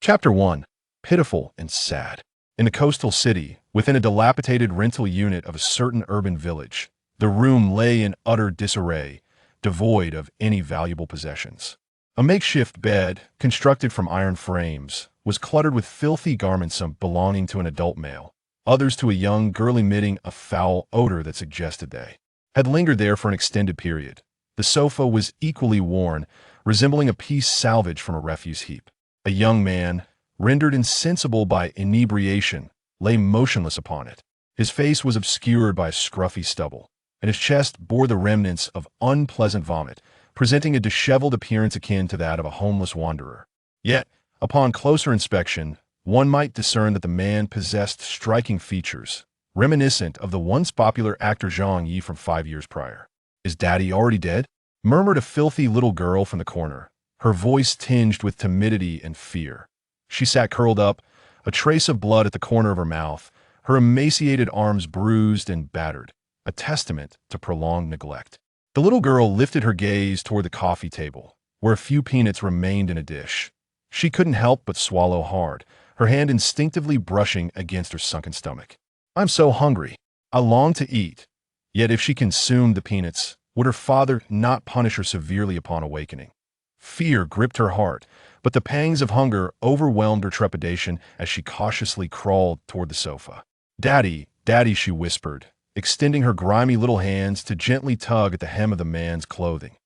Chapter 1. Pitiful and Sad. In a coastal city, within a dilapidated rental unit of a certain urban village, the room lay in utter disarray, devoid of any valuable possessions. A makeshift bed, constructed from iron frames, was cluttered with filthy garments, some belonging to an adult male, others to a young girl, emitting a foul odor that suggested they had lingered there for an extended period. The sofa was equally worn, resembling a piece salvaged from a refuse heap. A young man, rendered insensible by inebriation, lay motionless upon it. His face was obscured by a scruffy stubble, and his chest bore the remnants of unpleasant vomit, presenting a disheveled appearance akin to that of a homeless wanderer. Yet, upon closer inspection, one might discern that the man possessed striking features, reminiscent of the once popular actor Zhang Ye from 5 years prior. "Is Daddy already dead?" murmured a filthy little girl from the corner, her voice tinged with timidity and fear. She sat curled up, a trace of blood at the corner of her mouth, her emaciated arms bruised and battered, a testament to prolonged neglect. The little girl lifted her gaze toward the coffee table, where a few peanuts remained in a dish. She couldn't help but swallow hard, her hand instinctively brushing against her sunken stomach. "I'm so hungry. I long to eat." Yet if she consumed the peanuts, would her father not punish her severely upon awakening? Fear gripped her heart, but the pangs of hunger overwhelmed her trepidation as she cautiously crawled toward the sofa. "Daddy, Daddy," she whispered, extending her grimy little hands to gently tug at the hem of the man's clothing.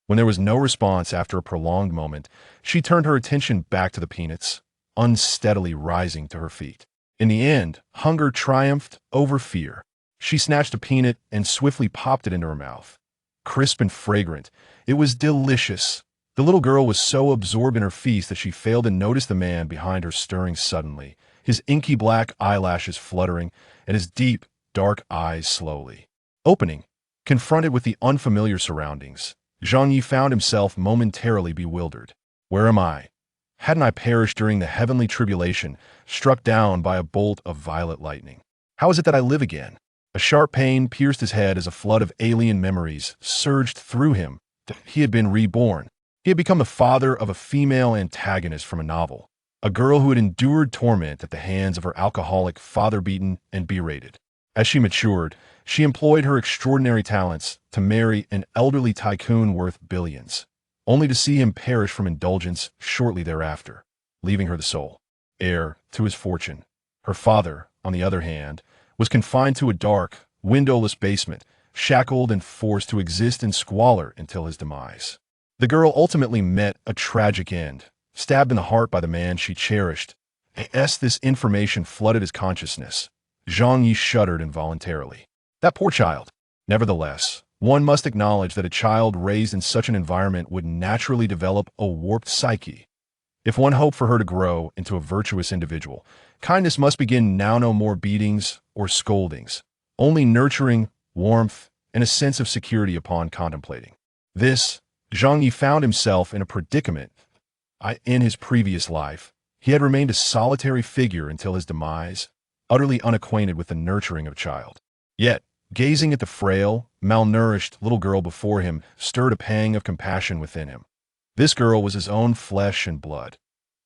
When there was no response after a prolonged moment, she turned her attention back to the peanuts, unsteadily rising to her feet. In the end, hunger triumphed over fear. She snatched a peanut and swiftly popped it into her mouth. Crisp and fragrant, it was delicious. The little girl was so absorbed in her feast that she failed to notice the man behind her stirring suddenly, his inky black eyelashes fluttering and his deep, dark eyes slowly opening. Confronted with the unfamiliar surroundings, Zhang Ye found himself momentarily bewildered. Where am I? Hadn't I perished during the heavenly tribulation, struck down by a bolt of violet lightning? How is it that I live again? A sharp pain pierced his head as a flood of alien memories surged through him. He had been reborn. He had become the father of a female antagonist from a novel, a girl who had endured torment at the hands of her alcoholic father, beaten and berated. As she matured, she employed her extraordinary talents to marry an elderly tycoon worth billions, only to see him perish from indulgence shortly thereafter, leaving her the sole heir to his fortune. Her father, on the other hand, was confined to a dark, windowless basement, shackled and forced to exist in squalor until his demise. The girl ultimately met a tragic end, stabbed in the heart by the man she cherished. As this information flooded his consciousness, Zhang Yi shuddered involuntarily. That poor child. Nevertheless, one must acknowledge that a child raised in such an environment would naturally develop a warped psyche. If one hoped for her to grow into a virtuous individual, kindness must begin now no more beatings or scoldings, only nurturing, warmth, and a sense of security upon contemplating. This, Zhang Yi found himself in a predicament. In his previous life, he had remained a solitary figure until his demise, utterly unacquainted with the nurturing of a child. Yet, gazing at the frail, malnourished little girl before him stirred a pang of compassion within him. This girl was his own flesh and blood.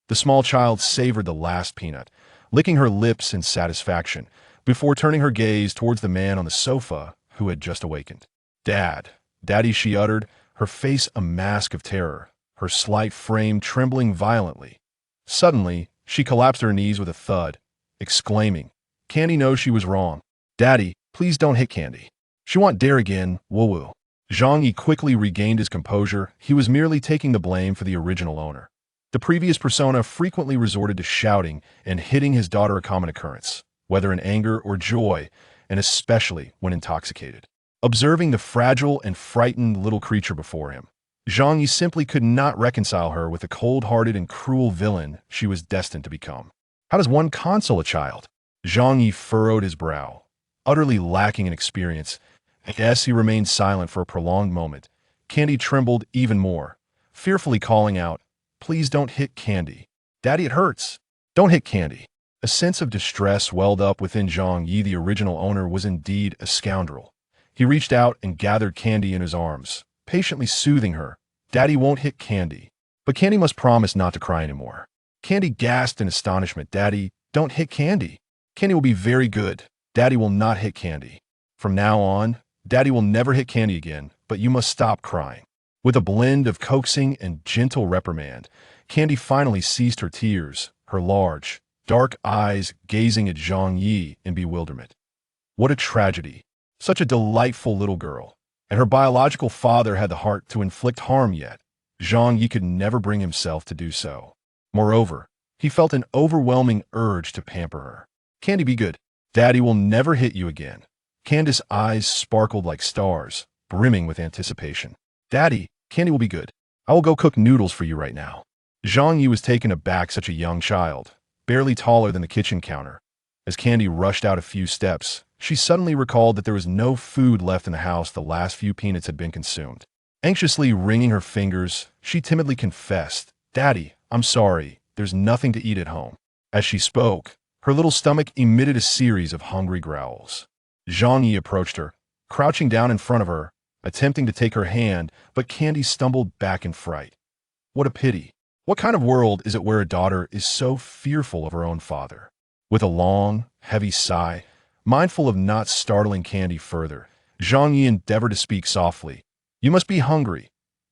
The small child savored the last peanut, licking her lips in satisfaction, before turning her gaze towards the man on the sofa who had just awakened. "Dad, Daddy," she uttered, her face a mask of terror, her slight frame trembling violently. Suddenly, she collapsed to her knees with a thud, exclaiming, "Candy knows she was wrong. Daddy, please don't hit Candy. She won't dare again, woo-woo." Zhang Yi quickly regained his composure. He was merely taking the blame for the original owner. The previous persona frequently resorted to shouting and hitting his daughter, a common occurrence, whether in anger or joy, and especially when intoxicated. Observing the fragile and frightened little creature before him, Zhang Yi simply could not reconcile her with the cold-hearted and cruel villain she was destined to become. How does one console a child? Zhang Yi furrowed his brow, utterly lacking in experience. As he remained silent for a prolonged moment, Candy trembled even more, fearfully calling out, "Please don't hit Candy. Daddy, it hurts. Don't hit Candy." A sense of distress welled up within Zhang Yi. The original owner was indeed a scoundrel. He reached out and gathered Candy in his arms, patiently soothing her. "Daddy won't hit Candy. But Candy must promise not to cry anymore. Candy gasped in astonishment. Daddy, don't hit Candy. Candy will be very good. Daddy will not hit Candy. From now on, Daddy will never hit Candy again, but you must stop crying. With a blend of coaxing and gentle reprimand, Candy finally ceased her tears, her large, dark eyes gazing at Zhang Ye in bewilderment. What a tragedy. Such a delightful little girl. And her biological father had the heart to inflict harm, yet Zhang Ye could never bring himself to do so. Moreover, he felt an overwhelming urge to pamper her. Candy, be good. Daddy will never hit you again. Candace's eyes sparkled like stars, brimming with anticipation. Daddy, Candy will be good. I will go cook noodles for you right now. Zhang Yi was taken aback, such a young child, barely taller than the kitchen counter. As Candy rushed out a few steps, she suddenly recalled that there was no food left in the house. The last few peanuts had been consumed. Anxiously wringing her fingers, she timidly confessed, Daddy, I'm sorry, there's nothing to eat at home. As she spoke, her little stomach emitted a series of hungry growls. Zhang Yi approached her, crouching down in front of her, attempting to take her hand, but Candy stumbled back in fright. What a pity. What kind of world is it where a daughter is so fearful of her own father? With a long, heavy sigh, mindful of not startling Candy further, Zhang Yi endeavored to speak softly. You must be hungry.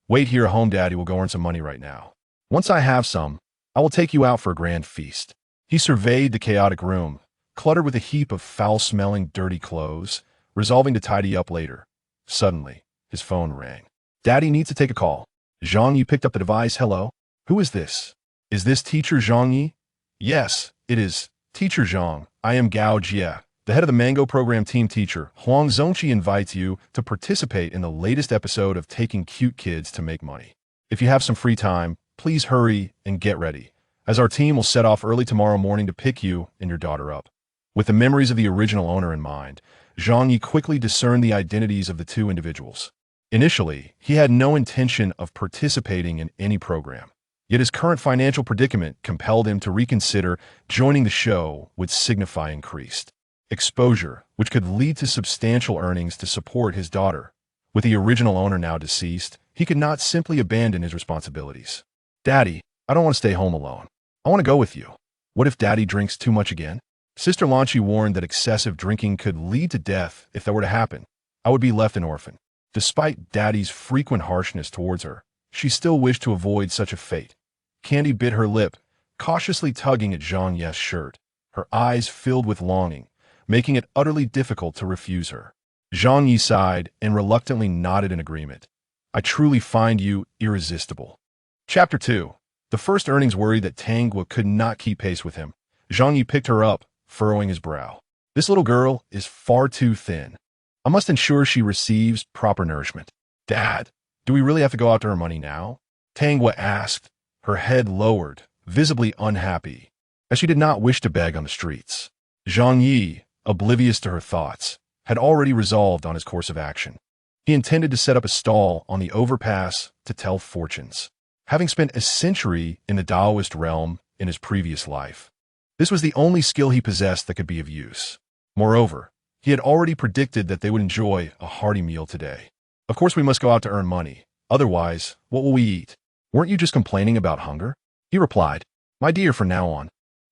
Wait here at home, Daddy will go earn some money right now. Once I have some, I will take you out for a grand feast. He surveyed the chaotic room, cluttered with a heap of foul-smelling, dirty clothes, resolving to tidy up later. Suddenly, his phone rang. Daddy needs to take a call. Zhang Yi picked up the device. Hello? Who is this? Is this Teacher Zhang Yi? Yes, it is. Teacher Zhang, I am Gao Jie, the head of the Mango Program team. Teacher Huang Zongqi invites you to participate in the latest episode of Taking Cute Kids to Make Money. If you have some free time, please hurry and get ready, as our team will set off early tomorrow morning to pick you and your daughter up. With the memories of the original owner in mind, Zhang Yi quickly discerned the identities of the two individuals. Initially, he had no intention of participating in any program. Yet his current financial predicament compelled him to reconsider joining the show would signify increased exposure, which could lead to substantial earnings to support his daughter. With the original owner now deceased, he could not simply abandon his responsibilities. Daddy, I don't want to stay home alone. I want to go with you. What if Daddy drinks too much again? Sister Lanchi warned that excessive drinking could lead to death if that were to happen. I would be left an orphan. Despite Daddy's frequent harshness towards her, she still wished to avoid such a fate. Candy bit her lip, cautiously tugging at Zhang Ye's shirt. Her eyes filled with longing, making it utterly difficult to refuse her. Zhang Yi sighed and reluctantly nodded in agreement. I truly find you irresistible. Chapter 2. The first earnings worried that Tang Guo could not keep pace with him. Zhang Yi picked her up, furrowing his brow. This little girl is far too thin. I must ensure she receives proper nourishment. Dad, do we really have to go after her money now? Tang Guo asked, her head lowered, visibly unhappy, as she did not wish to beg on the streets. Zhang Yi, oblivious to her thoughts, had already resolved on his course of action. He intended to set up a stall on the Overpass to tell fortunes. Having spent a century in the Taoist realm in his previous life, this was the only skill he possessed that could be of use. Moreover, he had already predicted that they would enjoy a hearty meal today. Of course we must go out to earn money. Otherwise, what will we eat? Weren't you just complaining about hunger? He replied, My dear, from now on,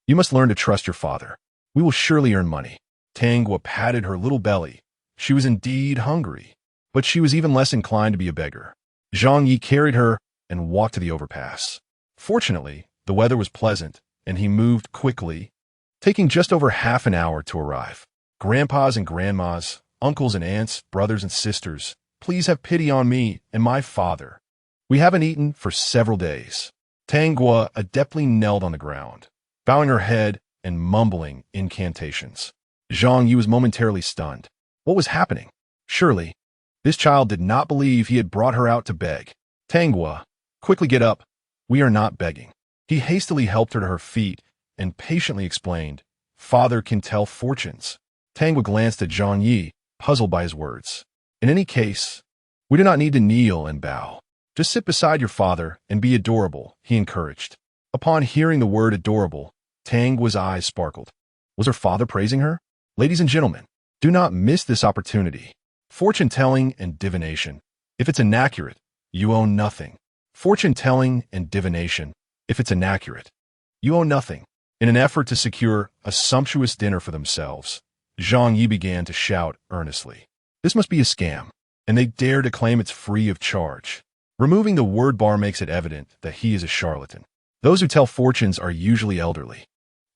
you must learn to trust your father. We will surely earn money. Tang Guo patted her little belly. She was indeed hungry, but she was even less inclined to be a beggar. Zhang Yi carried her and walked to the overpass. Fortunately, the weather was pleasant, and he moved quickly, taking just over half an hour to arrive. Grandpas and grandmas, uncles and aunts, brothers and sisters, please have pity on me and my father. We haven't eaten for several days. Tang Guo adeptly knelt on the ground, bowing her head and mumbling incantations. Zhang Yi was momentarily stunned. What was happening? Surely, this child did not believe he had brought her out to beg. Tang Guo, quickly get up. We are not begging. He hastily helped her to her feet and patiently explained, Father can tell fortunes. Tang Guo glanced at Zhang Yi, puzzled by his words. In any case, we do not need to kneel and bow. Just sit beside your father and be adorable, he encouraged. Upon hearing the word adorable, Tang Guo's eyes sparkled. Was her father praising her? Ladies and gentlemen, do not miss this opportunity. Fortune-telling and divination. If it's inaccurate, you own nothing. Fortune-telling and divination. If it's inaccurate, You owe nothing. In an effort to secure a sumptuous dinner for themselves, Zhang Ye began to shout earnestly. This must be a scam, and they dare to claim it's free of charge. Removing the word bar makes it evident that he is a charlatan. Those who tell fortunes are usually elderly.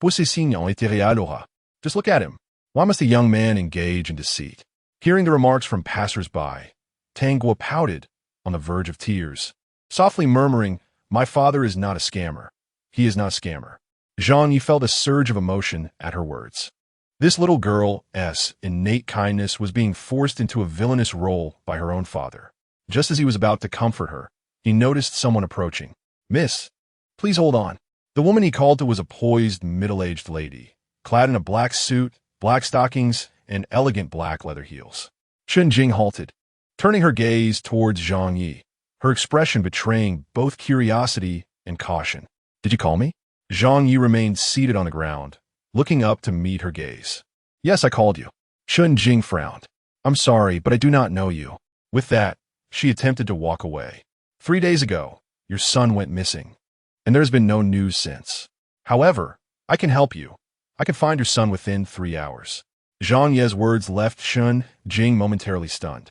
Just look at him. Why must a young man engage in deceit? Hearing the remarks from passers-by, Tang Guo pouted, on the verge of tears, softly murmuring, "My father is not a scammer. He is not a scammer." Zhang Ye felt a surge of emotion at her words. This little girl's innate kindness was being forced into a villainous role by her own father. Just as he was about to comfort her, he noticed someone approaching. "Miss, please hold on." The woman he called to was a poised, middle-aged lady, clad in a black suit, black stockings, and elegant black leather heels. Chen Jing halted, turning her gaze towards Zhang Ye, her expression betraying both curiosity and caution. "Did you call me?" Zhang Ye remained seated on the ground, looking up to meet her gaze. "Yes, I called you." Chen Jing frowned. "I'm sorry, but I do not know you." With that, she attempted to walk away. 3 days ago, your son went missing, and there's been no news since. However, I can help you. I can find your son within 3 hours. Zhang Ye's words left Chen Jing momentarily stunned.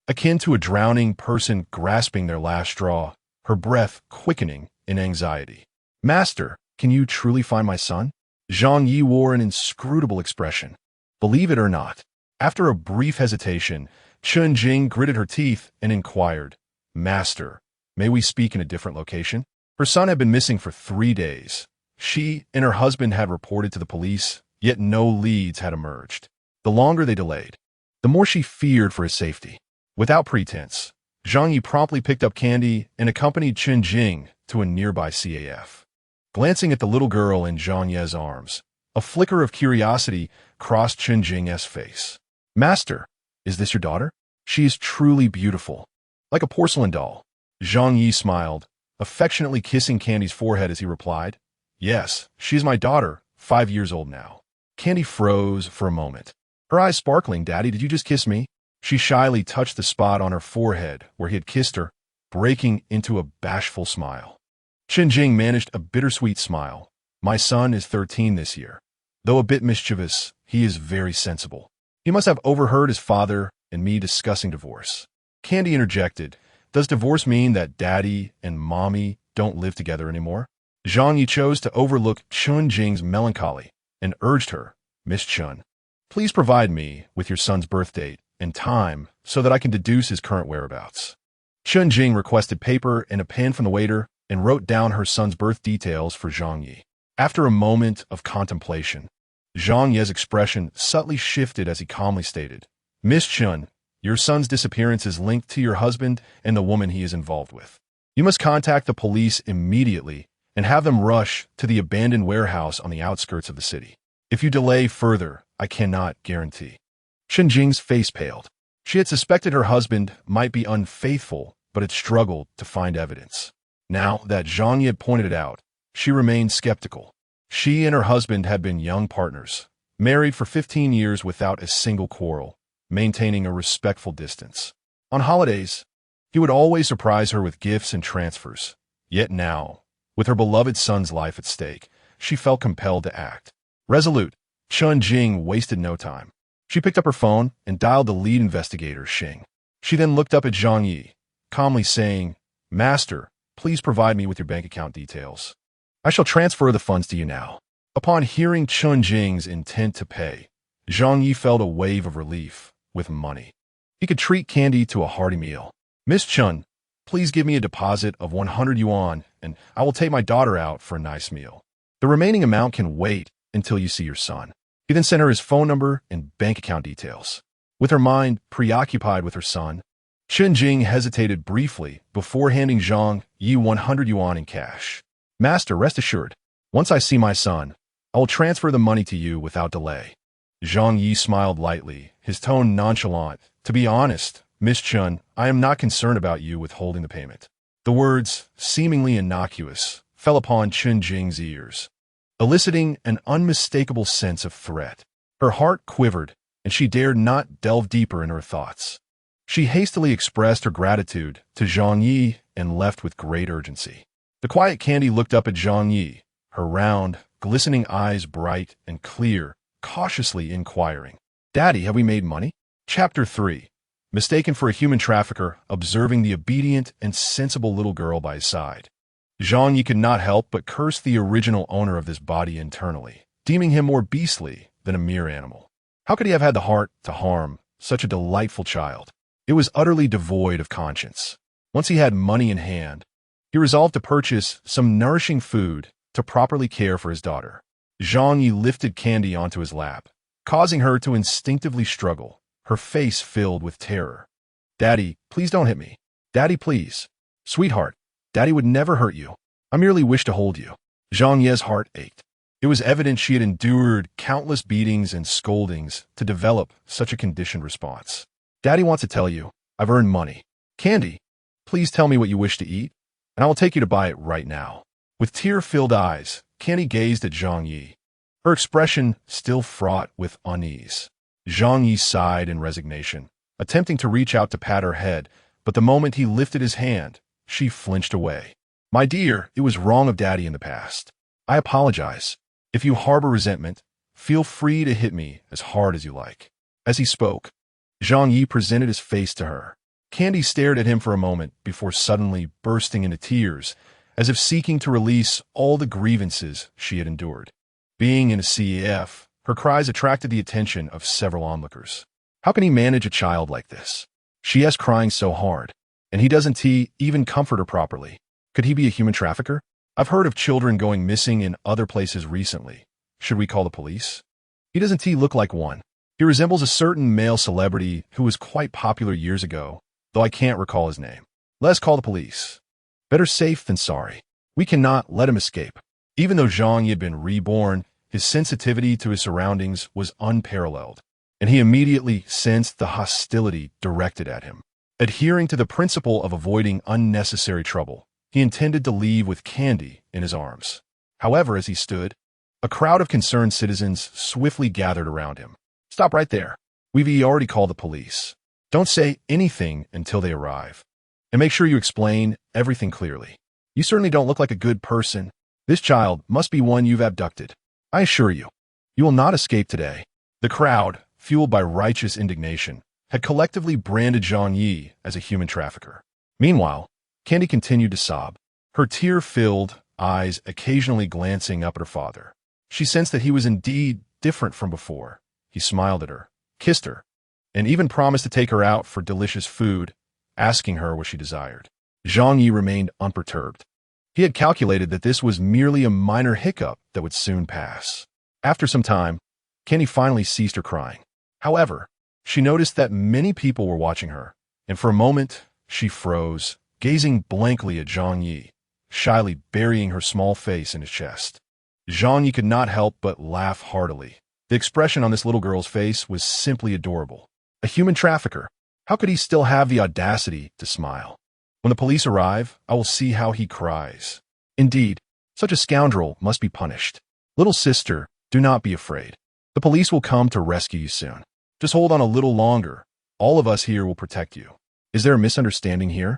Akin to a drowning person grasping their last straw, her breath quickening in anxiety. "Master, can you truly find my son?" Zhang Ye wore an inscrutable expression. Believe it or not, after a brief hesitation, Chen Jing gritted her teeth and inquired, "Master, may we speak in a different location?" Her son had been missing for 3 days. She and her husband had reported to the police, yet no leads had emerged. The longer they delayed, the more she feared for his safety. Without pretense, Zhang Ye promptly picked up candy and accompanied Chen Jing to a nearby CAF. Glancing at the little girl in Zhang Ye's arms, a flicker of curiosity crossed Chen Jing's face. "Master, is this your daughter? She is truly beautiful, like a porcelain doll." Zhang Ye smiled, affectionately kissing Candy's forehead as he replied, "Yes, she is my daughter, 5 years old now." Candy froze for a moment. Her eyes sparkling. "Daddy, did you just kiss me?" She shyly touched the spot on her forehead where he had kissed her, breaking into a bashful smile. Chen Jing managed a bittersweet smile. "My son is 13 this year. Though a bit mischievous, he is very sensible. He must have overheard his father and me discussing divorce." Candy interjected, "Does divorce mean that daddy and mommy don't live together anymore?" Zhang Ye chose to overlook Chen Jing's melancholy and urged her, "Miss Chen, please provide me with your son's birth date and time so that I can deduce his current whereabouts." Chen Jing requested paper and a pen from the waiter and wrote down her son's birth details for Zhang Ye. After a moment of contemplation, Zhang Ye's expression subtly shifted as he calmly stated, "Miss Chen, your son's disappearance is linked to your husband and the woman he is involved with. You must contact the police immediately and have them rush to the abandoned warehouse on the outskirts of the city. If you delay further, I cannot guarantee." Chen Jing's face paled. She had suspected her husband might be unfaithful, but had struggled to find evidence. Now that Zhang Ye had pointed it out, she remained skeptical. She and her husband had been young partners, married for 15 years without a single quarrel, maintaining a respectful distance. On holidays, he would always surprise her with gifts and transfers. Yet now, with her beloved son's life at stake, she felt compelled to act. Resolute, Chen Jing wasted no time. She picked up her phone and dialed the lead investigator, Xing. She then looked up at Zhang Ye, calmly saying, "Master, please provide me with your bank account details. I shall transfer the funds to you now." Upon hearing Chen Jing's intent to pay, Zhang Ye felt a wave of relief. With money, he could treat Candy to a hearty meal. "Miss Chen, please give me a deposit of 100 yuan, and I will take my daughter out for a nice meal. The remaining amount can wait until you see your son." He then sent her his phone number and bank account details. With her mind preoccupied with her son, Chen Jing hesitated briefly before handing Zhang Ye 100 yuan in cash. "Master, rest assured, once I see my son, I will transfer the money to you without delay." Zhang Ye smiled lightly, his tone nonchalant. "To be honest, Miss Chen, I am not concerned about you withholding the payment." The words, seemingly innocuous, fell upon Chen Jing's ears, eliciting an unmistakable sense of threat. Her heart quivered, and she dared not delve deeper in her thoughts. She hastily expressed her gratitude to Zhang Ye and left with great urgency. The quiet Candy looked up at Zhang Ye, her round, glistening eyes bright and clear, cautiously inquiring. "Daddy, have we made money?" Chapter 3. Mistaken for a human trafficker, observing the obedient and sensible little girl by his side. Zhang Ye could not help but curse the original owner of this body internally, deeming him more beastly than a mere animal. How could he have had the heart to harm such a delightful child? It was utterly devoid of conscience. Once he had money in hand, he resolved to purchase some nourishing food to properly care for his daughter. Zhang Ye lifted Candy onto his lap, causing her to instinctively struggle, her face filled with terror. "Daddy, please don't hit me. Daddy, please. Sweetheart, Daddy would never hurt you. I merely wish to hold you." Zhang Ye's heart ached. It was evident she had endured countless beatings and scoldings to develop such a conditioned response. "Daddy wants to tell you, I've earned money. Candy, please tell me what you wish to eat, and I will take you to buy it right now." With tear-filled eyes, Candy gazed at Zhang Ye, her expression still fraught with unease. Zhang Ye sighed in resignation, attempting to reach out to pat her head, but the moment he lifted his hand, she flinched away. "My dear, it was wrong of Daddy in the past. I apologize. If you harbor resentment, feel free to hit me as hard as you like." As he spoke, Zhang Ye presented his face to her. Candy stared at him for a moment before suddenly bursting into tears, as if seeking to release all the grievances she had endured. Being in a CEF, her cries attracted the attention of several onlookers. "How can he manage a child like this? She has crying so hard, and he doesn't even comfort her properly. Could he be a human trafficker? I've heard of children going missing in other places recently. Should we call the police? He doesn't look like one. He resembles a certain male celebrity who was quite popular years ago, though I can't recall his name. Let's call the police. Better safe than sorry. We cannot let him escape." Even though Zhang Ye had been reborn, his sensitivity to his surroundings was unparalleled, and he immediately sensed the hostility directed at him. Adhering to the principle of avoiding unnecessary trouble, he intended to leave with Candy in his arms. However, as he stood, a crowd of concerned citizens swiftly gathered around him. "Stop right there. We've already called the police. Don't say anything until they arrive. And make sure you explain everything clearly. You certainly don't look like a good person. This child must be one you've abducted. I assure you, you will not escape today." The crowd, fueled by righteous indignation, had collectively branded Zhang Ye as a human trafficker. Meanwhile, Candy continued to sob, her tear-filled eyes occasionally glancing up at her father. She sensed that he was indeed different from before. He smiled at her, kissed her, and even promised to take her out for delicious food, asking her what she desired. Zhang Ye remained unperturbed. He had calculated that this was merely a minor hiccup that would soon pass. After some time, Candy finally ceased her crying. However, she noticed that many people were watching her, and for a moment, she froze, gazing blankly at Zhang Ye, shyly burying her small face in his chest. Zhang Ye could not help but laugh heartily. The expression on this little girl's face was simply adorable. A human trafficker. How could he still have the audacity to smile? When the police arrive, I will see how he cries. Indeed, such a scoundrel must be punished. Little sister, do not be afraid. The police will come to rescue you soon. Just hold on a little longer. All of us here will protect you. Is there a misunderstanding here?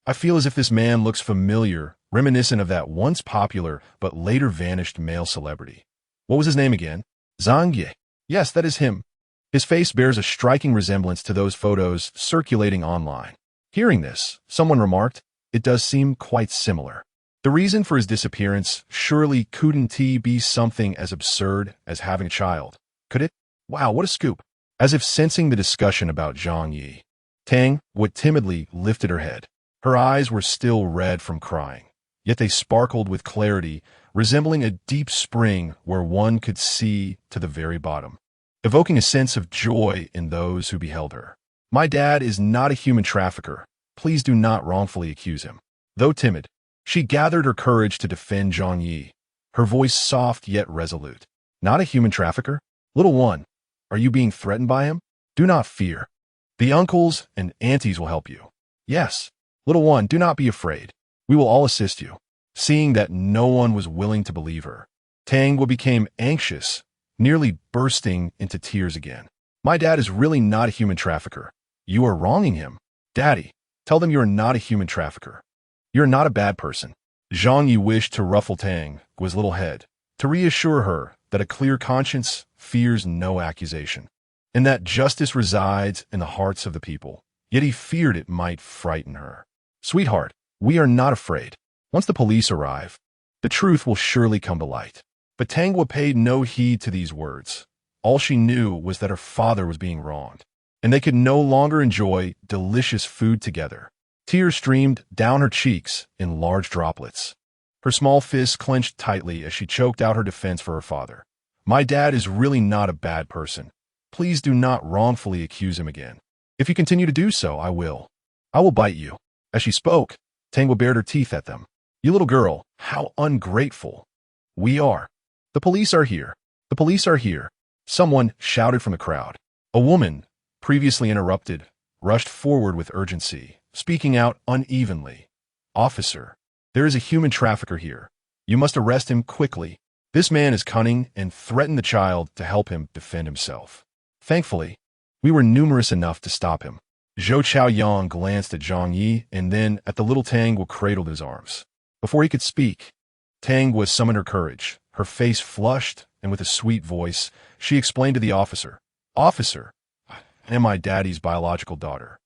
I feel as if this man looks familiar, reminiscent of that once popular but later vanished male celebrity. What was his name again? Zhang Ye. Yes, that is him. His face bears a striking resemblance to those photos circulating online. Hearing this, someone remarked, "It does seem quite similar." The reason for his disappearance surely couldn't be something as absurd as having a child, could it? Wow, what a scoop. As if sensing the discussion about Zhang Ye, Tang would timidly lifted her head. Her eyes were still red from crying, yet they sparkled with clarity, resembling a deep spring where one could see to the very bottom, evoking a sense of joy in those who beheld her. "My dad is not a human trafficker. Please do not wrongfully accuse him." Though timid, she gathered her courage to defend Zhang Ye, her voice soft yet resolute. "Not a human trafficker? Little one, are you being threatened by him? Do not fear. The uncles and aunties will help you. Yes, little one, do not be afraid. We will all assist you." Seeing that no one was willing to believe her, Tang became anxious, nearly bursting into tears again. "My dad is really not a human trafficker. You are wronging him. Daddy, tell them you are not a human trafficker. You're not a bad person." Zhang Ye wished to ruffle Tang's little head, to reassure her that a clear conscience fears no accusation, and that justice resides in the hearts of the people. Yet he feared it might frighten her. "Sweetheart, we are not afraid. Once the police arrive, the truth will surely come to light." But Tangwa paid no heed to these words. All she knew was that her father was being wronged, and they could no longer enjoy delicious food together. Tears streamed down her cheeks in large droplets. Her small fists clenched tightly as she choked out her defense for her father. "My dad is really not a bad person. Please do not wrongfully accuse him again. If you continue to do so, I will bite you." As she spoke, Tangwa bared her teeth at them. "You little girl, how ungrateful." "We are. The police are here. The police are here," someone shouted from the crowd. A woman, previously interrupted, rushed forward with urgency, speaking out unevenly. "Officer, there is a human trafficker here. You must arrest him quickly. This man is cunning and threatened the child to help him defend himself." Thankfully, we were numerous enough to stop him. Zhou Chaoyang glanced at Zhang Ye and then at the little Tangwa cradled in his arms. Before he could speak, Tangwa summoned her courage. Her face flushed, and with a sweet voice, she explained to the officer, "Officer, I am my daddy's biological daughter.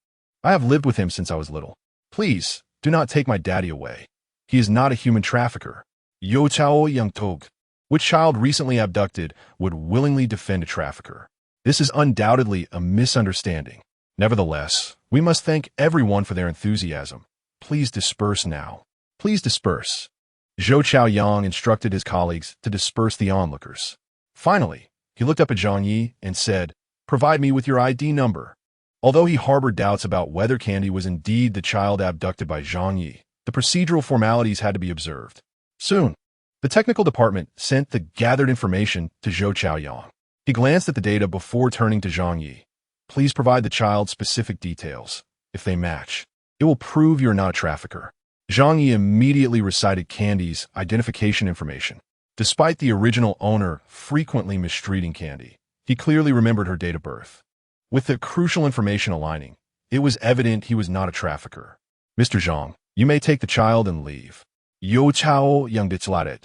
I have lived with him since I was little. Please, do not take my daddy away. He is not a human trafficker." Yo Chao Yang Tog, which child recently abducted, would willingly defend a trafficker. This is undoubtedly a misunderstanding. Nevertheless, we must thank everyone for their enthusiasm. Please disperse now. Please disperse. Zhou Chaoyang instructed his colleagues to disperse the onlookers. Finally, he looked up at Zhang Ye and said, "Provide me with your ID number." Although he harbored doubts about whether Candy was indeed the child abducted by Zhang Ye, the procedural formalities had to be observed. Soon, the technical department sent the gathered information to Zhou Chaoyang. He glanced at the data before turning to Zhang Ye. "Please provide the child's specific details. If they match, it will prove you're not a trafficker." Zhang Ye immediately recited Candy's identification information. Despite the original owner frequently mistreating Candy, he clearly remembered her date of birth. With the crucial information aligning, it was evident he was not a trafficker. "Mr. Zhang, you may take the child and leave." Yo Chao Yang Ditlaret.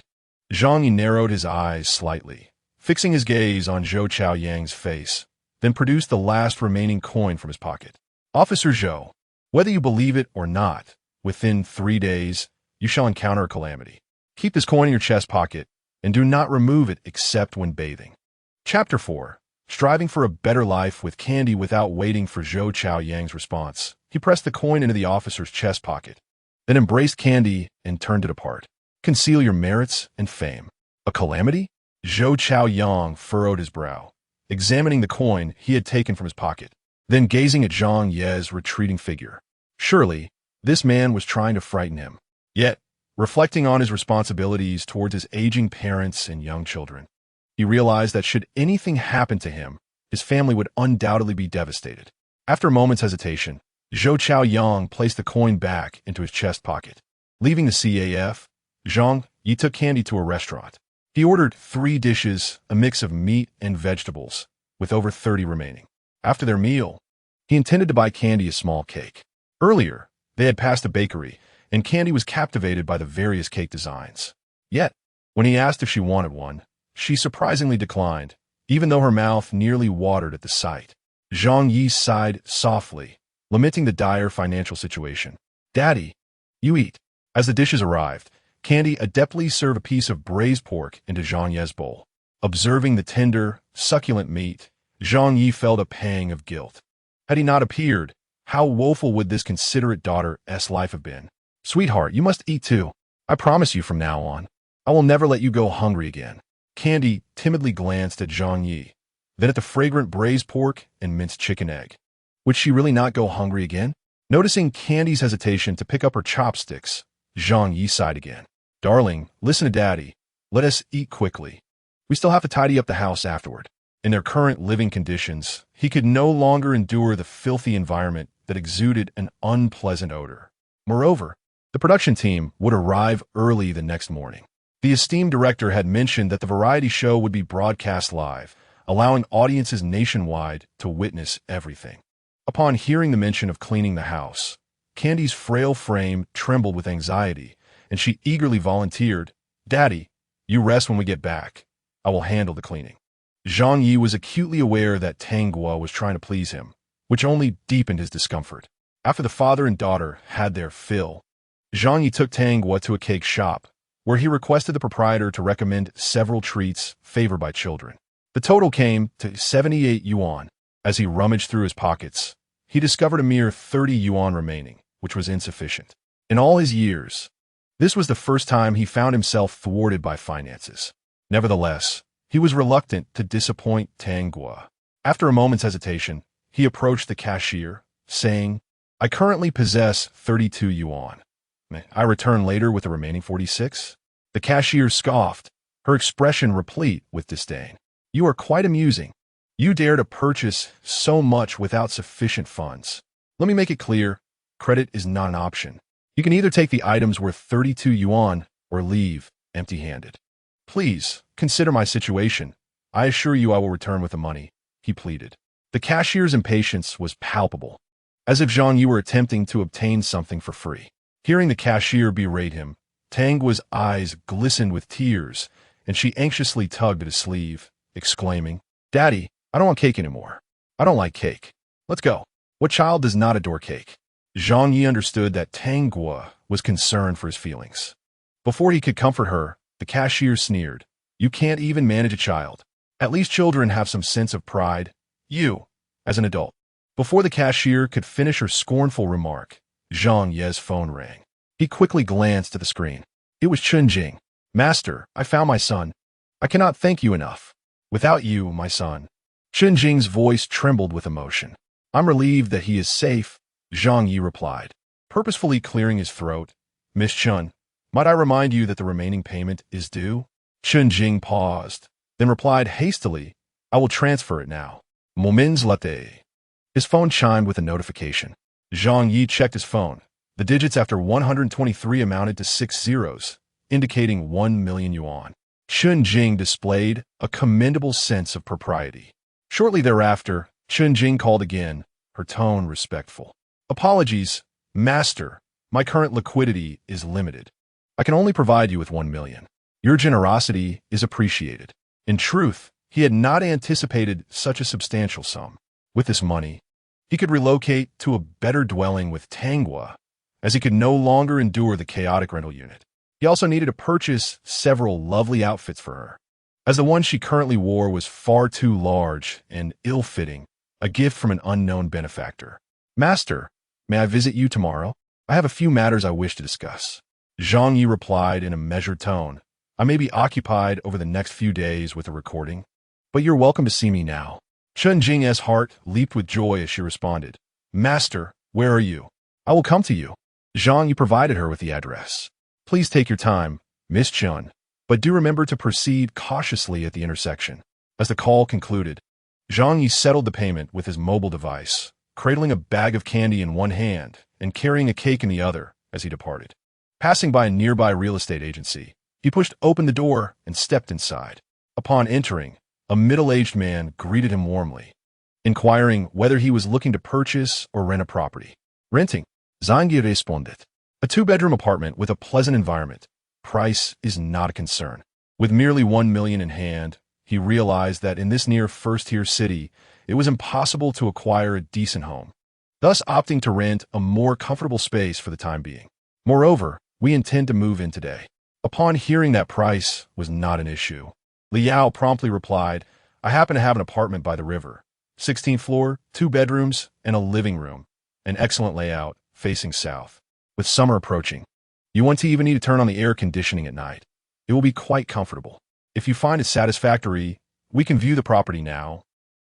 Zhang Ye narrowed his eyes slightly, fixing his gaze on Zhou Chaoyang's face, then produced the last remaining coin from his pocket. "Officer Zhou, whether you believe it or not, within 3 days, you shall encounter a calamity. Keep this coin in your chest pocket, and do not remove it except when bathing." Chapter 4. Striving for a better life with Candy without waiting for Zhou Chaoyang's response, he pressed the coin into the officer's chest pocket, then embraced Candy and turned it apart. "Conceal your merits and fame." "A calamity?" Zhou Chaoyang furrowed his brow, examining the coin he had taken from his pocket, then gazing at Zhang Ye's retreating figure. Surely, this man was trying to frighten him. Yet, reflecting on his responsibilities towards his aging parents and young children, he realized that should anything happen to him, his family would undoubtedly be devastated. After a moment's hesitation, Zhou Chaoyang placed the coin back into his chest pocket. Leaving the CAF, Zhang Ye took Candy to a restaurant. He ordered 3 dishes, a mix of meat and vegetables, with over 30 remaining. After their meal, he intended to buy Candy a small cake. Earlier, they had passed a bakery, and Candy was captivated by the various cake designs. Yet, when he asked if she wanted one, she surprisingly declined, even though her mouth nearly watered at the sight. Zhang Ye sighed softly, lamenting the dire financial situation. "Daddy, you eat." As the dishes arrived, Candy adeptly served a piece of braised pork into Zhang Ye's bowl. Observing the tender, succulent meat, Zhang Ye felt a pang of guilt. Had he not appeared, how woeful would this considerate daughter's life have been? "Sweetheart, you must eat too. I promise you from now on, I will never let you go hungry again." Candy timidly glanced at Zhang Ye, then at the fragrant braised pork and minced chicken egg. Would she really not go hungry again? Noticing Candy's hesitation to pick up her chopsticks, Zhang Ye sighed again. "Darling, listen to Daddy. Let us eat quickly. We still have to tidy up the house afterward." In their current living conditions, he could no longer endure the filthy environment that exuded an unpleasant odor. Moreover, the production team would arrive early the next morning. The esteemed director had mentioned that the variety show would be broadcast live, allowing audiences nationwide to witness everything. Upon hearing the mention of cleaning the house, Candy's frail frame trembled with anxiety, and she eagerly volunteered, "Daddy, You rest when we get back. I will handle the cleaning. Zhang Ye was acutely aware that Tang Guo was trying to please him, which only deepened his discomfort. After the father and daughter had their fill, Zhang Ye took Tang Guo to a cake shop, where he requested the proprietor to recommend several treats favored by children. The total came to 78 yuan. As he rummaged through his pockets, he discovered a mere 30 yuan remaining, which was insufficient. In all his years, this was the first time he found himself thwarted by finances. Nevertheless, he was reluctant to disappoint Tang Guo. After a moment's hesitation, he approached the cashier, saying, "I currently possess 32 yuan. May I return later with the remaining 46? The cashier scoffed, her expression replete with disdain. "You are quite amusing. You dare to purchase so much without sufficient funds. Let me make it clear, credit is not an option. You can either take the items worth 32 yuan or leave empty-handed. Please, consider my situation. I assure you I will return with the money," he pleaded. The cashier's impatience was palpable, as if Zhang Ye were attempting to obtain something for free. Hearing the cashier berate him, Tang Guo's eyes glistened with tears, and she anxiously tugged at his sleeve, exclaiming, "Daddy, I don't want cake anymore. I don't like cake. Let's go." What child does not adore cake? Zhang Ye understood that Tang Guo was concerned for his feelings. Before he could comfort her, the cashier sneered, "You can't even manage a child. At least children have some sense of pride. You, as an adult." Before the cashier could finish her scornful remark, Zhang Ye's phone rang. He quickly glanced at the screen. It was Chunjing. "Master, I found my son. I cannot thank you enough. Without you, my son." Chunjing's voice trembled with emotion. "I'm relieved that he is safe," Zhang Ye replied, purposefully clearing his throat. "Miss Chun, might I remind you that the remaining payment is due?" Chunjing paused, then replied hastily, "I will transfer it now." Moments later. His phone chimed with a notification. Zhang Ye checked his phone. The digits after 123 amounted to 6 zeros, indicating 1 million yuan. Chunjing displayed a commendable sense of propriety. Shortly thereafter, Chunjing called again, her tone respectful. "Apologies, master. My current liquidity is limited. I can only provide you with 1 million. Your generosity is appreciated." In truth, he had not anticipated such a substantial sum. With this money, he could relocate to a better dwelling with Tang Guo, as he could no longer endure the chaotic rental unit. He also needed to purchase several lovely outfits for her, as the one she currently wore was far too large and ill-fitting, a gift from an unknown benefactor. "Master, may I visit you tomorrow? I have a few matters I wish to discuss." Zhang Ye replied in a measured tone, "I may be occupied over the next few days with a recording, but you're welcome to see me now." Chunjing's heart leaped with joy as she responded, "Master, where are you? I will come to you." Zhang Ye provided her with the address. "Please take your time, Miss Chun, but do remember to proceed cautiously at the intersection." As the call concluded, Zhang Ye settled the payment with his mobile device, cradling a bag of candy in one hand and carrying a cake in the other as he departed. Passing by a nearby real estate agency, he pushed open the door and stepped inside. Upon entering, a middle-aged man greeted him warmly, inquiring whether he was looking to purchase or rent a property. "Renting," Zhang Ye responded. "A two-bedroom apartment with a pleasant environment. Price is not a concern." With merely 1 million in hand, he realized that in this near first-tier city, it was impossible to acquire a decent home, thus opting to rent a more comfortable space for the time being. "Moreover, we intend to move in today." Upon hearing that price was not an issue, Liao promptly replied, "I happen to have an apartment by the river, 16th floor, 2 bedrooms, and a living room, an excellent layout, facing south. With summer approaching, you won't even need to turn on the air conditioning at night. It will be quite comfortable. If you find it satisfactory, we can view the property now,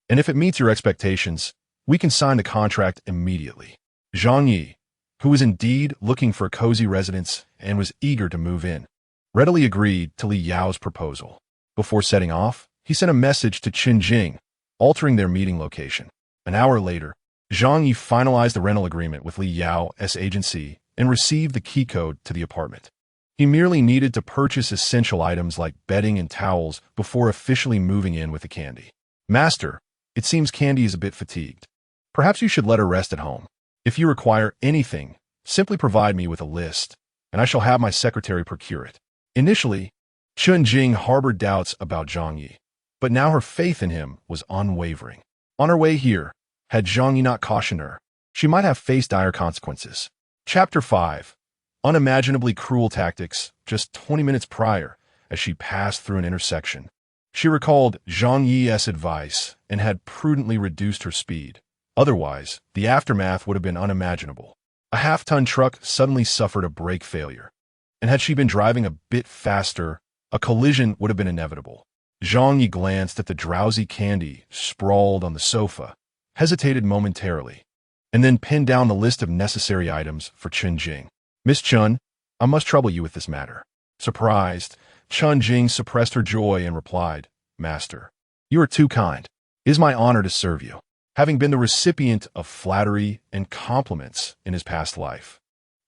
and if it meets your expectations, we can sign the contract immediately." Zhang Ye, who was indeed looking for a cozy residence and was eager to move in, readily agreed to Li Yao's proposal. Before setting off, he sent a message to Chunjing, altering their meeting location. An hour later, Zhang Ye finalized the rental agreement with Li Yao's agency and received the key code to the apartment. He merely needed to purchase essential items like bedding and towels before officially moving in with the candy. "Master, it seems Candy is a bit fatigued. Perhaps you should let her rest at home. If you require anything, simply provide me with a list, and I shall have my secretary procure it." Initially, Chun-Jing harbored doubts about Zhang Ye, but now her faith in him was unwavering. On her way here, had Zhang Ye not cautioned her, she might have faced dire consequences. Chapter 5. Unimaginably cruel tactics. Just 20 minutes prior, as she passed through an intersection, she recalled Zhang Ye's advice and had prudently reduced her speed. Otherwise, the aftermath would have been unimaginable. A half-ton truck suddenly suffered a brake failure, and had she been driving a bit faster, a collision would have been inevitable. Zhang Ye glanced at the drowsy Candy sprawled on the sofa, hesitated momentarily, and then pinned down the list of necessary items for Chun-Jing. "Miss Chun, I must trouble you with this matter." Surprised, Chun-Jing suppressed her joy and replied, "Master, you are too kind. It is my honor to serve you." Having been the recipient of flattery and compliments in his past life,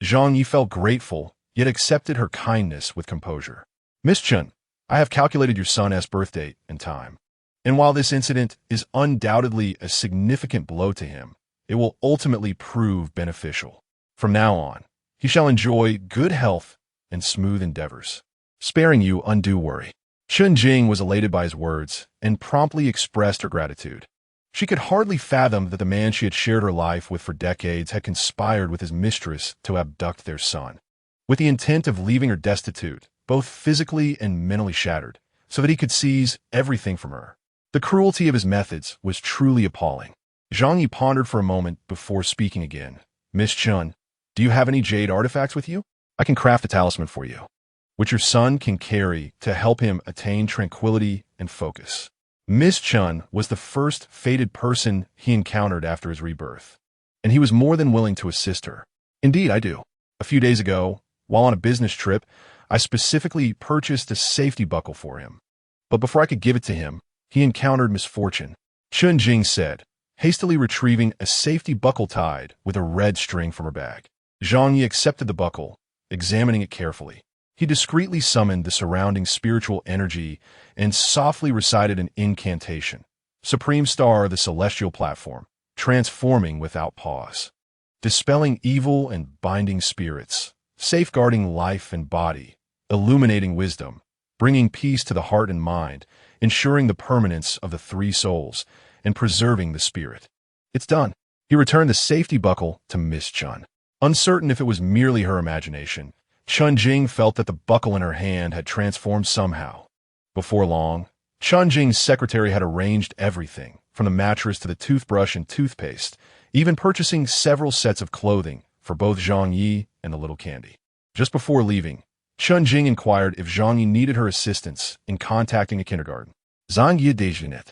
Zhang Ye felt grateful, yet accepted her kindness with composure. "Miss Chun, I have calculated your son's birth date and time, and while this incident is undoubtedly a significant blow to him, it will ultimately prove beneficial. From now on, he shall enjoy good health and smooth endeavors, sparing you undue worry." Chun-Jing was elated by his words and promptly expressed her gratitude. She could hardly fathom that the man she had shared her life with for decades had conspired with his mistress to abduct their son, with the intent of leaving her destitute, both physically and mentally shattered, so that he could seize everything from her. The cruelty of his methods was truly appalling. Zhang Ye pondered for a moment before speaking again. "Miss Chun, do you have any jade artifacts with you? I can craft a talisman for you, which your son can carry to help him attain tranquility and focus." Miss Chun was the first fated person he encountered after his rebirth, and he was more than willing to assist her. "Indeed, I do. A few days ago, while on a business trip, I specifically purchased a safety buckle for him. But before I could give it to him, he encountered misfortune," Chun-Jing said, hastily retrieving a safety buckle tied with a red string from her bag. Zhang Ye accepted the buckle, examining it carefully. He discreetly summoned the surrounding spiritual energy and softly recited an incantation. "Supreme Star of the Celestial Platform, transforming without pause, dispelling evil and binding spirits, safeguarding life and body, illuminating wisdom, bringing peace to the heart and mind, ensuring the permanence of the three souls, and preserving the spirit." "It's done." He returned the safety buckle to Miss Chun. Uncertain if it was merely her imagination, Chun-Jing felt that the buckle in her hand had transformed somehow. Before long, Chun-Jing's secretary had arranged everything, from the mattress to the toothbrush and toothpaste, even purchasing several sets of clothing for both Zhang Ye and the little Candy. Just before leaving, Chun-Jing inquired if Zhang Ye needed her assistance in contacting a kindergarten. Zhang Ye déjeunait,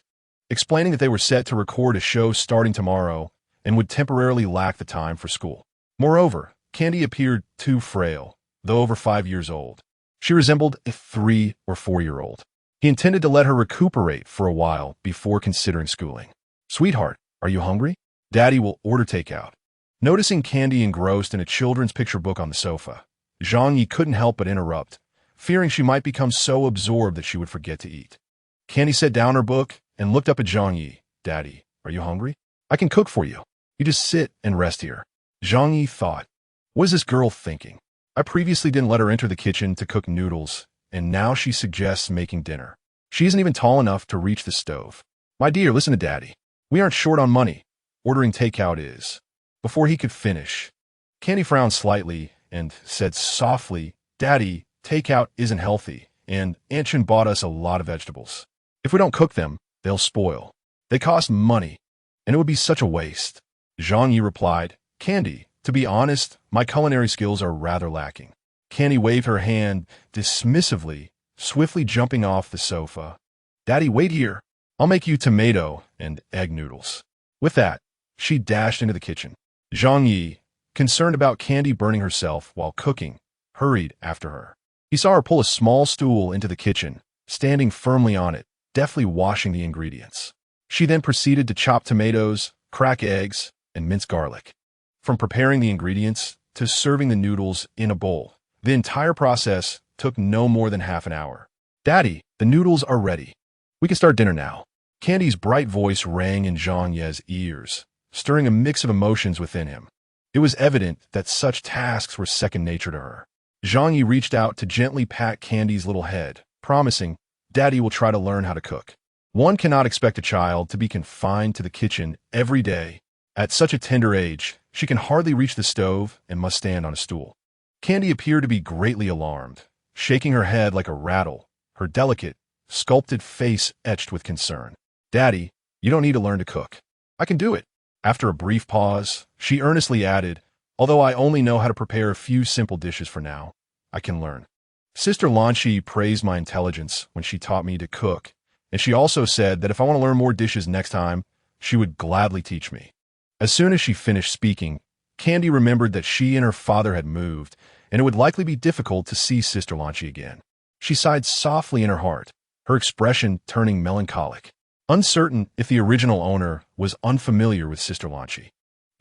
explaining that they were set to record a show starting tomorrow and would temporarily lack the time for school. Moreover, Candy appeared too frail, though over 5 years old. She resembled a 3- or 4-year-old. He intended to let her recuperate for a while before considering schooling. "Sweetheart, are you hungry? Daddy will order takeout." Noticing Candy engrossed in a children's picture book on the sofa, Zhang Ye couldn't help but interrupt, fearing she might become so absorbed that she would forget to eat. Candy set down her book and looked up at Zhang Ye. "Daddy, are you hungry? I can cook for you. You just sit and rest here." Zhang Ye thought, "What is this girl thinking? I previously didn't let her enter the kitchen to cook noodles, and now she suggests making dinner. She isn't even tall enough to reach the stove. My dear, listen to Daddy. We aren't short on money. Ordering takeout is." Before he could finish, Candy frowned slightly and said softly, "Daddy, takeout isn't healthy, and Aunt Chun bought us a lot of vegetables. If we don't cook them, they'll spoil. They cost money, and it would be such a waste." Zhang Ye replied, "Candy, to be honest, my culinary skills are rather lacking." Candy waved her hand dismissively, swiftly jumping off the sofa. "Daddy, wait here. I'll make you tomato and egg noodles." With that, she dashed into the kitchen. Zhang Ye, concerned about Candy burning herself while cooking, hurried after her. He saw her pull a small stool into the kitchen, standing firmly on it, deftly washing the ingredients. She then proceeded to chop tomatoes, crack eggs, and mince garlic. From preparing the ingredients to serving the noodles in a bowl, the entire process took no more than half an hour. "Daddy, the noodles are ready. We can start dinner now." Candy's bright voice rang in Zhang Ye's ears, stirring a mix of emotions within him. It was evident that such tasks were second nature to her. Zhang Ye reached out to gently pat Candy's little head, promising, "Daddy will try to learn how to cook." One cannot expect a child to be confined to the kitchen every day. At such a tender age, she can hardly reach the stove and must stand on a stool. Candy appeared to be greatly alarmed, shaking her head like a rattle, her delicate, sculpted face etched with concern. "Daddy, you don't need to learn to cook. I can do it." After a brief pause, she earnestly added, "Although I only know how to prepare a few simple dishes for now, I can learn." Sister Lanchi praised my intelligence when she taught me to cook, and she also said that if I want to learn more dishes next time, she would gladly teach me. As soon as she finished speaking, Candy remembered that she and her father had moved, and it would likely be difficult to see Sister Lanchi again. She sighed softly in her heart, her expression turning melancholic, uncertain if the original owner was unfamiliar with Sister Lanchi.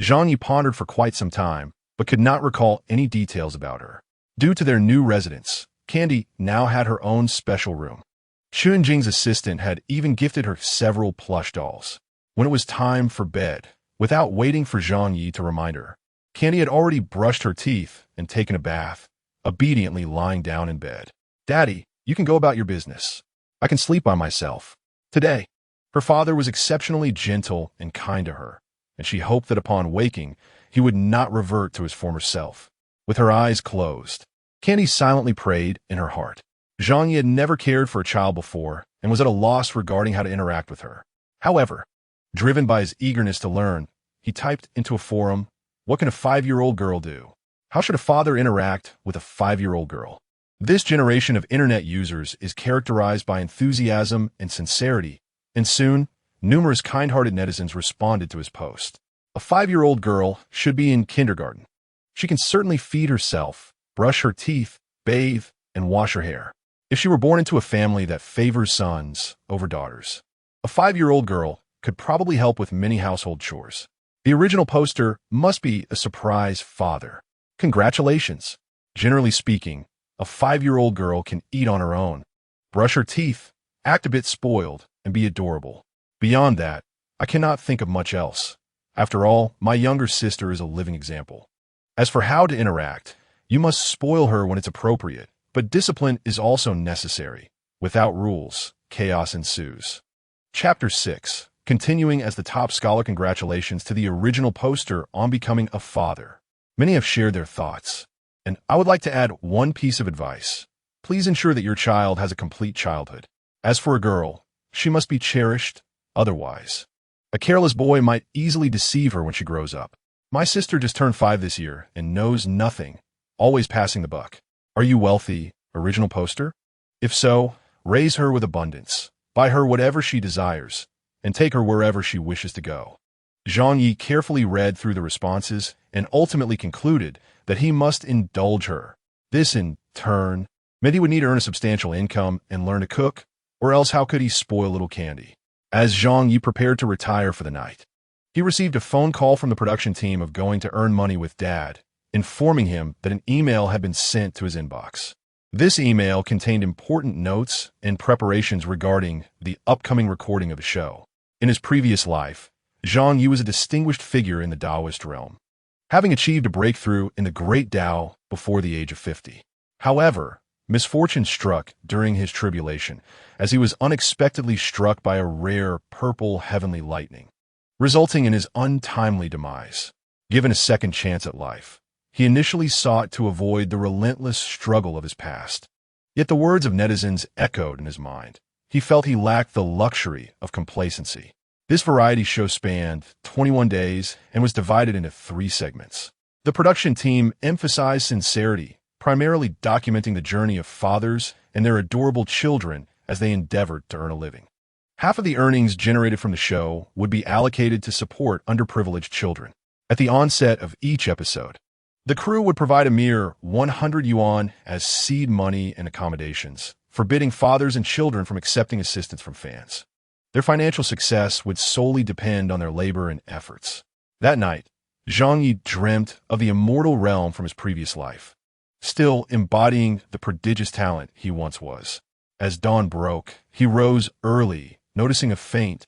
Zhang Ye pondered for quite some time, but could not recall any details about her. Due to their new residence, Candy now had her own special room. Chun-Jing's assistant had even gifted her several plush dolls. When it was time for bed, without waiting for Zhang Ye to remind her, Candy had already brushed her teeth and taken a bath, obediently lying down in bed. "Daddy, you can go about your business. I can sleep by myself today." Her father was exceptionally gentle and kind to her, and she hoped that upon waking, he would not revert to his former self. With her eyes closed, Candy silently prayed in her heart. Zhang Ye had never cared for a child before and was at a loss regarding how to interact with her. However, driven by his eagerness to learn, he typed into a forum, "What can a 5-year-old girl do? How should a father interact with a 5-year-old girl?" This generation of internet users is characterized by enthusiasm and sincerity, and soon, numerous kind-hearted netizens responded to his post. A 5-year-old girl should be in kindergarten. She can certainly feed herself, brush her teeth, bathe, and wash her hair. If she were born into a family that favors sons over daughters, a 5-year-old girl could probably help with many household chores. The original poster must be a surprise father. Congratulations! Generally speaking, a 5-year-old girl can eat on her own, brush her teeth, act a bit spoiled, and be adorable. Beyond that, I cannot think of much else. After all, my younger sister is a living example. As for how to interact, you must spoil her when it's appropriate, but discipline is also necessary. Without rules, chaos ensues. Chapter 6. Continuing as the top scholar, congratulations to the original poster on becoming a father. Many have shared their thoughts, and I would like to add one piece of advice. Please ensure that your child has a complete childhood. As for a girl, she must be cherished, otherwise, a careless boy might easily deceive her when she grows up. My sister just turned 5 this year and knows nothing, always passing the buck. Are you wealthy, original poster? If so, raise her with abundance, buy her whatever she desires, and take her wherever she wishes to go. Zhang Ye carefully read through the responses and ultimately concluded that he must indulge her. This, in turn, meant he would need to earn a substantial income and learn to cook, or else how could he spoil little Candy? As Zhang Ye prepared to retire for the night, he received a phone call from the production team of Going to Earn Money with Dad, informing him that an email had been sent to his inbox. This email contained important notes and preparations regarding the upcoming recording of a show. In his previous life, Zhang Ye was a distinguished figure in the Taoist realm, having achieved a breakthrough in the Great Tao before the age of 50. However, misfortune struck during his tribulation, as he was unexpectedly struck by a rare purple heavenly lightning, resulting in his untimely demise. Given a second chance at life, he initially sought to avoid the relentless struggle of his past. Yet the words of netizens echoed in his mind. He felt he lacked the luxury of complacency. This variety show spanned 21 days and was divided into 3 segments. The production team emphasized sincerity, primarily documenting the journey of fathers and their adorable children as they endeavored to earn a living. Half of the earnings generated from the show would be allocated to support underprivileged children. At the onset of each episode, the crew would provide a mere 100 yuan as seed money and accommodations, forbidding fathers and children from accepting assistance from fans. Their financial success would solely depend on their labor and efforts. That night, Zhang Ye dreamt of the immortal realm from his previous life, still embodying the prodigious talent he once was. As dawn broke, he rose early, noticing a faint,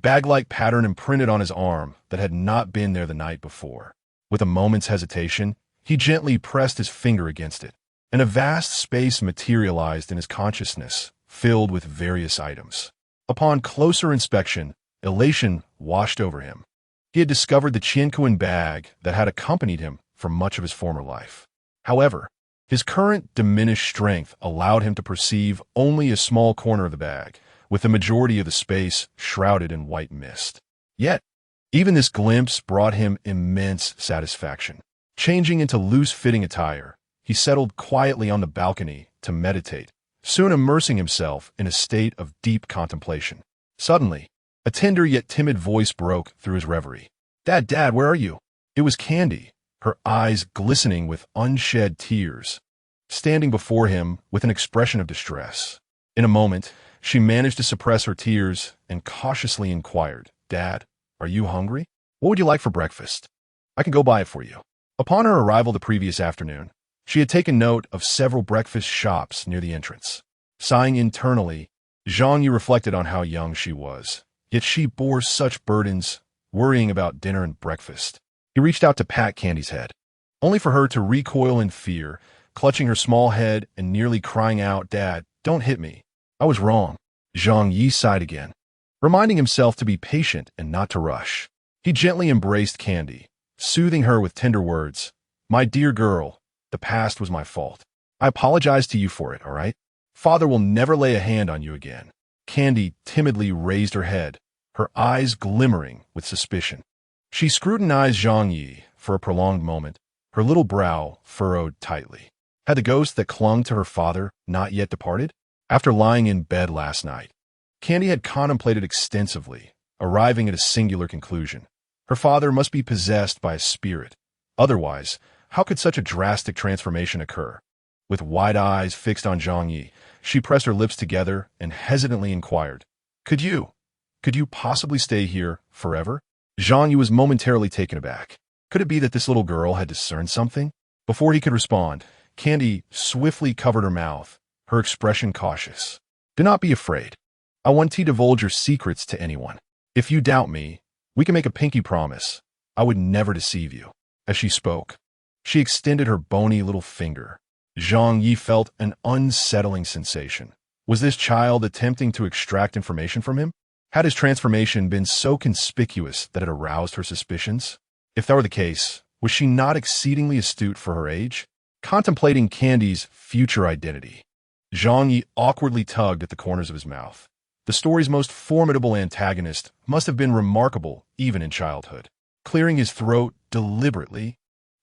bag-like pattern imprinted on his arm that had not been there the night before. With a moment's hesitation, he gently pressed his finger against it, and a vast space materialized in his consciousness, filled with various items. Upon closer inspection, elation washed over him. He had discovered the Qianquan bag that had accompanied him for much of his former life. However, his current diminished strength allowed him to perceive only a small corner of the bag, with the majority of the space shrouded in white mist. Yet, even this glimpse brought him immense satisfaction. Changing into loose-fitting attire, he settled quietly on the balcony to meditate, soon immersing himself in a state of deep contemplation. Suddenly, a tender yet timid voice broke through his reverie. Dad, where are you?" It was Candy, her eyes glistening with unshed tears, standing before him with an expression of distress. In a moment, she managed to suppress her tears and cautiously inquired, "Dad, are you hungry? What would you like for breakfast? I can go buy it for you." Upon her arrival the previous afternoon, she had taken note of several breakfast shops near the entrance. Sighing internally, Zhang Ye reflected on how young she was, yet she bore such burdens, worrying about dinner and breakfast. He reached out to pat Candy's head, only for her to recoil in fear, clutching her small head and nearly crying out, "Dad, don't hit me. I was wrong." Zhang Ye sighed again, reminding himself to be patient and not to rush. He gently embraced Candy, soothing her with tender words. "My dear girl, the past was my fault. I apologize to you for it, all right? Father will never lay a hand on you again." Candy timidly raised her head, her eyes glimmering with suspicion. She scrutinized Zhang Ye for a prolonged moment, her little brow furrowed tightly. Had the ghost that clung to her father not yet departed? After lying in bed last night, Candy had contemplated extensively, arriving at a singular conclusion. Her father must be possessed by a spirit. Otherwise, how could such a drastic transformation occur? With wide eyes fixed on Zhang Ye, she pressed her lips together and hesitantly inquired, Could you possibly stay here forever?" Zhang Ye was momentarily taken aback. Could it be that this little girl had discerned something? Before he could respond, Candy swiftly covered her mouth, her expression cautious. "Do not be afraid. I want to divulge your secrets to anyone. If you doubt me, we can make a pinky promise. I would never deceive you." As she spoke, she extended her bony little finger. Zhang Ye felt an unsettling sensation. Was this child attempting to extract information from him? Had his transformation been so conspicuous that it aroused her suspicions? If that were the case, was she not exceedingly astute for her age? Contemplating Candy's future identity, Zhang Ye awkwardly tugged at the corners of his mouth. The story's most formidable antagonist must have been remarkable even in childhood. Clearing his throat deliberately,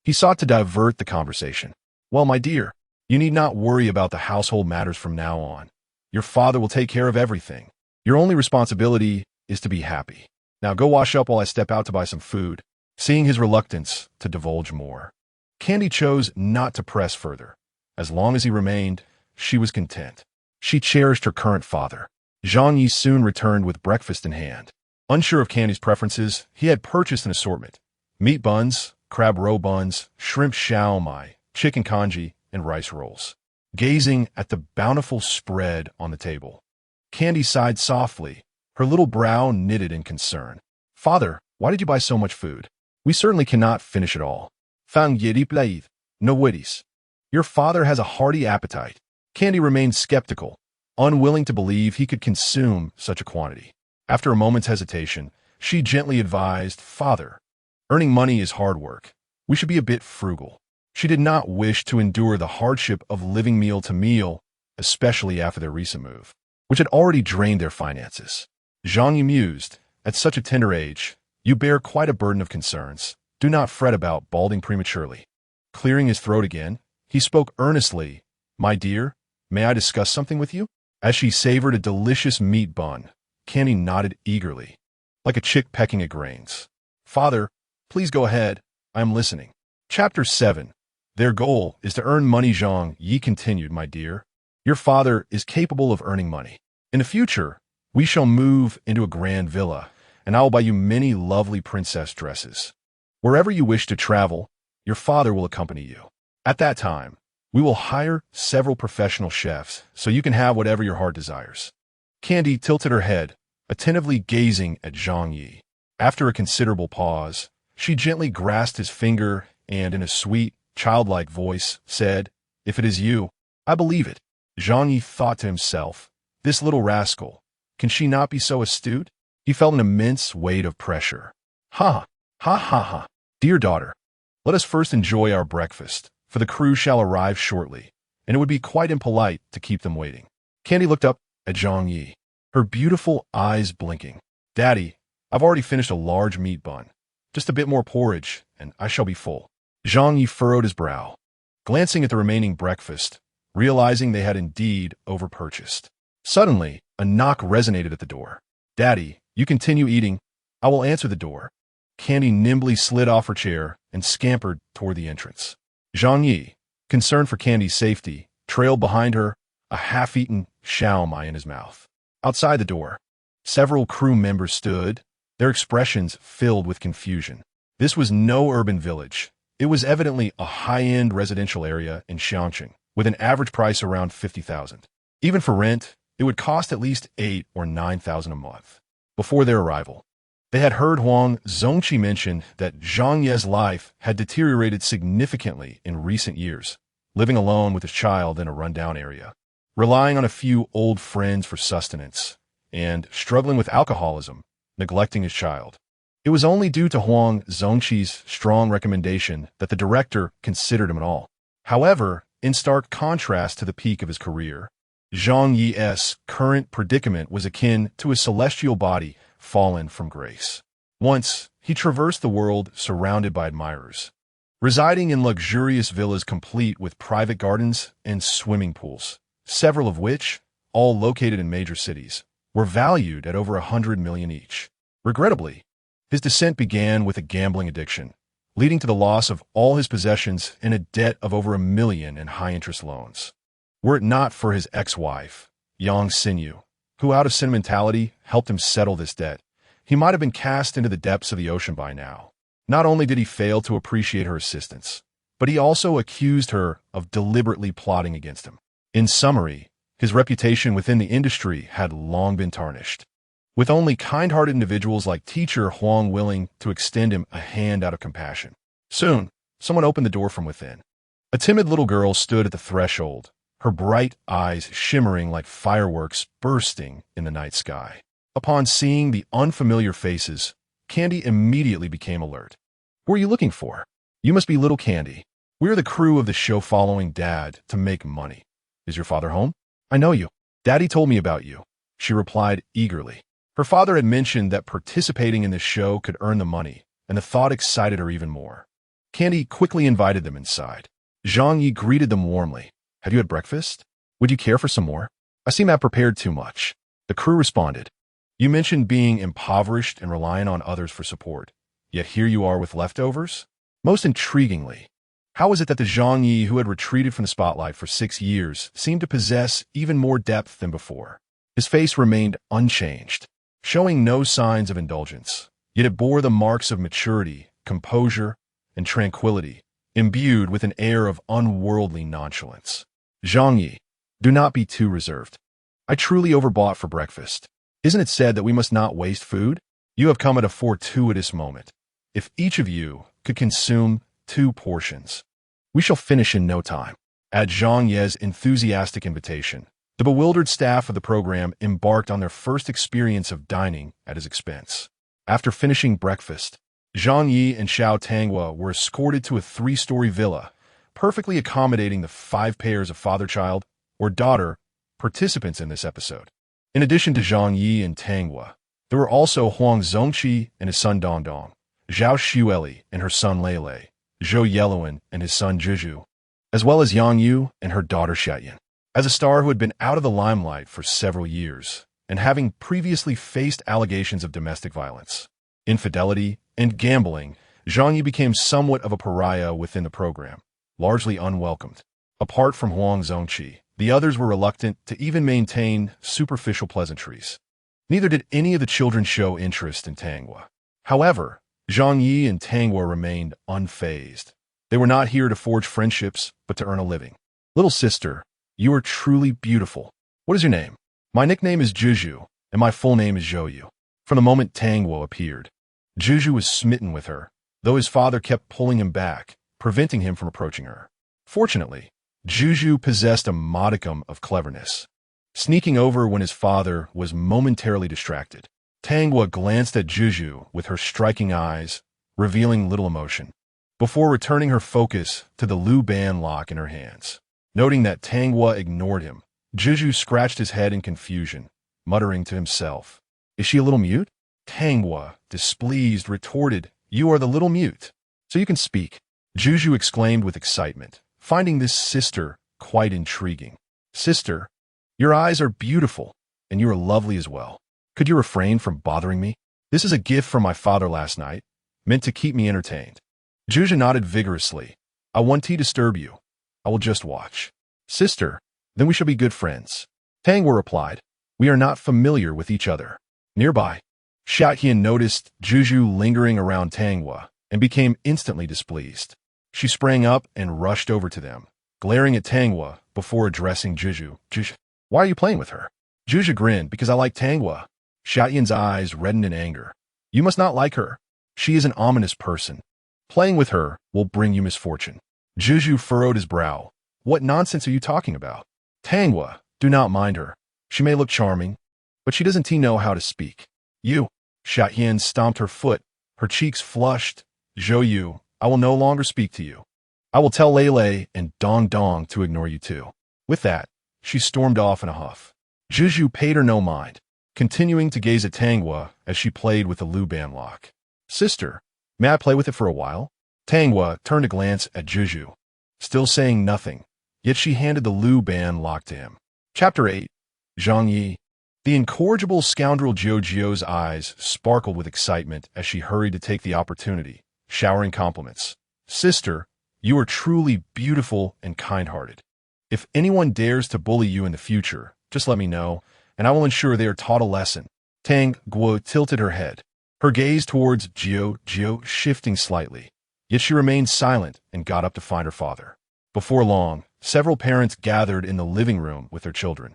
he sought to divert the conversation. "Well, my dear, you need not worry about the household matters from now on. Your father will take care of everything. Your only responsibility is to be happy. Now go wash up while I step out to buy some food." Seeing his reluctance to divulge more, Candy chose not to press further. As long as he remained, she was content. She cherished her current father. Zhang Ye soon returned with breakfast in hand. Unsure of Candy's preferences, he had purchased an assortment: meat buns, crab roe buns, shrimp shao mai, chicken congee, and rice rolls. Gazing at the bountiful spread on the table, Candy sighed softly, her little brow knitted in concern. "Father, why did you buy so much food? We certainly cannot finish it all." "Fang yedi plaid, no witties. Your father has a hearty appetite." Candy remained skeptical, unwilling to believe he could consume such a quantity. After a moment's hesitation, she gently advised, "Father, earning money is hard work. We should be a bit frugal." She did not wish to endure the hardship of living meal to meal, especially after their recent move, which had already drained their finances. Zhang Ye mused, "At such a tender age, you bear quite a burden of concerns. Do not fret about balding prematurely." Clearing his throat again, he spoke earnestly, "My dear, may I discuss something with you?" As she savored a delicious meat bun, Candy nodded eagerly, like a chick pecking at grains. "Father, please go ahead. I am listening." Chapter 7. Their goal is to earn money. Zhang Ye continued, "My dear, your father is capable of earning money. In the future, we shall move into a grand villa, and I will buy you many lovely princess dresses. Wherever you wish to travel, your father will accompany you. At that time, we will hire several professional chefs so you can have whatever your heart desires." Candy tilted her head, attentively gazing at Zhang Ye. After a considerable pause, she gently grasped his finger and, in a sweet, childlike voice, said, "If it is you, I believe it." Zhang Ye thought to himself, This little rascal. Can she not be so astute? He felt an immense weight of pressure. Ha! Ha ha ha! Dear daughter, let us first enjoy our breakfast, for the crew shall arrive shortly, and it would be quite impolite to keep them waiting. Candy looked up at Zhang Ye, her beautiful eyes blinking. Daddy, I've already finished a large meat bun. Just a bit more porridge, and I shall be full. Zhang Ye furrowed his brow, glancing at the remaining breakfast, realizing they had indeed overpurchased. Suddenly, a knock resonated at the door. Daddy, you continue eating. I will answer the door. Candy nimbly slid off her chair and scampered toward the entrance. Zhang Ye, concerned for Candy's safety, trailed behind her, a half-eaten xiaomai in his mouth. Outside the door, several crew members stood, their expressions filled with confusion. This was no urban village. It was evidently a high-end residential area in Xiangqing, with an average price around 50,000. Even for rent, it would cost at least 8 or 9,000 a month. Before their arrival, they had heard Huang Zongqi mention that Zhang Ye's life had deteriorated significantly in recent years, living alone with his child in a rundown area, relying on a few old friends for sustenance, and struggling with alcoholism, neglecting his child. It was only due to Huang Zongqi's strong recommendation that the director considered him at all. However, in stark contrast to the peak of his career, Zhang Ye's current predicament was akin to a celestial body fallen from grace. Once, he traversed the world surrounded by admirers, residing in luxurious villas complete with private gardens and swimming pools, several of which, all located in major cities, were valued at over 100 million each. Regrettably, his descent began with a gambling addiction, leading to the loss of all his possessions and a debt of over 1 million in high-interest loans. Were it not for his ex-wife, Yang Xinyu, who out of sentimentality helped him settle this debt, he might have been cast into the depths of the ocean by now. Not only did he fail to appreciate her assistance, but he also accused her of deliberately plotting against him. In summary, his reputation within the industry had long been tarnished, with only kind-hearted individuals like teacher Huang willing to extend him a hand out of compassion. Soon, someone opened the door from within. A timid little girl stood at the threshold, her bright eyes shimmering like fireworks bursting in the night sky. Upon seeing the unfamiliar faces, Candy immediately became alert. "Who are you looking for?" "You must be little Candy. We're the crew of the show following Dad to make money. Is your father home?" "I know you. Daddy told me about you," she replied eagerly. Her father had mentioned that participating in this show could earn the money, and the thought excited her even more. Candy quickly invited them inside. Zhang Ye greeted them warmly. "Have you had breakfast? Would you care for some more? I seem to have prepared too much." The crew responded. "You mentioned being impoverished and relying on others for support, yet here you are with leftovers?" Most intriguingly, how was it that the Zhang Ye who had retreated from the spotlight for 6 years seemed to possess even more depth than before? His face remained unchanged, showing no signs of indulgence, yet it bore the marks of maturity, composure, and tranquility, imbued with an air of unworldly nonchalance. "Zhang Ye, do not be too reserved. I truly overbought for breakfast. Isn't it said that we must not waste food? You have come at a fortuitous moment. If each of you could consume 2 portions, we shall finish in no time." At Zhang Ye's enthusiastic invitation, the bewildered staff of the program embarked on their first experience of dining at his expense. After finishing breakfast, Zhang Ye and Xiao Tanghua were escorted to a 3-story villa, perfectly accommodating the 5 pairs of father-child or daughter participants in this episode. In addition to Zhang Ye and Tanghua, there were also Huang Zongqi and his son Dongdong, Zhao Xueli and her son Lele, Zhou Yeluan and his son Zhizhu, as well as Yang Yu and her daughter Xiaoyan. As a star who had been out of the limelight for several years, and having previously faced allegations of domestic violence, infidelity, and gambling, Zhang Ye became somewhat of a pariah within the program, largely unwelcomed. Apart from Huang Zongqi, the others were reluctant to even maintain superficial pleasantries. Neither did any of the children show interest in Tanghua. However, Zhang Ye and Tanghua remained unfazed. They were not here to forge friendships, but to earn a living. "Little sister, you are truly beautiful. What is your name?" "My nickname is Zhizhu, and my full name is Zhouyu." From the moment Tanghua appeared, Zhizhu was smitten with her, though his father kept pulling him back, preventing him from approaching her. Fortunately, Zhizhu possessed a modicum of cleverness. sneaking over when his father was momentarily distracted. Tanghua glanced at Juju with her striking eyes, revealing little emotion, before returning her focus to the Lu Ban lock in her hands. Noting that Tanghua ignored him, Juju scratched his head in confusion, muttering to himself, "Is she a little mute?" Tanghua, displeased, retorted, "You are the little mute, so you can speak." Juju exclaimed with excitement, finding this sister quite intriguing. "Sister, your eyes are beautiful, and you are lovely as well. Could you refrain from bothering me? This is a gift from my father last night, meant to keep me entertained." Juju nodded vigorously. "I won't disturb you. I will just watch." "Sister, then we shall be good friends." Tanghua replied, "We are not familiar with each other." Nearby, Xiaotian noticed Juju lingering around Tanghua and became instantly displeased. She sprang up and rushed over to them, glaring at Tanghua before addressing Juju. "Juju, why are you playing with her?" Juju grinned, "Because I like Tanghua." Xiaotian's eyes reddened in anger. "You must not like her. She is an ominous person. Playing with her will bring you misfortune." Juju furrowed his brow. "What nonsense are you talking about?" "Tanghua, do not mind her. She may look charming, but she doesn't know how to speak." "You." Xiaotian stomped her foot, her cheeks flushed. "Zhou Yu, I will no longer speak to you. I will tell Lei and Dong Dong to ignore you too." With that, she stormed off in a huff. Juju paid her no mind, continuing to gaze at Tanghua as she played with the Lu Ban lock. "Sister, may I play with it for a while?" Tanghua turned to glance at Juju, still saying nothing, yet she handed the Lu Ban lock to him. Chapter 8. Zhang Ye. The incorrigible scoundrel Jiu's eyes sparkled with excitement as she hurried to take the opportunity, showering compliments. "Sister, you are truly beautiful and kind-hearted. If anyone dares to bully you in the future, just let me know, and I will ensure they are taught a lesson." Tanghua tilted her head, her gaze towards Jiu shifting slightly, yet she remained silent and got up to find her father. Before long, several parents gathered in the living room with their children,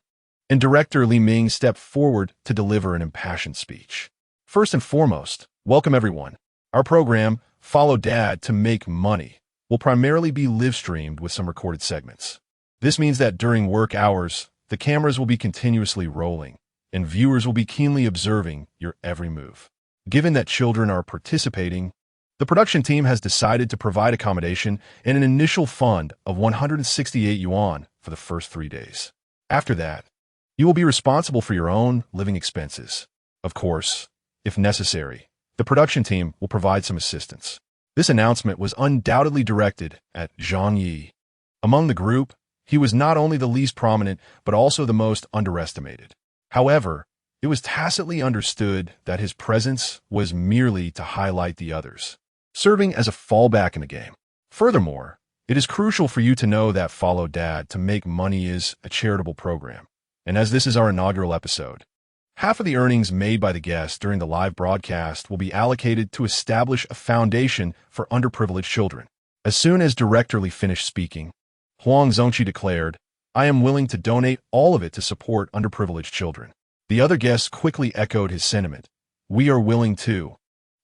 and director Li Ming stepped forward to deliver an impassioned speech. "First and foremost, welcome everyone. Our program, Follow Dad to Make Money, will primarily be live-streamed with some recorded segments. This means that during work hours, the cameras will be continuously rolling, and viewers will be keenly observing your every move. Given that children are participating, the production team has decided to provide accommodation and an initial fund of 168 yuan for the first 3 days. After that, you will be responsible for your own living expenses. Of course, if necessary, the production team will provide some assistance." This announcement was undoubtedly directed at Zhang Ye. Among the group, he was not only the least prominent, but also the most underestimated. However, it was tacitly understood that his presence was merely to highlight the others, serving as a fallback in the game. Furthermore, it is crucial for you to know that Follow Dad to Make Money is a charitable program. And as this is our inaugural episode, half of the earnings made by the guests during the live broadcast will be allocated to establish a foundation for underprivileged children. As soon as Director Li finished speaking, Huang Zongqi declared, "I am willing to donate all of it to support underprivileged children." The other guests quickly echoed his sentiment. "We are willing too."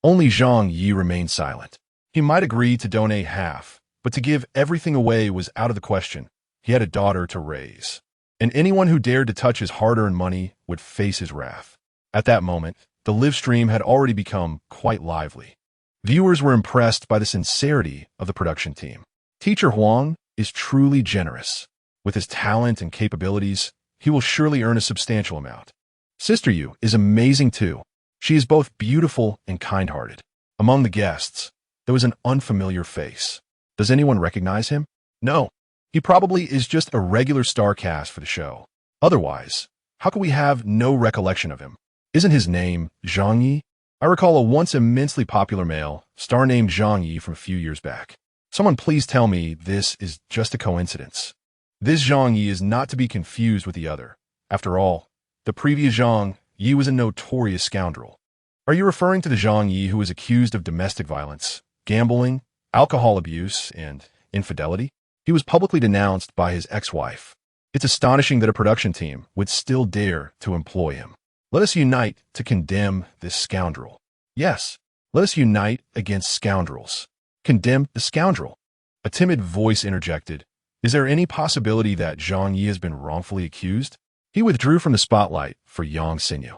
Only Zhang Yi remained silent. He might agree to donate half, but to give everything away was out of the question. He had a daughter to raise, and anyone who dared to touch his hard-earned money would face his wrath. At that moment, the live stream had already become quite lively. Viewers were impressed by the sincerity of the production team. Teacher Huang is truly generous. With his talent and capabilities, he will surely earn a substantial amount. Sister Yu is amazing too. She is both beautiful and kind-hearted. Among the guests, there was an unfamiliar face. Does anyone recognize him? No. He probably is just a regular star cast for the show. Otherwise, how could we have no recollection of him? Isn't his name Zhang Ye? I recall a once immensely popular male star named Zhang Ye from a few years back. Someone please tell me this is just a coincidence. This Zhang Ye is not to be confused with the other. After all, the previous Zhang Ye was a notorious scoundrel. Are you referring to the Zhang Ye who was accused of domestic violence, gambling, alcohol abuse, and infidelity? He was publicly denounced by his ex-wife. It's astonishing that a production team would still dare to employ him. Let us unite to condemn this scoundrel. Yes, let us unite against scoundrels. Condemn the scoundrel. A timid voice interjected. Is there any possibility that Zhang Yi has been wrongfully accused? He withdrew from the spotlight for Yang Xinyu.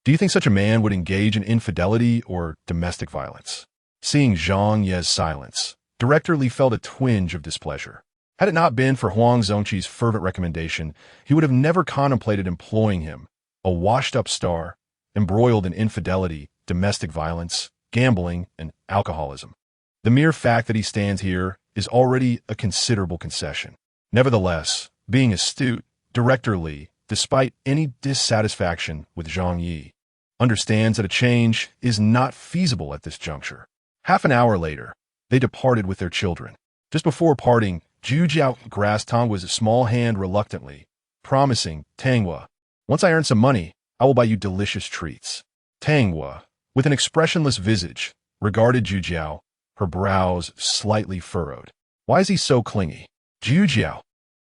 Do you think such a man would engage in infidelity or domestic violence? Seeing Zhang Ye's silence, Director Li felt a twinge of displeasure. Had it not been for Huang Zongqi's fervent recommendation, he would have never contemplated employing him, a washed-up star, embroiled in infidelity, domestic violence, gambling, and alcoholism. The mere fact that he stands here is already a considerable concession. Nevertheless, being astute, Director Li, despite any dissatisfaction with Zhang Ye, understands that a change is not feasible at this juncture. Half an hour later, they departed with their children. Just before parting, Zhu Jiao grasped Tangwa's small hand reluctantly, promising, Tangwa, once I earn some money, I will buy you delicious treats. Tangwa, with an expressionless visage, regarded Zhu Jiao, her brows slightly furrowed. Why is he so clingy? Zhu Jiao,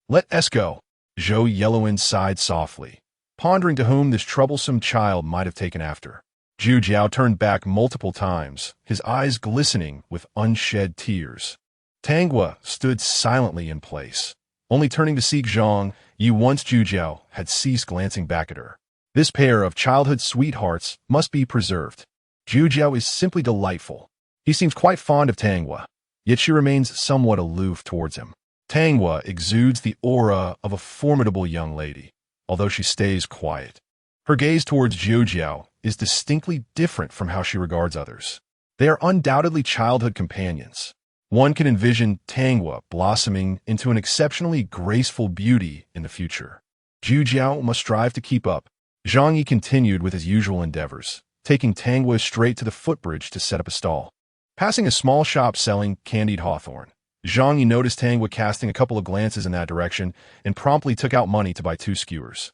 let us go. Zhou Yellowin sighed softly, pondering to whom this troublesome child might have taken after. Zhu Jiao turned back multiple times, his eyes glistening with unshed tears. Tangwa stood silently in place, only turning to seek Zhang Ye once Zhu Jiao had ceased glancing back at her. This pair of childhood sweethearts must be preserved. Zhu Jiao is simply delightful. He seems quite fond of Tangwa, yet she remains somewhat aloof towards him. Tangwa exudes the aura of a formidable young lady, although she stays quiet. Her gaze towards Zhu Jiao is distinctly different from how she regards others. They are undoubtedly childhood companions. One can envision Tangwa blossoming into an exceptionally graceful beauty in the future. Zhu Jiao must strive to keep up. Zhang Ye continued with his usual endeavors, taking Tangwa straight to the footbridge to set up a stall. Passing a small shop selling candied hawthorn, Zhang Ye noticed Tangwa casting a couple of glances in that direction and promptly took out money to buy 2 skewers.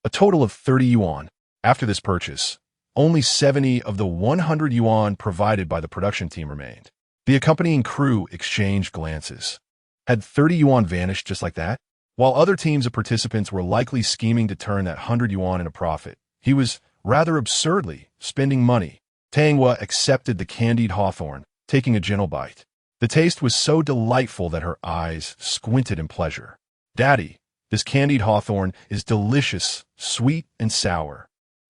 A total of 30 yuan. After this purchase, only 70 of the 100 yuan provided by the production team remained. The accompanying crew exchanged glances. Had 30 yuan vanished just like that? While other teams of participants were likely scheming to turn that 100 yuan into profit, he was, rather absurdly, spending money. Tangwa accepted the candied hawthorn, taking a gentle bite. The taste was so delightful that her eyes squinted in pleasure. Daddy, this candied hawthorn is delicious, sweet and sour.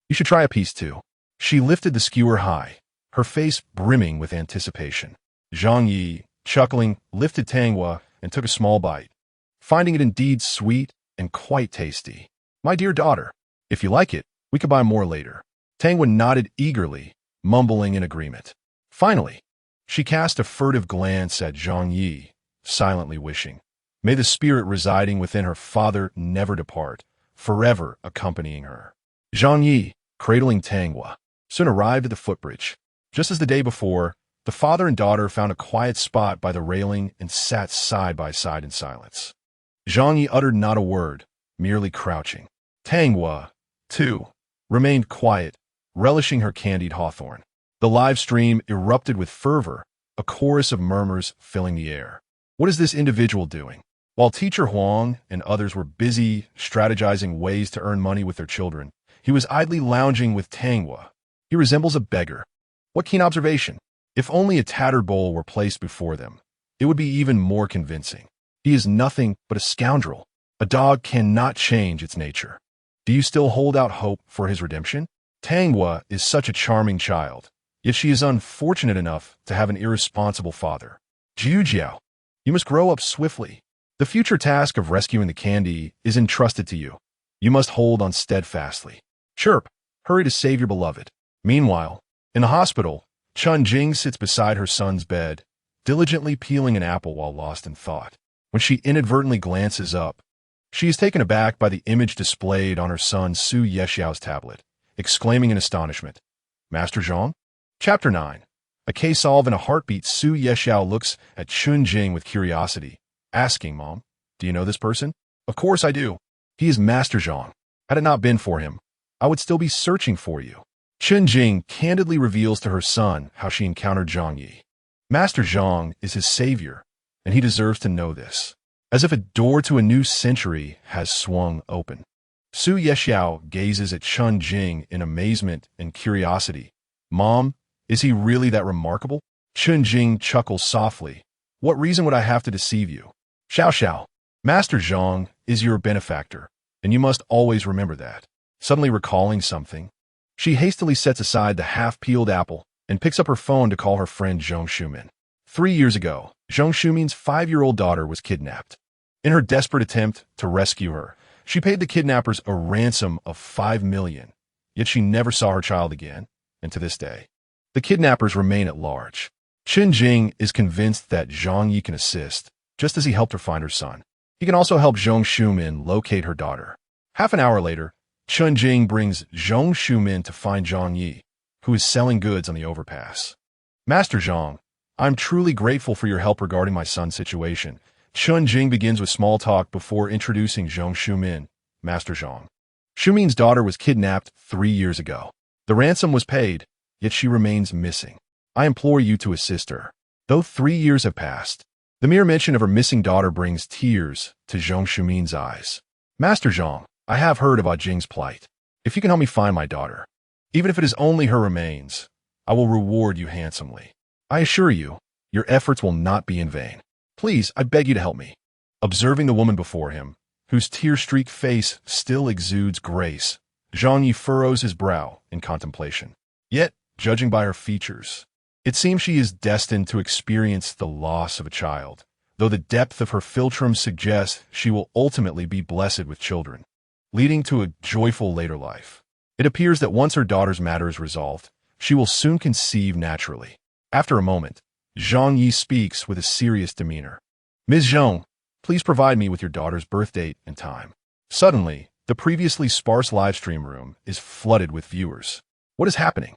You should try a piece too. She lifted the skewer high, her face brimming with anticipation. Zhang Ye, chuckling, lifted Tangwa and took a small bite, finding it indeed sweet and quite tasty. My dear daughter, if you like it, we could buy more later. Tangwa nodded eagerly, mumbling in agreement. Finally, she cast a furtive glance at Zhang Ye, silently wishing, may the spirit residing within her father never depart, forever accompanying her. Zhang Ye, cradling Tangwa, soon arrived at the footbridge. Just as the day before, the father and daughter found a quiet spot by the railing and sat side by side in silence. Zhang Ye uttered not a word, merely crouching. Tangwa, too, remained quiet, relishing her candied hawthorn. The live stream erupted with fervor, a chorus of murmurs filling the air. What is this individual doing? While Teacher Huang and others were busy strategizing ways to earn money with their children, he was idly lounging with Tangwa. He resembles a beggar. What keen observation! If only a tattered bowl were placed before them, it would be even more convincing. He is nothing but a scoundrel. A dog cannot change its nature. Do you still hold out hope for his redemption? Tangwa is such a charming child, yet she is unfortunate enough to have an irresponsible father. Zhu Jiao, you must grow up swiftly. The future task of rescuing the candy is entrusted to you. You must hold on steadfastly. Chirp, hurry to save your beloved. Meanwhile, in the hospital, Chun Jing sits beside her son's bed, diligently peeling an apple while lost in thought. When she inadvertently glances up, she is taken aback by the image displayed on her son Su Yexiao's tablet, exclaiming in astonishment, Master Zhang? Chapter 9. A case solved in a heartbeat. Su Yexiao looks at Chun Jing with curiosity, asking, Mom, do you know this person? Of course I do. He is Master Zhang. Had it not been for him, I would still be searching for you. Chun Jing candidly reveals to her son how she encountered Zhang Ye. Master Zhang is his savior, and he deserves to know this. As if a door to a new century has swung open. Su Yexiao gazes at Chun Jing in amazement and curiosity. Mom, is he really that remarkable? Chun Jing chuckles softly. What reason would I have to deceive you? Xiao Xiao, Master Zhang is your benefactor. and you must always remember that. Suddenly recalling something, she hastily sets aside the half-peeled apple and picks up her phone to call her friend Zhang Shumin. 3 years ago, Zhang Shumin's 5-year-old daughter was kidnapped. In her desperate attempt to rescue her, she paid the kidnappers a ransom of 5 million, yet she never saw her child again, and to this day, the kidnappers remain at large. Chen Jing is convinced that Zhang Ye can assist, just as he helped her find her son. He can also help Zhang Shumin locate her daughter. Half an hour later, Chen Jing brings Zhang Shumin to find Zhang Ye, who is selling goods on the overpass. Master Zhang, I'm truly grateful for your help regarding my son's situation. Chen Jing begins with small talk before introducing Zhang Shumin. Master Zhang. Shumin's daughter was kidnapped 3 years ago. The ransom was paid, yet she remains missing. I implore you to assist her. Though 3 years have passed, the mere mention of her missing daughter brings tears to Zhang Shumin's eyes. Master Zhang, I have heard about Jing's plight. If you can help me find my daughter, even if it is only her remains, I will reward you handsomely. I assure you, your efforts will not be in vain. Please, I beg you to help me. Observing the woman before him, whose tear-streaked face still exudes grace, Zhang Ye furrows his brow in contemplation. Yet, judging by her features, it seems she is destined to experience the loss of a child, though the depth of her philtrum suggests she will ultimately be blessed with children, leading to a joyful later life. It appears that once her daughter's matter is resolved, she will soon conceive naturally. After a moment, Zhang Ye speaks with a serious demeanor. Ms. Zhang, please provide me with your daughter's birth date and time. Suddenly, the previously sparse livestream room is flooded with viewers. What is happening?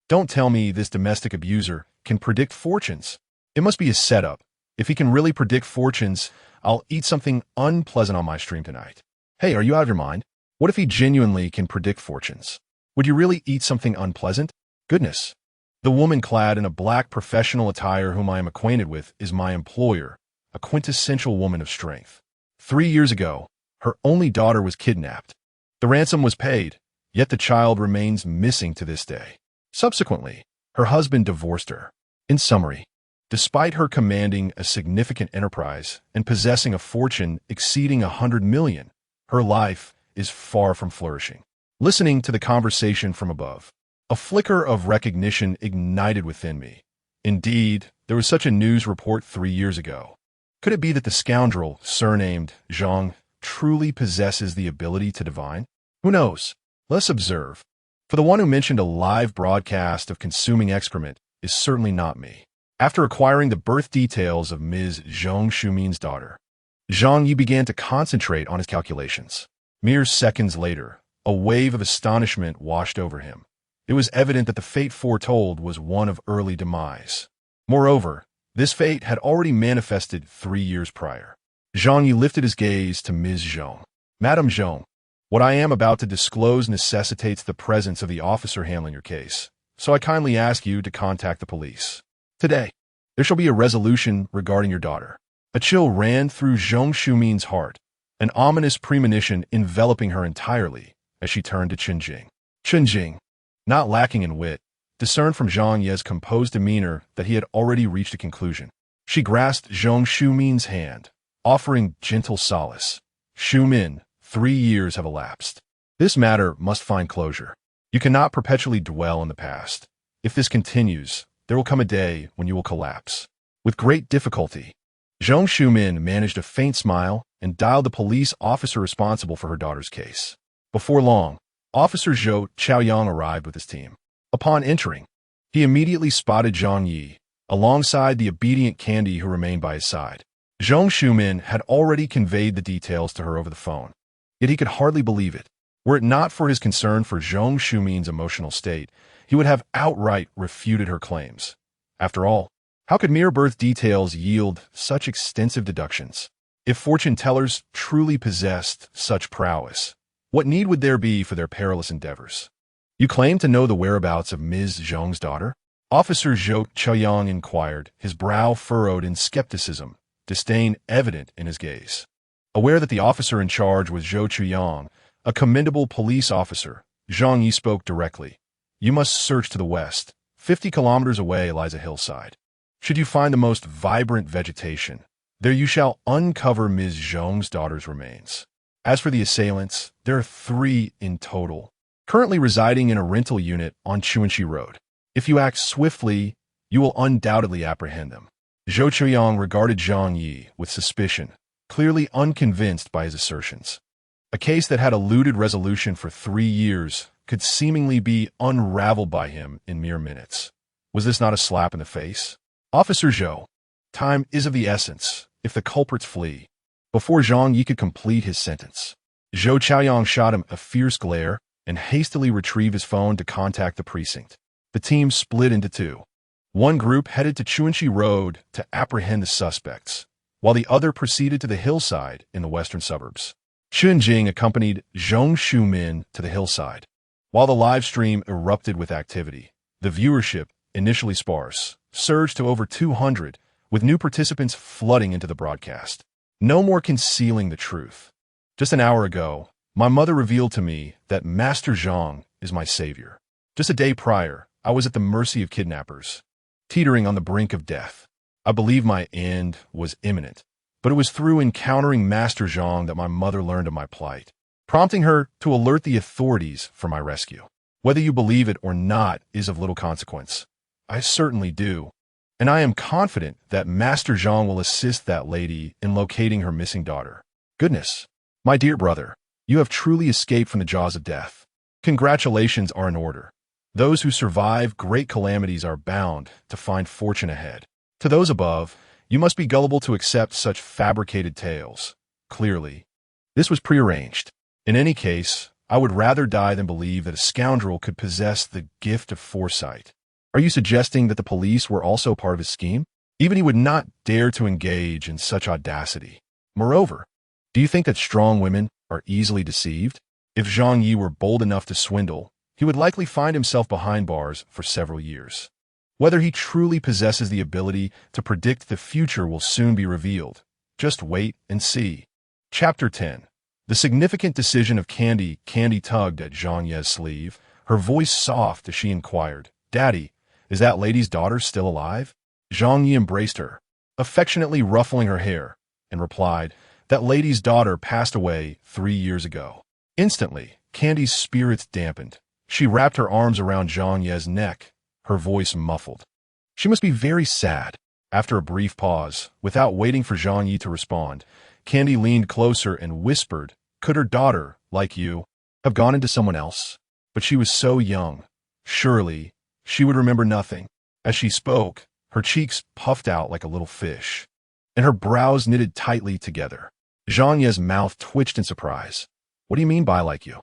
Don't tell me this domestic abuser can predict fortunes. It must be a setup. If he can really predict fortunes, I'll eat something unpleasant on my stream tonight. Hey, are you out of your mind? What if he genuinely can predict fortunes? Would you really eat something unpleasant? Goodness. The woman clad in a black professional attire whom I am acquainted with is my employer, a quintessential woman of strength. 3 years ago, her only daughter was kidnapped. The ransom was paid, yet the child remains missing to this day. Subsequently, her husband divorced her. In summary, despite her commanding a significant enterprise and possessing a fortune exceeding 100 million, her life is far from flourishing. Listening to the conversation from above, a flicker of recognition ignited within me. Indeed, there was such a news report 3 years ago. Could it be that the scoundrel, surnamed Zhang, truly possesses the ability to divine? Who knows? Let's observe. For the one who mentioned a live broadcast of consuming excrement is certainly not me. After acquiring the birth details of Ms. Zhang Shumin's daughter, Zhang Ye began to concentrate on his calculations. Mere seconds later, a wave of astonishment washed over him. It was evident that the fate foretold was one of early demise. Moreover, this fate had already manifested 3 years prior. Zhang Ye lifted his gaze to Ms. Zhang. Madame Zhang, what I am about to disclose necessitates the presence of the officer handling your case, so I kindly ask you to contact the police. Today, there shall be a resolution regarding your daughter. A chill ran through Zhang Shumin's heart, an ominous premonition enveloping her entirely as she turned to Chen Jing. Chen Jing, not lacking in wit, discerned from Zhang Ye's composed demeanor that he had already reached a conclusion. She grasped Zhang Shumin's hand, offering gentle solace. Shumin, 3 years have elapsed. This matter must find closure. You cannot perpetually dwell in the past. If this continues, there will come a day when you will collapse. With great difficulty, Zhang Shumin managed a faint smile and dialed the police officer responsible for her daughter's case. Before long, Officer Zhou Chaoyang arrived with his team. Upon entering, he immediately spotted Zhang Ye, alongside the obedient Candy who remained by his side. Zhang Shumin had already conveyed the details to her over the phone, yet he could hardly believe it. Were it not for his concern for Zhang Shumin's emotional state, he would have outright refuted her claims. After all, how could mere birth details yield such extensive deductions? If fortune tellers truly possessed such prowess, what need would there be for their perilous endeavors? You claim to know the whereabouts of Ms. Zhang's daughter? Officer Zhou Chaoyang inquired, his brow furrowed in skepticism, disdain evident in his gaze. Aware that the officer in charge was Zhou Chaoyang, a commendable police officer, Zhang Ye spoke directly. You must search to the west. 50 kilometers away lies a hillside. Should you find the most vibrant vegetation, there you shall uncover Ms. Zhang's daughter's remains. As for the assailants, there are 3 in total, currently residing in a rental unit on Chuanxi Road. If you act swiftly, you will undoubtedly apprehend them. Zhou Chuyang regarded Zhang Ye with suspicion, clearly unconvinced by his assertions. A case that had eluded resolution for 3 years could seemingly be unraveled by him in mere minutes. Was this not a slap in the face? Officer Zhou, time is of the essence if the culprits flee. Before Zhang Ye could complete his sentence, Zhou Chaoyang shot him a fierce glare and hastily retrieved his phone to contact the precinct. The team split into 2. One group headed to Chuanxi Road to apprehend the suspects, while the other proceeded to the hillside in the western suburbs. Chun Jing accompanied Zhong Shumin to the hillside. While the live stream erupted with activity, the viewership, initially sparse, surged to over 200, with new participants flooding into the broadcast. No more concealing the truth. Just an hour ago, my mother revealed to me that Master Zhang is my savior. Just a day prior, I was at the mercy of kidnappers, teetering on the brink of death. I believed my end was imminent, but it was through encountering Master Zhang that my mother learned of my plight, prompting her to alert the authorities for my rescue. Whether you believe it or not is of little consequence. I certainly do, and I am confident that Master Zhang will assist that lady in locating her missing daughter. Goodness, my dear brother, you have truly escaped from the jaws of death. Congratulations are in order. Those who survive great calamities are bound to find fortune ahead. To those above, you must be gullible to accept such fabricated tales. Clearly, this was prearranged. In any case, I would rather die than believe that a scoundrel could possess the gift of foresight. Are you suggesting that the police were also part of his scheme? Even he would not dare to engage in such audacity. Moreover, do you think that strong women are easily deceived? If Zhang Ye were bold enough to swindle, he would likely find himself behind bars for several years. Whether he truly possesses the ability to predict the future will soon be revealed. Just wait and see. Chapter 10. The significant decision of Candy tugged at Zhang Ye's sleeve, her voice soft as she inquired, "Daddy, is that lady's daughter still alive?" Zhang Ye embraced her, affectionately ruffling her hair, and replied, "That lady's daughter passed away 3 years ago." Instantly, Candy's spirits dampened. She wrapped her arms around Zhang Ye's neck, her voice muffled. "She must be very sad." After a brief pause, without waiting for Zhang Ye to respond, Candy leaned closer and whispered, "Could her daughter, like you, have gone into someone else? But she was so young. Surely, she would remember nothing." As she spoke, her cheeks puffed out like a little fish, and her brows knitted tightly together. Zhang Ye's mouth twitched in surprise. "What do you mean by like you?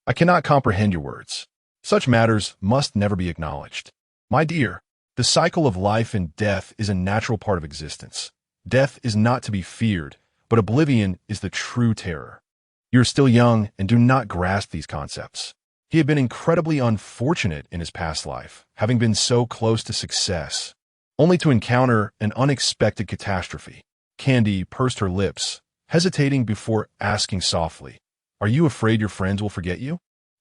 I cannot comprehend your words. Such matters must never be acknowledged. My dear, the cycle of life and death is a natural part of existence. Death is not to be feared, but oblivion is the true terror. You are still young and do not grasp these concepts." He had been incredibly unfortunate in his past life, having been so close to success, only to encounter an unexpected catastrophe. Candy pursed her lips, hesitating before asking softly, "Are you afraid your friends will forget you?"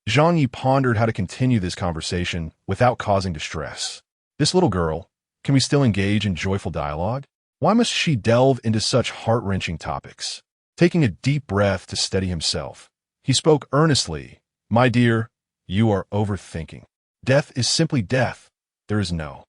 Zhang Yi pondered how to continue this conversation without causing distress. This little girl, can we still engage in joyful dialogue? Why must she delve into such heart-wrenching topics? Taking a deep breath to steady himself, he spoke earnestly, "My dear, you are overthinking. Death is simply death. There is no."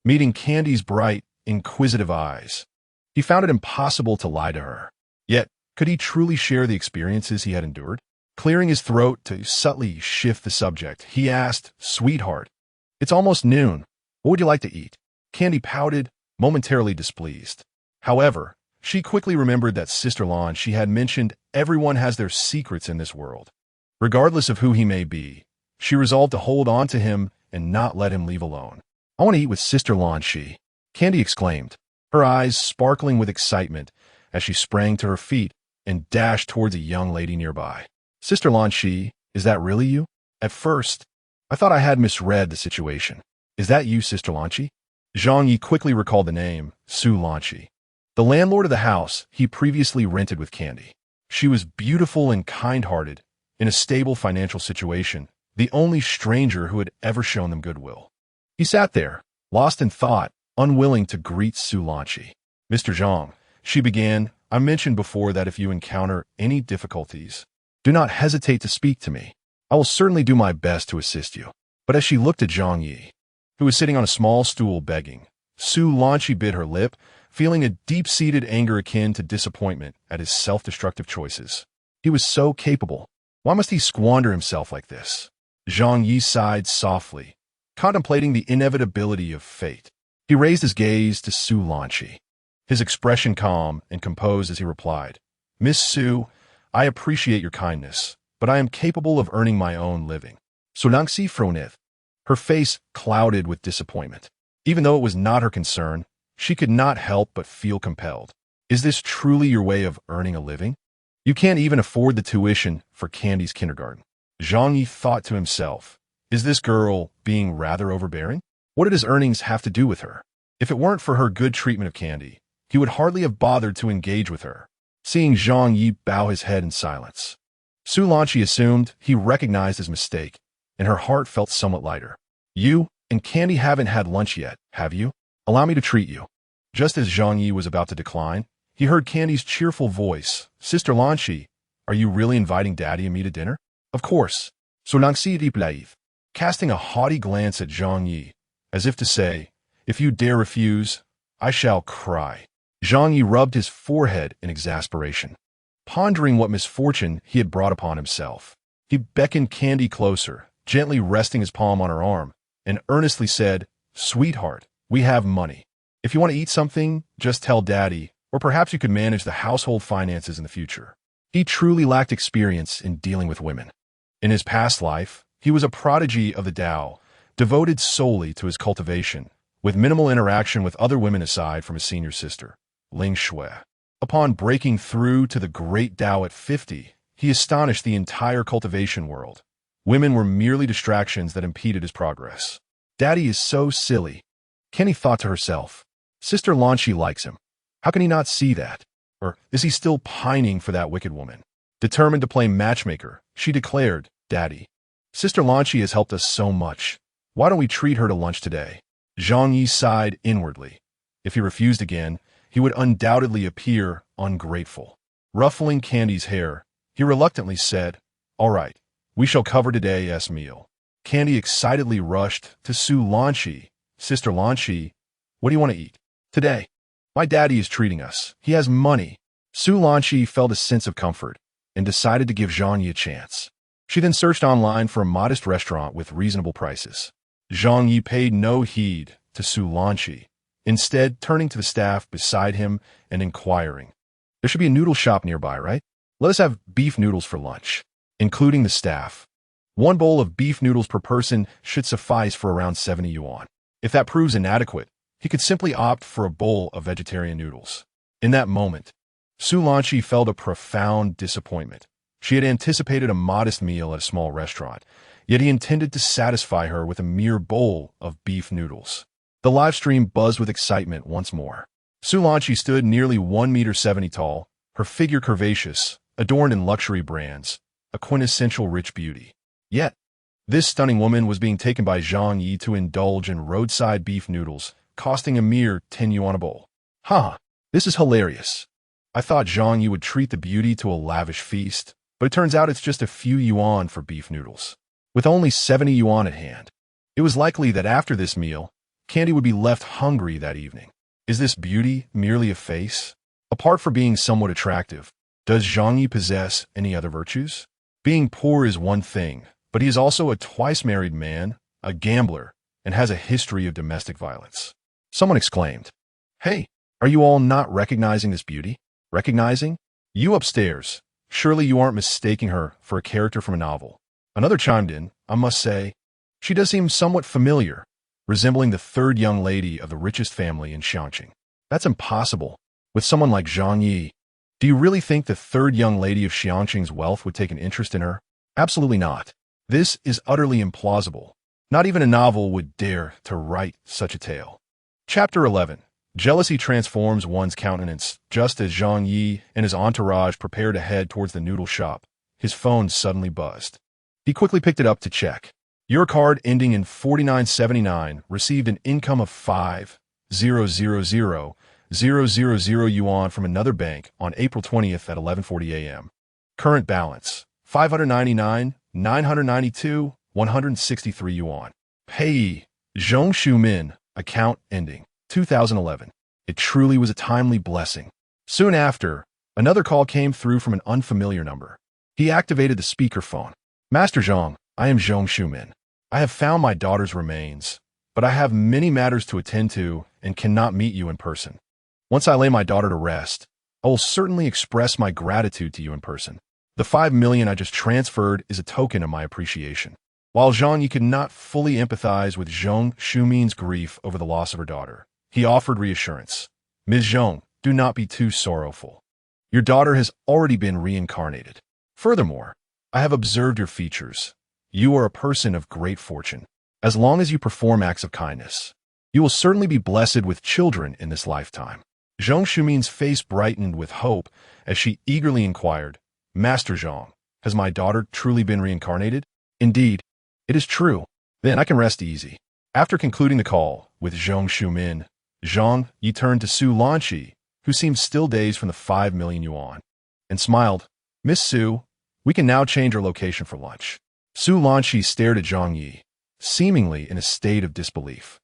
Meeting Candy's bright, inquisitive eyes, he found it impossible to lie to her. Yet, could he truly share the experiences he had endured? Clearing his throat to subtly shift the subject, he asked, "Sweetheart, it's almost noon. What would you like to eat?" Candy pouted, momentarily displeased. However, she quickly remembered that Sister Lan she had mentioned everyone has their secrets in this world. Regardless of who he may be, she resolved to hold on to him and not let him leave alone. "I want to eat with Sister Lan," Candy exclaimed, her eyes sparkling with excitement as she sprang to her feet and dashed towards a young lady nearby. "Sister Lan, is that really you? At first, I thought I had misread the situation. Is that you, Sister Lan?" Zhang Yi quickly recalled the name, Su Lanqi, the landlord of the house he previously rented with Candy. She was beautiful and kind-hearted, in a stable financial situation, the only stranger who had ever shown them goodwill. He sat there, lost in thought, unwilling to greet Su Lanqi. "Mr. Zhang," she began, I mentioned before that if you encounter any difficulties, do not hesitate to speak to me. I will certainly do my best to assist you. But as she looked at Zhang Ye, who was sitting on a small stool begging, Su Lanqi bit her lip, feeling a deep-seated anger akin to disappointment at his self-destructive choices. He was so capable. Why must he squander himself like this? Zhang Ye sighed softly, contemplating the inevitability of fate. He raised his gaze to Su Lanqi, his expression calm and composed as he replied, Miss Su, I appreciate your kindness, but I am capable of earning my own living. Su Lanqi frowned, her face clouded with disappointment. Even though it was not her concern, she could not help but feel compelled. Is this truly your way of earning a living? You can't even afford the tuition for Candy's kindergarten. Zhang Ye thought to himself, is this girl being rather overbearing? What did his earnings have to do with her? If it weren't for her good treatment of Candy, he would hardly have bothered to engage with her. Seeing Zhang Ye bow his head in silence, Su Lanqi assumed he recognized his mistake, and her heart felt somewhat lighter. You and Candy haven't had lunch yet, have you? Allow me to treat you. Just as Zhang Ye was about to decline, he heard Candy's cheerful voice. Sister Lanqi, are you really inviting Daddy and me to dinner? Of course. Su Lanqi replied, casting a haughty glance at Zhang Ye, as if to say, if you dare refuse, I shall cry. Zhang Ye rubbed his forehead in exasperation, pondering what misfortune he had brought upon himself. He beckoned Candy closer, gently resting his palm on her arm, and earnestly said, Sweetheart, we have money. If you want to eat something, just tell Daddy, or perhaps you could manage the household finances in the future. He truly lacked experience in dealing with women. In his past life, he was a prodigy of the Tao, devoted solely to his cultivation, with minimal interaction with other women aside from his senior sister, Ling Shui. Upon breaking through to the great Tao at 50, he astonished the entire cultivation world. Women were merely distractions that impeded his progress. Daddy is so silly. Kenny thought to herself. Sister Lanqi likes him. How can he not see that? Or is he still pining for that wicked woman? Determined to play matchmaker, she declared, Daddy, Sister Lanqi has helped us so much. Why don't we treat her to lunch today? Zhang Ye sighed inwardly. If he refused again, he would undoubtedly appear ungrateful. Ruffling Candy's hair, he reluctantly said, All right, we shall cover today's meal. Candy excitedly rushed to Su Lanqi. Sister Lanqi, what do you want to eat? Today. My daddy is treating us. He has money. Su Lanqi felt a sense of comfort and decided to give Zhang Ye a chance. She then searched online for a modest restaurant with reasonable prices. Zhang Ye paid no heed to Su Lanqi, instead turning to the staff beside him and inquiring, There should be a noodle shop nearby, right? Let us have beef noodles for lunch, including the staff. One bowl of beef noodles per person should suffice for around 70 yuan. If that proves inadequate, he could simply opt for a bowl of vegetarian noodles. In that moment, Su Lanqi felt a profound disappointment. She had anticipated a modest meal at a small restaurant, yet he intended to satisfy her with a mere bowl of beef noodles. The live stream buzzed with excitement once more. Su Lanqi stood nearly 1.70 meters tall, her figure curvaceous, adorned in luxury brands, a quintessential rich beauty. Yet, this stunning woman was being taken by Zhang Ye to indulge in roadside beef noodles, costing a mere 10 yuan a bowl. This is hilarious. I thought Zhang Ye would treat the beauty to a lavish feast, but it turns out it's just a few yuan for beef noodles. With only 70 yuan at hand, it was likely that after this meal, Candy would be left hungry that evening. Is this beauty merely a face? Apart from being somewhat attractive, does Zhang Ye possess any other virtues? Being poor is one thing, but he is also a twice-married man, a gambler, and has a history of domestic violence. Someone exclaimed, Hey, are you all not recognizing this beauty? Recognizing? You upstairs. Surely you aren't mistaking her for a character from a novel. Another chimed in, I must say, she does seem somewhat familiar, resembling the third young lady of the richest family in Xiangqing. That's impossible. With someone like Zhang Ye, do you really think the third young lady of Xiangqing's wealth would take an interest in her? Absolutely not. This is utterly implausible. Not even a novel would dare to write such a tale. Chapter 11. Jealousy transforms one's countenance. Just as Zhang Ye and his entourage prepared to head towards the noodle shop, his phone suddenly buzzed. He quickly picked it up to check. Your card ending in 4979 received an income of 5,000,000 yuan from another bank on April 20th at 11:40 a.m. Current balance, 599, 992, 163 yuan. Payee, Zhong Shumin, account ending, 2011. It truly was a timely blessing. Soon after, another call came through from an unfamiliar number. He activated the speakerphone. Master Zhang, I am Zhong Shumin. I have found my daughter's remains, but I have many matters to attend to and cannot meet you in person. Once I lay my daughter to rest, I will certainly express my gratitude to you in person. The 5 million I just transferred is a token of my appreciation. While Zhang Ye could not fully empathize with Zhong Shumin's grief over the loss of her daughter, he offered reassurance. Ms. Zhong, do not be too sorrowful. Your daughter has already been reincarnated. Furthermore, I have observed your features. You are a person of great fortune. As long as you perform acts of kindness, you will certainly be blessed with children in this lifetime. Zhong Shumin's face brightened with hope as she eagerly inquired, Master Zhang, has my daughter truly been reincarnated? Indeed, it is true. Then I can rest easy. After concluding the call with Zhong Shumin, Zhang Ye turned to Su Lanqi, who seemed still dazed from the 5 million yuan, and smiled. Miss Su, we can now change our location for lunch. Su Lanqi stared at Zhang Ye, seemingly in a state of disbelief.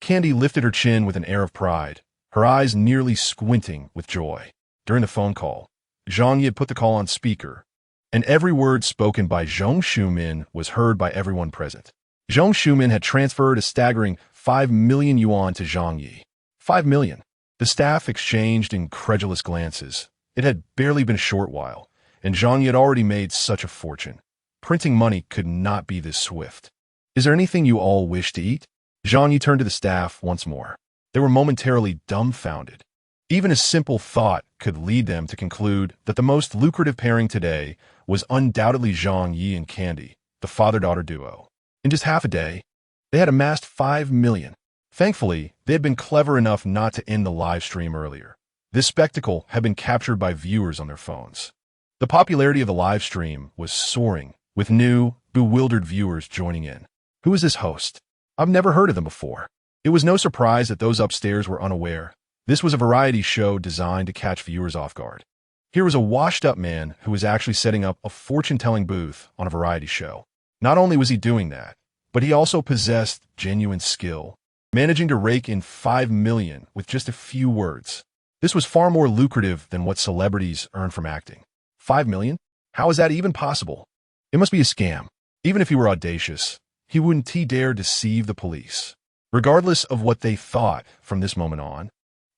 Candy lifted her chin with an air of pride, her eyes nearly squinting with joy. During the phone call, Zhang Ye put the call on speaker, and every word spoken by Zhong Shumin was heard by everyone present. Zhong Shumin had transferred a staggering 5 million yuan to Zhang Ye. 5 million. The staff exchanged incredulous glances. It had barely been a short while, and Zhang Ye had already made such a fortune. Printing money could not be this swift. Is there anything you all wish to eat? Zhang Ye turned to the staff once more. They were momentarily dumbfounded. Even a simple thought could lead them to conclude that the most lucrative pairing today was undoubtedly Zhang Ye and Candy, the father-daughter duo. In just half a day, they had amassed 5 million. Thankfully, they had been clever enough not to end the live stream earlier. This spectacle had been captured by viewers on their phones. The popularity of the live stream was soaring, with new, bewildered viewers joining in. Who is this host? I've never heard of them before. It was no surprise that those upstairs were unaware. This was a variety show designed to catch viewers off guard. Here was a washed-up man who was actually setting up a fortune-telling booth on a variety show. Not only was he doing that, but he also possessed genuine skill, managing to rake in 5 million with just a few words. This was far more lucrative than what celebrities earn from acting. 5 million? How is that even possible? It must be a scam. Even if he were audacious, he wouldn't dare deceive the police. Regardless of what they thought from this moment on,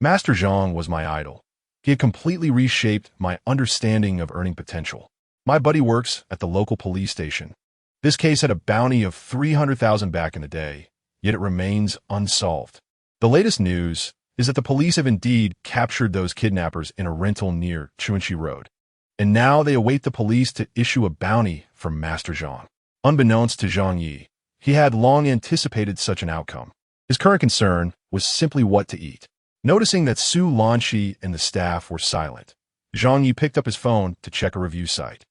Master Zhang was my idol. He had completely reshaped my understanding of earning potential. My buddy works at the local police station. This case had a bounty of 300,000 back in the day, yet it remains unsolved. The latest news is that the police have indeed captured those kidnappers in a rental near Chuanxi Road. And now they await the police to issue a bounty for Master Zhang. Unbeknownst to Zhang Ye, he had long anticipated such an outcome. His current concern was simply what to eat. Noticing that Su Lanqi and the staff were silent, Zhang Ye picked up his phone to check a review site,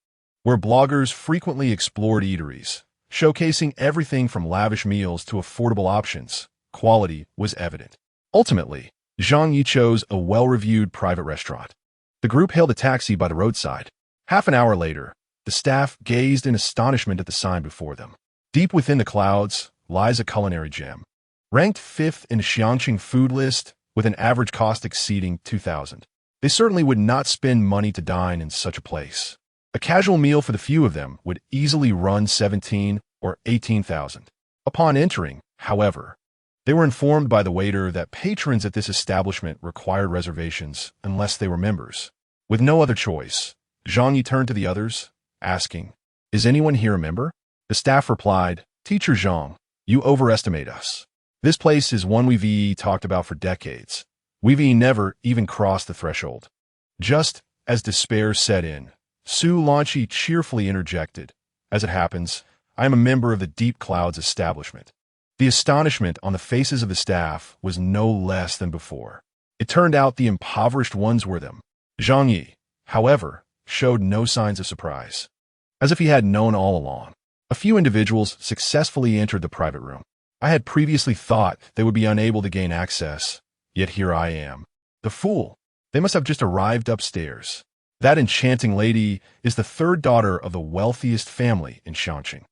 where bloggers frequently explored eateries, showcasing everything from lavish meals to affordable options. Quality was evident. Ultimately, Zhang Ye chose a well-reviewed private restaurant. The group hailed a taxi by the roadside. Half an hour later, the staff gazed in astonishment at the sign before them. Deep within the clouds lies a culinary gem. Ranked 5th in the Xiangqing food list with an average cost exceeding 2,000. They certainly would not spend money to dine in such a place. A casual meal for the few of them would easily run 17 or 18,000. Upon entering, however, they were informed by the waiter that patrons at this establishment required reservations unless they were members. With no other choice, Zhang Ye turned to the others, asking, "Is anyone here a member?" The staff replied, "Teacher Zhang, you overestimate us. This place is one we've talked about for decades. We've never even crossed the threshold." Just as despair set in, Su Lanqi cheerfully interjected, "As it happens, I am a member of the Deep Clouds establishment." The astonishment on the faces of the staff was no less than before. It turned out the impoverished ones were them. Zhang Ye, however, showed no signs of surprise, as if he had known all along. A few individuals successfully entered the private room. I had previously thought they would be unable to gain access, yet here I am. The fool. They must have just arrived upstairs. That enchanting lady is the third daughter of the wealthiest family in Shanxing.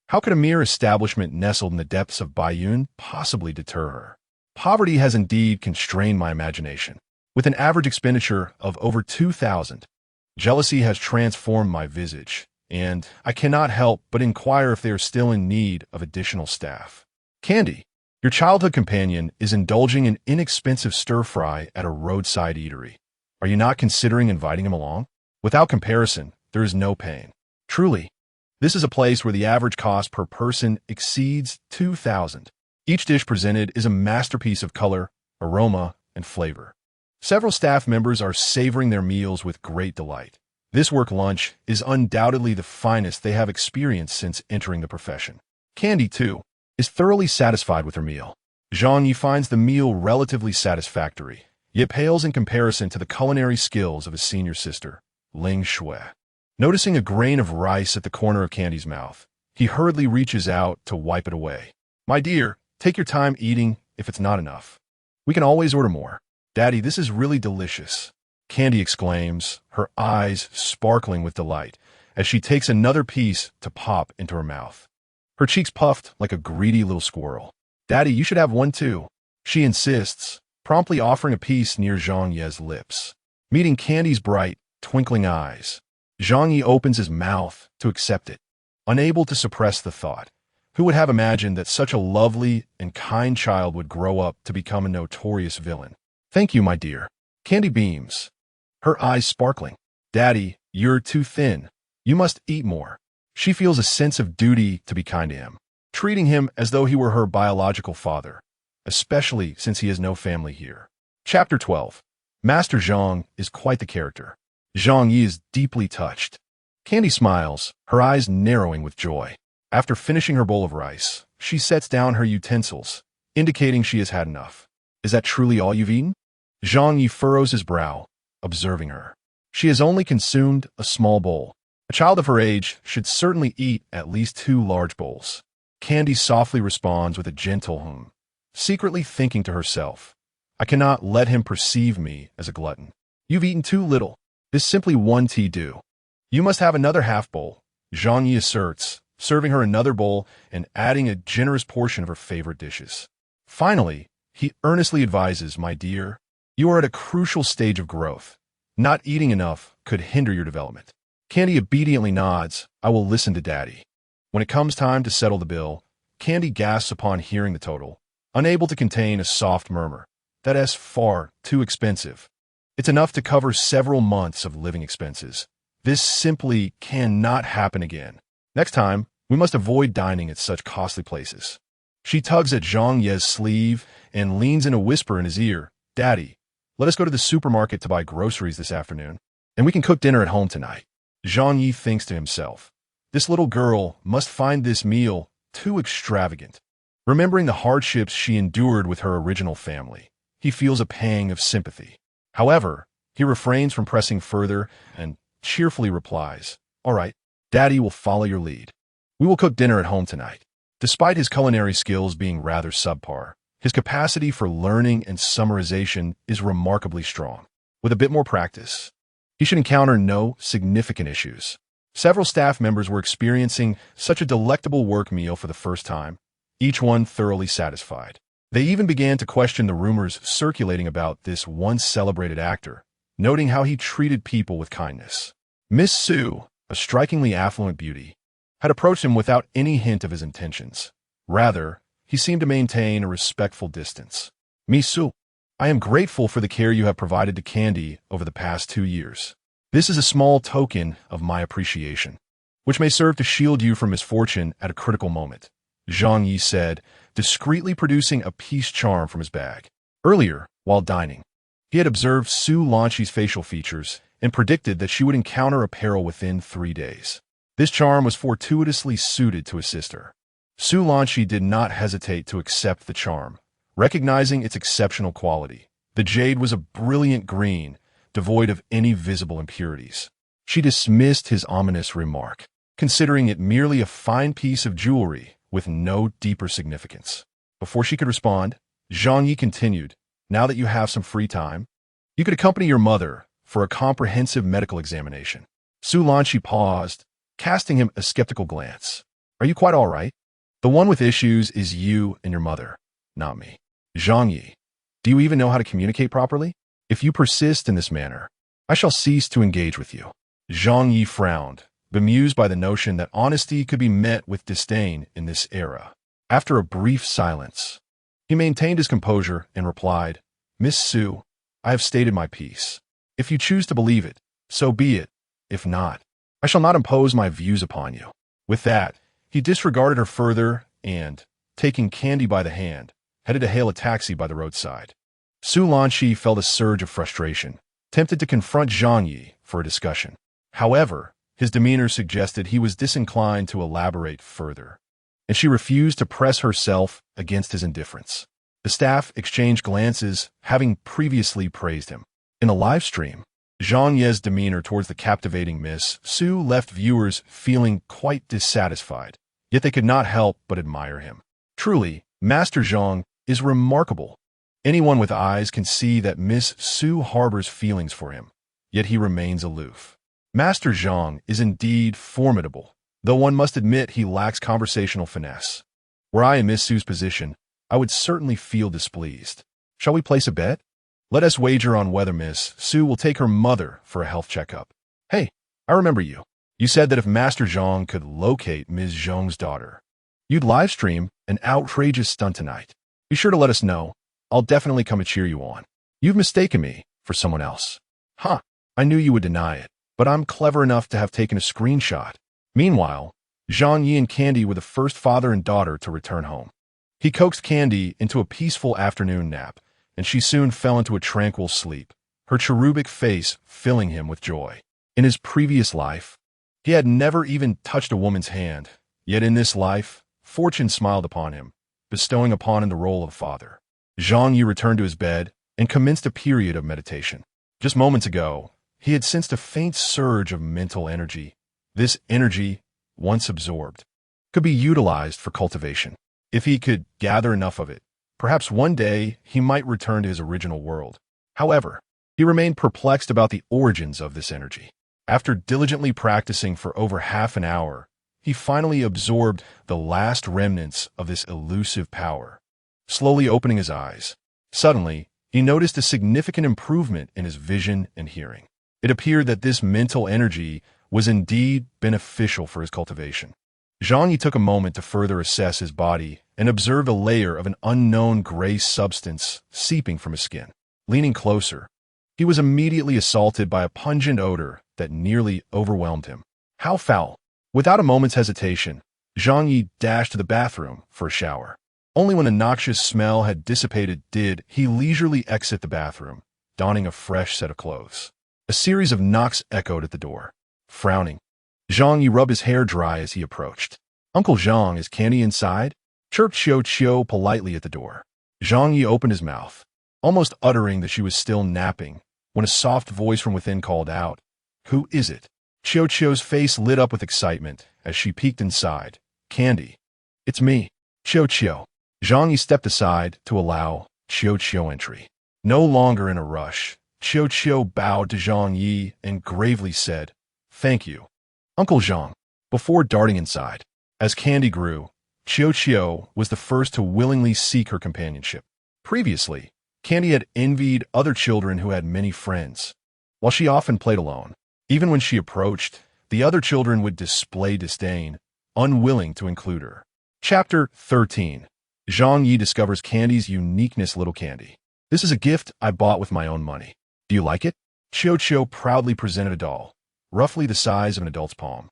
How could a mere establishment nestled in the depths of Baiyun possibly deter her? Poverty has indeed constrained my imagination. With an average expenditure of over 2,000, jealousy has transformed my visage, and I cannot help but inquire if they are still in need of additional staff. Candy, your childhood companion is indulging in inexpensive stir-fry at a roadside eatery. Are you not considering inviting him along? Without comparison, there is no pain. Truly, this is a place where the average cost per person exceeds 2,000. Each dish presented is a masterpiece of color, aroma, and flavor. Several staff members are savoring their meals with great delight. This work lunch is undoubtedly the finest they have experienced since entering the profession. Candy, too, is thoroughly satisfied with her meal. Zhang Ye finds the meal relatively satisfactory, yet pales in comparison to the culinary skills of his senior sister, Ling Shui. Noticing a grain of rice at the corner of Candy's mouth, he hurriedly reaches out to wipe it away. My dear, take your time eating if it's not enough. We can always order more. Daddy, this is really delicious, Candy exclaims, her eyes sparkling with delight, as she takes another piece to pop into her mouth. Her cheeks puffed like a greedy little squirrel. Daddy, you should have one too, she insists, promptly offering a piece near Zhang Ye's lips. Meeting Candy's bright, twinkling eyes, Zhang Ye opens his mouth to accept it, unable to suppress the thought. Who would have imagined that such a lovely and kind child would grow up to become a notorious villain? Thank you, my dear. Candy beams, her eyes sparkling. Daddy, you're too thin. You must eat more. She feels a sense of duty to be kind to him, treating him as though he were her biological father, especially since he has no family here. Chapter 12. Master Zhang is quite the character. Zhang Ye is deeply touched. Candy smiles, her eyes narrowing with joy. After finishing her bowl of rice, she sets down her utensils, indicating she has had enough. Is that truly all you've eaten? Zhang Ye furrows his brow, observing her. She has only consumed a small bowl. A child of her age should certainly eat at least 2 large bowls. Candy softly responds with a gentle hum, secretly thinking to herself, I cannot let him perceive me as a glutton. You've eaten too little. This simply one tea do. You must have another half bowl, Zhang Ye asserts, serving her another bowl and adding a generous portion of her favorite dishes. Finally, he earnestly advises, my dear, you are at a crucial stage of growth. Not eating enough could hinder your development. Candy obediently nods, I will listen to Daddy. When it comes time to settle the bill, Candy gasps upon hearing the total, unable to contain a soft murmur. That is far too expensive. It's enough to cover several months of living expenses. This simply cannot happen again. Next time, we must avoid dining at such costly places. She tugs at Zhang Ye's sleeve and leans in a whisper in his ear, Daddy, let us go to the supermarket to buy groceries this afternoon, and we can cook dinner at home tonight. Zhang Ye thinks to himself, this little girl must find this meal too extravagant. Remembering the hardships she endured with her original family, he feels a pang of sympathy. However, he refrains from pressing further and cheerfully replies, all right, Daddy will follow your lead. We will cook dinner at home tonight. Despite his culinary skills being rather subpar, his capacity for learning and summarization is remarkably strong. With a bit more practice, he should encounter no significant issues. Several staff members were experiencing such a delectable work meal for the first time, each one thoroughly satisfied. They even began to question the rumors circulating about this once celebrated actor, noting how he treated people with kindness. Miss Su, a strikingly affluent beauty, had approached him without any hint of his intentions. Rather, he seemed to maintain a respectful distance. Miss Su, I am grateful for the care you have provided to Candy over the past 2 years. This is a small token of my appreciation, which may serve to shield you from misfortune at a critical moment, Zhang Ye said, discreetly producing a peace charm from his bag. Earlier, while dining, he had observed Su Lanqi's facial features and predicted that she would encounter a peril within 3 days. This charm was fortuitously suited to assist her. Su Lanqi did not hesitate to accept the charm, recognizing its exceptional quality. The jade was a brilliant green, devoid of any visible impurities. She dismissed his ominous remark, considering it merely a fine piece of jewelry with no deeper significance. Before she could respond, Zhang Ye continued, now that you have some free time, You could accompany your mother for a comprehensive medical examination. Su Lanqi paused, casting him a skeptical glance. Are you quite all right? The one with issues is you and your mother, not me. Zhang Ye, do you even know how to communicate properly? If you persist in this manner, I shall cease to engage with you. Zhang Ye frowned, bemused by the notion that honesty could be met with disdain in this era. After a brief silence, he maintained his composure and replied, Miss Su, I have stated my piece. If you choose to believe it, so be it. If not, I shall not impose my views upon you. With that, he disregarded her further and, taking Candy by the hand, headed to hail a taxi by the roadside. Su Lanqi felt a surge of frustration, tempted to confront Zhang Ye for a discussion. However, his demeanor suggested he was disinclined to elaborate further, and she refused to press herself against his indifference. The staff exchanged glances, having previously praised him. In the live stream, Zhang Ye's demeanor towards the captivating Miss Su left viewers feeling quite dissatisfied, yet they could not help but admire him. Truly, Master Zhang is remarkable. Anyone with eyes can see that Miss Su harbors feelings for him, yet he remains aloof. Master Zhang is indeed formidable, though one must admit he lacks conversational finesse. Were I in Miss Su's position, I would certainly feel displeased. Shall we place a bet? Let us wager on whether Miss Su will take her mother for a health checkup. Hey, I remember you. You said that if Master Zhang could locate Ms. Zhang's daughter, you'd livestream an outrageous stunt tonight. Be sure to let us know. I'll definitely come and cheer you on. You've mistaken me for someone else. Huh, I knew you would deny it, but I'm clever enough to have taken a screenshot. Meanwhile, Zhang Ye and Candy were the first father and daughter to return home. He coaxed Candy into a peaceful afternoon nap, and she soon fell into a tranquil sleep, her cherubic face filling him with joy. In his previous life, he had never even touched a woman's hand, yet in this life, fortune smiled upon him, bestowing upon him the role of father. Zhang Ye returned to his bed and commenced a period of meditation. Just moments ago, he had sensed a faint surge of mental energy. This energy, once absorbed, could be utilized for cultivation. If he could gather enough of it, perhaps one day he might return to his original world. However, he remained perplexed about the origins of this energy. After diligently practicing for over half an hour, he finally absorbed the last remnants of this elusive power. Slowly opening his eyes, suddenly, he noticed a significant improvement in his vision and hearing. It appeared that this mental energy was indeed beneficial for his cultivation. Zhang Ye took a moment to further assess his body and observed a layer of an unknown gray substance seeping from his skin. Leaning closer, he was immediately assaulted by a pungent odor that nearly overwhelmed him. How foul! Without a moment's hesitation, Zhang Ye dashed to the bathroom for a shower. Only when the noxious smell had dissipated did he leisurely exit the bathroom, donning a fresh set of clothes. A series of knocks echoed at the door. Frowning, Zhang Ye rubbed his hair dry as he approached. Uncle Zhang, is Candy inside? Chirped Xiao Qiu politely at the door. Zhang Ye opened his mouth, almost uttering that she was still napping, when a soft voice from within called out, Who is it? Xiao Qiu's face lit up with excitement as she peeked inside. Candy. It's me, Xiao Qiu. Zhang Ye stepped aside to allow Xiao Qiu entry. No longer in a rush, Xiao Qiu bowed to Zhang Ye and gravely said, Thank you, Uncle Zhang, before darting inside. As Candy grew, Xiao Qiu was the first to willingly seek her companionship. Previously, Candy had envied other children who had many friends, while she often played alone. Even when she approached, the other children would display disdain, unwilling to include her. Chapter 13. Zhang Ye discovers Candy's uniqueness. Little Candy. This is a gift I bought with my own money. Do you like it? Xiao Qiu proudly presented a doll, roughly the size of an adult's palm,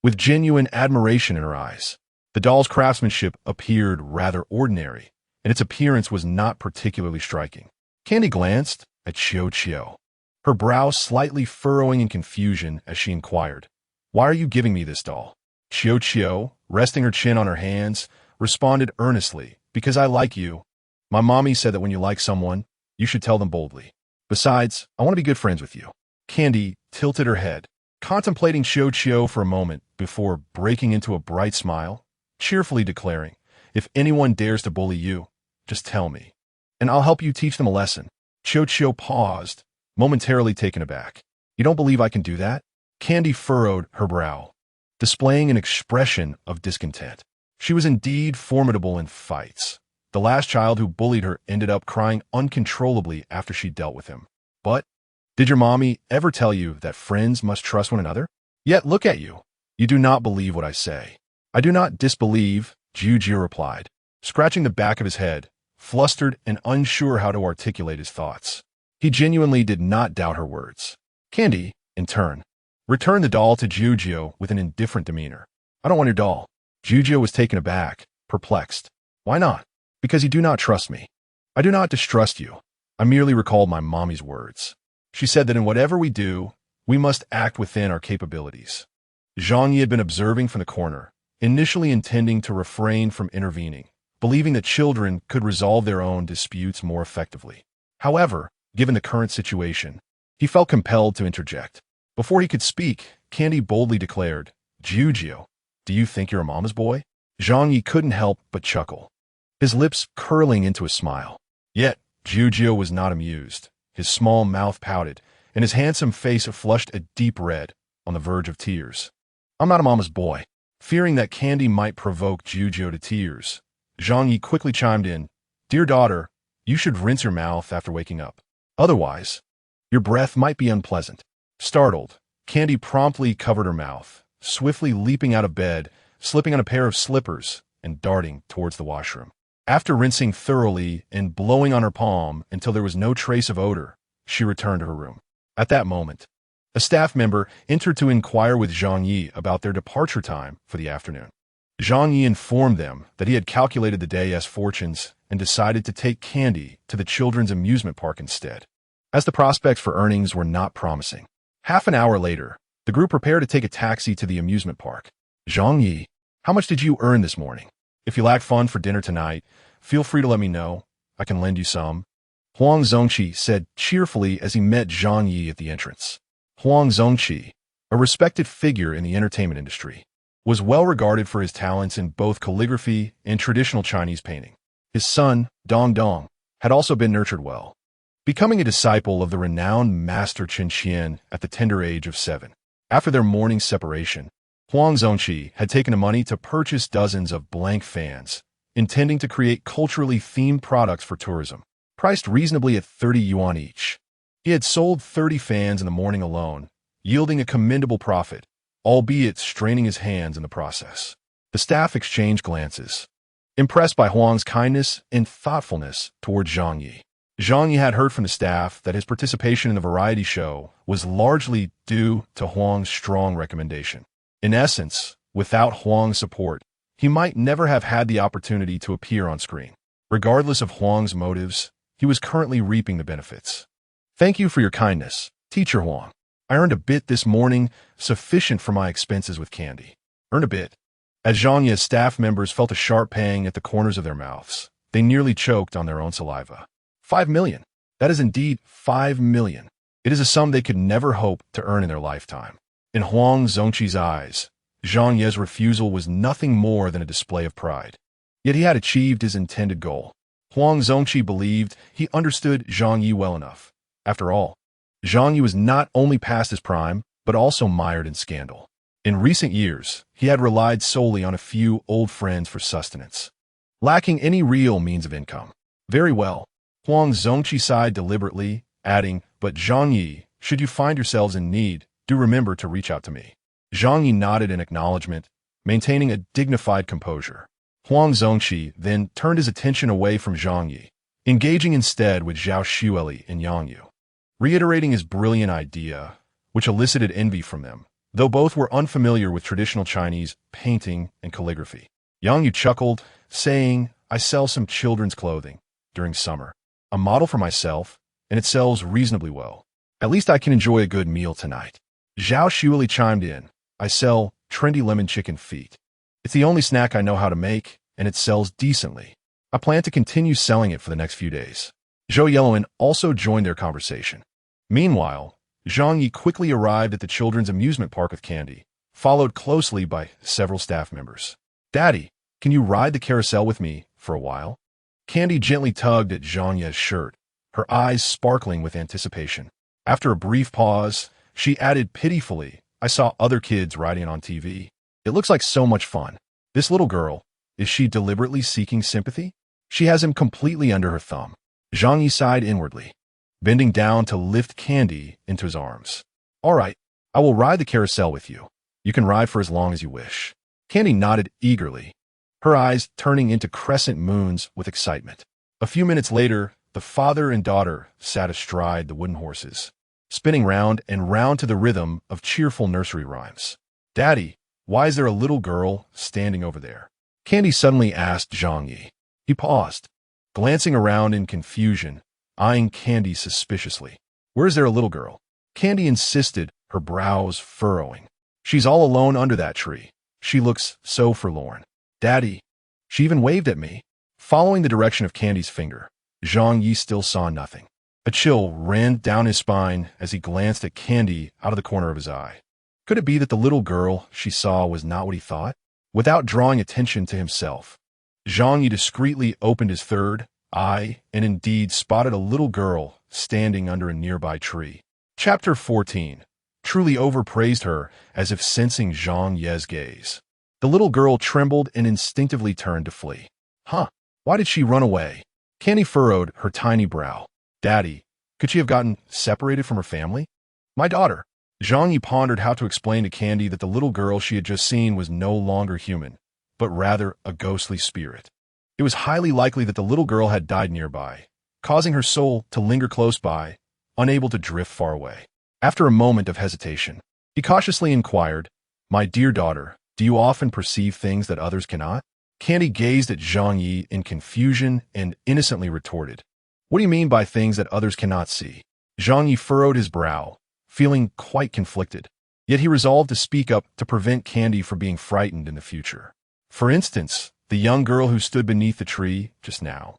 with genuine admiration in her eyes. The doll's craftsmanship appeared rather ordinary, and its appearance was not particularly striking. Candy glanced at Xiao Qiu, her brow slightly furrowing in confusion as she inquired, Why are you giving me this doll? Xiao Qiu, resting her chin on her hands, responded earnestly, Because I like you. My mommy said that when you like someone, you should tell them boldly. Besides, I want to be good friends with you. Candy tilted her head, contemplating Xiao Qiu for a moment before breaking into a bright smile, cheerfully declaring, If anyone dares to bully you, just tell me, and I'll help you teach them a lesson. Xiao Qiu paused, momentarily taken aback. You don't believe I can do that? Candy furrowed her brow, displaying an expression of discontent. She was indeed formidable in fights. The last child who bullied her ended up crying uncontrollably after she dealt with him. But, did your mommy ever tell you that friends must trust one another? Yet look at you. You do not believe what I say. I do not disbelieve, Zhang replied, scratching the back of his head, flustered and unsure how to articulate his thoughts. He genuinely did not doubt her words. Candy, in turn, returned the doll to Zhang with an indifferent demeanor. I don't want your doll. Zhang was taken aback, perplexed. Why not? Because you do not trust me. I do not distrust you. I merely recalled my mommy's words. She said that in whatever we do, we must act within our capabilities. Zhang Ye had been observing from the corner, initially intending to refrain from intervening, believing that children could resolve their own disputes more effectively. However, given the current situation, he felt compelled to interject. Before he could speak, Candy boldly declared, Zhang, do you think you're a mama's boy? Zhang Ye couldn't help but chuckle, his lips curling into a smile. Yet, Zhang was not amused. His small mouth pouted, and his handsome face flushed a deep red, on the verge of tears. I'm not a mama's boy. Fearing that Candy might provoke Zhang to tears, Zhang Ye quickly chimed in, Dear daughter, you should rinse your mouth after waking up. Otherwise, your breath might be unpleasant. Startled, Candy promptly covered her mouth, swiftly leaping out of bed, slipping on a pair of slippers, and darting towards the washroom. After rinsing thoroughly and blowing on her palm until there was no trace of odor, she returned to her room. At that moment, a staff member entered to inquire with Zhang Ye about their departure time for the afternoon. Zhang Ye informed them that he had calculated the day's fortunes and decided to take Candy to the children's amusement park instead, as the prospects for earnings were not promising. Half an hour later, the group prepared to take a taxi to the amusement park. Zhang Ye, how much did you earn this morning? If you lack funds for dinner tonight, feel free to let me know. I can lend you some. Huang Zongqi said cheerfully as he met Zhang Ye at the entrance. Huang Zongqi, a respected figure in the entertainment industry, was well regarded for his talents in both calligraphy and traditional Chinese painting. His son, Dong Dong, had also been nurtured well, becoming a disciple of the renowned master Chen Qian at the tender age of 7. After their morning separation, Huang Zongqi had taken the money to purchase dozens of blank fans, intending to create culturally themed products for tourism, priced reasonably at 30 yuan each. He had sold 30 fans in the morning alone, yielding a commendable profit, albeit straining his hands in the process. The staff exchanged glances, impressed by Huang's kindness and thoughtfulness toward Zhang Ye. Zhang Ye had heard from the staff that his participation in the variety show was largely due to Huang's strong recommendation. In essence, without Huang's support, he might never have had the opportunity to appear on screen. Regardless of Huang's motives, he was currently reaping the benefits. Thank you for your kindness, Teacher Huang. I earned a bit this morning, sufficient for my expenses with Candy. Earned a bit. As Zhang Ye's staff members felt a sharp pang at the corners of their mouths, they nearly choked on their own saliva. 5 million. That is indeed 5 million. It is a sum they could never hope to earn in their lifetime. In Huang Zongqi's eyes, Zhang Ye's refusal was nothing more than a display of pride. Yet he had achieved his intended goal. Huang Zongqi believed he understood Zhang Ye well enough. After all, Zhang Ye was not only past his prime, but also mired in scandal. In recent years, he had relied solely on a few old friends for sustenance, lacking any real means of income. Very well. Huang Zongqi sighed deliberately, adding, But Zhang Ye, should you find yourselves in need, do remember to reach out to me. Zhang Ye nodded in acknowledgement, maintaining a dignified composure. Huang Zongqi then turned his attention away from Zhang Ye, engaging instead with Zhao Xueli and Yang Yu, reiterating his brilliant idea, which elicited envy from them, though both were unfamiliar with traditional Chinese painting and calligraphy. Yang Yu chuckled, saying, I sell some children's clothing during summer. A model for myself, and it sells reasonably well. At least I can enjoy a good meal tonight. Zhao Xueli chimed in, I sell trendy lemon chicken feet. It's the only snack I know how to make, and it sells decently. I plan to continue selling it for the next few days. Zhou Yellowen also joined their conversation. Meanwhile, Zhang Ye quickly arrived at the children's amusement park with Candy, followed closely by several staff members. Daddy, can you ride the carousel with me for a while? Candy gently tugged at Zhang Ye's shirt, her eyes sparkling with anticipation. After a brief pause, she added pitifully, I saw other kids riding on TV. It looks like so much fun. This little girl, is she deliberately seeking sympathy? She has him completely under her thumb. Zhang Ye sighed inwardly, bending down to lift Candy into his arms. All right, I will ride the carousel with you. You can ride for as long as you wish. Candy nodded eagerly, her eyes turning into crescent moons with excitement. A few minutes later, the father and daughter sat astride the wooden horses, spinning round and round to the rhythm of cheerful nursery rhymes. Daddy, why is there a little girl standing over there? Candy suddenly asked Zhang Ye. He paused, glancing around in confusion, eyeing Candy suspiciously. Where is there a little girl? Candy insisted, her brows furrowing. She's all alone under that tree. She looks so forlorn. Daddy. She even waved at me. Following the direction of Candy's finger, Zhang Ye still saw nothing. A chill ran down his spine as he glanced at Candy out of the corner of his eye. Could it be that the little girl she saw was not what he thought? Without drawing attention to himself, Zhang Ye discreetly opened his third eye and indeed spotted a little girl standing under a nearby tree. Chapter 14 truly overpraised her as if sensing Zhang Ye's gaze. The little girl trembled and instinctively turned to flee. Huh? Why did she run away? Candy furrowed her tiny brow. Daddy, could she have gotten separated from her family? My daughter. Zhang Ye pondered how to explain to Candy that the little girl she had just seen was no longer human, but rather a ghostly spirit. It was highly likely that the little girl had died nearby, causing her soul to linger close by, unable to drift far away. After a moment of hesitation, he cautiously inquired, My dear daughter, do you often perceive things that others cannot? Candy gazed at Zhang Ye in confusion and innocently retorted, What do you mean by things that others cannot see? Zhang Ye furrowed his brow, feeling quite conflicted. Yet he resolved to speak up to prevent Candy from being frightened in the future. For instance, the young girl who stood beneath the tree just now,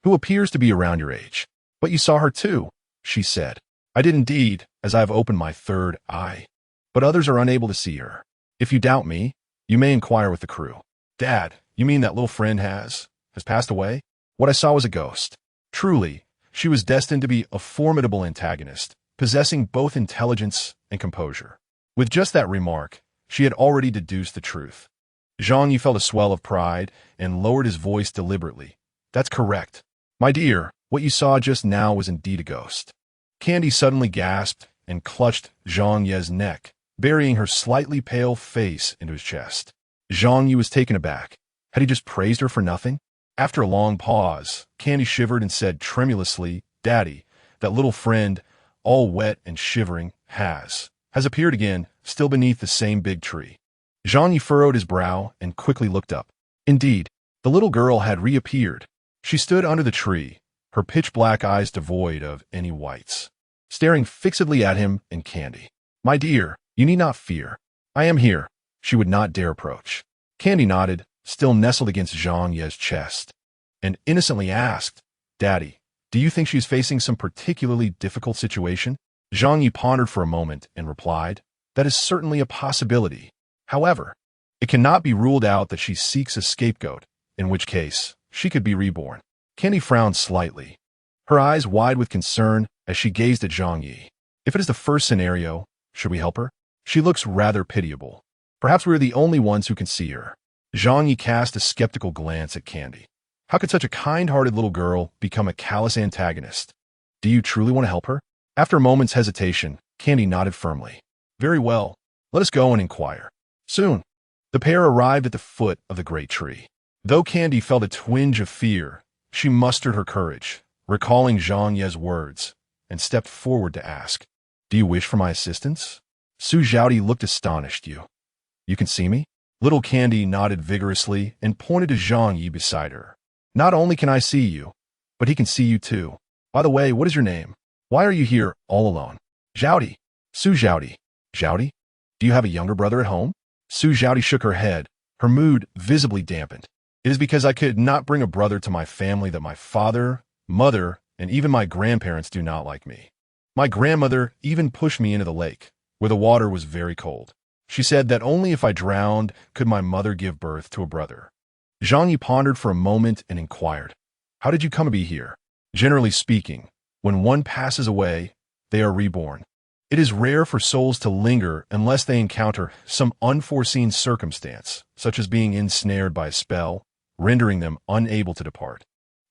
who appears to be around your age. But you saw her too, she said. I did indeed, as I have opened my third eye. But others are unable to see her. If you doubt me, you may inquire with the crew. Dad, you mean that little friend has passed away? What I saw was a ghost. Truly, she was destined to be a formidable antagonist, possessing both intelligence and composure. With just that remark, she had already deduced the truth. Zhang Ye felt a swell of pride and lowered his voice deliberately. That's correct. My dear, what you saw just now was indeed a ghost. Candy suddenly gasped and clutched Zhang Ye's neck, burying her slightly pale face into his chest. Zhang Ye was taken aback. Had he just praised her for nothing? After a long pause, Candy shivered and said tremulously, Daddy, that little friend, all wet and shivering, has appeared again, still beneath the same big tree. Zhang Ye furrowed his brow and quickly looked up. Indeed, the little girl had reappeared. She stood under the tree, her pitch-black eyes devoid of any whites, staring fixedly at him and Candy. My dear, you need not fear. I am here. She would not dare approach. Candy nodded, still nestled against Zhang Ye's chest, and innocently asked, Daddy, do you think she's facing some particularly difficult situation? Zhang Ye pondered for a moment and replied, That is certainly a possibility. However, it cannot be ruled out that she seeks a scapegoat, in which case she could be reborn. Candy frowned slightly, her eyes wide with concern as she gazed at Zhang Ye. If it is the first scenario, should we help her? She looks rather pitiable. Perhaps we are the only ones who can see her. Zhang Ye cast a skeptical glance at Candy. How could such a kind-hearted little girl become a callous antagonist? Do you truly want to help her? After a moment's hesitation, Candy nodded firmly. Very well. Let us go and inquire. Soon, the pair arrived at the foot of the great tree. Though Candy felt a twinge of fear, she mustered her courage, recalling Zhang Ye's words, and stepped forward to ask, Do you wish for my assistance? Su Zhaodi looked astonished. You can see me? Little Candy nodded vigorously and pointed to Zhang Ye beside her. Not only can I see you, but he can see you too. By the way, what is your name? Why are you here all alone? Zhaodi. Su Zhaodi. Zhaodi? Do you have a younger brother at home? Su Zhaodi shook her head, her mood visibly dampened. It is because I could not bring a brother to my family that my father, mother, and even my grandparents do not like me. My grandmother even pushed me into the lake, where the water was very cold. She said that only if I drowned could my mother give birth to a brother. Zhang Ye pondered for a moment and inquired, How did you come to be here? Generally speaking, when one passes away, they are reborn. It is rare for souls to linger unless they encounter some unforeseen circumstance, such as being ensnared by a spell, rendering them unable to depart,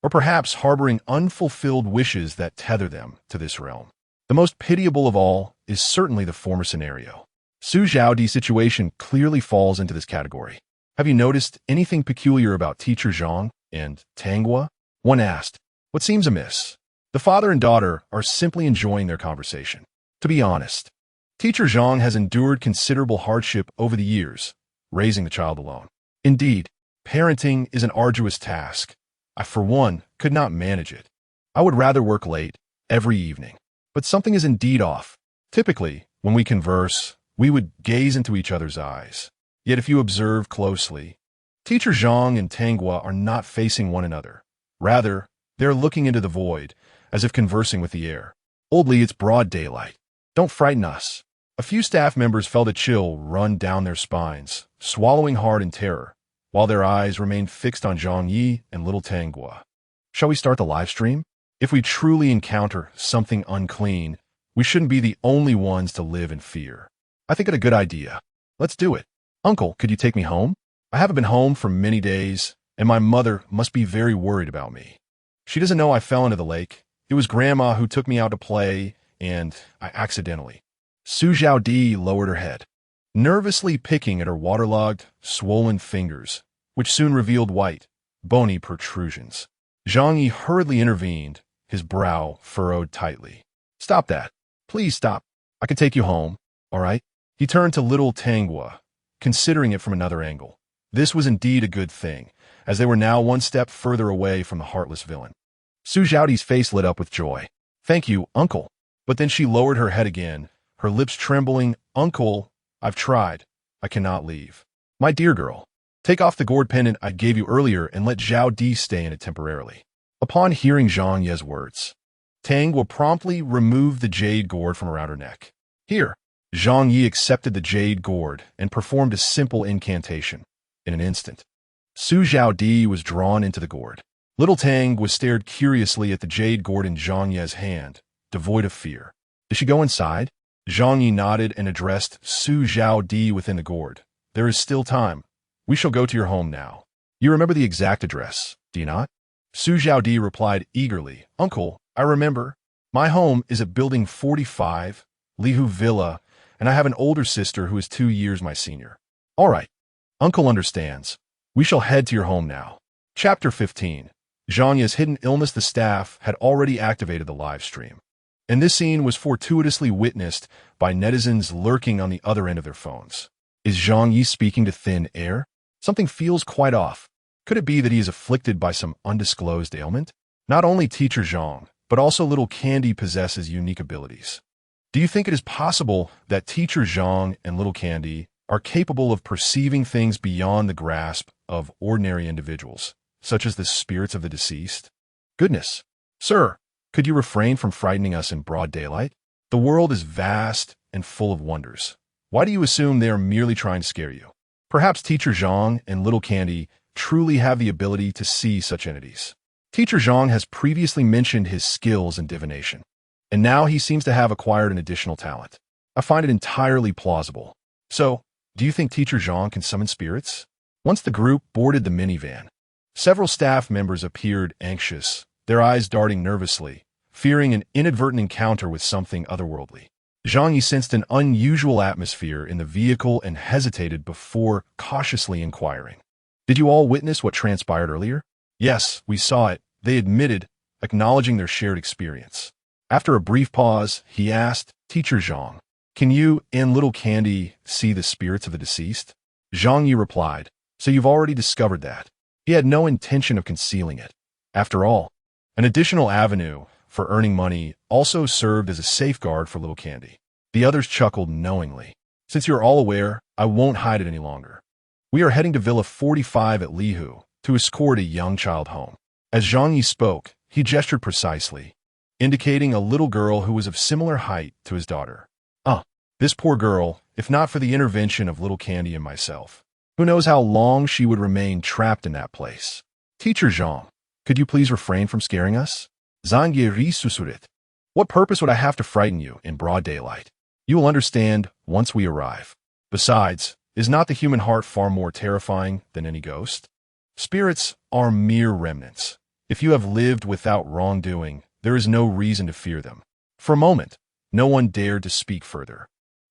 or perhaps harboring unfulfilled wishes that tether them to this realm. The most pitiable of all is certainly the former scenario. Su Zhaodi's situation clearly falls into this category. Have you noticed anything peculiar about Teacher Zhang and Tanghua? One asked. What seems amiss? The father and daughter are simply enjoying their conversation. To be honest, Teacher Zhang has endured considerable hardship over the years, raising the child alone. Indeed, parenting is an arduous task. I, for one, could not manage it. I would rather work late, every evening. But something is indeed off. Typically, when we converse, we would gaze into each other's eyes. Yet if you observe closely, Teacher Zhang and Tanghua are not facing one another. Rather, they are looking into the void, as if conversing with the air. Oddly, it's broad daylight. Don't frighten us. A few staff members felt a chill run down their spines, swallowing hard in terror, while their eyes remained fixed on Zhang Ye and little Tanghua. Shall we start the live stream? If we truly encounter something unclean, we shouldn't be the only ones to live in fear. I think it's a good idea. Let's do it. Uncle, could you take me home? I haven't been home for many days, and my mother must be very worried about me. She doesn't know I fell into the lake. It was Grandma who took me out to play, and I accidentally. Su Zhaodi lowered her head, nervously picking at her waterlogged, swollen fingers, which soon revealed white, bony protrusions. Zhang Ye hurriedly intervened, his brow furrowed tightly. Stop that. Please stop. I can take you home, all right? He turned to little Tanghua, considering it from another angle. This was indeed a good thing, as they were now one step further away from the heartless villain. Su Zhaodi's face lit up with joy. Thank you, Uncle. But then she lowered her head again, her lips trembling. Uncle, I've tried. I cannot leave. My dear girl, take off the gourd pendant I gave you earlier and let Zhaodi stay in it temporarily. Upon hearing Zhang Ye's words, Tanghua promptly removed the jade gourd from around her neck. Here, Zhang Ye accepted the jade gourd and performed a simple incantation. In an instant, Su Zhaodi was drawn into the gourd. Little Tanghua stared curiously at the jade gourd in Zhang Ye's hand, devoid of fear. Did she go inside? Zhang Ye nodded and addressed Su Zhaodi within the gourd. There is still time. We shall go to your home now. You remember the exact address, do you not? Su Zhaodi replied eagerly. Uncle, I remember. My home is at Building 45, Lihu Villa, and I have an older sister who is 2 years my senior. All right. Uncle understands. We shall head to your home now. Chapter 15. Zhang Ye's hidden illness. The staff had already activated the live stream, and this scene was fortuitously witnessed by netizens lurking on the other end of their phones. Is Zhang Ye speaking to thin air? Something feels quite off. Could it be that he is afflicted by some undisclosed ailment? Not only Teacher Zhang, but also little Candy possesses unique abilities. Do you think it is possible that Teacher Zhang and little Candy are capable of perceiving things beyond the grasp of ordinary individuals, such as the spirits of the deceased? Goodness. Sir, could you refrain from frightening us in broad daylight? The world is vast and full of wonders. Why do you assume they are merely trying to scare you? Perhaps Teacher Zhang and little Candy truly have the ability to see such entities. Teacher Zhang has previously mentioned his skills in divination, and now he seems to have acquired an additional talent. I find it entirely plausible. So, do you think Teacher Zhang can summon spirits? Once the group boarded the minivan, several staff members appeared anxious, their eyes darting nervously, fearing an inadvertent encounter with something otherworldly. Zhang Ye sensed an unusual atmosphere in the vehicle and hesitated before cautiously inquiring. Did you all witness what transpired earlier? Yes, we saw it, they admitted, acknowledging their shared experience. After a brief pause, he asked, Teacher Zhang, can you and little Candy see the spirits of the deceased? Zhang Ye replied, so you've already discovered that. He had no intention of concealing it. After all, an additional avenue for earning money also served as a safeguard for little Candy. The others chuckled knowingly. Since you're all aware, I won't hide it any longer. We are heading to Villa 45 at Lihu to escort a young child home. As Zhang Ye spoke, he gestured precisely, indicating a little girl who was of similar height to his daughter. This poor girl, if not for the intervention of little Candy and myself, who knows how long she would remain trapped in that place. Teacher Zhang, could you please refrain from scaring us? Zhang Ye resusurrit. What purpose would I have to frighten you in broad daylight? You will understand once we arrive. Besides, is not the human heart far more terrifying than any ghost? Spirits are mere remnants. If you have lived without wrongdoing, there is no reason to fear them. For a moment, no one dared to speak further,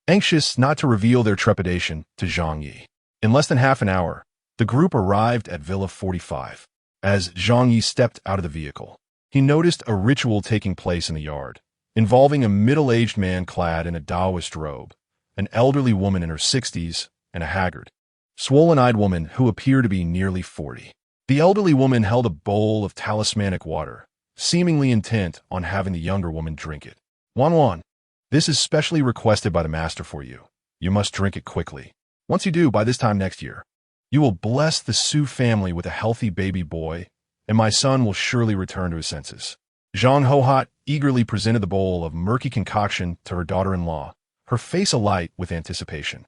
anxious not to reveal their trepidation to Zhang Ye. In less than half an hour, the group arrived at Villa 45. As Zhang Ye stepped out of the vehicle, he noticed a ritual taking place in the yard, involving a middle-aged man clad in a Taoist robe, an elderly woman in her 60s, and a haggard, swollen-eyed woman who appeared to be nearly 40. The elderly woman held a bowl of talismanic water, seemingly intent on having the younger woman drink it. Wan, this is specially requested by the master for you. You must drink it quickly. Once you do, by this time next year, you will bless the Su family with a healthy baby boy, and my son will surely return to his senses. Zhang Hohat eagerly presented the bowl of murky concoction to her daughter-in-law, her face alight with anticipation.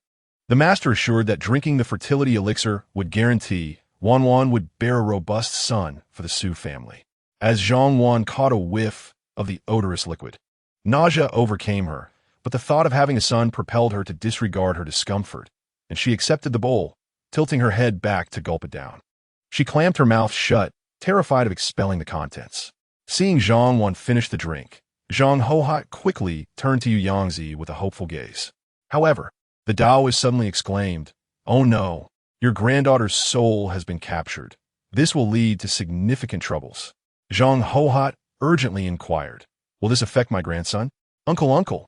The master assured that drinking the fertility elixir would guarantee Wan would bear a robust son for the Su family. As Zhang Wan caught a whiff of the odorous liquid, nausea overcame her, but the thought of having a son propelled her to disregard her discomfort, and she accepted the bowl, tilting her head back to gulp it down. She clamped her mouth shut, terrified of expelling the contents. Seeing Zhang Wan finish the drink, Zhang Hohat quickly turned to Yu Yangzi with a hopeful gaze. However, the Taoist suddenly exclaimed, "Oh no, your granddaughter's soul has been captured. This will lead to significant troubles." Zhang Hohat urgently inquired, "Will this affect my grandson?" Uncle,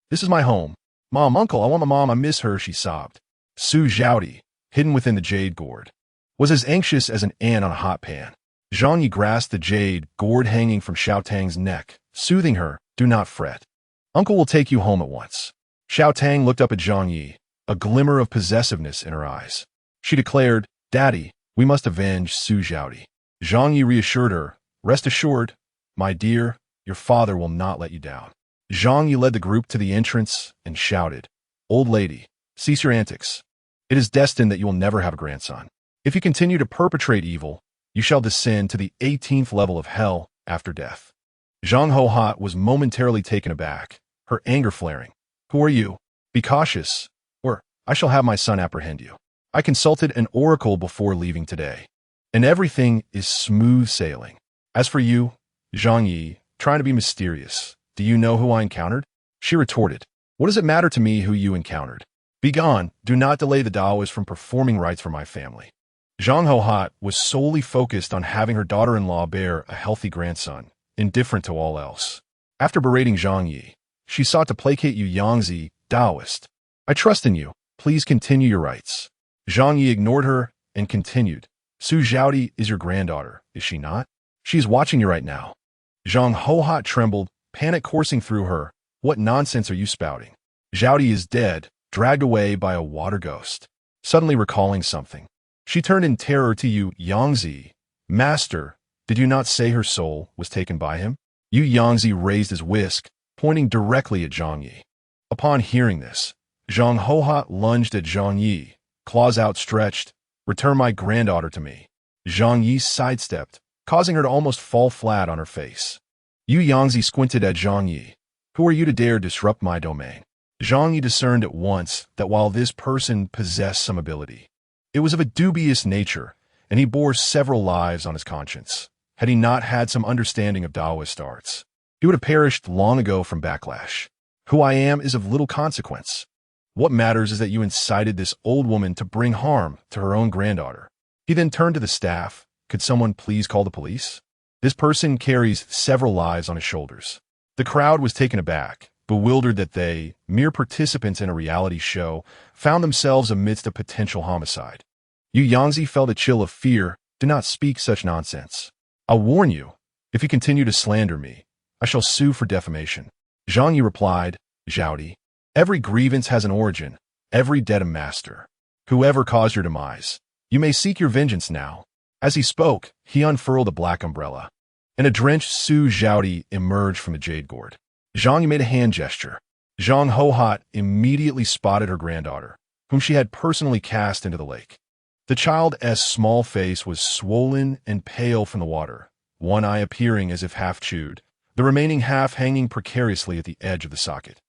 this is my home. Mom, Uncle, I want my mom, I miss her," she sobbed. Su Zhaodi, hidden within the jade gourd, was as anxious as an ant on a hot pan. Zhang Yi grasped the jade gourd hanging from Xiao Tang's neck, soothing her, "Do not fret. Uncle will take you home at once." Xiao Tang looked up at Zhang Yi, a glimmer of possessiveness in her eyes. She declared, "Daddy, we must avenge Su Zhaodi." Zhang Yi reassured her, "Rest assured, my dear, your father will not let you down." Zhang Yi led the group to the entrance and shouted, "Old lady, cease your antics. It is destined that you will never have a grandson. If you continue to perpetrate evil, you shall descend to the 18th level of hell after death." Zhang Hohat was momentarily taken aback, her anger flaring. "Who are you? Be cautious, or I shall have my son apprehend you. I consulted an oracle before leaving today, and everything is smooth sailing. As for you, Zhang Yi, trying to be mysterious, do you know who I encountered?" She retorted, "What does it matter to me who you encountered? Begone, do not delay the Taoists from performing rites for my family." Zhang Hohat was solely focused on having her daughter-in-law bear a healthy grandson, indifferent to all else. After berating Zhang Yi, she sought to placate Yu Yangzi, Taoist. "I trust in you. Please continue your rites." Zhang Yi ignored her and continued, "Su Zhaodi is your granddaughter, is she not? She is watching you right now." Zhang Hohat trembled, panic coursing through her. "What nonsense are you spouting? Zhaodi is dead, dragged away by a water ghost." Suddenly recalling something, she turned in terror to Yu Yangzi. "Master, did you not say her soul was taken by him?" Yu Yangzi raised his whisk, pointing directly at Zhang Yi. Upon hearing this, Zhang Hohat lunged at Zhang Yi, claws outstretched. "Return my granddaughter to me." Zhang Yi sidestepped, causing her to almost fall flat on her face. Yu Yangzi squinted at Zhang Yi. "Who are you to dare disrupt my domain?" Zhang Yi discerned at once that while this person possessed some ability, it was of a dubious nature, and he bore several lives on his conscience. Had he not had some understanding of Taoist arts, he would have perished long ago from backlash. "Who I am is of little consequence. What matters is that you incited this old woman to bring harm to her own granddaughter." He then turned to the staff. "Could someone please call the police? This person carries several lives on his shoulders." The crowd was taken aback, bewildered that they, mere participants in a reality show, found themselves amidst a potential homicide. Yu Yangzi felt a chill of fear. "Do not speak such nonsense. I'll warn you, if you continue to slander me, I shall sue for defamation." Zhang Yi replied, "Zhaodi, every grievance has an origin, every debt a master. Whoever caused your demise, you may seek your vengeance now." As he spoke, he unfurled a black umbrella, and a drenched Su Zhaodi emerged from the jade gourd. Zhang Yi made a hand gesture. Zhang Hohat immediately spotted her granddaughter, whom she had personally cast into the lake. The child's small face was swollen and pale from the water, one eye appearing as if half chewed, the remaining half hanging precariously at the edge of the socket.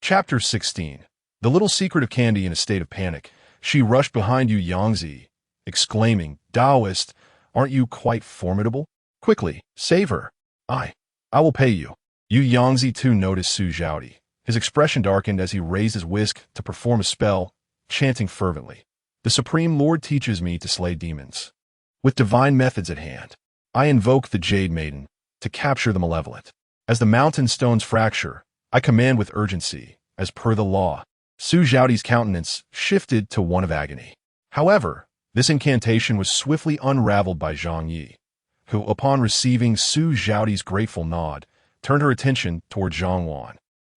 Chapter 16. The little secret of Candy. In a state of panic, she rushed behind Yu Yangzi, exclaiming, "Taoist, aren't you quite formidable? Quickly, save her. I will pay you." Yu Yangzi too noticed Su Zhaodi. His expression darkened as he raised his whisk to perform a spell, chanting fervently, "The Supreme Lord teaches me to slay demons. With divine methods at hand, I invoke the Jade Maiden to capture the malevolent. As the mountain stones fracture, I command with urgency, as per the law." Su Zhaodi's countenance shifted to one of agony. However, this incantation was swiftly unraveled by Zhang Ye, who, upon receiving Su Zhaodi's grateful nod, turned her attention toward Zhang Wan,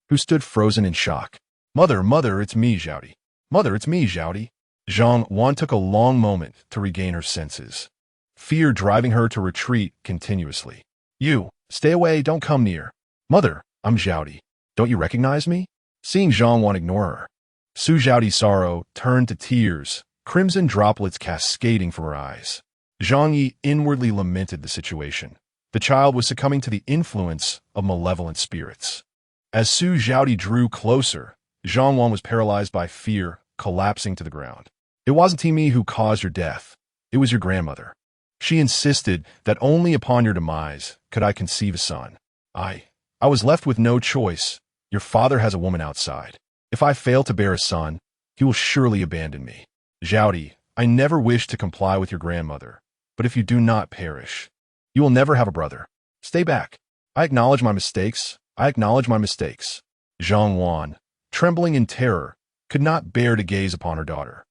who stood frozen in shock. Mother, it's me, Zhaodi. Mother, it's me, Zhaodi." Zhang Wan took a long moment to regain her senses, fear driving her to retreat continuously. "You, stay away, don't come near." "Mother, I'm Zhaodi. Don't you recognize me?" Seeing Zhang Wan ignore her, Su Zhaodi's sorrow turned to tears, crimson droplets cascading from her eyes. Zhang Ye inwardly lamented the situation. The child was succumbing to the influence of malevolent spirits. As Su Zhaodi drew closer, Zhang Wan was paralyzed by fear, collapsing to the ground. "It wasn't me who caused your death. It was your grandmother. She insisted that only upon your demise could I conceive a son. I was left with no choice. Your father has a woman outside. If I fail to bear a son, he will surely abandon me. Zhaodi, I never wished to comply with your grandmother, but if you do not perish, you will never have a brother. Stay back. I acknowledge my mistakes. I acknowledge my mistakes." Zhang Wan, trembling in terror, could not bear to gaze upon her daughter.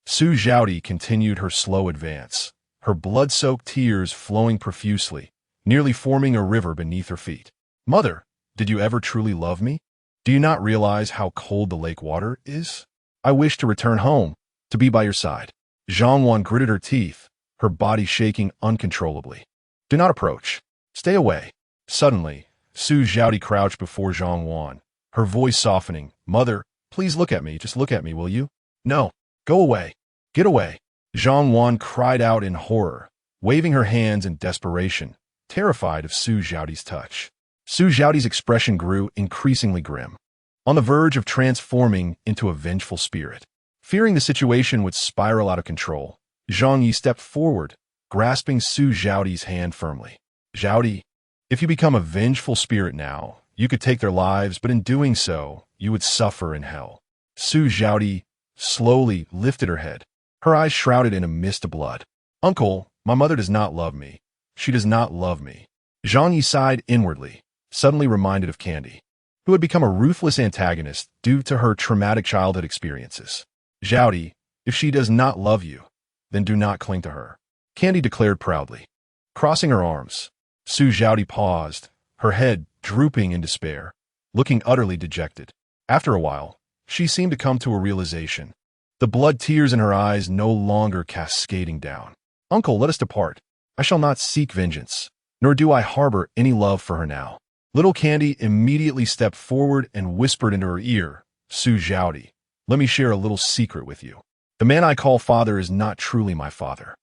Su Zhaodi continued her slow advance, her blood-soaked tears flowing profusely, nearly forming a river beneath her feet. "Mother, did you ever truly love me? Do you not realize how cold the lake water is? I wish to return home, to be by your side." Zhang Wan gritted her teeth, her body shaking uncontrollably. "Do not approach. Stay away." Suddenly, Su Zhaodi crouched before Zhang Wan, her voice softening. "Mother, please look at me. Just look at me, will you?" "No. Go away. Get away." Zhang Wan cried out in horror, waving her hands in desperation, terrified of Su Zhaodi's touch. Su Zhaodi's expression grew increasingly grim, on the verge of transforming into a vengeful spirit. Fearing the situation would spiral out of control, Zhang Ye stepped forward, grasping Su Zhaodi's hand firmly. "Zhaodi, if you become a vengeful spirit now, you could take their lives, but in doing so, you would suffer in hell." Su Zhaodi slowly lifted her head, her eyes shrouded in a mist of blood. "Uncle, my mother does not love me. She does not love me." Zhang Yi sighed inwardly, suddenly reminded of Candy, who had become a ruthless antagonist due to her traumatic childhood experiences. "Zhaodi, if she does not love you, then do not cling to her," Candy declared proudly. Crossing her arms, Su Zhaodi paused, her head drooping in despair, looking utterly dejected. After a while, she seemed to come to a realization, the blood tears in her eyes no longer cascading down. "Uncle, let us depart. I shall not seek vengeance, nor do I harbor any love for her now." Little Candy immediately stepped forward and whispered into her ear, "Su Zhaodi, let me share a little secret with you. The man I call father is not truly my father.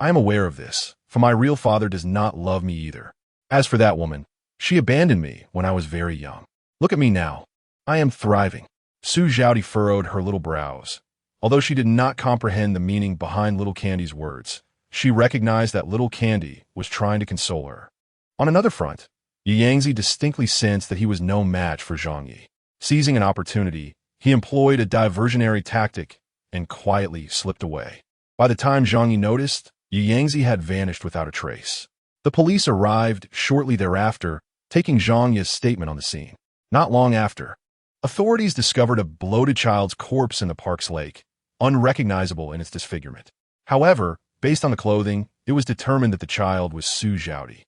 I am aware of this, for my real father does not love me either. As for that woman, she abandoned me when I was very young. Look at me now. I am thriving." Su Zhaodi furrowed her little brows. Although she did not comprehend the meaning behind Little Candy's words, she recognized that Little Candy was trying to console her. On another front, Yu Yangzi distinctly sensed that he was no match for Zhang Ye. Seizing an opportunity, he employed a diversionary tactic and quietly slipped away. By the time Zhang Ye noticed, Yu Yangzi had vanished without a trace. The police arrived shortly thereafter, taking Zhang Ye's statement on the scene. Not long after, authorities discovered a bloated child's corpse in the park's lake, unrecognizable in its disfigurement. However, based on the clothing, it was determined that the child was Su Zhaodi.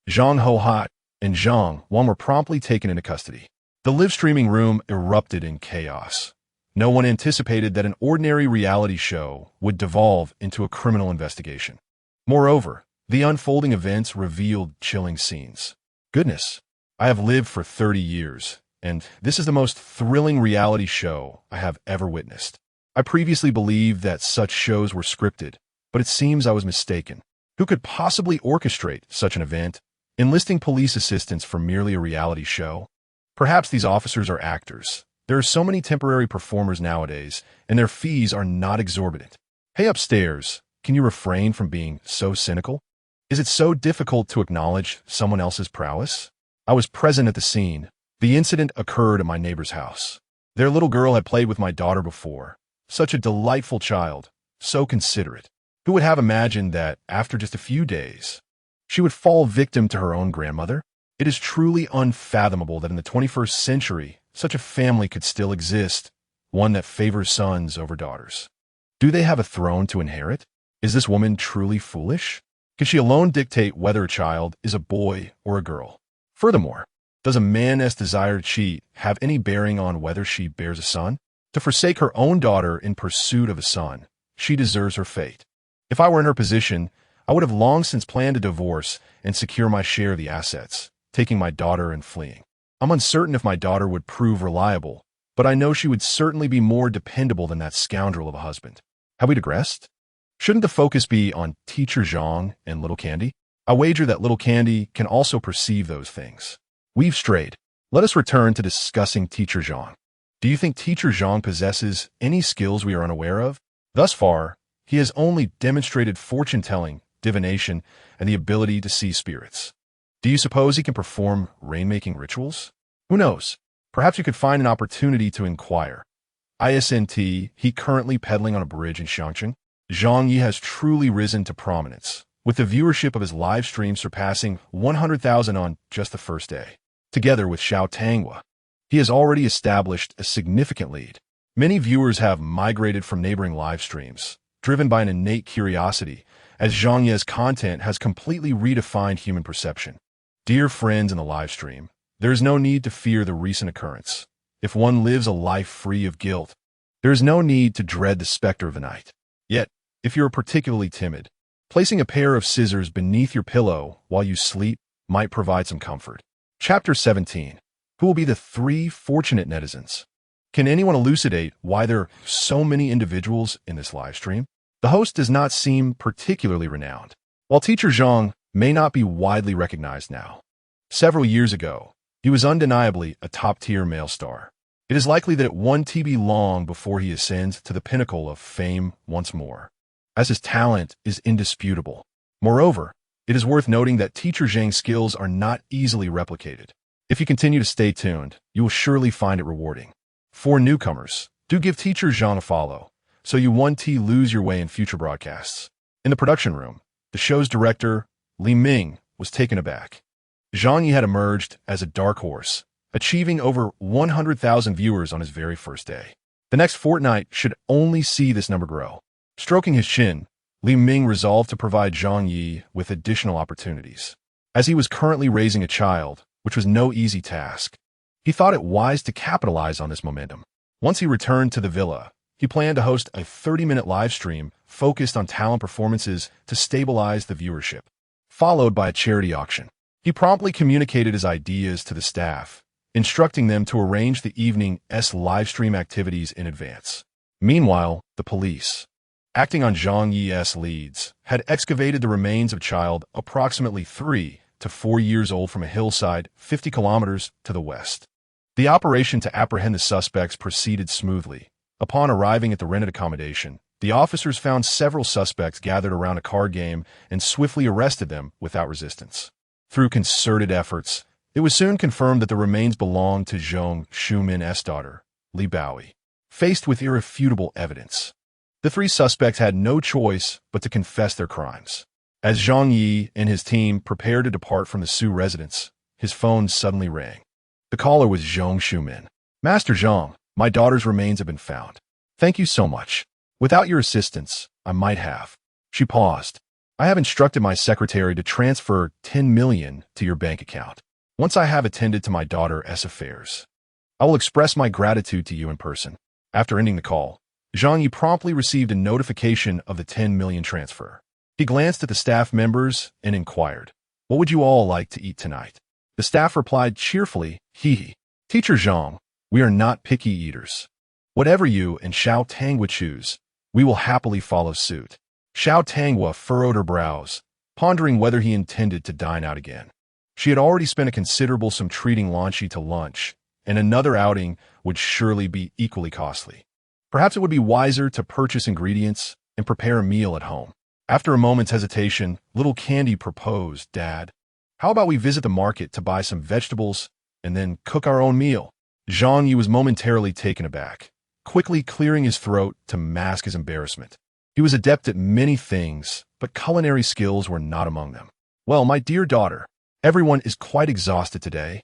Zhang Hohat and Zhang Wan were promptly taken into custody. The live-streaming room erupted in chaos. No one anticipated that an ordinary reality show would devolve into a criminal investigation. Moreover, the unfolding events revealed chilling scenes. Goodness, I have lived for 30 years, and this is the most thrilling reality show I have ever witnessed. I previously believed that such shows were scripted, but it seems I was mistaken. Who could possibly orchestrate such an event, enlisting police assistance for merely a reality show? Perhaps these officers are actors. There are so many temporary performers nowadays, and their fees are not exorbitant. Hey upstairs, can you refrain from being so cynical? Is it so difficult to acknowledge someone else's prowess? I was present at the scene. The incident occurred at my neighbor's house. Their little girl had played with my daughter before. Such a delightful child, so considerate. Who would have imagined that, after just a few days, she would fall victim to her own grandmother? It is truly unfathomable that in the 21st century, such a family could still exist, one that favors sons over daughters. Do they have a throne to inherit? Is this woman truly foolish? Can she alone dictate whether a child is a boy or a girl? Furthermore, does a man's desire to cheat have any bearing on whether she bears a son? To forsake her own daughter in pursuit of a son, she deserves her fate. If I were in her position, I would have long since planned a divorce and secure my share of the assets, taking my daughter and fleeing. I'm uncertain if my daughter would prove reliable, but I know she would certainly be more dependable than that scoundrel of a husband. Have we digressed? Shouldn't the focus be on Teacher Zhang and Little Candy? I wager that Little Candy can also perceive those things. We've strayed. Let us return to discussing Teacher Zhang. Do you think Teacher Zhang possesses any skills we are unaware of? Thus far, he has only demonstrated fortune-telling, divination, and the ability to see spirits. Do you suppose he can perform rainmaking rituals? Who knows? Perhaps you could find an opportunity to inquire. Isn't he currently peddling on a bridge in Changchun? Zhang Ye has truly risen to prominence, with the viewership of his live stream surpassing 100,000 on just the first day. Together with Xiao Tanghua, he has already established a significant lead. Many viewers have migrated from neighboring live streams, driven by an innate curiosity, as Zhang Ye's content has completely redefined human perception. Dear friends in the live stream, there is no need to fear the recent occurrence. If one lives a life free of guilt, there is no need to dread the specter of the night. Yet, if you are particularly timid, placing a pair of scissors beneath your pillow while you sleep might provide some comfort. Chapter 17. Who will be the 3 fortunate netizens? Can anyone elucidate why there are so many individuals in this live stream? The host does not seem particularly renowned. While Teacher Zhang may not be widely recognized now, several years ago, he was undeniably a top-tier male star. It is likely that it won't be long before he ascends to the pinnacle of fame once more, as his talent is indisputable. Moreover, it is worth noting that Teacher Zhang's skills are not easily replicated. If you continue to stay tuned, you will surely find it rewarding. For newcomers, do give Teacher Zhang a follow, so you won't lose your way in future broadcasts. In the production room, the show's director, Li Ming, was taken aback. Zhang Ye had emerged as a dark horse, achieving over 100,000 viewers on his very first day. The next fortnight should only see this number grow. Stroking his chin, Li Ming resolved to provide Zhang Ye with additional opportunities. As he was currently raising a child, which was no easy task, he thought it wise to capitalize on this momentum. Once he returned to the villa, he planned to host a 30-minute live stream focused on talent performances to stabilize the viewership, followed by a charity auction. He promptly communicated his ideas to the staff, instructing them to arrange the evening's live stream activities in advance. Meanwhile, the police, acting on Zhang Ye's leads, had excavated the remains of a child approximately 3 to 4 years old from a hillside 50 kilometers to the west. The operation to apprehend the suspects proceeded smoothly. Upon arriving at the rented accommodation, the officers found several suspects gathered around a card game and swiftly arrested them without resistance. Through concerted efforts, it was soon confirmed that the remains belonged to Zhong Shumin's daughter, Li Baoi. Faced with irrefutable evidence, the 3 suspects had no choice but to confess their crimes. As Zhang Ye and his team prepared to depart from the Su residence, his phone suddenly rang. The caller was Zhong Shumin. Master Zhang, my daughter's remains have been found. Thank you so much. Without your assistance, I might have. She paused. I have instructed my secretary to transfer 10 million to your bank account. Once I have attended to my daughter's affairs, I will express my gratitude to you in person. After ending the call, Zhang Ye promptly received a notification of the 10 million transfer. He glanced at the staff members and inquired, "What would you all like to eat tonight?" The staff replied cheerfully, "Hee. Teacher Zhang, we are not picky eaters. Whatever you and Xiao Tanghua choose, we will happily follow suit." Xiao Tanghua furrowed her brows, pondering whether he intended to dine out again. She had already spent a considerable sum treating Lan Shi to lunch, and another outing would surely be equally costly. Perhaps it would be wiser to purchase ingredients and prepare a meal at home. After a moment's hesitation, little Candy proposed, "Dad, how about we visit the market to buy some vegetables and then cook our own meal?" Zhang Ye was momentarily taken aback, quickly clearing his throat to mask his embarrassment. He was adept at many things, but culinary skills were not among them. "Well, my dear daughter, everyone is quite exhausted today,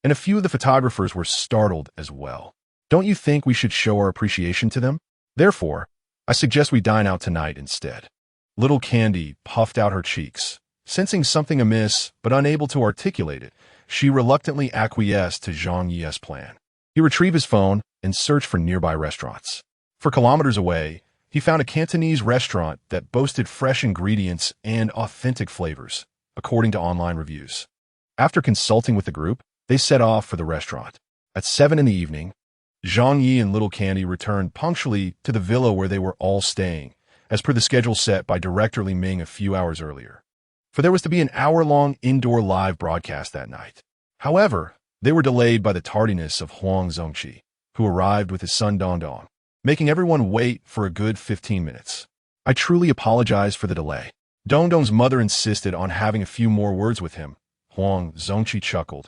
and a few of the photographers were startled as well. Don't you think we should show our appreciation to them? Therefore, I suggest we dine out tonight instead." Little Candy puffed out her cheeks. Sensing something amiss, but unable to articulate it, she reluctantly acquiesced to Zhang Ye's plan. He retrieved his phone and searched for nearby restaurants. For kilometers away, he found a Cantonese restaurant that boasted fresh ingredients and authentic flavors, according to online reviews. After consulting with the group, they set off for the restaurant. At 7 in the evening, Zhang Ye and Little Candy returned punctually to the villa where they were all staying, as per the schedule set by Director Li Ming a few hours earlier. For there was to be an hour-long indoor live broadcast that night. However, they were delayed by the tardiness of Huang Zongqi, who arrived with his son Dongdong, making everyone wait for a good 15 minutes. "I truly apologize for the delay." Dongdong's mother insisted on having a few more words with him. Huang Zongqi chuckled,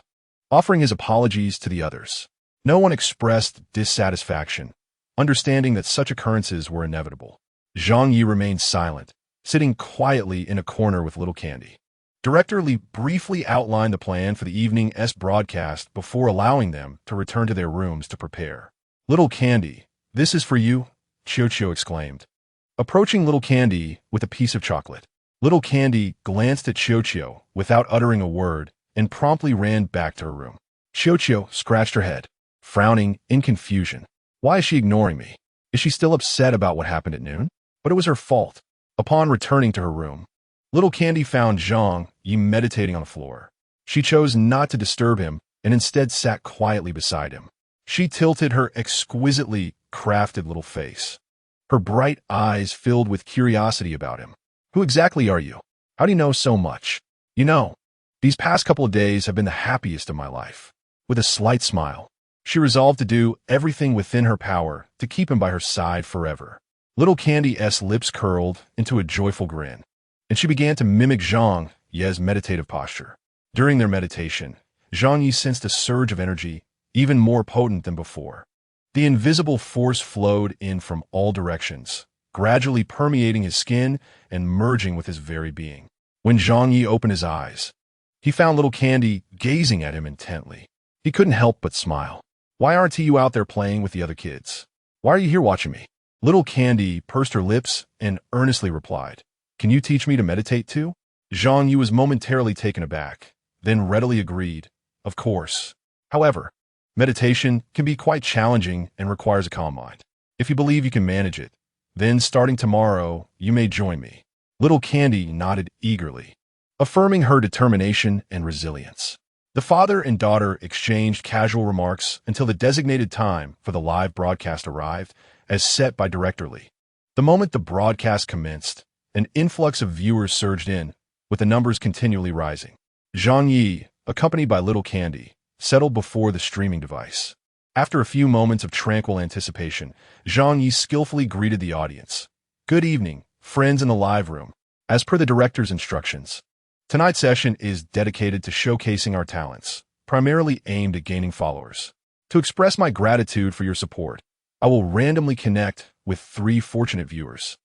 offering his apologies to the others. No one expressed dissatisfaction, understanding that such occurrences were inevitable. Zhang Yi remained silent, sitting quietly in a corner with Little Candy. Director Li briefly outlined the plan for the evening's broadcast before allowing them to return to their rooms to prepare. "Little Candy, this is for you," Qiu exclaimed, approaching Little Candy with a piece of chocolate. Little Candy glanced at Qiu without uttering a word and promptly ran back to her room. Qiu scratched her head, frowning in confusion. Why is she ignoring me? Is she still upset about what happened at noon? But it was her fault. Upon returning to her room, Little Candy found Zhang Ye meditating on the floor. She chose not to disturb him and instead sat quietly beside him. She tilted her exquisitely crafted little face, her bright eyes filled with curiosity about him. "Who exactly are you? How do you know so much?" "You know, these past couple of days have been the happiest of my life." With a slight smile, she resolved to do everything within her power to keep him by her side forever. Little Candy's lips curled into a joyful grin, and she began to mimic Zhang Ye's meditative posture. During their meditation, Zhang Ye sensed a surge of energy, even more potent than before. The invisible force flowed in from all directions, gradually permeating his skin and merging with his very being. When Zhang Ye opened his eyes, he found Little Candy gazing at him intently. He couldn't help but smile. "Why aren't you out there playing with the other kids? Why are you here watching me?" Little Candy pursed her lips and earnestly replied, "Can you teach me to meditate too?" Zhang Ye was momentarily taken aback, then readily agreed, "Of course. However, meditation can be quite challenging and requires a calm mind. If you believe you can manage it, then starting tomorrow, you may join me." Little Candy nodded eagerly, affirming her determination and resilience. The father and daughter exchanged casual remarks until the designated time for the live broadcast arrived, as set by Director Li. The moment the broadcast commenced, an influx of viewers surged in, with the numbers continually rising. Zhang Ye, accompanied by Little Candy, settled before the streaming device. After a few moments of tranquil anticipation, Zhang Ye skillfully greeted the audience. "Good evening, friends in the live room. As per the director's instructions, tonight's session is dedicated to showcasing our talents, primarily aimed at gaining followers. To express my gratitude for your support, I will randomly connect with 3 fortunate viewers."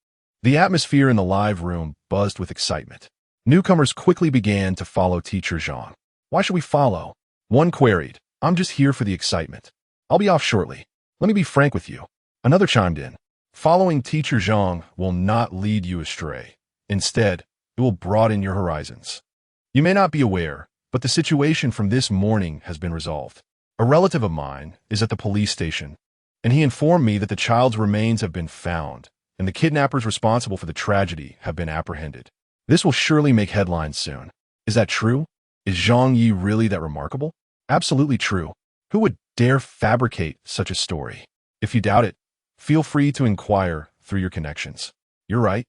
The atmosphere in the live room buzzed with excitement. Newcomers quickly began to follow Teacher Zhang. "Why should we follow?" One queried. "I'm just here for the excitement. I'll be off shortly. Let me be frank with you." Another chimed in. "Following Teacher Zhang will not lead you astray. Instead, it will broaden your horizons. You may not be aware, but the situation from this morning has been resolved. A relative of mine is at the police station, and he informed me that the child's remains have been found, and the kidnappers responsible for the tragedy have been apprehended. This will surely make headlines soon. Is that true? Is Zhang Yi really that remarkable?" "Absolutely true. Who would dare fabricate such a story? If you doubt it, feel free to inquire through your connections. You're right.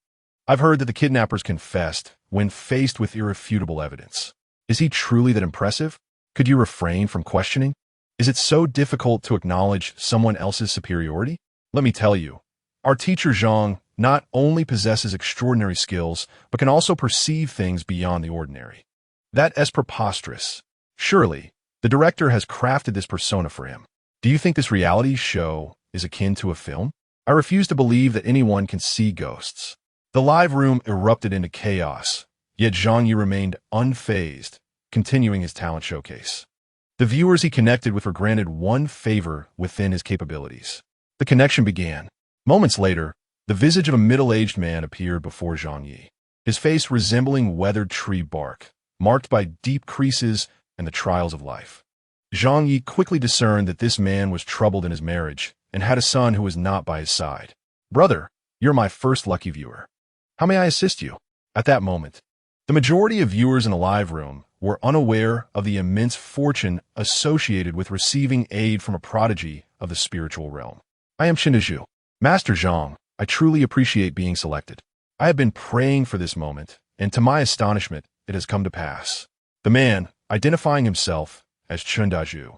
I've heard that the kidnappers confessed when faced with irrefutable evidence. Is he truly that impressive? Could you refrain from questioning? Is it so difficult to acknowledge someone else's superiority? Let me tell you, our teacher Zhang not only possesses extraordinary skills, but can also perceive things beyond the ordinary. That is preposterous. Surely, the director has crafted this persona for him. Do you think this reality show is akin to a film? I refuse to believe that anyone can see ghosts. The live room erupted into chaos, yet Zhang Ye remained unfazed, continuing his talent showcase. The viewers he connected with were granted one favor within his capabilities. The connection began. Moments later, the visage of a middle-aged man appeared before Zhang Ye, his face resembling weathered tree bark, marked by deep creases and the trials of life. Zhang Ye quickly discerned that this man was troubled in his marriage and had a son who was not by his side. "Brother, you're my first lucky viewer. How may I assist you?" At that moment, the majority of viewers in the live room were unaware of the immense fortune associated with receiving aid from a prodigy of the spiritual realm. "I am Shindaju. Master Zhang, I truly appreciate being selected. I have been praying for this moment, and to my astonishment, it has come to pass." The man, identifying himself as Chundaju,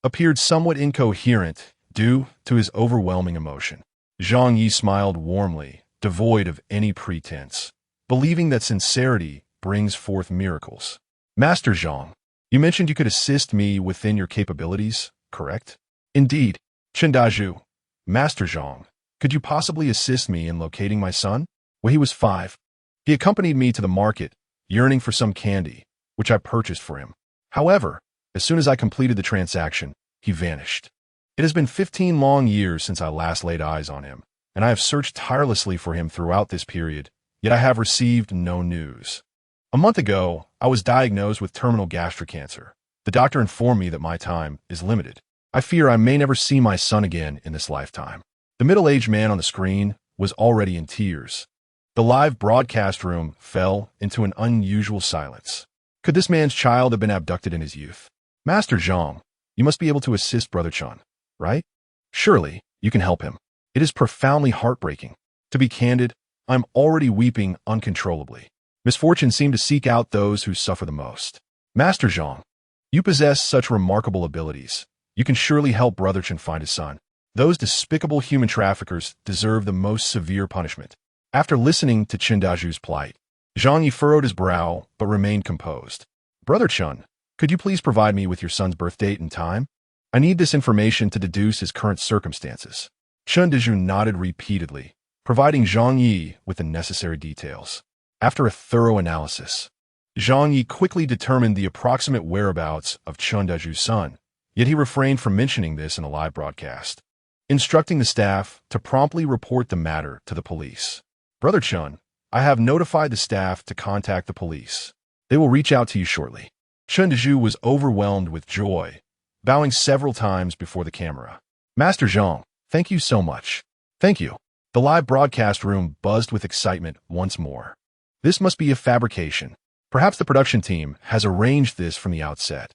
appeared somewhat incoherent due to his overwhelming emotion. Zhang Ye smiled warmly, devoid of any pretense, believing that sincerity brings forth miracles. "Master Zhang, you mentioned you could assist me within your capabilities, correct?" "Indeed, Chundaju. Master Zhang, could you possibly assist me in locating my son? When he was 5, he accompanied me to the market, yearning for some candy, which I purchased for him. However, as soon as I completed the transaction, he vanished. It has been 15 long years since I last laid eyes on him, and I have searched tirelessly for him throughout this period, yet I have received no news. A month ago, I was diagnosed with terminal gastric cancer. The doctor informed me that my time is limited. I fear I may never see my son again in this lifetime." The middle-aged man on the screen was already in tears. The live broadcast room fell into an unusual silence. Could this man's child have been abducted in his youth? "Master Zhang, you must be able to assist Brother Chun, right? Surely, you can help him. It is profoundly heartbreaking. To be candid, I'm already weeping uncontrollably. Misfortune seems to seek out those who suffer the most. Master Zhang, you possess such remarkable abilities. You can surely help Brother Chun find his son. Those despicable human traffickers deserve the most severe punishment." After listening to Chindaju's plight, Zhang Ye furrowed his brow but remained composed. "Brother Chun, could you please provide me with your son's birth date and time? I need this information to deduce his current circumstances." Chundaju nodded repeatedly, providing Zhang Ye with the necessary details. After a thorough analysis, Zhang Ye quickly determined the approximate whereabouts of Chundaju's son, yet he refrained from mentioning this in a live broadcast, instructing the staff to promptly report the matter to the police. "Brother Chun, I have notified the staff to contact the police. They will reach out to you shortly." Chundaju was overwhelmed with joy, bowing several times before the camera. "Master Zhang, thank you so much." "Thank you." The live broadcast room buzzed with excitement once more. This must be a fabrication. Perhaps the production team has arranged this from the outset.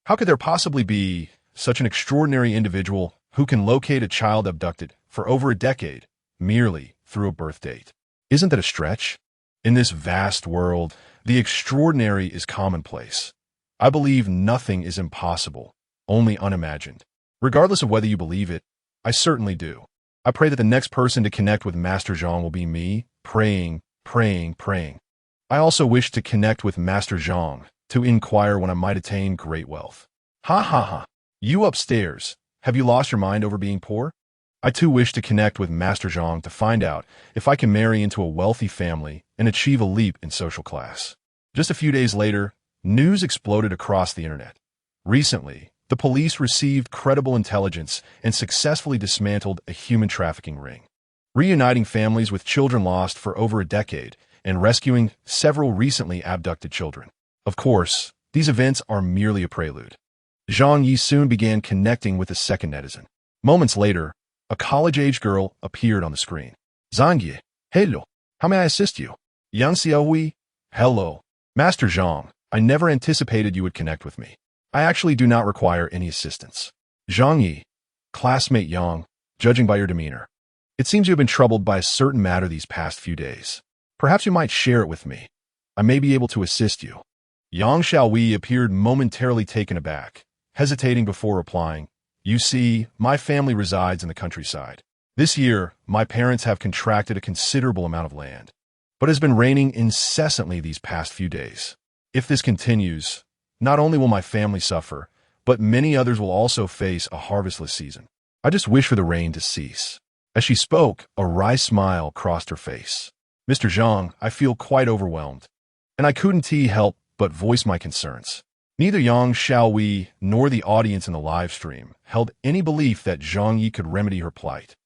How could there possibly be such an extraordinary individual who can locate a child abducted for over a decade merely through a birth date? Isn't that a stretch? In this vast world, the extraordinary is commonplace. I believe nothing is impossible, only unimagined. Regardless of whether you believe it, I certainly do. I pray that the next person to connect with Master Zhang will be me, praying. I also wish to connect with Master Zhang to inquire when I might attain great wealth. Ha ha ha. You upstairs, have you lost your mind over being poor? I too wish to connect with Master Zhang to find out if I can marry into a wealthy family and achieve a leap in social class. Just a few days later, news exploded across the internet. Recently, the police received credible intelligence and successfully dismantled a human trafficking ring, reuniting families with children lost for over a decade and rescuing several recently abducted children. Of course, these events are merely a prelude. Zhang Ye soon began connecting with a second netizen. Moments later, a college-age girl appeared on the screen. "Zhang Ye, hello. How may I assist you?" "Yang Xiaohui, hello. Master Zhang, I never anticipated you would connect with me. I actually do not require any assistance." "Zhang Ye, classmate Yang, judging by your demeanor, it seems you have been troubled by a certain matter these past few days. Perhaps you might share it with me. I may be able to assist you." Yang Xiaowei appeared momentarily taken aback, hesitating before replying. You see, my family resides in the countryside. This year, my parents have contracted a considerable amount of land, but it has been raining incessantly these past few days. If this continues, not only will my family suffer, but many others will also face a harvestless season. I just wish for the rain to cease. As she spoke, a wry smile crossed her face. Mr. Zhang, I feel quite overwhelmed, and I couldn't help but voice my concerns. Neither Yang Xiaowei nor the audience in the live stream held any belief that Zhang Ye could remedy her plight.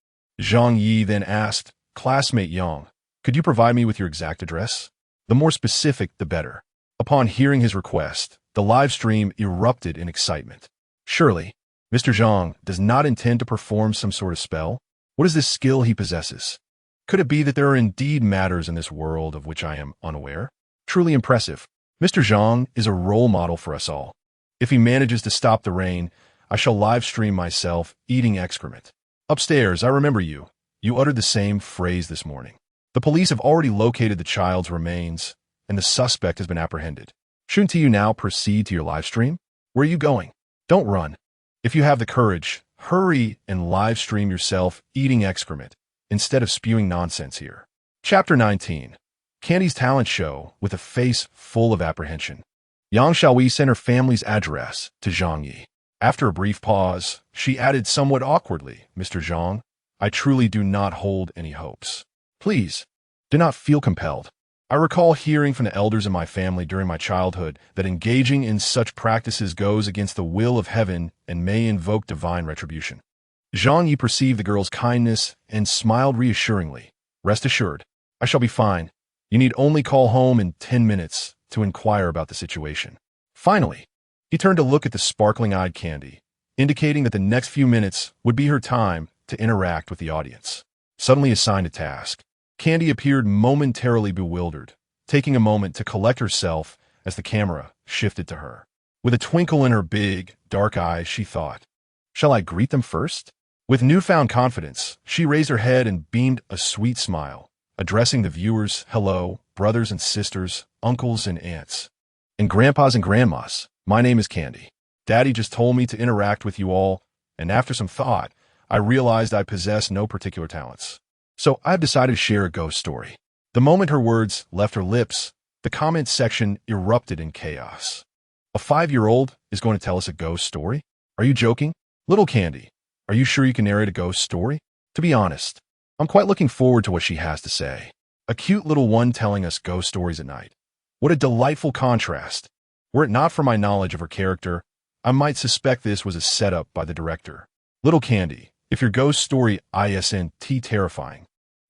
Zhang Ye then asked, Classmate Yang, could you provide me with your exact address? The more specific, the better. Upon hearing his request, the live stream erupted in excitement. Surely, Mr. Zhang does not intend to perform some sort of spell? What is this skill he possesses? Could it be that there are indeed matters in this world of which I am unaware? Truly impressive. Mr. Zhang is a role model for us all. If he manages to stop the rain, I shall live stream myself eating excrement. Upstairs, I remember you. You uttered the same phrase this morning. The police have already located the child's remains, and the suspect has been apprehended. Shouldn't you now proceed to your live stream? Where are you going? Don't run. If you have the courage, hurry and live stream yourself eating excrement instead of spewing nonsense here. Chapter 19. Candy's talent show with a face full of apprehension. Yang Xiaowei sent her family's address to Zhang Ye. After a brief pause, she added somewhat awkwardly, Mr. Zhang, I truly do not hold any hopes. Please, do not feel compelled. I recall hearing from the elders in my family during my childhood that engaging in such practices goes against the will of heaven and may invoke divine retribution. Zhang Ye perceived the girl's kindness and smiled reassuringly. Rest assured, I shall be fine. You need only call home in 10 minutes to inquire about the situation. Finally, he turned to look at the sparkling-eyed Candy, indicating that the next few minutes would be her time to interact with the audience. Suddenly assigned a task, Candy appeared momentarily bewildered, taking a moment to collect herself as the camera shifted to her. With a twinkle in her big, dark eyes, she thought, shall I greet them first? With newfound confidence, she raised her head and beamed a sweet smile, addressing the viewers, hello, brothers and sisters, uncles and aunts, and grandpas and grandmas. My name is Candy. Daddy just told me to interact with you all, and after some thought, I realized I possess no particular talents. So I've decided to share a ghost story. The moment her words left her lips, the comment section erupted in chaos. A 5-year-old is going to tell us a ghost story? Are you joking? Little Candy, are you sure you can narrate a ghost story? To be honest, I'm quite looking forward to what she has to say. A cute little one telling us ghost stories at night. What a delightful contrast. Were it not for my knowledge of her character, I might suspect this was a setup by the director. Little Candy, if your ghost story isn't terrifying,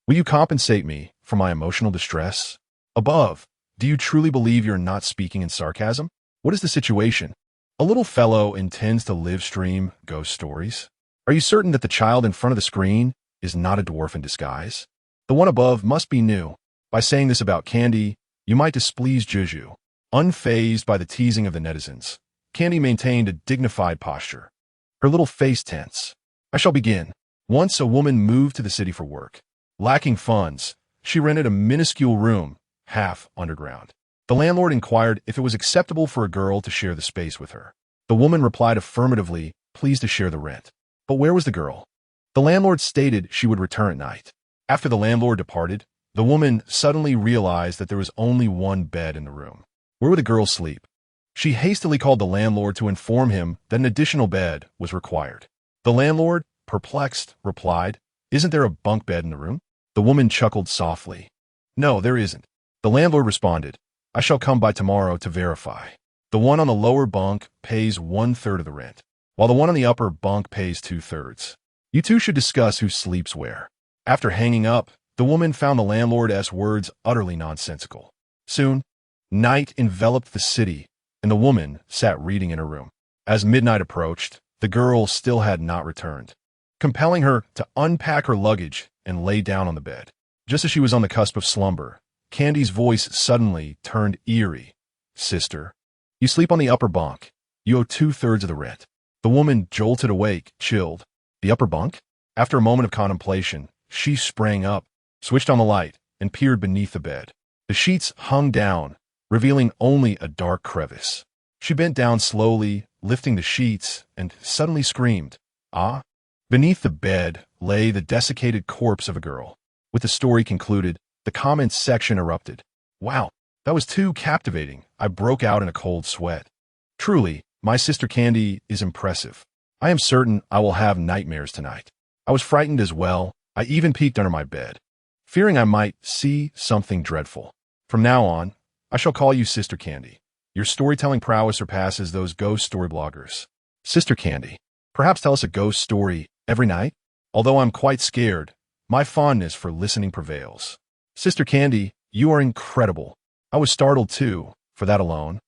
will you compensate me for my emotional distress? Above, do you truly believe you're not speaking in sarcasm? What is the situation? A little fellow intends to live stream ghost stories? Are you certain that the child in front of the screen is not a dwarf in disguise? The one above must be new. By saying this about Candy, you might displease Juju. Unfazed by the teasing of the netizens, Candy maintained a dignified posture, her little face tense. I shall begin. Once a woman moved to the city for work. Lacking funds, she rented a minuscule room, half underground. The landlord inquired if it was acceptable for a girl to share the space with her. The woman replied affirmatively, pleased to share the rent. But where was the girl? The landlord stated she would return at night. After the landlord departed, the woman suddenly realized that there was only one bed in the room. Where would the girl sleep? She hastily called the landlord to inform him that an additional bed was required. The landlord, perplexed, replied, isn't there a bunk bed in the room? The woman chuckled softly. No, there isn't. The landlord responded, I shall come by tomorrow to verify. The one on the lower bunk pays 1/3 of the rent, while the one on the upper bunk pays 2/3. You two should discuss who sleeps where. After hanging up, the woman found the landlord's words utterly nonsensical. Soon, night enveloped the city, and the woman sat reading in her room. As midnight approached, the girl still had not returned, compelling her to unpack her luggage and lay down on the bed. Just as she was on the cusp of slumber, Candy's voice suddenly turned eerie. Sister, you sleep on the upper bunk. You owe 2/3 of the rent. The woman jolted awake, chilled. The upper bunk? After a moment of contemplation, she sprang up, switched on the light, and peered beneath the bed. The sheets hung down, revealing only a dark crevice. She bent down slowly, lifting the sheets, and suddenly screamed, "Ah!" Beneath the bed lay the desiccated corpse of a girl. With the story concluded, the comments section erupted. "Wow, that was too captivating." I broke out in a cold sweat. "Truly, my sister Candy is impressive. I am certain I will have nightmares tonight." I was frightened as well. I even peeked under my bed, fearing I might see something dreadful. "From now on, I shall call you Sister Candy. Your storytelling prowess surpasses those ghost story bloggers." Sister Candy, perhaps tell us a ghost story every night? Although I'm quite scared, my fondness for listening prevails. Sister Candy, you are incredible. I was startled too, for that alone.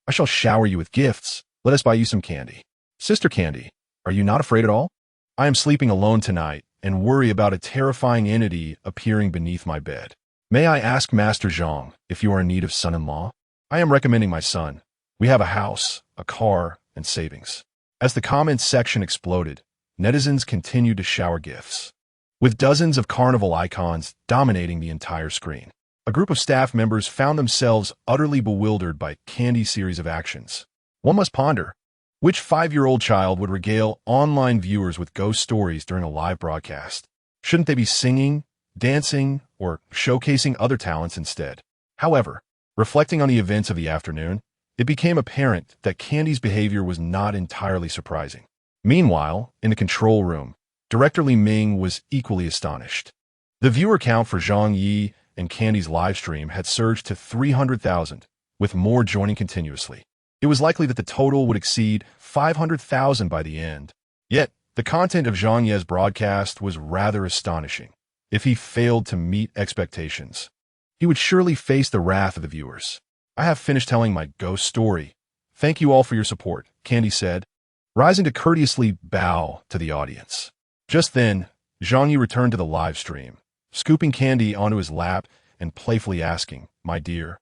I shall shower you with gifts. Let us buy you some candy. Sister Candy, are you not afraid at all? I am sleeping alone tonight and worry about a terrifying entity appearing beneath my bed. May I ask Master Zhang if you are in need of son-in-law? I am recommending my son. We have a house, a car, and savings. As the comments section exploded, netizens continued to shower gifts, with dozens of carnival icons dominating the entire screen. A group of staff members found themselves utterly bewildered by Candy's series of actions. One must ponder, which 5-year-old child would regale online viewers with ghost stories during a live broadcast? Shouldn't they be singing, dancing, or showcasing other talents instead? However, reflecting on the events of the afternoon, it became apparent that Candy's behavior was not entirely surprising. Meanwhile, in the control room, Director Li Ming was equally astonished. The viewer count for Zhang Ye and Candy's livestream had surged to 300,000, with more joining continuously. It was likely that the total would exceed 500,000 by the end. Yet, the content of Zhang Ye's broadcast was rather astonishing. If he failed to meet expectations, he would surely face the wrath of the viewers. "I have finished telling my ghost story. Thank you all for your support," Candy said, rising to courteously bow to the audience. Just then, Zhang Ye returned to the live stream, scooping Candy onto his lap and playfully asking, "My dear,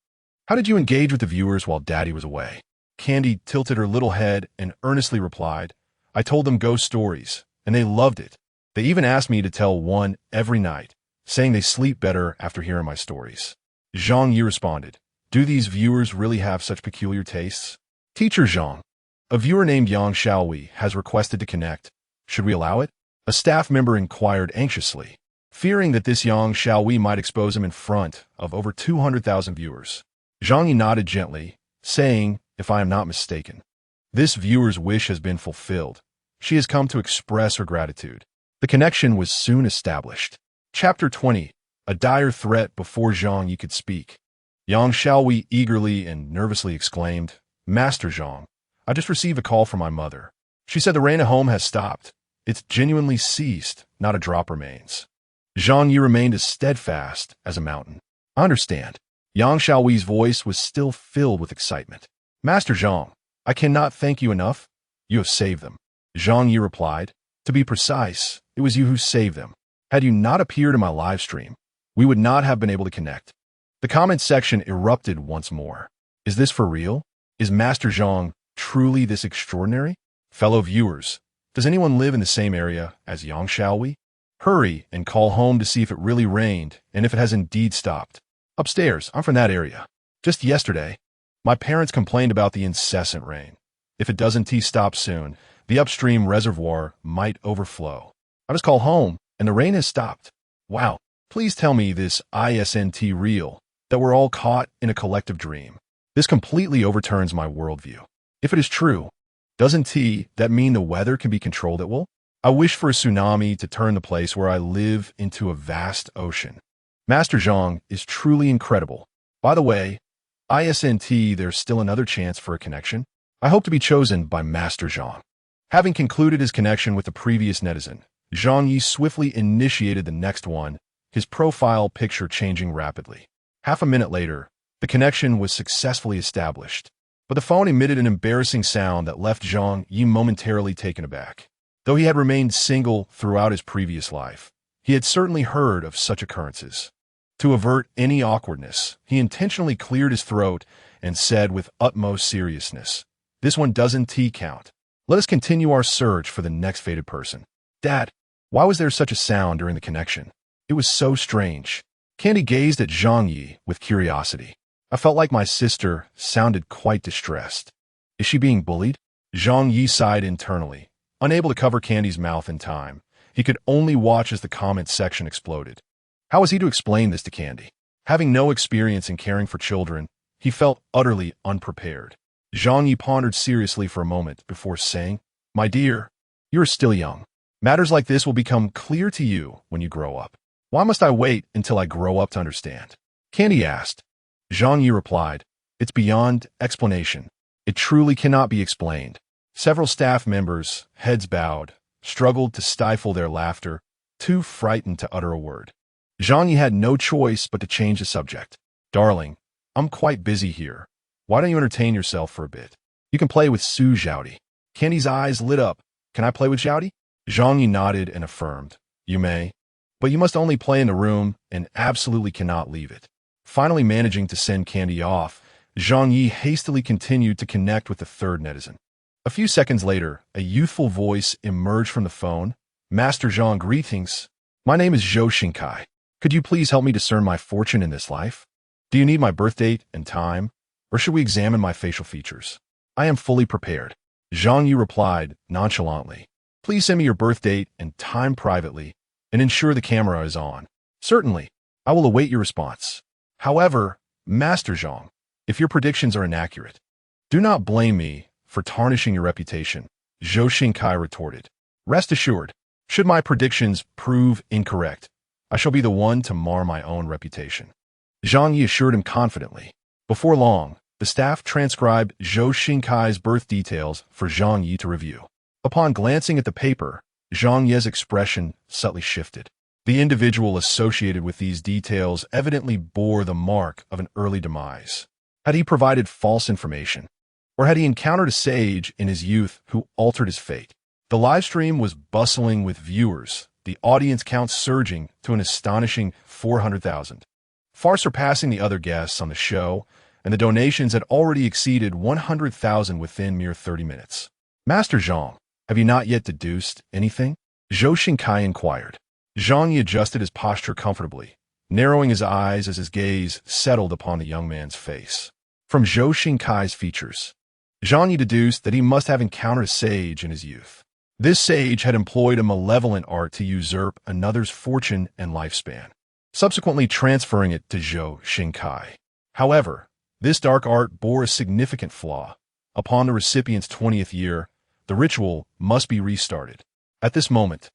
how did you engage with the viewers while Daddy was away?" Candy tilted her little head and earnestly replied, "I told them ghost stories, and they loved it. They even asked me to tell one every night, saying they sleep better after hearing my stories." Zhang Yi responded, "Do these viewers really have such peculiar tastes?" "Teacher Zhang, a viewer named Yang Xiaowei has requested to connect. Should we allow it?" A staff member inquired anxiously, fearing that this Yang Xiaowei might expose him in front of over 200,000 viewers. Zhang Yi nodded gently, saying, "If I am not mistaken, this viewer's wish has been fulfilled. She has come to express her gratitude." The connection was soon established. Chapter 20. A dire threat before Zhang Yi could speak. Yang Xiaowei eagerly and nervously exclaimed, "Master Zhang, I just received a call from my mother. She said the rain at home has stopped. It's genuinely ceased, not a drop remains." Zhang Yi remained as steadfast as a mountain. "I understand." Yang Xiaowei's voice was still filled with excitement. "Master Zhang, I cannot thank you enough. You have saved them." Zhang Yi replied, "To be precise, it was you who saved them. Had you not appeared in my live stream, we would not have been able to connect." The comment section erupted once more. Is this for real? Is Master Zhang truly this extraordinary? Fellow viewers, does anyone live in the same area as Yang Xiaowei? Hurry and call home to see if it really rained and if it has indeed stopped. Upstairs, I'm from that area. Just yesterday, my parents complained about the incessant rain. If it doesn't stop soon, the upstream reservoir might overflow. I just call home, and the rain has stopped. Wow, please tell me this isn't real, that we're all caught in a collective dream. This completely overturns my worldview. If it is true, doesn't that mean the weather can be controlled at will? I wish for a tsunami to turn the place where I live into a vast ocean. Master Zhang is truly incredible. By the way, there's still another chance for a connection. I hope to be chosen by Master Zhang. Having concluded his connection with the previous netizen, Zhang Yi swiftly initiated the next one, his profile picture changing rapidly. Half a minute later, the connection was successfully established, but the phone emitted an embarrassing sound that left Zhang Yi momentarily taken aback. Though he had remained single throughout his previous life, he had certainly heard of such occurrences. To avert any awkwardness, he intentionally cleared his throat and said with utmost seriousness, "This one doesn't count. Let us continue our search for the next fated person." "Dad, why was there such a sound during the connection? It was so strange." Candy gazed at Zhang Yi with curiosity. I felt like my sister sounded quite distressed. Is she being bullied? Zhang Ye sighed internally, unable to cover Candy's mouth in time. He could only watch as the comment section exploded. How was he to explain this to Candy? Having no experience in caring for children, he felt utterly unprepared. Zhang Yi pondered seriously for a moment before saying, "My dear, you are still young. Matters like this will become clear to you when you grow up. Why must I wait until I grow up to understand?" Candy asked. Zhang Yi replied, "It's beyond explanation. It truly cannot be explained." Several staff members, heads bowed, struggled to stifle their laughter, too frightened to utter a word. Zhang Yi had no choice but to change the subject. "Darling, I'm quite busy here. Why don't you entertain yourself for a bit? You can play with Su Zhaodi." Candy's eyes lit up. "Can I play with Zhaodi?" Zhang Yi nodded and affirmed, "You may, but you must only play in the room and absolutely cannot leave it." Finally managing to send Candy off, Zhang Yi hastily continued to connect with the third netizen. A few seconds later, a youthful voice emerged from the phone. "Master Zhang, greetings. My name is Zhou Xinkai. Could you please help me discern my fortune in this life? Do you need my birth date and time, or should we examine my facial features?" "I am fully prepared." Zhang Yi replied nonchalantly. "Please send me your birth date and time privately, and ensure the camera is on." "Certainly. I will await your response. However, Master Zhang, if your predictions are inaccurate, do not blame me for tarnishing your reputation," Zhou Xinkai retorted. "Rest assured, should my predictions prove incorrect, I shall be the one to mar my own reputation." Zhang Yi assured him confidently. Before long, the staff transcribed Zhou Xinkai's birth details for Zhang Yi to review. Upon glancing at the paper, Zhang Ye's expression subtly shifted. The individual associated with these details evidently bore the mark of an early demise. Had he provided false information? Or had he encountered a sage in his youth who altered his fate? The livestream was bustling with viewers, the audience count surging to an astonishing 400,000, far surpassing the other guests on the show, and the donations had already exceeded 100,000 within mere 30 minutes. "Master Zhang, have you not yet deduced anything?" Zhou Xinkai inquired. Zhang Yi adjusted his posture comfortably, narrowing his eyes as his gaze settled upon the young man's face. From Zhou Xinkai's features, Zhang Yi deduced that he must have encountered a sage in his youth. This sage had employed a malevolent art to usurp another's fortune and lifespan, subsequently transferring it to Zhou Xinkai. However, this dark art bore a significant flaw. Upon the recipient's 20th year, the ritual must be restarted. At this moment,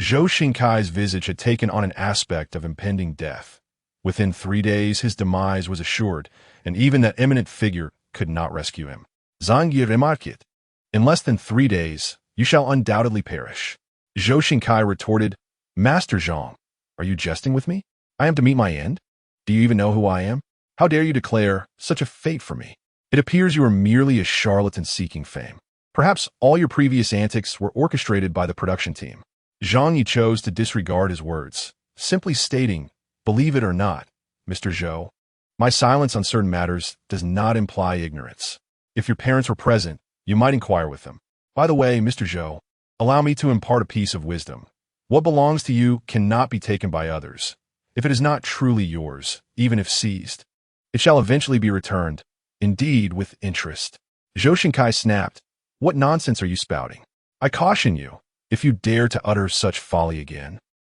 Zhou Xinkai's visage had taken on an aspect of impending death. Within 3 days, his demise was assured, and even that eminent figure could not rescue him. Zhang Ye remarked it. "In less than 3 days, you shall undoubtedly perish." Zhou Xinkai retorted, "Master Zhang, are you jesting with me? I am to meet my end? Do you even know who I am? How dare you declare such a fate for me? It appears you are merely a charlatan seeking fame. Perhaps all your previous antics were orchestrated by the production team." Zhang Yi chose to disregard his words, simply stating, "Believe it or not, Mr. Zhou, my silence on certain matters does not imply ignorance. If your parents were present, you might inquire with them. By the way, Mr. Zhou, allow me to impart a piece of wisdom. What belongs to you cannot be taken by others. If it is not truly yours, even if seized, it shall eventually be returned, indeed with interest." Zhou Xinkai snapped, "What nonsense are you spouting? I caution you, if you dare to utter such folly again,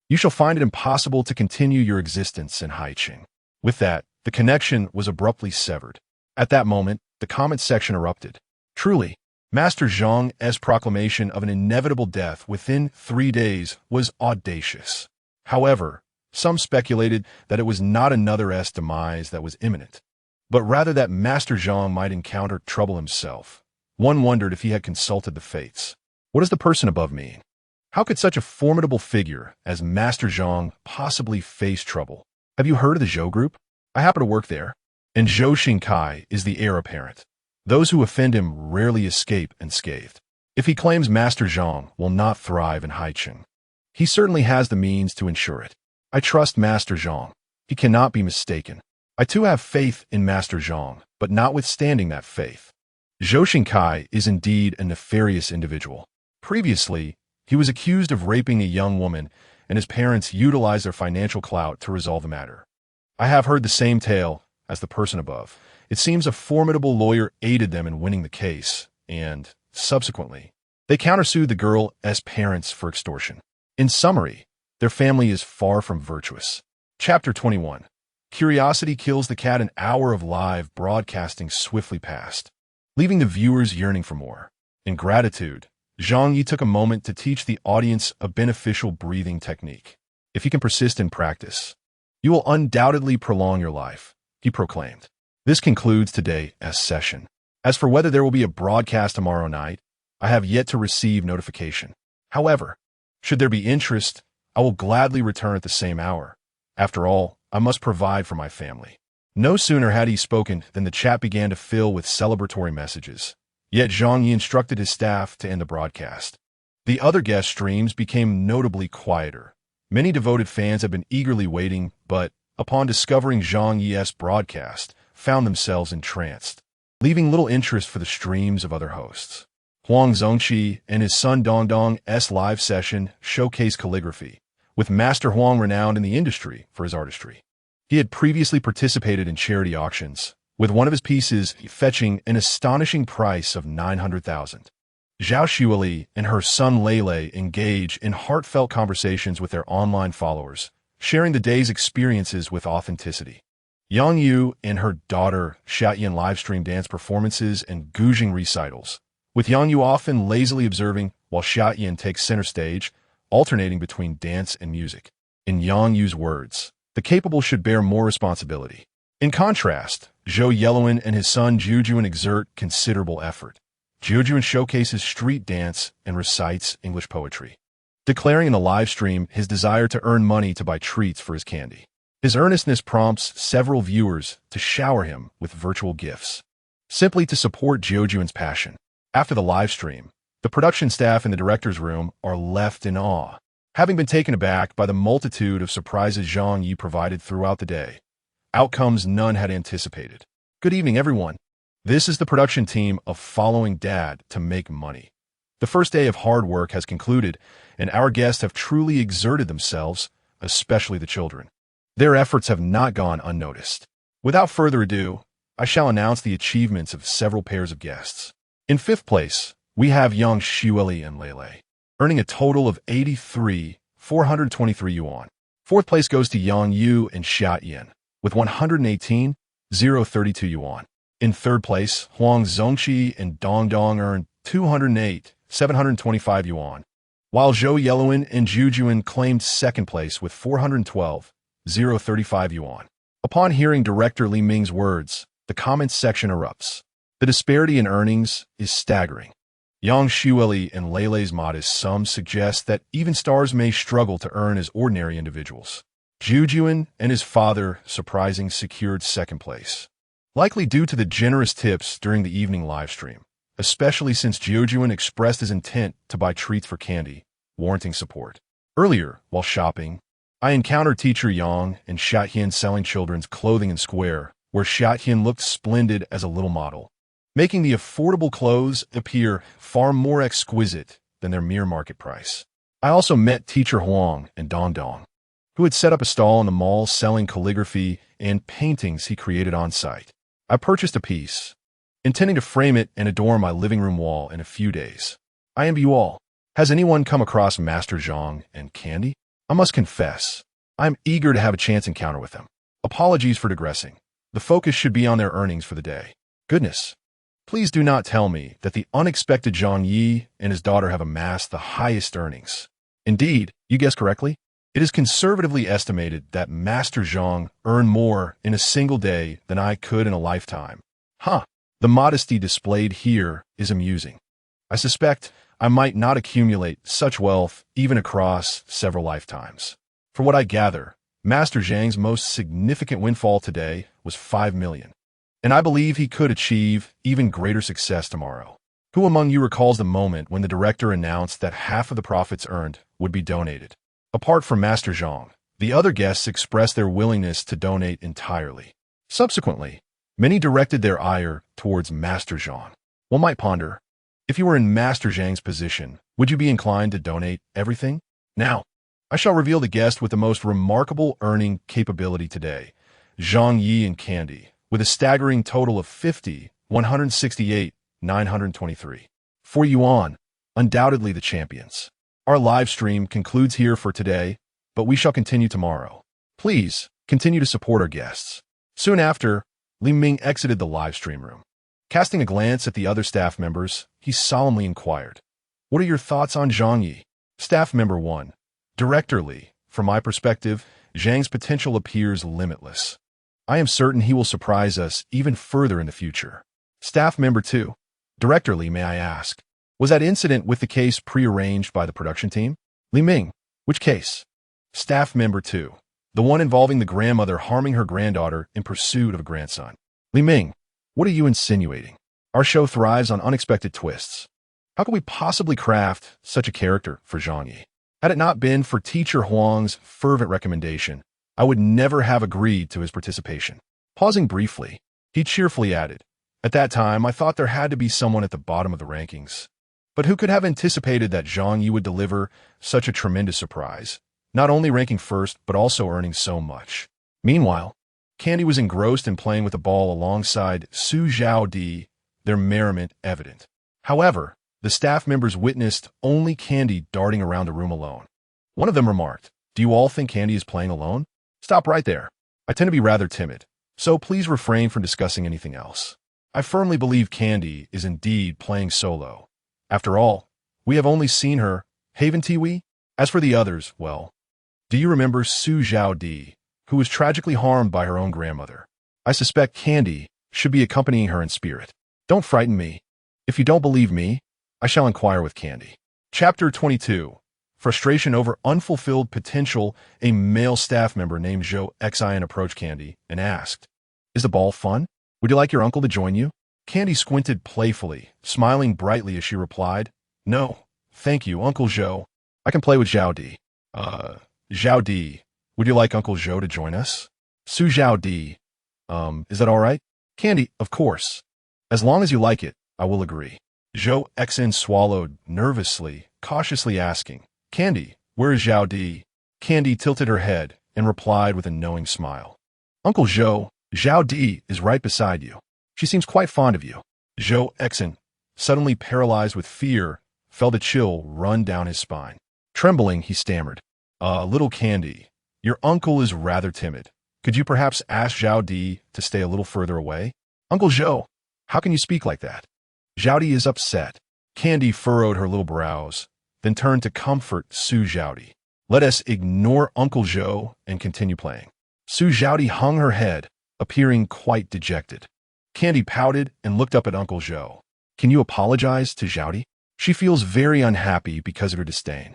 you shall find it impossible to continue your existence in Haiqing." With that, the connection was abruptly severed. At that moment, the comment section erupted. Truly, Master Zhang's proclamation of an inevitable death within 3 days was audacious. However, some speculated that it was not another demise that was imminent, but rather that Master Zhang might encounter trouble himself. One wondered if he had consulted the fates. What does the person above mean? How could such a formidable figure as Master Zhang possibly face trouble? Have you heard of the Zhou Group? I happen to work there, and Zhou Xinkai is the heir apparent. Those who offend him rarely escape unscathed. If he claims Master Zhang will not thrive in Haiqing, he certainly has the means to ensure it. I trust Master Zhang. He cannot be mistaken. I too have faith in Master Zhang, but notwithstanding that faith, Zhou Xinkai is indeed a nefarious individual. Previously, he was accused of raping a young woman, and his parents utilized their financial clout to resolve the matter. I have heard the same tale as the person above. It seems a formidable lawyer aided them in winning the case, and, subsequently, they countersued the girl's parents for extortion. In summary, their family is far from virtuous. Chapter 21. Curiosity kills the cat. An hour of live broadcasting swiftly passed, leaving the viewers yearning for more. In gratitude, Zhang Ye took a moment to teach the audience a beneficial breathing technique. If you can persist in practice, you will undoubtedly prolong your life, he proclaimed. This concludes today's session. As for whether there will be a broadcast tomorrow night, I have yet to receive notification. However, should there be interest, I will gladly return at the same hour. After all, I must provide for my family. No sooner had he spoken than the chat began to fill with celebratory messages. Yet Zhang Ye instructed his staff to end the broadcast. The other guest streams became notably quieter. Many devoted fans have been eagerly waiting, but, upon discovering Zhang Ye's broadcast, found themselves entranced, leaving little interest for the streams of other hosts. Huang Zongqi and his son Dongdong's live session showcased calligraphy, with Master Huang renowned in the industry for his artistry. He had previously participated in charity auctions, with one of his pieces fetching an astonishing price of 900,000. Zhao Xueli and her son Lele engage in heartfelt conversations with their online followers, sharing the day's experiences with authenticity. Yang Yu and her daughter Xiaoyan livestream dance performances and Guzheng recitals, with Yang Yu often lazily observing while Xiaoyan takes center stage, alternating between dance and music. In Yang Yu's words, the capable should bear more responsibility. In contrast, Zhou Yeluan and his son Jujuan exert considerable effort. Jujuan showcases street dance and recites English poetry, declaring in the live stream his desire to earn money to buy treats for his candy. His earnestness prompts several viewers to shower him with virtual gifts, simply to support Jujuan's passion. After the live stream, the production staff in the director's room are left in awe, having been taken aback by the multitude of surprises Zhang Ye provided throughout the day. Outcomes none had anticipated. Good evening, everyone. This is the production team of Following Dad to Make Money. The first day of hard work has concluded, and our guests have truly exerted themselves, especially the children. Their efforts have not gone unnoticed. Without further ado, I shall announce the achievements of several pairs of guests. In fifth place, we have Yang Xueli and Lele, earning a total of 83,423 yuan. Fourth place goes to Yang Yu and Xiaoyan, with 118,032 yuan. In third place, Huang Zongqi and Dongdong earned 208,725 yuan, while Zhou Yeluan and Jujuan claimed second place with 412,035 yuan. Upon hearing director Li Ming's words, the comments section erupts. The disparity in earnings is staggering. Yang Xueli and Lele's modest sums suggest that even stars may struggle to earn as ordinary individuals. Jujuan and his father, surprising, secured second place, likely due to the generous tips during the evening livestream, especially since Jujuan expressed his intent to buy treats for candy, warranting support. Earlier, while shopping, I encountered teacher Yang and Xiaoyan selling children's clothing in Square, where Xiaoyan looked splendid as a little model, making the affordable clothes appear far more exquisite than their mere market price. I also met teacher Huang and Dongdong, who had set up a stall in the mall selling calligraphy and paintings he created on site. I purchased a piece, intending to frame it and adorn my living room wall in a few days. I envy you all. Has anyone come across Master Zhang and Candy? I must confess, I am eager to have a chance encounter with them. Apologies for digressing. The focus should be on their earnings for the day. Goodness. Please do not tell me that the unexpected Zhang Ye and his daughter have amassed the highest earnings. Indeed, you guessed correctly. It is conservatively estimated that Master Zhang earned more in a single day than I could in a lifetime. Huh. The modesty displayed here is amusing. I suspect I might not accumulate such wealth even across several lifetimes. For what I gather, Master Zhang's most significant windfall today was 5 million. And I believe he could achieve even greater success tomorrow. Who among you recalls the moment when the director announced that half of the profits earned would be donated? Apart from Master Zhang, the other guests expressed their willingness to donate entirely. Subsequently, many directed their ire towards Master Zhang. One might ponder, if you were in Master Zhang's position, would you be inclined to donate everything? Now, I shall reveal the guest with the most remarkable earning capability today, Zhang Ye and Candy, with a staggering total of 50, 168, 923. For Yuan, undoubtedly the champions. Our live stream concludes here for today, but we shall continue tomorrow. Please, continue to support our guests. Soon after, Li Ming exited the live stream room. Casting a glance at the other staff members, he solemnly inquired, "What are your thoughts on Zhang Ye?" Staff Member 1. Director Li, from my perspective, Zhang's potential appears limitless. I am certain he will surprise us even further in the future. Staff Member 2. Director Li, may I ask, was that incident with the case prearranged by the production team? Li Ming, which case? Staff Member 2. The one involving the grandmother harming her granddaughter in pursuit of a grandson. Li Ming, what are you insinuating? Our show thrives on unexpected twists. How could we possibly craft such a character for Zhang Ye? Had it not been for Teacher Huang's fervent recommendation, I would never have agreed to his participation. Pausing briefly, he cheerfully added, "At that time, I thought there had to be someone at the bottom of the rankings. But who could have anticipated that Zhang Ye would deliver such a tremendous surprise, not only ranking first, but also earning so much?" Meanwhile, Candy was engrossed in playing with the ball alongside Su Zhaodi, their merriment evident. However, the staff members witnessed only Candy darting around the room alone. One of them remarked, "Do you all think Candy is playing alone? Stop right there. I tend to be rather timid, so please refrain from discussing anything else. I firmly believe Candy is indeed playing solo. After all, we have only seen her, haven't we? As for the others, well, do you remember Su Zhaodi, who was tragically harmed by her own grandmother? I suspect Candy should be accompanying her in spirit. Don't frighten me. If you don't believe me, I shall inquire with Candy." Chapter 22. Frustration over unfulfilled potential. A male staff member named Zhou Xian approached Candy and asked, "Is the ball fun? Would you like your uncle to join you?" Candy squinted playfully, smiling brightly as she replied, "No, thank you, Uncle Zhou. I can play with Zhao Di." Zhao Di, would you like Uncle Zhou to join us?" Su Zhao Di, is that all right? Candy, of course. As long as you like it, I will agree. Zhou Xian swallowed nervously, cautiously asking, "Candy, where is Zhao Di?" Candy tilted her head and replied with a knowing smile, "Uncle Zhou, Zhao Di is right beside you. She seems quite fond of you." Zhou Xian, suddenly paralyzed with fear, felt a chill run down his spine. Trembling, he stammered, "Little Candy, your uncle is rather timid. Could you perhaps ask Zhao Di to stay a little further away?" "Uncle Zhou, how can you speak like that? Zhao Di is upset." Candy furrowed her little brows, then turned to comfort Su Zhaodi. "Let us ignore Uncle Zhou and continue playing." Su Zhaodi hung her head, appearing quite dejected. Candy pouted and looked up at Uncle Zhou. "Can you apologize to Zhaodi? She feels very unhappy because of your disdain."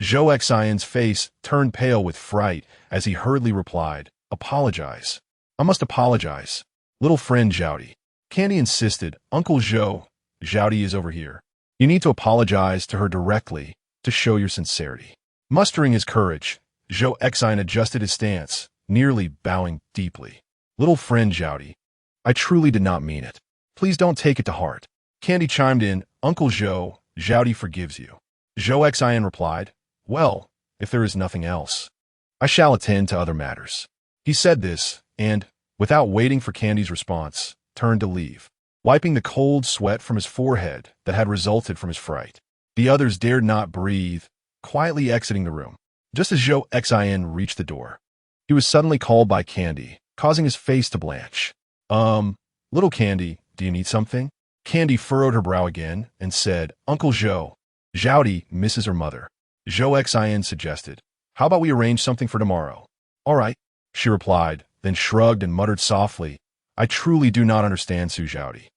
Zhou Xian's face turned pale with fright as he hurriedly replied, "Apologize? I must apologize. Little friend Zhaodi." Candy insisted, "Uncle Zhou, Zhaodi is over here. You need to apologize to her directly to show your sincerity." Mustering his courage, Zhou Xian adjusted his stance, nearly bowing deeply. "Little friend Zhaodi, I truly did not mean it. Please don't take it to heart." Candy chimed in, "Uncle Zhou, Zhaodi forgives you." Zhou Xian replied, "Well, if there is nothing else, I shall attend to other matters." He said this, and, without waiting for Candy's response, turned to leave, wiping the cold sweat from his forehead that had resulted from his fright. The others dared not breathe, quietly exiting the room. Just as Zhou Xian reached the door, he was suddenly called by Candy, causing his face to blanch. Little Candy, do you need something?" Candy furrowed her brow again and said, "Uncle Zhou, Zhaodi misses her mother." Zhou Xian suggested, "How about we arrange something for tomorrow?" "All right," she replied, then shrugged and muttered softly, "I truly do not understand Su Zhaodi.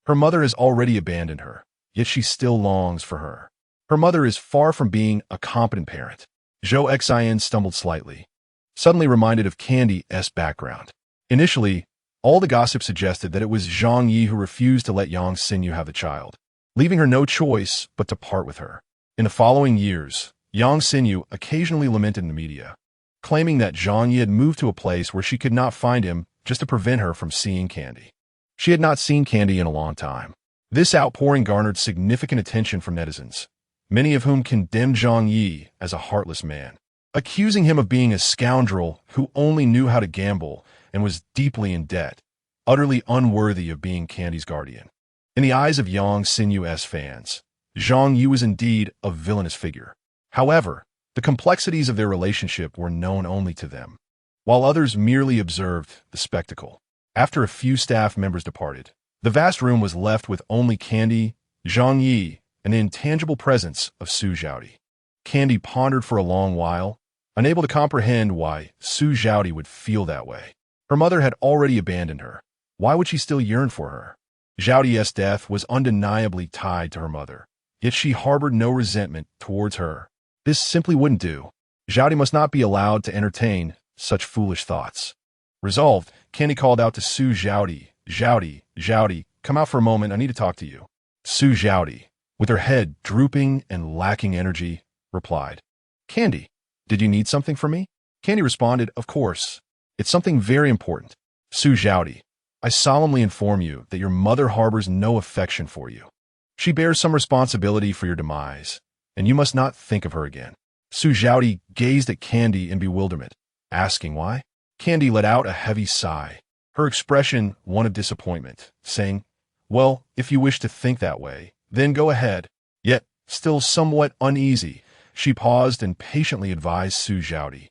Her mother has already abandoned her, yet she still longs for her. Her mother is far from being a competent parent." Zhou Xian stumbled slightly, suddenly reminded of Candy's background. Initially, all the gossip suggested that it was Zhang Ye who refused to let Yang Xinyu have the child, leaving her no choice but to part with her. In the following years, Yang Xinyu occasionally lamented in the media, claiming that Zhang Ye had moved to a place where she could not find him just to prevent her from seeing Candy. She had not seen Candy in a long time. This outpouring garnered significant attention from netizens, many of whom condemned Zhang Ye as a heartless man, accusing him of being a scoundrel who only knew how to gamble and was deeply in debt. utterly unworthy of being Candy's guardian. In the eyes of Yang Sinu's fans, Zhang Ye was indeed a villainous figure. However, the complexities of their relationship were known only to them, while others merely observed the spectacle. After a few staff members departed, the vast room was left with only Candy, Zhang Ye, and the intangible presence of Su Zhaodi. Candy pondered for a long while, unable to comprehend why Su Zhaodi would feel that way. Her mother had already abandoned her. Why would she still yearn for her? Zhaodi's death was undeniably tied to her mother, yet she harbored no resentment towards her. This simply wouldn't do. Zhaodi must not be allowed to entertain such foolish thoughts. Resolved, Candy called out to Su Zhaodi, Zhaodi, come out for a moment, I need to talk to you. Su Zhaodi, with her head drooping and lacking energy, replied, Candy, did you need something from me? Candy responded, of course. It's something very important. Su Zhaodi, I solemnly inform you that your mother harbors no affection for you. She bears some responsibility for your demise, and you must not think of her again. Su Zhaodi gazed at Candy in bewilderment, asking why. Candy let out a heavy sigh, her expression one of disappointment, saying, well, if you wish to think that way, then go ahead. Yet, still somewhat uneasy, she paused and patiently advised Su Zhaodi.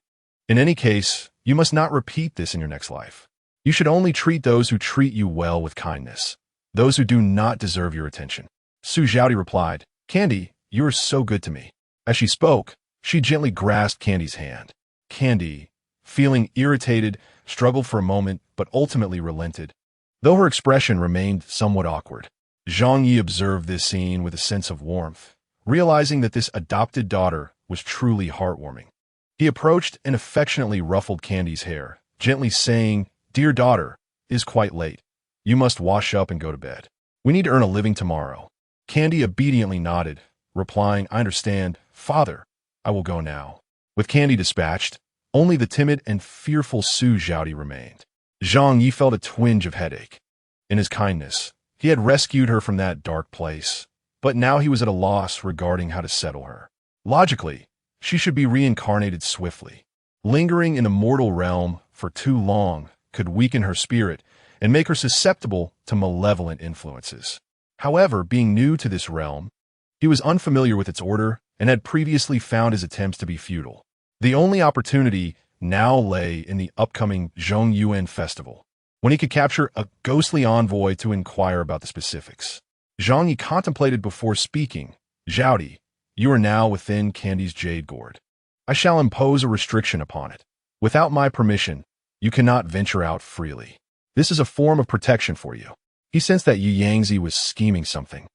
In any case, you must not repeat this in your next life. You should only treat those who treat you well with kindness, those who do not deserve your attention. Su Zhaodi replied, Candy, you are so good to me. As she spoke, she gently grasped Candy's hand. Candy, feeling irritated, struggled for a moment, but ultimately relented, though her expression remained somewhat awkward. Zhang Ye observed this scene with a sense of warmth, realizing that this adopted daughter was truly heartwarming. He approached and affectionately ruffled Candy's hair, gently saying, Dear daughter, it is quite late. You must wash up and go to bed. We need to earn a living tomorrow. Candy obediently nodded, replying, I understand, father. I will go now. With Candy dispatched, only the timid and fearful Su Zhaodi remained. Zhang Ye felt a twinge of headache. In his kindness, he had rescued her from that dark place, but now he was at a loss regarding how to settle her. Logically, she should be reincarnated swiftly. Lingering in a mortal realm for too long could weaken her spirit and make her susceptible to malevolent influences. However, being new to this realm, he was unfamiliar with its order and had previously found his attempts to be futile. The only opportunity now lay in the upcoming Zhongyuan festival, when he could capture a ghostly envoy to inquire about the specifics. Zhang Ye contemplated before speaking, Zhaodi, you are now within Candy's jade gourd. I shall impose a restriction upon it. Without my permission, you cannot venture out freely. This is a form of protection for you. He sensed that Yu Yangzi was scheming something,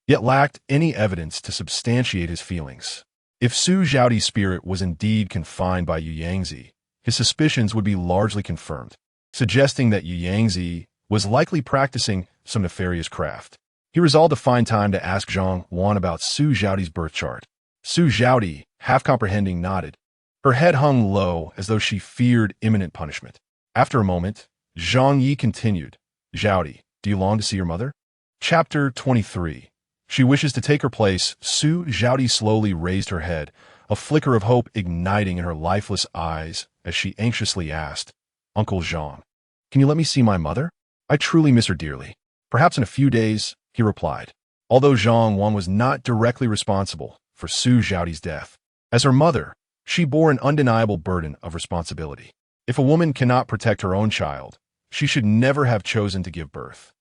yet lacked any evidence to substantiate his feelings. If Su Zhaodi's spirit was indeed confined by Yu Yangzi, his suspicions would be largely confirmed, suggesting that Yu Yangzi was likely practicing some nefarious craft. He resolved to find time to ask Zhang Wan about Su Zhaodi's birth chart. Su Zhaodi, half comprehending, nodded. Her head hung low as though she feared imminent punishment. After a moment, Zhang Ye continued, Zhaodi, do you long to see your mother? Chapter 23. She wishes to take her place. Su Zhaodi slowly raised her head, a flicker of hope igniting in her lifeless eyes as she anxiously asked, Uncle Zhang, can you let me see my mother? I truly miss her dearly. Perhaps in a few days, he replied. Although Zhang Wan was not directly responsible for Su Zhaodi's death, as her mother, she bore an undeniable burden of responsibility. If a woman cannot protect her own child, she should never have chosen to give birth.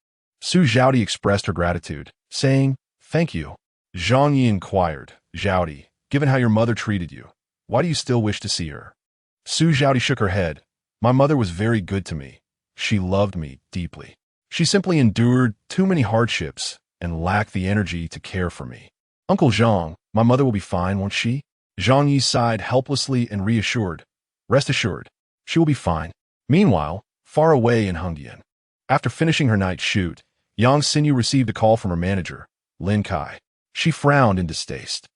Su Zhaodi expressed her gratitude, saying, Thank you. Zhang Ye inquired, Zhaodi, given how your mother treated you, why do you still wish to see her? Su Zhaodi shook her head. My mother was very good to me. She loved me deeply. She simply endured too many hardships and lacked the energy to care for me. Uncle Zhang, my mother will be fine, won't she? Zhang Yi sighed helplessly and reassured. Rest assured, she will be fine. Meanwhile, far away in Hengdian, after finishing her night shoot, Yang Xinyu received a call from her manager, Lin Kai. She frowned in distaste.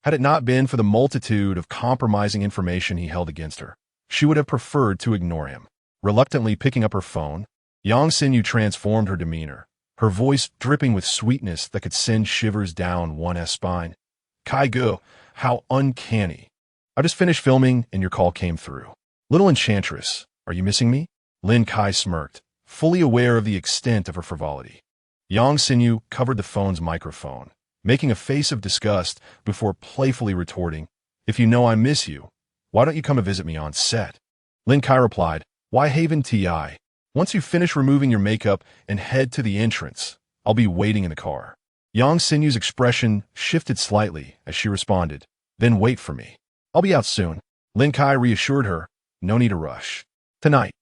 Had it not been for the multitude of compromising information he held against her, she would have preferred to ignore him. Reluctantly picking up her phone, Yang Xinyu transformed her demeanor, her voice dripping with sweetness that could send shivers down one's spine. Kai Gu, how uncanny. I just finished filming and your call came through. Little enchantress, are you missing me? Lin Kai smirked, fully aware of the extent of her frivolity. Yang Xinyu covered the phone's microphone, making a face of disgust before playfully retorting, "If you know I miss you, why don't you come and visit me on set?" Lin Kai replied, "Why Haven TI? Once you finish removing your makeup and head to the entrance, I'll be waiting in the car." Yang Xinyu's expression shifted slightly as she responded, "Then wait for me. I'll be out soon." Lin Kai reassured her, "No need to rush. Tonight,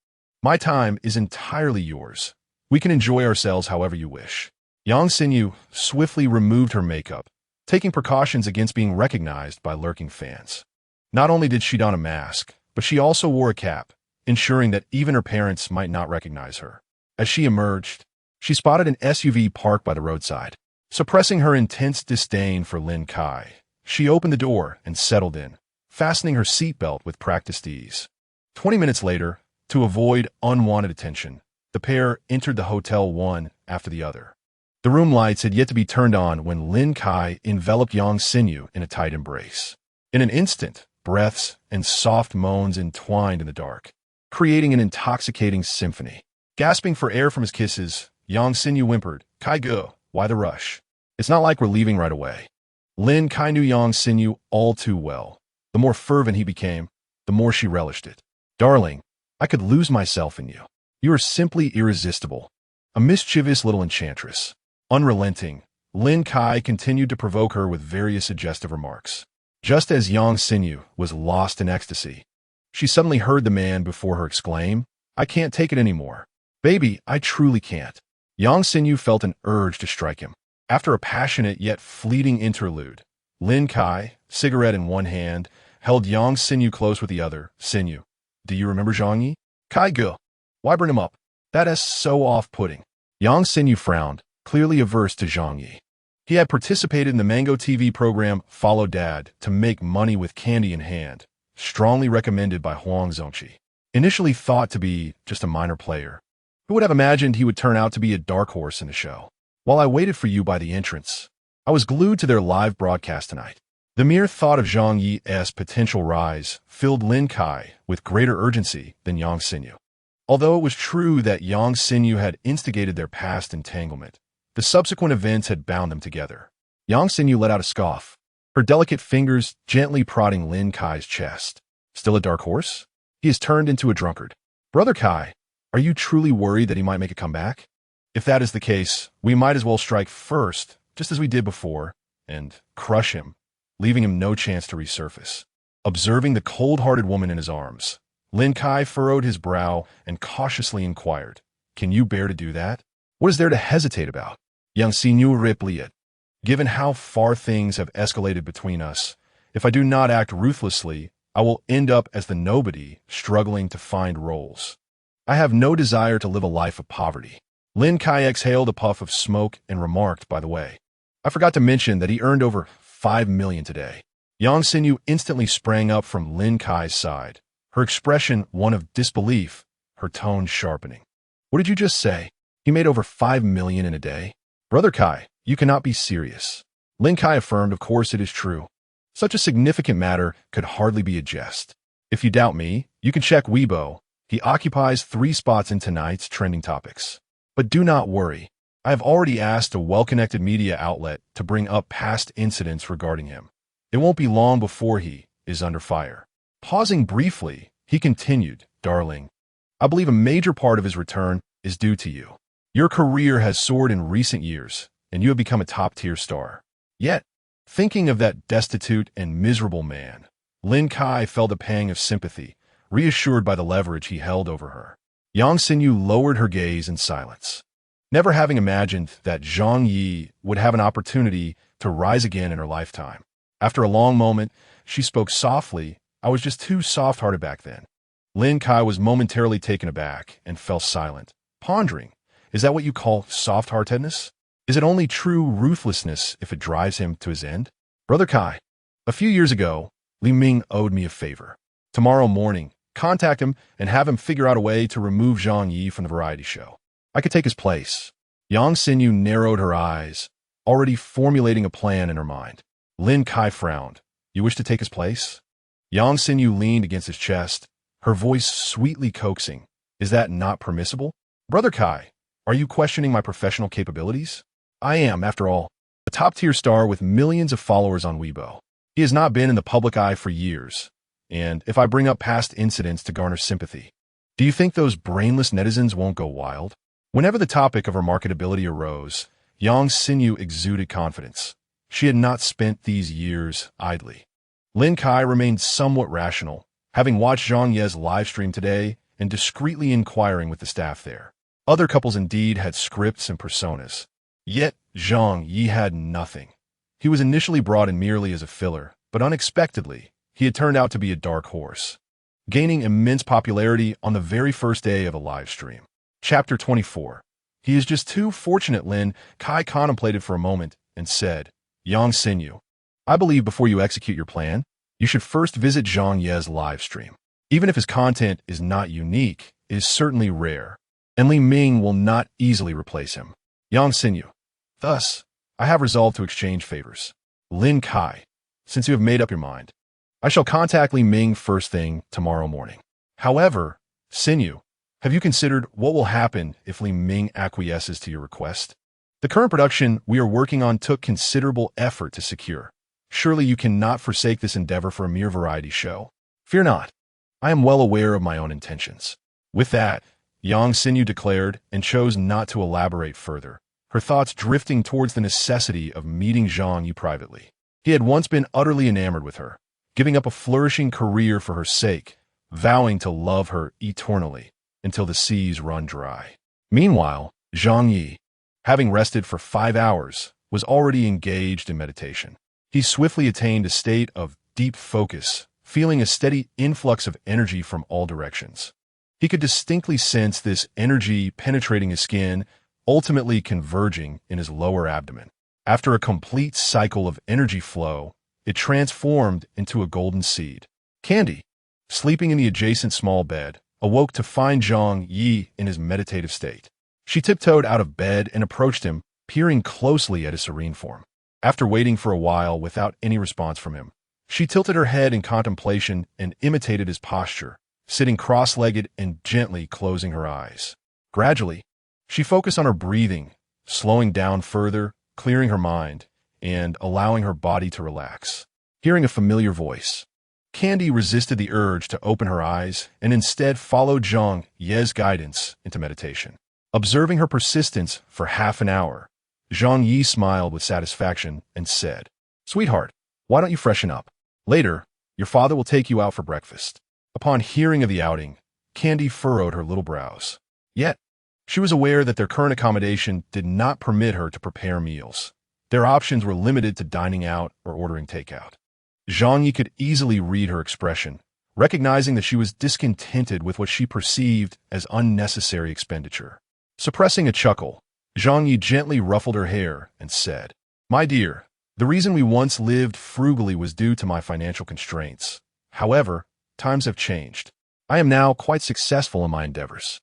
my time is entirely yours. We can enjoy ourselves however you wish." Yang Xinyu swiftly removed her makeup, taking precautions against being recognized by lurking fans. Not only did she don a mask, but she also wore a cap, ensuring that even her parents might not recognize her. As she emerged, she spotted an SUV parked by the roadside. Suppressing her intense disdain for Lin Kai, she opened the door and settled in, fastening her seatbelt with practiced ease. 20 minutes later, to avoid unwanted attention, the pair entered the hotel one after the other. The room lights had yet to be turned on when Lin Kai enveloped Yang Xinyu in a tight embrace. In an instant, breaths and soft moans entwined in the dark, creating an intoxicating symphony. Gasping for air from his kisses, Yang Xinyu whimpered, "Kai go, why the rush? It's not like we're leaving right away." Lin Kai knew Yang Xinyu all too well. The more fervent he became, the more she relished it. "Darling, I could lose myself in you. You are simply irresistible." A mischievous little enchantress. Unrelenting, Lin Kai continued to provoke her with various suggestive remarks. Just as Yang Xinyu was lost in ecstasy, she suddenly heard the man before her exclaim, "I can't take it anymore. Baby, I truly can't." Yang Xinyu felt an urge to strike him. After a passionate yet fleeting interlude, Lin Kai, cigarette in one hand, held Yang Xinyu close with the other. "Xinyu, do you remember Zhang Ye? Kai go. Why bring him up? That is so off-putting." Yang Xinyu frowned, clearly averse to Zhang Ye. He had participated in the Mango TV program Follow Dad to make money with candy in hand, strongly recommended by Huang Zongqi. Initially thought to be just a minor player, who would have imagined he would turn out to be a dark horse in the show? While I waited for you by the entrance, I was glued to their live broadcast tonight. The mere thought of Zhang Ye's potential rise filled Lin Kai with greater urgency than Yang Xinyu. Although it was true that Yang Xinyu had instigated their past entanglement, the subsequent events had bound them together. Yang Xinyu let out a scoff, her delicate fingers gently prodding Lin Kai's chest. "Still a dark horse? He has turned into a drunkard. Brother Kai, are you truly worried that he might make a comeback? If that is the case, we might as well strike first, just as we did before, and crush him, leaving him no chance to resurface." Observing the cold-hearted woman in his arms, Lin Kai furrowed his brow and cautiously inquired, "Can you bear to do that? What is there to hesitate about?" Yang Xinyu replied, "Given how far things have escalated between us, if I do not act ruthlessly, I will end up as the nobody struggling to find roles. I have no desire to live a life of poverty." Lin Kai exhaled a puff of smoke and remarked, "By the way, I forgot to mention that he earned over 5 million today." Yang Xinyu instantly sprang up from Lin Kai's side, her expression one of disbelief, her tone sharpening. "What did you just say? He made over 5 million in a day? Brother Kai, you cannot be serious." Lin Kai affirmed, "Of course it is true. Such a significant matter could hardly be a jest. If you doubt me, you can check Weibo. He occupies 3 spots in tonight's trending topics. But do not worry. I have already asked a well-connected media outlet to bring up past incidents regarding him. It won't be long before he is under fire." Pausing briefly, he continued, "Darling, I believe a major part of his return is due to you. Your career has soared in recent years, and you have become a top-tier star. Yet, thinking of that destitute and miserable man, Lin Kai felt a pang of sympathy, reassured by the leverage he held over her. Yang Xinyu lowered her gaze in silence, never having imagined that Zhang Ye would have an opportunity to rise again in her lifetime. After a long moment, she spoke softly, "I was just too soft-hearted back then." Lin Kai was momentarily taken aback and fell silent, pondering, is that what you call soft-heartedness? Is it only true ruthlessness if it drives him to his end? Brother Kai, a few years ago, Li Ming owed me a favor. Tomorrow morning, contact him and have him figure out a way to remove Zhang Ye from the variety show. I could take his place. Yang Xinyu narrowed her eyes, already formulating a plan in her mind. Lin Kai frowned. "You wish to take his place?" Yang Xinyu leaned against his chest, her voice sweetly coaxing. "Is that not permissible?" Brother Kai, are you questioning my professional capabilities? I am, after all, a top-tier star with millions of followers on Weibo. He has not been in the public eye for years, and if I bring up past incidents to garner sympathy, do you think those brainless netizens won't go wild? Whenever the topic of her marketability arose, Yang Xinyu exuded confidence. She had not spent these years idly. Lin Kai remained somewhat rational, having watched Zhang Ye's livestream today and discreetly inquiring with the staff there. Other couples indeed had scripts and personas. Yet, Zhang Ye had nothing. He was initially brought in merely as a filler, but unexpectedly, he had turned out to be a dark horse, gaining immense popularity on the very first day of a livestream. Chapter 24. He is just too fortunate. Lin Kai contemplated for a moment and said, Yang Xinyu, I believe before you execute your plan, you should first visit Zhang Ye's livestream. Even if his content is not unique, it is certainly rare, and Li Ming will not easily replace him. Yang Xinyu, thus, I have resolved to exchange favors. Lin Kai, since you have made up your mind, I shall contact Li Ming first thing tomorrow morning. However, Xinyu, have you considered what will happen if Li Ming acquiesces to your request? The current production we are working on took considerable effort to secure. Surely you cannot forsake this endeavor for a mere variety show. Fear not. I am well aware of my own intentions. With that, Yang Xinyu declared and chose not to elaborate further, her thoughts drifting towards the necessity of meeting Zhang Ye privately. He had once been utterly enamored with her, giving up a flourishing career for her sake, vowing to love her eternally until the seas run dry. Meanwhile, Zhang Ye, having rested for 5 hours, was already engaged in meditation. He swiftly attained a state of deep focus, feeling a steady influx of energy from all directions. He could distinctly sense this energy penetrating his skin, ultimately converging in his lower abdomen. After a complete cycle of energy flow, it transformed into a golden seed. Candy, sleeping in the adjacent small bed, awoke to find Zhang Ye in his meditative state. She tiptoed out of bed and approached him, peering closely at his serene form. After waiting for a while without any response from him, she tilted her head in contemplation and imitated his posture, sitting cross-legged and gently closing her eyes. Gradually, she focused on her breathing, slowing down further, clearing her mind, and allowing her body to relax. Hearing a familiar voice, Candy resisted the urge to open her eyes and instead followed Zhang Ye's guidance into meditation. Observing her persistence for half an hour, Zhang Ye smiled with satisfaction and said, Sweetheart, why don't you freshen up? Later, your father will take you out for breakfast. Upon hearing of the outing, Candy furrowed her little brows. Yet, she was aware that their current accommodation did not permit her to prepare meals. Their options were limited to dining out or ordering takeout. Zhang Ye could easily read her expression, recognizing that she was discontented with what she perceived as unnecessary expenditure. Suppressing a chuckle, Zhang Ye gently ruffled her hair and said, My dear, the reason we once lived frugally was due to my financial constraints. However, times have changed. I am now quite successful in my endeavors.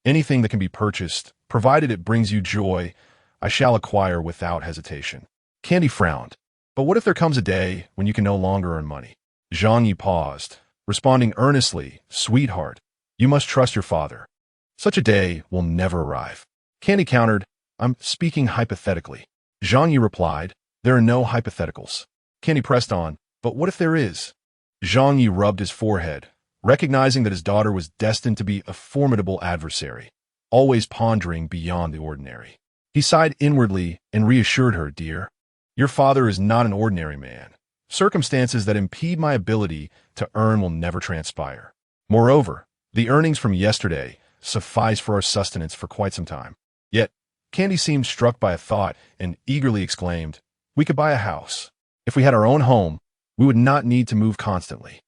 Anything that can be purchased, provided it brings you joy, I shall acquire without hesitation. Candy frowned. But what if there comes a day when you can no longer earn money? Zhang Ye paused, responding earnestly, Sweetheart, you must trust your father. Such a day will never arrive. Candy countered, I'm speaking hypothetically. Zhang Ye replied, There are no hypotheticals. Candy pressed on, But what if there is? Zhang Ye rubbed his forehead, recognizing that his daughter was destined to be a formidable adversary, always pondering beyond the ordinary. He sighed inwardly and reassured her, Dear, your father is not an ordinary man. Circumstances that impede my ability to earn will never transpire. Moreover, the earnings from yesterday suffice for our sustenance for quite some time. Yet, Candy seemed struck by a thought and eagerly exclaimed, We could buy a house. If we had our own home, we would not need to move constantly.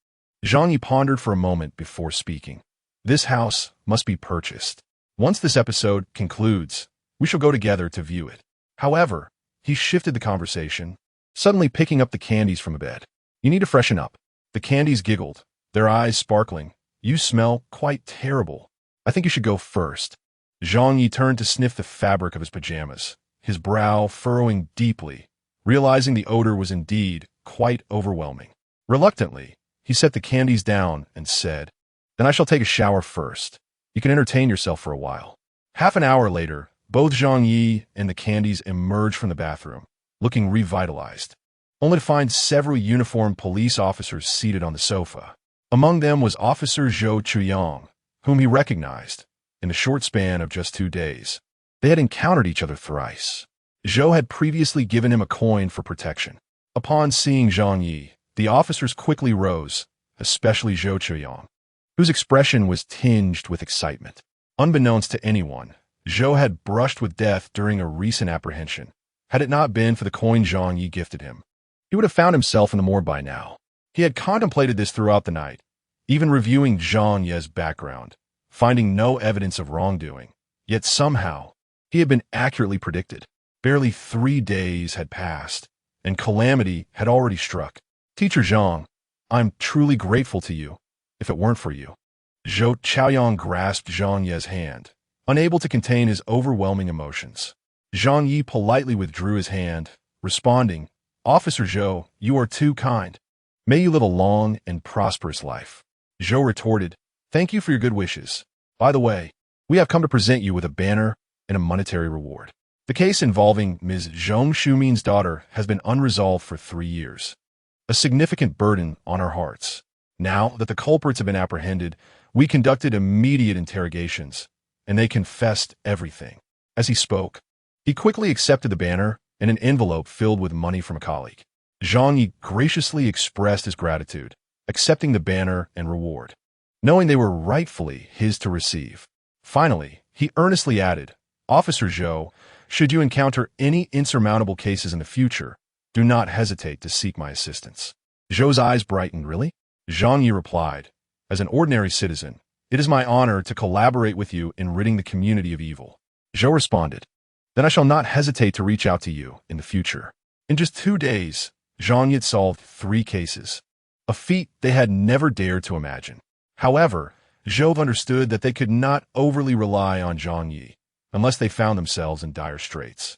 Zhang Ye pondered for a moment before speaking. This house must be purchased. Once this episode concludes, we shall go together to view it. However, he shifted the conversation, suddenly picking up the candies from the bed. You need to freshen up. The candies giggled, their eyes sparkling. You smell quite terrible. I think you should go first. Zhang Ye turned to sniff the fabric of his pajamas, his brow furrowing deeply, realizing the odor was indeed quite overwhelming. Reluctantly, he set the candies down and said, Then I shall take a shower first. You can entertain yourself for a while. Half an hour later, both Zhang Ye and the Candies emerged from the bathroom, looking revitalized, only to find several uniformed police officers seated on the sofa. Among them was Officer Zhou Chuyang, whom he recognized in the short span of just 2 days. They had encountered each other thrice. Zhou had previously given him a coin for protection. Upon seeing Zhang Ye, the officers quickly rose, especially Zhou Chuyang, whose expression was tinged with excitement. Unbeknownst to anyone, Zhou had brushed with death during a recent apprehension. Had it not been for the coin Zhang Ye gifted him, he would have found himself in the morgue by now. He had contemplated this throughout the night, even reviewing Zhang Ye's background, finding no evidence of wrongdoing. Yet somehow, he had been accurately predicted. Barely 3 days had passed, and calamity had already struck. Teacher Zhang, I'm truly grateful to you, if it weren't for you. Zhou Chaoyang grasped Zhang Ye's hand, unable to contain his overwhelming emotions. Zhang Ye politely withdrew his hand, responding, Officer Zhou, you are too kind. May you live a long and prosperous life. Zhou retorted, Thank you for your good wishes. By the way, we have come to present you with a banner and a monetary reward. The case involving Ms. Zhong Shumin's daughter has been unresolved for 3 years. A significant burden on our hearts. Now that the culprits have been apprehended, we conducted immediate interrogations, and they confessed everything. As he spoke, he quickly accepted the banner and an envelope filled with money from a colleague. Zhang Ye graciously expressed his gratitude, accepting the banner and reward, knowing they were rightfully his to receive. Finally, he earnestly added, Officer Zhou, should you encounter any insurmountable cases in the future, do not hesitate to seek my assistance. Zhou's eyes brightened. Really? Zhang Ye replied, As an ordinary citizen, it is my honor to collaborate with you in ridding the community of evil. Zhou responded, Then I shall not hesitate to reach out to you in the future. In just 2 days, Zhang Ye had solved 3 cases, a feat they had never dared to imagine. However, Zhou understood that they could not overly rely on Zhang Ye unless they found themselves in dire straits.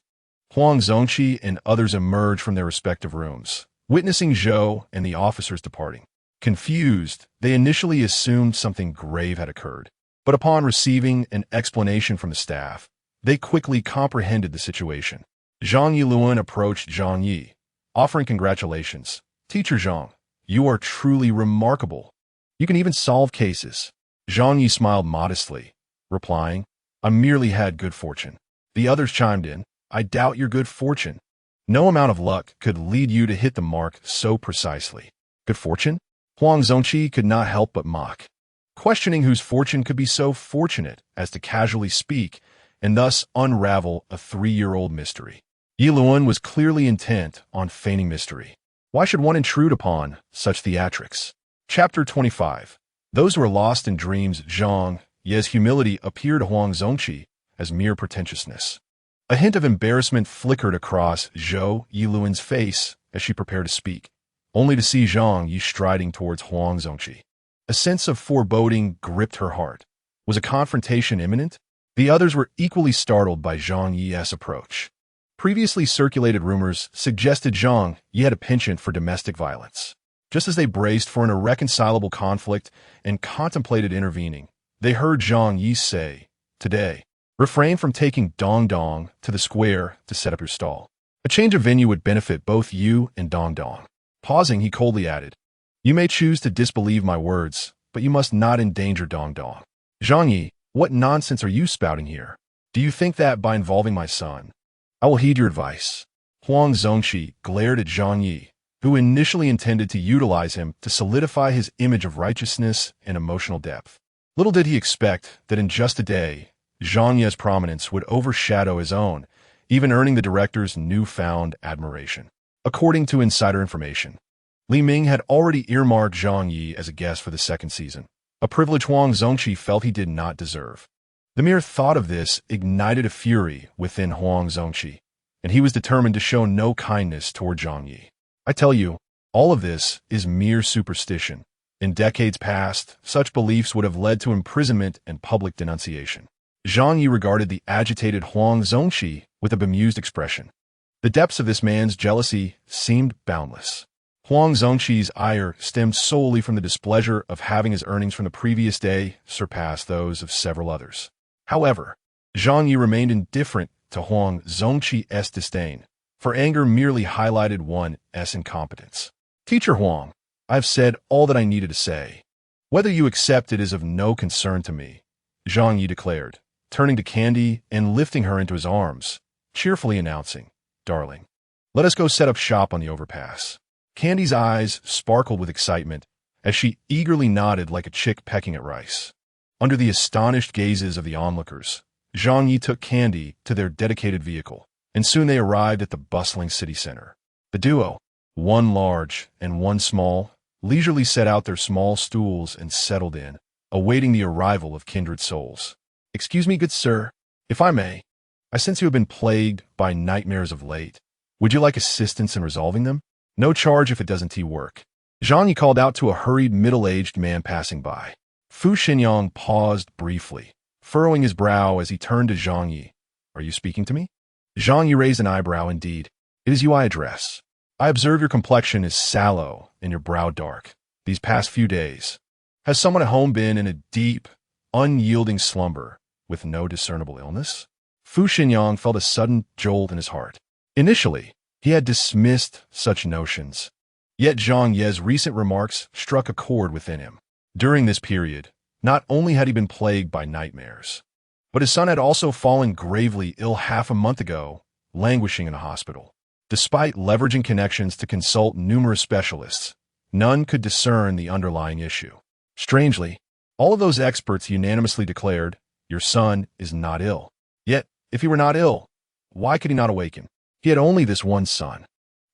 Huang Zongqi and others emerged from their respective rooms, witnessing Zhou and the officers departing. Confused, they initially assumed something grave had occurred, but upon receiving an explanation from the staff, they quickly comprehended the situation. Zhang Yiluan approached Zhang Ye, offering congratulations. Teacher Zhang, you are truly remarkable. You can even solve cases. Zhang Ye smiled modestly, replying, I merely had good fortune. The others chimed in, I doubt your good fortune. No amount of luck could lead you to hit the mark so precisely. Good fortune? Huang Zongqi could not help but mock, questioning whose fortune could be so fortunate as to casually speak and thus unravel a 3-year-old mystery. Yiluan was clearly intent on feigning mystery. Why should one intrude upon such theatrics? Chapter 25. Those who are lost in dreams. Zhang Ye's humility appeared to Huang Zongqi as mere pretentiousness. A hint of embarrassment flickered across Zhou Yiluan's face as she prepared to speak, only to see Zhang Ye striding towards Huang Zongqi. A sense of foreboding gripped her heart. Was a confrontation imminent? The others were equally startled by Zhang Ye's approach. Previously circulated rumors suggested Zhang Ye had a penchant for domestic violence. Just as they braced for an irreconcilable conflict and contemplated intervening, they heard Zhang Ye say, Today, refrain from taking Dong Dong to the square to set up your stall. A change of venue would benefit both you and Dong Dong. Pausing, he coldly added, You may choose to disbelieve my words, but you must not endanger Dong Dong. Zhang Ye, what nonsense are you spouting here? Do you think that by involving my son, I will heed your advice? Huang Zongqi glared at Zhang Ye, who initially intended to utilize him to solidify his image of righteousness and emotional depth. Little did he expect that in just a day, Zhang Ye's prominence would overshadow his own, even earning the director's newfound admiration. According to insider information, Li Ming had already earmarked Zhang Ye as a guest for the 2nd season, a privilege Huang Zongqi felt he did not deserve. The mere thought of this ignited a fury within Huang Zongqi, and he was determined to show no kindness toward Zhang Ye. I tell you, all of this is mere superstition. In decades past, such beliefs would have led to imprisonment and public denunciation. Zhang Ye regarded the agitated Huang Zongqi with a bemused expression. The depths of this man's jealousy seemed boundless. Huang Zongqi's ire stemmed solely from the displeasure of having his earnings from the previous day surpass those of several others. However, Zhang Ye remained indifferent to Huang Zhongqi's disdain, for anger merely highlighted one's incompetence. Teacher Huang, I have said all that I needed to say. Whether you accept it is of no concern to me, Zhang Ye declared, turning to Candy and lifting her into his arms, cheerfully announcing, Darling, let us go set up shop on the overpass. Candy's eyes sparkled with excitement as she eagerly nodded like a chick pecking at rice. Under the astonished gazes of the onlookers, Zhang Ye took Candy to their dedicated vehicle, and soon they arrived at the bustling city center. The duo, one large and one small, leisurely set out their small stools and settled in, awaiting the arrival of kindred souls. Excuse me, good sir, if I may. I sense you have been plagued by nightmares of late. Would you like assistance in resolving them? No charge if it doesn't work. Zhang Ye called out to a hurried middle-aged man passing by. Fu Xinyang paused briefly, furrowing his brow as he turned to Zhang Ye. Are you speaking to me? Zhang Ye raised an eyebrow. Indeed, it is you I address. I observe your complexion is sallow and your brow dark these past few days. Has someone at home been in a deep, unyielding slumber with no discernible illness? Fu Xinyang felt a sudden jolt in his heart. Initially, he had dismissed such notions. Yet Zhang Ye's recent remarks struck a chord within him. During this period, not only had he been plagued by nightmares, but his son had also fallen gravely ill half a month ago, languishing in a hospital. Despite leveraging connections to consult numerous specialists, none could discern the underlying issue. Strangely, all of those experts unanimously declared, your son is not ill. Yet, if he were not ill, why could he not awaken? He had only this one son.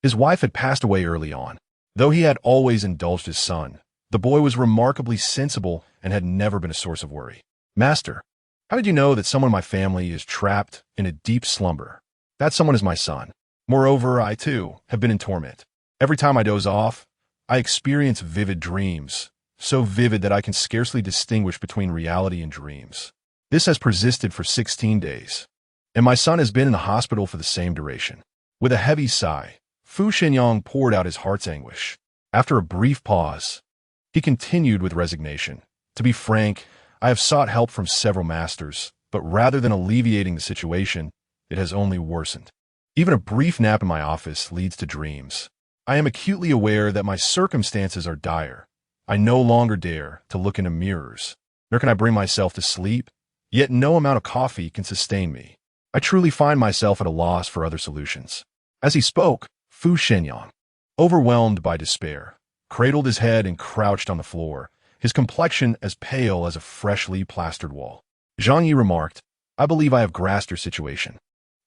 His wife had passed away early on. Though he had always indulged his son, the boy was remarkably sensible and had never been a source of worry. Master, how did you know that someone in my family is trapped in a deep slumber? That someone is my son. Moreover, I too have been in torment. Every time I doze off, I experience vivid dreams, so vivid that I can scarcely distinguish between reality and dreams. This has persisted for 16 days, and my son has been in the hospital for the same duration. With a heavy sigh, Fu Xinyang poured out his heart's anguish. After a brief pause, he continued with resignation. To be frank, I have sought help from several masters, but rather than alleviating the situation, it has only worsened. Even a brief nap in my office leads to dreams. I am acutely aware that my circumstances are dire. I no longer dare to look into mirrors, nor can I bring myself to sleep, yet no amount of coffee can sustain me. I truly find myself at a loss for other solutions. As he spoke, Fu Xinyang, overwhelmed by despair, cradled his head and crouched on the floor, his complexion as pale as a freshly plastered wall. Zhang Ye remarked, I believe I have grasped your situation.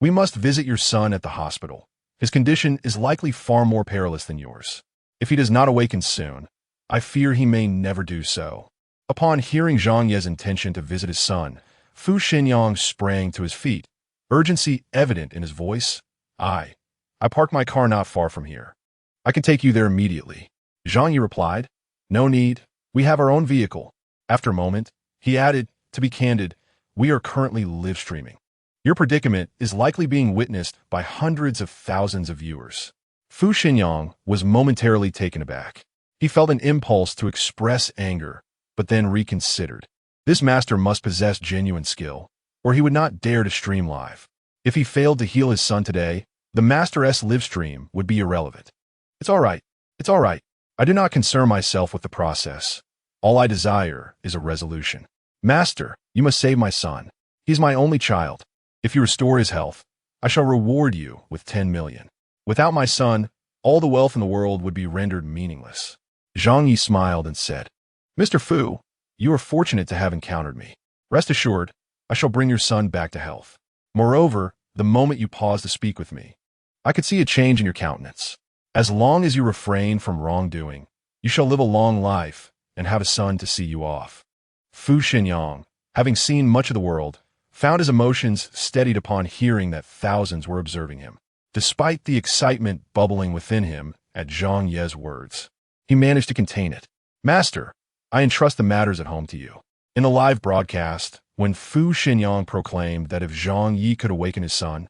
We must visit your son at the hospital. His condition is likely far more perilous than yours. If he does not awaken soon, I fear he may never do so. Upon hearing Zhang Ye's intention to visit his son, Fu Xinyang sprang to his feet, urgency evident in his voice. I parked my car not far from here. I can take you there immediately. Zhang Ye replied, No need, we have our own vehicle. After a moment, he added, To be candid, we are currently live streaming. Your predicament is likely being witnessed by hundreds of thousands of viewers. Fu Xinyang was momentarily taken aback. He felt an impulse to express anger, but then reconsidered. This master must possess genuine skill, or he would not dare to stream live. If he failed to heal his son today, the master's live stream would be irrelevant. It's all right. I do not concern myself with the process. All I desire is a resolution. Master, you must save my son. He's my only child. If you restore his health, I shall reward you with 10 million. Without my son, all the wealth in the world would be rendered meaningless. Zhang Ye smiled and said, Mr. Fu, you are fortunate to have encountered me. Rest assured, I shall bring your son back to health. Moreover, the moment you paused to speak with me, I could see a change in your countenance. As long as you refrain from wrongdoing, you shall live a long life and have a son to see you off. Fu Xinyang, having seen much of the world, found his emotions steadied upon hearing that thousands were observing him. Despite the excitement bubbling within him at Zhang Ye's words, he managed to contain it. Master, I entrust the matters at home to you. In a live broadcast, when Fu Xinyang proclaimed that if Zhang Ye could awaken his son,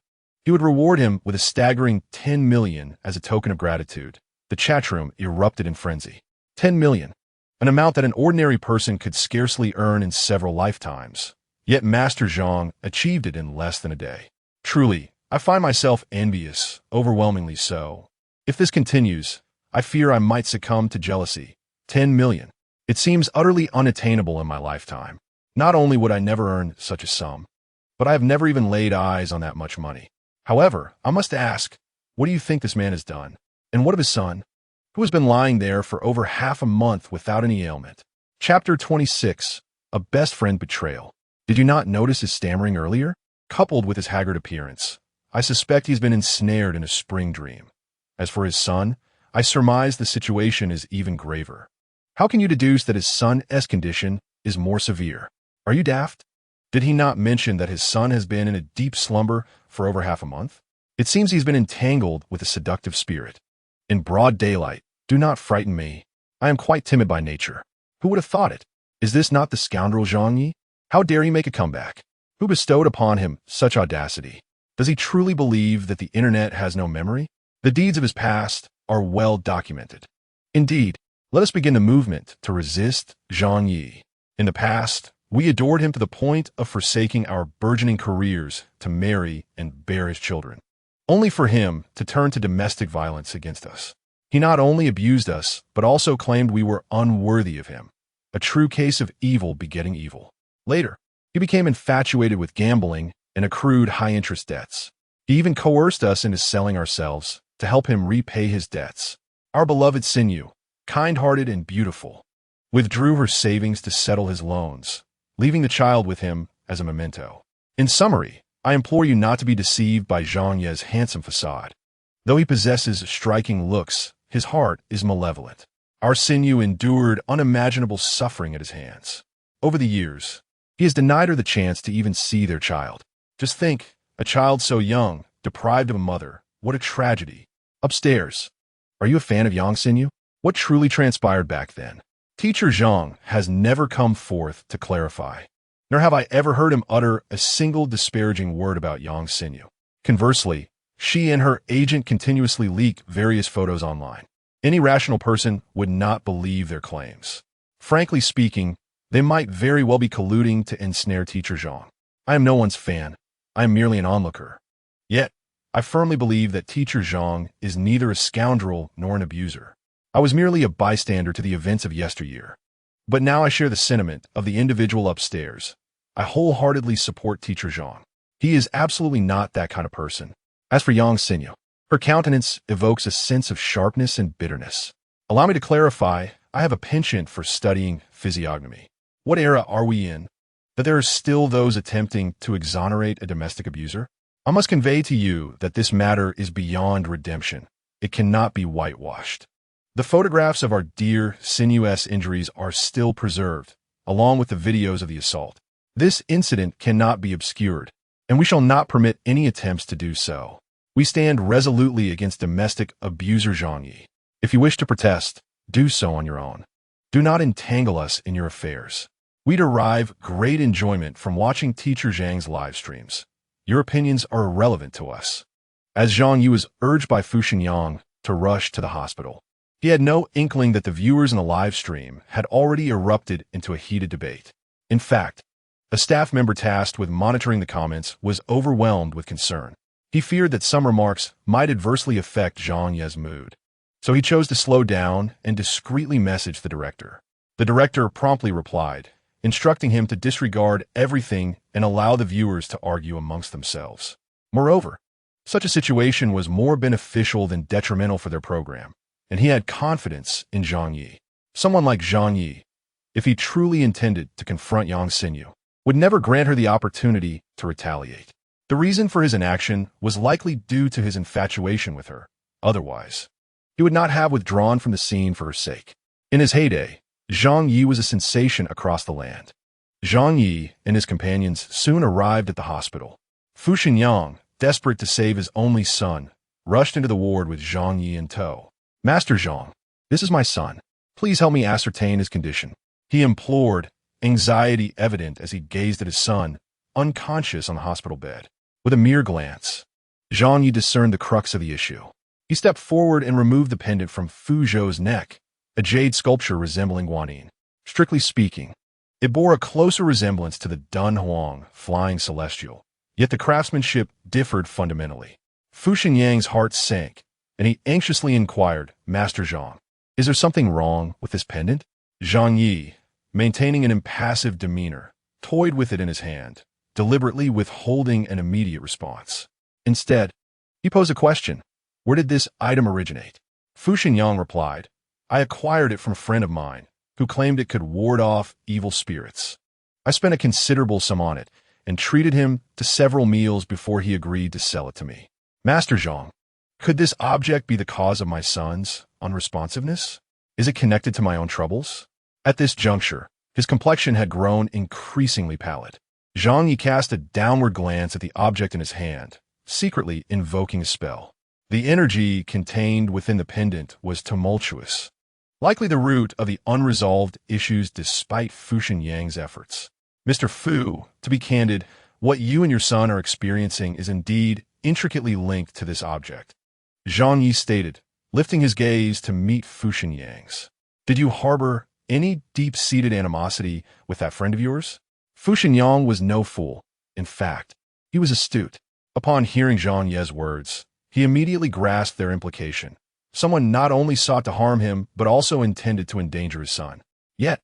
he would reward him with a staggering 10 million as a token of gratitude, the chatroom erupted in frenzy. 10 million, an amount that an ordinary person could scarcely earn in several lifetimes. Yet Master Zhang achieved it in less than a day. Truly, I find myself envious, overwhelmingly so. If this continues, I fear I might succumb to jealousy. 10 million. It seems utterly unattainable in my lifetime. Not only would I never earn such a sum, but I have never even laid eyes on that much money. However, I must ask, what do you think this man has done? And what of his son, who has been lying there for over half a month without any ailment? Chapter 26. A Best Friend Betrayal. Did you not notice his stammering earlier? Coupled with his haggard appearance, I suspect he's been ensnared in a spring dream. As for his son, I surmise the situation is even graver. How can you deduce that his son's condition is more severe? Are you daft? Did he not mention that his son has been in a deep slumber for over half a month? It seems he's been entangled with a seductive spirit. In broad daylight, do not frighten me. I am quite timid by nature. Who would have thought it? Is this not the scoundrel Zhang Ye? How dare he make a comeback? Who bestowed upon him such audacity? Does he truly believe that the internet has no memory? The deeds of his past are well documented. Indeed, let us begin the movement to resist Zhang Ye. In the past, we adored him to the point of forsaking our burgeoning careers to marry and bear his children, only for him to turn to domestic violence against us. He not only abused us, but also claimed we were unworthy of him, a true case of evil begetting evil. Later, he became infatuated with gambling and accrued high-interest debts. He even coerced us into selling ourselves to help him repay his debts. Our beloved Sinew, kind-hearted and beautiful, withdrew her savings to settle his loans, leaving the child with him as a memento. In summary, I implore you not to be deceived by Zhang Ye's handsome facade. Though he possesses striking looks, his heart is malevolent. Our Sinew endured unimaginable suffering at his hands. Over the years, he has denied her the chance to even see their child. Just think, a child so young, deprived of a mother, what a tragedy. Upstairs. Are you a fan of Yang Sinew? What truly transpired back then? Teacher Zhang has never come forth to clarify, nor have I ever heard him utter a single disparaging word about Yang Sinew. Conversely, she and her agent continuously leak various photos online. Any rational person would not believe their claims. Frankly speaking, they might very well be colluding to ensnare Teacher Zhang. I am no one's fan. I am merely an onlooker. Yet, I firmly believe that Teacher Zhang is neither a scoundrel nor an abuser. I was merely a bystander to the events of yesteryear. But now I share the sentiment of the individual upstairs. I wholeheartedly support Teacher Zhang. He is absolutely not that kind of person. As for Yang Sinew, her countenance evokes a sense of sharpness and bitterness. Allow me to clarify, I have a penchant for studying physiognomy. What era are we in, that there are still those attempting to exonerate a domestic abuser? I must convey to you that this matter is beyond redemption. It cannot be whitewashed. The photographs of our dear Sinew's injuries are still preserved, along with the videos of the assault. This incident cannot be obscured, and we shall not permit any attempts to do so. We stand resolutely against domestic abuser Zhang Ye. If you wish to protest, do so on your own. Do not entangle us in your affairs. We derive great enjoyment from watching Teacher Zhang's live streams. Your opinions are irrelevant to us. As Zhang Ye was urged by Fu Xinyang to rush to the hospital, he had no inkling that the viewers in the live stream had already erupted into a heated debate. In fact, a staff member tasked with monitoring the comments was overwhelmed with concern. He feared that some remarks might adversely affect Zhang Ye's mood. So he chose to slow down and discreetly message the director. The director promptly replied, instructing him to disregard everything and allow the viewers to argue amongst themselves. Moreover, such a situation was more beneficial than detrimental for their program, and he had confidence in Zhang Ye. Someone like Zhang Ye, if he truly intended to confront Yang Sinew, would never grant her the opportunity to retaliate. The reason for his inaction was likely due to his infatuation with her. Otherwise, he would not have withdrawn from the scene for her sake. In his heyday, Zhang Ye was a sensation across the land. Zhang Ye and his companions soon arrived at the hospital. Fu Xinyang, desperate to save his only son, rushed into the ward with Zhang Ye in tow. Master Zhang, this is my son. Please help me ascertain his condition. He implored, anxiety evident as he gazed at his son, unconscious on the hospital bed. With a mere glance, Zhang Ye discerned the crux of the issue. He stepped forward and removed the pendant from Fu Zhou's neck, a jade sculpture resembling guanine. Strictly speaking, It bore a closer resemblance to the Dunhuang flying celestial, yet the craftsmanship differed fundamentally. Fu Xinyang's heart sank, and he anxiously inquired, Master Zhang, is there something wrong with this pendant? Zhang Ye, maintaining an impassive demeanor, toyed with it in his hand, deliberately withholding an immediate response. Instead, he posed a question. Where did this item originate? Fu Xinyang replied, I acquired it from a friend of mine, who claimed it could ward off evil spirits. I spent a considerable sum on it, and treated him to several meals before he agreed to sell it to me. Master Zhang, could this object be the cause of my son's unresponsiveness? Is it connected to my own troubles? At this juncture, his complexion had grown increasingly pallid. Zhang Ye cast a downward glance at the object in his hand, secretly invoking a spell. The energy contained within the pendant was tumultuous, likely the root of the unresolved issues despite Fu Xinyang's efforts. Mr. Fu, to be candid, what you and your son are experiencing is indeed intricately linked to this object, Zhang Ye stated, lifting his gaze to meet Fu Xinyang's. Did you harbor any deep-seated animosity with that friend of yours? Fu Xinyang was no fool. In fact, he was astute. Upon hearing Zhang Ye's words, he immediately grasped their implication. Someone not only sought to harm him, but also intended to endanger his son. Yet,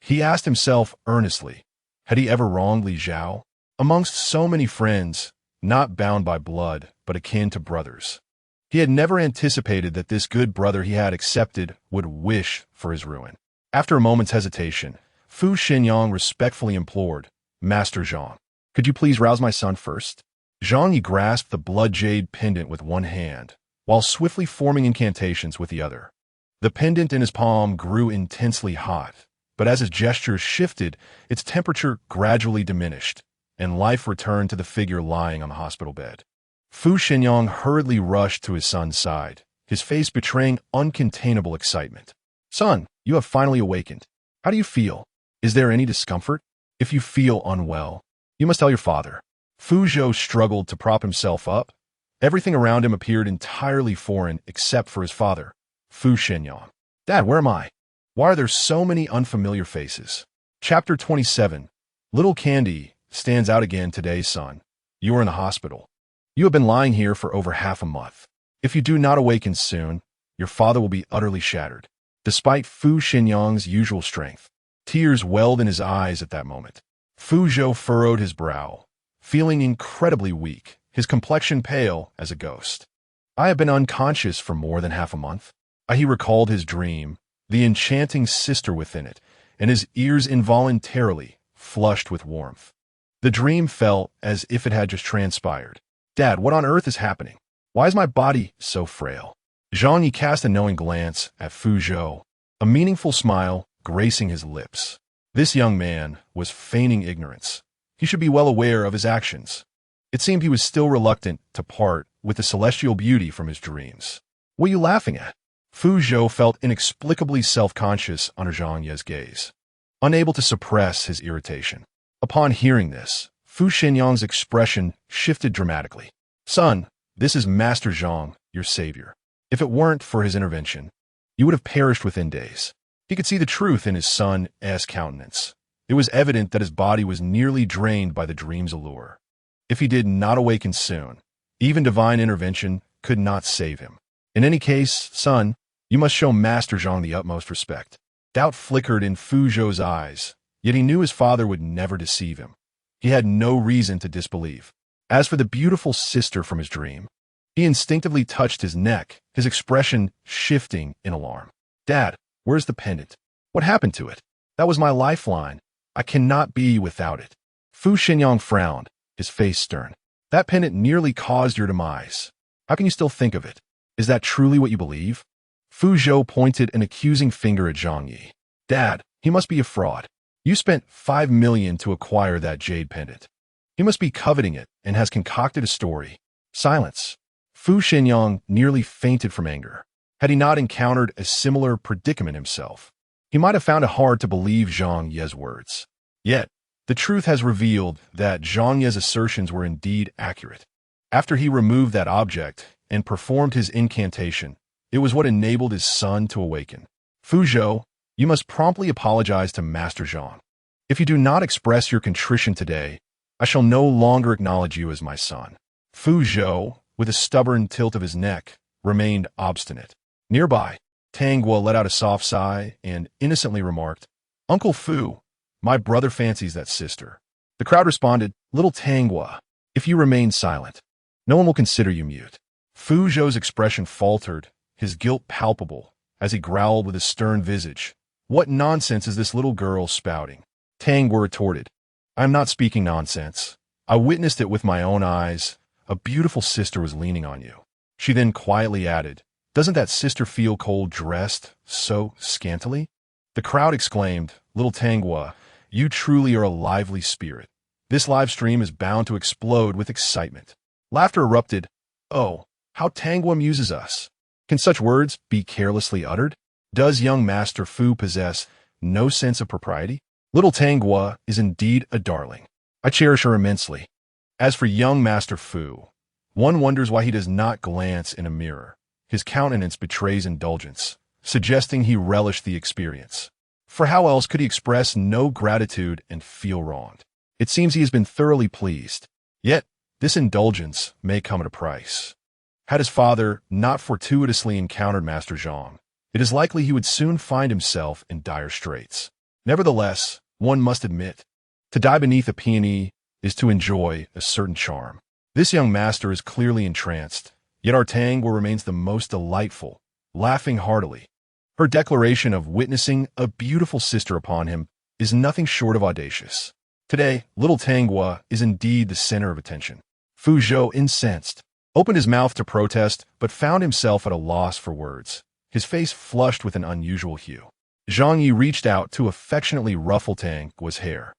he asked himself earnestly, had he ever wronged Li Zhao? Amongst so many friends, not bound by blood, but akin to brothers, he had never anticipated that this good brother he had accepted would wish for his ruin. After a moment's hesitation, Fu Xinyang respectfully implored, Master Zhang, could you please rouse my son first? Zhang Ye grasped the blood jade pendant with one hand, while swiftly forming incantations with the other. The pendant in his palm grew intensely hot, but as his gestures shifted, its temperature gradually diminished, and life returned to the figure lying on the hospital bed. Fu Xinyang hurriedly rushed to his son's side, his face betraying uncontainable excitement. Son, you have finally awakened. How do you feel? Is there any discomfort? If you feel unwell, you must tell your father. Fu Zhou struggled to prop himself up. Everything around him appeared entirely foreign except for his father, Fu Xinyang. Dad, where am I? Why are there so many unfamiliar faces? Chapter 27. Little Candy stands out again today, son. You are in the hospital. You have been lying here for over half a month. If you do not awaken soon, your father will be utterly shattered. Despite Fu Xinyang's usual strength, tears welled in his eyes at that moment. Fu Zhou furrowed his brow, feeling incredibly weak, his complexion pale as a ghost. I have been unconscious for more than half a month. He recalled his dream, the enchanting sister within it, and his ears involuntarily flushed with warmth. The dream felt as if it had just transpired. Dad, what on earth is happening? Why is my body so frail? Zhang Ye cast a knowing glance at Fu Zhou, a meaningful smile gracing his lips. This young man was feigning ignorance. He should be well aware of his actions. It seemed he was still reluctant to part with the celestial beauty from his dreams. What are you laughing at? Fu Zhou felt inexplicably self-conscious under Zhang Ye's gaze, unable to suppress his irritation. Upon hearing this, Fu Xinyang's expression shifted dramatically. Son, this is Master Zhang, your savior. If it weren't for his intervention, you would have perished within days. He could see the truth in his son's countenance. It was evident that his body was nearly drained by the dream's allure. If he did not awaken soon, even divine intervention could not save him. In any case, son, you must show Master Zhang the utmost respect. Doubt flickered in Fu Zhou's eyes, yet he knew his father would never deceive him. He had no reason to disbelieve. As for the beautiful sister from his dream, he instinctively touched his neck, his expression shifting in alarm. Dad, where's the pendant? What happened to it? That was my lifeline. I cannot be without it. Fu Xinyang frowned, his face stern. That pendant nearly caused your demise. How can you still think of it? Is that truly what you believe? Fu Zhou pointed an accusing finger at Zhang Ye. Dad, he must be a fraud. You spent 5 million to acquire that jade pendant. He must be coveting it and has concocted a story. Silence. Fu Xinyang nearly fainted from anger. Had he not encountered a similar predicament himself, he might have found it hard to believe Zhang Ye's words. Yet, the truth has revealed that Zhang Ye's assertions were indeed accurate. After he removed that object and performed his incantation, it was what enabled his son to awaken. Fu Zhou, you must promptly apologize to Master Zhang. If you do not express your contrition today, I shall no longer acknowledge you as my son." Fu Zhou, with a stubborn tilt of his neck, remained obstinate. Nearby, Tang Guo let out a soft sigh and innocently remarked, "Uncle Fu, my brother fancies that sister." The crowd responded, "Little Tang Guo, if you remain silent, no one will consider you mute." Fu Zhou's expression faltered, his guilt palpable, as he growled with a stern visage, "What nonsense is this little girl spouting?" Tang Guo retorted, "I am not speaking nonsense. I witnessed it with my own eyes. A beautiful sister was leaning on you." She then quietly added, "Doesn't that sister feel cold dressed so scantily?" The crowd exclaimed, "Little Tang Guo, you truly are a lively spirit. This live stream is bound to explode with excitement." Laughter erupted. "Oh, how Tang Guo amuses us. Can such words be carelessly uttered? Does young Master Fu possess no sense of propriety? Little Tang Guo is indeed a darling. I cherish her immensely. As for young Master Fu, one wonders why he does not glance in a mirror. His countenance betrays indulgence, suggesting he relished the experience. For how else could he express no gratitude and feel wronged? It seems he has been thoroughly pleased. Yet, this indulgence may come at a price. Had his father not fortuitously encountered Master Zhang, it is likely he would soon find himself in dire straits. Nevertheless, one must admit, to die beneath a peony is to enjoy a certain charm. This young master is clearly entranced, yet our Tang Guo remains the most delightful, laughing heartily. Her declaration of witnessing a beautiful sister upon him is nothing short of audacious. Today, little Tang Guo is indeed the center of attention. Fu Zhou, incensed, opened his mouth to protest, but found himself at a loss for words, his face flushed with an unusual hue. Zhang Ye reached out to affectionately ruffle Tang Guo's hair,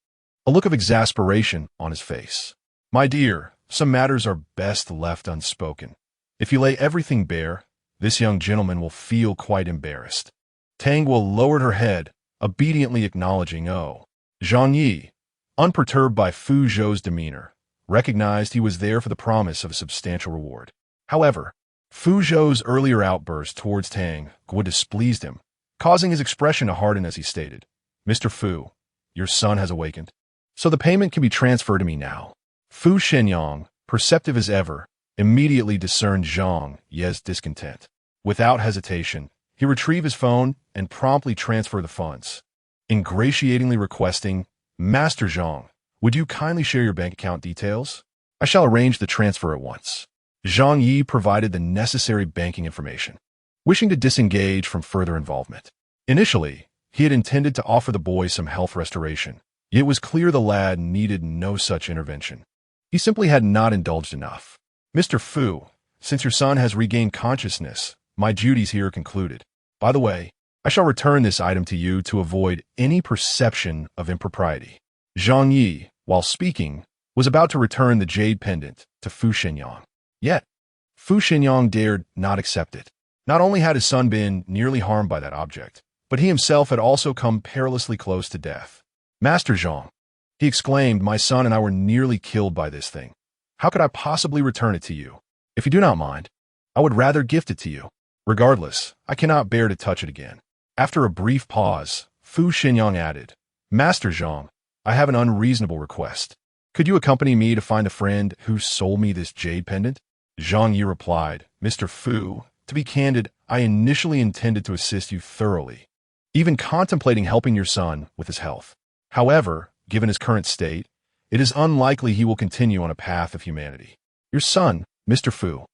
a look of exasperation on his face. "My dear, some matters are best left unspoken. If you lay everything bare, this young gentleman will feel quite embarrassed." Tang Guo lowered her head, obediently acknowledging "Oh." Zhang Ye, unperturbed by Fu Zhou's demeanor, recognized he was there for the promise of a substantial reward. However, Fu Zhou's earlier outburst towards Tang Guo displeased him, causing his expression to harden as he stated, "Mr. Fu, your son has awakened, so the payment can be transferred to me now." Fu Shenyang, perceptive as ever, immediately discerned Zhang Ye's discontent. Without hesitation, he retrieved his phone and promptly transferred the funds, ingratiatingly requesting, "Master Zhang, would you kindly share your bank account details? I shall arrange the transfer at once." Zhang Ye provided the necessary banking information, wishing to disengage from further involvement. Initially, he had intended to offer the boy some health restoration, yet it was clear the lad needed no such intervention. He simply had not indulged enough. "Mr. Fu, since your son has regained consciousness, my duties here are concluded. By the way, I shall return this item to you to avoid any perception of impropriety." Zhang Ye, while speaking, was about to return the jade pendant to Fu Shenyang. Yet, Fu Shenyang dared not accept it. Not only had his son been nearly harmed by that object, but he himself had also come perilously close to death. "Master Zhang," he exclaimed, "my son and I were nearly killed by this thing. How could I possibly return it to you? If you do not mind, I would rather gift it to you. Regardless, I cannot bear to touch it again." After a brief pause, Fu Shenyang added, "Master Zhang, I have an unreasonable request. Could you accompany me to find a friend who sold me this jade pendant?" Zhang Yi replied, "Mr. Fu, to be candid, I initially intended to assist you thoroughly, even contemplating helping your son with his health. However, given his current state, it is unlikely he will continue on a path of humanity. Your son, Mr. Fu,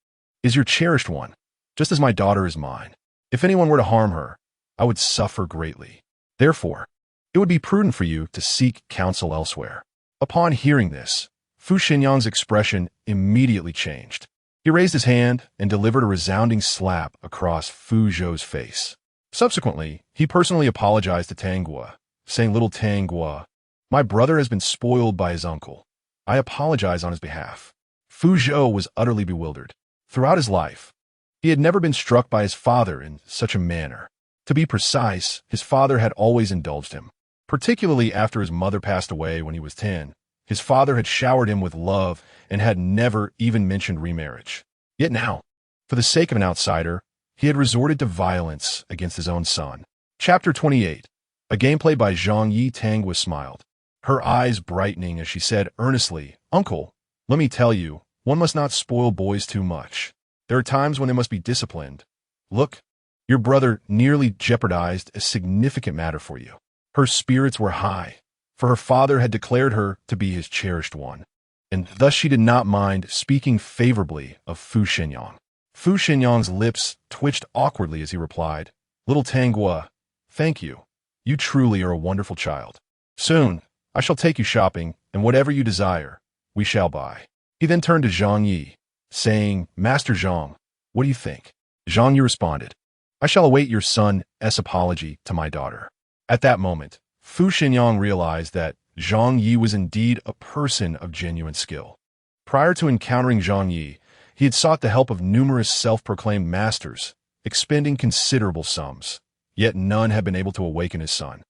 is your cherished one, just as my daughter is mine. If anyone were to harm her, I would suffer greatly. Therefore, it would be prudent for you to seek counsel elsewhere." Upon hearing this, Fu Shenyang's expression immediately changed. He raised his hand and delivered a resounding slap across Fu Zhou's face. Subsequently, he personally apologized to Tang Guo, saying, "Little Tang Guo, my brother has been spoiled by his uncle. I apologize on his behalf." Fu Zhou was utterly bewildered. Throughout his life, he had never been struck by his father in such a manner. To be precise, his father had always indulged him. Particularly after his mother passed away when he was 10, his father had showered him with love and had never even mentioned remarriage. Yet now, for the sake of an outsider, he had resorted to violence against his own son. Chapter 28. A gameplay by Zhang Yi. Tang Guo smiled. her eyes brightening as she said earnestly, "Uncle, let me tell you, one must not spoil boys too much. There are times when they must be disciplined. Look, your brother nearly jeopardized a significant matter for you." Her spirits were high, for her father had declared her to be his cherished one, and thus she did not mind speaking favorably of Fu Shenyang. Fu Shenyang's lips twitched awkwardly as he replied, "Little Tanghua, thank you. You truly are a wonderful child. Soon, I shall take you shopping, and whatever you desire, we shall buy." He then turned to Zhang Ye, saying, "Master Zhang, what do you think?" Zhang Ye responded, "I shall await your son's apology to my daughter." At that moment, Fu Shenyang realized that Zhang Ye was indeed a person of genuine skill. Prior to encountering Zhang Ye, he had sought the help of numerous self-proclaimed masters, expending considerable sums, yet none had been able to awaken his son.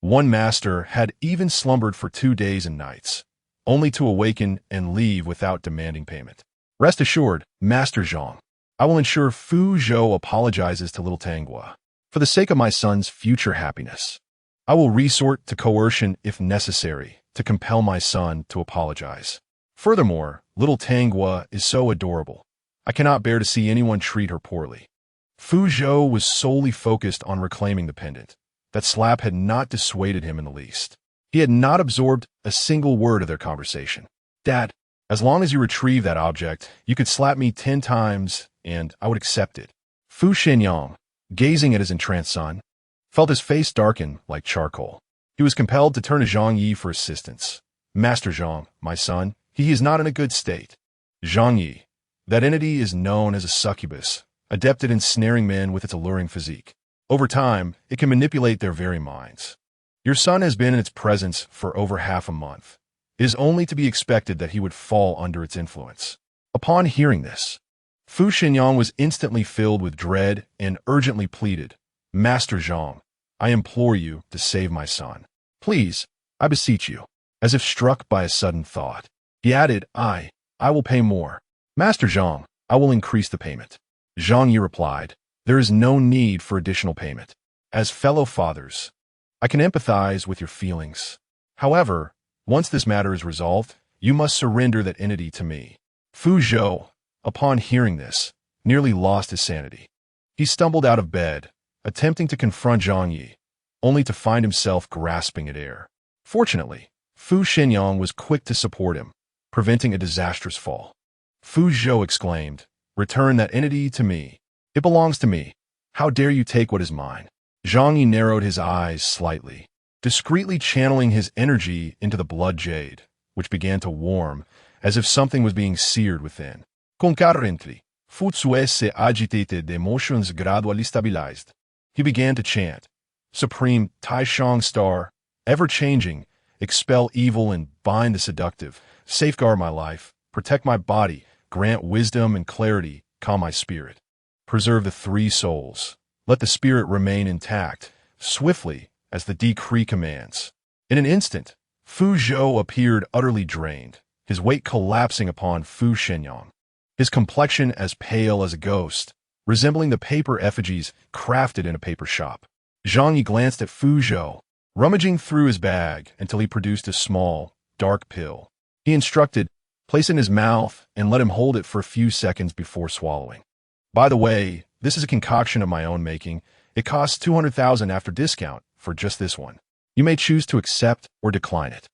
One master had even slumbered for 2 days and nights, only to awaken and leave without demanding payment. Rest assured, Master Zhang, I will ensure Fu Zhou apologizes to little Tanghua. For the sake of my son's future happiness, I will resort to coercion if necessary to compel my son to apologize. Furthermore, little Tanghua is so adorable. I cannot bear to see anyone treat her poorly. Fu Zhou was solely focused on reclaiming the pendant. That slap had not dissuaded him in the least. He had not absorbed a single word of their conversation. "Dad, as long as you retrieve that object, you could slap me 10 times, and I would accept it." Fu Shenyang, gazing at his entranced son, felt his face darken like charcoal. He was compelled to turn to Zhang Ye for assistance. "Master Zhang, my son, he is not in a good state." Zhang Ye, that entity is known as a succubus, adept at ensnaring men with its alluring physique. Over time, it can manipulate their very minds. Your son has been in its presence for over half a month. It is only to be expected that he would fall under its influence. Upon hearing this, Fu Shenyang was instantly filled with dread and urgently pleaded, "Master Zhang, I implore you to save my son. Please, I beseech you." As if struck by a sudden thought, he added, I will pay more. "Master Zhang, I will increase the payment." Zhang Ye replied, "There is no need for additional payment. As fellow fathers, I can empathize with your feelings. However, once this matter is resolved, you must surrender that entity to me." Fu Zhou, upon hearing this, nearly lost his sanity. He stumbled out of bed, attempting to confront Zhang Ye, only to find himself grasping at air. Fortunately, Fu Shenyang was quick to support him, preventing a disastrous fall. Fu Zhou exclaimed, "Return that entity to me. It belongs to me. How dare you take what is mine?" Zhang Ye narrowed his eyes slightly, discreetly channeling his energy into the blood jade, which began to warm, as if something was being seared within. Concurrently, Fu Zue's agitated emotions gradually stabilized. He began to chant, "Supreme Taishang Star, ever-changing, expel evil and bind the seductive, safeguard my life, protect my body, grant wisdom and clarity, calm my spirit. Preserve the 3 souls. Let the spirit remain intact, swiftly, as the decree commands." In an instant, Fu Zhou appeared utterly drained, his weight collapsing upon Fu Shenyang, his complexion as pale as a ghost, resembling the paper effigies crafted in a paper shop. Zhang Ye glanced at Fu Zhou, rummaging through his bag until he produced a small, dark pill. He instructed, "Place it in his mouth and let him hold it for a few seconds before swallowing. By the way, this is a concoction of my own making. It costs 200,000 after discount for just this one. You may choose to accept or decline it.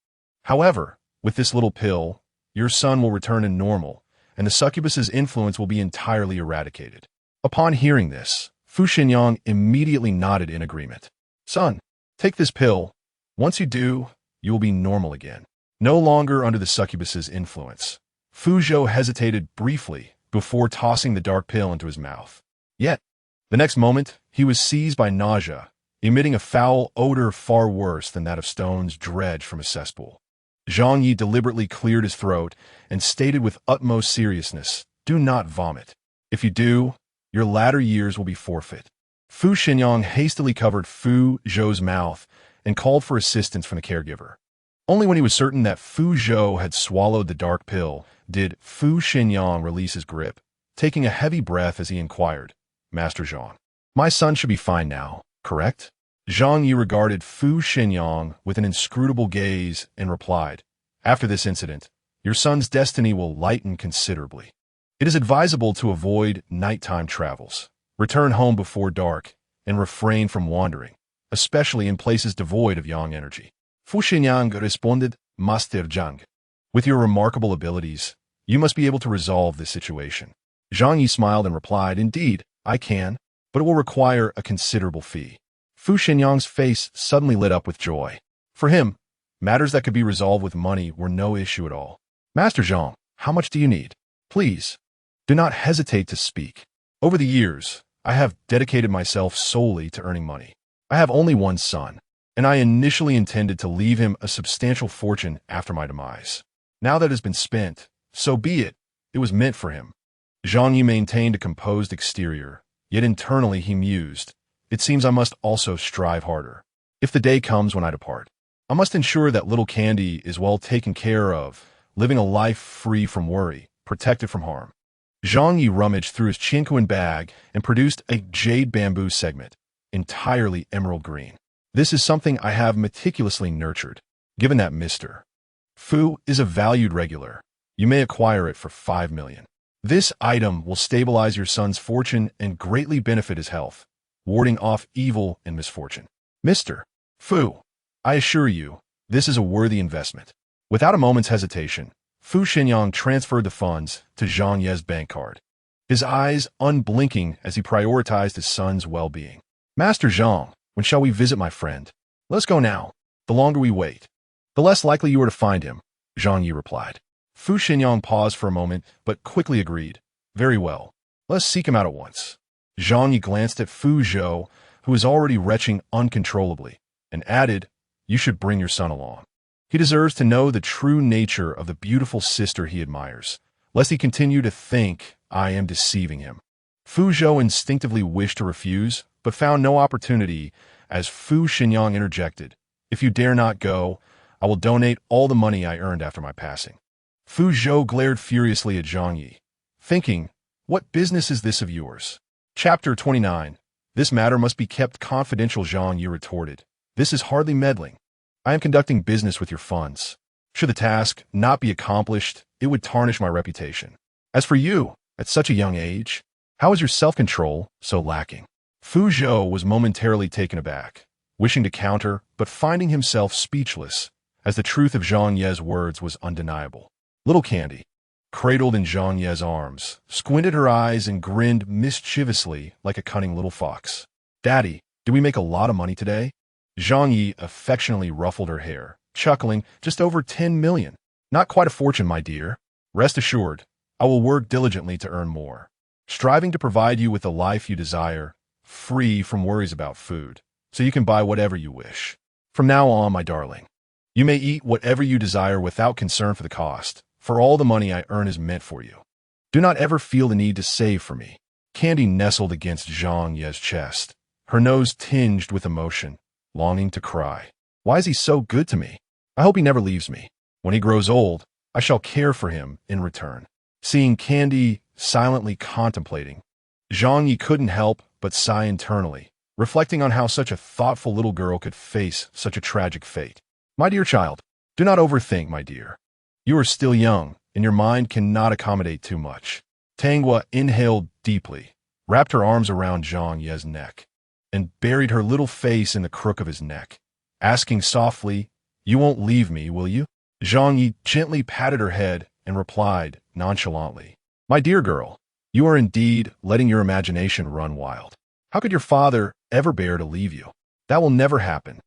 However, with this little pill, your son will return to normal, and the succubus's influence will be entirely eradicated." Upon hearing this, Fu Shenyang immediately nodded in agreement. "Son, take this pill. Once you do, you will be normal again, no longer under the succubus's influence." Fu Zhou hesitated briefly before tossing the dark pill into his mouth. Yet, the next moment, he was seized by nausea, emitting a foul odor far worse than that of stones dredged from a cesspool. Zhang Ye deliberately cleared his throat and stated with utmost seriousness, "Do not vomit. If you do, your latter years will be forfeit." Fu Shenyang hastily covered Fu Zhou's mouth and called for assistance from the caregiver. Only when he was certain that Fu Zhou had swallowed the dark pill did Fu Shenyang release his grip, taking a heavy breath as he inquired, "Master Zhang, my son should be fine now, correct?" Zhang Ye regarded Fu Xinyang with an inscrutable gaze and replied, "After this incident, your son's destiny will lighten considerably. It is advisable to avoid nighttime travels, return home before dark, and refrain from wandering, especially in places devoid of yang energy." Fu Xinyang responded, "Master Zhang, with your remarkable abilities, you must be able to resolve this situation." Zhang Yi smiled and replied, "Indeed, I can, but it will require a considerable fee." Fu Xinyang's face suddenly lit up with joy. For him, matters that could be resolved with money were no issue at all. "Master Zhang, how much do you need? Please, do not hesitate to speak. Over the years, I have dedicated myself solely to earning money. I have only one son, and I initially intended to leave him a substantial fortune after my demise. Now that it has been spent, so be it. It was meant for him." Zhang Yi maintained a composed exterior, yet internally he mused, "It seems I must also strive harder. If the day comes when I depart, I must ensure that little Candy is well taken care of, living a life free from worry, protected from harm." Zhang Yi rummaged through his Qinquan bag and produced a jade bamboo segment, entirely emerald green. "This is something I have meticulously nurtured. Given that Mr. Fu is a valued regular, you may acquire it for 5 million. This item will stabilize your son's fortune and greatly benefit his health, warding off evil and misfortune. Mr. Fu, I assure you, this is a worthy investment." Without a moment's hesitation, Fu Xinyang transferred the funds to Zhang Ye's bank card, his eyes unblinking as he prioritized his son's well-being. "Master Zhang, when shall we visit my friend? Let's go now. The longer we wait, the less likely you are to find him," Zhang Ye replied. Fu Xinyang paused for a moment, but quickly agreed. "Very well. Let's seek him out at once." Zhang Ye glanced at Fu Zhou, who was already retching uncontrollably, and added, "You should bring your son along. He deserves to know the true nature of the beautiful sister he admires, lest he continue to think I am deceiving him." Fu Zhou instinctively wished to refuse, but found no opportunity as Fu Xinyang interjected, "If you dare not go, I will donate all the money I earned after my passing." Fu Zhou glared furiously at Zhang Yi, thinking, "What business is this of yours?" Chapter 29. "This matter must be kept confidential," Zhang Yi retorted. "This is hardly meddling. I am conducting business with your funds. Should the task not be accomplished, it would tarnish my reputation. As for you, at such a young age, how is your self-control so lacking?" Fu Zhou was momentarily taken aback, wishing to counter, but finding himself speechless, as the truth of Zhang Ye's words was undeniable. Little Candy, cradled in Zhang Ye's arms, squinted her eyes and grinned mischievously like a cunning little fox. "Daddy, did we make a lot of money today?" Zhang Yi affectionately ruffled her hair, chuckling, "Just over 10 million. Not quite a fortune, my dear. Rest assured, I will work diligently to earn more, striving to provide you with the life you desire, free from worries about food, so you can buy whatever you wish. From now on, my darling, you may eat whatever you desire without concern for the cost, for all the money I earn is meant for you. Do not ever feel the need to save for me." Candy nestled against Zhang Ye's chest, her nose tinged with emotion, longing to cry. "Why is he so good to me? I hope he never leaves me. When he grows old, I shall care for him in return." Seeing Candy silently contemplating, Zhang Yi couldn't help but sigh internally, reflecting on how such a thoughtful little girl could face such a tragic fate. "My dear child, do not overthink, my dear. You are still young, and your mind cannot accommodate too much." Tanghua inhaled deeply, wrapped her arms around Zhang Ye's neck, and buried her little face in the crook of his neck, asking softly, "You won't leave me, will you?" Zhang Yi gently patted her head and replied nonchalantly, "My dear girl, you are indeed letting your imagination run wild. How could your father ever bear to leave you? That will never happen,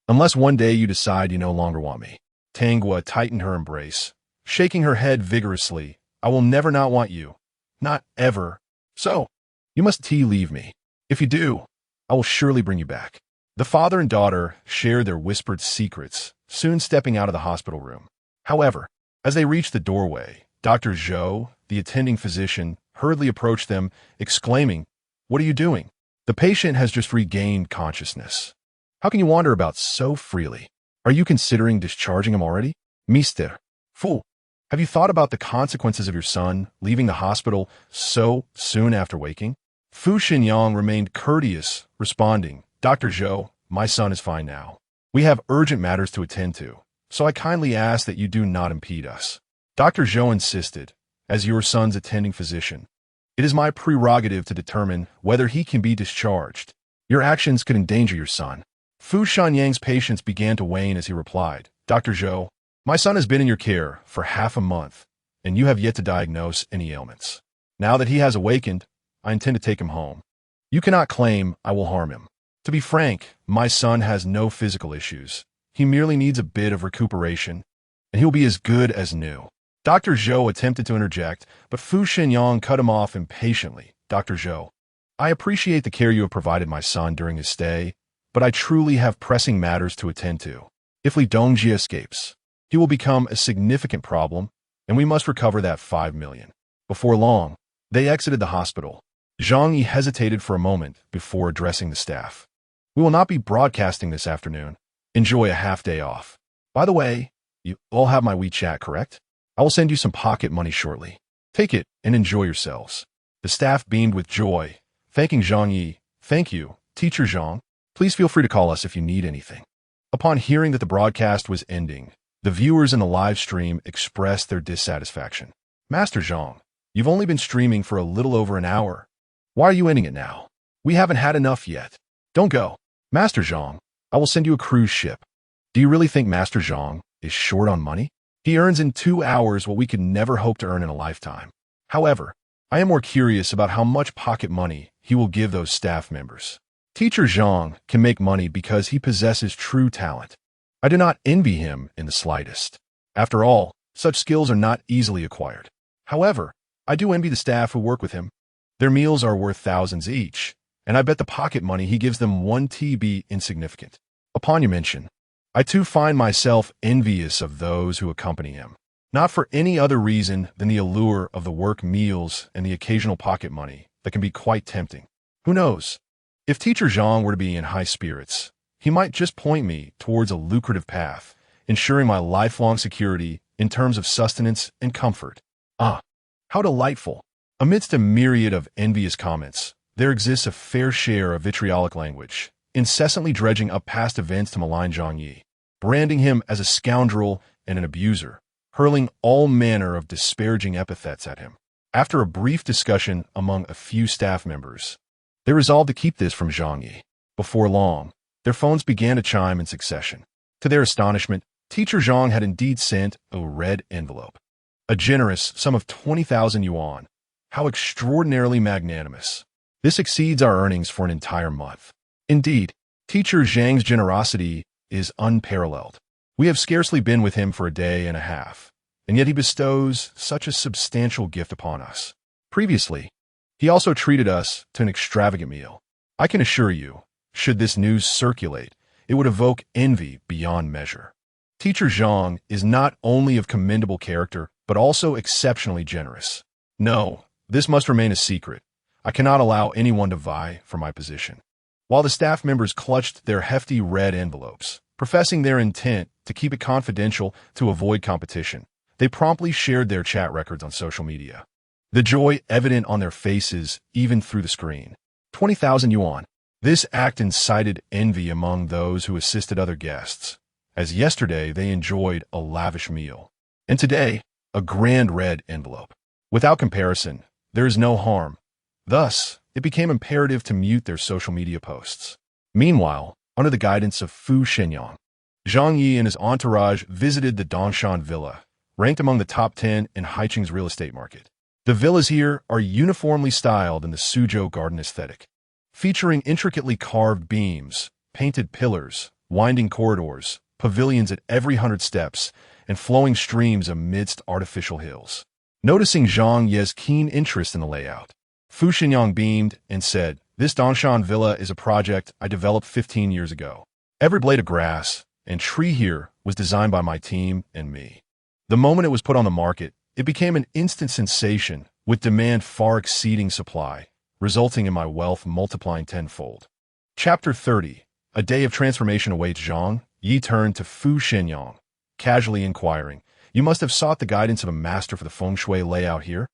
unless one day you decide you no longer want me." Tanghua tightened her embrace, shaking her head vigorously. "I will never not want you. Not ever. So, you must leave me. If you do, I will surely bring you back." The father and daughter shared their whispered secrets, soon stepping out of the hospital room. However, as they reached the doorway, Dr. Zhou, the attending physician, hurriedly approached them, exclaiming, "What are you doing? The patient has just regained consciousness. How can you wander about so freely? Are you considering discharging him already? Mr. Fu, have you thought about the consequences of your son leaving the hospital so soon after waking?" Fu Xinyang remained courteous, responding, "Dr. Zhou, my son is fine now. We have urgent matters to attend to, so I kindly ask that you do not impede us. Dr. Zhou insisted, as your son's attending physician. It is my prerogative to determine whether he can be discharged. Your actions could endanger your son. Fu Shanyang's patience began to wane as he replied, Dr. Zhou, my son has been in your care for half a month, and you have yet to diagnose any ailments. Now that he has awakened, I intend to take him home. You cannot claim I will harm him. To be frank, my son has no physical issues. He merely needs a bit of recuperation, and he will be as good as new. Dr. Zhou attempted to interject, but Fu Shenyang cut him off impatiently. Dr. Zhou, I appreciate the care you have provided my son during his stay, but I truly have pressing matters to attend to. If Li Dongjie escapes, he will become a significant problem, and we must recover that 5 million. Before long, they exited the hospital. Zhang Ye hesitated for a moment before addressing the staff. We will not be broadcasting this afternoon. Enjoy a half-day off. By the way, you all have my WeChat, correct? I will send you some pocket money shortly. Take it and enjoy yourselves. The staff beamed with joy, thanking Zhang Ye. Thank you, Teacher Zhang. Please feel free to call us if you need anything. Upon hearing that the broadcast was ending, the viewers in the live stream expressed their dissatisfaction. Master Zhang, you've only been streaming for a little over an hour. Why are you ending it now? We haven't had enough yet. Don't go. Master Zhang, I will send you a cruise ship. Do you really think Master Zhang is short on money? He earns in 2 hours what we could never hope to earn in a lifetime. However, I am more curious about how much pocket money he will give those staff members. Teacher Zhang can make money because he possesses true talent. I do not envy him in the slightest. After all, such skills are not easily acquired. However, I do envy the staff who work with him. Their meals are worth thousands each, and I bet the pocket money he gives them 1 TB insignificant. Upon your mention, I too find myself envious of those who accompany him, not for any other reason than the allure of the work meals and the occasional pocket money that can be quite tempting. Who knows? If Teacher Zhang were to be in high spirits, he might just point me towards a lucrative path, ensuring my lifelong security in terms of sustenance and comfort. Ah, how delightful! Amidst a myriad of envious comments, there exists a fair share of vitriolic language, incessantly dredging up past events to malign Zhang Ye, branding him as a scoundrel and an abuser, hurling all manner of disparaging epithets at him. After a brief discussion among a few staff members, they resolved to keep this from Zhang Ye. Before long, their phones began to chime in succession. To their astonishment, Teacher Zhang had indeed sent a red envelope. A generous sum of 20,000 yuan. How extraordinarily magnanimous. This exceeds our earnings for an entire month. Indeed, Teacher Zhang's generosity is unparalleled. We have scarcely been with him for a day and a half, and yet he bestows such a substantial gift upon us. Previously, he also treated us to an extravagant meal. I can assure you, should this news circulate, it would evoke envy beyond measure. Teacher Zhang is not only of commendable character, but also exceptionally generous. No, this must remain a secret. I cannot allow anyone to vie for my position. While the staff members clutched their hefty red envelopes, professing their intent to keep it confidential to avoid competition, they promptly shared their chat records on social media. The joy evident on their faces even through the screen. 20,000 yuan. This act incited envy among those who assisted other guests, as yesterday they enjoyed a lavish meal, and today, a grand red envelope. Without comparison, there is no harm. Thus, it became imperative to mute their social media posts. Meanwhile, under the guidance of Fu Shenyang, Zhang Ye and his entourage visited the Dongshan Villa, ranked among the top 10 in Haicheng's real estate market. The villas here are uniformly styled in the Suzhou garden aesthetic, featuring intricately carved beams, painted pillars, winding corridors, pavilions at every 100 steps, and flowing streams amidst artificial hills. Noticing Zhang Ye's keen interest in the layout, Fu Shenyang beamed and said, "This Dongshan Villa is a project I developed 15 years ago. Every blade of grass and tree here was designed by my team and me. The moment it was put on the market, it became an instant sensation, with demand far exceeding supply, resulting in my wealth multiplying tenfold." Chapter 30. A day of transformation awaits Zhang Ye turned to Fu Shenyang, casually inquiring, "You must have sought the guidance of a master for the feng shui layout here?"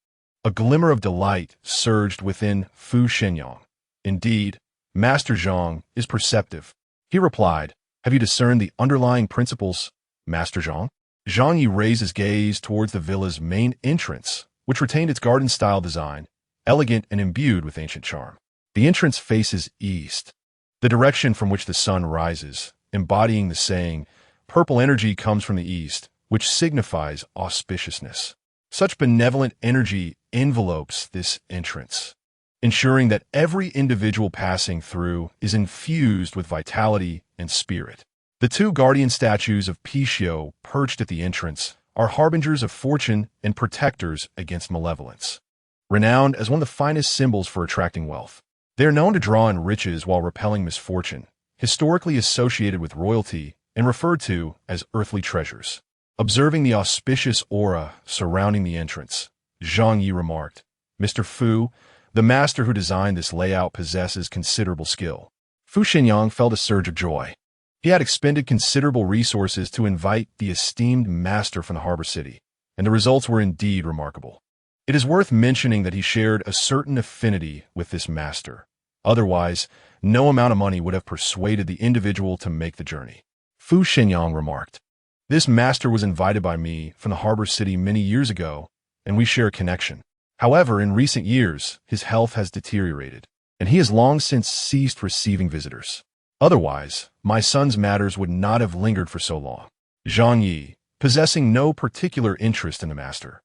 A glimmer of delight surged within Fu Shenyang. Indeed, Master Zhang is perceptive. He replied, "Have you discerned the underlying principles, Master Zhang?" Zhang Ye raised his gaze towards the villa's main entrance, which retained its garden-style design, elegant and imbued with ancient charm. The entrance faces east, the direction from which the sun rises, embodying the saying, "Purple energy comes from the east," which signifies auspiciousness. Such benevolent energy envelopes this entrance, ensuring that every individual passing through is infused with vitality and spirit. The two guardian statues of Pishio perched at the entrance are harbingers of fortune and protectors against malevolence. Renowned as one of the finest symbols for attracting wealth, they are known to draw in riches while repelling misfortune, historically associated with royalty and referred to as earthly treasures. Observing the auspicious aura surrounding the entrance, Zhang Yi remarked, "Mr. Fu, the master who designed this layout possesses considerable skill." Fu Xinyang felt a surge of joy. He had expended considerable resources to invite the esteemed master from the harbor city, and the results were indeed remarkable. It is worth mentioning that he shared a certain affinity with this master. Otherwise, no amount of money would have persuaded the individual to make the journey. Fu Xinyang remarked, "This master was invited by me from the harbor city many years ago, and we share a connection. However, in recent years, his health has deteriorated, and he has long since ceased receiving visitors. Otherwise, my son's matters would not have lingered for so long." Zhang Ye, possessing no particular interest in the master,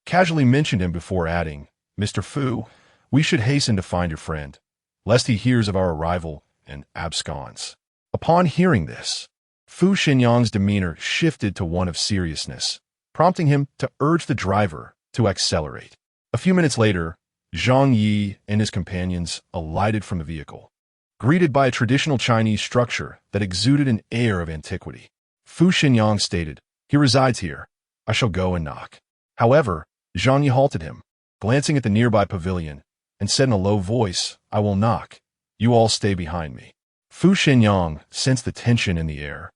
casually mentioned him before adding, "Mr. Fu, we should hasten to find your friend, lest he hears of our arrival and absconds." Upon hearing this, Fu Xinyang's demeanor shifted to one of seriousness, prompting him to urge the driver to accelerate. A few minutes later, Zhang Yi and his companions alighted from the vehicle, greeted by a traditional Chinese structure that exuded an air of antiquity. Fu Xinyang stated, "He resides here. I shall go and knock." However, Zhang Yi halted him, glancing at the nearby pavilion, and said in a low voice, "I will knock. You all stay behind me." Fu Xinyang sensed the tension in the air,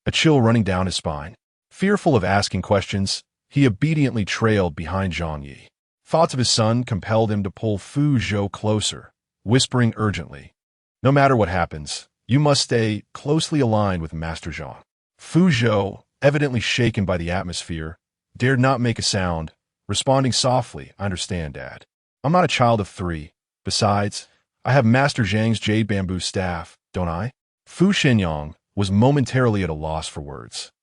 a chill running down his spine. Fearful of asking questions, he obediently trailed behind Zhang Yi. Thoughts of his son compelled him to pull Fu Zhou closer, whispering urgently, "No matter what happens, you must stay closely aligned with Master Zhang." Fu Zhou, evidently shaken by the atmosphere, dared not make a sound, responding softly, "I understand, Dad. I'm not a child of 3. Besides, I have Master Zhang's jade bamboo staff, don't I?" Fu Xinyang was momentarily at a loss for words,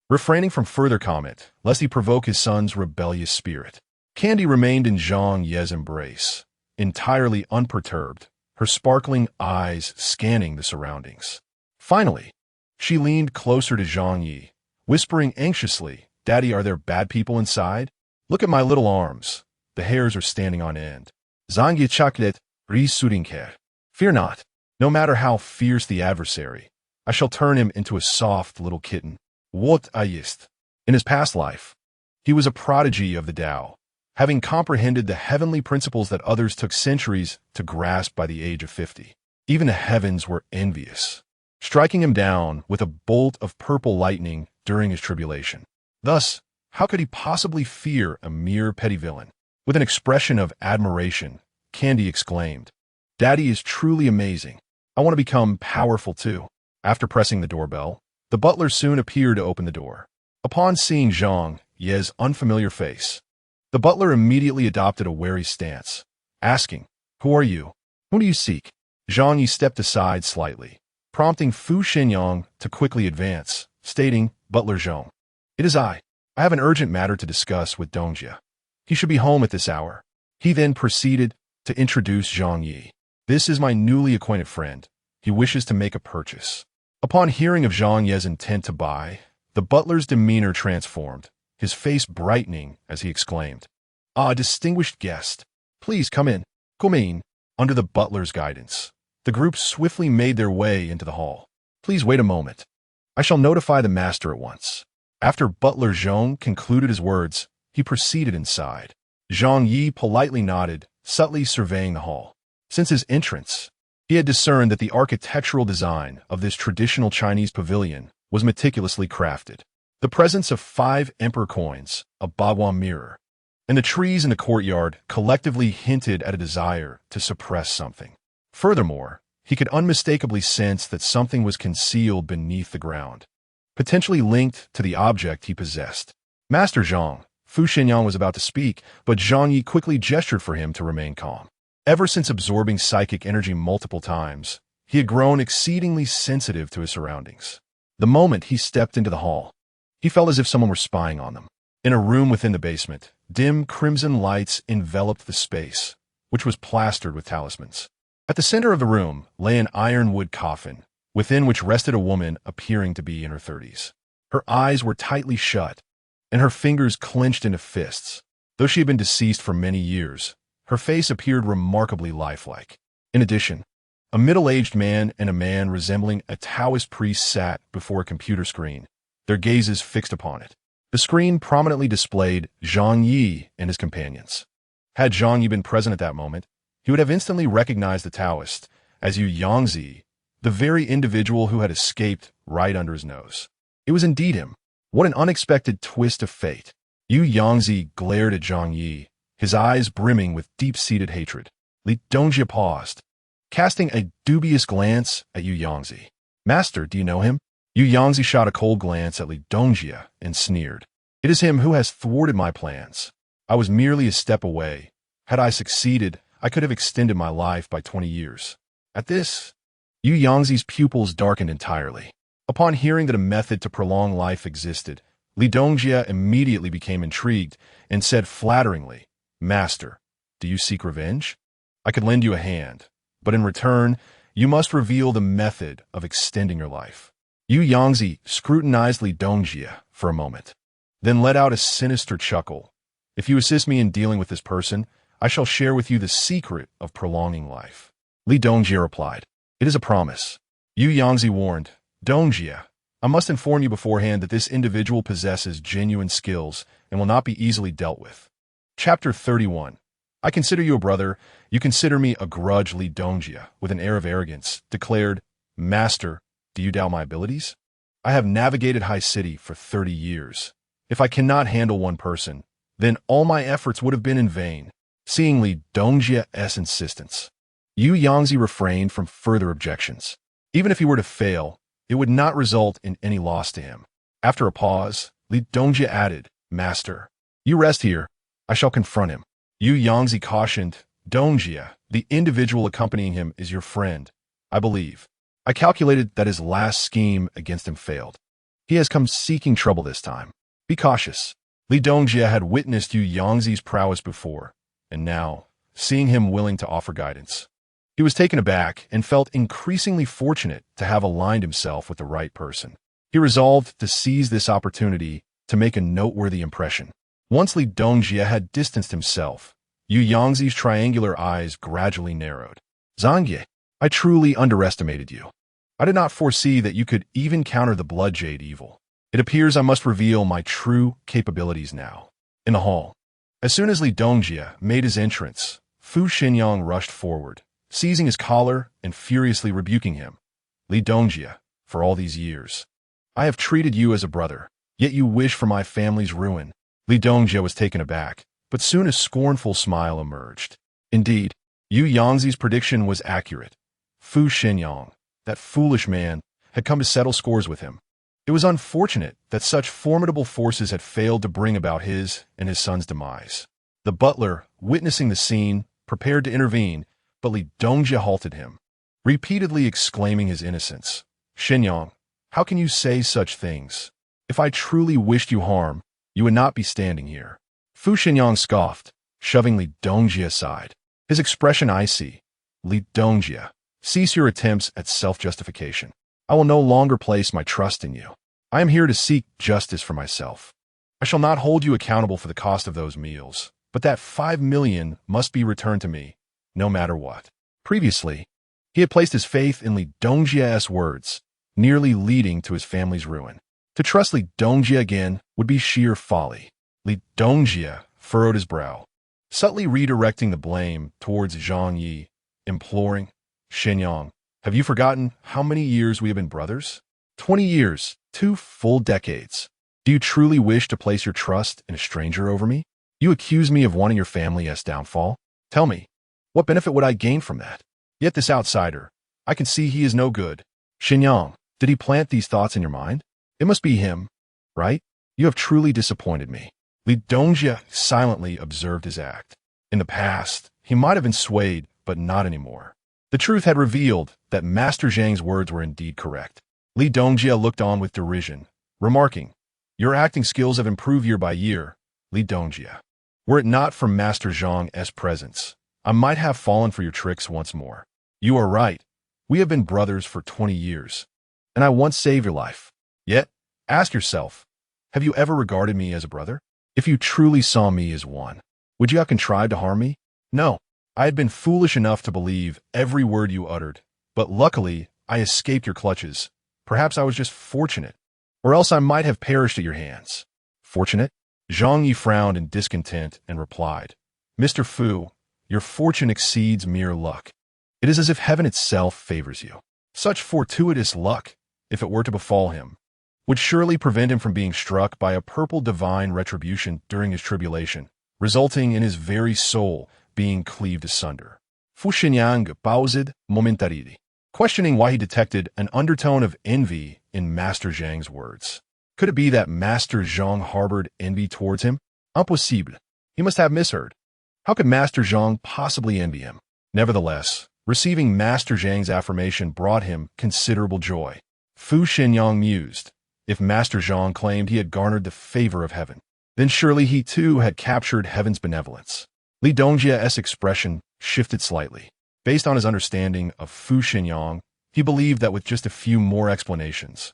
refraining from further comment, lest he provoke his son's rebellious spirit. Candy remained in Zhang Ye's embrace, entirely unperturbed, her sparkling eyes scanning the surroundings. Finally, she leaned closer to Zhang Yi, whispering anxiously, "Daddy, are there bad people inside? Look at my little arms. The hairs are standing on end." Zhang Ye chaklet ri sudinker. "Fear not. No matter how fierce the adversary, I shall turn him into a soft little kitten. What ayist." In his past life, he was a prodigy of the Tao, having comprehended the heavenly principles that others took centuries to grasp by the age of 50. Even the heavens were envious, striking him down with a bolt of purple lightning during his tribulation. Thus, how could he possibly fear a mere petty villain? With an expression of admiration, Candy exclaimed, "Daddy is truly amazing. I want to become powerful too." After pressing the doorbell, the butler soon appeared to open the door. Upon seeing Zhang Ye's unfamiliar face, the butler immediately adopted a wary stance, asking, "Who are you? Who do you seek?" Zhang Yi stepped aside slightly, prompting Fu Xinyang to quickly advance, stating, "Butler Zhang, it is I. I have an urgent matter to discuss with Dongjia. He should be home at this hour." He then proceeded to introduce Zhang Yi. "This is my newly acquainted friend. He wishes to make a purchase." Upon hearing of Zhang Ye's intent to buy, the butler's demeanor transformed, his face brightening as he exclaimed, "Ah, distinguished guest. Please come in. Come in." Under the butler's guidance, the group swiftly made their way into the hall. "Please wait a moment. I shall notify the master at once." After Butler Zhang concluded his words, he proceeded inside. Zhang Yi politely nodded, subtly surveying the hall. Since his entrance, he had discerned that the architectural design of this traditional Chinese pavilion was meticulously crafted. The presence of 5 emperor coins, a bagua mirror, and the trees in the courtyard collectively hinted at a desire to suppress something. Furthermore, He could unmistakably sense that something was concealed beneath the ground, potentially linked to the object he possessed. Master Zhang, Fu Xinyang was about to speak, but Zhang Ye quickly gestured for him to remain calm. Ever since absorbing psychic energy multiple times, he had grown exceedingly sensitive to his surroundings. The moment he stepped into the hall, he felt as if someone were spying on them. In a room within the basement, dim crimson lights enveloped the space, which was plastered with talismans. At the center of the room lay an ironwood coffin, within which rested a woman appearing to be in her 30s. Her eyes were tightly shut, and her fingers clenched into fists. Though she had been deceased for many years, her face appeared remarkably lifelike. In addition, a middle-aged man and a man resembling a Taoist priest sat before a computer screen, their gazes fixed upon it. The screen prominently displayed Zhang Ye and his companions. Had Zhang Ye been present at that moment, he would have instantly recognized the Taoist as Yu Yangzi, the very individual who had escaped right under his nose. It was indeed him. What an unexpected twist of fate. Yu Yangzi glared at Zhang Ye, his eyes brimming with deep-seated hatred. Li Dongjie paused, casting a dubious glance at Yu Yangzi. "Master, do you know him?" Yu Yangzi shot a cold glance at Li Dongjie and sneered. "It is him who has thwarted my plans. I was merely a step away. Had I succeeded, I could have extended my life by 20 years. At this, Yu Yangzi's pupils darkened entirely. Upon hearing that a method to prolong life existed, Li Dongjie immediately became intrigued and said flatteringly, "Master, do you seek revenge? I could lend you a hand, but in return, you must reveal the method of extending your life." Yu Yangzi scrutinized Li Dongjie for a moment, then let out a sinister chuckle. "If you assist me in dealing with this person, I shall share with you the secret of prolonging life." Li Dongjie replied, "It is a promise." Yu Yangzi warned, "Dongjie, I must inform you beforehand that this individual possesses genuine skills and will not be easily dealt with." Chapter 31. "I consider you a brother, you consider me a grudge." Li Dongjie, with an air of arrogance, declared, "Master, do you doubt my abilities? I have navigated High City for 30 years. If I cannot handle one person, then all my efforts would have been in vain." Seeing Li Dongjie's insistence, Yu Yangzi refrained from further objections. Even if he were to fail, it would not result in any loss to him. After a pause, Li Dongjie added, "Master, you rest here. I shall confront him." Yu Yangzi cautioned, "Dongjie, the individual accompanying him is your friend, I believe. I calculated that his last scheme against him failed. He has come seeking trouble this time. Be cautious." Li Dongjie had witnessed Yu Yangzi's prowess before, and now, seeing him willing to offer guidance, he was taken aback and felt increasingly fortunate to have aligned himself with the right person. He resolved to seize this opportunity to make a noteworthy impression. Once Li Dongjie had distanced himself, Yu Yangzi's triangular eyes gradually narrowed. "Zhang Ye, I truly underestimated you. I did not foresee that you could even counter the blood jade evil. It appears I must reveal my true capabilities now." In the hall, as soon as Li Dongjie made his entrance, Fu Xinyang rushed forward, seizing his collar and furiously rebuking him. "Li Dongjie, for all these years, I have treated you as a brother, yet you wish for my family's ruin." Li Dongjie was taken aback, but soon a scornful smile emerged. Indeed, Yu Yangzi's prediction was accurate. Fu Xinyang, that foolish man, had come to settle scores with him. It was unfortunate that such formidable forces had failed to bring about his and his son's demise. The butler, witnessing the scene, prepared to intervene, but Li Dongjie halted him, repeatedly exclaiming his innocence. "Xinyang, how can you say such things? If I truly wished you harm, you would not be standing here." Fu Xinyang scoffed, shoving Li Dongjie aside, his expression icy. "Li Dongjie, cease your attempts at self-justification. I will no longer place my trust in you. I am here to seek justice for myself. I shall not hold you accountable for the cost of those meals, but that 5 million must be returned to me, no matter what." Previously, he had placed his faith in Li Dongjie's words, nearly leading to his family's ruin. To trust Li Dongjie again would be sheer folly. Li Dongjie furrowed his brow, subtly redirecting the blame towards Zhang Ye, imploring, "Xinyang, have you forgotten how many years we have been brothers? 20 years, 2 full decades. Do you truly wish to place your trust in a stranger over me? You accuse me of wanting your family's downfall. Tell me, what benefit would I gain from that? Yet this outsider, I can see he is no good. Xinyang, did he plant these thoughts in your mind? It must be him, right? You have truly disappointed me. Li Dongjie silently observed his act. In the past, he might have been swayed, but not anymore. The truth had revealed that Master Zhang's words were indeed correct. Li Dongjie looked on with derision, remarking, "Your acting skills have improved year by year, Li Dongjie. Were it not for Master Zhang's presence, I might have fallen for your tricks once more. You are right. We have been brothers for 20 years, and I once saved your life. Yet, ask yourself, have you ever regarded me as a brother? If you truly saw me as one, would you have contrived to harm me? No, I had been foolish enough to believe every word you uttered, but luckily I escaped your clutches. Perhaps I was just fortunate, or else I might have perished at your hands." "Fortunate?" Zhang Ye frowned in discontent and replied, "Mr. Fu, your fortune exceeds mere luck. It is as if heaven itself favors you. Such fortuitous luck, if it were to befall him, would surely prevent him from being struck by a purple divine retribution during his tribulation, resulting in his very soul being cleaved asunder." Fu Xinyang paused momentarily, questioning why he detected an undertone of envy in Master Zhang's words. Could it be that Master Zhang harbored envy towards him? Impossible. He must have misheard. How could Master Zhang possibly envy him? Nevertheless, receiving Master Zhang's affirmation brought him considerable joy. Fu Xinyang mused, if Master Zhang claimed he had garnered the favor of heaven, then surely he too had captured heaven's benevolence. Li Dongjie's expression shifted slightly. Based on his understanding of Fu Xinyang, he believed that with just a few more explanations,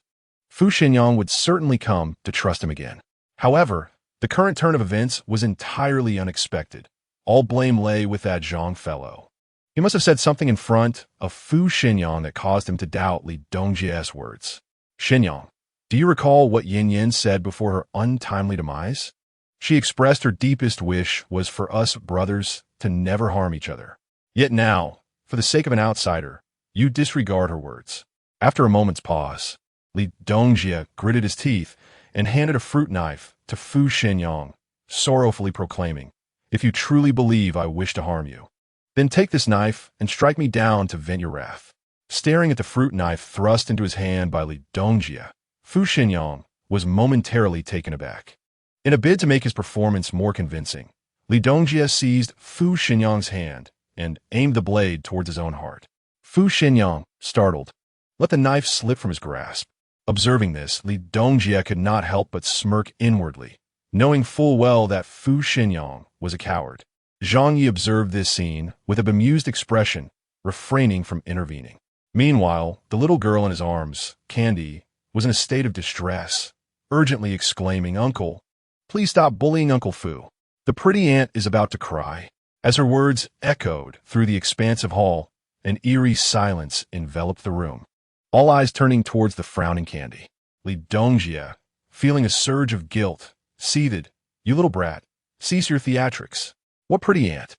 Fu Xinyang would certainly come to trust him again. However, the current turn of events was entirely unexpected. All blame lay with that Zhang fellow. He must have said something in front of Fu Xinyang that caused him to doubt Li Dongjie's words. "Xinyang, do you recall what Yin Yin said before her untimely demise? She expressed her deepest wish was for us brothers to never harm each other. Yet now, for the sake of an outsider, you disregard her words." After a moment's pause, Li Dongjie gritted his teeth and handed a fruit knife to Fu Xinyang, sorrowfully proclaiming, "If you truly believe I wish to harm you, then take this knife and strike me down to vent your wrath." Staring at the fruit knife thrust into his hand by Li Dongjie, Fu Xinyang was momentarily taken aback. In a bid to make his performance more convincing, Li Dongjie seized Fu Xinyang's hand and aimed the blade towards his own heart. Fu Xinyang, startled, let the knife slip from his grasp. Observing this, Li Dongjie could not help but smirk inwardly, knowing full well that Fu Xinyang was a coward. Zhang Ye observed this scene with a bemused expression, refraining from intervening. Meanwhile, the little girl in his arms, Candy, was in a state of distress, urgently exclaiming, "Uncle, please stop bullying Uncle Fu. The pretty aunt is about to cry." As her words echoed through the expansive hall, an eerie silence enveloped the room, all eyes turning towards the frowning Candy. Li Dongjie, feeling a surge of guilt, seethed, "You little brat, cease your theatrics. What pretty aunt?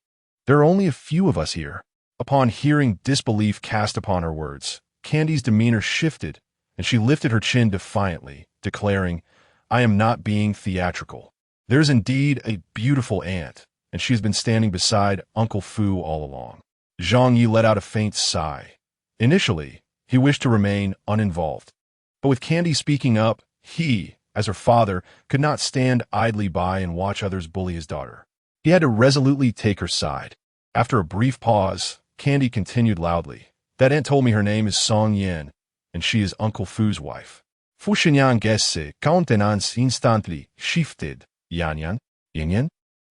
There are only a few of us here." Upon hearing disbelief cast upon her words, Candy's demeanor shifted, and she lifted her chin defiantly, declaring, "I am not being theatrical. There is indeed a beautiful aunt, and she has been standing beside Uncle Fu all along." Zhang Yi let out a faint sigh. Initially, he wished to remain uninvolved, but with Candy speaking up, he, as her father, could not stand idly by and watch others bully his daughter. He had to resolutely take her side. After a brief pause, Candy continued loudly, "That aunt told me her name is Song Yin, and she is Uncle Fu's wife." Fu Xinyang's countenance instantly shifted. "Yan Yan? Yin Yin?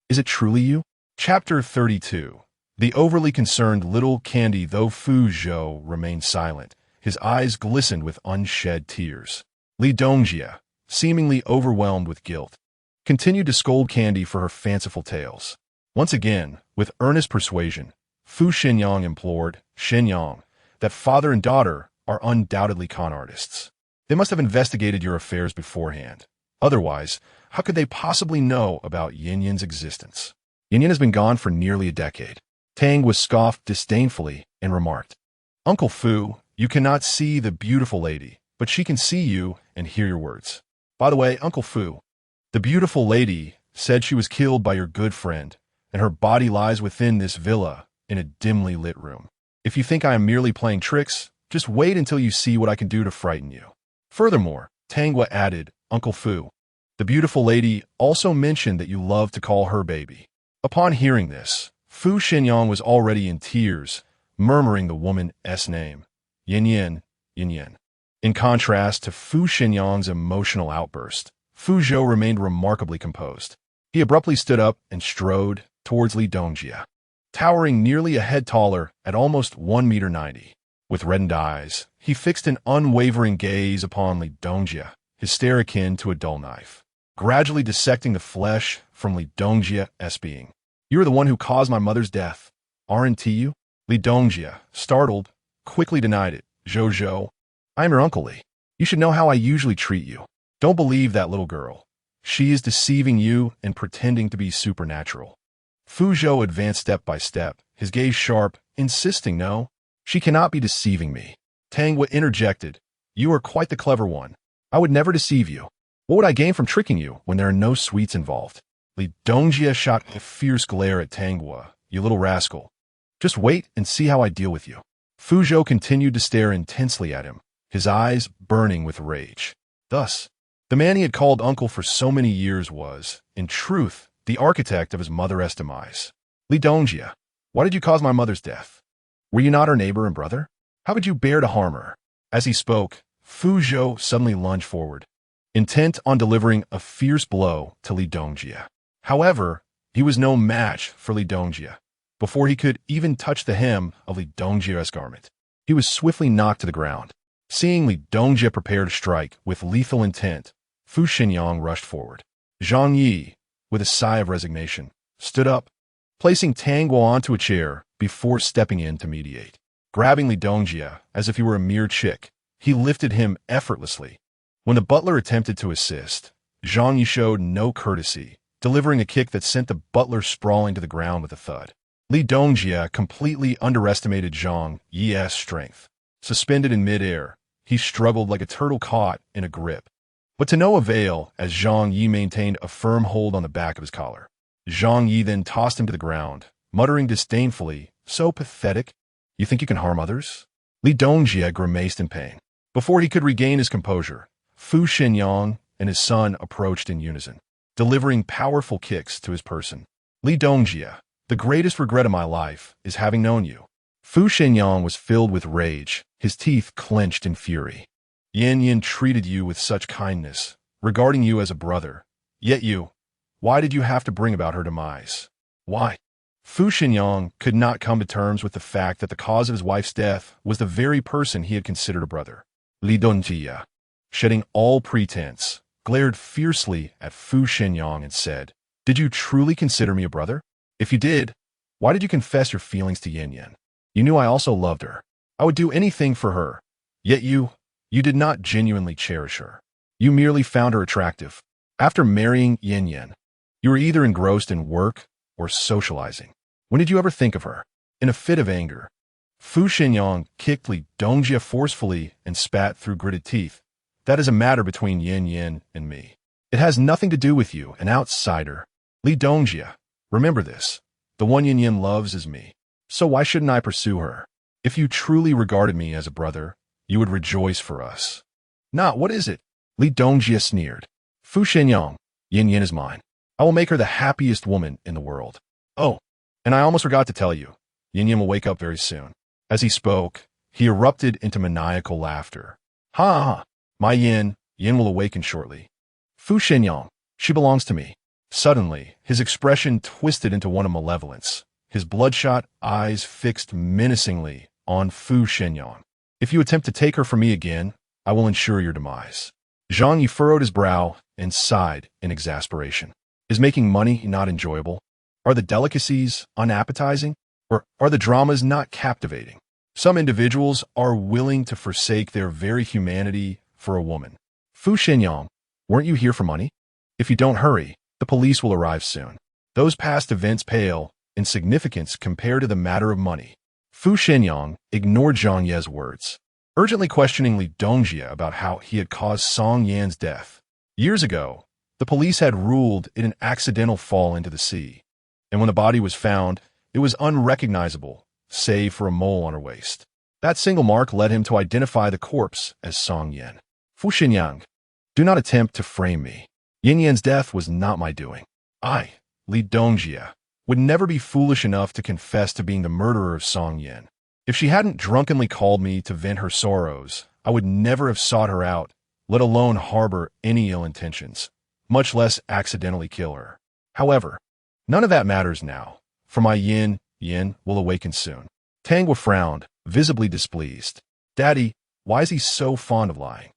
Is it truly you?" Chapter 32. The overly concerned little Candy, though Fu Zhou remained silent, his eyes glistened with unshed tears. Li Dongjie, seemingly overwhelmed with guilt, continued to scold Candy for her fanciful tales. Once again, with earnest persuasion, Fu Xinyang implored, "Xinyang, that father and daughter are undoubtedly con artists. They must have investigated your affairs beforehand. Otherwise, how could they possibly know about Yin Yin's existence? Yin Yin has been gone for nearly a decade." Tang was scoffed disdainfully and remarked, "Uncle Fu, you cannot see the beautiful lady, but she can see you and hear your words. By the way, Uncle Fu, the beautiful lady said she was killed by your good friend, and her body lies within this villa in a dimly lit room. If you think I am merely playing tricks, Just wait until you see what I can do to frighten you. Furthermore, Tangwa added, Uncle Fu. The beautiful lady also mentioned that you love to call her baby. Upon hearing this, Fu Xinyang was already in tears, murmuring the woman's name, Yin Yin, Yin Yin. In contrast to Fu Xinyang's emotional outburst, Fu Zhou remained remarkably composed. He abruptly stood up and strode towards Li Dongjie, towering nearly a head taller at almost 1.90 meters. With reddened eyes, he fixed an unwavering gaze upon Li Dongjie, his stare akin to a dull knife, gradually dissecting the flesh from Li Dongjie's being. You are the one who caused my mother's death, aren't you? Li Dongjie, startled, quickly denied it. Zhou, I am your Uncle Li. You should know how I usually treat you. Don't believe that little girl. She is deceiving you and pretending to be supernatural. Fu Zhou advanced step by step, his gaze sharp, insisting, no, she cannot be deceiving me. Tangwa interjected, you are quite the clever one. I would never deceive you. What would I gain from tricking you when there are no sweets involved? Li Dongjie shot a fierce glare at Tangwa, you little rascal. Just wait and see how I deal with you. Fu Zhou continued to stare intensely at him, his eyes burning with rage. Thus, the man he had called uncle for so many years was, in truth, the architect of his mother's demise. Li Dongjie, why did you cause my mother's death? Were you not her neighbor and brother? How could you bear to harm her? As he spoke, Fu Zhou suddenly lunged forward, intent on delivering a fierce blow to Li Dongjie. However, he was no match for Li Dongjie. Before he could even touch the hem of Li Dongjie's garment, he was swiftly knocked to the ground. Seeing Li Dongjie prepare to strike with lethal intent, Fu Xinyang rushed forward. Zhang Ye, with a sigh of resignation, stood up, placing Tangwa onto a chair before stepping in to mediate. Grabbing Li Dongjie as if he were a mere chick, he lifted him effortlessly. When the butler attempted to assist, Zhang Ye showed no courtesy, delivering a kick that sent the butler sprawling to the ground with a thud. Li Dongjie completely underestimated Zhang Ye's strength. Suspended in midair, he struggled like a turtle caught in a grip. But to no avail, as Zhang Ye maintained a firm hold on the back of his collar. Zhang Ye then tossed him to the ground, muttering disdainfully, so pathetic. You think you can harm others? Li Dongjie grimaced in pain. Before he could regain his composure, Fu Xinyang and his son approached in unison, delivering powerful kicks to his person. Li Dongjie, the greatest regret of my life is having known you. Fu Xinyang was filled with rage, his teeth clenched in fury. Yin Yin treated you with such kindness, regarding you as a brother. Yet you, why did you have to bring about her demise? Why? Fu Xinyang could not come to terms with the fact that the cause of his wife's death was the very person he had considered a brother. Li Dongjie, shedding all pretense, glared fiercely at Fu Xinyang and said, Did you truly consider me a brother? If you did, why did you confess your feelings to Yin Yin? You knew I also loved her. I would do anything for her. Yet you did not genuinely cherish her. You merely found her attractive. After marrying Yin Yin, you were either engrossed in work or socializing. When did you ever think of her? In a fit of anger, Fu Xinyang kicked Li Dongjie forcefully and spat through gritted teeth. That is a matter between Yin Yin and me. It has nothing to do with you, an outsider. Li Dongjie, remember this. The one Yin Yin loves is me. So why shouldn't I pursue her? If you truly regarded me as a brother, you would rejoice for us. Not, what is it? Li Dongjie sneered. Fu Xinyang, Yin Yin is mine. I will make her the happiest woman in the world. Oh, and I almost forgot to tell you, Yin Yin will wake up very soon. As he spoke, he erupted into maniacal laughter. Ha ha, my Yin will awaken shortly. Fu Xinyang, she belongs to me. Suddenly, his expression twisted into one of malevolence, his bloodshot eyes fixed menacingly on Fu Xinyang. If you attempt to take her from me again, I will ensure your demise. Zhang Ye furrowed his brow and sighed in exasperation. Is making money not enjoyable? Are the delicacies unappetizing? Or are the dramas not captivating? Some individuals are willing to forsake their very humanity for a woman. Fu Xinyang, weren't you here for money? If you don't hurry, the police will arrive soon. Those past events pale in significance compared to the matter of money. Fu Xinyang ignored Zhang Ye's words, urgently questioning Li Dongjie about how he had caused Song Yan's death. Years ago, the police had ruled it an accidental fall into the sea, and when the body was found, it was unrecognizable, save for a mole on her waist. That single mark led him to identify the corpse as Song Yin. Fu Xinyang, do not attempt to frame me. Yin Yan's death was not my doing. I, Li Dongjie, would never be foolish enough to confess to being the murderer of Song Yin. If she hadn't drunkenly called me to vent her sorrows, I would never have sought her out, let alone harbor any ill intentions, much less accidentally kill her. However, none of that matters now, for my Yin will awaken soon. Tangwa frowned, visibly displeased. Daddy, why is he so fond of lying?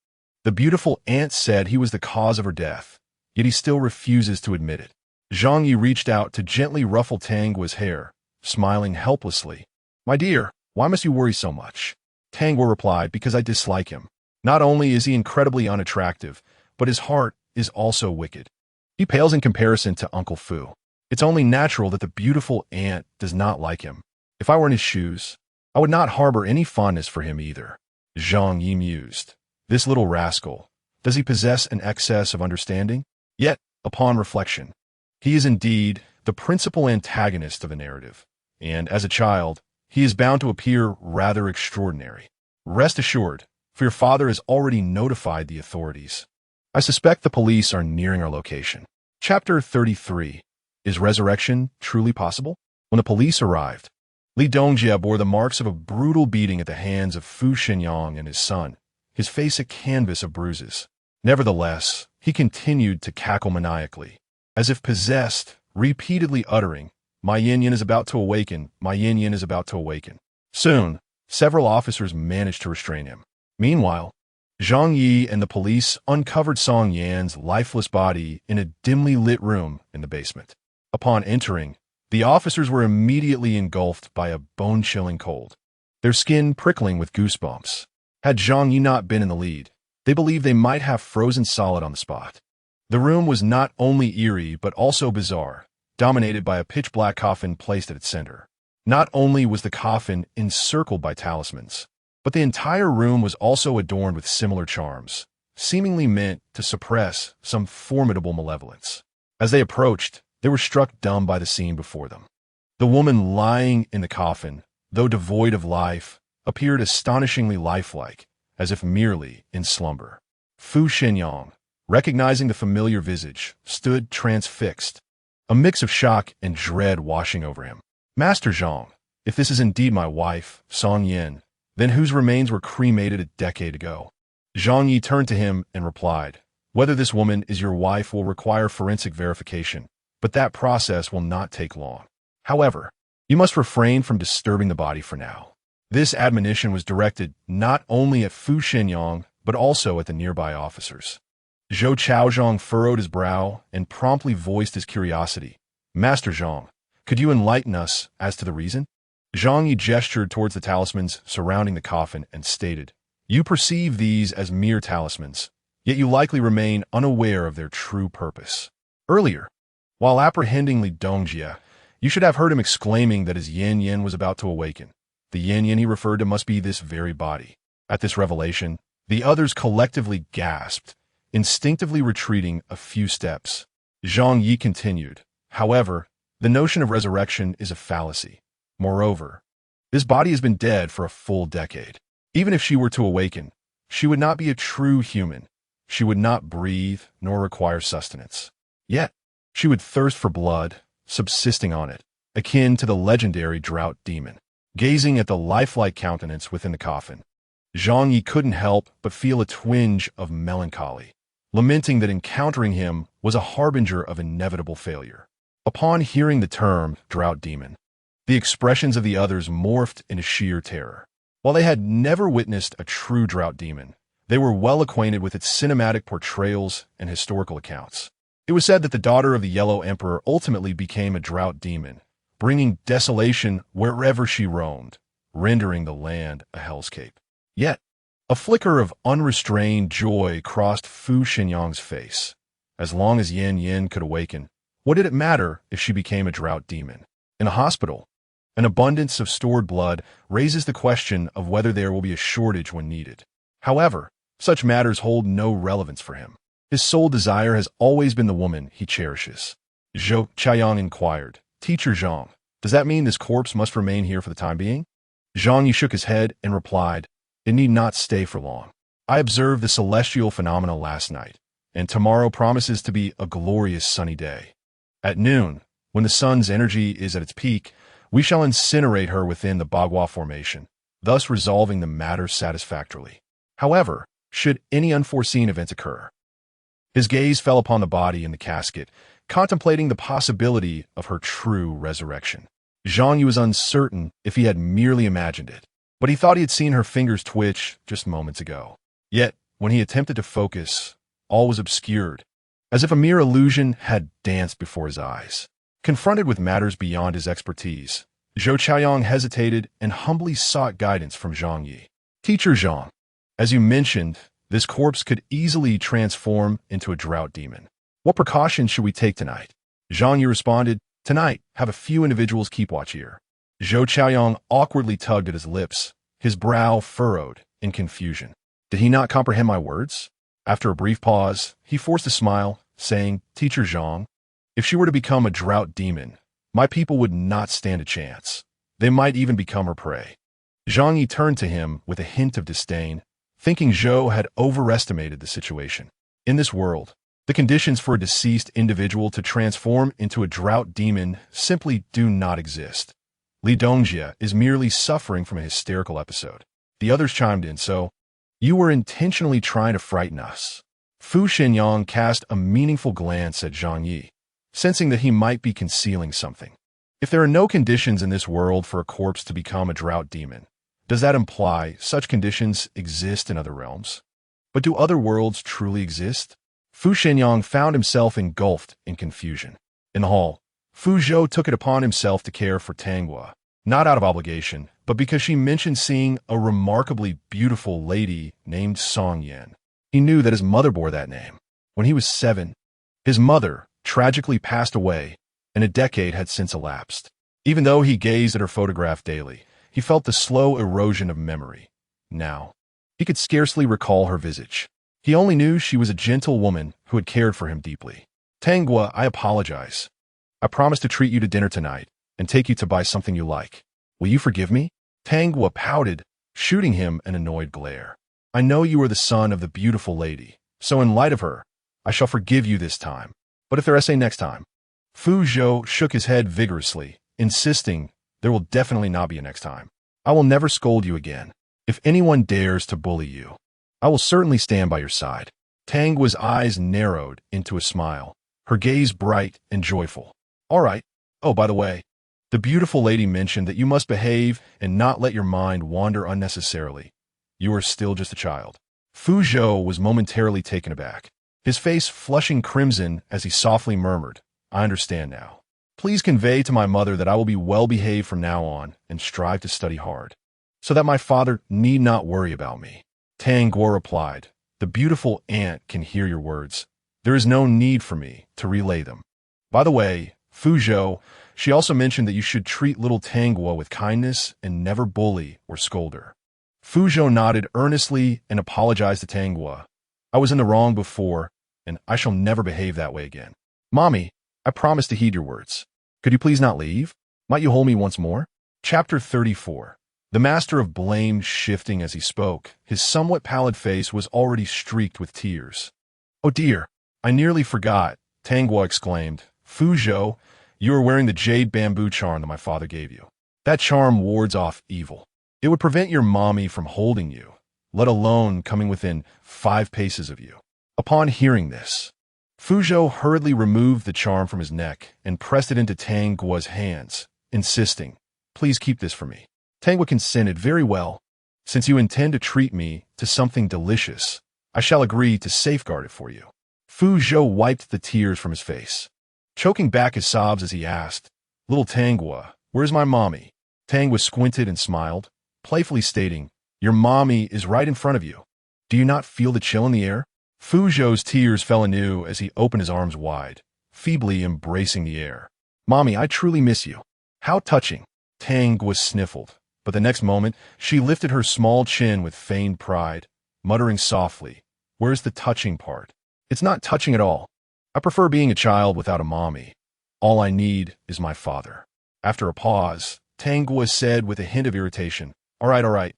The beautiful aunt said he was the cause of her death, yet he still refuses to admit it. Zhang Ye reached out to gently ruffle Tangwa's hair, smiling helplessly. My dear, why must you worry so much? Tangwa replied, because I dislike him. Not only is he incredibly unattractive, but his heart is also wicked. He pales in comparison to Uncle Fu. It's only natural that the beautiful aunt does not like him. If I were in his shoes, I would not harbor any fondness for him either. Zhang Ye mused. This little rascal, does he possess an excess of understanding? Yet, upon reflection, he is indeed the principal antagonist of the narrative, and as a child, he is bound to appear rather extraordinary. Rest assured, for your father has already notified the authorities. I suspect the police are nearing our location. Chapter 33. Is resurrection truly possible? When the police arrived, Li Dongjie bore the marks of a brutal beating at the hands of Fu Xinyang and his son, his face a canvas of bruises. Nevertheless, he continued to cackle maniacally, as if possessed, repeatedly uttering, My Yin is about to awaken, my Yin is about to awaken. Soon, several officers managed to restrain him. Meanwhile, Zhang Ye and the police uncovered Song Yan's lifeless body in a dimly lit room in the basement. Upon entering, the officers were immediately engulfed by a bone-chilling cold, their skin prickling with goosebumps. Had Zhang Ye not been in the lead, they believed they might have frozen solid on the spot. The room was not only eerie but also bizarre, dominated by a pitch-black coffin placed at its center. Not only was the coffin encircled by talismans, but the entire room was also adorned with similar charms, seemingly meant to suppress some formidable malevolence. As they approached, they were struck dumb by the scene before them. The woman lying in the coffin, though devoid of life, appeared astonishingly lifelike, as if merely in slumber. Fu Xinyang, recognizing the familiar visage, stood transfixed, a mix of shock and dread washing over him. Master Zhang, if this is indeed my wife, Song Yin, then whose remains were cremated a decade ago? Zhang Yi turned to him and replied, Whether this woman is your wife will require forensic verification, but that process will not take long. However, you must refrain from disturbing the body for now. This admonition was directed not only at Fu Xinyang, but also at the nearby officers. Zhou Chaozhong furrowed his brow and promptly voiced his curiosity. Master Zhang, could you enlighten us as to the reason? Zhang Yi gestured towards the talismans surrounding the coffin and stated, You perceive these as mere talismans, yet you likely remain unaware of their true purpose. Earlier, while apprehending Li Dongjie, you should have heard him exclaiming that his Yin was about to awaken. The Yin he referred to must be this very body. At this revelation, the others collectively gasped, instinctively retreating a few steps. Zhang Yi continued, However, the notion of resurrection is a fallacy. Moreover, this body has been dead for a full decade. Even if she were to awaken, she would not be a true human. She would not breathe nor require sustenance. Yet, she would thirst for blood, subsisting on it, akin to the legendary drought demon. Gazing at the lifelike countenance within the coffin, Zhang Yi couldn't help but feel a twinge of melancholy, lamenting that encountering him was a harbinger of inevitable failure. Upon hearing the term drought demon, the expressions of the others morphed into sheer terror. While they had never witnessed a true drought demon, they were well acquainted with its cinematic portrayals and historical accounts. It was said that the daughter of the Yellow Emperor ultimately became a drought demon, bringing desolation wherever she roamed, rendering the land a hellscape. Yet, a flicker of unrestrained joy crossed Fu Xinyang's face. As long as Yin could awaken, what did it matter if she became a drought demon? In a hospital, an abundance of stored blood raises the question of whether there will be a shortage when needed. However, such matters hold no relevance for him. His sole desire has always been the woman he cherishes. Zhou Chaoyang inquired, Teacher Zhang, does that mean this corpse must remain here for the time being? Zhang Ye shook his head and replied, "It need not stay for long. I observed the celestial phenomena last night, and tomorrow promises to be a glorious sunny day. At noon, when the sun's energy is at its peak, we shall incinerate her within the Bagua formation, thus resolving the matter satisfactorily. However, should any unforeseen events occur." His gaze fell upon the body in the casket, contemplating the possibility of her true resurrection. Zhang Ye was uncertain if he had merely imagined it, but he thought he had seen her fingers twitch just moments ago. Yet, when he attempted to focus, all was obscured, as if a mere illusion had danced before his eyes. Confronted with matters beyond his expertise, Zhou Chaoyang hesitated and humbly sought guidance from Zhang Ye. "Teacher Zhang, as you mentioned, this corpse could easily transform into a drought demon. What precautions should we take tonight?" Zhang Ye responded, "Tonight, have a few individuals keep watch here." Zhou Chaoyang awkwardly tugged at his lips, his brow furrowed in confusion. Did he not comprehend my words? After a brief pause, he forced a smile, saying, "Teacher Zhang, if she were to become a drought demon, my people would not stand a chance. They might even become her prey." Zhang Ye turned to him with a hint of disdain, thinking Zhou had overestimated the situation. In this world, the conditions for a deceased individual to transform into a drought demon simply do not exist. Li Dongjie is merely suffering from a hysterical episode. The others chimed in, "So, you were intentionally trying to frighten us." Fu Xinyang cast a meaningful glance at Zhang Ye, sensing that he might be concealing something. If there are no conditions in this world for a corpse to become a drought demon, does that imply such conditions exist in other realms? But do other worlds truly exist? Fu Xinyang found himself engulfed in confusion. In the hall, Fu Zhou took it upon himself to care for Tanghua, not out of obligation, but because she mentioned seeing a remarkably beautiful lady named Song Yan. He knew that his mother bore that name. When he was 7, his mother tragically passed away, and a decade had since elapsed. Even though he gazed at her photograph daily, he felt the slow erosion of memory. Now, he could scarcely recall her visage. He only knew she was a gentle woman who had cared for him deeply. "Tanghua, I apologize. I promised to treat you to dinner tonight and take you to buy something you like. Will you forgive me?" Tanghua pouted, shooting him an annoyed glare. "I know you are the son of the beautiful lady, so in light of her, I shall forgive you this time. But if there is a next time?" Fu Zhou shook his head vigorously, insisting there will definitely not be a next time. "I will never scold you again. If anyone dares to bully you, I will certainly stand by your side." Tanghua's eyes narrowed into a smile, her gaze bright and joyful. "All right. Oh, by the way, the beautiful lady mentioned that you must behave and not let your mind wander unnecessarily. You are still just a child." Fu Zhou was momentarily taken aback, his face flushing crimson as he softly murmured, "I understand now. Please convey to my mother that I will be well behaved from now on and strive to study hard, so that my father need not worry about me." Tanghua replied, "The beautiful aunt can hear your words. There is no need for me to relay them. By the way, Fu Zhou, she also mentioned that you should treat little Tanghua with kindness and never bully or scold her." Fu Zhou nodded earnestly and apologized to Tanghua. "I was in the wrong before, and I shall never behave that way again. Mommy, I promise to heed your words. Could you please not leave? Might you hold me once more?" Chapter 34. The master of blame shifting as he spoke, his somewhat pallid face was already streaked with tears. "Oh dear, I nearly forgot," Tanghua exclaimed. "Fu Zhou, you are wearing the jade bamboo charm that my father gave you. That charm wards off evil. It would prevent your mommy from holding you, let alone coming within 5 paces of you." Upon hearing this, Fu Zhou hurriedly removed the charm from his neck and pressed it into Tanghua's hands, insisting, "Please keep this for me." Tanghua consented. "Very well. Since you intend to treat me to something delicious, I shall agree to safeguard it for you." Fu Zhou wiped the tears from his face, choking back his sobs as he asked, "Little Tanghua, where's my mommy?" Tanghua squinted and smiled, playfully stating, "Your mommy is right in front of you. Do you not feel the chill in the air?" Fu Zhou's tears fell anew as he opened his arms wide, feebly embracing the air. "Mommy, I truly miss you." "How touching." Tanghua sniffled, but the next moment she lifted her small chin with feigned pride, muttering softly, "Where's the touching part? It's not touching at all. I prefer being a child without a mommy. All I need is my father." After a pause, Tanghua said with a hint of irritation, All right.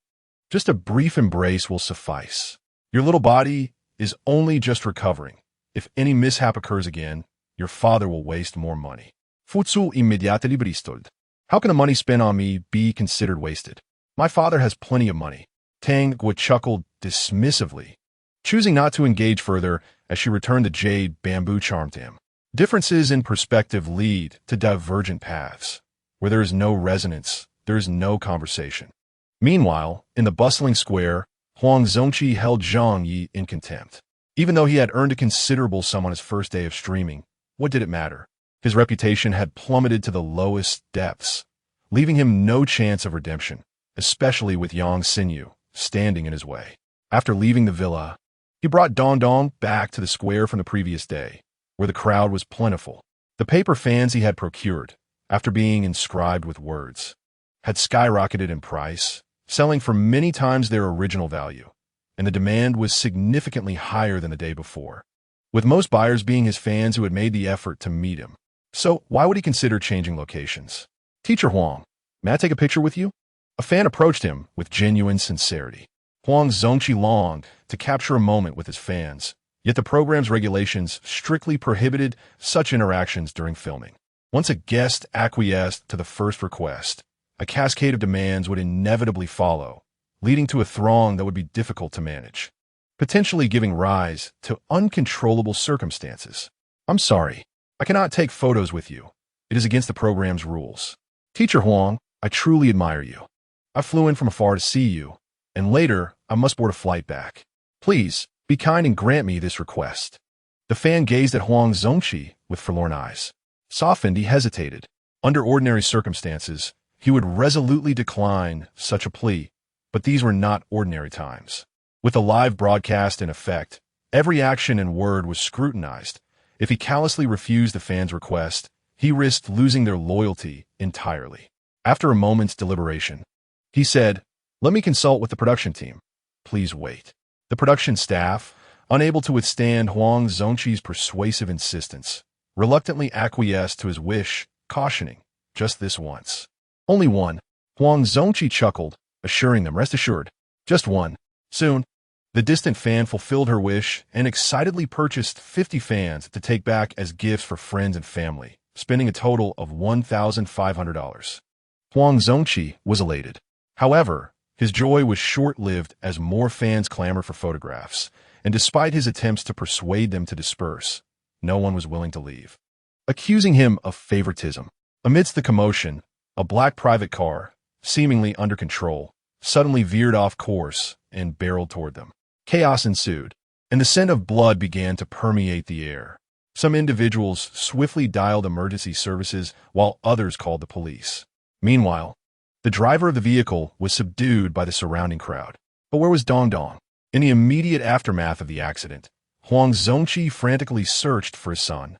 Just a brief embrace will suffice. Your little body is only just recovering. If any mishap occurs again, your father will waste more money. Futsu immediately bristoled. How can the money spent on me be considered wasted? My father has plenty of money. Tang Gui chuckled dismissively, choosing not to engage further as she returned the jade bamboo charm to him. Differences in perspective lead to divergent paths. Where there is no resonance, there is no conversation. Meanwhile, in the bustling square, Huang Zongqi held Zhang Ye in contempt. Even though he had earned a considerable sum on his first day of streaming, what did it matter? His reputation had plummeted to the lowest depths, leaving him no chance of redemption, especially with Yang Xinyu standing in his way. After leaving the villa, he brought Dong Dong back to the square from the previous day, where the crowd was plentiful. The paper fans he had procured, after being inscribed with words, had skyrocketed in price, selling for many times their original value, and the demand was significantly higher than the day before, with most buyers being his fans who had made the effort to meet him. So why would he consider changing locations? Teacher Huang, may I take a picture with you? A fan approached him with genuine sincerity. Huang Zongqi longed to capture a moment with his fans, yet the program's regulations strictly prohibited such interactions during filming. Once a guest acquiesced to the first request, a cascade of demands would inevitably follow, leading to a throng that would be difficult to manage, potentially giving rise to uncontrollable circumstances. I'm sorry, I cannot take photos with you. It is against the program's rules. Teacher Huang, I truly admire you. I flew in from afar to see you, and later I must board a flight back. Please, be kind and grant me this request. The fan gazed at Huang Zongqi with forlorn eyes. Softened, he hesitated. Under ordinary circumstances, he would resolutely decline such a plea, but these were not ordinary times. With a live broadcast in effect, every action and word was scrutinized. If he callously refused the fans' request, he risked losing their loyalty entirely. After a moment's deliberation, he said, "Let me consult with the production team. Please wait." The production staff, unable to withstand Huang Zongqi's persuasive insistence, reluctantly acquiesced to his wish, cautioning, "Just this once." "Only one." Huang Zongqi chuckled, assuring them, "Rest assured, just one." Soon, the distant fan fulfilled her wish and excitedly purchased 50 fans to take back as gifts for friends and family, spending a total of $1,500. Huang Zongqi was elated. However, his joy was short-lived as more fans clamored for photographs, and despite his attempts to persuade them to disperse, no one was willing to leave, accusing him of favoritism. Amidst the commotion, a black private car, seemingly under control, suddenly veered off course and barreled toward them. Chaos ensued, and the scent of blood began to permeate the air. Some individuals swiftly dialed emergency services while others called the police. Meanwhile, the driver of the vehicle was subdued by the surrounding crowd. But where was Dong Dong? In the immediate aftermath of the accident, Huang Zongqi frantically searched for his son,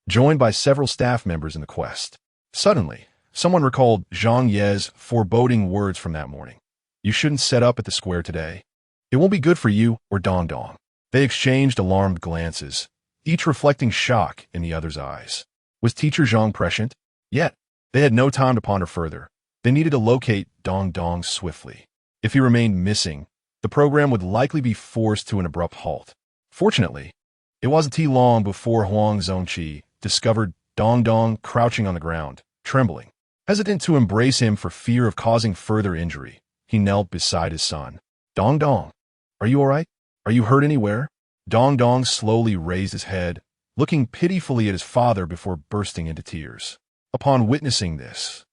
joined by several staff members in the quest. Suddenly, someone recalled Zhang Ye's foreboding words from that morning. "You shouldn't set up at the square today. It won't be good for you or Dong Dong." They exchanged alarmed glances, each reflecting shock in the other's eyes. Was Teacher Zhang prescient? Yet, they had no time to ponder further. They needed to locate Dong Dong swiftly. If he remained missing, the program would likely be forced to an abrupt halt. Fortunately, it wasn't too long before Huang Zongqi discovered Dong Dong crouching on the ground, trembling. Hesitant to embrace him for fear of causing further injury, he knelt beside his son. "Dong Dong, are you all right? Are you hurt anywhere?" Dong Dong slowly raised his head, looking pitifully at his father before bursting into tears. Upon witnessing this,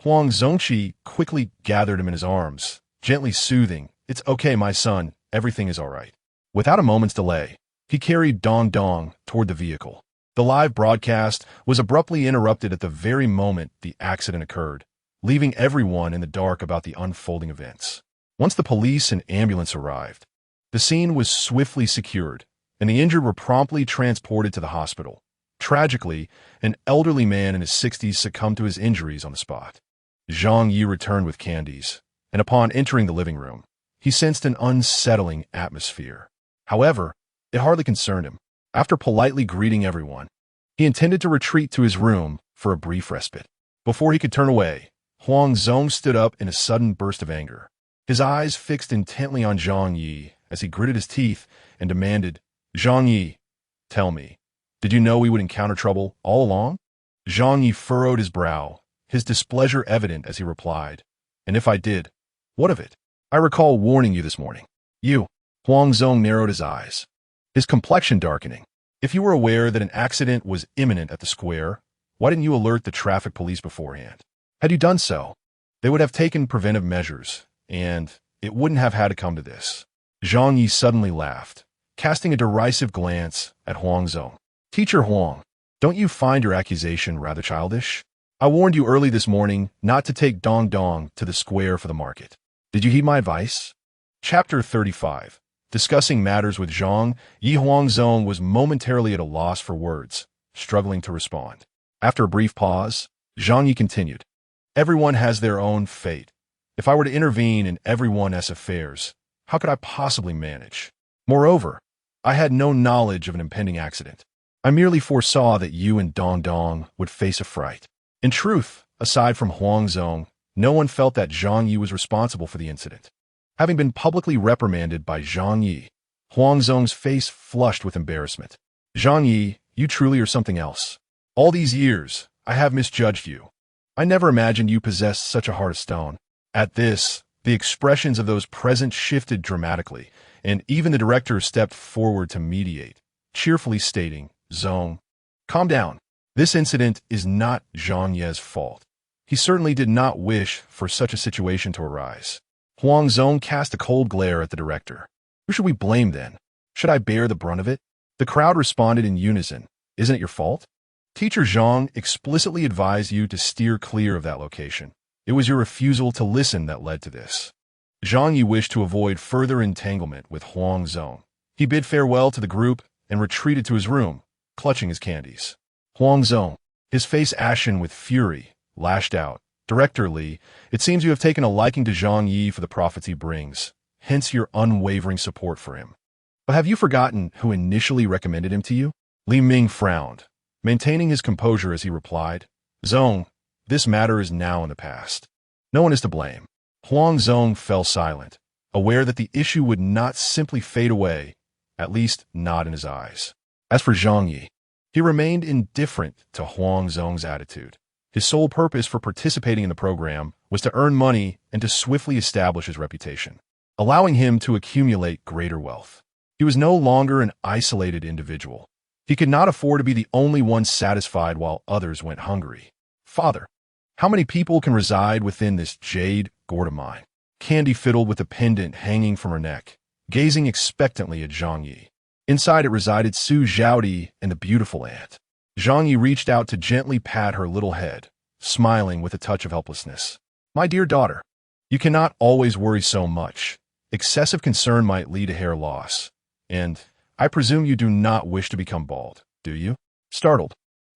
Huang Zongqi quickly gathered him in his arms, gently soothing, "It's okay, my son, everything is all right." Without a moment's delay, he carried Dong Dong toward the vehicle. The live broadcast was abruptly interrupted at the very moment the accident occurred, leaving everyone in the dark about the unfolding events. Once the police and ambulance arrived, the scene was swiftly secured, and the injured were promptly transported to the hospital. Tragically, an elderly man in his 60s succumbed to his injuries on the spot. Zhang Ye returned with candies, and upon entering the living room, he sensed an unsettling atmosphere. However, it hardly concerned him. After politely greeting everyone, he intended to retreat to his room for a brief respite. Before he could turn away, Huang Zong stood up in a sudden burst of anger. his eyes fixed intently on Zhang Ye as he gritted his teeth and demanded, "Zhang Ye, tell me, did you know we would encounter trouble all along?" Zhang Ye furrowed his brow, his displeasure evident as he replied, "And if I did, what of it? I recall warning you this morning." "You?" Huang Zhong narrowed his eyes, his complexion darkening. "If you were aware that an accident was imminent at the square, why didn't you alert the traffic police beforehand? Had you done so, they would have taken preventive measures, and it wouldn't have had to come to this." Zhang Yi suddenly laughed, casting a derisive glance at Huang Zhong. "Teacher Huang, don't you find your accusation rather childish? I warned you early this morning not to take Dong Dong to the square for the market. Did you heed my advice?" Chapter 35. Discussing matters with Zhang Yi. Huang Zhong was momentarily at a loss for words, struggling to respond. After a brief pause, Zhang Yi continued, "Everyone has their own fate. If I were to intervene in everyone's affairs, how could I possibly manage? Moreover, I had no knowledge of an impending accident. I merely foresaw that you and Dong Dong would face a fright." In truth, aside from Huang Zhong, no one felt that Zhang Yi was responsible for the incident. Having been publicly reprimanded by Zhang Yi, Huang Zhong's face flushed with embarrassment. "Zhang Yi, you truly are something else. All these years, I have misjudged you. I never imagined you possessed such a heart of stone." At this, the expressions of those present shifted dramatically, and even the director stepped forward to mediate, cheerfully stating, "Zhong, calm down. This incident is not Zhang Ye's fault. He certainly did not wish for such a situation to arise." Huang Zhong cast a cold glare at the director. "Who should we blame then? Should I bear the brunt of it?" The crowd responded in unison, "Isn't it your fault? Teacher Zhang explicitly advised you to steer clear of that location. It was your refusal to listen that led to this." Zhang Yi wished to avoid further entanglement with Huang Zhong. He bid farewell to the group and retreated to his room, clutching his candies. Huang Zhong, his face ashen with fury, lashed out, "Director Li, it seems you have taken a liking to Zhang Yi for the profits he brings, hence your unwavering support for him. But have you forgotten who initially recommended him to you?" Li Ming frowned, maintaining his composure as he replied, "Zhong, this matter is now in the past. No one is to blame." Huang Zhong fell silent, aware that the issue would not simply fade away, at least not in his eyes. As for Zhang Yi, he remained indifferent to Huang Zhong's attitude. His sole purpose for participating in the program was to earn money and to swiftly establish his reputation, allowing him to accumulate greater wealth. He was no longer an isolated individual. He could not afford to be the only one satisfied while others went hungry. "Father, how many people can reside within this jade gourd of mine?" Candy fiddled with a pendant hanging from her neck, gazing expectantly at Zhang Yi. Inside it resided Su Zhaodi and the beautiful aunt. Zhang Yi reached out to gently pat her little head, smiling with a touch of helplessness. "My dear daughter, you cannot always worry so much. Excessive concern might lead to hair loss. And I presume you do not wish to become bald, do you?" Startled,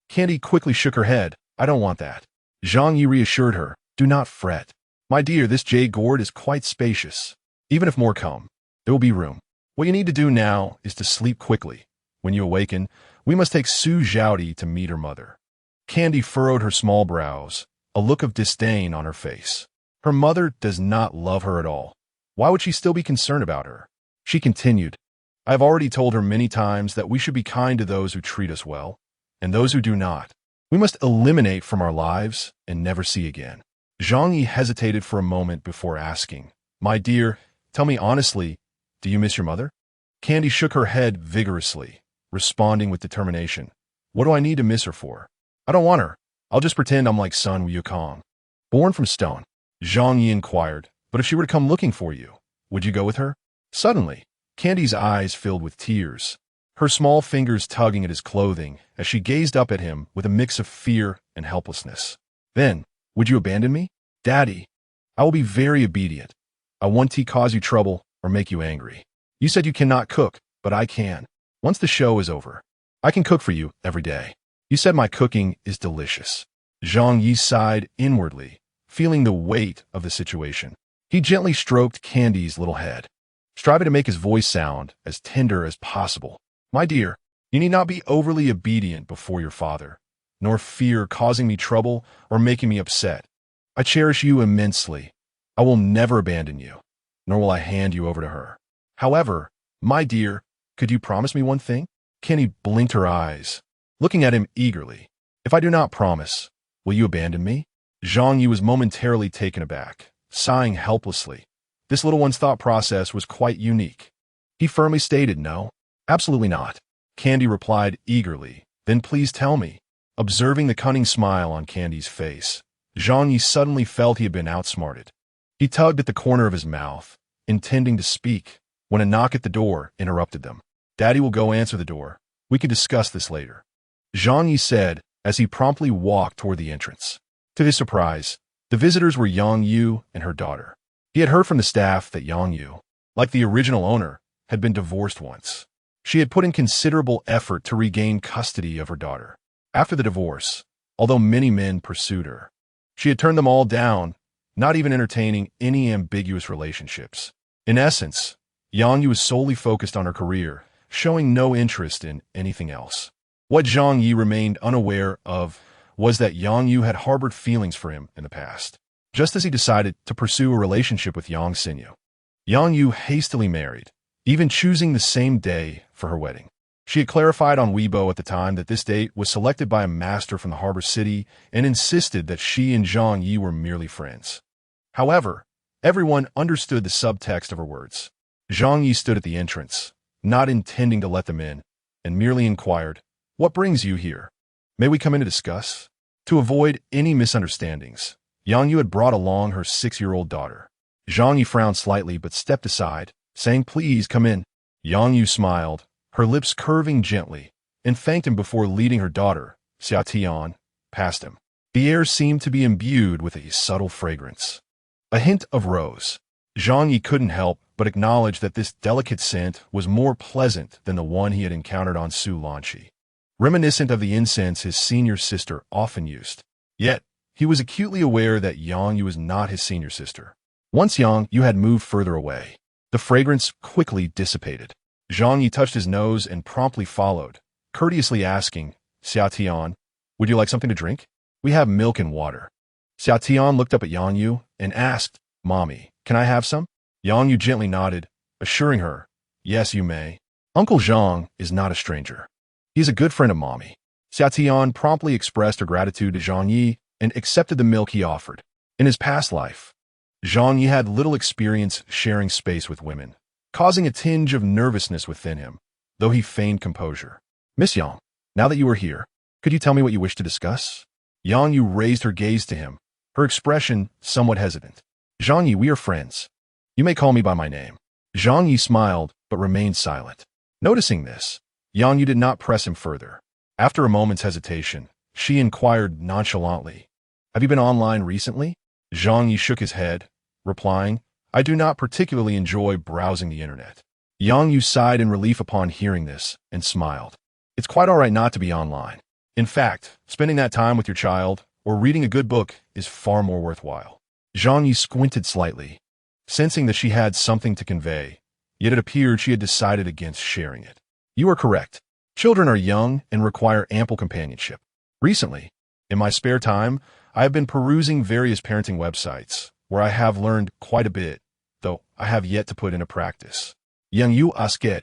Candy quickly shook her head. "I don't want that." Zhang Yi reassured her, "Do not fret. My dear, this jade gourd is quite spacious. Even if more come, there will be room. What you need to do now is to sleep quickly. When you awaken, we must take Su Zhaodi to meet her mother." Candy furrowed her small brows, a look of disdain on her face. Her mother does not love her at all. Why would she still be concerned about her? She continued, "I have already told her many times that we should be kind to those who treat us well, and those who do not, we must eliminate from our lives and never see again." Zhang Yi hesitated for a moment before asking, "My dear, tell me honestly, do you miss your mother?" Candy shook her head vigorously, responding with determination, "What do I need to miss her for? I don't want her. I'll just pretend I'm like Sun Wukong." "Born from stone?" Zhang Yi inquired, "But if she were to come looking for you, would you go with her?" Suddenly, Candy's eyes filled with tears, her small fingers tugging at his clothing as she gazed up at him with a mix of fear and helplessness. "Then, would you abandon me?" "Daddy, I will be very obedient. I won't cause you trouble or make you angry. You said you cannot cook, but I can. Once the show is over, I can cook for you every day. You said my cooking is delicious." Zhang Yi sighed inwardly, feeling the weight of the situation. He gently stroked Candy's little head, striving to make his voice sound as tender as possible. "My dear, you need not be overly obedient before your father, nor fear causing me trouble or making me upset. I cherish you immensely. I will never abandon you. nor will I hand you over to her. However, my dear, could you promise me one thing? Kenny blinked her eyes, looking at him eagerly. If I do not promise, will you abandon me? Zhang Ye was momentarily taken aback, sighing helplessly. This little one's thought process was quite unique. He firmly stated no. Absolutely not. Candy replied eagerly. Then please tell me. Observing the cunning smile on Candy's face, Zhang Ye suddenly felt he had been outsmarted. He tugged at the corner of his mouth, intending to speak, when a knock at the door interrupted them. Daddy will go answer the door. We can discuss this later, Zhang Ye said as he promptly walked toward the entrance. To his surprise, the visitors were Yang Yu and her daughter. He had heard from the staff that Yang Yu, like the original owner, had been divorced once. She had put in considerable effort to regain custody of her daughter. After the divorce, although many men pursued her, she had turned them all down, not even entertaining any ambiguous relationships. In essence, Yang Yu was solely focused on her career, showing no interest in anything else. What Zhang Ye remained unaware of was that Yang Yu had harbored feelings for him in the past, just as he decided to pursue a relationship with Yang Xinyu. Yang Yu hastily married, even choosing the same day for her wedding. She had clarified on Weibo at the time that this date was selected by a master from the harbor city and insisted that she and Zhang Ye were merely friends. However, everyone understood the subtext of her words. Zhang Ye stood at the entrance, not intending to let them in, and merely inquired, "What brings you here? May we come in to discuss?" To avoid any misunderstandings, Yang Yu had brought along her 6-year-old daughter. Zhang Ye frowned slightly but stepped aside, saying, "Please come in." Yang Yu smiled, her lips curving gently, and thanked him before leading her daughter, Xia Tian, past him. The air seemed to be imbued with a subtle fragrance, a hint of rose. Zhang Ye couldn't help but acknowledge that this delicate scent was more pleasant than the one he had encountered on Su Lanqi, reminiscent of the incense his senior sister often used. Yet, he was acutely aware that Yang Yu was not his senior sister. Once Yang Yu had moved further away, the fragrance quickly dissipated. Zhang Ye touched his nose and promptly followed, courteously asking, "Xia Tian, would you like something to drink? We have milk and water." Xia Tian looked up at Yang Yu and asked, "Mommy, can I have some?" Yang Yu gently nodded, assuring her, "Yes, you may. Uncle Zhang is not a stranger. He is a good friend of Mommy." Xia Tian promptly expressed her gratitude to Zhang Ye and accepted the milk he offered. In his past life, Zhang Ye had little experience sharing space with women, causing a tinge of nervousness within him, though he feigned composure. "Miss Yang, now that you are here, could you tell me what you wish to discuss?" Yang Yu raised her gaze to him, her expression somewhat hesitant. "Zhang Ye, we are friends. You may call me by my name." Zhang Ye smiled, but remained silent. Noticing this, Yang Yu did not press him further. After a moment's hesitation, she inquired nonchalantly, "Have you been online recently?" Zhang Ye shook his head, replying, "I do not particularly enjoy browsing the internet." Yang Yu sighed in relief upon hearing this, and smiled. "It's quite all right not to be online. In fact, spending that time with your child, or reading a good book, is far more worthwhile." Zhang Ye squinted slightly, sensing that she had something to convey, yet it appeared she had decided against sharing it. "You are correct. Children are young and require ample companionship. Recently, in my spare time, I have been perusing various parenting websites, where I have learned quite a bit, though I have yet to put into practice." "Yang Yu asket,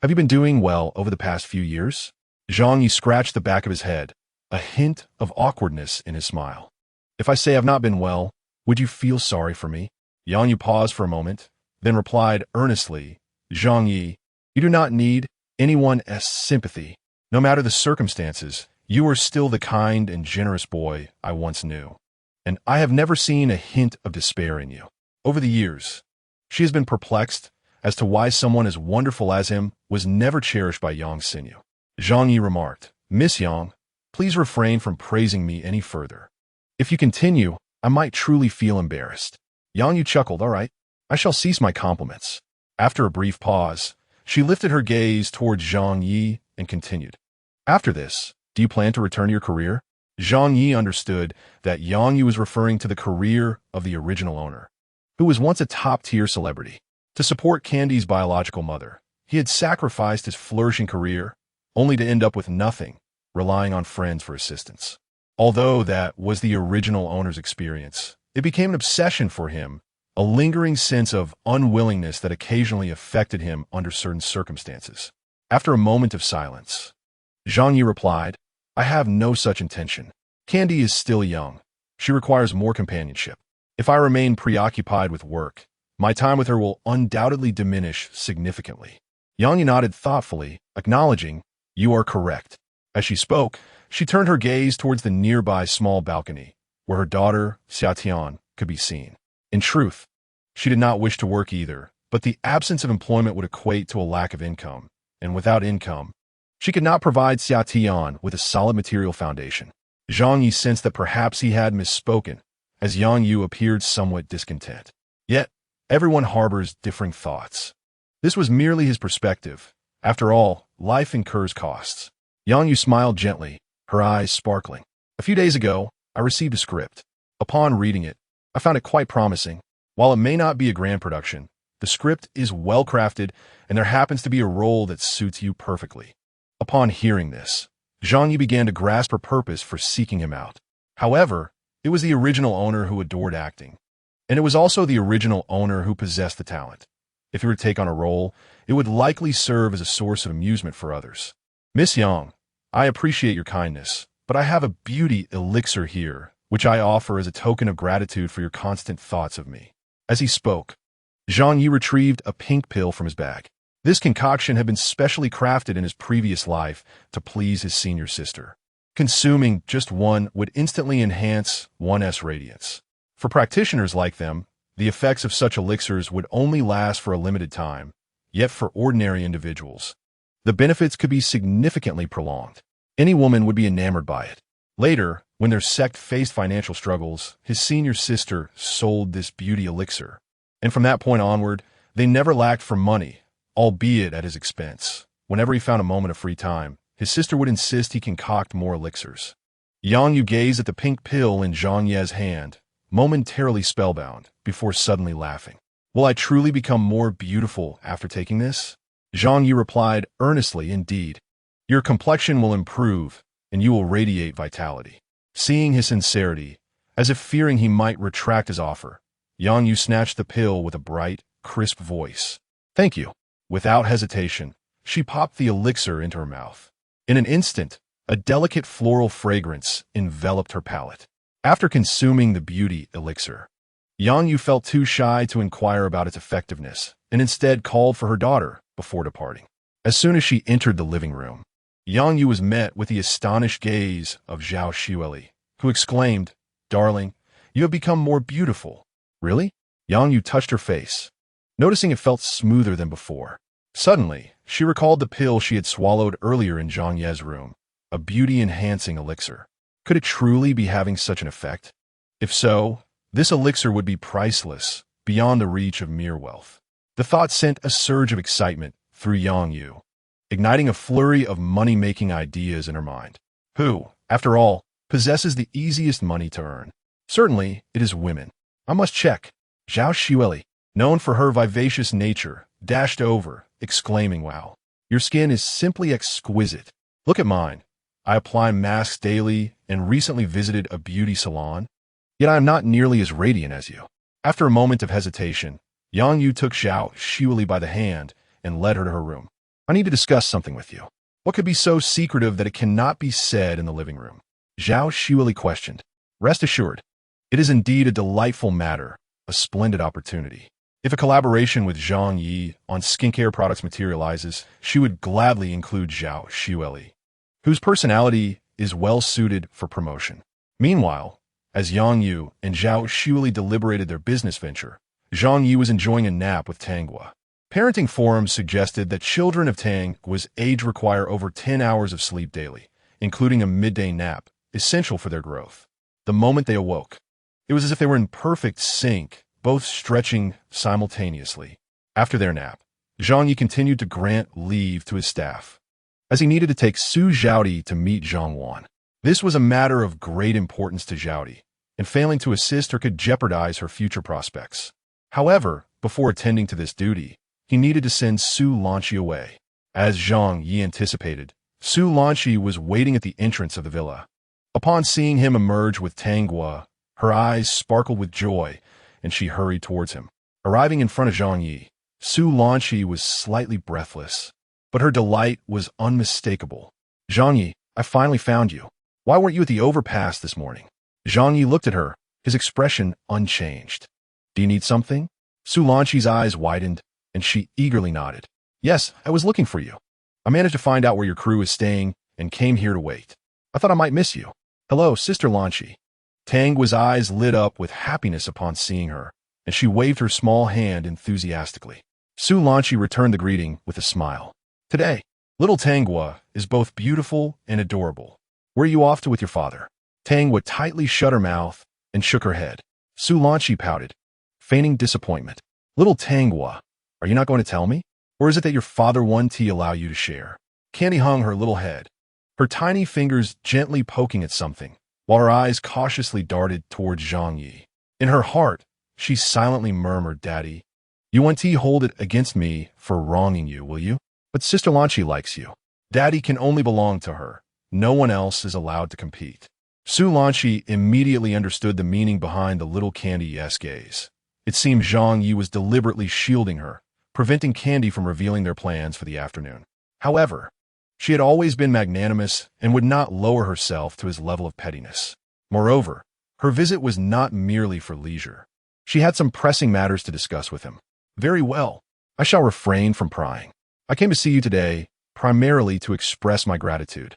have you been doing well over the past few years?" Zhang Ye scratched the back of his head, a hint of awkwardness in his smile. "If I say I've not been well, would you feel sorry for me?" Yang Yu paused for a moment, then replied earnestly, "Zhang Ye, you do not need anyone's sympathy. No matter the circumstances, you are still the kind and generous boy I once knew, and I have never seen a hint of despair in you." Over the years, she has been perplexed as to why someone as wonderful as him was never cherished by Yang Xinyu. Zhang Ye remarked, "Miss Yang, please refrain from praising me any further. If you continue, I might truly feel embarrassed." Yang Yu chuckled, "All right, I shall cease my compliments." After a brief pause, she lifted her gaze towards Zhang Ye and continued, "After this, do you plan to return to your career?" Zhang Ye understood that Yang Yu was referring to the career of the original owner, who was once a top-tier celebrity. To support Candy's biological mother, he had sacrificed his flourishing career, only to end up with nothing, relying on friends for assistance. Although that was the original owner's experience, it became an obsession for him, a lingering sense of unwillingness that occasionally affected him under certain circumstances. After a moment of silence, Zhang Ye replied, I have no such intention. Candy is still young. She requires more companionship. If I remain preoccupied with work, my time with her will undoubtedly diminish significantly. Yang Ye nodded thoughtfully, acknowledging, You are correct. As she spoke, she turned her gaze towards the nearby small balcony, where her daughter, Xiaotian, could be seen. In truth, she did not wish to work either, but the absence of employment would equate to a lack of income, and without income, she could not provide Xiaotian with a solid material foundation. Zhang Ye sensed that perhaps he had misspoken, as Yang Yu appeared somewhat discontent. Yet, everyone harbors differing thoughts. This was merely his perspective. After all, life incurs costs. Yang Yu smiled gently, her eyes sparkling. A few days ago, I received a script. Upon reading it, I found it quite promising. While it may not be a grand production, the script is well crafted, and there happens to be a role that suits you perfectly. Upon hearing this, Zhang Ye began to grasp her purpose for seeking him out. However, it was the original owner who adored acting, and it was also the original owner who possessed the talent. If he were to take on a role, it would likely serve as a source of amusement for others. Miss Yang, I appreciate your kindness, but I have a beauty elixir here, which I offer as a token of gratitude for your constant thoughts of me. As he spoke, Zhang Ye retrieved a pink pill from his bag. This concoction had been specially crafted in his previous life to please his senior sister. Consuming just one would instantly enhance one's radiance. For practitioners like them, the effects of such elixirs would only last for a limited time, yet for ordinary individuals, the benefits could be significantly prolonged. Any woman would be enamored by it. Later, when their sect faced financial struggles, his senior sister sold this beauty elixir, and from that point onward, they never lacked for money, albeit at his expense. Whenever he found a moment of free time, his sister would insist he concoct more elixirs. Yang Yu gazed at the pink pill in Zhang Ye's hand, momentarily spellbound, before suddenly laughing. Will I truly become more beautiful after taking this? Zhang Ye replied earnestly, indeed. Your complexion will improve, and you will radiate vitality. Seeing his sincerity, as if fearing he might retract his offer, Yang Yu snatched the pill with a bright, crisp voice. Thank you. Without hesitation, she popped the elixir into her mouth. In an instant, a delicate floral fragrance enveloped her palate. After consuming the beauty elixir, Yang Yu felt too shy to inquire about its effectiveness, and instead called for her daughter before departing. As soon as she entered the living room, Yang Yu was met with the astonished gaze of Zhao Xueli, who exclaimed, Darling, you have become more beautiful. Really? Yang Yu touched her face, noticing it felt smoother than before. Suddenly, she recalled the pill she had swallowed earlier in Zhang Ye's room, a beauty-enhancing elixir. Could it truly be having such an effect? If so, this elixir would be priceless, beyond the reach of mere wealth. The thought sent a surge of excitement through Yang Yu, igniting a flurry of money-making ideas in her mind. Who, after all, possesses the easiest money to earn? Certainly, it is women. I must check. Zhao Xueli, known for her vivacious nature, dashed over, exclaiming, Wow, your skin is simply exquisite. Look at mine. I apply masks daily and recently visited a beauty salon, yet I am not nearly as radiant as you. After a moment of hesitation, Yang Yu took Zhao Xueli by the hand and led her to her room. I need to discuss something with you. What could be so secretive that it cannot be said in the living room? Zhao Xueli questioned. Rest assured, it is indeed a delightful matter, a splendid opportunity. If a collaboration with Zhang Ye on skincare products materializes, she would gladly include Zhao Xueli, whose personality is well suited for promotion. Meanwhile, as Yang Yu and Zhao Xueli deliberated their business venture, Zhang Ye was enjoying a nap with Tanghua. Parenting forums suggested that children of Tanghua's age require over 10 hours of sleep daily, including a midday nap, essential for their growth. The moment they awoke, it was as if they were in perfect sync, both stretching simultaneously. After their nap, Zhang Ye continued to grant leave to his staff, as he needed to take Su Zhaodi to meet Zhang Wan. This was a matter of great importance to Zhaodi, and failing to assist her could jeopardize her future prospects. However, before attending to this duty, he needed to send Su Lanqi away. As Zhang Ye anticipated, Su Lanqi was waiting at the entrance of the villa. Upon seeing him emerge with Tanghua, her eyes sparkled with joy, and she hurried towards him. Arriving in front of Zhang Ye, Su Lanqi was slightly breathless, but her delight was unmistakable. "Zhang Ye, I finally found you. Why weren't you at the overpass this morning?" Zhang Ye looked at her, his expression unchanged. "Do you need something?" Su Lanqi's eyes widened, and she eagerly nodded. "Yes, I was looking for you. I managed to find out where your crew is staying and came here to wait. I thought I might miss you." "Hello, Sister Lanqi." Tang Guo's eyes lit up with happiness upon seeing her, and she waved her small hand enthusiastically. Su Lanqi returned the greeting with a smile. "Today, little Tang Guo is both beautiful and adorable. Where are you off to with your father?" Tang Guo tightly shut her mouth and shook her head. Su Lanqi pouted, feigning disappointment. "Little Tang Guo, are you not going to tell me? Or is it that your father won't allow you to share?" Candy hung her little head, her tiny fingers gently poking at something, while her eyes cautiously darted towards Zhang Ye. In her heart, she silently murmured, "Daddy, you won't hold it against me for wronging you, will you? But Sister Lanqi likes you. Daddy can only belong to her. No one else is allowed to compete." Su Lanqi immediately understood the meaning behind the little Candy-esque gaze. It seemed Zhang Ye was deliberately shielding her, preventing Candy from revealing their plans for the afternoon. However, she had always been magnanimous and would not lower herself to his level of pettiness. Moreover, her visit was not merely for leisure. She had some pressing matters to discuss with him. "Very well. I shall refrain from prying. I came to see you today primarily to express my gratitude.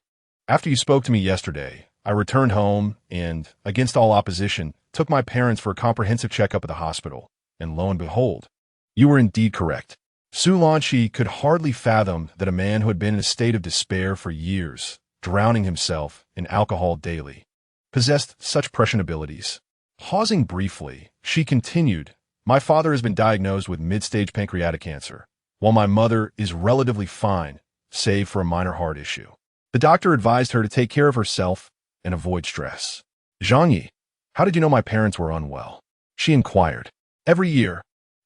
After you spoke to me yesterday, I returned home and, against all opposition, took my parents for a comprehensive checkup at the hospital, and lo and behold, you were indeed correct." Su Lanqi could hardly fathom that a man who had been in a state of despair for years, drowning himself in alcohol daily, possessed such prescient abilities. Pausing briefly, she continued, "My father has been diagnosed with mid-stage pancreatic cancer, while my mother is relatively fine, save for a minor heart issue. The doctor advised her to take care of herself and avoid stress." "Zhang Ye, how did you know my parents were unwell?" she inquired. "Every year,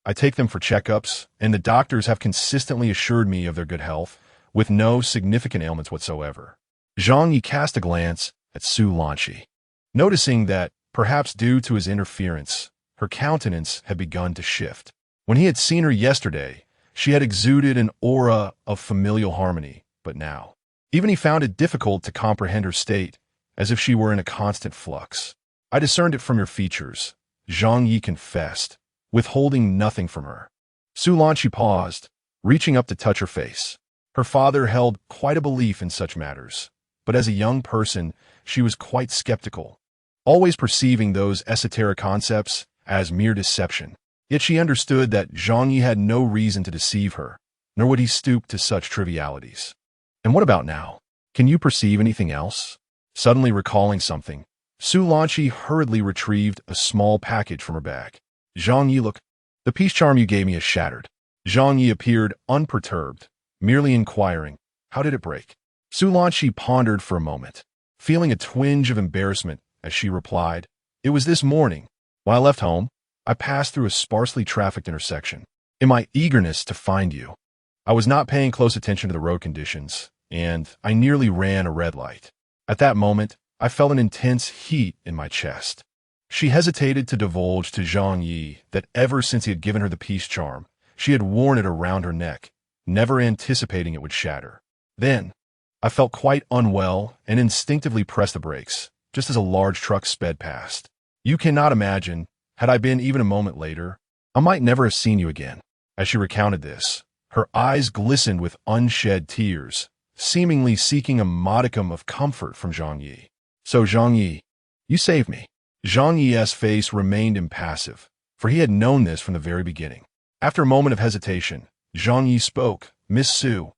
I take them for checkups, and the doctors have consistently assured me of their good health, with no significant ailments whatsoever." Zhang Ye cast a glance at Su Lanqi. Noticing that, perhaps due to his interference, her countenance had begun to shift. When he had seen her yesterday, she had exuded an aura of familial harmony, but now, even he found it difficult to comprehend her state, as if she were in a constant flux. "I discerned it from your features," Zhang Ye confessed, withholding nothing from her. Su Lanqi paused, reaching up to touch her face. Her father held quite a belief in such matters, but as a young person, she was quite skeptical, always perceiving those esoteric concepts as mere deception. Yet she understood that Zhang Ye had no reason to deceive her, nor would he stoop to such trivialities. "And what about now? Can you perceive anything else?" Suddenly recalling something, Su Lanqi hurriedly retrieved a small package from her bag. "Zhang Ye, look, the peace charm you gave me is shattered." Zhang Ye appeared unperturbed, merely inquiring, "How did it break?" Su Lanqi pondered for a moment, feeling a twinge of embarrassment as she replied, "It was this morning. When I left home, I passed through a sparsely trafficked intersection. In my eagerness to find you, I was not paying close attention to the road conditions, and I nearly ran a red light. At that moment, I felt an intense heat in my chest." She hesitated to divulge to Zhang Ye that ever since he had given her the peace charm, she had worn it around her neck, never anticipating it would shatter. "Then, I felt quite unwell and instinctively pressed the brakes, just as a large truck sped past. You cannot imagine, had I been even a moment later, I might never have seen you again." As she recounted this, her eyes glistened with unshed tears, seemingly seeking a modicum of comfort from Zhang Ye. "So Zhang Ye, you saved me." Zhang Ye's face remained impassive, for he had known this from the very beginning. After a moment of hesitation, Zhang Ye spoke, "Miss Su,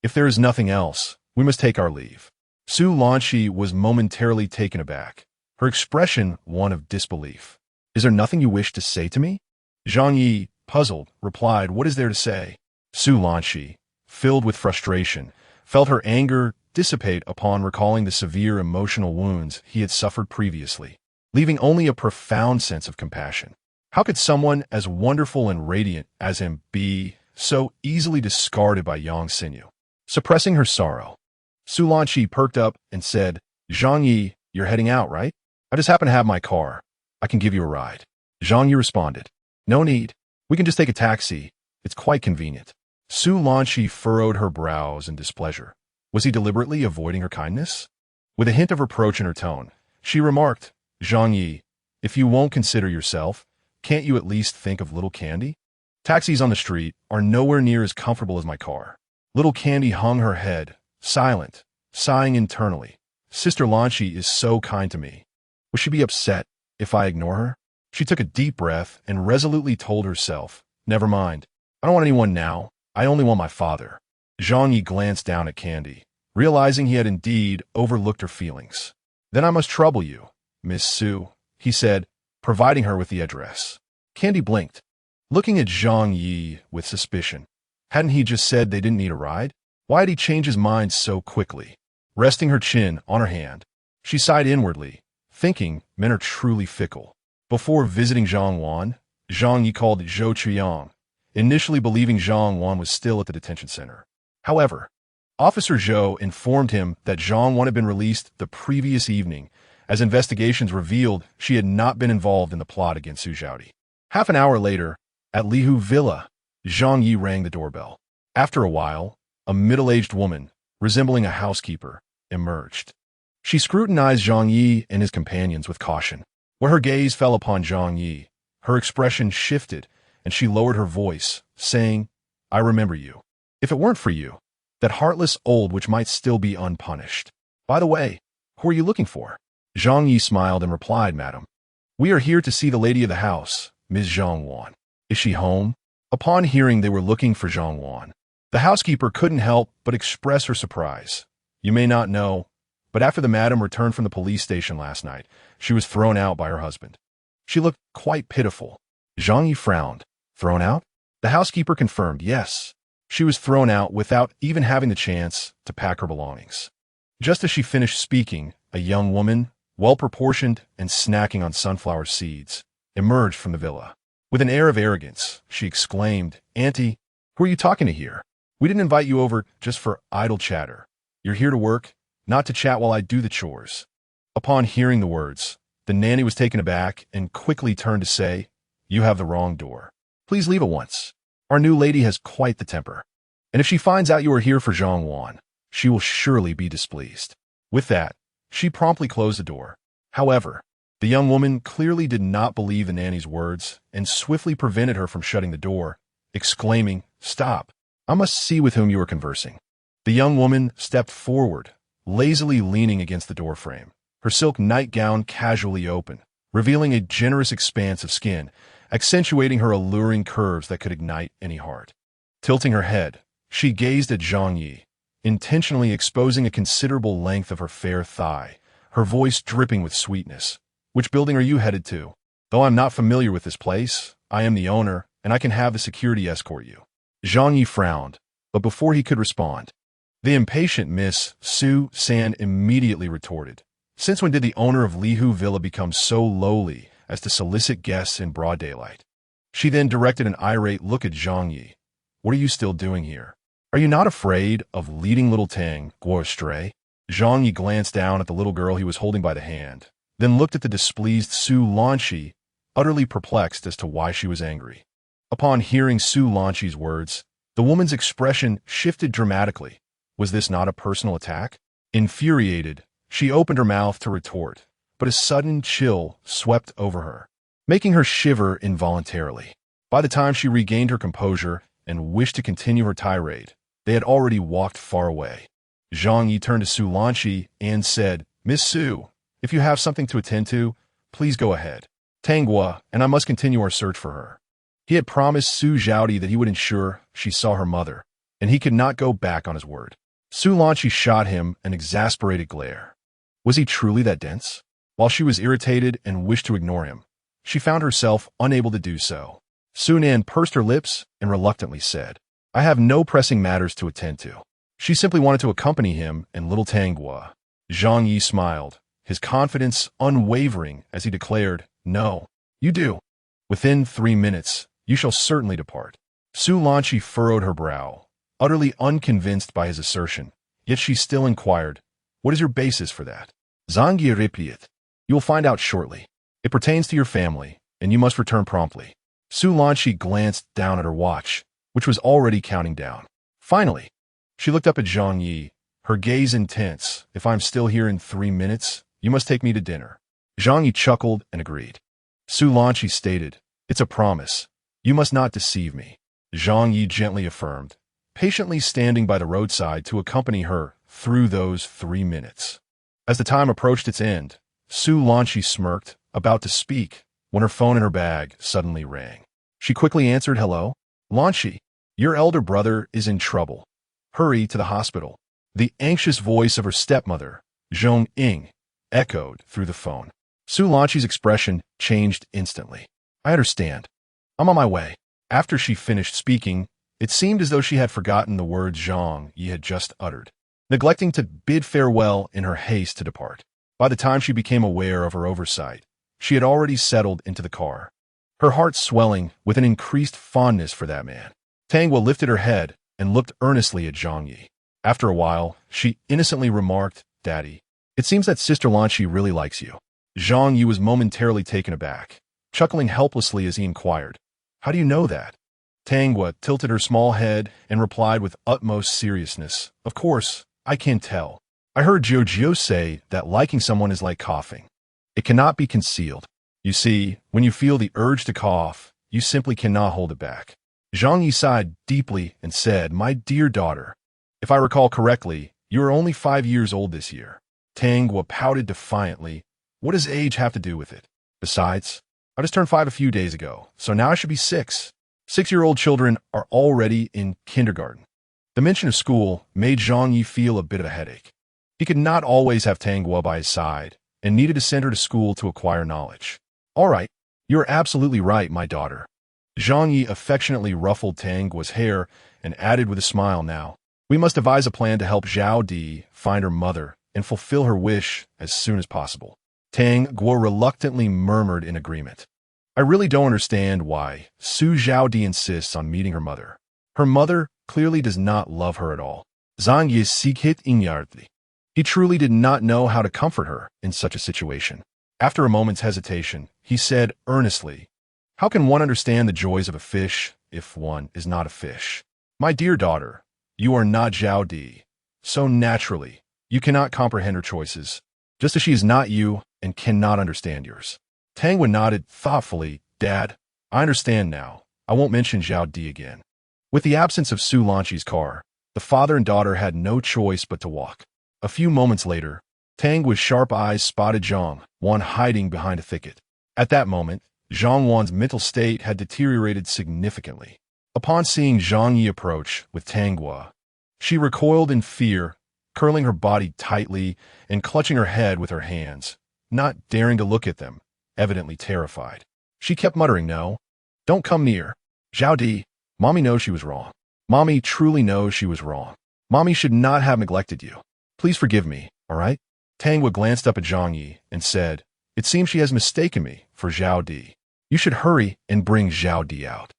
if there is nothing else, we must take our leave." Su Lanqi was momentarily taken aback, her expression one of disbelief. "Is there nothing you wish to say to me?" Zhang Ye, puzzled, replied, "What is there to say?" Su Lanqi, filled with frustration, felt her anger dissipate upon recalling the severe emotional wounds he had suffered previously, leaving only a profound sense of compassion. How could someone as wonderful and radiant as him be so easily discarded by Yang Xinyu? Suppressing her sorrow, Su Lanqi perked up and said, "Zhang Ye, you're heading out, right? I just happen to have my car. I can give you a ride." Zhang Ye responded, No need. We can just take a taxi. It's quite convenient. Su Lanqi furrowed her brows in displeasure. Was he deliberately avoiding her kindness? With a hint of reproach in her tone, she remarked, Zhang Ye, if you won't consider yourself, can't you at least think of little Candy? Taxis on the street are nowhere near as comfortable as my car. Little Candy hung her head, silent, sighing internally. Sister Lanqi is so kind to me. Will she be upset if I ignore her? She took a deep breath and resolutely told herself, never mind. I don't want anyone now. I only want my father. Zhang Ye glanced down at Candy, realizing he had indeed overlooked her feelings. Then I must trouble you, Miss Su, he said, providing her with the address. Candy blinked, looking at Zhang Ye with suspicion. Hadn't he just said they didn't need a ride? Why had he changed his mind so quickly? Resting her chin on her hand, she sighed inwardly, thinking men are truly fickle. Before visiting Zhang Wan, Zhang Yi called Zhou Chuyang, initially believing Zhang Wan was still at the detention center. However, Officer Zhou informed him that Zhang Wan had been released the previous evening, as investigations revealed she had not been involved in the plot against Su Zhaodi. Half an hour later, at Lihu Villa, Zhang Yi rang the doorbell. After a while, a middle-aged woman, resembling a housekeeper, emerged. She scrutinized Zhang Yi and his companions with caution. Where her gaze fell upon Zhang Yi, her expression shifted, and she lowered her voice, saying, I remember you. If it weren't for you, that heartless old which might still be unpunished. By the way, who are you looking for? Zhang Yi smiled and replied, Madam, we are here to see the lady of the house, Ms. Zhang Wan. Is she home? Upon hearing they were looking for Zhang Wan, the housekeeper couldn't help but express her surprise. You may not know, but after the madam returned from the police station last night, she was thrown out by her husband. She looked quite pitiful. Zhang Yi frowned. Thrown out? The housekeeper confirmed, yes. She was thrown out without even having the chance to pack her belongings. Just as she finished speaking, a young woman, well-proportioned and snacking on sunflower seeds, emerged from the villa. With an air of arrogance, she exclaimed, Auntie, who are you talking to here? We didn't invite you over just for idle chatter. You're here to work, not to chat while I do the chores. Upon hearing the words, the nanny was taken aback and quickly turned to say, You have the wrong door. Please leave at once. Our new lady has quite the temper. And if she finds out you are here for Zhang Wan, she will surely be displeased. With that, she promptly closed the door. However, the young woman clearly did not believe the nanny's words and swiftly prevented her from shutting the door, exclaiming, Stop! I must see with whom you are conversing. The young woman stepped forward, lazily leaning against the doorframe, her silk nightgown casually open, revealing a generous expanse of skin, accentuating her alluring curves that could ignite any heart. Tilting her head, she gazed at Zhang Yi, intentionally exposing a considerable length of her fair thigh, her voice dripping with sweetness. Which building are you headed to? Though I'm not familiar with this place, I am the owner, and I can have the security escort you. Zhang Yi frowned, but before he could respond, the impatient Miss Su San immediately retorted. Since when did the owner of Lihu Villa become so lowly as to solicit guests in broad daylight? She then directed an irate look at Zhang Yi. What are you still doing here? Are you not afraid of leading little Tang go astray? Zhang Yi glanced down at the little girl he was holding by the hand, then looked at the displeased Su Lanqi, utterly perplexed as to why she was angry. Upon hearing Su Lanqi's words, the woman's expression shifted dramatically. Was this not a personal attack? Infuriated, she opened her mouth to retort, but a sudden chill swept over her, making her shiver involuntarily. By the time she regained her composure and wished to continue her tirade, they had already walked far away. Zhang Yi turned to Su Lanqi and said, Miss Su, if you have something to attend to, please go ahead. Tanghua and I must continue our search for her. He had promised Su Zhaodi that he would ensure she saw her mother, and he could not go back on his word. Su Lanqi shot him an exasperated glare. Was he truly that dense? While she was irritated and wished to ignore him, she found herself unable to do so. Su Nan pursed her lips and reluctantly said, I have no pressing matters to attend to. She simply wanted to accompany him and little Tanghua. Zhang Yi smiled, his confidence unwavering as he declared, No, you do. Within 3 minutes, you shall certainly depart. Su Lanqi furrowed her brow, utterly unconvinced by his assertion, yet she still inquired, What is your basis for that? Zhang Ye replied, You will find out shortly. It pertains to your family, and you must return promptly. Su Lanqi glanced down at her watch, which was already counting down. Finally, she looked up at Zhang Ye, her gaze intense. If I'm still here in 3 minutes, you must take me to dinner. Zhang Ye chuckled and agreed. Su Lanqi stated, it's a promise. You must not deceive me. Zhang Ye gently affirmed, patiently standing by the roadside to accompany her through those 3 minutes. As the time approached its end, Su Lanqi smirked, about to speak, when her phone in her bag suddenly rang. She quickly answered, hello? Lanqi, your elder brother is in trouble. Hurry to the hospital. The anxious voice of her stepmother, Zhong Ying, echoed through the phone. Su Lanqi's expression changed instantly. I understand. I'm on my way. After she finished speaking, it seemed as though she had forgotten the words Zhang Ye had just uttered, neglecting to bid farewell in her haste to depart. By the time she became aware of her oversight, she had already settled into the car, her heart swelling with an increased fondness for that man. Tangwa lifted her head and looked earnestly at Zhang Ye. After a while, she innocently remarked, Daddy, it seems that Sister Lanqi really likes you. Zhang Ye was momentarily taken aback, chuckling helplessly as he inquired, how do you know that? Tangwa tilted her small head and replied with utmost seriousness, of course, I can tell. I heard Jiu say that liking someone is like coughing. It cannot be concealed. You see, when you feel the urge to cough, you simply cannot hold it back. Zhang Ye sighed deeply and said, my dear daughter, if I recall correctly, you are only 5 years old this year. Tangwa pouted defiantly. What does age have to do with it? Besides, I just turned 5 a few days ago, so now I should be 6. 6-year-old children are already in kindergarten. The mention of school made Zhang Ye feel a bit of a headache. He could not always have Tangwa by his side and needed to send her to school to acquire knowledge. All right, you are absolutely right, my daughter. Zhang Ye affectionately ruffled Tangwa's hair and added with a smile now, we must devise a plan to help Zhao Di find her mother and fulfill her wish as soon as possible. Tangwa reluctantly murmured in agreement. I really don't understand why Su Zhaodi insists on meeting her mother. Her mother clearly does not love her at all. Zhang Ye sikit inyardli. He truly did not know how to comfort her in such a situation. After a moment's hesitation, he said earnestly, how can one understand the joys of a fish if one is not a fish? My dear daughter, you are not Zhao Di, so naturally, you cannot comprehend her choices, just as she is not you and cannot understand yours. Tangwa nodded thoughtfully. Dad, I understand now. I won't mention Zhao Di again. With the absence of Su Lanqi's car, the father and daughter had no choice but to walk. A few moments later, Tangwa's sharp eyes spotted Zhang Wan hiding behind a thicket. At that moment, Zhang Wan's mental state had deteriorated significantly. Upon seeing Zhang Ye approach with Tangwa, she recoiled in fear, curling her body tightly and clutching her head with her hands, not daring to look at them, evidently terrified. She kept muttering, no, don't come near. Zhao Di, Mommy knows she was wrong. Mommy truly knows she was wrong. Mommy should not have neglected you. Please forgive me, all right? Tangwa glanced up at Zhang Ye and said, it seems she has mistaken me for Zhao Di. You should hurry and bring Zhao Di out.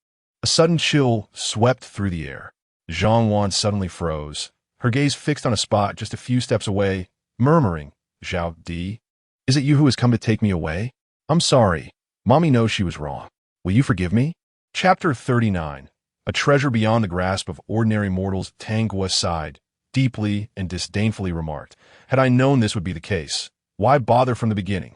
A sudden chill swept through the air. Zhang Wan suddenly froze, her gaze fixed on a spot just a few steps away, murmuring, Zhao Di, is it you who has come to take me away? I'm sorry. Mommy knows she was wrong. Will you forgive me? Chapter 39. A treasure beyond the grasp of ordinary mortals. Tangwa sighed, deeply and disdainfully remarked, had I known this would be the case, why bother from the beginning?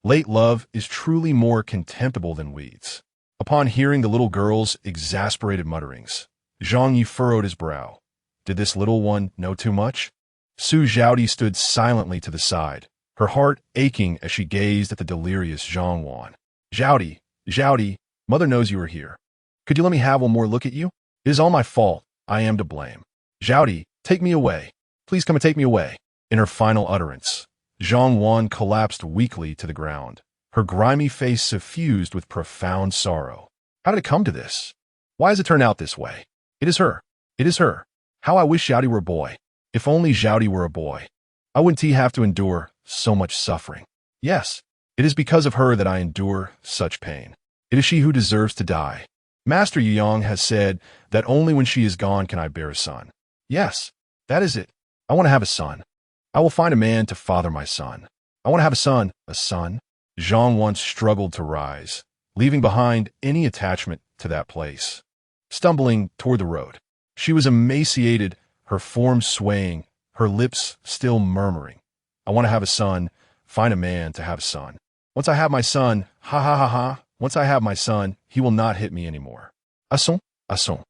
Late love is truly more contemptible than weeds. Upon hearing the little girl's exasperated mutterings, Zhang Yi furrowed his brow. Did this little one know too much? Su Zhaodi stood silently to the side, her heart aching as she gazed at the delirious Zhang Wan. Zhaodi, mother knows you are here. Could you let me have one more look at you? It is all my fault. I am to blame. Zhaodi, take me away. Please come and take me away. In her final utterance, Zhang Wan collapsed weakly to the ground, her grimy face suffused with profound sorrow. How did it come to this? Why has it turned out this way? It is her. It is her. How I wish Zhaodi were a boy. If only Zhaodi were a boy. I wouldn't he have to endure so much suffering. Yes, it is because of her that I endure such pain. It is she who deserves to die. Master Yuyang has said that only when she is gone can I bear a son. Yes, that is it. I want to have a son. I will find a man to father my son. I want to have a son. A son? Zhang once struggled to rise, leaving behind any attachment to that place. Stumbling toward the road, she was emaciated, her form swaying, her lips still murmuring, "I want to have a son, find a man to have a son. Once I have my son, ha ha ha ha, once I have my son, he will not hit me anymore. Asson, asson."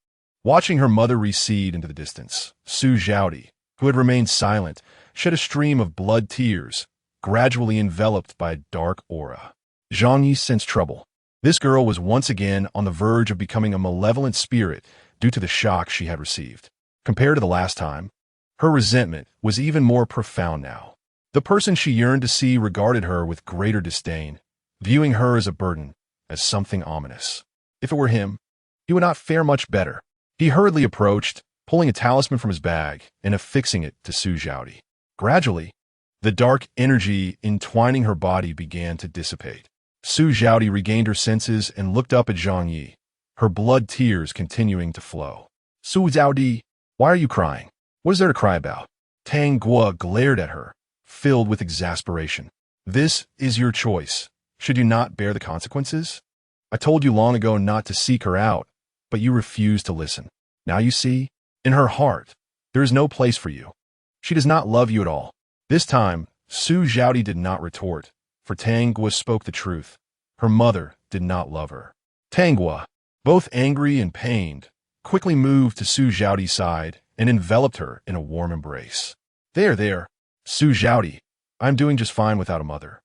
Watching her mother recede into the distance, Su Zhaodi, who had remained silent, shed a stream of blood tears, gradually enveloped by a dark aura. Zhang Ye sensed trouble. This girl was once again on the verge of becoming a malevolent spirit due to the shock she had received. Compared to the last time, her resentment was even more profound now. The person she yearned to see regarded her with greater disdain, viewing her as a burden, as something ominous. If it were him, he would not fare much better. He hurriedly approached, pulling a talisman from his bag and affixing it to Su Zhaodi. Gradually, the dark energy entwining her body began to dissipate. Su Zhaodi regained her senses and looked up at Zhang Ye, her blood tears continuing to flow. "Su Zhaodi, why are you crying? What is there to cry about?" Tang Guo glared at her, filled with exasperation. "This is your choice. Should you not bear the consequences? I told you long ago not to seek her out, but you refused to listen. Now you see, in her heart, there is no place for you. She does not love you at all." This time, Su Zhaodi did not retort, for Tang Guo spoke the truth. Her mother did not love her. Tang Guo, both angry and pained, quickly moved to Su Zhaodi's side and enveloped her in a warm embrace. There, Su Zhaodi, I'm doing just fine without a mother.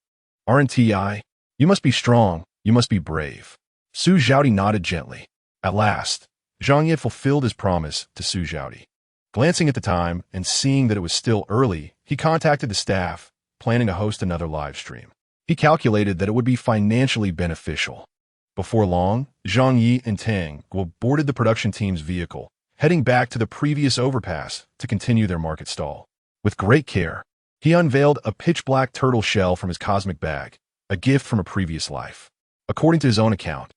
Aren't I? You must be strong, you must be brave." Su Zhaodi nodded gently. At last, Zhang Ye fulfilled his promise to Su Zhaodi. Glancing at the time and seeing that it was still early, he contacted the staff, planning to host another live stream. He calculated that it would be financially beneficial. Before long, Zhang Ye and Tang Guo boarded the production team's vehicle, heading back to the previous overpass to continue their market stall. With great care, he unveiled a pitch-black turtle shell from his cosmic bag, a gift from a previous life. According to his own account,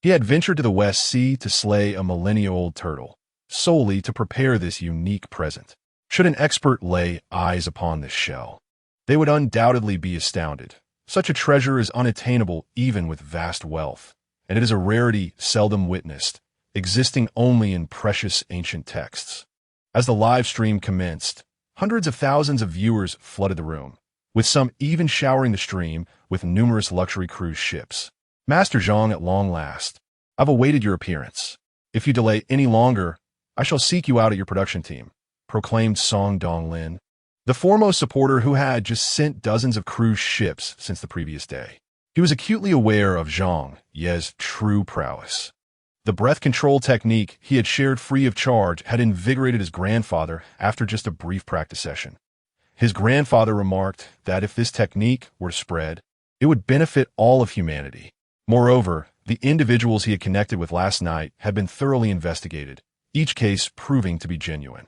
he had ventured to the West Sea to slay a millennia-old turtle, solely to prepare this unique present. Should an expert lay eyes upon this shell, they would undoubtedly be astounded. Such a treasure is unattainable even with vast wealth, and it is a rarity seldom witnessed, existing only in precious ancient texts. As the live stream commenced, hundreds of thousands of viewers flooded the room, with some even showering the stream with numerous luxury cruise ships. "Master Zhang, at long last, I've awaited your appearance. If you delay any longer, I shall seek you out at your production team," proclaimed Song Donglin, the foremost supporter who had just sent dozens of cruise ships since the previous day. He was acutely aware of Zhang Ye's true prowess. The breath control technique he had shared free of charge had invigorated his grandfather after just a brief practice session. His grandfather remarked that if this technique were to spread, it would benefit all of humanity. Moreover, the individuals he had connected with last night had been thoroughly investigated, each case proving to be genuine.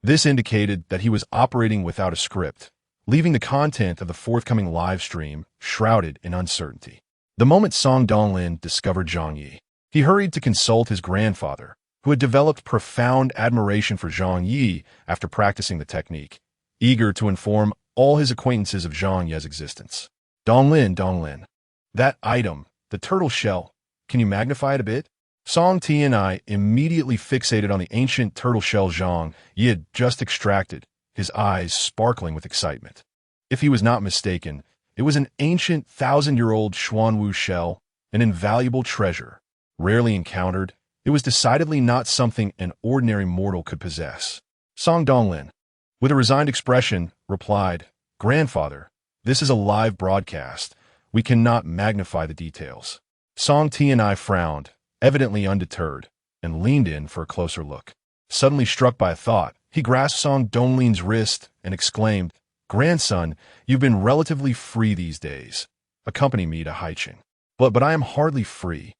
This indicated that he was operating without a script, leaving the content of the forthcoming live stream shrouded in uncertainty. The moment Song Donglin discovered Zhang Ye, he hurried to consult his grandfather, who had developed profound admiration for Zhang Ye after practicing the technique, eager to inform all his acquaintances of Zhang Ye's existence. Donglin, that item, the turtle shell, can you magnify it a bit?" Song Tianai immediately fixated on the ancient turtle shell Zhang Ye had just extracted, his eyes sparkling with excitement. If he was not mistaken, it was an ancient 1,000-year-old Xuanwu shell, an invaluable treasure. Rarely encountered, it was decidedly not something an ordinary mortal could possess. Song Donglin, with a resigned expression, replied, "Grandfather, this is a live broadcast. We cannot magnify the details." Song Tianai frowned, evidently undeterred, and leaned in for a closer look. Suddenly struck by a thought, he grasped Song Donglin's wrist and exclaimed, "Grandson, you've been relatively free these days. Accompany me to Haiqing." But I am hardly free.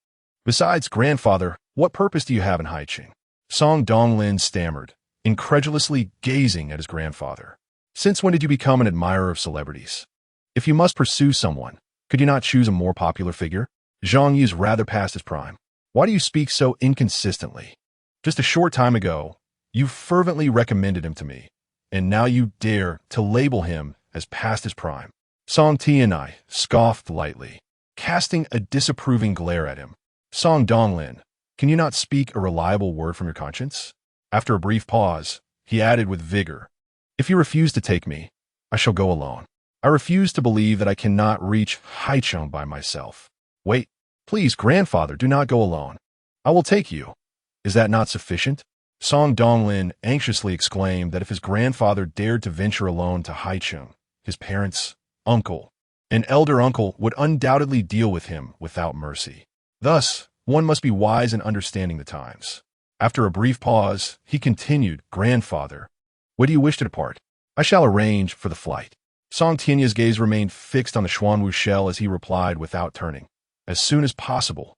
Besides, grandfather, what purpose do you have in Haiqing?" Song Donglin stammered, incredulously gazing at his grandfather. "Since when did you become an admirer of celebrities? If you must pursue someone, could you not choose a more popular figure? Zhang Yi is rather past his prime. Why do you speak so inconsistently? Just a short time ago, you fervently recommended him to me, and now you dare to label him as past his prime." Song Tianai scoffed lightly. casting a disapproving glare at him. Song Donglin, can you not speak a reliable word from your conscience? After a brief pause, he added with vigor, if you refuse to take me, I shall go alone. I refuse to believe that I cannot reach Haicheng by myself. Wait, please, grandfather, do not go alone. I will take you. Is that not sufficient? Song Donglin anxiously exclaimed that if his grandfather dared to venture alone to Haicheng, his parents, uncle, and elder uncle would undoubtedly deal with him without mercy. Thus, one must be wise in understanding the times. After a brief pause, he continued, Grandfather, when do you wish to depart? I shall arrange for the flight. Song Tianya's gaze remained fixed on the Xuanwu shell as he replied without turning. As soon as possible.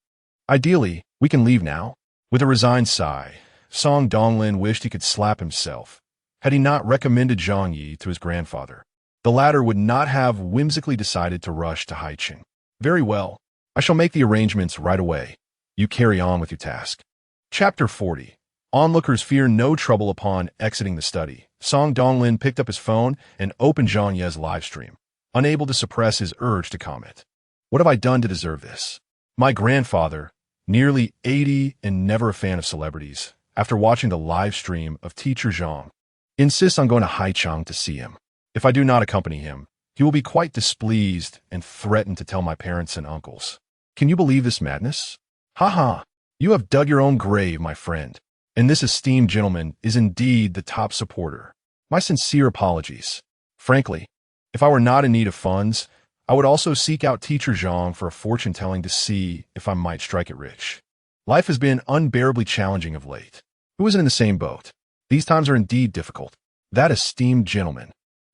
Ideally, we can leave now. With a resigned sigh, Song Donglin wished he could slap himself. Had he not recommended Zhang Ye to his grandfather, the latter would not have whimsically decided to rush to Haicheng. Very well. I shall make the arrangements right away. You carry on with your task. Chapter 40. Onlookers fear no trouble upon exiting the study. Song Donglin picked up his phone and opened Zhang Ye's live stream, unable to suppress his urge to comment. What have I done to deserve this? My grandfather, nearly 80 and never a fan of celebrities, after watching the live stream of Teacher Zhang, insists on going to Haicheng to see him. If I do not accompany him, he will be quite displeased and threaten to tell my parents and uncles. Can you believe this madness? Ha! You have dug your own grave, my friend. And this esteemed gentleman is indeed the top supporter. My sincere apologies. Frankly, if I were not in need of funds, I would also seek out Teacher Zhang for a fortune-telling to see if I might strike it rich. Life has been unbearably challenging of late. Who isn't in the same boat? These times are indeed difficult. That esteemed gentleman.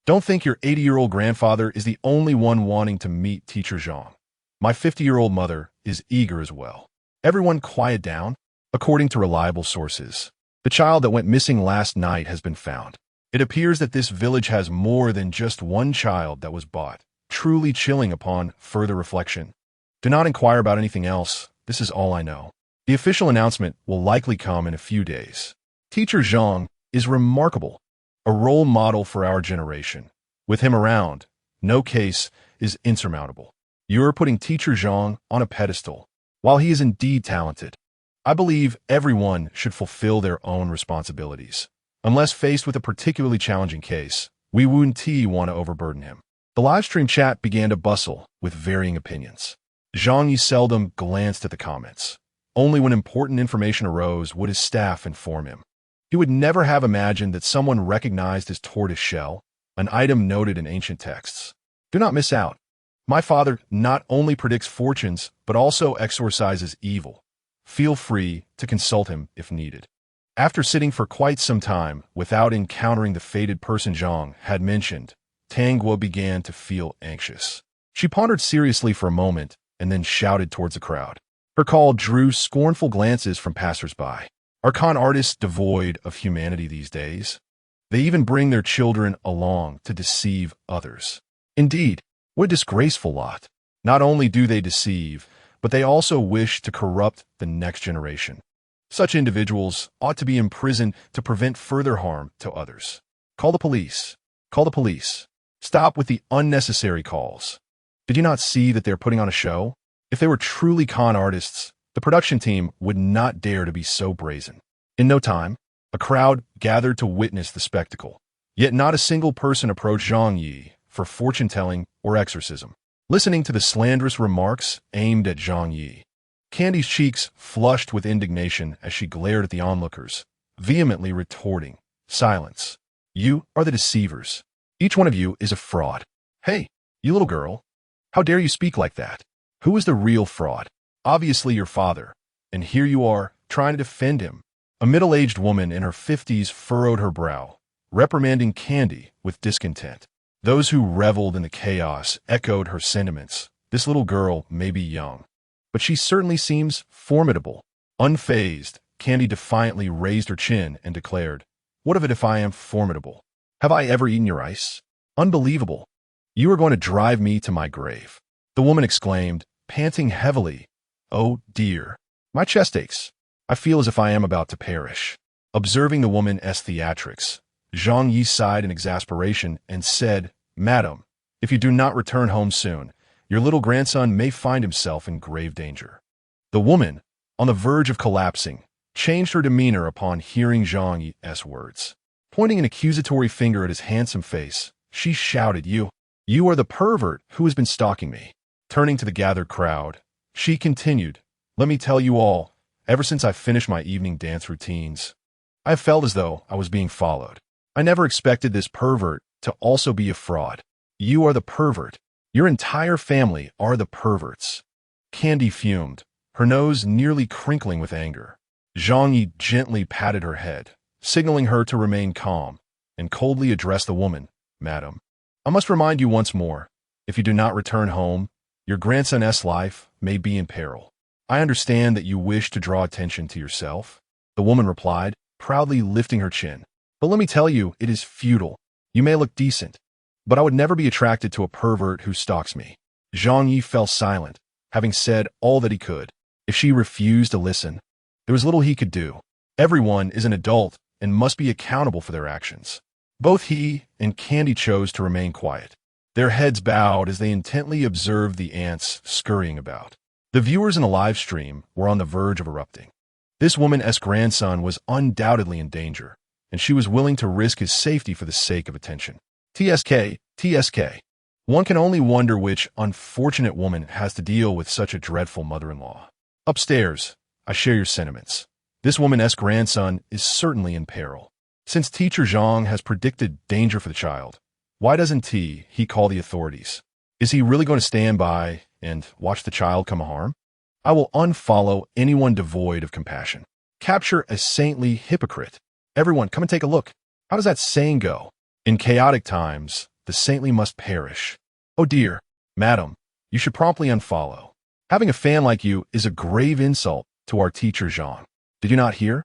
Don't think your 80-year-old grandfather is the only one wanting to meet Teacher Zhang. My 50-year-old mother is eager as well. Everyone quiet down. According to reliable sources, the child that went missing last night has been found. It appears that this village has more than just one child that was bought, truly chilling upon further reflection. Do not inquire about anything else. This is all I know. The official announcement will likely come in a few days. Teacher Zhang is remarkable, a role model for our generation. With him around, no case is insurmountable. You are putting Teacher Zhang on a pedestal. While he is indeed talented, I believe everyone should fulfill their own responsibilities. Unless faced with a particularly challenging case, we wouldn't want to overburden him. The livestream chat began to bustle with varying opinions. Zhang Ye seldom glanced at the comments. Only when important information arose would his staff inform him. He would never have imagined that someone recognized his tortoise shell, an item noted in ancient texts. Do not miss out. My father not only predicts fortunes, but also exorcises evil. Feel free to consult him if needed. After sitting for quite some time without encountering the fated person Zhang had mentioned, Tang Guo began to feel anxious. She pondered seriously for a moment and then shouted towards the crowd. Her call drew scornful glances from passers-by. Are con artists devoid of humanity these days? They even bring their children along to deceive others. Indeed, what a disgraceful lot. Not only do they deceive, but they also wish to corrupt the next generation. Such individuals ought to be imprisoned to prevent further harm to others. Call the police. Call the police. Stop with the unnecessary calls. Did you not see that they're putting on a show? If they were truly con artists, the production team would not dare to be so brazen. In no time, a crowd gathered to witness the spectacle. Yet not a single person approached Zhang Ye for fortune-telling or exorcism. Listening to the slanderous remarks aimed at Zhang Ye, Candy's cheeks flushed with indignation as she glared at the onlookers, vehemently retorting, Silence. You are the deceivers. Each one of you is a fraud. Hey, you little girl. How dare you speak like that? Who is the real fraud? Obviously your father. And here you are, trying to defend him. A middle-aged woman in her 50s furrowed her brow, reprimanding Candy with discontent. Those who reveled in the chaos echoed her sentiments. This little girl may be young, but she certainly seems formidable. Unfazed, Candy defiantly raised her chin and declared, What of it if I am formidable? Have I ever eaten your ice? Unbelievable. You are going to drive me to my grave. The woman exclaimed, panting heavily. Oh dear. My chest aches. I feel as if I am about to perish. Observing the woman's theatrics, Zhang Yi sighed in exasperation and said, Madam, if you do not return home soon, your little grandson may find himself in grave danger. The woman, on the verge of collapsing, changed her demeanor upon hearing Zhang Ye's words. Pointing an accusatory finger at his handsome face, she shouted, You are the pervert who has been stalking me. Turning to the gathered crowd, she continued, Let me tell you all, ever since I finished my evening dance routines, I have felt as though I was being followed. I never expected this pervert to also be a fraud. You are the pervert. Your entire family are the perverts. Candy fumed, her nose nearly crinkling with anger. Zhang Ye gently patted her head, signaling her to remain calm, and coldly addressed the woman, Madam, I must remind you once more, if you do not return home, your grandson's life may be in peril. I understand that you wish to draw attention to yourself, the woman replied, proudly lifting her chin. But let me tell you, it is futile. You may look decent, but I would never be attracted to a pervert who stalks me. Zhang Ye fell silent, having said all that he could. If she refused to listen, there was little he could do. Everyone is an adult and must be accountable for their actions. Both he and Candy chose to remain quiet, their heads bowed as they intently observed the ants scurrying about. The viewers in the live stream were on the verge of erupting. This woman's grandson was undoubtedly in danger, and she was willing to risk his safety for the sake of attention. TSK. One can only wonder which unfortunate woman has to deal with such a dreadful mother-in-law. Upstairs, I share your sentiments. This woman's grandson is certainly in peril. Since Teacher Zhang has predicted danger for the child, why doesn't he call the authorities? Is he really going to stand by and watch the child come harm? I will unfollow anyone devoid of compassion. Capture a saintly hypocrite. Everyone, come and take a look. How does that saying go? In chaotic times, the saintly must perish. Oh dear, madam, you should promptly unfollow. Having a fan like you is a grave insult to our Teacher Zhang. Did you not hear?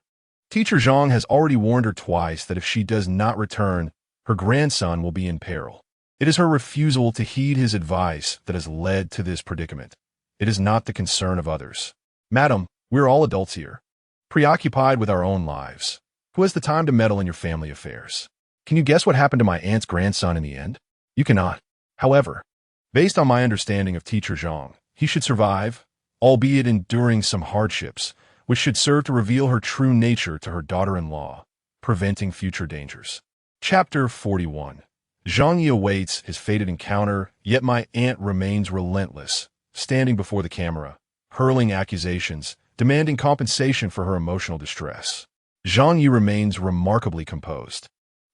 Teacher Zhang has already warned her twice that if she does not return, her grandson will be in peril. It is her refusal to heed his advice that has led to this predicament. It is not the concern of others. Madam, we're all adults here, preoccupied with our own lives. Who has the time to meddle in your family affairs? Can you guess what happened to my aunt's grandson in the end? You cannot. However, based on my understanding of Teacher Zhang, he should survive, albeit enduring some hardships, which should serve to reveal her true nature to her daughter-in-law, preventing future dangers. Chapter 41. Zhang Ye awaits his fated encounter, yet my aunt remains relentless, standing before the camera, hurling accusations, demanding compensation for her emotional distress. Zhang Ye remains remarkably composed,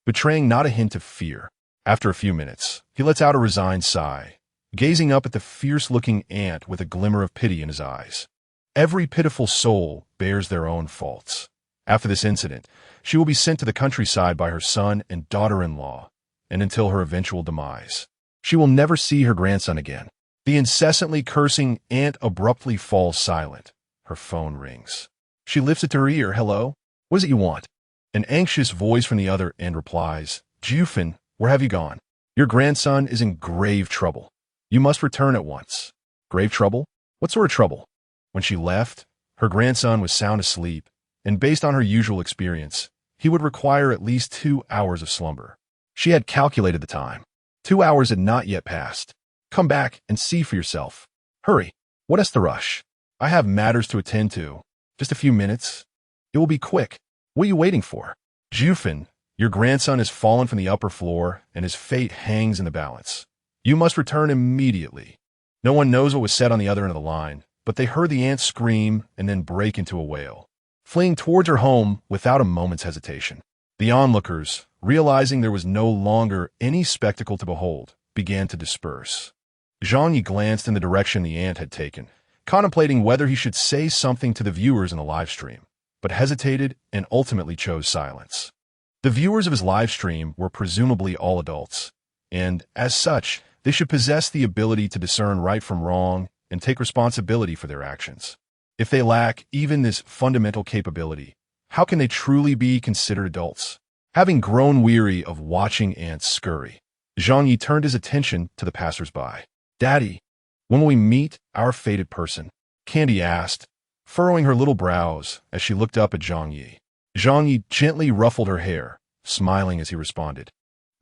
betraying not a hint of fear. After a few minutes, he lets out a resigned sigh, gazing up at the fierce-looking aunt with a glimmer of pity in his eyes. Every pitiful soul bears their own faults. After this incident, she will be sent to the countryside by her son and daughter-in-law, and until her eventual demise. She will never see her grandson again. The incessantly cursing aunt abruptly falls silent. Her phone rings. She lifts it to her ear. Hello? What is it you want? An anxious voice from the other end replies, Jufin, where have you gone? Your grandson is in grave trouble. You must return at once. Grave trouble? What sort of trouble? When she left, her grandson was sound asleep, and based on her usual experience, he would require at least 2 hours of slumber. She had calculated the time. 2 hours had not yet passed. Come back and see for yourself. Hurry. What is the rush? I have matters to attend to. Just a few minutes. It will be quick. What are you waiting for? Jufin, your grandson has fallen from the upper floor, and his fate hangs in the balance. You must return immediately. No one knows what was said on the other end of the line, but they heard the aunt scream and then break into a wail, fleeing towards her home without a moment's hesitation. The onlookers, realizing there was no longer any spectacle to behold, began to disperse. Zhang Ye glanced in the direction the aunt had taken, contemplating whether he should say something to the viewers in the live stream, but hesitated and ultimately chose silence. The viewers of his live stream were presumably all adults, and, as such, they should possess the ability to discern right from wrong and take responsibility for their actions. If they lack even this fundamental capability, how can they truly be considered adults? Having grown weary of watching ants scurry, Zhang Ye turned his attention to the passers-by. Daddy, when will we meet our fated person? Candy asked, furrowing her little brows as she looked up at Zhang Ye. Zhang Ye gently ruffled her hair, smiling as he responded.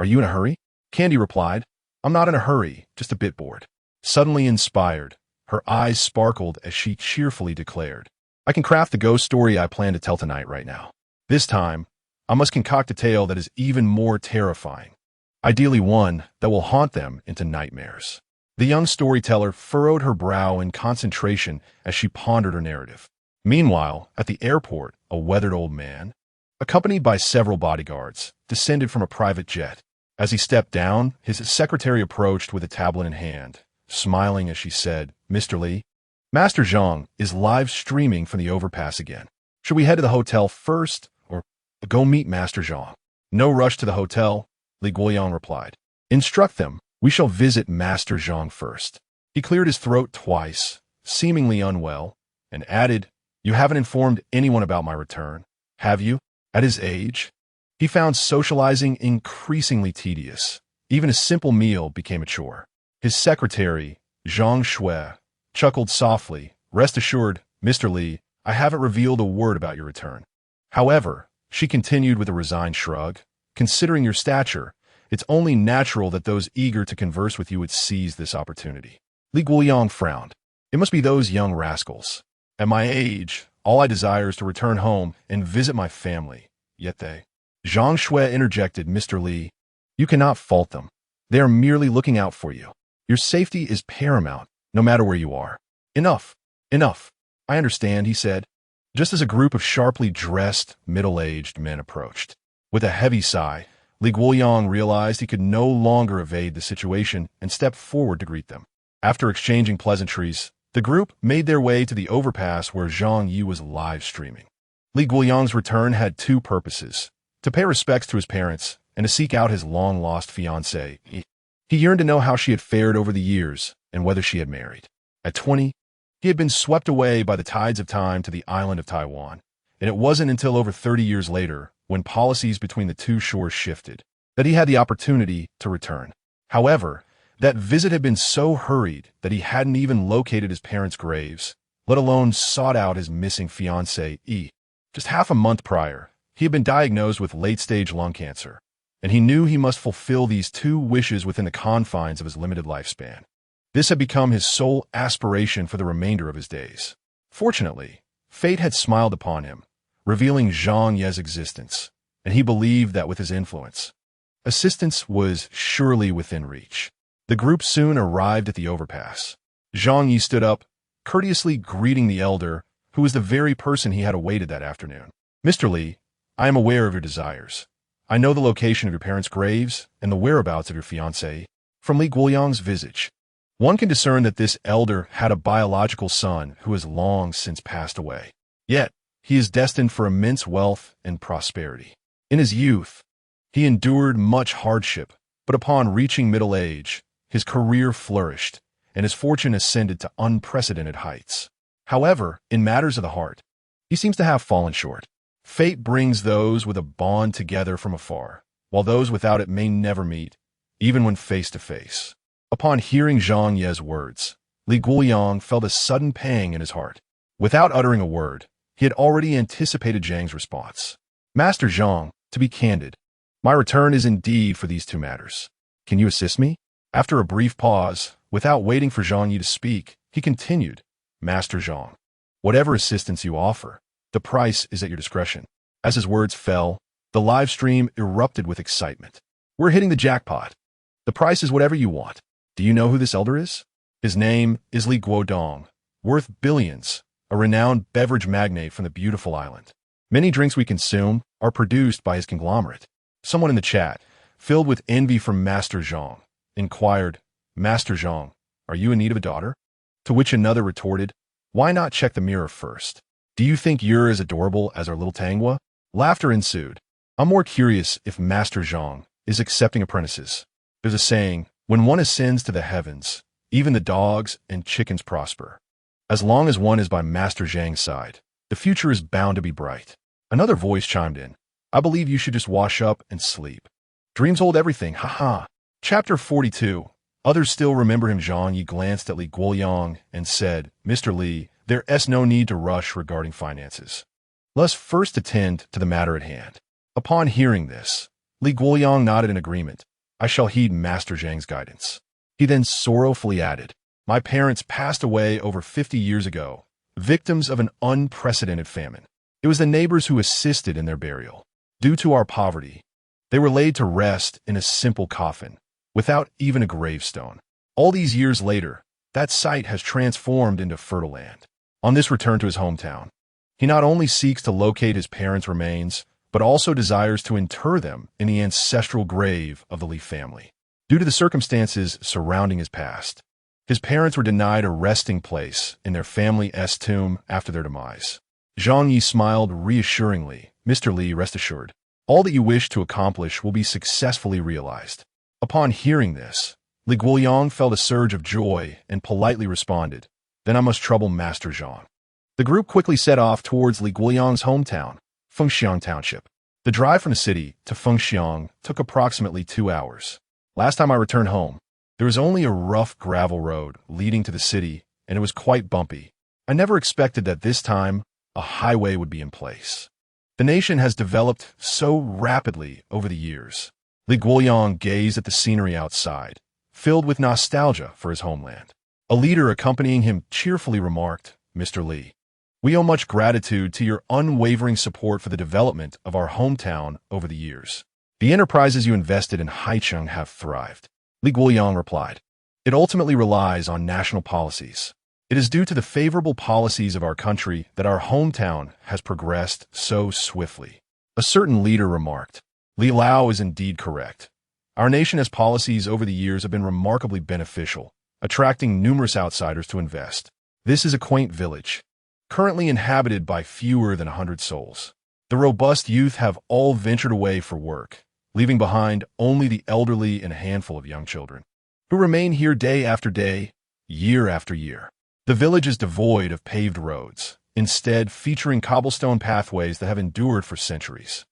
Are you in a hurry? Candy replied, I'm not in a hurry, just a bit bored. Suddenly inspired, her eyes sparkled as she cheerfully declared, I can craft the ghost story I plan to tell tonight right now. This time, I must concoct a tale that is even more terrifying. Ideally one that will haunt them into nightmares. The young storyteller furrowed her brow in concentration as she pondered her narrative. Meanwhile, at the airport, a weathered old man, accompanied by several bodyguards, descended from a private jet. As he stepped down, his secretary approached with a tablet in hand, smiling as she said, Mr. Li, Master Zhang is live streaming from the Overpass again. Should we head to the hotel first, or go meet Master Zhang? No rush to the hotel, Li Guoyang replied. Instruct them. We shall visit Master Zhang first. He cleared his throat twice, seemingly unwell, and added, You haven't informed anyone about my return, have you? At his age, he found socializing increasingly tedious. Even a simple meal became a chore. His secretary, Zhang Shui, chuckled softly. Rest assured, Mr. Li, I haven't revealed a word about your return. However, she continued with a resigned shrug, considering your stature, it's only natural that those eager to converse with you would seize this opportunity. Li Guoyang frowned. It must be those young rascals. At my age, all I desire is to return home and visit my family. Yet they... Zhang Shui interjected, Mr. Li, you cannot fault them. They are merely looking out for you. Your safety is paramount, no matter where you are. Enough. Enough. I understand, he said, just as a group of sharply dressed, middle-aged men approached. With a heavy sigh, Li Guoyang realized he could no longer evade the situation and stepped forward to greet them. After exchanging pleasantries, the group made their way to the overpass where Zhang Ye was live streaming. Li Guoyang's return had two purposes: to pay respects to his parents and to seek out his long-lost fiancée. He yearned to know how she had fared over the years and whether she had married. At 20, he had been swept away by the tides of time to the island of Taiwan, and it wasn't until over 30 years later, when policies between the two shores shifted, that he had the opportunity to return. However, that visit had been so hurried that he hadn't even located his parents' graves, let alone sought out his missing fiancée. Just half a month prior, he had been diagnosed with late-stage lung cancer, and he knew he must fulfill these two wishes within the confines of his limited lifespan. This had become his sole aspiration for the remainder of his days. Fortunately, fate had smiled upon him, revealing Zhang Ye's existence, and he believed that with his influence, assistance was surely within reach. The group soon arrived at the overpass. Zhang Ye stood up, courteously greeting the elder, who was the very person he had awaited that afternoon. Mr. Li, I am aware of your desires. I know the location of your parents' graves and the whereabouts of your fiancée. From Li Guoyang's visage, one can discern that this elder had a biological son who has long since passed away. Yet, he is destined for immense wealth and prosperity. In his youth, he endured much hardship, but upon reaching middle age, his career flourished, and his fortune ascended to unprecedented heights. However, in matters of the heart, he seems to have fallen short. Fate brings those with a bond together from afar, while those without it may never meet, even when face to face. Upon hearing Zhang Ye's words, Li Guoyang felt a sudden pang in his heart. Without uttering a word, he had already anticipated Zhang's response. Master Zhang, to be candid, my return is indeed for these two matters. Can you assist me? After a brief pause, without waiting for Zhang Ye to speak, he continued, Master Zhang, whatever assistance you offer, the price is at your discretion. As his words fell, the live stream erupted with excitement. We're hitting the jackpot. The price is whatever you want. Do you know who this elder is? His name is Li Guodong, worth billions, a renowned beverage magnate from the beautiful island. Many drinks we consume are produced by his conglomerate. Someone in the chat, filled with envy from Master Zhang, inquired, Master Zhang, are you in need of a daughter? To which another retorted, why not check the mirror first? Do you think you're as adorable as our little Tangwa? Laughter ensued. I'm more curious if Master Zhang is accepting apprentices. There's a saying, when one ascends to the heavens, even the dogs and chickens prosper. As long as one is by Master Zhang's side, the future is bound to be bright. Another voice chimed in. I believe you should just wash up and sleep. Dreams hold everything, haha. Chapter 42. Others still remember him. Zhang Ye glanced at Li Guoyang and said, Mr. Li, there's no need to rush regarding finances. Let's first attend to the matter at hand. Upon hearing this, Li Guoyang nodded in agreement. I shall heed Master Zhang's guidance. He then sorrowfully added, My parents passed away over 50 years ago, victims of an unprecedented famine. It was the neighbors who assisted in their burial. Due to our poverty, they were laid to rest in a simple coffin, without even a gravestone. All these years later, that site has transformed into fertile land. On this return to his hometown, he not only seeks to locate his parents' remains, but also desires to inter them in the ancestral grave of the Li family. Due to the circumstances surrounding his past, his parents were denied a resting place in their family's tomb after their demise. Zhang Ye smiled reassuringly. Mr. Li, rest assured, all that you wish to accomplish will be successfully realized. Upon hearing this, Li Guoyang felt a surge of joy and politely responded, then I must trouble Master Zhang. The group quickly set off towards Li Guoyang's hometown, Fengxiang Township. The drive from the city to Fengxiang took approximately 2 hours. Last time I returned home, there was only a rough gravel road leading to the city, and it was quite bumpy. I never expected that this time a highway would be in place. The nation has developed so rapidly over the years. Li Guoyang gazed at the scenery outside, filled with nostalgia for his homeland. A leader accompanying him cheerfully remarked, Mr. Li, we owe much gratitude to your unwavering support for the development of our hometown over the years. The enterprises you invested in Haicheng have thrived. Li Guoyang replied, it ultimately relies on national policies. It is due to the favorable policies of our country that our hometown has progressed so swiftly. A certain leader remarked, Li Lao is indeed correct. Our nation has policies over the years have been remarkably beneficial, attracting numerous outsiders to invest. This is a quaint village, currently inhabited by fewer than 100 souls. The robust youth have all ventured away for work, leaving behind only the elderly and a handful of young children, who remain here day after day, year after year. The village is devoid of paved roads, instead featuring cobblestone pathways that have endured for centuries.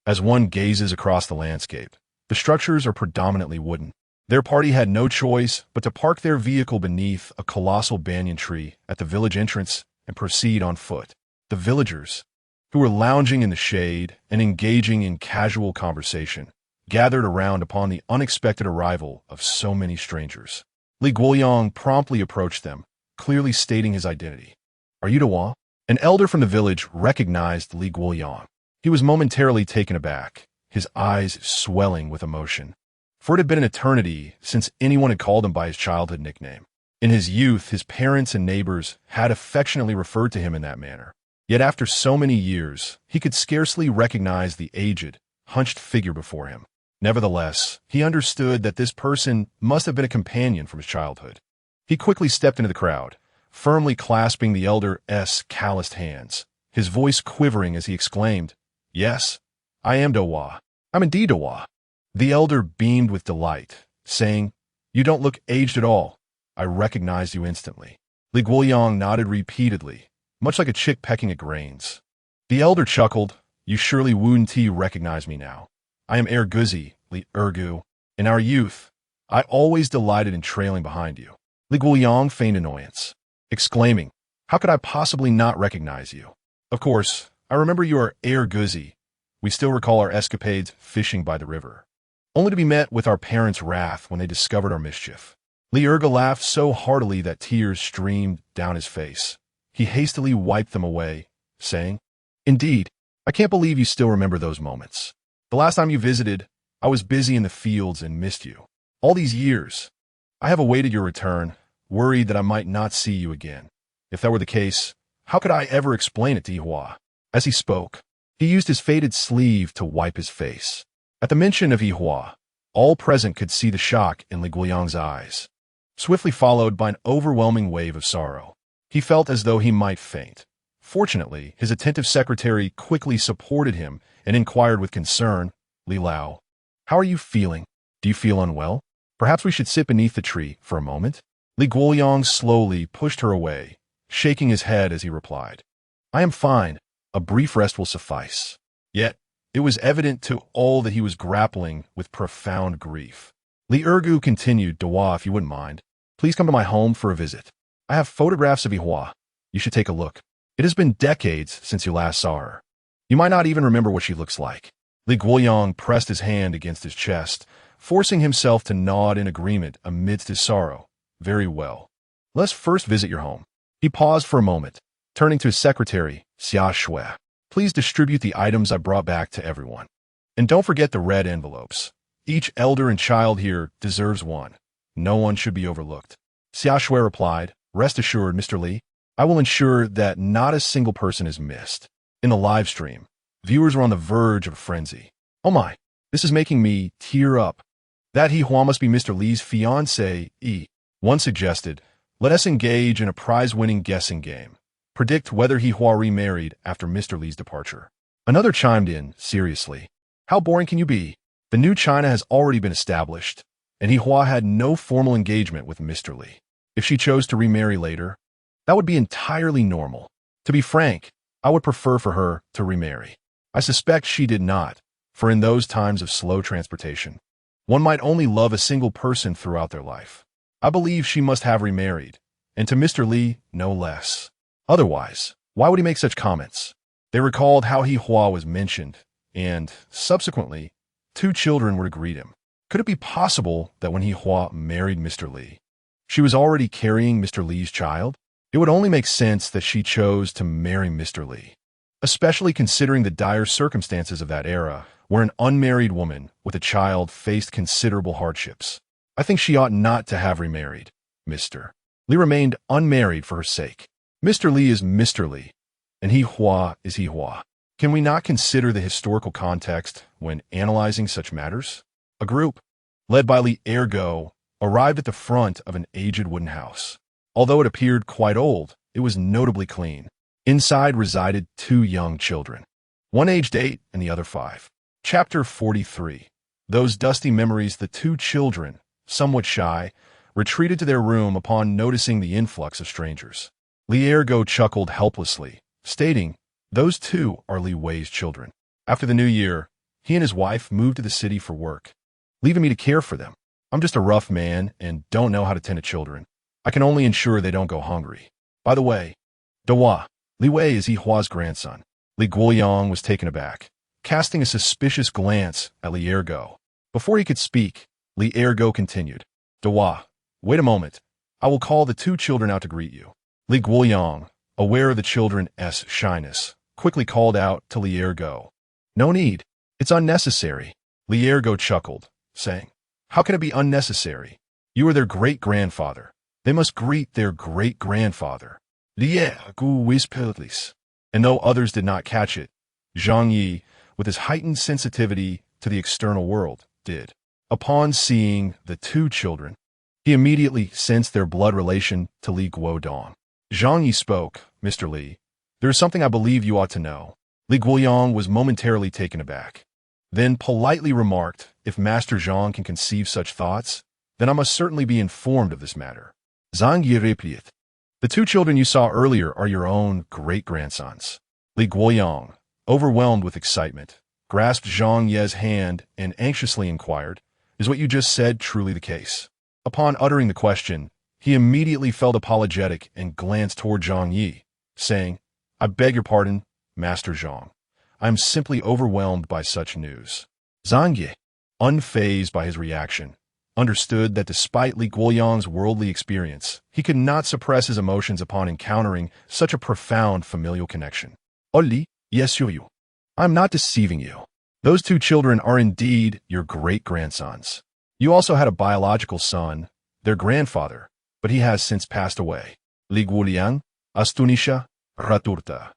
As one gazes across the landscape, the structures are predominantly wooden. Their party had no choice but to park their vehicle beneath a colossal banyan tree at the village entrance and proceed on foot. The villagers, who were lounging in the shade and engaging in casual conversation, gathered around upon the unexpected arrival of so many strangers. Li Guoyang promptly approached them, clearly stating his identity. Are you Dawa? An elder from the village recognized Li Guoyang. He was momentarily taken aback, his eyes swelling with emotion. For it had been an eternity since anyone had called him by his childhood nickname. In his youth, his parents and neighbors had affectionately referred to him in that manner. Yet after so many years, he could scarcely recognize the aged, hunched figure before him. Nevertheless, he understood that this person must have been a companion from his childhood. He quickly stepped into the crowd, firmly clasping the elder's calloused hands, his voice quivering as he exclaimed, Yes, I am Dawa. I'm indeed Dawa. The elder beamed with delight, saying, You don't look aged at all. I recognized you instantly. Li Guoyang nodded repeatedly, much like a chick pecking at grains. The elder chuckled, You surely wouldn't recognize me now. I am Guzi, Li Ergu. In our youth, I always delighted in trailing behind you. Li Guoyang feigned annoyance, exclaiming, How could I possibly not recognize you? Of course, I remember you are Guzi. We still recall our escapades fishing by the river, only to be met with our parents' wrath when they discovered our mischief. Li Erga laughed so heartily that tears streamed down his face. He hastily wiped them away, saying, Indeed, I can't believe you still remember those moments. The last time you visited, I was busy in the fields and missed you. All these years, I have awaited your return, worried that I might not see you again. If that were the case, how could I ever explain it to Yihua? As he spoke, he used his faded sleeve to wipe his face. At the mention of Yihua, all present could see the shock in Li Guoyang's eyes, swiftly followed by an overwhelming wave of sorrow. He felt as though he might faint. Fortunately, his attentive secretary quickly supported him and inquired with concern, Li Lao, how are you feeling? Do you feel unwell? Perhaps we should sit beneath the tree for a moment? Li Guoyang slowly pushed her away, shaking his head as he replied, I am fine. A brief rest will suffice. Yet, it was evident to all that he was grappling with profound grief. Li Ergu continued, Dawa, if you wouldn't mind, please come to my home for a visit. I have photographs of Yihua. You should take a look. It has been decades since you last saw her. You might not even remember what she looks like. Li Guoyang pressed his hand against his chest, forcing himself to nod in agreement amidst his sorrow. Very well. Let's first visit your home. He paused for a moment, turning to his secretary, Xia Shui. Please distribute the items I brought back to everyone. And don't forget the red envelopes. Each elder and child here deserves one. No one should be overlooked. Xia Shui replied, Rest assured, Mr. Li, I will ensure that not a single person is missed. In the live stream, viewers were on the verge of a frenzy. Oh my, this is making me tear up. That He Hua must be Mr. Li's fiancé. One suggested, let us engage in a prize-winning guessing game. Predict whether He Hua remarried after Mr. Li's departure. Another chimed in, seriously. How boring can you be? The new China has already been established, and He Hua had no formal engagement with Mr. Li. If she chose to remarry later, that would be entirely normal. To be frank, I would prefer for her to remarry. I suspect she did not, for in those times of slow transportation, one might only love a single person throughout their life. I believe she must have remarried, and to Mr. Li, no less. Otherwise, why would he make such comments? They recalled how He Hua was mentioned, and, subsequently, 2 children were to greet him. Could it be possible that when He Hua married Mr. Li, she was already carrying Mr. Li's child? It would only make sense that she chose to marry Mr. Li, especially considering the dire circumstances of that era, where an unmarried woman with a child faced considerable hardships. I think she ought not to have remarried. Mr. Li remained unmarried for her sake. Mr. Li is Mr. Li, and He Hua is He Hua. Can we not consider the historical context when analyzing such matters? A group, led by Li Ergo, arrived at the front of an aged wooden house. Although it appeared quite old, it was notably clean. Inside resided 2 young children, one aged 8 and the other 5. Chapter 43. Those dusty memories. The 2 children, somewhat shy, retreated to their room upon noticing the influx of strangers. Li Ergo chuckled helplessly, stating, Those 2 are Li Wei's children. After the new year, he and his wife moved to the city for work, leaving me to care for them. I'm just a rough man and don't know how to tend to children. I can only ensure they don't go hungry. By the way, Dehua, Li Wei is He Hua's grandson. Li Guoyang was taken aback, casting a suspicious glance at Li Ergo. Before he could speak, Li Ergo continued, Dehua, wait a moment. I will call the 2 children out to greet you. Li Guoyang, aware of the children's shyness, quickly called out to Li Ergo. No need. It's unnecessary. Li Ergo chuckled, saying, How can it be unnecessary? You are their great-grandfather. They must greet their great-grandfather. Li Ergo whispered, and though others did not catch it, Zhang Ye, with his heightened sensitivity to the external world, did. Upon seeing the 2 children, he immediately sensed their blood relation to Li Guodong. Zhang Ye spoke, Mr. Li, there is something I believe you ought to know. Li Guoyang was momentarily taken aback, then politely remarked, if Master Zhang can conceive such thoughts, then I must certainly be informed of this matter. Zhang Ye replied, The 2 children you saw earlier are your own great-grandsons. Li Guoyang, overwhelmed with excitement, grasped Zhang Ye's hand and anxiously inquired, Is what you just said truly the case? Upon uttering the question, he immediately felt apologetic and glanced toward Zhang Ye, saying, I beg your pardon, Master Zhang. I am simply overwhelmed by such news. Zhang Ye, unfazed by his reaction, understood that despite Li Guoyang's worldly experience, he could not suppress his emotions upon encountering such a profound familial connection. Li, yes, you. I am not deceiving you. Those 2 children are indeed your great-grandsons. You also had a biological son, their grandfather, but he has since passed away. Li Guoliang, Astunisha, Raturta.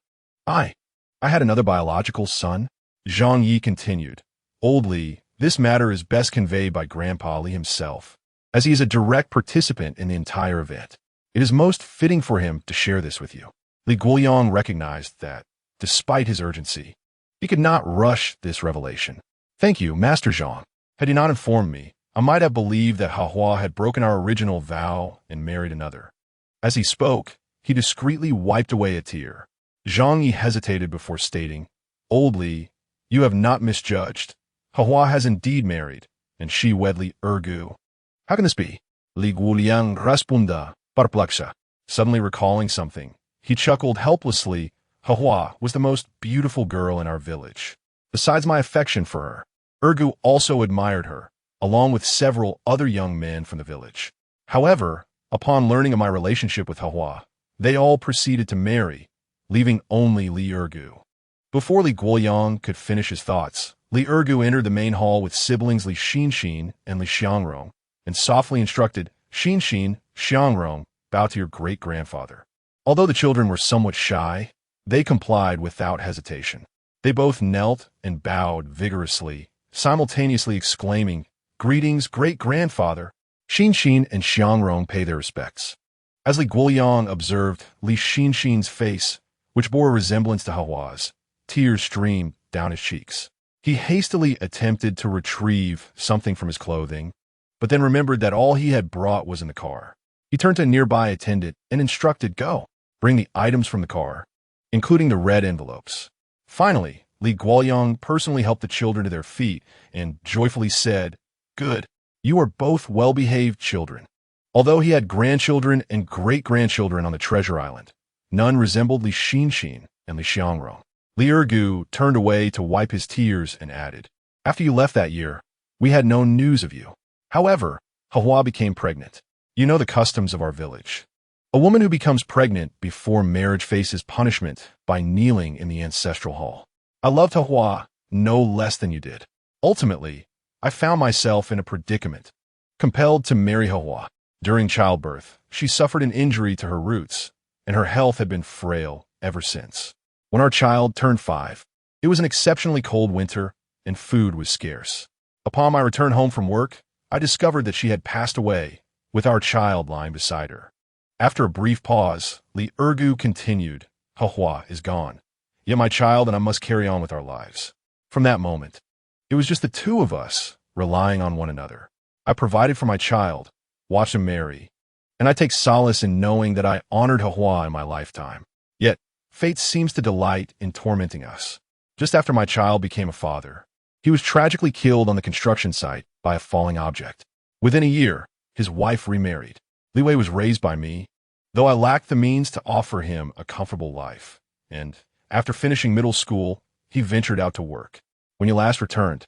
I had another biological son? Zhang Yi continued. Old Li, this matter is best conveyed by Grandpa Li himself, as he is a direct participant in the entire event. It is most fitting for him to share this with you. Li Guoyang recognized that, despite his urgency, he could not rush this revelation. Thank you, Master Zhang. Had he not informed me, I might have believed that He Hua had broken our original vow and married another. As he spoke, he discreetly wiped away a tear. Zhang Yi hesitated before stating, Old Li, you have not misjudged. He Hua has indeed married, and she wed Li Ergo. How can this be? Li Guoliang responded, perplexa. Suddenly recalling something, he chuckled helplessly. He Hua was the most beautiful girl in our village. Besides my affection for her, Ergo also admired her, along with several other young men from the village. However, Upon learning of my relationship with Hua, they all proceeded to marry, leaving only Li Ergu. Before Li Guoyang could finish his thoughts, Li Ergu entered the main hall with siblings Li Xinxin and Li Xiangrong, and softly instructed, Xinxin, Xiangrong, bow to your great-grandfather. Although the children were somewhat shy, they complied without hesitation. They both knelt and bowed vigorously, simultaneously exclaiming, Greetings, great-grandfather! Xinxin and Xiangrong pay their respects. As Li Guoyang observed Li Xinxin's face, which bore a resemblance to Hua's, tears streamed down his cheeks. He hastily attempted to retrieve something from his clothing, but then remembered that all he had brought was in the car. He turned to a nearby attendant and instructed, Go, bring the items from the car, including the red envelopes. Finally, Li Guoyang personally helped the children to their feet and joyfully said, Good, you are both well-behaved children. Although he had grandchildren and great-grandchildren on the treasure island, none resembled Li Xinxin and Li Xiangrong. Li Ergu turned away to wipe his tears and added, After you left that year, we had no news of you. However, Hua became pregnant. You know the customs of our village. A woman who becomes pregnant before marriage faces punishment by kneeling in the ancestral hall. I loved Hua no less than you did. Ultimately, I found myself in a predicament, compelled to marry Hua. During childbirth, she suffered an injury to her roots, and her health had been frail ever since. When our child turned 5, it was an exceptionally cold winter, and food was scarce. Upon my return home from work, I discovered that she had passed away, with our child lying beside her. After a brief pause, Li Ergu continued, Hua is gone, yet my child and I must carry on with our lives. From that moment, it was just the two of us, relying on one another. I provided for my child, watched him marry, and I take solace in knowing that I honored Hua in my lifetime. Yet, fate seems to delight in tormenting us. Just after my child became a father, he was tragically killed on the construction site by a falling object. Within a year, his wife remarried. Li Wei was raised by me, though I lacked the means to offer him a comfortable life, and after finishing middle school, he ventured out to work. When you last returned,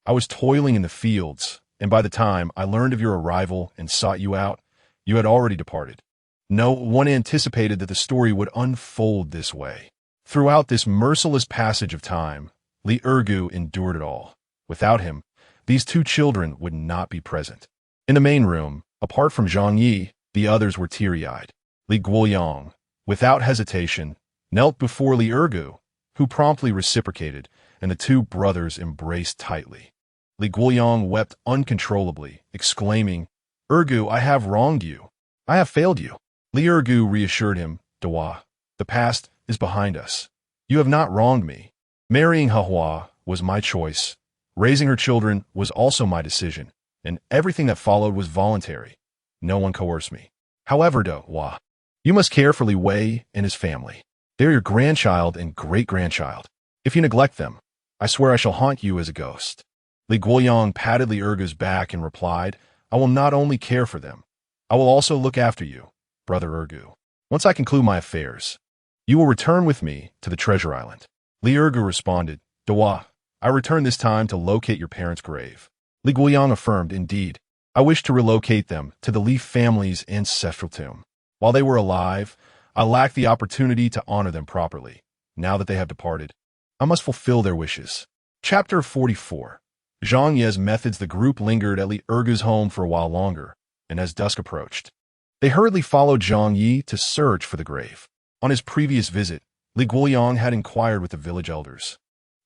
I was toiling in the fields, and by the time I learned of your arrival and sought you out, you had already departed. No one anticipated that the story would unfold this way. Throughout this merciless passage of time, Li Ergu endured it all. Without him, these two children would not be present. In the main room, apart from Zhang Ye, the others were teary-eyed. Li Guoyang, without hesitation, knelt before Li Ergu, who promptly reciprocated, and the two brothers embraced tightly. Li Guoyang wept uncontrollably, exclaiming, Ergu, I have wronged you. I have failed you. Li Ergu reassured him, Dua, the past is behind us. You have not wronged me. Marrying Hua was my choice. Raising her children was also my decision, and everything that followed was voluntary. No one coerced me. However, Dua, you must care for Li Wei and his family. They are your grandchild and great-grandchild. If you neglect them, I swear I shall haunt you as a ghost. Li Guoyang patted Li Ergu's back and replied, I will not only care for them, I will also look after you, Brother Ergu. Once I conclude my affairs, you will return with me to the treasure island. Li Ergu responded, Dua, I return this time to locate your parents' grave. Li Guoyang affirmed, Indeed, I wish to relocate them to the Li family's ancestral tomb. While they were alive, I lacked the opportunity to honor them properly. Now that they have departed, I must fulfill their wishes. Chapter 44. Zhang Ye's methods. The group lingered at Li Ergu's home for a while longer, and as dusk approached, they hurriedly followed Zhang Ye to search for the grave. On his previous visit, Li Guoyang had inquired with the village elders.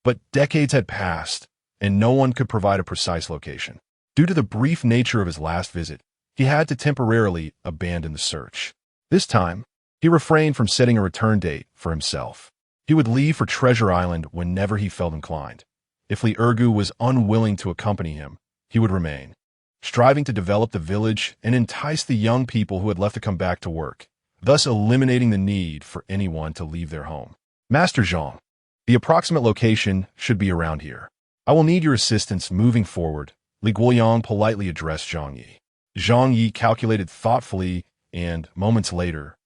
But decades had passed, and no one could provide a precise location. Due to the brief nature of his last visit, he had to temporarily abandon the search. This time, he refrained from setting a return date for himself. He would leave for Treasure Island whenever he felt inclined. If Li Ergu was unwilling to accompany him, he would remain, striving to develop the village and entice the young people who had left to come back to work, thus eliminating the need for anyone to leave their home. Master Zhang, the approximate location should be around here. I will need your assistance moving forward, Li Guoyang politely addressed Zhang Ye. Zhang Ye calculated thoughtfully and, moments later,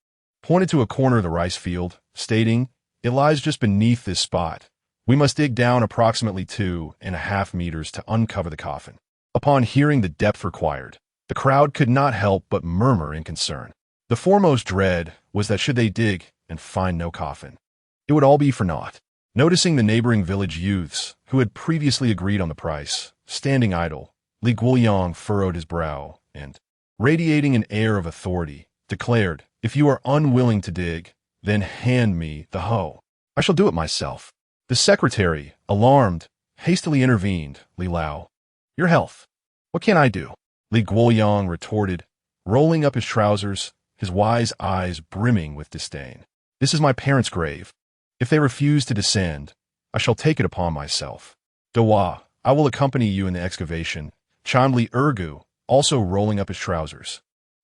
pointed to a corner of the rice field, stating, It lies just beneath this spot. We must dig down approximately 2.5 meters to uncover the coffin. Upon hearing the depth required, The crowd could not help but murmur in concern. The foremost dread was that should they dig and find no coffin, it would all be for naught. Noticing the neighboring village youths, who had previously agreed on the price, standing idle, Li Guoyang furrowed his brow and, radiating an air of authority, declared, "If you are unwilling to dig, then hand me the hoe. I shall do it myself." The secretary, alarmed, hastily intervened. "Li Lao, your health. What can I do?" Li Guoyang retorted, rolling up his trousers, his wise eyes brimming with disdain. "This is my parents' grave. If they refuse to descend, I shall take it upon myself. Dawa, I will accompany you in the excavation," chimed Li Ergu, also rolling up his trousers.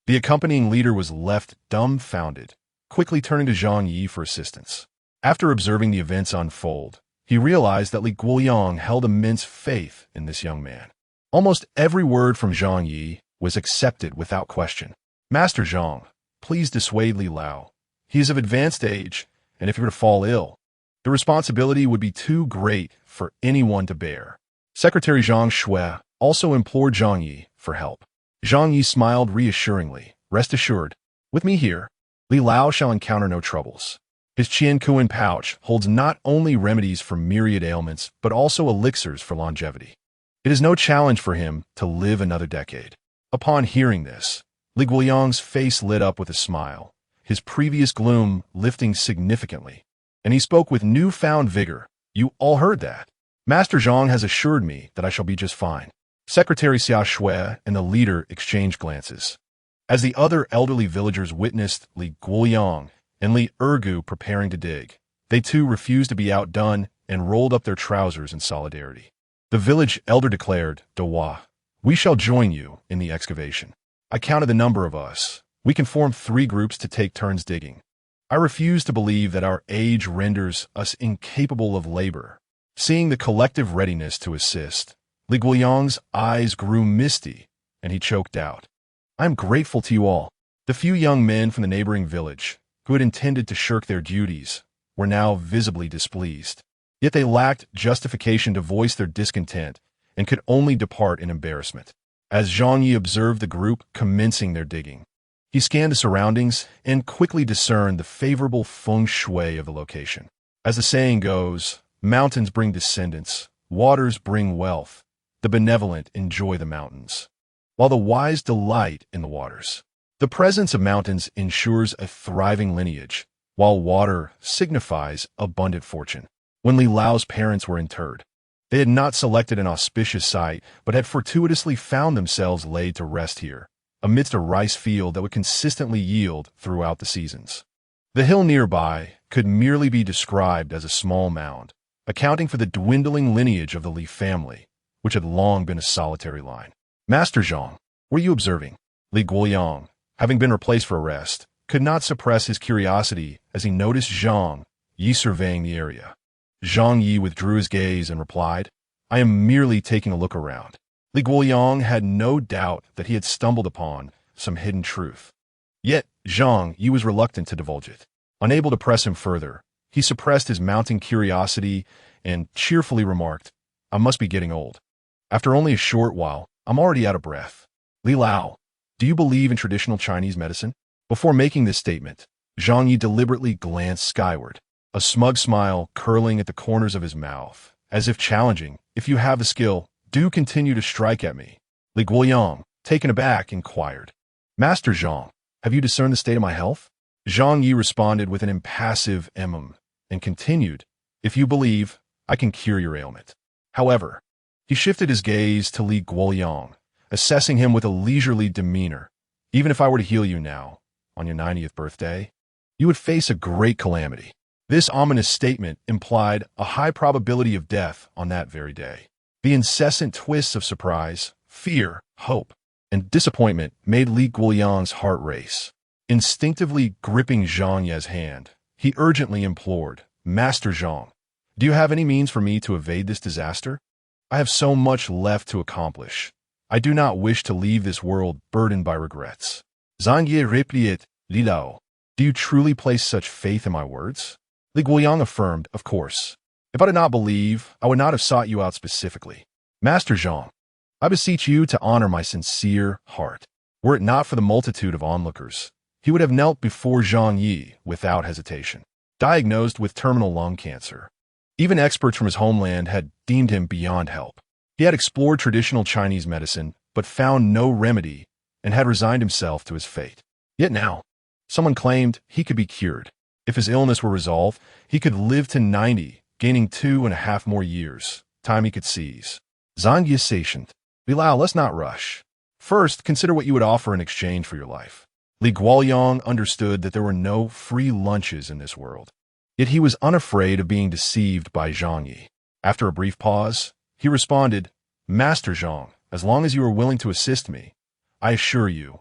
The accompanying leader was left dumbfounded, quickly turning to Zhang Ye for assistance. After observing the events unfold, he realized that Li Guoyang held immense faith in this young man. Almost every word from Zhang Ye was accepted without question. "Master Zhang, please dissuade Li Lao. He is of advanced age, and if he were to fall ill, the responsibility would be too great for anyone to bear." Secretary Zhang Shui also implored Zhang Ye for help. Zhang Yi smiled reassuringly. "Rest assured, with me here, Li Lao shall encounter no troubles. His Qian Kuan pouch holds not only remedies for myriad ailments, but also elixirs for longevity. It is no challenge for him to live another decade." Upon hearing this, Li Guoyang's face lit up with a smile, his previous gloom lifting significantly, and he spoke with newfound vigor. "You all heard that. Master Zhang has assured me that I shall be just fine." Secretary Xia Shui and the leader exchanged glances. As the other elderly villagers witnessed Li Guoyang and Li Ergu preparing to dig, they too refused to be outdone and rolled up their trousers in solidarity. The village elder declared, "Dawa, we shall join you in the excavation. I counted the number of us. We can form 3 groups to take turns digging. I refuse to believe that our age renders us incapable of labor." Seeing the collective readiness to assist, Li Guoyang's eyes grew misty, and he choked out, "I am grateful to you all." The few young men from the neighboring village, who had intended to shirk their duties, were now visibly displeased. Yet they lacked justification to voice their discontent and could only depart in embarrassment. As Zhang Yi observed the group commencing their digging, he scanned the surroundings and quickly discerned the favorable feng shui of the location. As the saying goes, mountains bring descendants, waters bring wealth, the benevolent enjoy the mountains, while the wise delight in the waters. The presence of mountains ensures a thriving lineage, while water signifies abundant fortune. When Li Lao's parents were interred, they had not selected an auspicious site, but had fortuitously found themselves laid to rest here, amidst a rice field that would consistently yield throughout the seasons. The hill nearby could merely be described as a small mound, accounting for the dwindling lineage of the Li family, which had long been a solitary line. "Master Zhang, were you observing?" Li Guoyang, having been replaced for a rest, could not suppress his curiosity as he noticed Zhang Yi surveying the area. Zhang Yi withdrew his gaze and replied, "I am merely taking a look around." Li Guoyang had no doubt that he had stumbled upon some hidden truth. Yet Zhang Yi was reluctant to divulge it. Unable to press him further, he suppressed his mounting curiosity and cheerfully remarked, "I must be getting old. After only a short while, I'm already out of breath. Li Lao, do you believe in traditional Chinese medicine?" Before making this statement, Zhang Yi deliberately glanced skyward, a smug smile curling at the corners of his mouth, as if challenging, "If you have the skill, do continue to strike at me." Li Guoyang, taken aback, inquired, "Master Zhang, have you discerned the state of my health?" Zhang Yi responded with an impassive and continued, "If you believe, I can cure your ailment." However, he shifted his gaze to Li Guoyang, assessing him with a leisurely demeanor. "Even if I were to heal you now, on your 90th birthday, you would face a great calamity." This ominous statement implied a high probability of death on that very day. The incessant twists of surprise, fear, hope, and disappointment made Li Guoyang's heart race. Instinctively gripping Zhang Ye's hand, he urgently implored, "Master Zhang, do you have any means for me to evade this disaster? I have so much left to accomplish. I do not wish to leave this world burdened by regrets." Zhang Ye replied, "Li Lao, do you truly place such faith in my words?" Li Guoyang affirmed, "Of course. If I did not believe, I would not have sought you out specifically. Master Zhang, I beseech you to honor my sincere heart." Were it not for the multitude of onlookers, he would have knelt before Zhang Ye without hesitation, diagnosed with terminal lung cancer. Even experts from his homeland had deemed him beyond help. He had explored traditional Chinese medicine, but found no remedy and had resigned himself to his fate. Yet now, someone claimed he could be cured. If his illness were resolved, he could live to 90, gaining 2.5 more years, time he could seize. Zhang Ye patient. Bilal, let's not rush. First, consider what you would offer in exchange for your life. Li Guoyang understood that there were no free lunches in this world. Yet he was unafraid of being deceived by Zhang Ye. After a brief pause, he responded, Master Zhang, as long as you are willing to assist me, I assure you,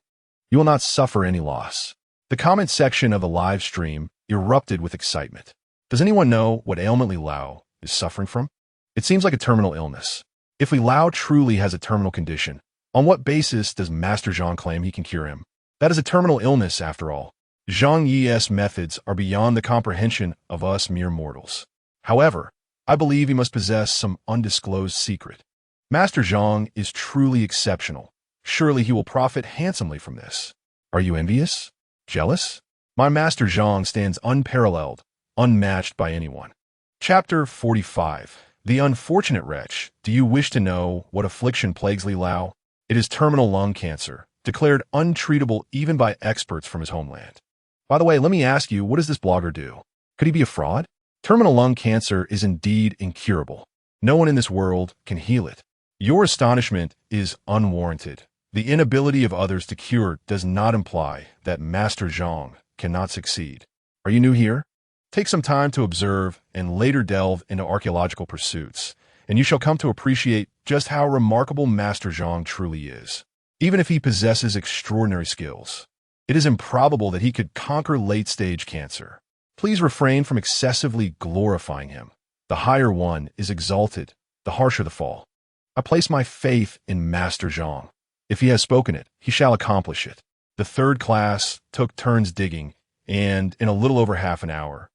you will not suffer any loss. The comment section of the live stream erupted with excitement. Does anyone know what ailment Li Lao is suffering from? It seems like a terminal illness. If Li Lao truly has a terminal condition, on what basis does Master Zhang claim he can cure him? That is a terminal illness, after all. Zhang Ye's methods are beyond the comprehension of us mere mortals. However, I believe he must possess some undisclosed secret. Master Zhang is truly exceptional. Surely he will profit handsomely from this. Are you envious? Jealous? My Master Zhang stands unparalleled, unmatched by anyone. Chapter 45. The unfortunate wretch. Do you wish to know what affliction plagues Li Lao? It is terminal lung cancer, declared untreatable even by experts from his homeland. By the way, let me ask you, what does this blogger do? Could he be a fraud? Terminal lung cancer is indeed incurable. No one in this world can heal it. Your astonishment is unwarranted. The inability of others to cure does not imply that Master Zhang cannot succeed. Are you new here? Take some time to observe and later delve into archaeological pursuits, and you shall come to appreciate just how remarkable Master Zhang truly is. Even if he possesses extraordinary skills, it is improbable that he could conquer late-stage cancer. Please refrain from excessively glorifying him. The higher one is exalted, the harsher the fall. I place my faith in Master Zhang. If he has spoken it, he shall accomplish it. The third class took turns digging, and in a little over half an hour,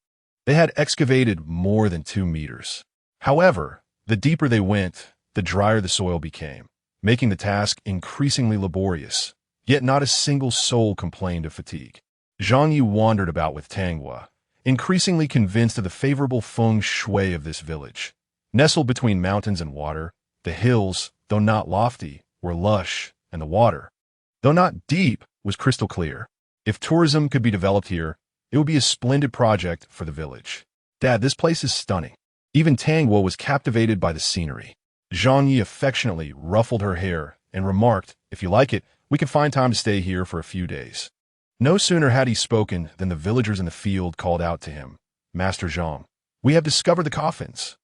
they had excavated more than 2 meters. However, the deeper they went, the drier the soil became, making the task increasingly laborious. Yet not a single soul complained of fatigue. Zhang Ye wandered about with Tanghua, increasingly convinced of the favorable feng shui of this village. Nestled between mountains and water, the hills, though not lofty, were lush, and the water, though not deep, was crystal clear. If tourism could be developed here, it would be a splendid project for the village. Dad, this place is stunning. Even Tanghua was captivated by the scenery. Zhang Ye affectionately ruffled her hair and remarked, if you like it, we can find time to stay here for a few days. No sooner had he spoken than the villagers in the field called out to him, Master Zhang, we have discovered the coffins.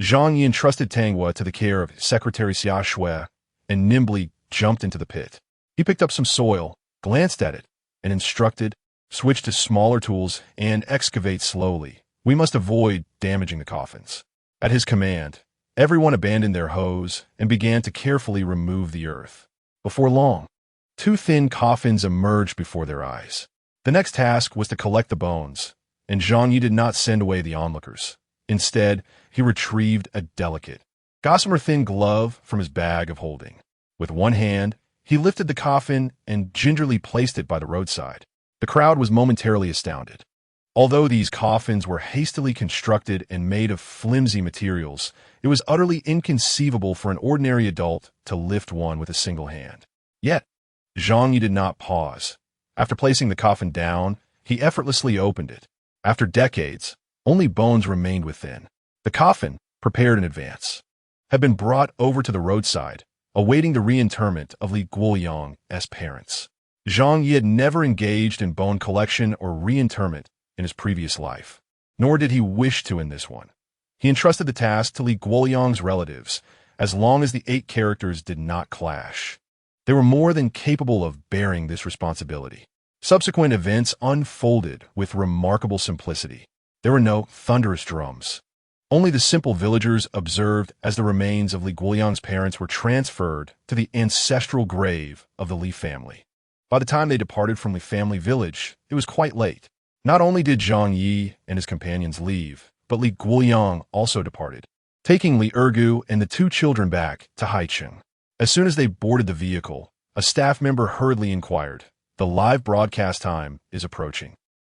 Zhang Ye entrusted Tanghua to the care of Secretary Xia Shui and nimbly jumped into the pit. He picked up some soil, glanced at it, and instructed, switch to smaller tools and excavate slowly. We must avoid damaging the coffins. At his command, everyone abandoned their hoes and began to carefully remove the earth. Before long, 2 thin coffins emerged before their eyes. The next task was to collect the bones, and Zhang Ye did not send away the onlookers. Instead, he retrieved a delicate, gossamer thin glove from his bag of holding. With one hand, he lifted the coffin and gingerly placed it by the roadside. The crowd was momentarily astounded. Although these coffins were hastily constructed and made of flimsy materials, it was utterly inconceivable for an ordinary adult to lift one with a single hand. Yet, Zhang Ye did not pause. After placing the coffin down, he effortlessly opened it. After decades, only bones remained within. The coffin, prepared in advance, had been brought over to the roadside, awaiting the reinterment of Li Guoyang's parents. Zhang Ye had never engaged in bone collection or reinterment in his previous life, nor did he wish to in this one. He entrusted the task to Li Guoyang's relatives, as long as the 8 characters did not clash. They were more than capable of bearing this responsibility. Subsequent events unfolded with remarkable simplicity. There were no thunderous drums. Only the simple villagers observed as the remains of Li Guoyang's parents were transferred to the ancestral grave of the Li family. By the time they departed from Li family village, it was quite late. Not only did Zhang Ye and his companions leave, but Li Guoyang also departed, taking Li Ergu and the 2 children back to Haicheng. As soon as they boarded the vehicle, A staff member hurriedly inquired. The live broadcast time is approaching.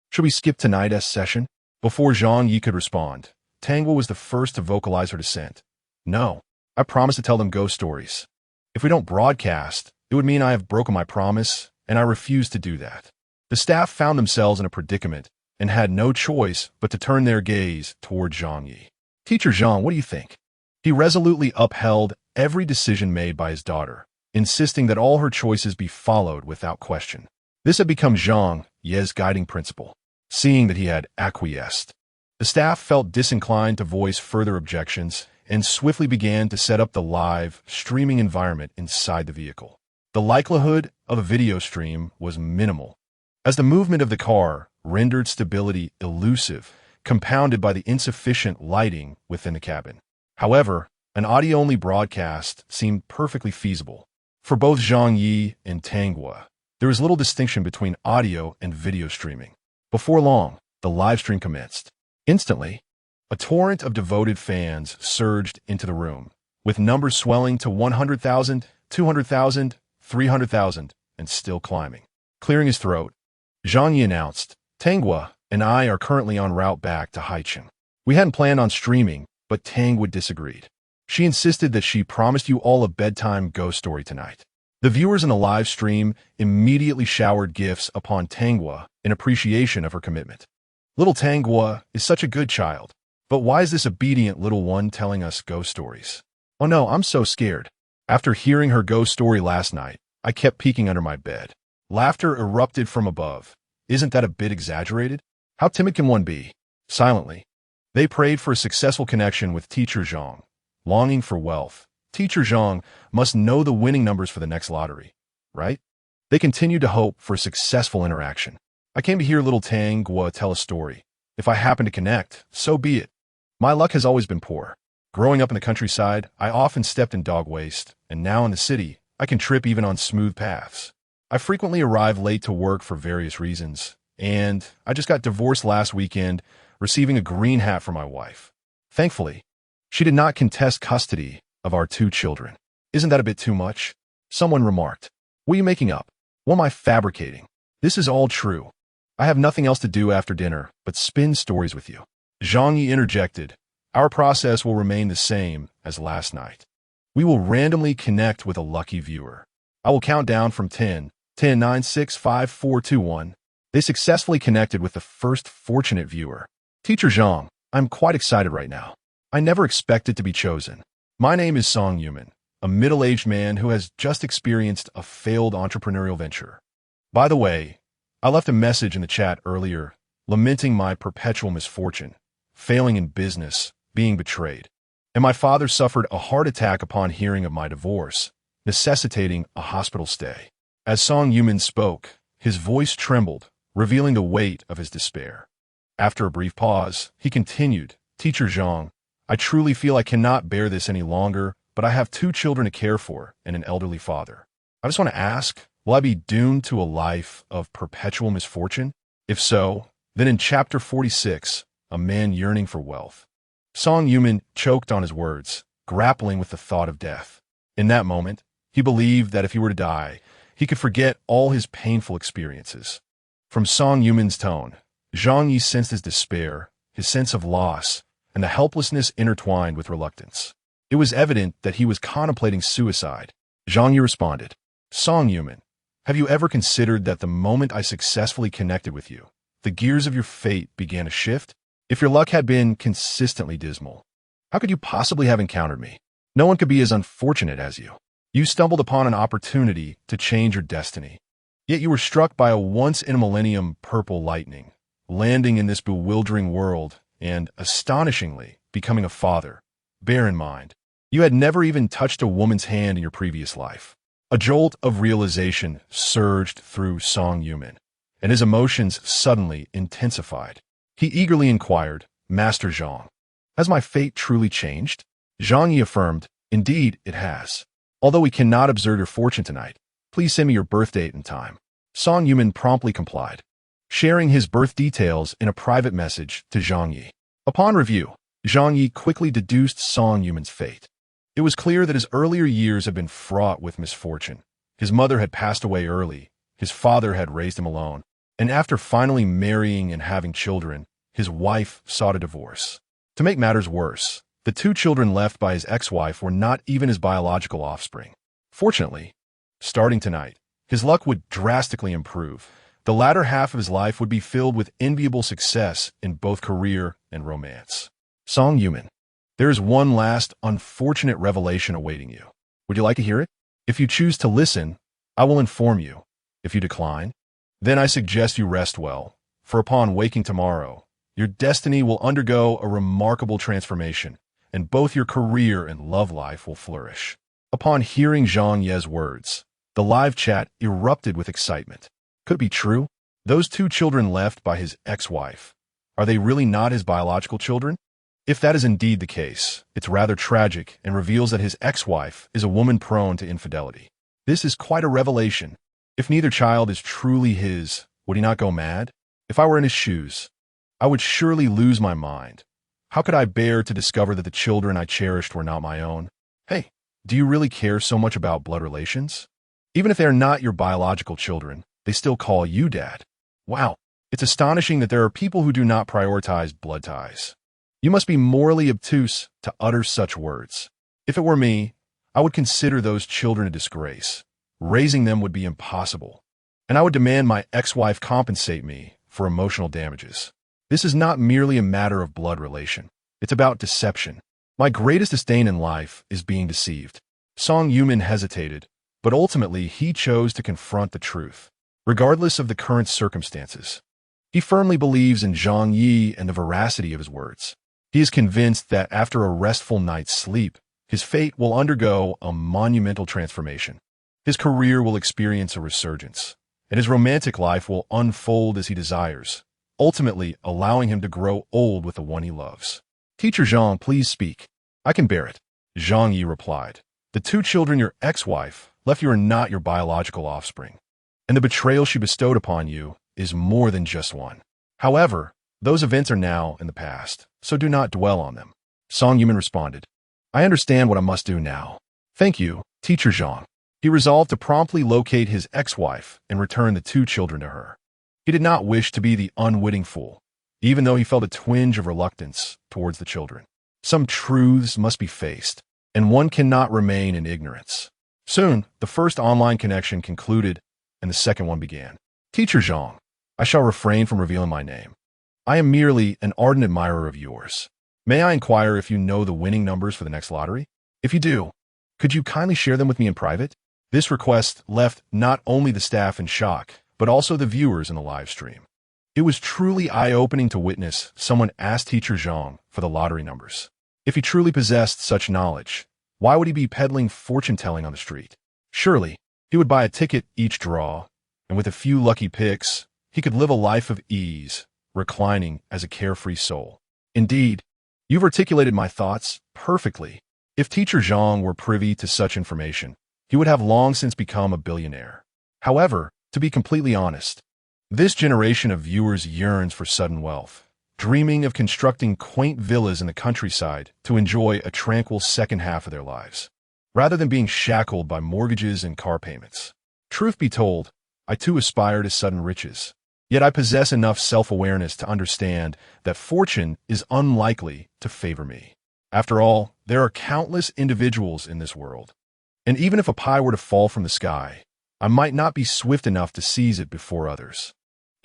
Should we skip tonight's session? Before Zhang Ye could respond, Tangwa was the first to vocalize her dissent. No, I promise to tell them ghost stories. If we don't broadcast, it would mean I have broken my promise, and I refuse to do that. The staff found themselves in a predicament and had no choice but to turn their gaze toward Zhang Ye. Teacher Zhang, what do you think? He resolutely upheld every decision made by his daughter, insisting that all her choices be followed without question. This had become Zhang Ye's guiding principle. Seeing that he had acquiesced, the staff felt disinclined to voice further objections and swiftly began to set up the live, streaming environment inside the vehicle. The likelihood of a video stream was minimal, as the movement of the car rendered stability elusive, compounded by the insufficient lighting within the cabin. However, an audio-only broadcast seemed perfectly feasible. For both Zhang Ye and Tangwa, there was little distinction between audio and video streaming. Before long, the live stream commenced. Instantly, a torrent of devoted fans surged into the room, with numbers swelling to 100,000, 200,000, 300,000, and still climbing. Clearing his throat, Zhang Ye announced, Tangwa and I are currently en route back to Haicheng. We hadn't planned on streaming, but Tangwa disagreed. She insisted that she promised you all a bedtime ghost story tonight. The viewers in the live stream immediately showered gifts upon Tangwa in appreciation of her commitment. Little Tangwa is such a good child, but why is this obedient little one telling us ghost stories? Oh no, I'm so scared. After hearing her ghost story last night, I kept peeking under my bed. Laughter erupted from above. Isn't that a bit exaggerated? How timid can one be? Silently, they prayed for a successful connection with Teacher Zhang. Longing for wealth, Teacher Zhang must know the winning numbers for the next lottery, right? They continued to hope for a successful interaction. I came to hear little Tangwa tell a story. If I happen to connect, so be it. My luck has always been poor. Growing up in the countryside, I often stepped in dog waste, and now in the city, I can trip even on smooth paths. I frequently arrive late to work for various reasons, and I just got divorced last weekend, receiving a green hat from my wife. Thankfully, she did not contest custody of our 2 children. Isn't that a bit too much? Someone remarked. What are you making up? What am I fabricating? This is all true. I have nothing else to do after dinner but spin stories with you. Zhang Ye interjected. Our process will remain the same as last night. We will randomly connect with a lucky viewer. I will count down from 10, 10, 9, 6, 5, 4, 2, 1. They successfully connected with the first fortunate viewer. Teacher Zhang, I'm quite excited right now. I never expected to be chosen. My name is Song Yuman, a middle-aged man who has just experienced a failed entrepreneurial venture. By the way, I left a message in the chat earlier, lamenting my perpetual misfortune, failing in business, being betrayed. And my father suffered a heart attack upon hearing of my divorce, necessitating a hospital stay. As Song Yuman spoke, his voice trembled, revealing the weight of his despair. After a brief pause, he continued, Teacher Zhang, I truly feel I cannot bear this any longer, but I have 2 children to care for and an elderly father. I just want to ask, will I be doomed to a life of perpetual misfortune? If so, then in chapter 46, a man yearning for wealth. Song Yuman choked on his words, grappling with the thought of death. In that moment, he believed that if he were to die, he could forget all his painful experiences. From Song Yuman's tone, Zhang Ye sensed his despair, his sense of loss, and the helplessness intertwined with reluctance. It was evident that he was contemplating suicide. Zhang Ye responded, Song Yuman, have you ever considered that the moment I successfully connected with you, the gears of your fate began to shift? If your luck had been consistently dismal, how could you possibly have encountered me? No one could be as unfortunate as you. You stumbled upon an opportunity to change your destiny. Yet you were struck by a once-in-a-millennium purple lightning, landing in this bewildering world and, astonishingly, becoming a father. Bear in mind, you had never even touched a woman's hand in your previous life. A jolt of realization surged through Song Yuman, and his emotions suddenly intensified. He eagerly inquired, Master Zhang, has my fate truly changed? Zhang Ye affirmed, indeed it has. Although we cannot observe your fortune tonight, please send me your birth date and time. Song Yuman promptly complied, sharing his birth details in a private message to Zhang Ye. Upon review, Zhang Ye quickly deduced Song Yuman's fate. It was clear that his earlier years had been fraught with misfortune, His mother had passed away early, his father had raised him alone, and after finally marrying and having children, his wife sought a divorce. To make matters worse, the two children left by his ex-wife were not even his biological offspring. Fortunately, starting tonight, his luck would drastically improve. The latter half of his life would be filled with enviable success in both career and romance. Zhang Ye, there is one last unfortunate revelation awaiting you. Would you like to hear it? If you choose to listen, I will inform you. If you decline, then I suggest you rest well, for upon waking tomorrow, your destiny will undergo a remarkable transformation, and both your career and love life will flourish. Upon hearing Zhang Ye's words, the live chat erupted with excitement. Could it be true? Those two children left by his ex-wife, are they really not his biological children? If that is indeed the case, it's rather tragic and reveals that his ex-wife is a woman prone to infidelity. This is quite a revelation. If neither child is truly his, would he not go mad? If I were in his shoes, I would surely lose my mind. How could I bear to discover that the children I cherished were not my own? Hey, do you really care so much about blood relations? Even if they are not your biological children, they still call you dad. Wow, it's astonishing that there are people who do not prioritize blood ties. You must be morally obtuse to utter such words. If it were me, I would consider those children a disgrace. Raising them would be impossible, and I would demand my ex-wife compensate me for emotional damages. This is not merely a matter of blood relation. It's about deception. My greatest disdain in life is being deceived. Zhang Ye hesitated, but ultimately he chose to confront the truth, regardless of the current circumstances. He firmly believes in Zhang Ye and the veracity of his words. He is convinced that after a restful night's sleep, his fate will undergo a monumental transformation. His career will experience a resurgence, and his romantic life will unfold as he desires, ultimately allowing him to grow old with the one he loves. Teacher Zhang, please speak. I can bear it. Zhang Ye replied. The two children your ex-wife left you are not your biological offspring, and the betrayal she bestowed upon you is more than just one. However, those events are now in the past, so do not dwell on them. Zhang Ye responded. I understand what I must do now. Thank you, Teacher Zhang. He resolved to promptly locate his ex-wife and return the two children to her. He did not wish to be the unwitting fool, even though he felt a twinge of reluctance towards the children. Some truths must be faced, and one cannot remain in ignorance. Soon, the first online connection concluded, and the second one began. Teacher Zhang, I shall refrain from revealing my name. I am merely an ardent admirer of yours. May I inquire if you know the winning numbers for the next lottery? If you do, could you kindly share them with me in private? This request left not only the staff in shock, but also the viewers in the live stream. It was truly eye-opening to witness someone ask Teacher Zhang for the lottery numbers. If he truly possessed such knowledge, why would he be peddling fortune-telling on the street? Surely, he would buy a ticket each draw, and with a few lucky picks, he could live a life of ease, reclining as a carefree soul. Indeed, you've articulated my thoughts perfectly. If Teacher Zhang were privy to such information, he would have long since become a billionaire. However, to be completely honest, this generation of viewers yearns for sudden wealth, dreaming of constructing quaint villas in the countryside to enjoy a tranquil second half of their lives, rather than being shackled by mortgages and car payments. Truth be told, I too aspire to sudden riches. Yet I possess enough self-awareness to understand that fortune is unlikely to favor me. After all, there are countless individuals in this world, and even if a pie were to fall from the sky, I might not be swift enough to seize it before others.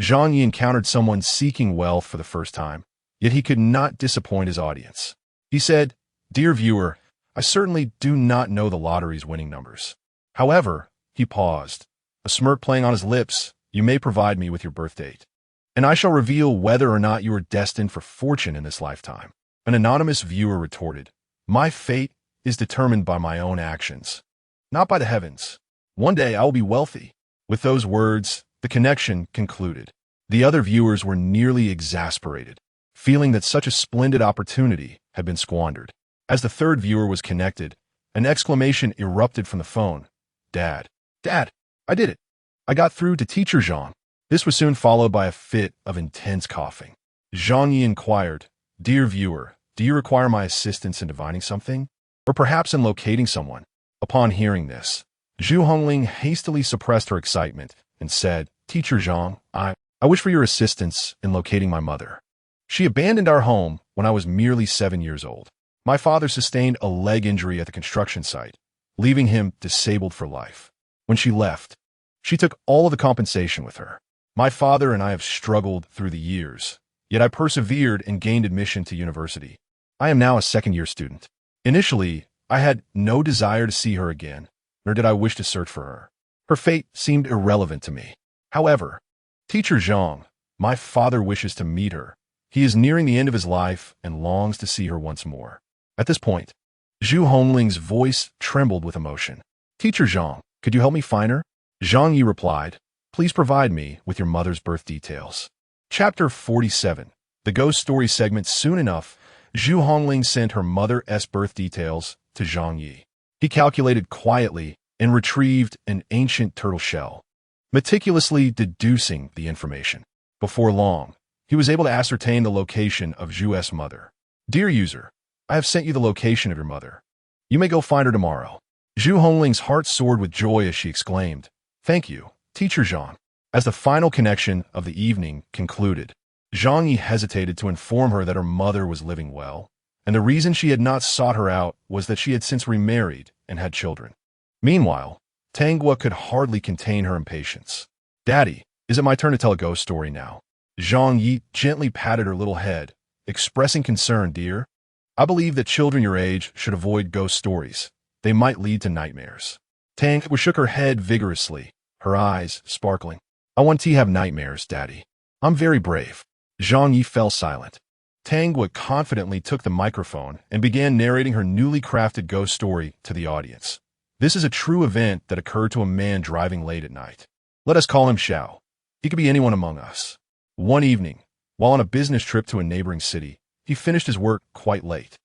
Zhang Ye encountered someone seeking wealth for the first time, yet he could not disappoint his audience. He said, Dear viewer, I certainly do not know the lottery's winning numbers. However, he paused, a smirk playing on his lips. You may provide me with your birth date, and I shall reveal whether or not you are destined for fortune in this lifetime. An anonymous viewer retorted, My fate is determined by my own actions, not by the heavens. One day I will be wealthy. With those words, the connection concluded. The other viewers were nearly exasperated, feeling that such a splendid opportunity had been squandered. As the third viewer was connected, an exclamation erupted from the phone. Dad, I did it. I got through to Teacher Zhang. This was soon followed by a fit of intense coughing. Zhang Ye inquired, Dear viewer, do you require my assistance in divining something? Or perhaps in locating someone? Upon hearing this, Zhu Hongling hastily suppressed her excitement and said, Teacher Zhang, I wish for your assistance in locating my mother. She abandoned our home when I was merely 7 years old. My father sustained a leg injury at the construction site, leaving him disabled for life. When she left, she took all of the compensation with her. My father and I have struggled through the years, yet I persevered and gained admission to university. I am now a second-year student. Initially, I had no desire to see her again, nor did I wish to search for her. Her fate seemed irrelevant to me. However, Teacher Zhang, my father wishes to meet her. He is nearing the end of his life and longs to see her once more. At this point, Zhu Hongling's voice trembled with emotion. Teacher Zhang, could you help me find her? Zhang Ye replied, Please provide me with your mother's birth details. Chapter 47. The Ghost Story segment. Soon enough, Zhu Hongling sent her mother's birth details to Zhang Ye. He calculated quietly and retrieved an ancient turtle shell, meticulously deducing the information. Before long, he was able to ascertain the location of Zhu's mother. Dear user, I have sent you the location of your mother. You may go find her tomorrow. Zhu Hongling's heart soared with joy as she exclaimed, Thank you, Teacher Zhang. As the final connection of the evening concluded, Zhang Ye hesitated to inform her that her mother was living well, and the reason she had not sought her out was that she had since remarried and had children. Meanwhile, Tanghua could hardly contain her impatience. Daddy, is it my turn to tell a ghost story now? Zhang Ye gently patted her little head, expressing concern. Dear, I believe that children your age should avoid ghost stories. They might lead to nightmares. Tanghua shook her head vigorously, her eyes sparkling. I want to have nightmares, Daddy. I'm very brave. Zhang Ye fell silent. Tanghua confidently took the microphone and began narrating her newly crafted ghost story to the audience. This is a true event that occurred to a man driving late at night. Let us call him Xiao. He could be anyone among us. One evening, while on a business trip to a neighboring city, he finished his work quite late.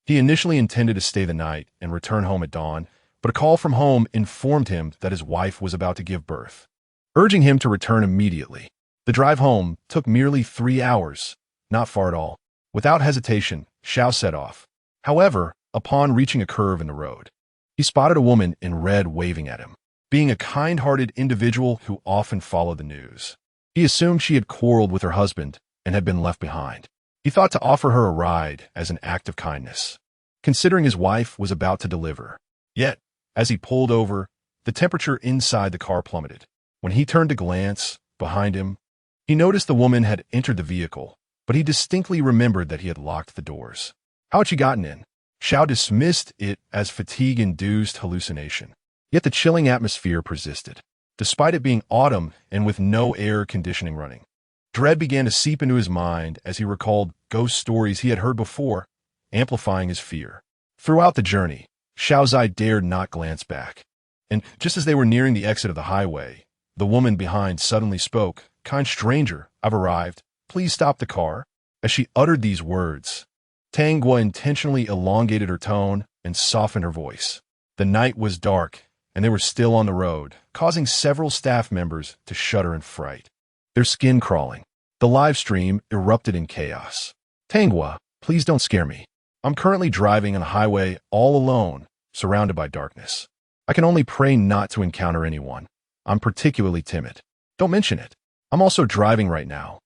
He initially intended to stay the night and return home at dawn, but a call from home informed him that his wife was about to give birth, urging him to return immediately. The drive home took merely 3 hours, not far at all. Without hesitation, Xiao set off. However, upon reaching a curve in the road, he spotted a woman in red waving at him. Being a kind-hearted individual who often followed the news, he assumed she had quarreled with her husband and had been left behind. He thought to offer her a ride as an act of kindness, considering his wife was about to deliver. Yet, as he pulled over, the temperature inside the car plummeted. When he turned to glance behind him, he noticed the woman had entered the vehicle, but he distinctly remembered that he had locked the doors. How had she gotten in? Xiao dismissed it as fatigue-induced hallucination. Yet the chilling atmosphere persisted, despite it being autumn and with no air conditioning running. Dread began to seep into his mind as he recalled ghost stories he had heard before, amplifying his fear. Throughout the journey, Xiao's eye dared not glance back. And just as they were nearing the exit of the highway, the woman behind suddenly spoke, "Kind stranger, I've arrived. Please stop the car." As she uttered these words, Tanghua intentionally elongated her tone and softened her voice. The night was dark, and they were still on the road, causing several staff members to shudder in fright, their skin crawling. The live stream erupted in chaos. "Tanghua, please don't scare me. I'm currently driving on a highway all alone, surrounded by darkness. I can only pray not to encounter anyone. I'm particularly timid. Don't mention it. I'm also driving right now,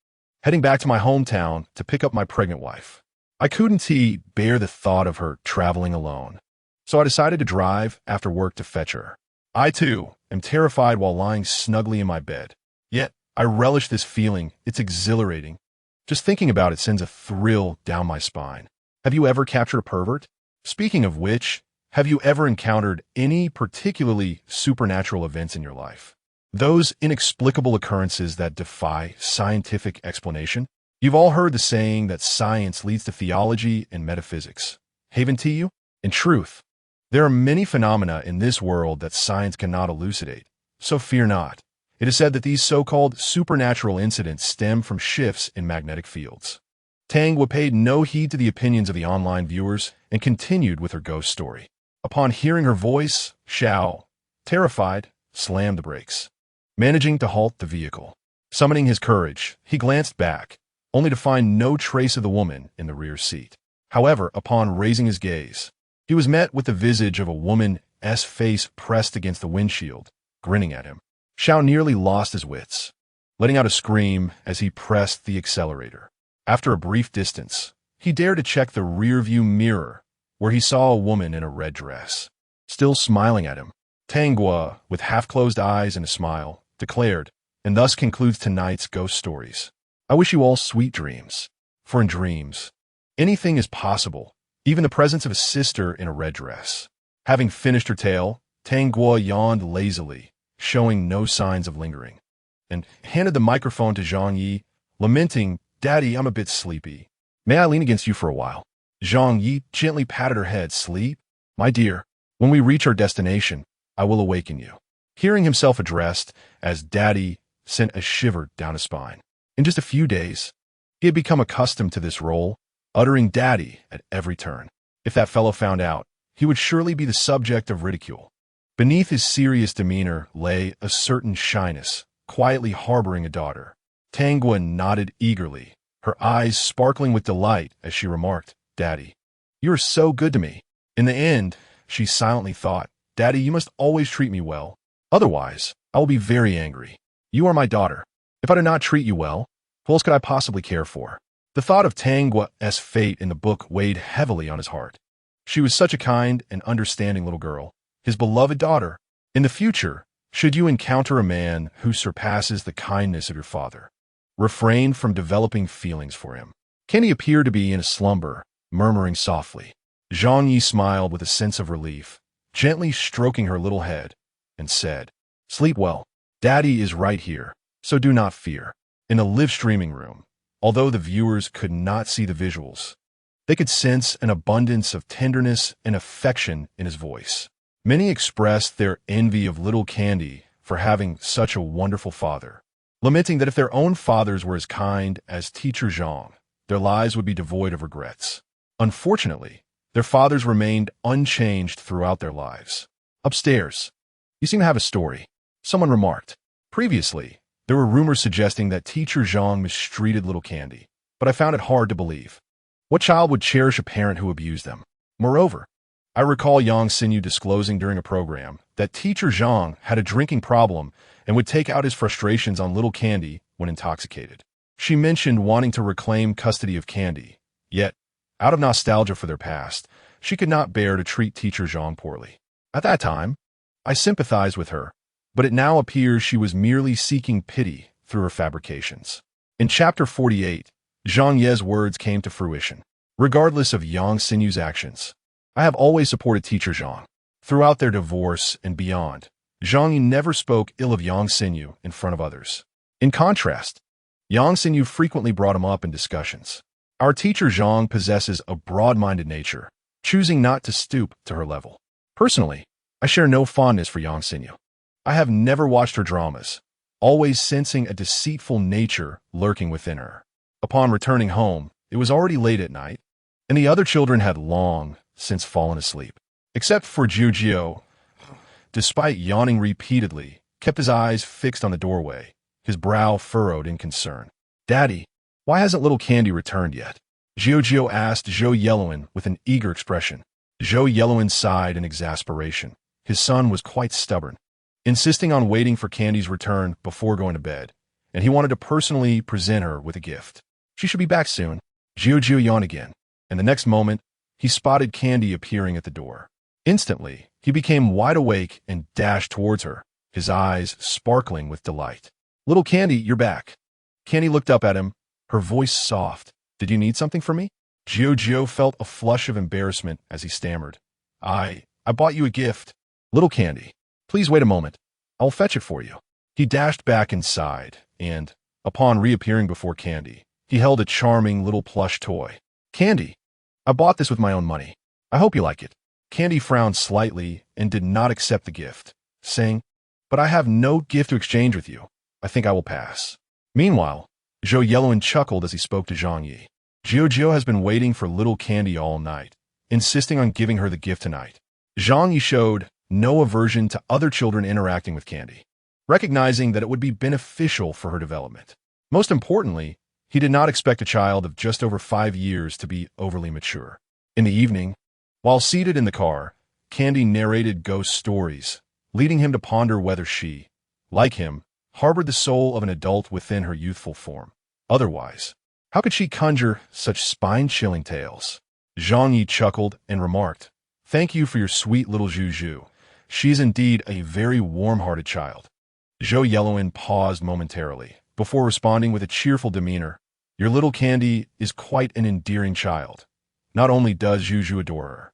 heading back to my hometown to pick up my pregnant wife. I couldn't bear the thought of her traveling alone, so I decided to drive after work to fetch her. I, too, am terrified while lying snugly in my bed. Yet, I relish this feeling. It's exhilarating. Just thinking about it sends a thrill down my spine. Have you ever captured a pervert? Speaking of which, have you ever encountered any particularly supernatural events in your life? Those inexplicable occurrences that defy scientific explanation? You've all heard the saying that science leads to theology and metaphysics. Haven't you? In truth, there are many phenomena in this world that science cannot elucidate, so fear not. It is said that these so-called supernatural incidents stem from shifts in magnetic fields. Tanghua paid no heed to the opinions of the online viewers and continued with her ghost story. Upon hearing her voice, Xiao, terrified, slammed the brakes, managing to halt the vehicle. Summoning his courage, he glanced back, only to find no trace of the woman in the rear seat. However, upon raising his gaze, he was met with the visage of a woman Guo's face pressed against the windshield, grinning at him. Xiao nearly lost his wits, letting out a scream as he pressed the accelerator. After a brief distance, he dared to check the rearview mirror, where he saw a woman in a red dress, still smiling at him. Tang Guo, with half-closed eyes and a smile, declared, "And thus concludes tonight's ghost stories. I wish you all sweet dreams. For in dreams, anything is possible, even the presence of a sister in a red dress." Having finished her tale, Tang Guo yawned lazily, showing no signs of lingering, and handed the microphone to Zhang Ye, lamenting, "Daddy, I'm a bit sleepy. May I lean against you for a while?" Zhang Ye gently patted her head. "Sleep? My dear, when we reach our destination, I will awaken you." Hearing himself addressed as Daddy sent a shiver down his spine. In just a few days, he had become accustomed to this role, uttering Daddy at every turn. If that fellow found out, he would surely be the subject of ridicule. Beneath his serious demeanor lay a certain shyness, quietly harboring a daughter. Tang Guo nodded eagerly, her eyes sparkling with delight as she remarked, "Daddy, you are so good to me." In the end, she silently thought, "Daddy, you must always treat me well. Otherwise, I will be very angry. You are my daughter. If I do not treat you well, who else could I possibly care for?" The thought of Tang Guo's fate in the book weighed heavily on his heart. She was such a kind and understanding little girl, his beloved daughter. In the future, should you encounter a man who surpasses the kindness of your father, refrain from developing feelings for him. Candy appeared to be in a slumber, murmuring softly. Zhang Ye smiled with a sense of relief, gently stroking her little head, and said, "Sleep well. Daddy is right here, so do not fear." In the live streaming room, although the viewers could not see the visuals, they could sense an abundance of tenderness and affection in his voice. Many expressed their envy of little Candy for having such a wonderful father, lamenting that if their own fathers were as kind as Teacher Zhang, their lives would be devoid of regrets. Unfortunately, their fathers remained unchanged throughout their lives. "Upstairs, you seem to have a story," someone remarked. Previously, there were rumors suggesting that Teacher Zhang mistreated little Candy, but I found it hard to believe. What child would cherish a parent who abused them? Moreover, I recall Yang Xinyu disclosing during a program that Teacher Zhang had a drinking problem and would take out his frustrations on little Candy when intoxicated. She mentioned wanting to reclaim custody of Candy, yet, out of nostalgia for their past, she could not bear to treat Teacher Zhang poorly. At that time, I sympathized with her, but it now appears she was merely seeking pity through her fabrications. In Chapter 48, Zhang Ye's words came to fruition. Regardless of Yang Xinyu's actions, I have always supported Teacher Zhang. Throughout their divorce and beyond, Zhang Ye never spoke ill of Yang Xinyu in front of others. In contrast, Yang Xinyu frequently brought him up in discussions. Our Teacher Zhang possesses a broad-minded nature, choosing not to stoop to her level. Personally, I share no fondness for Yang Xinyu. I have never watched her dramas, always sensing a deceitful nature lurking within her. Upon returning home, it was already late at night, and the other children had long since fallen asleep. Except for Jiu, despite yawning repeatedly, kept his eyes fixed on the doorway, his brow furrowed in concern. "Daddy, why hasn't little Candy returned yet?" Jiu asked Zhou Yellowin with an eager expression. Zhou Yellowin sighed in exasperation. His son was quite stubborn, insisting on waiting for Candy's return before going to bed, and he wanted to personally present her with a gift. "She should be back soon." Jiu yawned again, and the next moment, he spotted Candy appearing at the door. Instantly, he became wide awake and dashed towards her, his eyes sparkling with delight. "Little Candy, you're back." Candy looked up at him, her voice soft. "Did you need something from me?" Jiu felt a flush of embarrassment as he stammered. I bought you a gift." "Little Candy, please wait a moment. I'll fetch it for you." He dashed back inside, and, upon reappearing before Candy, he held a charming little plush toy. "Candy, I bought this with my own money. I hope you like it." Candy frowned slightly and did not accept the gift, saying, "But I have no gift to exchange with you. I think I will pass." Meanwhile, Zhou Yellowin chuckled as he spoke to Zhang Ye. Jiu has been waiting for little Candy all night, insisting on giving her the gift tonight. Zhang Ye showed no aversion to other children interacting with Candy, recognizing that it would be beneficial for her development. Most importantly, he did not expect a child of just over 5 years to be overly mature. In the evening, while seated in the car, Candy narrated ghost stories, leading him to ponder whether she, like him, harbored the soul of an adult within her youthful form. Otherwise, how could she conjure such spine-chilling tales? Zhang Ye chuckled and remarked, "Thank you for your sweet little Zhu. She is indeed a very warm-hearted child." Zhou Yellowin paused momentarily, before responding with a cheerful demeanor, "Your little Candy is quite an endearing child. Not only does Zhu adore her,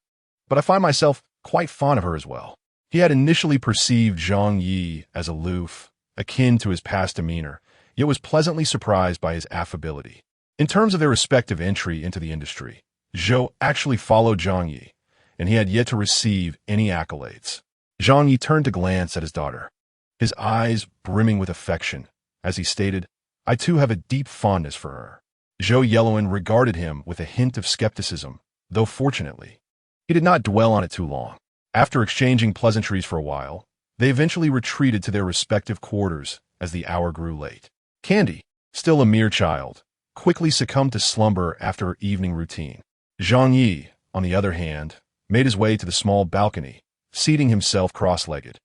but I find myself quite fond of her as well." He had initially perceived Zhang Ye as aloof, akin to his past demeanor, yet was pleasantly surprised by his affability. In terms of their respective entry into the industry, Zhou actually followed Zhang Ye, and he had yet to receive any accolades. Zhang Ye turned to glance at his daughter, his eyes brimming with affection, as he stated, "I too have a deep fondness for her." Zhou Yellowin regarded him with a hint of skepticism, though fortunately, he did not dwell on it too long. After exchanging pleasantries for a while, they eventually retreated to their respective quarters as the hour grew late. Candy, still a mere child, quickly succumbed to slumber after her evening routine. Zhang Ye, on the other hand, made his way to the small balcony, seating himself cross-legged.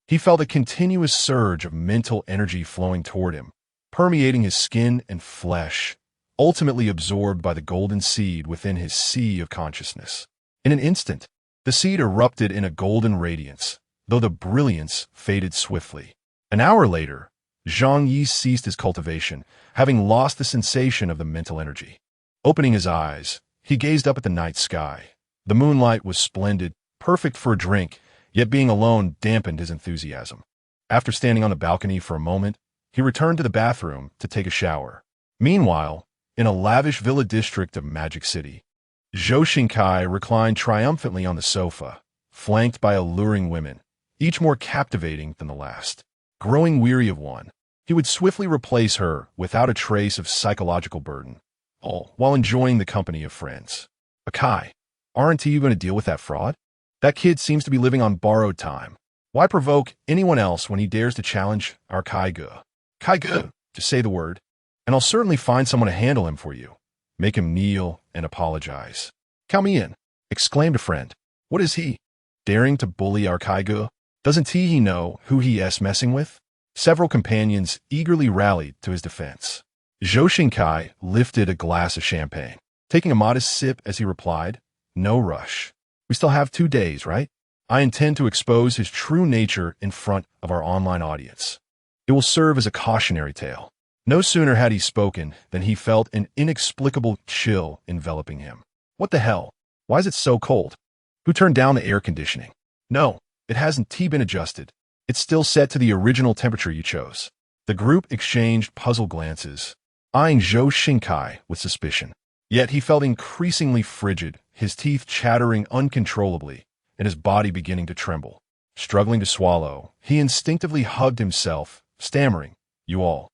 He felt a continuous surge of mental energy flowing toward him, permeating his skin and flesh, ultimately absorbed by the golden seed within his sea of consciousness. In an instant, the seed erupted in a golden radiance, though the brilliance faded swiftly. An hour later, Zhang Yi ceased his cultivation, having lost the sensation of the mental energy. Opening his eyes, he gazed up at the night sky. The moonlight was splendid, perfect for a drink, yet being alone dampened his enthusiasm. After standing on the balcony for a moment, he returned to the bathroom to take a shower. Meanwhile, in a lavish villa district of Magic City, Zhou Xingkai reclined triumphantly on the sofa, flanked by alluring women, each more captivating than the last. Growing weary of one, he would swiftly replace her without a trace of psychological burden, all while enjoying the company of friends. "Akai, aren't you going to deal with that fraud? That kid seems to be living on borrowed time. Why provoke anyone else when he dares to challenge our Kai-Ge? Kai-Ge, just say the word, and I'll certainly find someone to handle him for you. Make him kneel and apologize." "Count me in," exclaimed a friend. "What is he? Daring to bully our Kai-Ge? Doesn't he know who he is messing with?" Several companions eagerly rallied to his defense. Zhou Xingkai lifted a glass of champagne, taking a modest sip as he replied, "No rush. We still have 2 days, right? I intend to expose his true nature in front of our online audience. It will serve as a cautionary tale." No sooner had he spoken than he felt an inexplicable chill enveloping him. "What the hell? Why is it so cold? Who turned down the air conditioning?" "No, it hasn't been adjusted. It's still set to the original temperature you chose." The group exchanged puzzled glances, eyeing Zhou Xingkai with suspicion. Yet he felt increasingly frigid, his teeth chattering uncontrollably, and his body beginning to tremble. Struggling to swallow, he instinctively hugged himself, stammering, "You all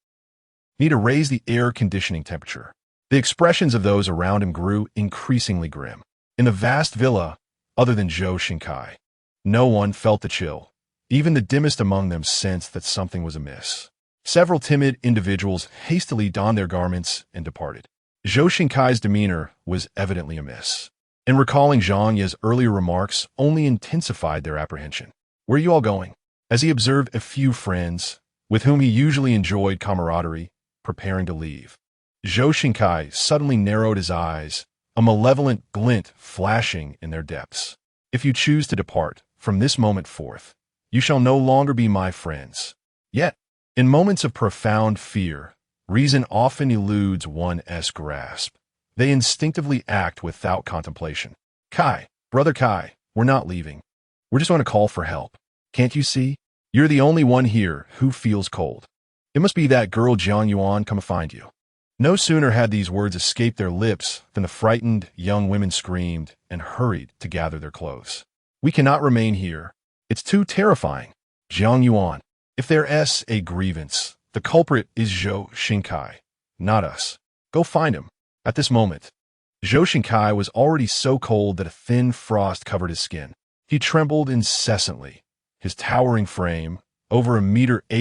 need to raise the air conditioning temperature." The expressions of those around him grew increasingly grim. In the vast villa, other than Zhou Xingkai, no one felt the chill. Even the dimmest among them sensed that something was amiss. Several timid individuals hastily donned their garments and departed. Zhou Xinkai's demeanor was evidently amiss, and recalling Zhang Ye's earlier remarks only intensified their apprehension. "Where are you all going?" As he observed a few friends, with whom he usually enjoyed camaraderie, preparing to leave, Zhou Xingkai suddenly narrowed his eyes, a malevolent glint flashing in their depths. "If you choose to depart, from this moment forth, you shall no longer be my friends." Yet, in moments of profound fear, reason often eludes one's grasp. They instinctively act without contemplation. "Kai, brother Kai, we're not leaving. We're just going to call for help. Can't you see? You're the only one here who feels cold. It must be that girl Jiang Yuan come to find you." No sooner had these words escaped their lips than the frightened young women screamed and hurried to gather their clothes. "We cannot remain here. It's too terrifying. Jiang Yuan, if there's a grievance, the culprit is Zhou Xingkai, not us. Go find him." At this moment, Zhou Xingkai was already so cold that a thin frost covered his skin. He trembled incessantly. His towering frame, over 1.80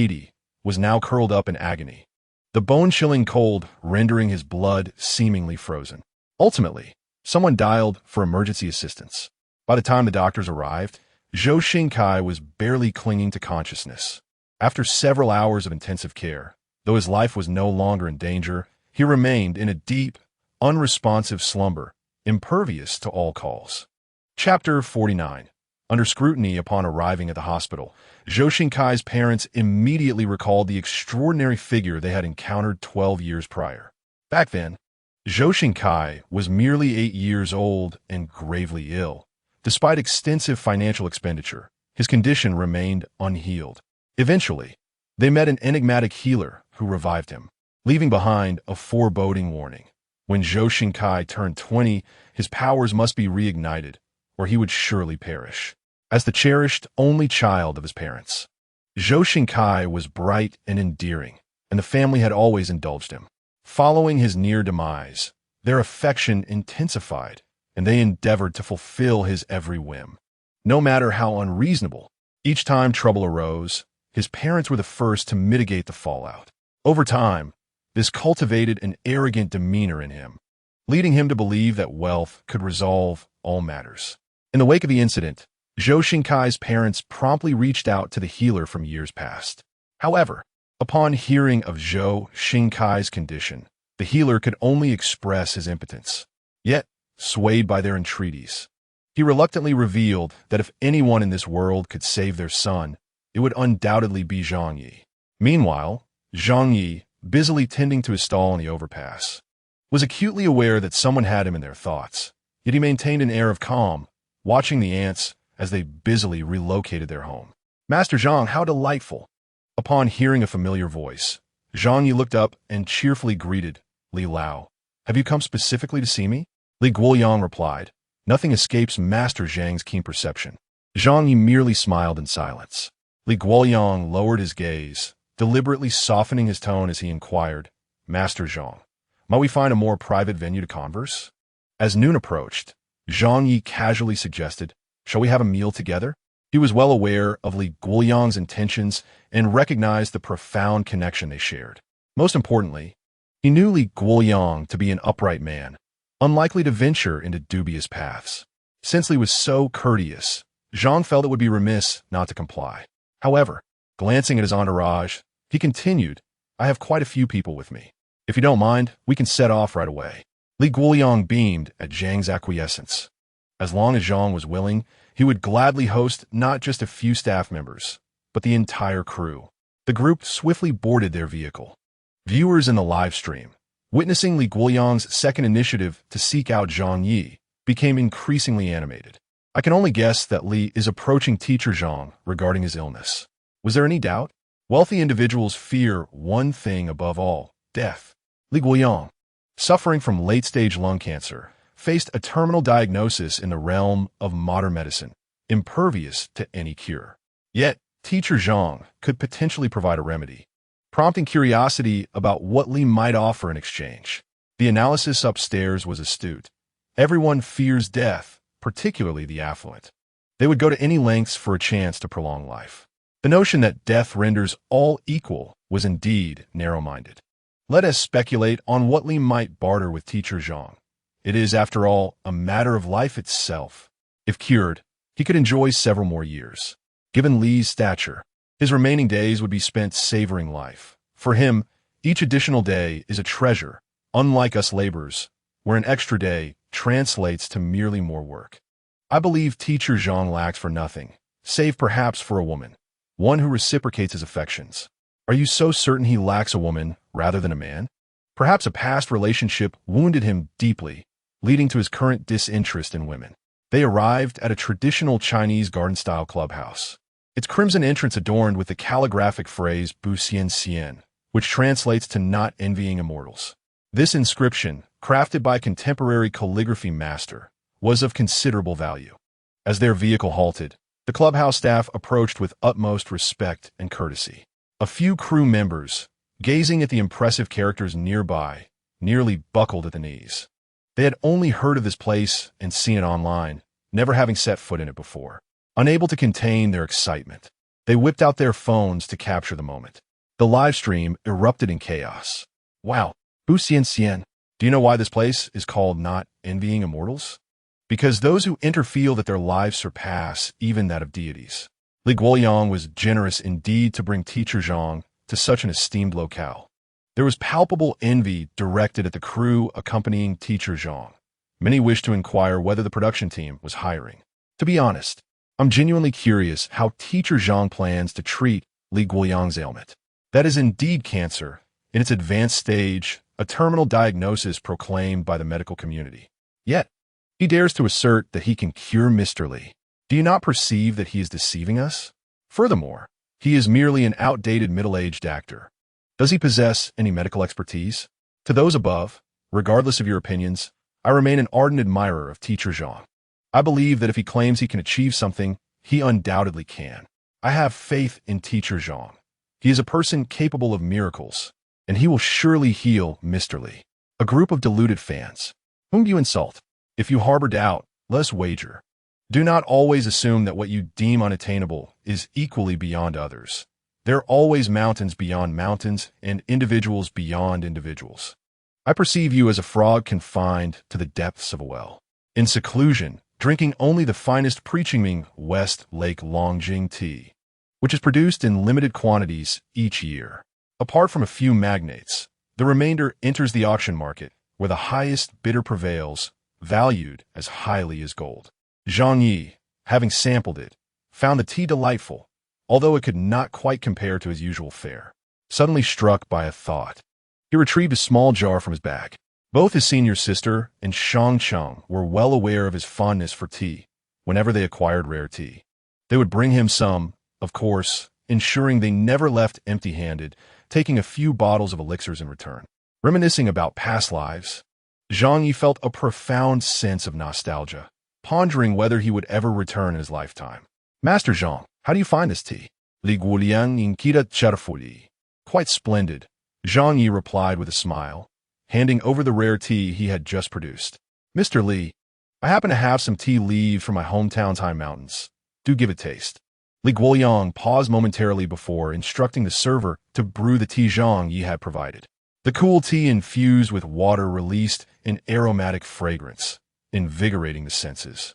meters, was now curled up in agony, the bone-chilling cold rendering his blood seemingly frozen. Ultimately, someone dialed for emergency assistance. By the time the doctors arrived, Zhou Xingkai was barely clinging to consciousness. After several hours of intensive care, though his life was no longer in danger, he remained in a deep, unresponsive slumber, impervious to all calls. Chapter 49. Under scrutiny upon arriving at the hospital, Zhou Xingkai's parents immediately recalled the extraordinary figure they had encountered 12 years prior. Back then, Zhou Xingkai was merely 8 years old and gravely ill. Despite extensive financial expenditure, his condition remained unhealed. Eventually, they met an enigmatic healer who revived him, leaving behind a foreboding warning. When Zhou Xingkai turned 20, his powers must be reignited, or he would surely perish. As the cherished only child of his parents, Zhou Xingkai was bright and endearing, and the family had always indulged him. Following his near demise, their affection intensified, and they endeavored to fulfill his every whim. No matter how unreasonable, each time trouble arose, his parents were the first to mitigate the fallout. Over time, this cultivated an arrogant demeanor in him, leading him to believe that wealth could resolve all matters. In the wake of the incident, Zhou Xingkai's parents promptly reached out to the healer from years past. However, upon hearing of Zhou Xingkai's condition, the healer could only express his impotence. Yet, swayed by their entreaties, he reluctantly revealed that if anyone in this world could save their son, it would undoubtedly be Zhang Ye. Meanwhile, Zhang Ye, busily tending to his stall in the overpass, was acutely aware that someone had him in their thoughts, yet he maintained an air of calm, watching the ants as they busily relocated their home. "Master Zhang, how delightful!" Upon hearing a familiar voice, Zhang Yi looked up and cheerfully greeted Li Lao. "Have you come specifically to see me?" Li Guoyang replied. Nothing escapes Master Zhang's keen perception. Zhang Yi merely smiled in silence. Li Guoyang lowered his gaze, deliberately softening his tone as he inquired, "Master Zhang, might we find a more private venue to converse?" As noon approached, Zhang Yi casually suggested, "Shall we have a meal together?" He was well aware of Li Guoyang's intentions and recognized the profound connection they shared. Most importantly, he knew Li Guoyang to be an upright man, unlikely to venture into dubious paths. Since Li was so courteous, Zhang felt it would be remiss not to comply. However, glancing at his entourage, he continued, "I have quite a few people with me. If you don't mind, we can set off right away." Li Guoyang beamed at Zhang's acquiescence. As long as Zhang was willing, he would gladly host not just a few staff members, but the entire crew. The group swiftly boarded their vehicle. Viewers in the live stream, witnessing Li Guoyang's second initiative to seek out Zhang Yi, became increasingly animated. I can only guess that Li is approaching Teacher Zhang regarding his illness. Was there any doubt? Wealthy individuals fear one thing above all: death. Li Guoyang, suffering from late-stage lung cancer, faced a terminal diagnosis in the realm of modern medicine, impervious to any cure. Yet, Teacher Zhang could potentially provide a remedy, prompting curiosity about what Li might offer in exchange. The analysis upstairs was astute. Everyone fears death, particularly the affluent. They would go to any lengths for a chance to prolong life. The notion that death renders all equal was indeed narrow-minded. Let us speculate on what Li might barter with Teacher Zhang. It is, after all, a matter of life itself. If cured, he could enjoy several more years. Given Li's stature, his remaining days would be spent savoring life. For him, each additional day is a treasure, unlike us laborers, where an extra day translates to merely more work. I believe Teacher Zhang lacks for nothing, save perhaps for a woman, one who reciprocates his affections. Are you so certain he lacks a woman rather than a man? Perhaps a past relationship wounded him deeply, leading to his current disinterest in women. They arrived at a traditional Chinese garden-style clubhouse, its crimson entrance adorned with the calligraphic phrase Bu Xian Xian, which translates to "not envying immortals." This inscription, crafted by a contemporary calligraphy master, was of considerable value. As their vehicle halted, the clubhouse staff approached with utmost respect and courtesy. A few crew members, gazing at the impressive characters nearby, nearly buckled at the knees. They had only heard of this place and seen it online, never having set foot in it before. Unable to contain their excitement, they whipped out their phones to capture the moment. The live stream erupted in chaos. "Wow, Bu Xian Xian, do you know why this place is called Not Envying Immortals?" because those who enter feel that their lives surpass even that of deities. Li Guoyang was generous indeed to bring teacher Zhang to such an esteemed locale. There was palpable envy directed at the crew accompanying teacher Zhang. Many wished to inquire whether the production team was hiring. To be honest, I'm genuinely curious how teacher Zhang plans to treat Li Guoyang's ailment. That is indeed cancer, in its advanced stage, a terminal diagnosis proclaimed by the medical community. Yet, he dares to assert that he can cure Mr. Li. Do you not perceive that he is deceiving us? Furthermore, he is merely an outdated middle-aged actor. Does he possess any medical expertise? To those above, regardless of your opinions, I remain an ardent admirer of teacher Zhang. I believe that if he claims he can achieve something, he undoubtedly can. I have faith in teacher Zhang. He is a person capable of miracles, and he will surely heal Mr. Li. A group of deluded fans. Whom do you insult? If you harbor doubt, let us wager. Do not always assume that what you deem unattainable is equally beyond others. There are always mountains beyond mountains and individuals beyond individuals. I perceive you as a frog confined to the depths of a well. In seclusion, drinking only the finest Preaching West Lake Longjing tea, which is produced in limited quantities each year. Apart from a few magnates, the remainder enters the auction market, where the highest bidder prevails, valued as highly as gold. Zhang Ye, having sampled it, found the tea delightful, although it could not quite compare to his usual fare. Suddenly struck by a thought, he retrieved a small jar from his bag. Both his senior sister and Shang Cheng were well aware of his fondness for tea. Whenever they acquired rare tea, they would bring him some, of course, ensuring they never left empty-handed, taking a few bottles of elixirs in return. Reminiscing about past lives, Zhang Ye felt a profound sense of nostalgia, pondering whether he would ever return in his lifetime. Master Zhang, how do you find this tea? Li Guoliang Inkita Cherfuli. Quite splendid, Zhang Ye replied with a smile, handing over the rare tea he had just produced. Mr. Li, I happen to have some tea leaves from my hometown's high mountains. Do give it a taste. Li Guoyang paused momentarily before instructing the server to brew the tea Zhang Ye had provided. The cool tea infused with water released an aromatic fragrance, invigorating the senses,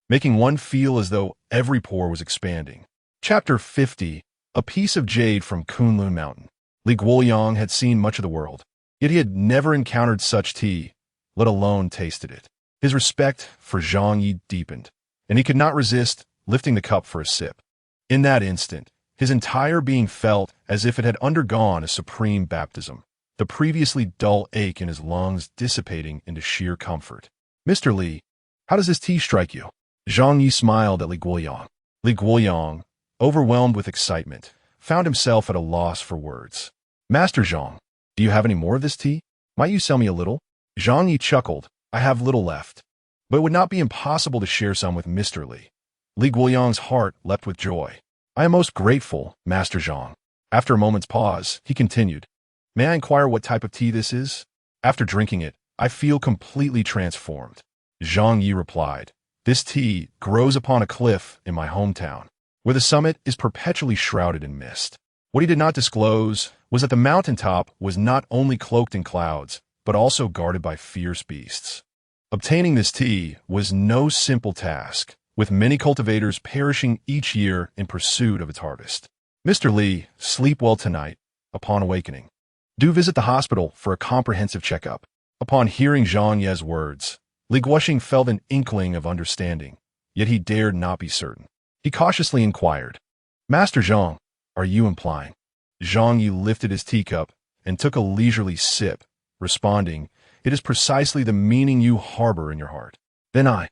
making one feel as though every pore was expanding. Chapter 50. A piece of jade from Kunlun Mountain. Li Guoyang had seen much of the world, yet he had never encountered such tea, let alone tasted it. His respect for Zhang Ye deepened, and he could not resist lifting the cup for a sip. In that instant, his entire being felt as if it had undergone a supreme baptism, the previously dull ache in his lungs dissipating into sheer comfort. Mr. Li, how does this tea strike you? Zhang Ye smiled at Li Guoyang. Li Guoyang, overwhelmed with excitement, found himself at a loss for words. Master Zhang, do you have any more of this tea? Might you sell me a little? Zhang Ye chuckled. I have little left, but it would not be impossible to share some with Mr. Li. Li Guoyang's heart leapt with joy. I am most grateful, Master Zhang. After a moment's pause, he continued. May I inquire what type of tea this is? After drinking it, I feel completely transformed. Zhang Ye replied. This tea grows upon a cliff in my hometown, where the summit is perpetually shrouded in mist. What he did not disclose was that the mountaintop was not only cloaked in clouds, but also guarded by fierce beasts. Obtaining this tea was no simple task, with many cultivators perishing each year in pursuit of its harvest. Mr. Li, sleep well tonight. Upon awakening, do visit the hospital for a comprehensive checkup. Upon hearing Zhang Ye's words, Li Guoxing felt an inkling of understanding, yet he dared not be certain. He cautiously inquired, Master Zhang, are you implying? Zhang Ye lifted his teacup and took a leisurely sip, responding, it is precisely the meaning you harbor in your heart. Then I.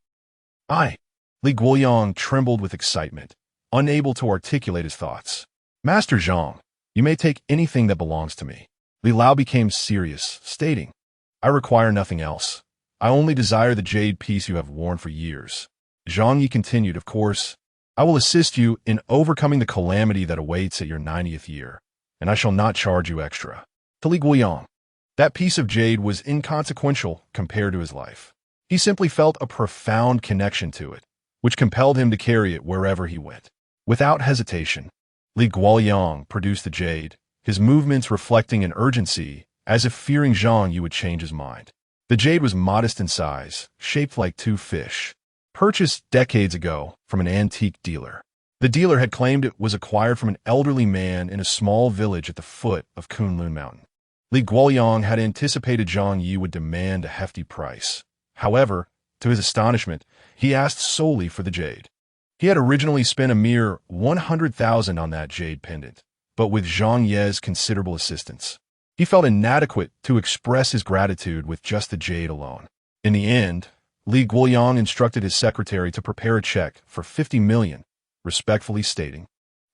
Li Guoyang trembled with excitement, unable to articulate his thoughts. Master Zhang, you may take anything that belongs to me. Li Lao became serious, stating, I require nothing else. I only desire the jade piece you have worn for years. Zhang Ye continued, of course, I will assist you in overcoming the calamity that awaits at your 90th year, and I shall not charge you extra. To Li Guoyang, that piece of jade was inconsequential compared to his life. He simply felt a profound connection to it, which compelled him to carry it wherever he went. Without hesitation, Li Guoyang produced the jade, his movements reflecting an urgency, as if fearing Zhang Ye would change his mind. The jade was modest in size, shaped like two fish, purchased decades ago from an antique dealer. The dealer had claimed it was acquired from an elderly man in a small village at the foot of Kunlun Mountain. Li Guoyang had anticipated Zhang Ye would demand a hefty price. However, to his astonishment, he asked solely for the jade. He had originally spent a mere 100,000 on that jade pendant, but with Zhang Ye's considerable assistance, he felt inadequate to express his gratitude with just the jade alone. In the end, Li Guoyang instructed his secretary to prepare a check for 50 million, respectfully stating,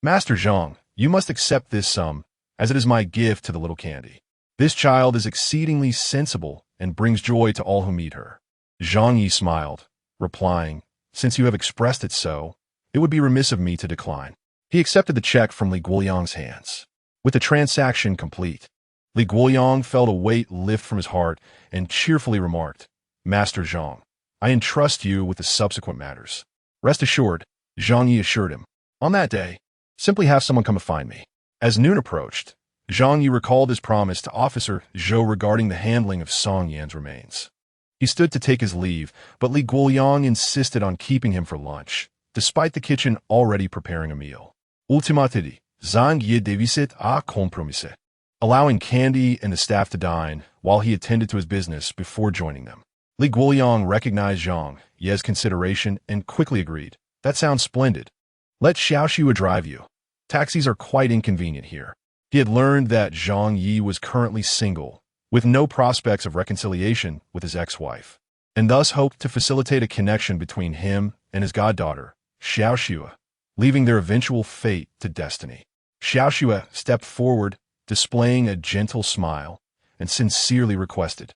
"Master Zhang, you must accept this sum, as it is my gift to the little candy. This child is exceedingly sensible and brings joy to all who meet her." Zhang Ye smiled, replying, "Since you have expressed it so, it would be remiss of me to decline." He accepted the check from Li Guoyang's hands. With the transaction complete, Li Guoyang felt a weight lift from his heart and cheerfully remarked, "Master Zhang, I entrust you with the subsequent matters." "Rest assured," Zhang Ye assured him. "On that day, simply have someone come and find me." As noon approached, Zhang Ye recalled his promise to Officer Zhou regarding the handling of Song Yan's remains. He stood to take his leave, but Li Guoyang insisted on keeping him for lunch, despite the kitchen already preparing a meal. Ultimately, Zhang Ye dévisait à compromise, allowing Candy and the staff to dine while he attended to his business before joining them. Li Guoyang recognized Zhang Ye's consideration and quickly agreed. "That sounds splendid. Let Xiaoxua drive you. Taxis are quite inconvenient here." He had learned that Zhang Ye was currently single, with no prospects of reconciliation with his ex-wife, and thus hoped to facilitate a connection between him and his goddaughter, Xiaoxua, leaving their eventual fate to destiny. Xiaoxua stepped forward, displaying a gentle smile, and sincerely requested,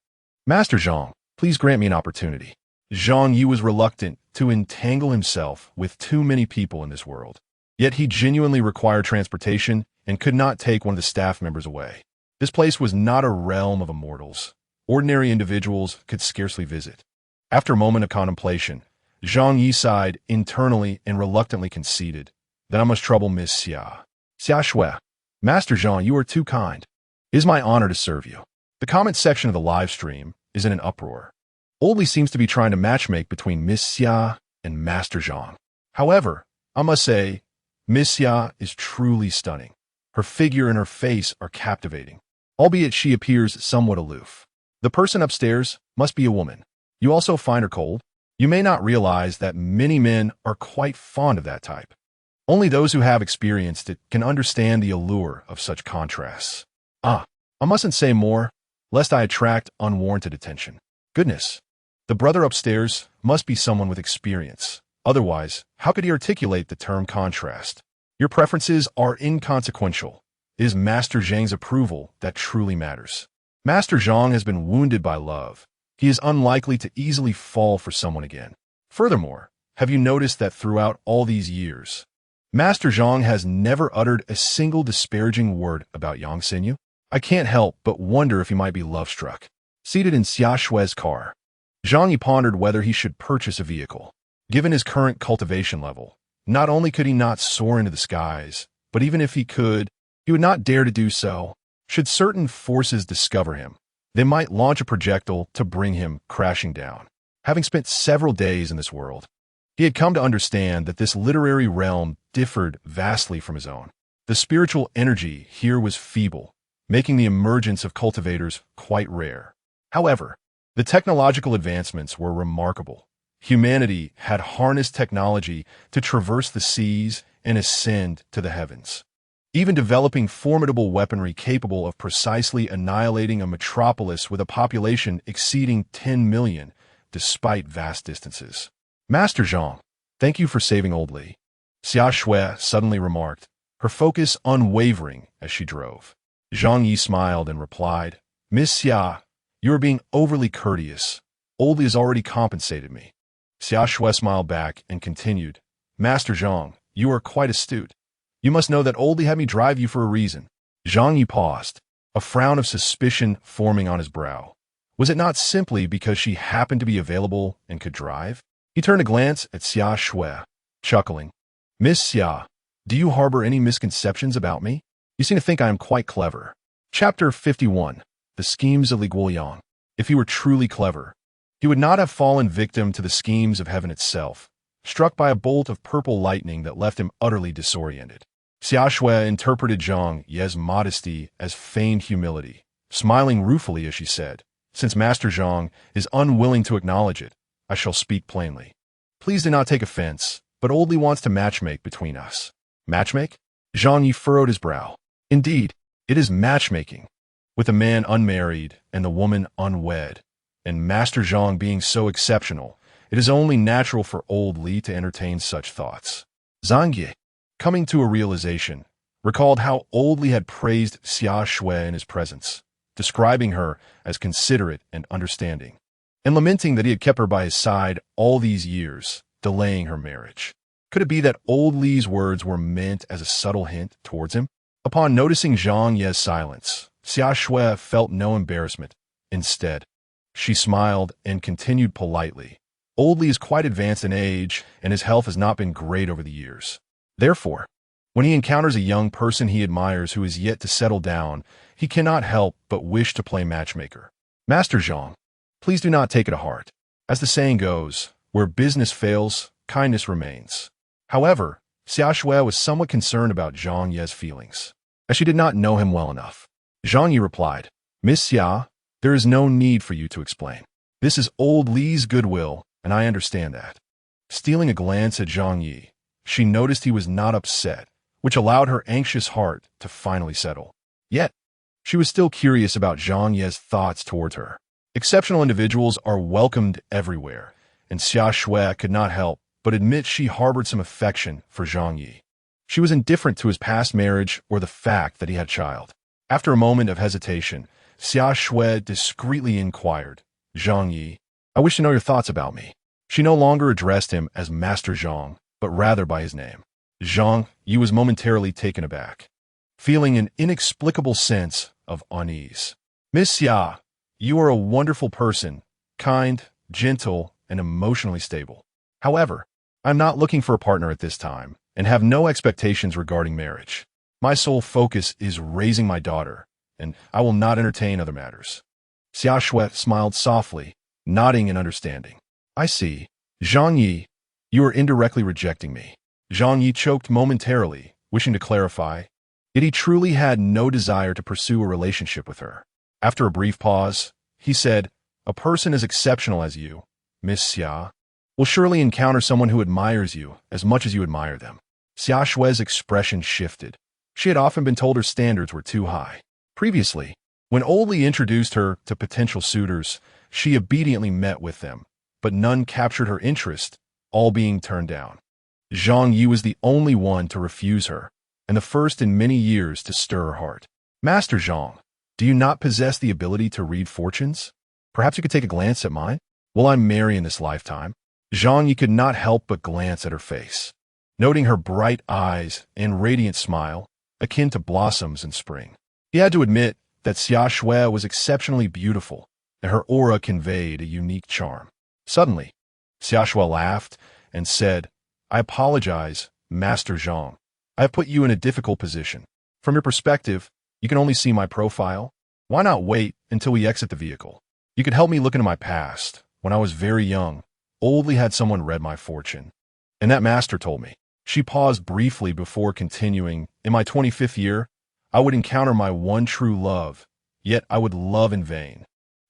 "Master Zhang, please grant me an opportunity." Zhang Ye was reluctant to entangle himself with too many people in this world, yet he genuinely required transportation and could not take one of the staff members away. This place was not a realm of immortals. Ordinary individuals could scarcely visit. After a moment of contemplation, Zhang Ye sighed internally and reluctantly conceded, "Then I must trouble Miss Xiaoxua. Master Zhang, you are too kind. It is my honor to serve you." The comment section of the live stream is in an uproar. Oldly seems to be trying to matchmake between Miss Xia and Master Zhang. However, I must say, Miss Xia is truly stunning. Her figure and her face are captivating, albeit she appears somewhat aloof. The person upstairs must be a woman. You also find her cold? You may not realize that many men are quite fond of that type. Only those who have experienced it can understand the allure of such contrasts. I mustn't say more, lest I attract unwarranted attention. Goodness, the brother upstairs must be someone with experience. Otherwise, how could he articulate the term contrast? Your preferences are inconsequential. It is Master Zhang's approval that truly matters. Master Zhang has been wounded by love. He is unlikely to easily fall for someone again. Furthermore, have you noticed that throughout all these years, Master Zhang has never uttered a single disparaging word about Yang Xinyu? I can't help but wonder if he might be love-struck. Seated in Xiaoxua's car, Zhang Ye pondered whether he should purchase a vehicle. Given his current cultivation level, not only could he not soar into the skies, but even if he could, he would not dare to do so. Should certain forces discover him, they might launch a projectile to bring him crashing down. Having spent several days in this world, he had come to understand that this literary realm differed vastly from his own. The spiritual energy here was feeble, making the emergence of cultivators quite rare. However, the technological advancements were remarkable. Humanity had harnessed technology to traverse the seas and ascend to the heavens, even developing formidable weaponry capable of precisely annihilating a metropolis with a population exceeding 10 million, despite vast distances. Master Zhang, thank you for saving old Li, Xiaoxua suddenly remarked, her focus unwavering as she drove. Zhang Ye smiled and replied, Miss Xia, you are being overly courteous. Old Li has already compensated me. Xiaoxua smiled back and continued, Master Zhang, you are quite astute. You must know that Old Li had me drive you for a reason. Zhang Ye paused, a frown of suspicion forming on his brow. Was it not simply because she happened to be available and could drive? He turned a glance at Xiaoxua, chuckling. Miss Xia, do you harbor any misconceptions about me? You seem to think I am quite clever. Chapter 51. The Schemes of Li Guoyang. If he were truly clever, he would not have fallen victim to the schemes of heaven itself, struck by a bolt of purple lightning that left him utterly disoriented. Xia Shui interpreted Zhang Ye's modesty as feigned humility, smiling ruefully as she said, "Since Master Zhang is unwilling to acknowledge it, I shall speak plainly. Please do not take offense, but Old Li wants to matchmake between us." Matchmake? Zhang Ye furrowed his brow. Indeed, it is matchmaking, with the man unmarried and the woman unwed, and Master Zhang being so exceptional, it is only natural for Old Li to entertain such thoughts. Zhang Ye, coming to a realization, recalled how Old Li had praised Xia Shui in his presence, describing her as considerate and understanding, and lamenting that he had kept her by his side all these years, delaying her marriage. Could it be that Old Li's words were meant as a subtle hint towards him? Upon noticing Zhang Ye's silence, Xia Shui felt no embarrassment. Instead, she smiled and continued politely. Old Li is quite advanced in age, and his health has not been great over the years. Therefore, when he encounters a young person he admires who is yet to settle down, he cannot help but wish to play matchmaker. Master Zhang, please do not take it to heart. As the saying goes, where business fails, kindness remains. However, Xia Shui was somewhat concerned about Zhang Ye's feelings, as she did not know him well enough. Zhang Ye replied, "Miss Xia, there is no need for you to explain. This is Old Li's goodwill, and I understand that." Stealing a glance at Zhang Ye, she noticed he was not upset, which allowed her anxious heart to finally settle. Yet, she was still curious about Zhang Ye's thoughts towards her. Exceptional individuals are welcomed everywhere, and Xia Shui could not help but admit she harbored some affection for Zhang Ye. She was indifferent to his past marriage or the fact that he had a child. After a moment of hesitation, Xia Shui discreetly inquired, "Zhang Ye, I wish to know your thoughts about me." She no longer addressed him as Master Zhang, but rather by his name. Zhang Ye was momentarily taken aback, feeling an inexplicable sense of unease. "Miss Xia, you are a wonderful person, kind, gentle, and emotionally stable. However, I'm not looking for a partner at this time, and have no expectations regarding marriage. My sole focus is raising my daughter, and I will not entertain other matters." Xia Shui smiled softly, nodding in understanding. "I see. Zhang Ye, you are indirectly rejecting me." Zhang Ye choked momentarily, wishing to clarify, yet he truly had no desire to pursue a relationship with her. After a brief pause, he said, "A person as exceptional as you, Miss Xia, will surely encounter someone who admires you as much as you admire them." Xia Shui's expression shifted. She had often been told her standards were too high. Previously, when Old Li introduced her to potential suitors, she obediently met with them, but none captured her interest, all being turned down. Zhang Ye was the only one to refuse her, and the first in many years to stir her heart. "Master Zhang, do you not possess the ability to read fortunes? Perhaps you could take a glance at mine? Will I marry in this lifetime?" Zhang Ye could not help but glance at her face, noting her bright eyes and radiant smile, akin to blossoms in spring. He had to admit that Xia Shui was exceptionally beautiful, and her aura conveyed a unique charm. Suddenly, Xia Shui laughed and said, "I apologize, Master Zhang. I have put you in a difficult position. From your perspective, you can only see my profile. Why not wait until we exit the vehicle? You could help me look into my past. When I was very young, Old Li had someone read my fortune, and that master told me." She paused briefly before continuing, "In my 25th year, I would encounter my one true love, yet I would love in vain,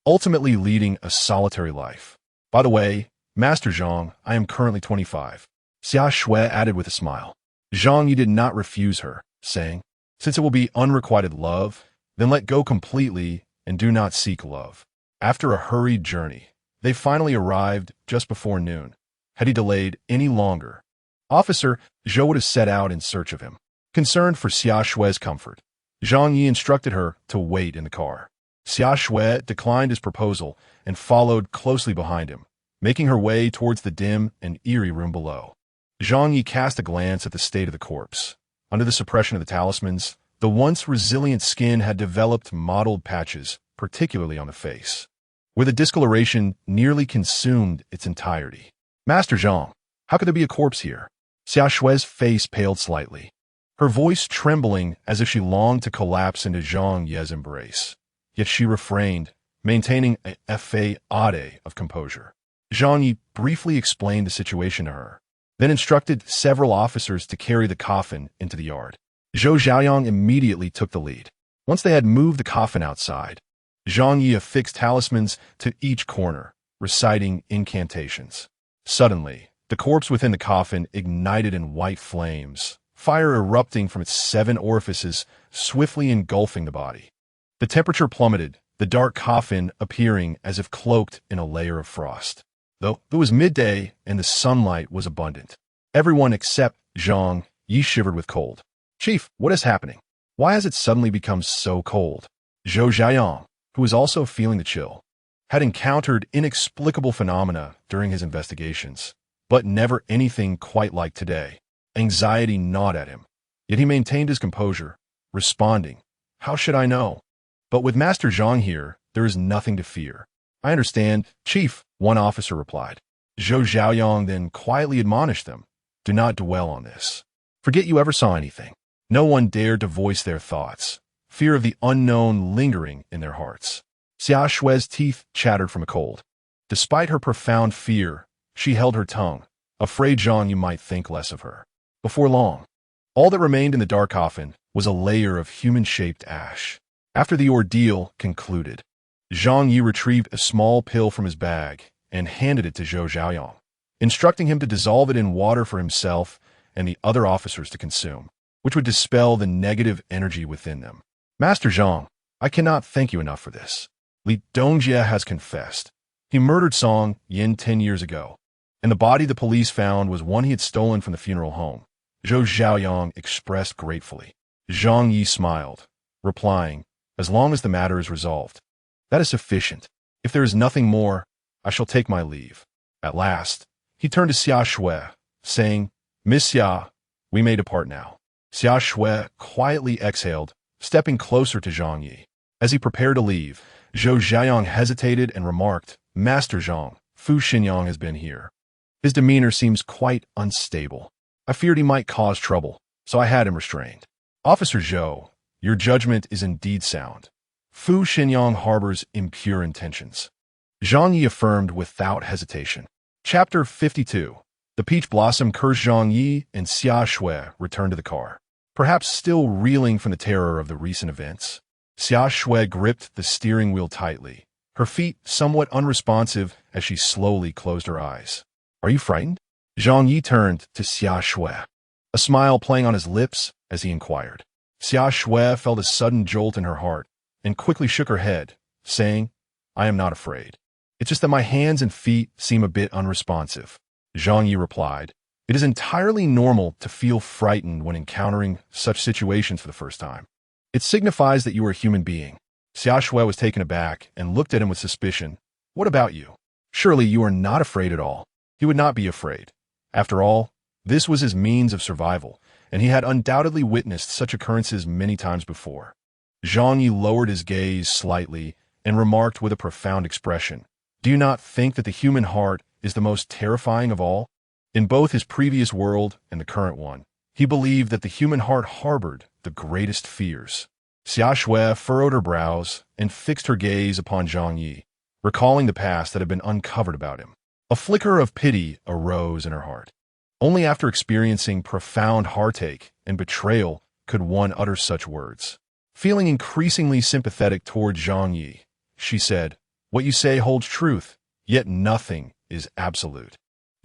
ultimately leading a solitary life. By the way, Master Zhang, I am currently 25. Xia Shui added with a smile. Zhang Ye did not refuse her, saying, "Since it will be unrequited love, then let go completely and do not seek love." After a hurried journey, they finally arrived just before noon. Had he delayed any longer, Officer Zhou would have set out in search of him. Concerned for Xia Shui's comfort, Zhang Ye instructed her to wait in the car. Xia Shui declined his proposal and followed closely behind him, making her way towards the dim and eerie room below. Zhang Ye cast a glance at the state of the corpse. Under the suppression of the talismans, the once resilient skin had developed mottled patches, particularly on the face, where the discoloration nearly consumed its entirety. "Master Zhang, how could there be a corpse here?" Xia Shui's face paled slightly, her voice trembling as if she longed to collapse into Zhang Ye's embrace. Yet she refrained, maintaining a facade of composure. Zhang Ye briefly explained the situation to her, then instructed several officers to carry the coffin into the yard. Zhou Xiaoyang immediately took the lead. Once they had moved the coffin outside, Zhang Ye affixed talismans to each corner, reciting incantations. Suddenly, the corpse within the coffin ignited in white flames, fire erupting from its 7 orifices, swiftly engulfing the body. The temperature plummeted, the dark coffin appearing as if cloaked in a layer of frost. Though it was midday and the sunlight was abundant, everyone except Zhang Ye shivered with cold. "Chief, what is happening? Why has it suddenly become so cold?" Zhou Xiaoyang, who was also feeling the chill, had encountered inexplicable phenomena during his investigations, but never anything quite like today. Anxiety gnawed at him, yet he maintained his composure, responding, "How should I know? But with Master Zhang here, there is nothing to fear." "I understand, Chief," one officer replied. Zhou Xiaoyang then quietly admonished them, "Do not dwell on this. Forget you ever saw anything." No one dared to voice their thoughts, fear of the unknown lingering in their hearts. Xia Shui's teeth chattered from a cold. Despite her profound fear, she held her tongue, afraid Zhang Ye might think less of her. Before long, all that remained in the dark coffin was a layer of human-shaped ash. After the ordeal concluded, Zhang Ye retrieved a small pill from his bag and handed it to Zhou Xiaoyang, instructing him to dissolve it in water for himself and the other officers to consume, which would dispel the negative energy within them. "Master Zhang, I cannot thank you enough for this. Li Dongjie has confessed. He murdered Song Yin 10 years ago, and the body the police found was one he had stolen from the funeral home." Zhou Xiaoyang expressed gratefully. Zhang Ye smiled, replying, "As long as the matter is resolved, that is sufficient. If there is nothing more, I shall take my leave." At last, he turned to Xia Shui, saying, "Miss Xia, we may depart now." Xia Shui quietly exhaled, stepping closer to Zhang Ye. As he prepared to leave, Zhou Xiaoyang hesitated and remarked, "Master Zhang, Fu Xinyang has been here. His demeanor seems quite unstable. I feared he might cause trouble, so I had him restrained." "Officer Zhou, your judgment is indeed sound. Fu Xinyang harbors impure intentions." Zhang Ye affirmed without hesitation. Chapter 52. The Peach Blossom cursed Zhang Ye and Xia Shui returned to the car, perhaps still reeling from the terror of the recent events. Xia Shui gripped the steering wheel tightly, her feet somewhat unresponsive as she slowly closed her eyes. "Are you frightened?" Zhang Ye turned to Xia Shui, a smile playing on his lips as he inquired. Xia Shui felt a sudden jolt in her heart and quickly shook her head, saying, "I am not afraid. It's just that my hands and feet seem a bit unresponsive." Zhang Ye replied, "It is entirely normal to feel frightened when encountering such situations for the first time. It signifies that you are a human being." Xia Shui was taken aback and looked at him with suspicion. "What about you? Surely you are not afraid at all." He would not be afraid. After all, this was his means of survival, and he had undoubtedly witnessed such occurrences many times before. Zhang Ye lowered his gaze slightly and remarked with a profound expression, "Do you not think that the human heart is the most terrifying of all?" In both his previous world and the current one, he believed that the human heart harbored the greatest fears. Xia Shui furrowed her brows and fixed her gaze upon Zhang Ye, recalling the past that had been uncovered about him. A flicker of pity arose in her heart. Only after experiencing profound heartache and betrayal could one utter such words. Feeling increasingly sympathetic toward Zhang Ye, she said, "What you say holds truth, yet nothing is absolute."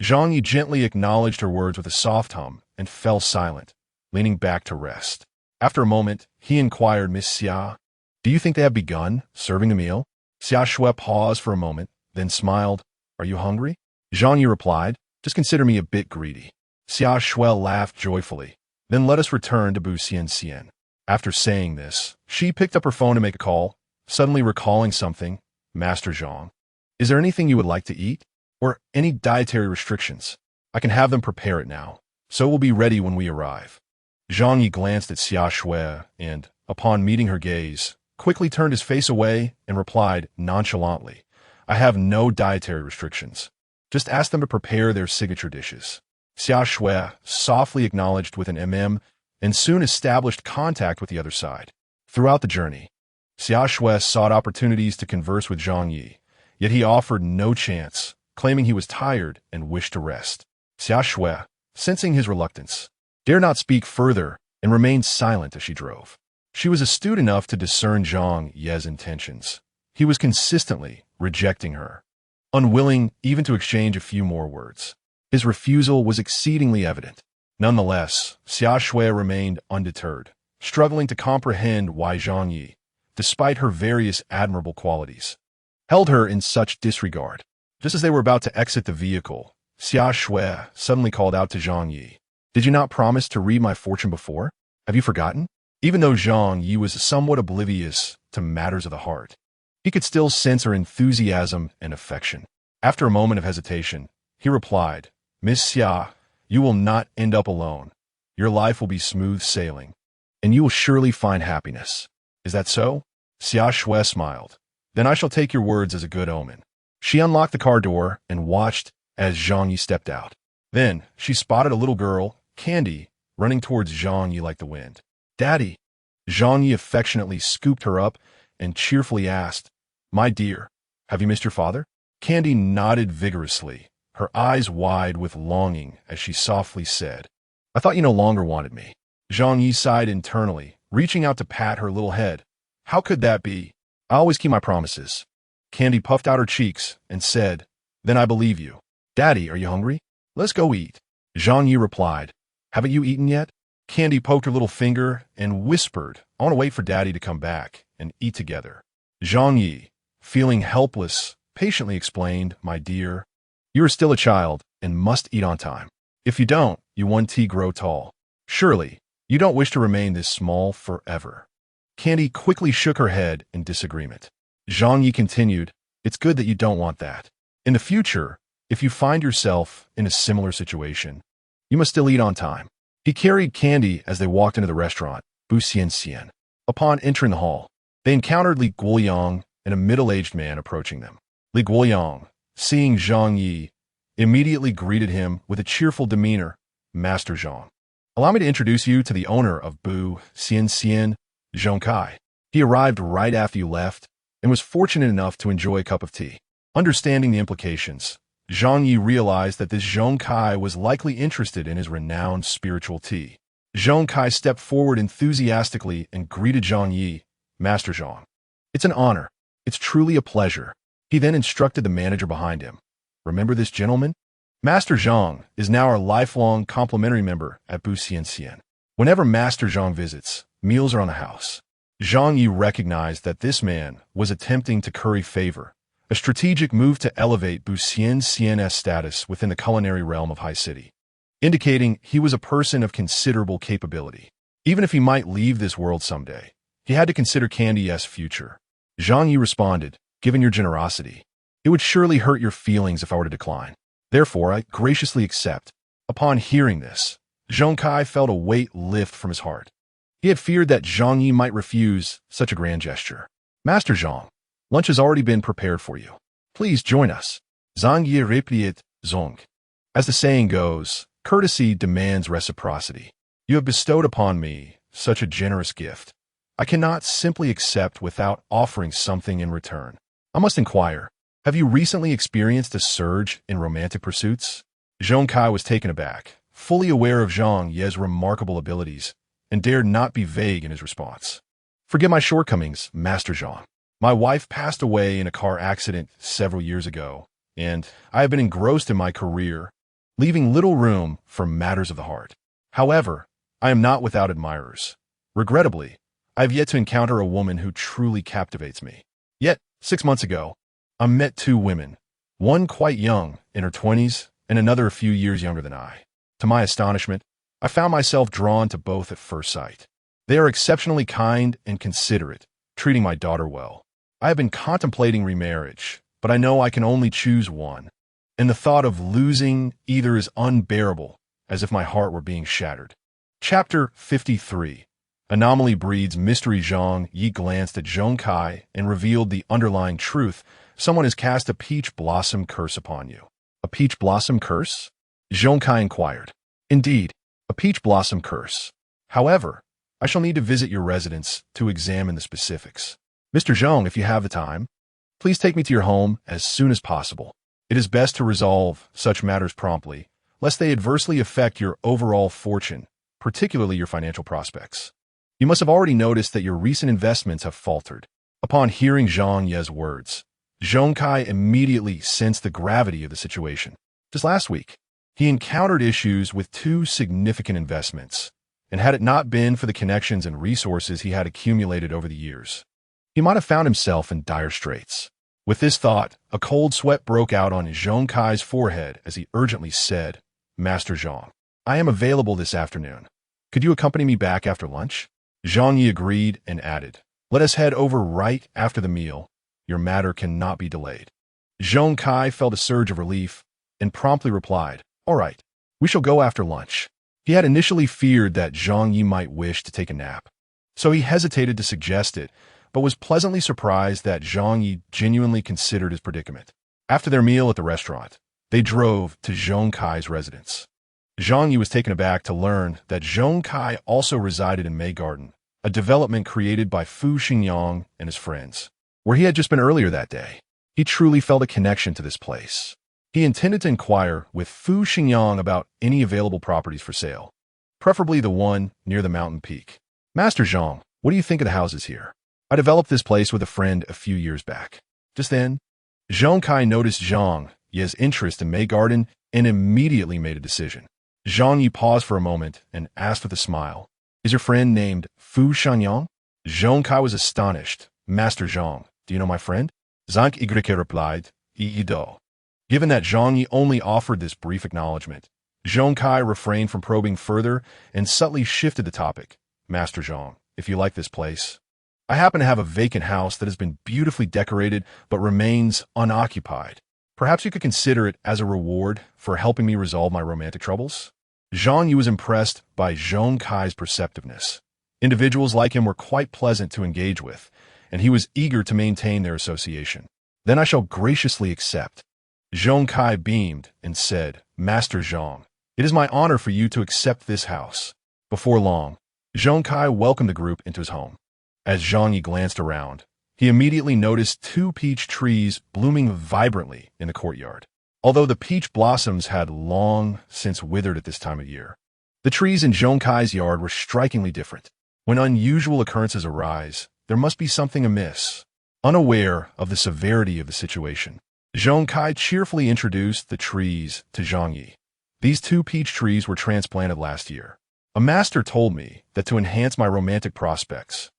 Zhang Ye gently acknowledged her words with a soft hum and fell silent, leaning back to rest. After a moment, he inquired, "Miss Xia, do you think they have begun serving the meal?" Xia Shui paused for a moment, then smiled. "Are you hungry?" Zhang Ye replied, "Just consider me a bit greedy." Xia Shui laughed joyfully. "Then let us return to Bu Xian Xian." After saying this, she picked up her phone to make a call, suddenly recalling something. "Master Zhang, is there anything you would like to eat? Or any dietary restrictions? I can have them prepare it now, so it will be ready when we arrive." Zhang Ye glanced at Xia Shui and, upon meeting her gaze, quickly turned his face away and replied nonchalantly, "I have no dietary restrictions. Just ask them to prepare their signature dishes." Xia Shui softly acknowledged with an and soon established contact with the other side. Throughout the journey, Xia Shui sought opportunities to converse with Zhang Ye, yet he offered no chance, claiming he was tired and wished to rest. Xia Shui, sensing his reluctance, dared not speak further and remained silent as she drove. She was astute enough to discern Zhang Ye's intentions. He was consistently rejecting her, unwilling even to exchange a few more words. His refusal was exceedingly evident. Nonetheless, Xia Shui remained undeterred, struggling to comprehend why Zhang Ye, despite her various admirable qualities, held her in such disregard. Just as they were about to exit the vehicle, Xia Shui suddenly called out to Zhang Ye, "Did you not promise to read my fortune before? Have you forgotten?" Even though Zhang Ye was somewhat oblivious to matters of the heart, he could still sense her enthusiasm and affection. After a moment of hesitation, he replied, "Miss Xia, you will not end up alone. Your life will be smooth sailing, and you will surely find happiness. Is that so?" Xia Shui smiled. "Then I shall take your words as a good omen." She unlocked the car door and watched as Zhang Ye stepped out. Then she spotted a little girl, Candy, running towards Zhang Ye like the wind. "Daddy." Zhang Ye affectionately scooped her up and cheerfully asked, "My dear, have you missed your father?" Candy nodded vigorously, her eyes wide with longing as she softly said, "I thought you no longer wanted me." Zhang Ye sighed internally, reaching out to pat her little head. "How could that be? I always keep my promises." Candy puffed out her cheeks and said, "Then I believe you." "Daddy, are you hungry? Let's go eat." Zhang Ye replied, "Haven't you eaten yet?" Candy poked her little finger and whispered, "I want to wait for Daddy to come back and eat together." Zhang Ye, feeling helpless, patiently explained, "My dear, you are still a child and must eat on time. If you don't, you one tea grow tall. Surely, you don't wish to remain this small forever." Candy quickly shook her head in disagreement. Zhang Ye continued, "It's good that you don't want that. In the future, if you find yourself in a similar situation, you must still eat on time." He carried Candy as they walked into the restaurant, Bu Xian Xian. Upon entering the hall, they encountered Li Guoyang and a middle-aged man approaching them. Li Guoyang, seeing Zhang Ye, immediately greeted him with a cheerful demeanor, "Master Zhang, allow me to introduce you to the owner of Bu Xian Xian, Zhong Kai. He arrived right after you left and was fortunate enough to enjoy a cup of tea." Understanding the implications, Zhang Ye realized that this Zhong Kai was likely interested in his renowned spiritual tea. Zhong Kai stepped forward enthusiastically and greeted Zhang Ye, "Master Zhang, it's an honor. It's truly a pleasure." He then instructed the manager behind him, "Remember this gentleman? Master Zhang is now our lifelong complimentary member at Bu Xian Xian. Whenever Master Zhang visits, meals are on the house." Zhang Ye recognized that this man was attempting to curry favor, a strategic move to elevate Bu Xian Xian's status within the culinary realm of High City, indicating he was a person of considerable capability. Even if he might leave this world someday, he had to consider Candy's future. Zhang Ye responded, "Given your generosity, it would surely hurt your feelings if I were to decline. Therefore, I graciously accept." Upon hearing this, Zhong Kai felt a weight lift from his heart. He had feared that Zhang Ye might refuse such a grand gesture. "Master Zhang, lunch has already been prepared for you. Please join us." Zhang Ye replied, "Zong." As the saying goes, courtesy demands reciprocity. You have bestowed upon me such a generous gift. I cannot simply accept without offering something in return. I must inquire, have you recently experienced a surge in romantic pursuits? Zhong Kai was taken aback, fully aware of Zhang Ye's remarkable abilities, and dared not be vague in his response. "Forgive my shortcomings, Master Zhang. My wife passed away in a car accident several years ago, and I have been engrossed in my career, leaving little room for matters of the heart. However, I am not without admirers. Regrettably, I have yet to encounter a woman who truly captivates me. Yet, 6 months ago, I met 2 women, one quite young, in her 20s, and another a few years younger than I. To my astonishment, I found myself drawn to both at first sight. They are exceptionally kind and considerate, treating my daughter well. I have been contemplating remarriage, but I know I can only choose one, and the thought of losing either is unbearable, as if my heart were being shattered." Chapter 53. Anomaly breeds mystery. Zhang Ye glanced at Zhong Kai and revealed the underlying truth. "Someone has cast a peach blossom curse upon you." "A peach blossom curse?" Zhong Kai inquired. "Indeed, a peach blossom curse. However, I shall need to visit your residence to examine the specifics." Mr. Zhang, if you have the time, please take me to your home as soon as possible. It is best to resolve such matters promptly, lest they adversely affect your overall fortune, particularly your financial prospects. You must have already noticed that your recent investments have faltered. Upon hearing Zhang Ye's words, Zhong Kai immediately sensed the gravity of the situation. Just last week, he encountered issues with two significant investments, and had it not been for the connections and resources he had accumulated over the years, he might have found himself in dire straits. With this thought, a cold sweat broke out on Zhong Kai's forehead as he urgently said, Master Zhang, I am available this afternoon. Could you accompany me back after lunch? Zhang Ye agreed and added, let us head over right after the meal. Your matter cannot be delayed. Zhong Kai felt a surge of relief and promptly replied, all right, we shall go after lunch. He had initially feared that Zhang Ye might wish to take a nap, so he hesitated to suggest it, but was pleasantly surprised that Zhang Ye genuinely considered his predicament. After their meal at the restaurant, they drove to Zhong Kai's residence. Zhang Ye was taken aback to learn that Zhong Kai also resided in May Garden, a development created by Fu Xingyang and his friends, where he had just been earlier that day. He truly felt a connection to this place. He intended to inquire with Fu Xingyang about any available properties for sale, preferably the one near the mountain peak. Master Zhang, what do you think of the houses here? I developed this place with a friend a few years back. Just then, Zhong Kai noticed Zhang Ye's interest in May Garden and immediately made a decision. Zhang Ye paused for a moment and asked with a smile, is your friend named Fu Xingyang? Zhong Kai was astonished. Master Zhang, do you know my friend? Zhang Ye replied, do. Given that Zhang Ye only offered this brief acknowledgement, Zhong Kai refrained from probing further and subtly shifted the topic. Master Zhang, if you like this place, I happen to have a vacant house that has been beautifully decorated but remains unoccupied. Perhaps you could consider it as a reward for helping me resolve my romantic troubles? Zhang Ye was impressed by Zhong Kai's perceptiveness. Individuals like him were quite pleasant to engage with, and he was eager to maintain their association. Then I shall graciously accept. Zhong Kai beamed and said, Master Zhang, it is my honor for you to accept this house. Before long, Zhong Kai welcomed the group into his home. As Zhang Ye glanced around, he immediately noticed two peach trees blooming vibrantly in the courtyard. Although the peach blossoms had long since withered at this time of year, the trees in Zhong Kai's yard were strikingly different. When unusual occurrences arise, there must be something amiss. Unaware of the severity of the situation, Zhong Kai cheerfully introduced the trees to Zhang Ye. These two peach trees were transplanted last year. A master told me that to enhance my romantic prospects,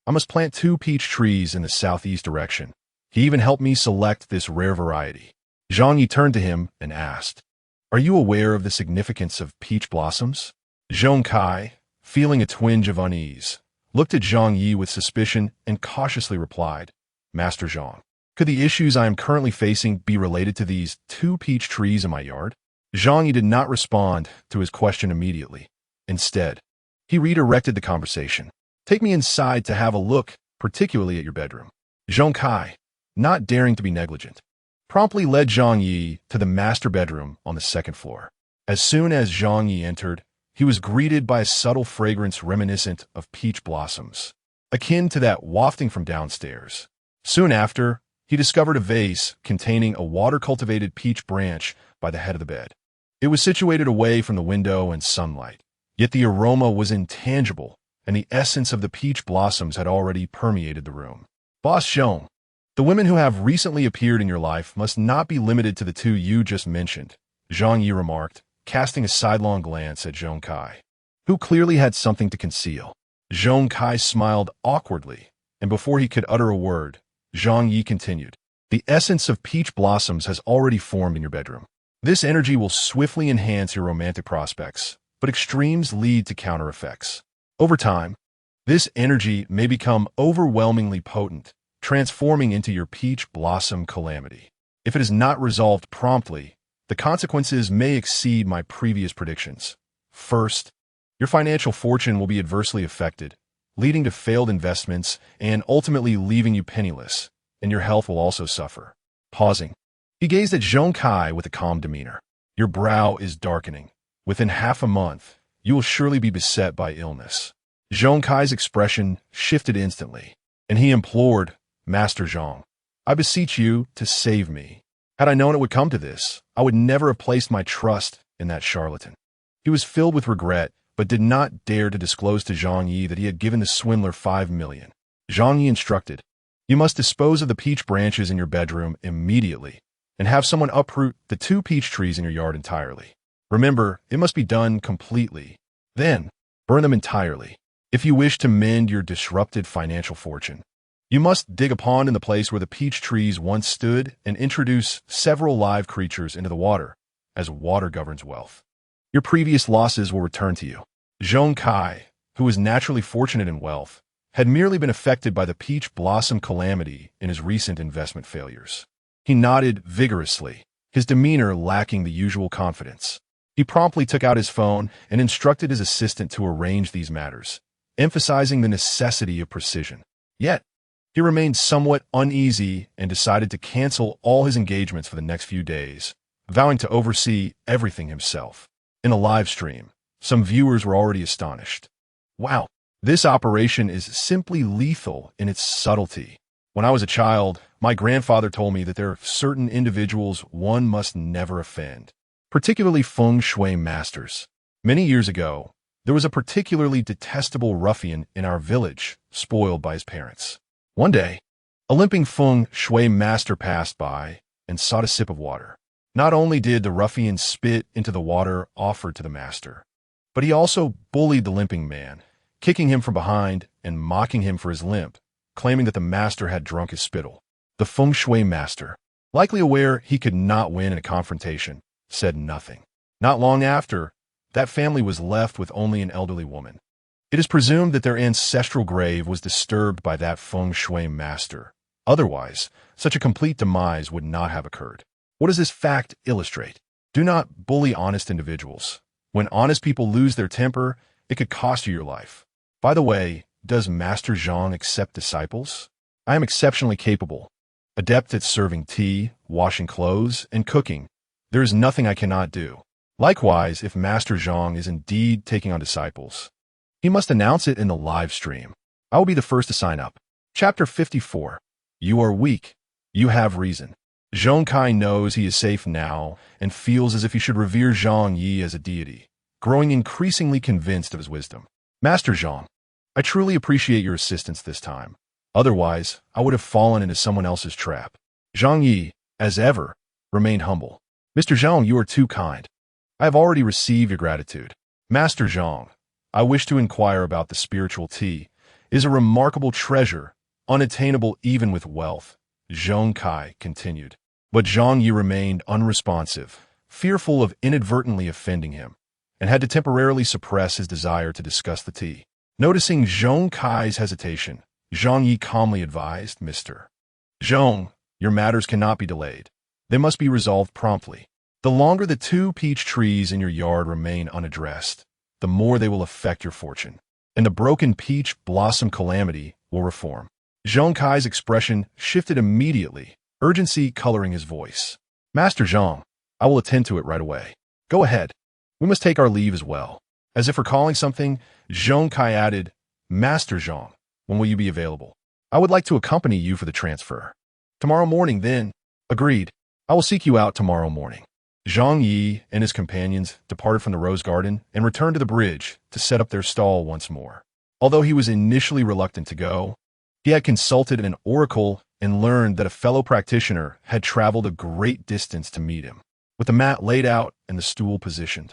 I must plant two peach trees in the southeast direction. He even helped me select this rare variety. Zhang Ye turned to him and asked, are you aware of the significance of peach blossoms? Zhong Kai, feeling a twinge of unease, looked at Zhang Ye with suspicion and cautiously replied, Master Zhang, could the issues I am currently facing be related to these two peach trees in my yard? Zhang Ye did not respond to his question immediately. Instead, he redirected the conversation. Take me inside to have a look, particularly at your bedroom. Zhong Kai, not daring to be negligent, promptly led Zhang Ye to the master bedroom on the second floor. As soon as Zhang Ye entered, he was greeted by a subtle fragrance reminiscent of peach blossoms, akin to that wafting from downstairs. Soon after, he discovered a vase containing a water-cultivated peach branch by the head of the bed. It was situated away from the window and sunlight, yet the aroma was intangible, and the essence of the peach blossoms had already permeated the room. Boss Zhong, the women who have recently appeared in your life must not be limited to the two you just mentioned, Zhang Ye remarked, casting a sidelong glance at Zhong Kai, who clearly had something to conceal. Zhong Kai smiled awkwardly, and before he could utter a word, Zhang Ye continued, the essence of peach blossoms has already formed in your bedroom. This energy will swiftly enhance your romantic prospects, but extremes lead to counter effects. Over time, this energy may become overwhelmingly potent, transforming into your peach blossom calamity. If it is not resolved promptly, the consequences may exceed my previous predictions. First, your financial fortune will be adversely affected, leading to failed investments and ultimately leaving you penniless, and your health will also suffer. Pausing, he gazed at Zhong Kai with a calm demeanor. Your brow is darkening. Within half a month, you will surely be beset by illness. Zhong Kai's expression shifted instantly, and he implored, Master Zhang, I beseech you to save me. Had I known it would come to this, I would never have placed my trust in that charlatan. He was filled with regret, but did not dare to disclose to Zhang Ye that he had given the swindler 5 million. Zhang Ye instructed, "You must dispose of the peach branches in your bedroom immediately, and have someone uproot the 2 peach trees in your yard entirely. Remember, it must be done completely. Then, burn them entirely. If you wish to mend your disrupted financial fortune, you must dig a pond in the place where the peach trees once stood and introduce several live creatures into the water, as water governs wealth. Your previous losses will return to you." Zhong Kai, who was naturally fortunate in wealth, had merely been affected by the peach blossom calamity in his recent investment failures. He nodded vigorously, his demeanor lacking the usual confidence. He promptly took out his phone and instructed his assistant to arrange these matters, emphasizing the necessity of precision. Yet, he remained somewhat uneasy and decided to cancel all his engagements for the next few days, vowing to oversee everything himself. In a live stream, some viewers were already astonished. "Wow, this operation is simply lethal in its subtlety. When I was a child, my grandfather told me that there are certain individuals one must never offend, particularly feng shui masters. Many years ago, there was a particularly detestable ruffian in our village, spoiled by his parents. One day, a limping feng shui master passed by and sought a sip of water. Not only did the ruffian spit into the water offered to the master, but he also bullied the limping man, kicking him from behind and mocking him for his limp, claiming that the master had drunk his spittle. The feng shui master, likely aware he could not win in a confrontation, said nothing. Not long after, that family was left with only an elderly woman. It is presumed that their ancestral grave was disturbed by that feng shui master. Otherwise, such a complete demise would not have occurred. What does this fact illustrate? Do not bully honest individuals. When honest people lose their temper, it could cost you your life. By the way, does Master Zhang accept disciples? I am exceptionally capable, adept at serving tea, washing clothes, and cooking. There is nothing I cannot do. Likewise, if Master Zhang is indeed taking on disciples, he must announce it in the live stream. I will be the first to sign up." Chapter 54. You are weak. You have reason. Zhong Kai knows he is safe now and feels as if he should revere Zhang Ye as a deity, growing increasingly convinced of his wisdom. "Master Zhang, I truly appreciate your assistance this time. Otherwise, I would have fallen into someone else's trap." Zhang Ye, as ever, remained humble. "Mr. Zhang, you are too kind. I have already received your gratitude." "Master Zhang, I wish to inquire about the spiritual tea. It is a remarkable treasure, unattainable even with wealth," Zhong Kai continued. But Zhang Ye remained unresponsive, fearful of inadvertently offending him, and had to temporarily suppress his desire to discuss the tea. Noticing Zhong Kai's hesitation, Zhang Ye calmly advised, "Mr. Zhong, your matters cannot be delayed. They must be resolved promptly. The longer the 2 peach trees in your yard remain unaddressed, the more they will affect your fortune, and the broken peach blossom calamity will reform." Zhong Kai's expression shifted immediately, urgency coloring his voice. "Master Zhang, I will attend to it right away. Go ahead. We must take our leave as well." As if recalling something, Zhong Kai added, "Master Zhang, when will you be available? I would like to accompany you for the transfer." "Tomorrow morning, then." "Agreed. I will seek you out tomorrow morning." Zhang Ye and his companions departed from the rose garden and returned to the bridge to set up their stall once more. Although he was initially reluctant to go, he had consulted an oracle and learned that a fellow practitioner had traveled a great distance to meet him. With the mat laid out and the stool positioned,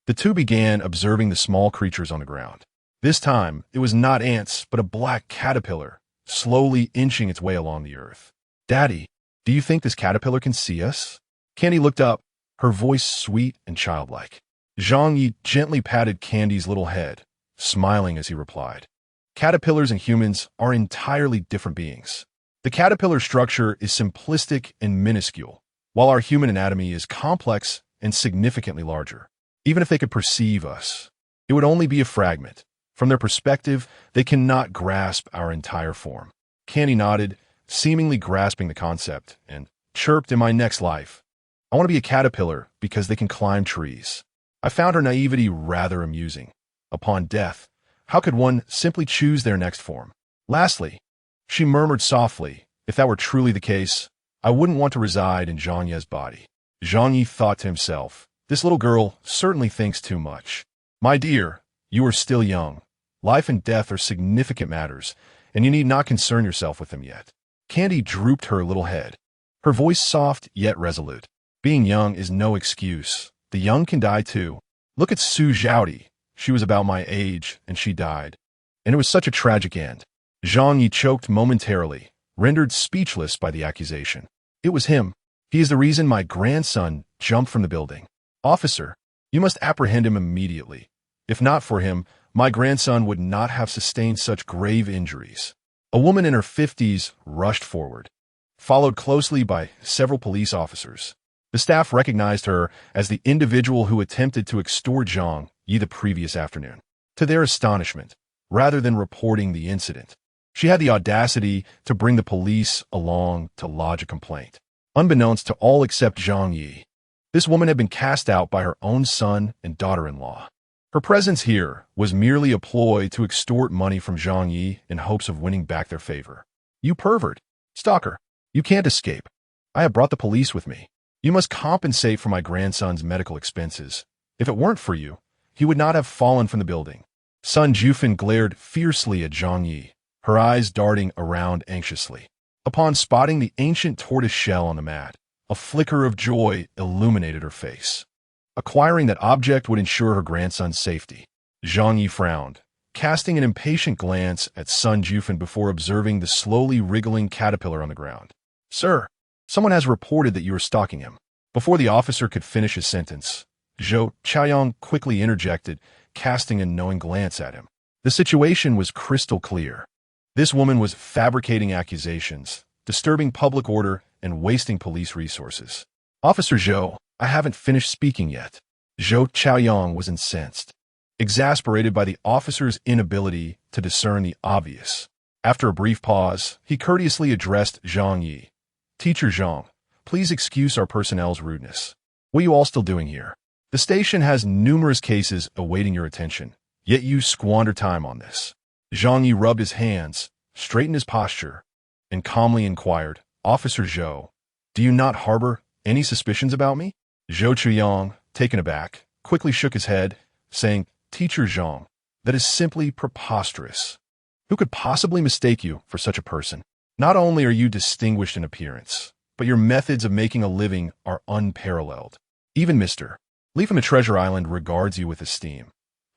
the two began observing the small creatures on the ground. This time, it was not ants, but a black caterpillar, slowly inching its way along the earth. "Daddy, do you think this caterpillar can see us?" Candy looked up, her voice sweet and childlike. Zhang Yi gently patted Candy's little head, smiling as he replied, "Caterpillars and humans are entirely different beings. The caterpillar structure is simplistic and minuscule, while our human anatomy is complex and significantly larger. Even if they could perceive us, it would only be a fragment. From their perspective, they cannot grasp our entire form." Candy nodded, seemingly grasping the concept, and chirped, "In my next life, I want to be a caterpillar because they can climb trees." I found her naivety rather amusing. Upon death, how could one simply choose their next form? Lastly, she murmured softly, If that were truly the case, I wouldn't want to reside in Zhang Ye's body. Zhang Ye thought to himself, this little girl certainly thinks too much. My dear, you are still young. Life and death are significant matters, and you need not concern yourself with them yet. Candy drooped her little head, her voice soft yet resolute. Being young is no excuse. The young can die too. Look at Su Zhaodi. She was about my age, and she died. And it was such a tragic end. Zhang Ye choked momentarily, rendered speechless by the accusation. It was him. He is the reason my grandson jumped from the building. Officer, you must apprehend him immediately. If not for him, my grandson would not have sustained such grave injuries. A woman in her 50s rushed forward, followed closely by several police officers. The staff recognized her as the individual who attempted to extort Zhang Ye the previous afternoon. To their astonishment, rather than reporting the incident, she had the audacity to bring the police along to lodge a complaint. Unbeknownst to all except Zhang Ye, this woman had been cast out by her own son and daughter-in-law. Her presence here was merely a ploy to extort money from Zhang Ye in hopes of winning back their favor. You pervert! Stalker! You can't escape. I have brought the police with me. You must compensate for my grandson's medical expenses. If it weren't for you, he would not have fallen from the building. Sun Jufan glared fiercely at Zhang Ye, her eyes darting around anxiously. Upon spotting the ancient tortoise shell on the mat, a flicker of joy illuminated her face. Acquiring that object would ensure her grandson's safety. Zhang Ye frowned, casting an impatient glance at Sun Jufan before observing the slowly wriggling caterpillar on the ground. Sir, someone has reported that you are stalking him. Before the officer could finish his sentence, Zhou Chaoyang quickly interjected, casting a knowing glance at him. The situation was crystal clear. This woman was fabricating accusations, disturbing public order, and wasting police resources. Officer Zhou, I haven't finished speaking yet. Zhou Chaoyang was incensed, exasperated by the officer's inability to discern the obvious. After a brief pause, he courteously addressed Zhang Ye. Teacher Zhang, please excuse our personnel's rudeness. What are you all still doing here? The station has numerous cases awaiting your attention, yet you squander time on this. Zhang Ye rubbed his hands, straightened his posture, and calmly inquired, Officer Zhou, do you not harbor any suspicions about me? Zhou Chuyang, taken aback, quickly shook his head, saying, Teacher Zhang, that is simply preposterous. Who could possibly mistake you for such a person? Not only are you distinguished in appearance, but your methods of making a living are unparalleled. Even Mr. Lee from the Treasure Island regards you with esteem.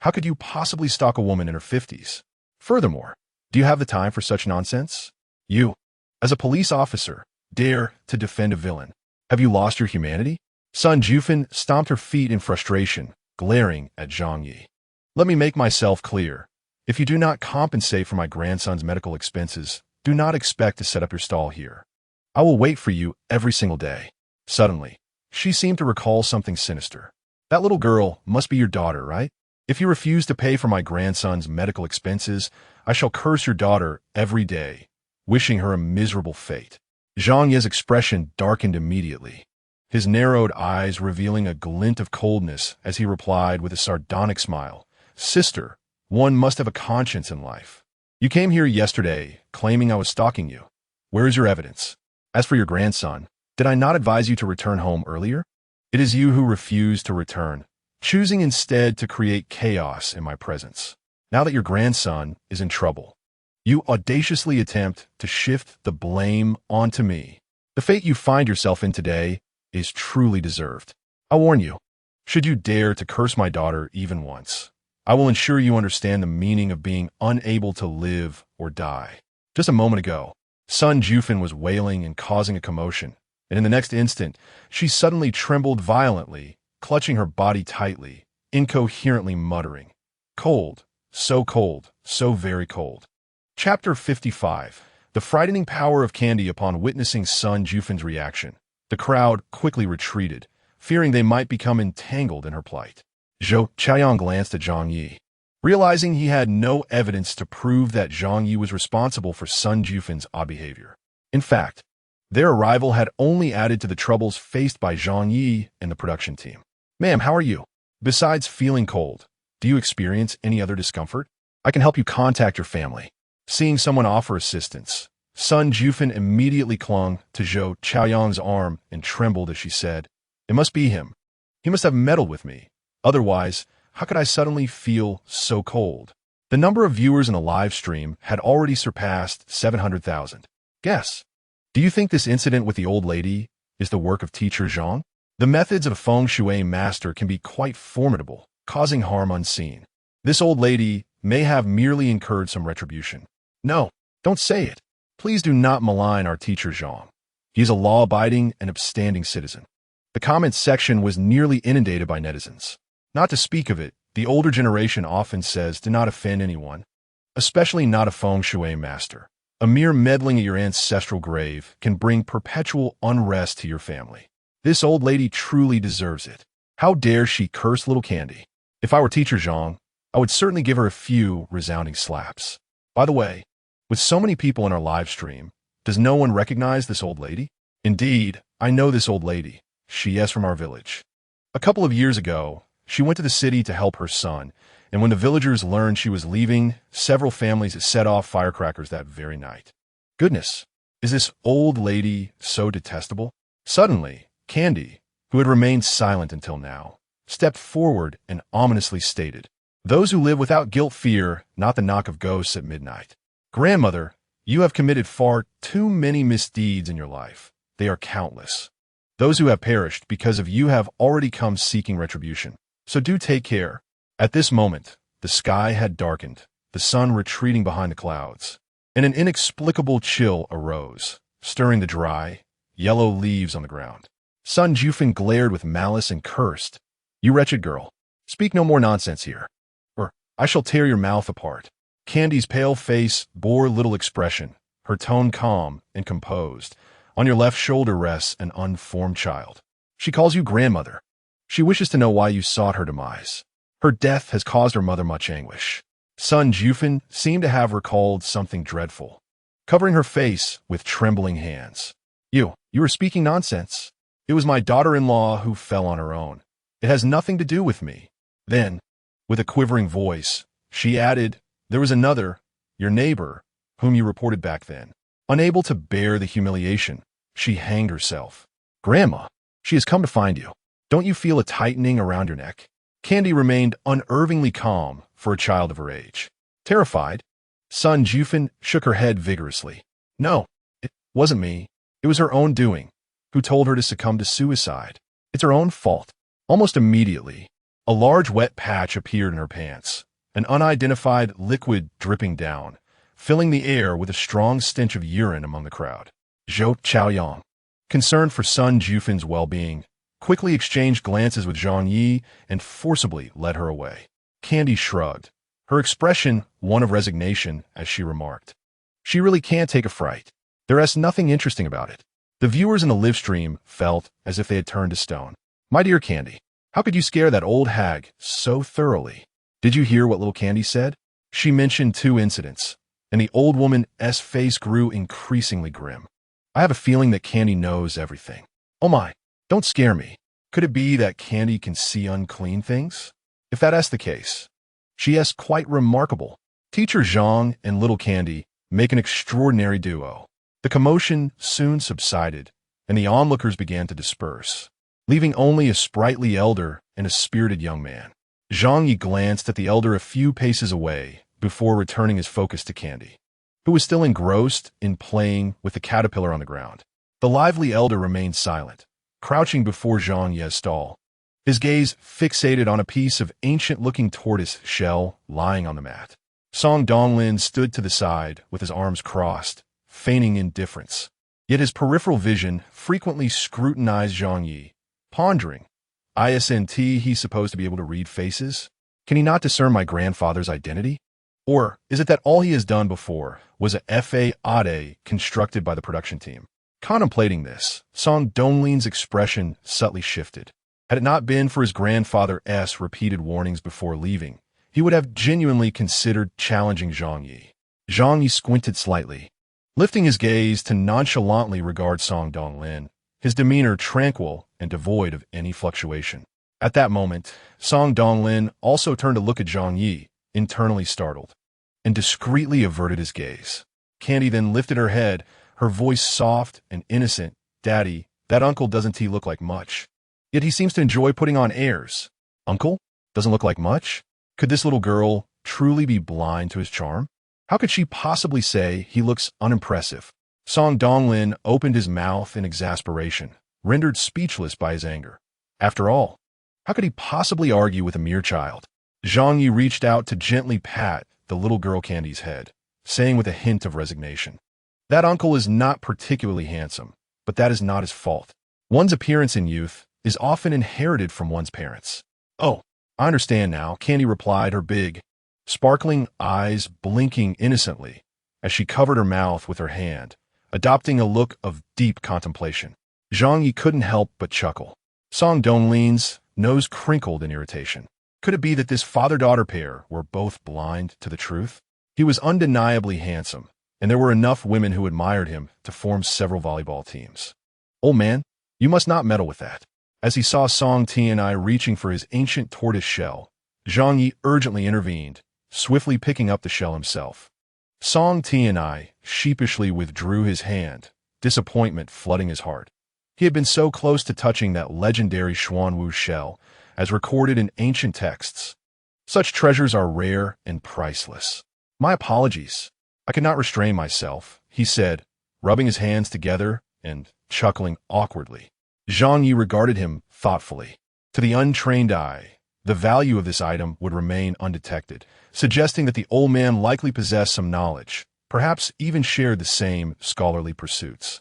How could you possibly stalk a woman in her 50s? Furthermore, do you have the time for such nonsense? You, as a police officer, dare to defend a villain. Have you lost your humanity? Sun Jufan stomped her feet in frustration, glaring at Zhang Ye. Let me make myself clear. If you do not compensate for my grandson's medical expenses, do not expect to set up your stall here. I will wait for you every single day. Suddenly, she seemed to recall something sinister. That little girl must be your daughter, right? If you refuse to pay for my grandson's medical expenses, I shall curse your daughter every day, wishing her a miserable fate. Zhang Ye's expression darkened immediately, his narrowed eyes revealing a glint of coldness as he replied with a sardonic smile. Sister, one must have a conscience in life. You came here yesterday, claiming I was stalking you. Where is your evidence? As for your grandson, did I not advise you to return home earlier? It is you who refused to return, choosing instead to create chaos in my presence. Now that your grandson is in trouble, you audaciously attempt to shift the blame onto me. The fate you find yourself in today is truly deserved. I warn you, should you dare to curse my daughter even once, I will ensure you understand the meaning of being unable to live or die. Just a moment ago, Sun Jufan was wailing and causing a commotion, and in the next instant, she suddenly trembled violently, clutching her body tightly, incoherently muttering, Cold, so very cold. Chapter 55. The frightening power of candy. Upon witnessing Sun Jufan's reaction, the crowd quickly retreated, fearing they might become entangled in her plight. Zhou Chaoyang glanced at Zhang Ye, realizing he had no evidence to prove that Zhang Ye was responsible for Sun Jufan's odd behavior. In fact, their arrival had only added to the troubles faced by Zhang Ye and the production team. Ma'am, how are you? Besides feeling cold, do you experience any other discomfort? I can help you contact your family. Seeing someone offer assistance, Sun Jufan immediately clung to Zhou Chaoyang's arm and trembled as she said, "It must be him. He must have meddled with me. Otherwise, how could I suddenly feel so cold?" The number of viewers in the live stream had already surpassed 700,000. Guess. Do you think this incident with the old lady is the work of teacher Zhang? The methods of a feng shui master can be quite formidable, causing harm unseen. This old lady may have merely incurred some retribution. No, don't say it. Please do not malign our teacher Zhang. He is a law-abiding and upstanding citizen. The comments section was nearly inundated by netizens. Not to speak of it, the older generation often says do not offend anyone, especially not a feng shui master. A mere meddling at your ancestral grave can bring perpetual unrest to your family. This old lady truly deserves it. How dare she curse little Candy? If I were teacher Zhang, I would certainly give her a few resounding slaps. By the way, with so many people in our live stream, does no one recognize this old lady? Indeed, I know this old lady. She is from our village. A couple of years ago, she went to the city to help her son, and when the villagers learned she was leaving, several families set off firecrackers that very night. Goodness, is this old lady so detestable? Suddenly, Candy, who had remained silent until now, stepped forward and ominously stated, "Those who live without guilt fear not the knock of ghosts at midnight. Grandmother, you have committed far too many misdeeds in your life. They are countless. Those who have perished because of you have already come seeking retribution. So do take care." At this moment, the sky had darkened, the sun retreating behind the clouds, and an inexplicable chill arose, stirring the dry, yellow leaves on the ground. Sun Jufan glared with malice and cursed, "You wretched girl, speak no more nonsense here, or I shall tear your mouth apart." Candy's pale face bore little expression, her tone calm and composed. "On your left shoulder rests an unformed child. She calls you grandmother. She wishes to know why you sought her demise. Her death has caused her mother much anguish." Sun Jufan seemed to have recalled something dreadful, covering her face with trembling hands. You are speaking nonsense. It was my daughter-in-law who fell on her own. It has nothing to do with me." Then, with a quivering voice, she added, "There was another, your neighbor, whom you reported back then. Unable to bear the humiliation, she hanged herself. Grandma, she has come to find you. Don't you feel a tightening around your neck?" Candy remained unervingly calm for a child of her age. Terrified, Sun Jufan shook her head vigorously. "No, it wasn't me. It was her own doing. Who told her to succumb to suicide? It's her own fault." Almost immediately, a large wet patch appeared in her pants, an unidentified liquid dripping down, filling the air with a strong stench of urine among the crowd. Zhou Chaoyang, concerned for Sun Jufan's well-being, quickly exchanged glances with Zhang Ye and forcibly led her away. Candy shrugged, her expression one of resignation as she remarked, "She really can't take a fright. There is nothing interesting about it." The viewers in the live stream felt as if they had turned to stone. "My dear Candy, how could you scare that old hag so thoroughly? Did you hear what little Candy said? She mentioned 2 incidents, and the old woman's face grew increasingly grim. I have a feeling that Candy knows everything. Oh my, don't scare me. Could it be that Candy can see unclean things? If that is the case, she is quite remarkable. Teacher Zhang and little Candy make an extraordinary duo." The commotion soon subsided, and the onlookers began to disperse, leaving only a sprightly elder and a spirited young man. Zhang Ye glanced at the elder a few paces away before returning his focus to Candy, who was still engrossed in playing with the caterpillar on the ground. The lively elder remained silent, crouching before Zhang Ye's stall, his gaze fixated on a piece of ancient-looking tortoise shell lying on the mat. Song Donglin stood to the side with his arms crossed, feigning indifference. Yet his peripheral vision frequently scrutinized Zhang Ye, pondering, "Isn't he supposed to be able to read faces? Can he not discern my grandfather's identity? Or is it that all he has done before was a fade constructed by the production team?" Contemplating this, Song Donglin's expression subtly shifted. Had it not been for his grandfather's repeated warnings before leaving, he would have genuinely considered challenging Zhang Ye. Zhang Ye squinted slightly, lifting his gaze to nonchalantly regard Song Donglin, his demeanor tranquil and devoid of any fluctuation. At that moment, Song Donglin also turned to look at Zhang Ye, internally startled, and discreetly averted his gaze. Candy then lifted her head, her voice soft and innocent. Daddy, that uncle doesn't he look like much? Yet he seems to enjoy putting on airs. Uncle? Doesn't look like much? Could this little girl truly be blind to his charm? How could she possibly say he looks unimpressive? Song Donglin opened his mouth in exasperation, rendered speechless by his anger. After all, how could he possibly argue with a mere child? Zhang Ye reached out to gently pat the little girl Candy's head, saying with a hint of resignation, "That uncle is not particularly handsome, but that is not his fault. One's appearance in youth is often inherited from one's parents." "Oh, I understand now," Candy replied, her big, sparkling eyes blinking innocently as she covered her mouth with her hand, adopting a look of deep contemplation. Zhang Yi couldn't help but chuckle. Song Donglin's nose crinkled in irritation. Could it be that this father-daughter pair were both blind to the truth? He was undeniably handsome, and there were enough women who admired him to form several volleyball teams. "Old man, you must not meddle with that." As he saw Song Tianai reaching for his ancient tortoise shell, Zhang Yi urgently intervened, swiftly picking up the shell himself. Song Tianai sheepishly withdrew his hand, disappointment flooding his heart. He had been so close to touching that legendary Xuanwu shell, as recorded in ancient texts. Such treasures are rare and priceless. "My apologies. I could not restrain myself," he said, rubbing his hands together and chuckling awkwardly. Zhang Yi regarded him thoughtfully. To the untrained eye, the value of this item would remain undetected, suggesting that the old man likely possessed some knowledge, perhaps even shared the same scholarly pursuits.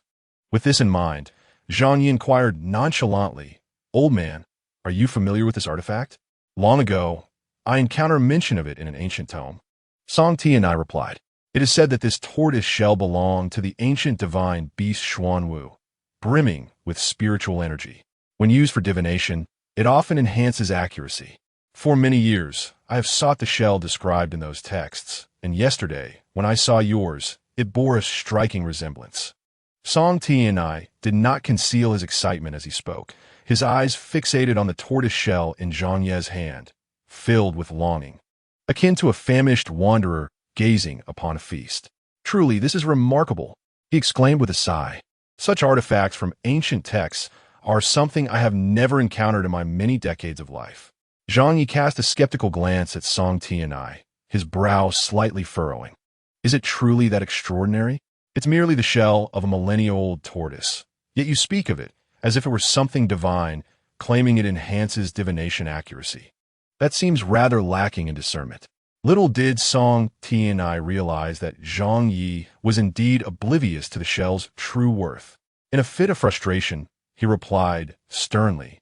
With this in mind, Zhang Yi inquired nonchalantly, "Old man, are you familiar with this artifact?" "Long ago, I encountered mention of it in an ancient tome." Song Tianai replied, "It is said that this tortoise shell belonged to the ancient divine beast Xuanwu, brimming with spiritual energy. When used for divination, it often enhances accuracy. For many years, I have sought the shell described in those texts, and yesterday, when I saw yours, it bore a striking resemblance." Song Tianai did not conceal his excitement as he spoke, his eyes fixated on the tortoise shell in Zhang Ye's hand, filled with longing, akin to a famished wanderer gazing upon a feast. "Truly, this is remarkable," he exclaimed with a sigh. "Such artifacts from ancient texts are something I have never encountered in my many decades of life." Zhang Yi cast a skeptical glance at Song Tianai, his brow slightly furrowing. "Is it truly that extraordinary? It's merely the shell of a millennia-old tortoise. Yet you speak of it as if it were something divine, claiming it enhances divination accuracy. That seems rather lacking in discernment." Little did Song Tianai realize that Zhang Yi was indeed oblivious to the shell's true worth. In a fit of frustration, he replied sternly,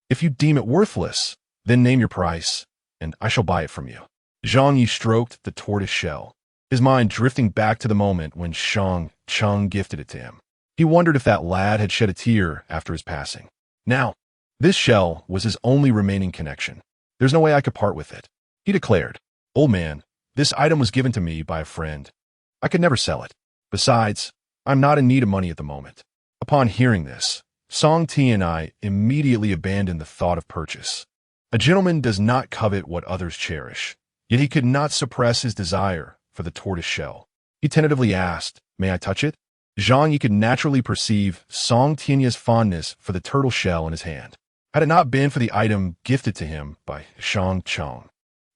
"If you deem it worthless, then name your price, and I shall buy it from you." Zhang Yi stroked the tortoise shell, his mind drifting back to the moment when Shang Chung gifted it to him. He wondered if that lad had shed a tear after his passing. Now, this shell was his only remaining connection. "There's no way I could part with it," he declared. "Old man, this item was given to me by a friend. I could never sell it. Besides, I'm not in need of money at the moment." Upon hearing this, Song Tianai immediately abandoned the thought of purchase. A gentleman does not covet what others cherish, yet he could not suppress his desire for the tortoise shell. He tentatively asked, "May I touch it?" Zhang Yi could naturally perceive Song Tianya's fondness for the turtle shell in his hand. Had it not been for the item gifted to him by Shang Chung,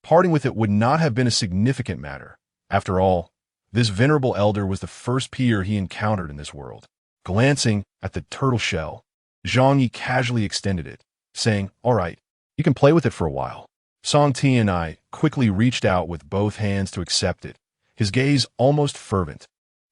parting with it would not have been a significant matter. After all, this venerable elder was the first peer he encountered in this world. Glancing at the turtle shell, Zhang Yi casually extended it, saying, "All right, you can play with it for a while." Song Tianai quickly reached out with both hands to accept it, his gaze almost fervent.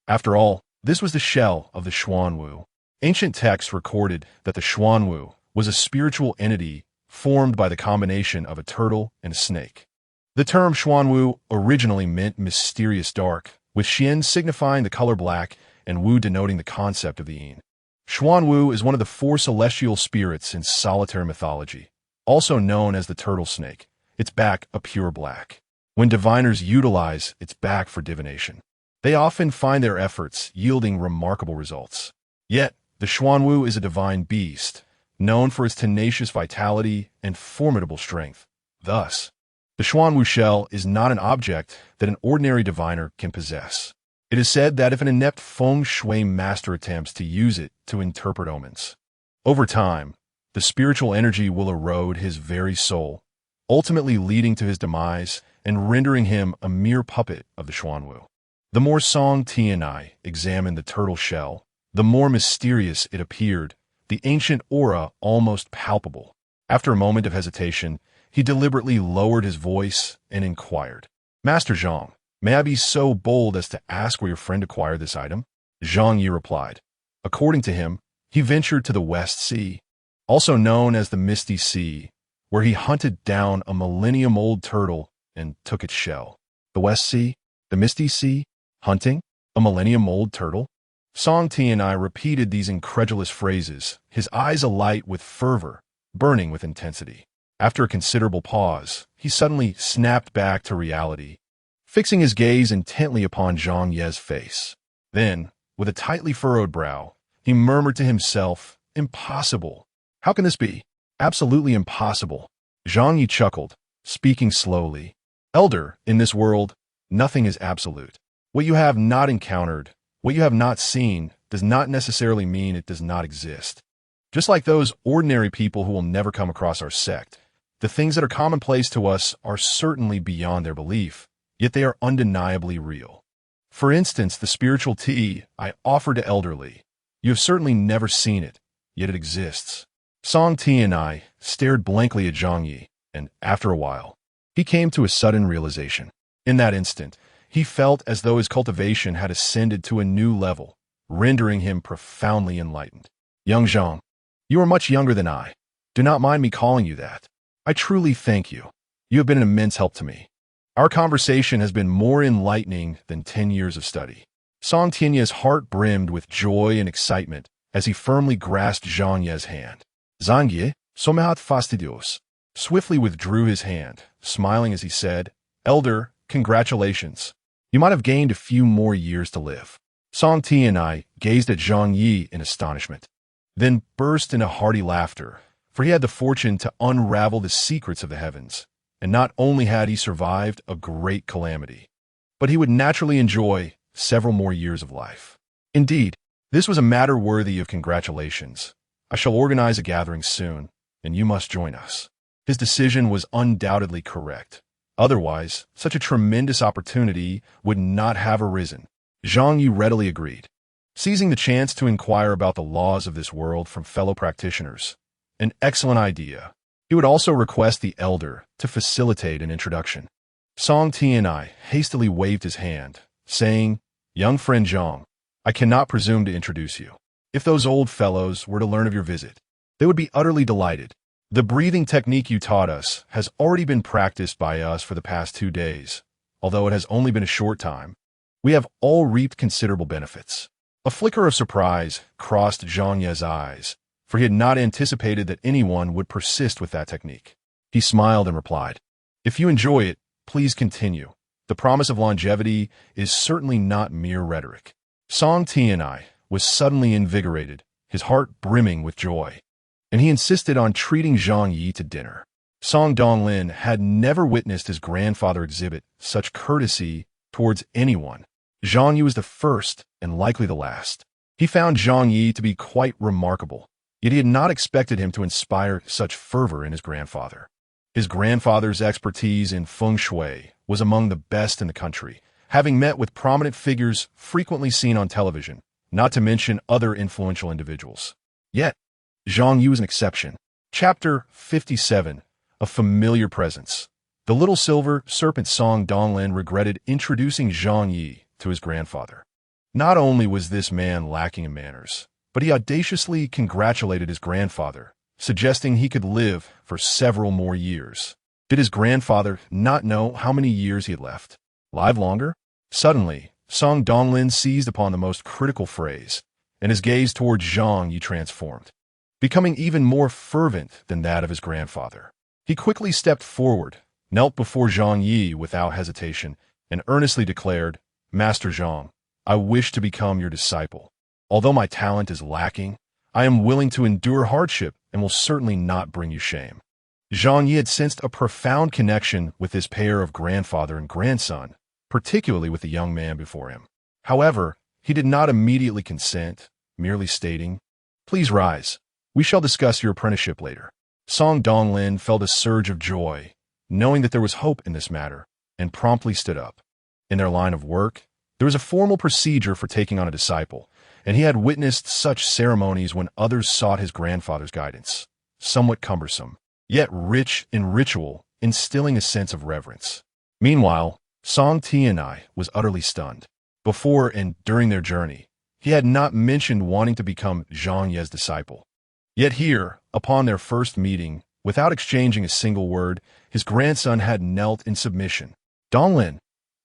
After all, this was the shell of the Xuanwu. Ancient texts recorded that the Xuanwu was a spiritual entity formed by the combination of a turtle and a snake. The term Xuanwu originally meant mysterious dark, with Xian signifying the color black and Wu denoting the concept of the yin. Xuanwu is one of the 4 celestial spirits in solitary mythology, also known as the turtle snake, its back a pure black. When diviners utilize its back for divination, they often find their efforts yielding remarkable results. Yet, the Xuanwu is a divine beast, known for its tenacious vitality and formidable strength. Thus, the Xuanwu shell is not an object that an ordinary diviner can possess. It is said that if an inept feng shui master attempts to use it to interpret omens, over time, the spiritual energy will erode his very soul, ultimately leading to his demise and rendering him a mere puppet of the Xuanwu. The more Song Tianai examined the turtle shell, the more mysterious it appeared, the ancient aura almost palpable. After a moment of hesitation, he deliberately lowered his voice and inquired, "Master Zhang, may I be so bold as to ask where your friend acquired this item?" Zhang Ye replied. According to him, he ventured to the West Sea, also known as the Misty Sea, where he hunted down a millennium-old turtle and took its shell. The West Sea? The Misty Sea? Hunting? A millennium-old turtle? Song Tianai repeated these incredulous phrases, his eyes alight with fervor, burning with intensity. After a considerable pause, he suddenly snapped back to reality, fixing his gaze intently upon Zhang Ye's face. Then, with a tightly furrowed brow, he murmured to himself, "Impossible. How can this be? Absolutely impossible." Zhang Ye chuckled, speaking slowly. "Elder, in this world, nothing is absolute. What you have not encountered, what you have not seen, does not necessarily mean it does not exist. Just like those ordinary people who will never come across our sect, the things that are commonplace to us are certainly beyond their belief, yet they are undeniably real. For instance, the spiritual tea I offered to elderly. You have certainly never seen it, yet it exists." Song Tianai stared blankly at Zhang Ye, and after a while, he came to a sudden realization. In that instant, he felt as though his cultivation had ascended to a new level, rendering him profoundly enlightened. "Young Zhang, you are much younger than I. Do not mind me calling you that. I truly thank you. You have been an immense help to me. Our conversation has been more enlightening than 10 years of study." Song Tianye's heart brimmed with joy and excitement as he firmly grasped Zhang Ye's hand. Zhang Ye, somehat fastidios, swiftly withdrew his hand, smiling as he said, "Elder, congratulations. You might have gained a few more years to live." Song Tianai gazed at Zhang Ye in astonishment, then burst into hearty laughter, for he had the fortune to unravel the secrets of the heavens, and not only had he survived a great calamity, but he would naturally enjoy several more years of life. Indeed, this was a matter worthy of congratulations. I shall organize a gathering soon, and you must join us. His decision was undoubtedly correct. Otherwise, such a tremendous opportunity would not have arisen. Zhang Ye readily agreed, seizing the chance to inquire about the laws of this world from fellow practitioners. An excellent idea. He would also request the elder to facilitate an introduction. Song Tianai hastily waved his hand, saying, "Young friend Zhang, I cannot presume to introduce you. If those old fellows were to learn of your visit, they would be utterly delighted. The breathing technique you taught us has already been practiced by us for the past 2 days. Although it has only been a short time, we have all reaped considerable benefits." A flicker of surprise crossed Zhang Ye's eyes, for he had not anticipated that anyone would persist with that technique. He smiled and replied, "If you enjoy it, please continue. The promise of longevity is certainly not mere rhetoric." Song Tianai was suddenly invigorated, his heart brimming with joy, and he insisted on treating Zhang Ye to dinner. Song Donglin had never witnessed his grandfather exhibit such courtesy towards anyone. Zhang Ye was the first and likely the last. He found Zhang Ye to be quite remarkable, yet he had not expected him to inspire such fervor in his grandfather. His grandfather's expertise in feng shui was among the best in the country, having met with prominent figures frequently seen on television, not to mention other influential individuals. Yet, Zhang Ye was an exception. Chapter 57, A Familiar Presence. The little silver serpent Song Donglin regretted introducing Zhang Ye to his grandfather. Not only was this man lacking in manners, but he audaciously congratulated his grandfather, suggesting he could live for several more years. Did his grandfather not know how many years he had left? Live longer? Suddenly, Song Donglin seized upon the most critical phrase, and his gaze toward Zhang Ye transformed, becoming even more fervent than that of his grandfather. He quickly stepped forward, knelt before Zhang Ye without hesitation, and earnestly declared, "Master Zhang, I wish to become your disciple. Although my talent is lacking, I am willing to endure hardship and will certainly not bring you shame." Zhang Ye had sensed a profound connection with this pair of grandfather and grandson, particularly with the young man before him. However, he did not immediately consent, merely stating, "Please rise. We shall discuss your apprenticeship later." Song Donglin felt a surge of joy, knowing that there was hope in this matter, and promptly stood up. In their line of work, there was a formal procedure for taking on a disciple, and he had witnessed such ceremonies when others sought his grandfather's guidance, somewhat cumbersome, yet rich in ritual, instilling a sense of reverence. Meanwhile, Song Tianai was utterly stunned. Before and during their journey, he had not mentioned wanting to become Zhang Ye's disciple. Yet here, upon their first meeting, without exchanging a single word, his grandson had knelt in submission. "Donglin,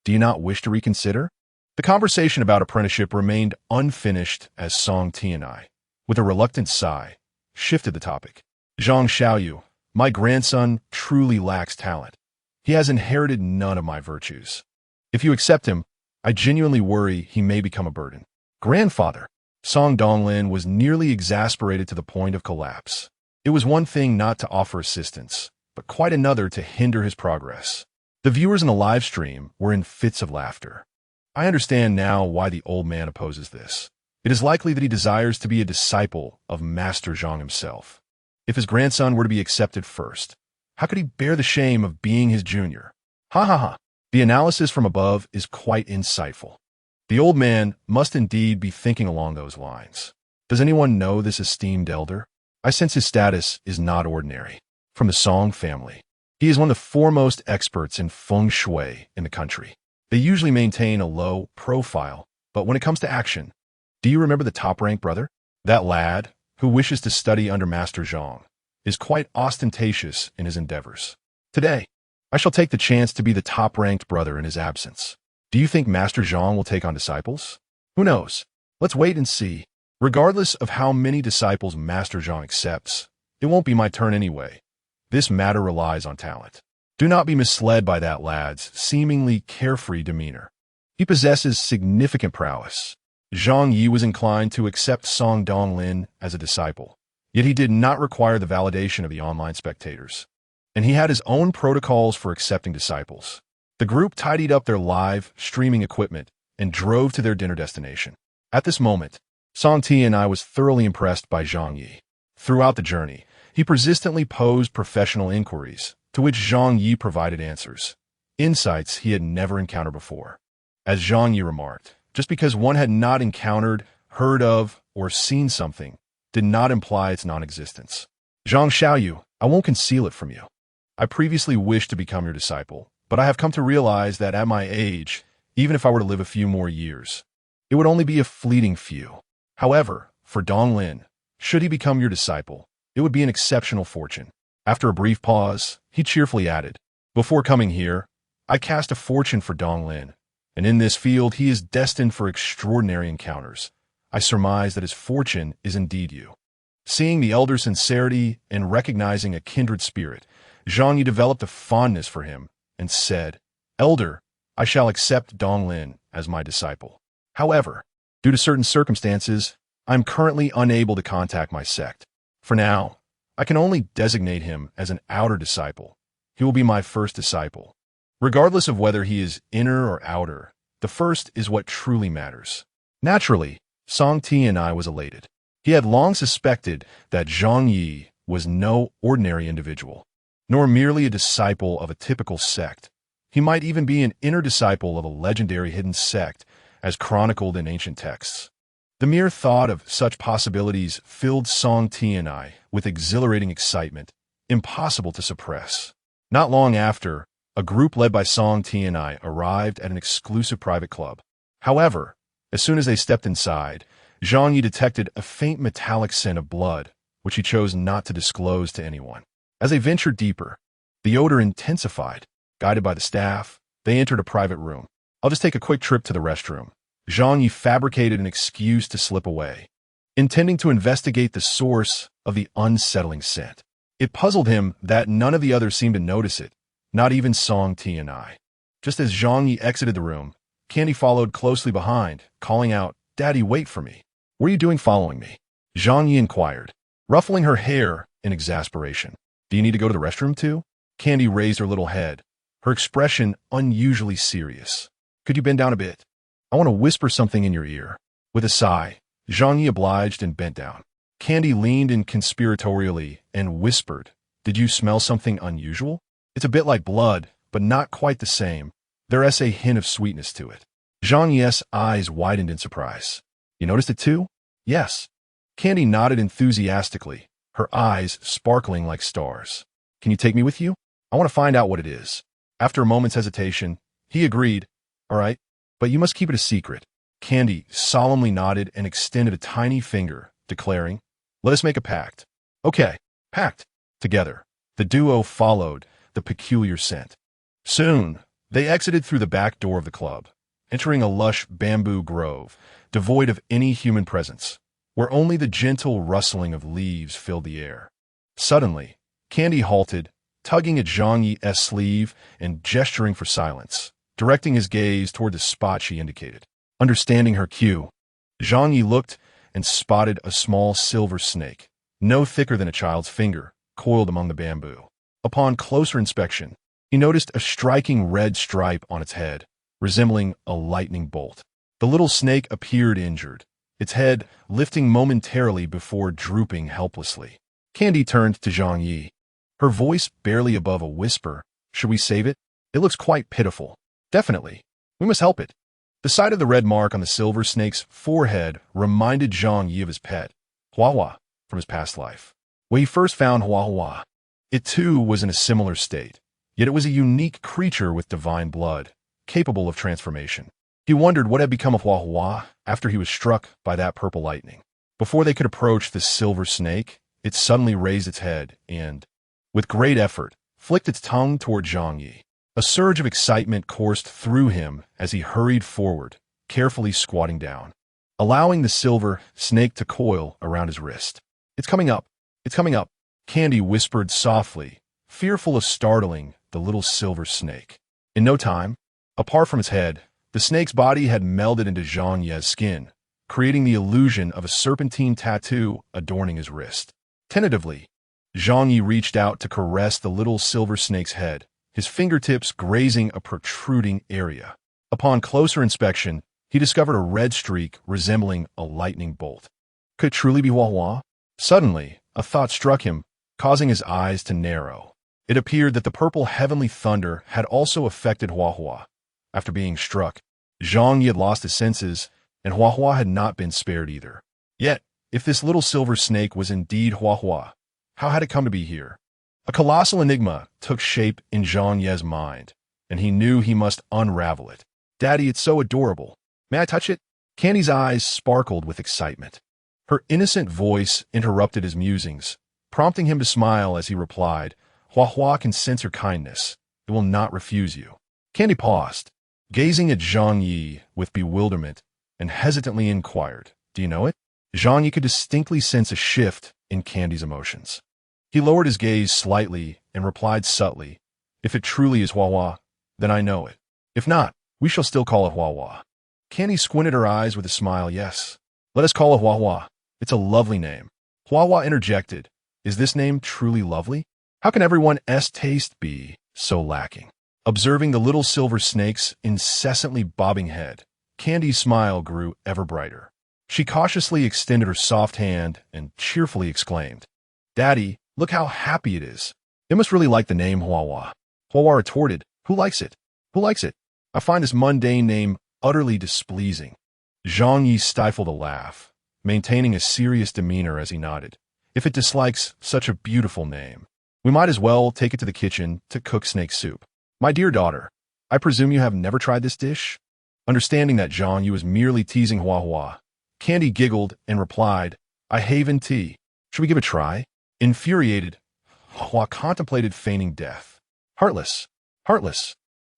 do you not wish to reconsider?" The conversation about apprenticeship remained unfinished as Song Tianai, with a reluctant sigh, shifted the topic. "Zhang Xiaoyu, my grandson truly lacks talent. He has inherited none of my virtues. If you accept him, I genuinely worry he may become a burden." "Grandfather!" Song Donglin was nearly exasperated to the point of collapse. It was one thing not to offer assistance, but quite another to hinder his progress. The viewers in the live stream were in fits of laughter. I understand now why the old man opposes this. It is likely that he desires to be a disciple of Master Zhang himself. If his grandson were to be accepted first, how could he bear the shame of being his junior? Ha ha ha. The analysis from above is quite insightful. The old man must indeed be thinking along those lines. Does anyone know this esteemed elder? I sense his status is not ordinary. From the Song family. He is one of the foremost experts in feng shui in the country. They usually maintain a low profile, but when it comes to action, do you remember the top-ranked brother? That lad, who wishes to study under Master Zhang, is quite ostentatious in his endeavors. Today, I shall take the chance to be the top-ranked brother in his absence. Do you think Master Zhang will take on disciples? Who knows? Let's wait and see. Regardless of how many disciples Master Zhang accepts, it won't be my turn anyway. This matter relies on talent. Do not be misled by that lad's seemingly carefree demeanor. He possesses significant prowess. Zhang Ye was inclined to accept Song Donglin as a disciple, yet he did not require the validation of the online spectators. And he had his own protocols for accepting disciples. The group tidied up their live streaming equipment and drove to their dinner destination. At this moment, Song Tianai was thoroughly impressed by Zhang Ye. Throughout the journey, he persistently posed professional inquiries, to which Zhang Ye provided answers, insights he had never encountered before. As Zhang Ye remarked, just because one had not encountered, heard of, or seen something, did not imply its non-existence. "Zhang Xiaoyu, I won't conceal it from you. I previously wished to become your disciple, but I have come to realize that at my age, even if I were to live a few more years, it would only be a fleeting few. However, for Donglin, should he become your disciple, it would be an exceptional fortune." After a brief pause, he cheerfully added, "Before coming here, I cast a fortune for Donglin, and in this field he is destined for extraordinary encounters. I surmise that his fortune is indeed you." Seeing the elder's sincerity and recognizing a kindred spirit, Zhang Ye developed a fondness for him and said, "Elder, I shall accept Donglin as my disciple. However, due to certain circumstances, I am currently unable to contact my sect. For now, I can only designate him as an outer disciple. He will be my first disciple. Regardless of whether he is inner or outer, the first is what truly matters." Naturally, Song Tianai was elated. He had long suspected that Zhang Ye was no ordinary individual, nor merely a disciple of a typical sect. He might even be an inner disciple of a legendary hidden sect, as chronicled in ancient texts. The mere thought of such possibilities filled Song Tianai with exhilarating excitement, impossible to suppress. Not long after, a group led by Song Tianai arrived at an exclusive private club. However, as soon as they stepped inside, Zhang Ye detected a faint metallic scent of blood, which he chose not to disclose to anyone. As they ventured deeper, the odor intensified. Guided by the staff, they entered a private room. "I'll just take a quick trip to the restroom." Zhang Ye fabricated an excuse to slip away, intending to investigate the source of the unsettling scent. It puzzled him that none of the others seemed to notice it, not even Song Tianai. Just as Zhang Ye exited the room, Candy followed closely behind, calling out, "Daddy, wait for me." "What are you doing following me?" Zhang Ye inquired, ruffling her hair in exasperation. "Do you need to go to the restroom too?" Candy raised her little head, her expression unusually serious. "Could you bend down a bit?" I want to whisper something in your ear. With a sigh, Zhang Ye obliged and bent down. Candy leaned in conspiratorially and whispered, "Did you smell something unusual? It's a bit like blood, but not quite the same. There's a hint of sweetness to it." Zhang Ye's eyes widened in surprise. "You noticed it too?" "Yes." Candy nodded enthusiastically, her eyes sparkling like stars. "Can you take me with you? I want to find out what it is." After a moment's hesitation, he agreed. "All right, but you must keep it a secret." Candy solemnly nodded and extended a tiny finger, declaring, "Let us make a pact." "Okay, pact." Together, the duo followed the peculiar scent. Soon, they exited through the back door of the club, entering a lush bamboo grove, devoid of any human presence, where only the gentle rustling of leaves filled the air. Suddenly, Candy halted, tugging at Zhang Ye's sleeve and gesturing for silence, directing his gaze toward the spot she indicated. Understanding her cue, Zhang Ye looked and spotted a small silver snake, no thicker than a child's finger, coiled among the bamboo. Upon closer inspection, he noticed a striking red stripe on its head, resembling a lightning bolt. The little snake appeared injured, its head lifting momentarily before drooping helplessly. Candy turned to Zhang Ye, her voice barely above a whisper. "Should we save it? It looks quite pitiful." "Definitely. We must help it." The sight of the red mark on the silver snake's forehead reminded Zhang Ye of his pet, Hua Hua, from his past life. When he first found Hua Hua, it too was in a similar state, yet it was a unique creature with divine blood, capable of transformation. He wondered what had become of Hua Hua after he was struck by that purple lightning. Before they could approach the silver snake, it suddenly raised its head and, with great effort, flicked its tongue toward Zhang Ye. A surge of excitement coursed through him as he hurried forward, carefully squatting down, allowing the silver snake to coil around his wrist. "It's coming up. It's coming up," Candy whispered softly, fearful of startling the little silver snake. In no time, apart from its head, the snake's body had melded into Zhang Ye's skin, creating the illusion of a serpentine tattoo adorning his wrist. Tentatively, Zhang Ye reached out to caress the little silver snake's head, his fingertips grazing a protruding area. Upon closer inspection, he discovered a red streak resembling a lightning bolt. Could it truly be Hua Hua? Suddenly, a thought struck him, causing his eyes to narrow. It appeared that the purple heavenly thunder had also affected Hua Hua. After being struck, Zhang Ye had lost his senses, and Hua Hua had not been spared either. Yet, if this little silver snake was indeed Hua Hua, how had it come to be here? A colossal enigma took shape in Zhang Ye's mind, and he knew he must unravel it. "Daddy, it's so adorable. May I touch it?" Candy's eyes sparkled with excitement. Her innocent voice interrupted his musings, prompting him to smile as he replied, "Hua Hua can sense your kindness. It will not refuse you." Candy paused, gazing at Zhang Ye with bewilderment, and hesitantly inquired, "Do you know it?" Zhang Ye could distinctly sense a shift in Candy's emotions. He lowered his gaze slightly and replied subtly, "If it truly is Hua Hua, then I know it. If not, we shall still call it Hua Hua." Candy squinted her eyes with a smile. "Yes, let us call it Hua Hua. It's a lovely name." Hua Hua interjected, "Is this name truly lovely? How can everyone's taste be so lacking?" Observing the little silver snake's incessantly bobbing head, Candy's smile grew ever brighter. She cautiously extended her soft hand and cheerfully exclaimed, "Daddy, look how happy it is. It must really like the name Hua Hua." Hua Hua retorted, "Who likes it? Who likes it? I find this mundane name utterly displeasing." Zhang Ye stifled a laugh, maintaining a serious demeanor as he nodded. "If it dislikes such a beautiful name, we might as well take it to the kitchen to cook snake soup. My dear daughter, I presume you have never tried this dish?" Understanding that Zhang Ye was merely teasing Hua Hua, Candy giggled and replied, "I haven tea. Should we give it a try?" Infuriated, Hua Hua contemplated feigning death. Heartless, heartless.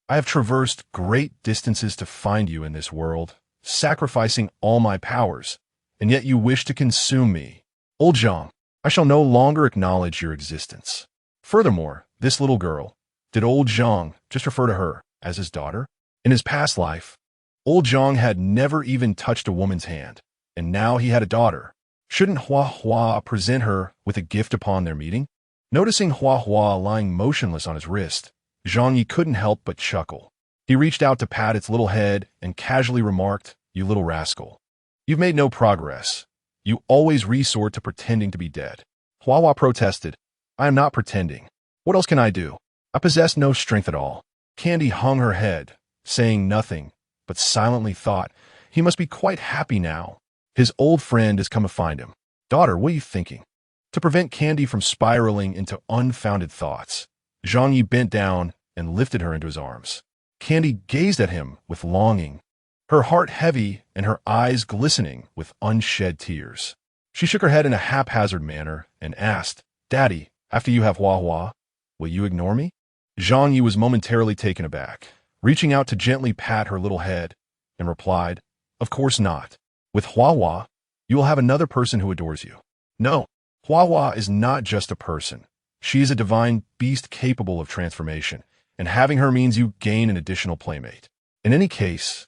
I have traversed great distances to find you in this world, sacrificing all my powers, and yet you wish to consume me. Old Zhang, I shall no longer acknowledge your existence. Furthermore, this little girl, did old Zhang just refer to her as his daughter? In his past life, old Zhang had never even touched a woman's hand, and now he had a daughter. Shouldn't Hua Hua present her with a gift upon their meeting? Noticing Hua Hua lying motionless on his wrist, Zhang Ye couldn't help but chuckle. He reached out to pat its little head and casually remarked, "You little rascal. You've made no progress. You always resort to pretending to be dead." Huahua protested, "I am not pretending. What else can I do? I possess no strength at all." Candy hung her head, saying nothing, but silently thought, he must be quite happy now. His old friend has come to find him. "Daughter, what are you thinking?" To prevent Candy from spiraling into unfounded thoughts, Zhang Ye bent down and lifted her into his arms. Candy gazed at him with longing, her heart heavy and her eyes glistening with unshed tears. She shook her head in a haphazard manner and asked, "Daddy, after you have Huahua, will you ignore me?" Zhang Ye was momentarily taken aback, reaching out to gently pat her little head, and replied, "Of course not. With Huahua, you will have another person who adores you." "No, Huahua is not just a person. She is a divine beast capable of transformation, and having her means you gain an additional playmate. In any case,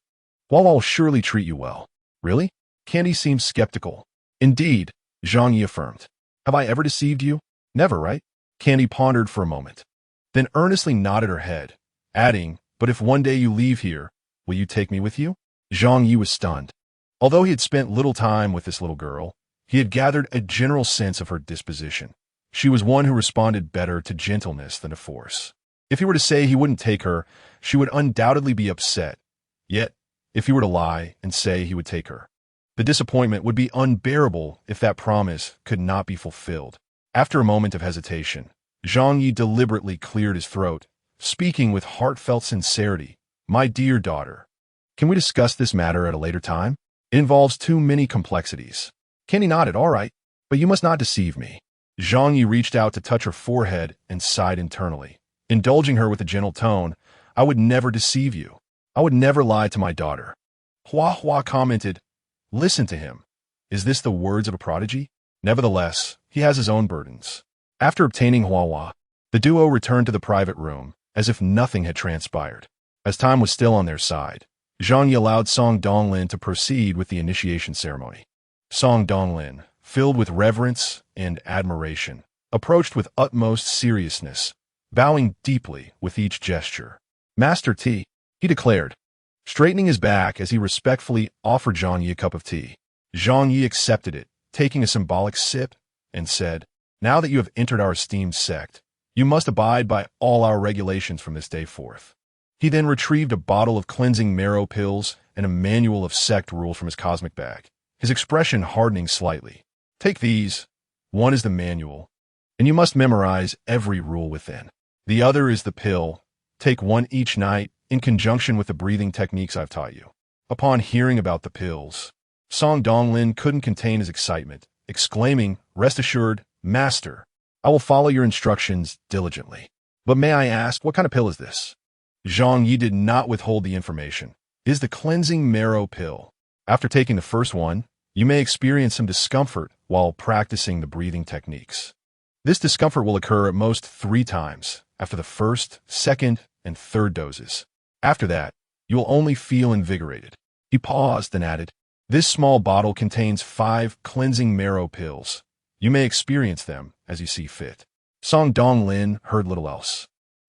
Huahua will surely treat you well." "Really?" Candy seemed skeptical. "Indeed," Zhang Ye affirmed. "Have I ever deceived you? Never, right?" Candy pondered for a moment, then earnestly nodded her head, adding, "But if one day you leave here, will you take me with you?" Zhang Ye was stunned. Although he had spent little time with this little girl, he had gathered a general sense of her disposition. She was one who responded better to gentleness than to force. If he were to say he wouldn't take her, she would undoubtedly be upset. Yet, if he were to lie and say he would take her, the disappointment would be unbearable if that promise could not be fulfilled. After a moment of hesitation, Zhang Ye deliberately cleared his throat, speaking with heartfelt sincerity. "My dear daughter, can we discuss this matter at a later time? It involves too many complexities." Candy nodded, "All right, but you must not deceive me." Zhang Ye reached out to touch her forehead and sighed internally, indulging her with a gentle tone. "I would never deceive you. I would never lie to my daughter." Huahua commented, "Listen to him. Is this the words of a prodigy? Nevertheless, he has his own burdens." After obtaining Huahua, the duo returned to the private room, as if nothing had transpired. As time was still on their side, Zhang Ye allowed Song Donglin to proceed with the initiation ceremony. Song Donglin, filled with reverence and admiration, approached with utmost seriousness, bowing deeply with each gesture. "Master Tea," he declared, straightening his back as he respectfully offered Zhang Ye a cup of tea. Zhang Ye accepted it, taking a symbolic sip, and said, "Now that you have entered our esteemed sect, you must abide by all our regulations from this day forth." He then retrieved a bottle of cleansing marrow pills and a manual of sect rules from his cosmic bag, his expression hardening slightly. "Take these. One is the manual, and you must memorize every rule within. The other is the pill. Take one each night in conjunction with the breathing techniques I've taught you." Upon hearing about the pills, Song Donglin couldn't contain his excitement, exclaiming, "Rest assured, Master, I will follow your instructions diligently. But may I ask, what kind of pill is this?" Zhang Ye did not withhold the information. "It is the cleansing marrow pill. After taking the first one, you may experience some discomfort while practicing the breathing techniques. This discomfort will occur at most 3 times after the first, second, and third doses. After that, you will only feel invigorated." He paused and added, "This small bottle contains 5 cleansing marrow pills. You may experience them as you see fit." Song Donglin heard little else,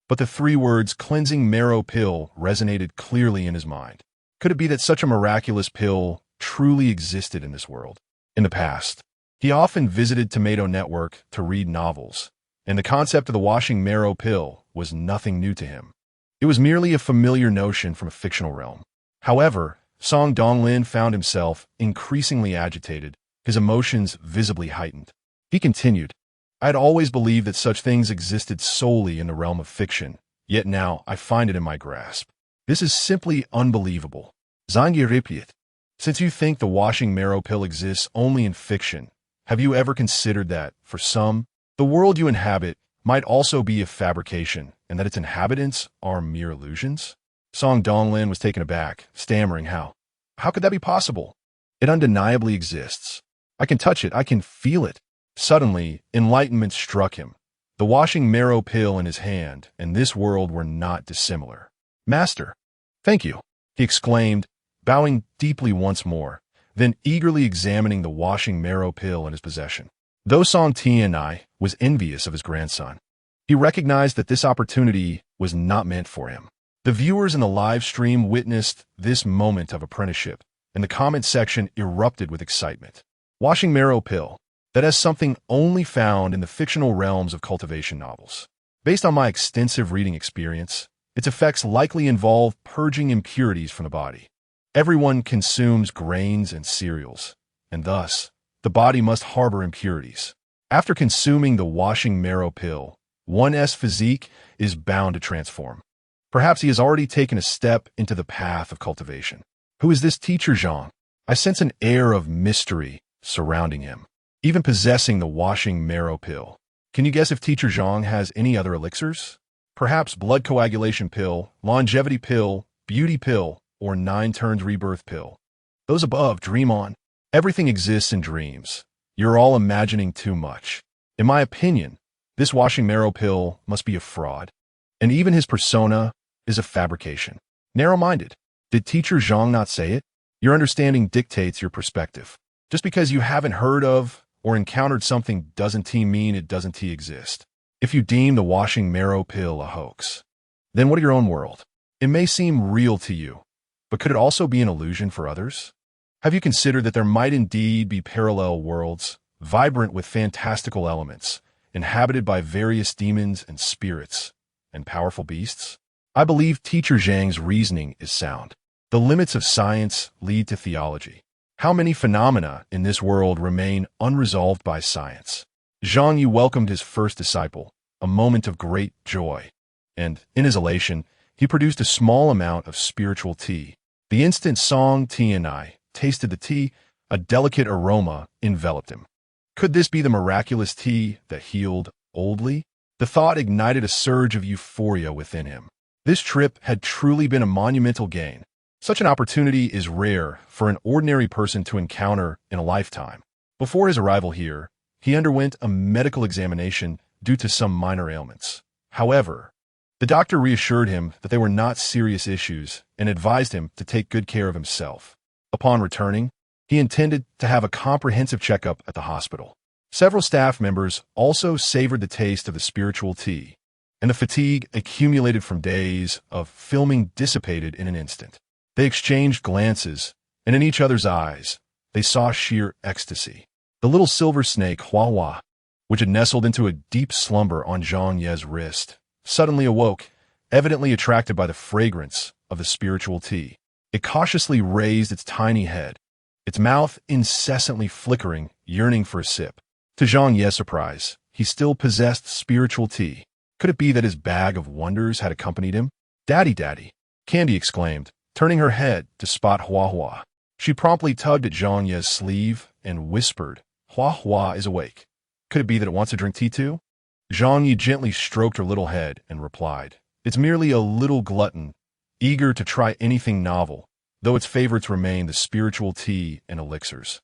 but the 3 words cleansing marrow pill resonated clearly in his mind. Could it be that such a miraculous pill truly existed in this world? In the past, he often visited Tomato Network to read novels, and the concept of the washing marrow pill was nothing new to him. It was merely a familiar notion from a fictional realm. However, Song Donglin found himself increasingly agitated, his emotions visibly heightened. He continued, "I had always believed that such things existed solely in the realm of fiction, yet now I find it in my grasp. This is simply unbelievable. Zhang Ye repeat, since you think the washing marrow pill exists only in fiction, have you ever considered that, for some, the world you inhabit might also be a fabrication, and that its inhabitants are mere illusions?" Song Donglin was taken aback, stammering, How could that be possible? It undeniably exists. I can touch it, I can feel it." Suddenly, enlightenment struck him. The washing marrow pill in his hand and this world were not dissimilar. "Master, thank you," he exclaimed, bowing deeply once more, then eagerly examining the washing marrow pill in his possession. Though Song Tianai was envious of his grandson, he recognized that this opportunity was not meant for him. The viewers in the live stream witnessed this moment of apprenticeship, and the comment section erupted with excitement. Washing marrow pill. That is something only found in the fictional realms of cultivation novels. Based on my extensive reading experience, its effects likely involve purging impurities from the body. Everyone consumes grains and cereals, and thus, the body must harbor impurities. After consuming the washing marrow pill, one's physique is bound to transform. Perhaps he has already taken a step into the path of cultivation. Who is this teacher Zhang? I sense an air of mystery surrounding him, even possessing the washing marrow pill. Can you guess if teacher Zhang has any other elixirs? Perhaps blood coagulation pill, longevity pill, beauty pill, or 9 turns rebirth pill. Those above, dream on. Everything exists in dreams. You're all imagining too much. In my opinion, this washing marrow pill must be a fraud. And even his persona is a fabrication. Narrow-minded. Did teacher Zhang not say it? Your understanding dictates your perspective. Just because you haven't heard of or encountered something doesn't mean it doesn't exist. If you deem the washing marrow pill a hoax, then what of your own world? It may seem real to you, but could it also be an illusion for others? Have you considered that there might indeed be parallel worlds, vibrant with fantastical elements, inhabited by various demons and spirits, and powerful beasts? I believe teacher Zhang's reasoning is sound. The limits of science lead to theology. How many phenomena in this world remain unresolved by science? Zhang Ye welcomed his first disciple, a moment of great joy. And, in his elation, he produced a small amount of spiritual tea. The instant Zhang Ye tasted the tea, a delicate aroma enveloped him. Could this be the miraculous tea that healed oldly? The thought ignited a surge of euphoria within him. This trip had truly been a monumental gain. Such an opportunity is rare for an ordinary person to encounter in a lifetime. Before his arrival here, he underwent a medical examination due to some minor ailments. However, the doctor reassured him that they were not serious issues and advised him to take good care of himself. Upon returning, he intended to have a comprehensive checkup at the hospital. Several staff members also savored the taste of the spiritual tea, and the fatigue accumulated from days of filming dissipated in an instant. They exchanged glances, and in each other's eyes, they saw sheer ecstasy. The little silver snake, Hua, which had nestled into a deep slumber on Zhang Ye's wrist, suddenly awoke, evidently attracted by the fragrance of the spiritual tea. It cautiously raised its tiny head, its mouth incessantly flickering, yearning for a sip. To Zhang Ye's surprise, he still possessed spiritual tea. Could it be that his bag of wonders had accompanied him? Daddy, Daddy, Candy exclaimed, turning her head to spot Hua. She promptly tugged at Zhang Ye's sleeve and whispered, Hua is awake. Could it be that it wants to drink tea too? Zhang Ye gently stroked her little head and replied, It's merely a little glutton, eager to try anything novel, though its favorites remain the spiritual tea and elixirs.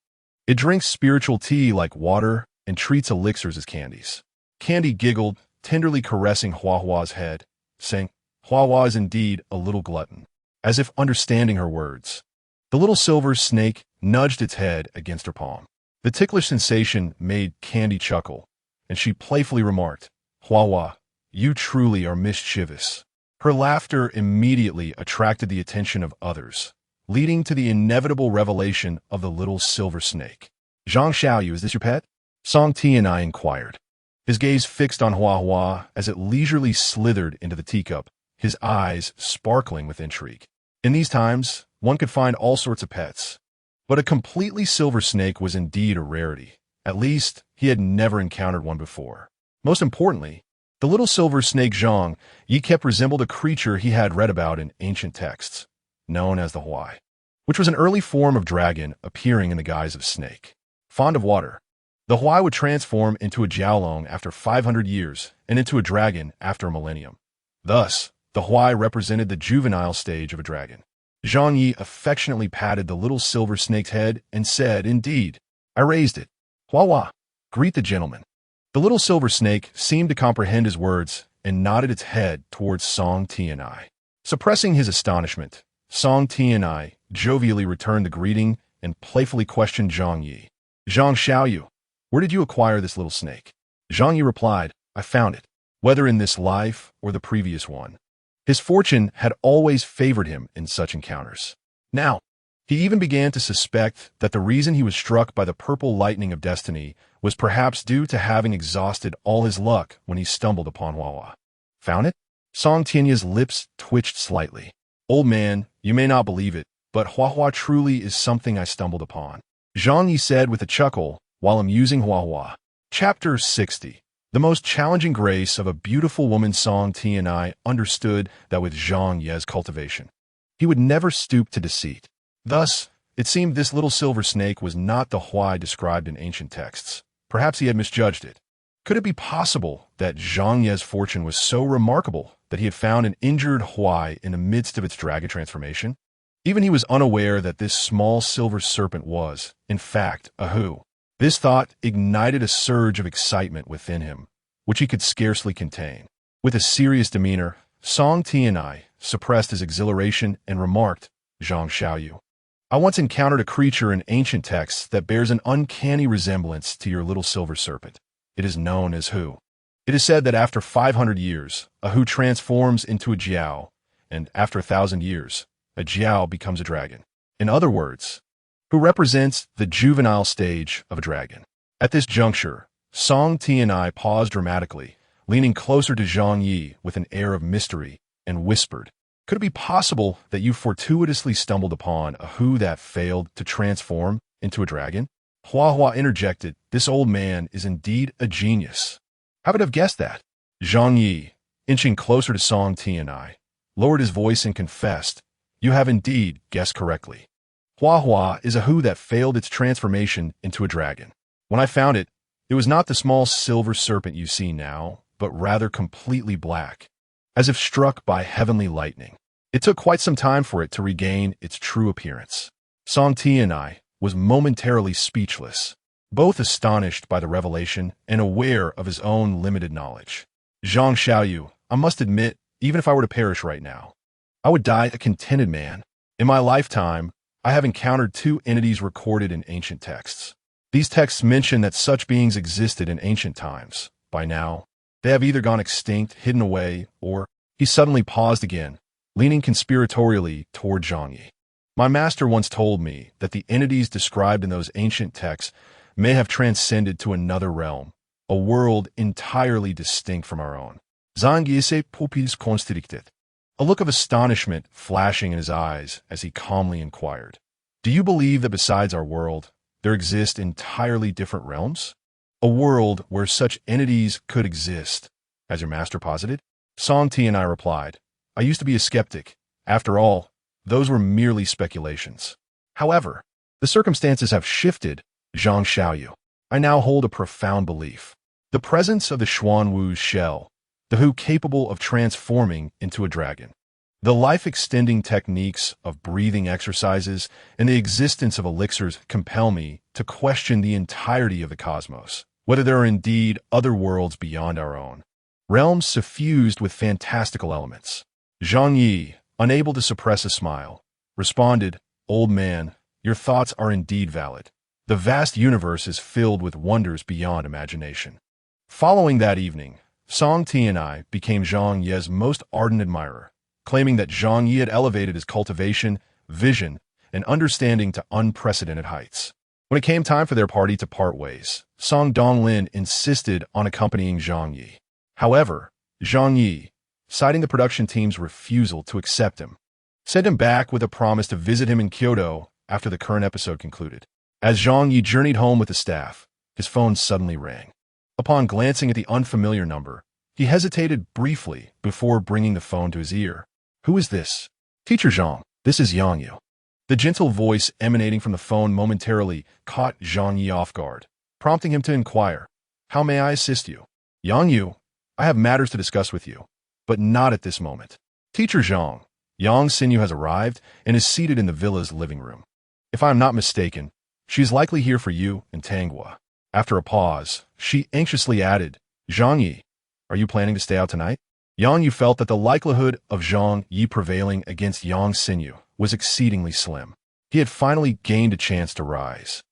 It drinks spiritual tea like water and treats elixirs as candies. Candy giggled, tenderly caressing Hua's head, saying, Hua is indeed a little glutton. As if understanding her words, the little silver snake nudged its head against her palm. The ticklish sensation made Candy chuckle, and she playfully remarked, Hua, you truly are mischievous. Her laughter immediately attracted the attention of others, leading to the inevitable revelation of the little silver snake. Zhang Xiaoyu, is this your pet? Zhang Ye inquired, his gaze fixed on Hua as it leisurely slithered into the teacup, his eyes sparkling with intrigue. In these times, one could find all sorts of pets, but a completely silver snake was indeed a rarity. At least, he had never encountered one before. Most importantly, the little silver snake Zhang Ye kept resembled a creature he had read about in ancient texts, known as the Huai, which was an early form of dragon appearing in the guise of snake. Fond of water, the Huai would transform into a Jiaolong after 500 years and into a dragon after a millennium. Thus, the Huai represented the juvenile stage of a dragon. Zhang Ye affectionately patted the little silver snake's head and said, Indeed, I raised it. Hua, greet the gentleman. The little silver snake seemed to comprehend his words and nodded its head towards Zhang Ye. Suppressing his astonishment, Zhang Ye jovially returned the greeting and playfully questioned Zhang Ye. Zhang Xiaoyu, where did you acquire this little snake? Zhang Ye replied, I found it, whether in this life or the previous one. His fortune had always favored him in such encounters. Now, he even began to suspect that the reason he was struck by the purple lightning of destiny was perhaps due to having exhausted all his luck when he stumbled upon Huahua. Found it? Song Tianya's lips twitched slightly. Old man, you may not believe it, but Huahua truly is something I stumbled upon. Zhang Ye said with a chuckle while amusing Huahua. Chapter 60. The most challenging grace of a beautiful woman. Song Tianyi understood that with Zhang Ye's cultivation, he would never stoop to deceit. Thus, it seemed this little silver snake was not the Huai described in ancient texts. Perhaps he had misjudged it. Could it be possible that Zhang Ye's fortune was so remarkable that he had found an injured Huai in the midst of its dragon transformation? Even he was unaware that this small silver serpent was, in fact, a Hu. This thought ignited a surge of excitement within him, which he could scarcely contain. With a serious demeanor, Song Tianyi suppressed his exhilaration and remarked, Zhang Xiaoyu, I once encountered a creature in ancient texts that bears an uncanny resemblance to your little silver serpent. It is known as Hu. It is said that after 500 years, a Hu transforms into a Jiao, and after 1,000 years, a Jiao becomes a dragon. In other words, Hu represents the juvenile stage of a dragon. At this juncture, Song Tianyi paused dramatically, leaning closer to Zhang Ye with an air of mystery, and whispered, Could it be possible that you fortuitously stumbled upon a Hu that failed to transform into a dragon? Huahua interjected, This old man is indeed a genius. How would I have guessed that? Zhang Ye, inching closer to Song Tianyi, lowered his voice and confessed, You have indeed guessed correctly. Huahua is a Hu that failed its transformation into a dragon. When I found it, it was not the small silver serpent you see now, but rather completely black, as if struck by heavenly lightning. It took quite some time for it to regain its true appearance. Song Tianyi was momentarily speechless, both astonished by the revelation and aware of his own limited knowledge. Zhang Xiaoyu, I must admit, even if I were to perish right now, I would die a contented man. In my lifetime, I have encountered two entities recorded in ancient texts. These texts mention that such beings existed in ancient times. By now, they have either gone extinct, hidden away, or— He suddenly paused again, leaning conspiratorially toward Zhang Ye. My master once told me that the entities described in those ancient texts may have transcended to another realm, a world entirely distinct from our own. Zhang Ye se pupilles constricted, a look of astonishment flashing in his eyes as he calmly inquired, Do you believe that besides our world, there exist entirely different realms? A world where such entities could exist, as your master posited? Song Tianyi replied, I used to be a skeptic. After all, those were merely speculations. However, the circumstances have shifted, Zhang Xiaoyu. I now hold a profound belief. The presence of the Xuanwu's shell, the Hu capable of transforming into a dragon, the life-extending techniques of breathing exercises, and the existence of elixirs compel me to question the entirety of the cosmos, whether there are indeed other worlds beyond our own, realms suffused with fantastical elements. Zhang Ye, unable to suppress a smile, responded, Old man, your thoughts are indeed valid. The vast universe is filled with wonders beyond imagination. Following that evening, Song Tianyi became Zhang Ye's most ardent admirer, claiming that Zhang Ye had elevated his cultivation, vision, and understanding to unprecedented heights. When it came time for their party to part ways, Song Donglin insisted on accompanying Zhang Ye. However, Zhang Ye, citing the production team's refusal to accept him, sent him back with a promise to visit him in Kyoto after the current episode concluded. As Zhang Ye journeyed home with the staff, his phone suddenly rang. Upon glancing at the unfamiliar number, he hesitated briefly before bringing the phone to his ear. Who is this? Teacher Zhang, this is Yang Yu. The gentle voice emanating from the phone momentarily caught Zhang Ye off guard, prompting him to inquire, How may I assist you? Yang Yu, I have matters to discuss with you, but not at this moment. Teacher Zhang, Yang Xinyu has arrived and is seated in the villa's living room. If I am not mistaken, she is likely here for you and Tanghua. After a pause, she anxiously added, Zhang Yi, are you planning to stay out tonight? Yang Yu felt that the likelihood of Zhang Yi prevailing against Yang Xinyu was exceedingly slim. He had finally gained a chance to rise,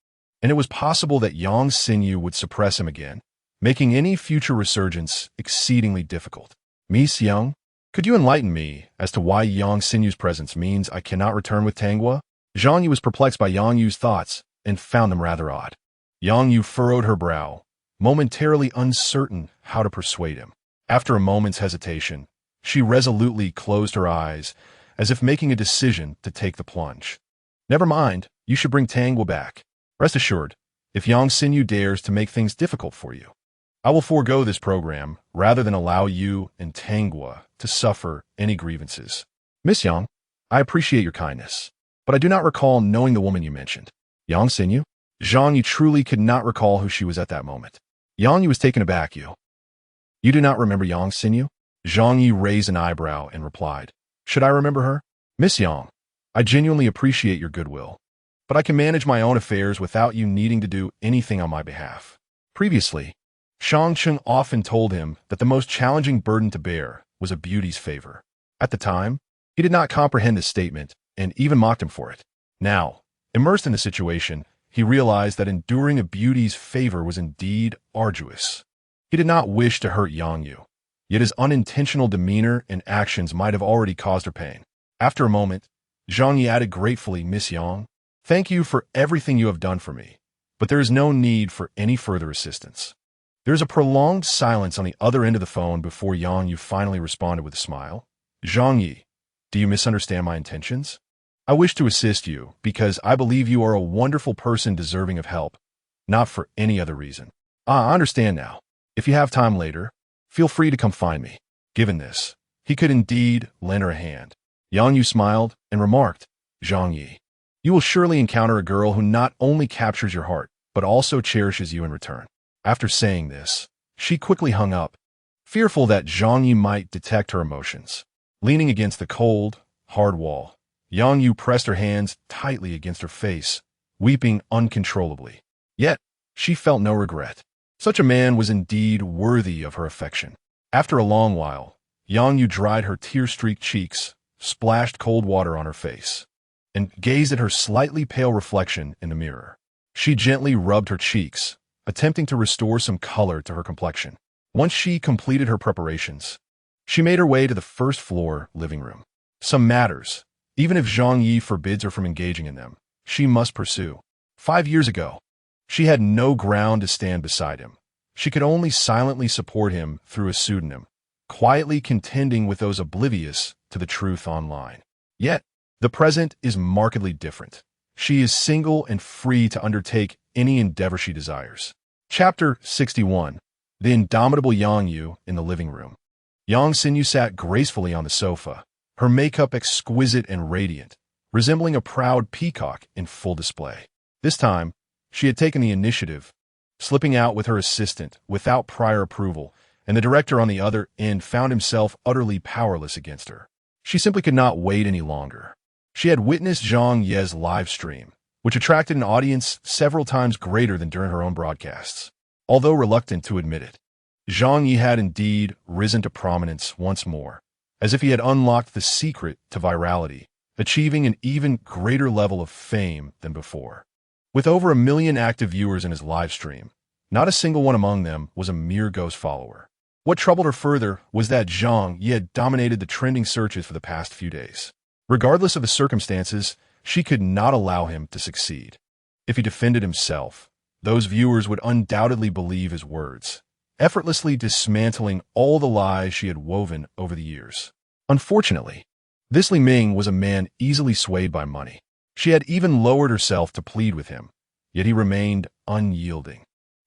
and it was possible that Yang Xinyu would suppress him again, making any future resurgence exceedingly difficult. Miss Yang, Could you enlighten me as to why Yang Sinyu's presence means I cannot return with Tanghua? Zhang Ye was perplexed by Yang Yu's thoughts and found them rather odd. Yang Yu furrowed her brow, momentarily uncertain how to persuade him. After a moment's hesitation, she resolutely closed her eyes, as if making a decision to take the plunge. Never mind, you should bring Tanghua back. Rest assured, if Yang Xinyu dares to make things difficult for you, I will forego this program rather than allow you and Tanghua to suffer any grievances. Miss Yang, I appreciate your kindness, but I do not recall knowing the woman you mentioned. Yang Xinyu? Zhang Ye truly could not recall who she was at that moment. Yang Ye was taken aback. You do not remember Yang Xinyu? Zhang Ye raised an eyebrow and replied, Should I remember her? Miss Yang, I genuinely appreciate your goodwill, but I can manage my own affairs without you needing to do anything on my behalf. Previously, Shang Cheng often told him that the most challenging burden to bear was a beauty's favor. At the time, he did not comprehend this statement and even mocked him for it. Now, immersed in the situation, he realized that enduring a beauty's favor was indeed arduous. He did not wish to hurt Yang Yu, yet his unintentional demeanor and actions might have already caused her pain. After a moment, Zhang Ye added gratefully, Miss Yang, thank you for everything you have done for me, but there is no need for any further assistance. There is a prolonged silence on the other end of the phone before Yang Yu finally responded with a smile. Zhang Ye, do you misunderstand my intentions? I wish to assist you because I believe you are a wonderful person deserving of help, not for any other reason. I understand now. If you have time later, feel free to come find me. Given this, he could indeed lend her a hand. Yang Yu smiled and remarked, Zhang Ye, you will surely encounter a girl who not only captures your heart, but also cherishes you in return. After saying this, she quickly hung up, fearful that Zhang Ye might detect her emotions. Leaning against the cold, hard wall, Yang Yu pressed her hands tightly against her face, weeping uncontrollably. Yet, she felt no regret. Such a man was indeed worthy of her affection. After a long while, Yang Yu dried her tear-streaked cheeks, splashed cold water on her face, and gazed at her slightly pale reflection in the mirror. She gently rubbed her cheeks, attempting to restore some color to her complexion. Once she completed her preparations, she made her way to the first-floor living room. Some matters, even if Zhang Ye forbids her from engaging in them, she must pursue. 5 years ago, she had no ground to stand beside him. She could only silently support him through a pseudonym, quietly contending with those oblivious to the truth online. Yet, the present is markedly different. She is single and free to undertake any endeavor she desires. Chapter 61. The Indomitable Yang Yu in the living room. Yang Xinyu sat gracefully on the sofa, her makeup exquisite and radiant, resembling a proud peacock in full display. This time, she had taken the initiative, slipping out with her assistant without prior approval, and the director on the other end found himself utterly powerless against her. She simply could not wait any longer. She had witnessed Zhang Ye's live stream, which attracted an audience several times greater than during her own broadcasts. Although reluctant to admit it, Zhang Ye had indeed risen to prominence once more, as if he had unlocked the secret to virality, achieving an even greater level of fame than before. With over 1 million active viewers in his live stream, not a single one among them was a mere ghost follower. What troubled her further was that Zhang Ye had dominated the trending searches for the past few days. Regardless of the circumstances, she could not allow him to succeed. If he defended himself, those viewers would undoubtedly believe his words, effortlessly dismantling all the lies she had woven over the years. Unfortunately, this Li Ming was a man easily swayed by money. She had even lowered herself to plead with him, yet he remained unyielding.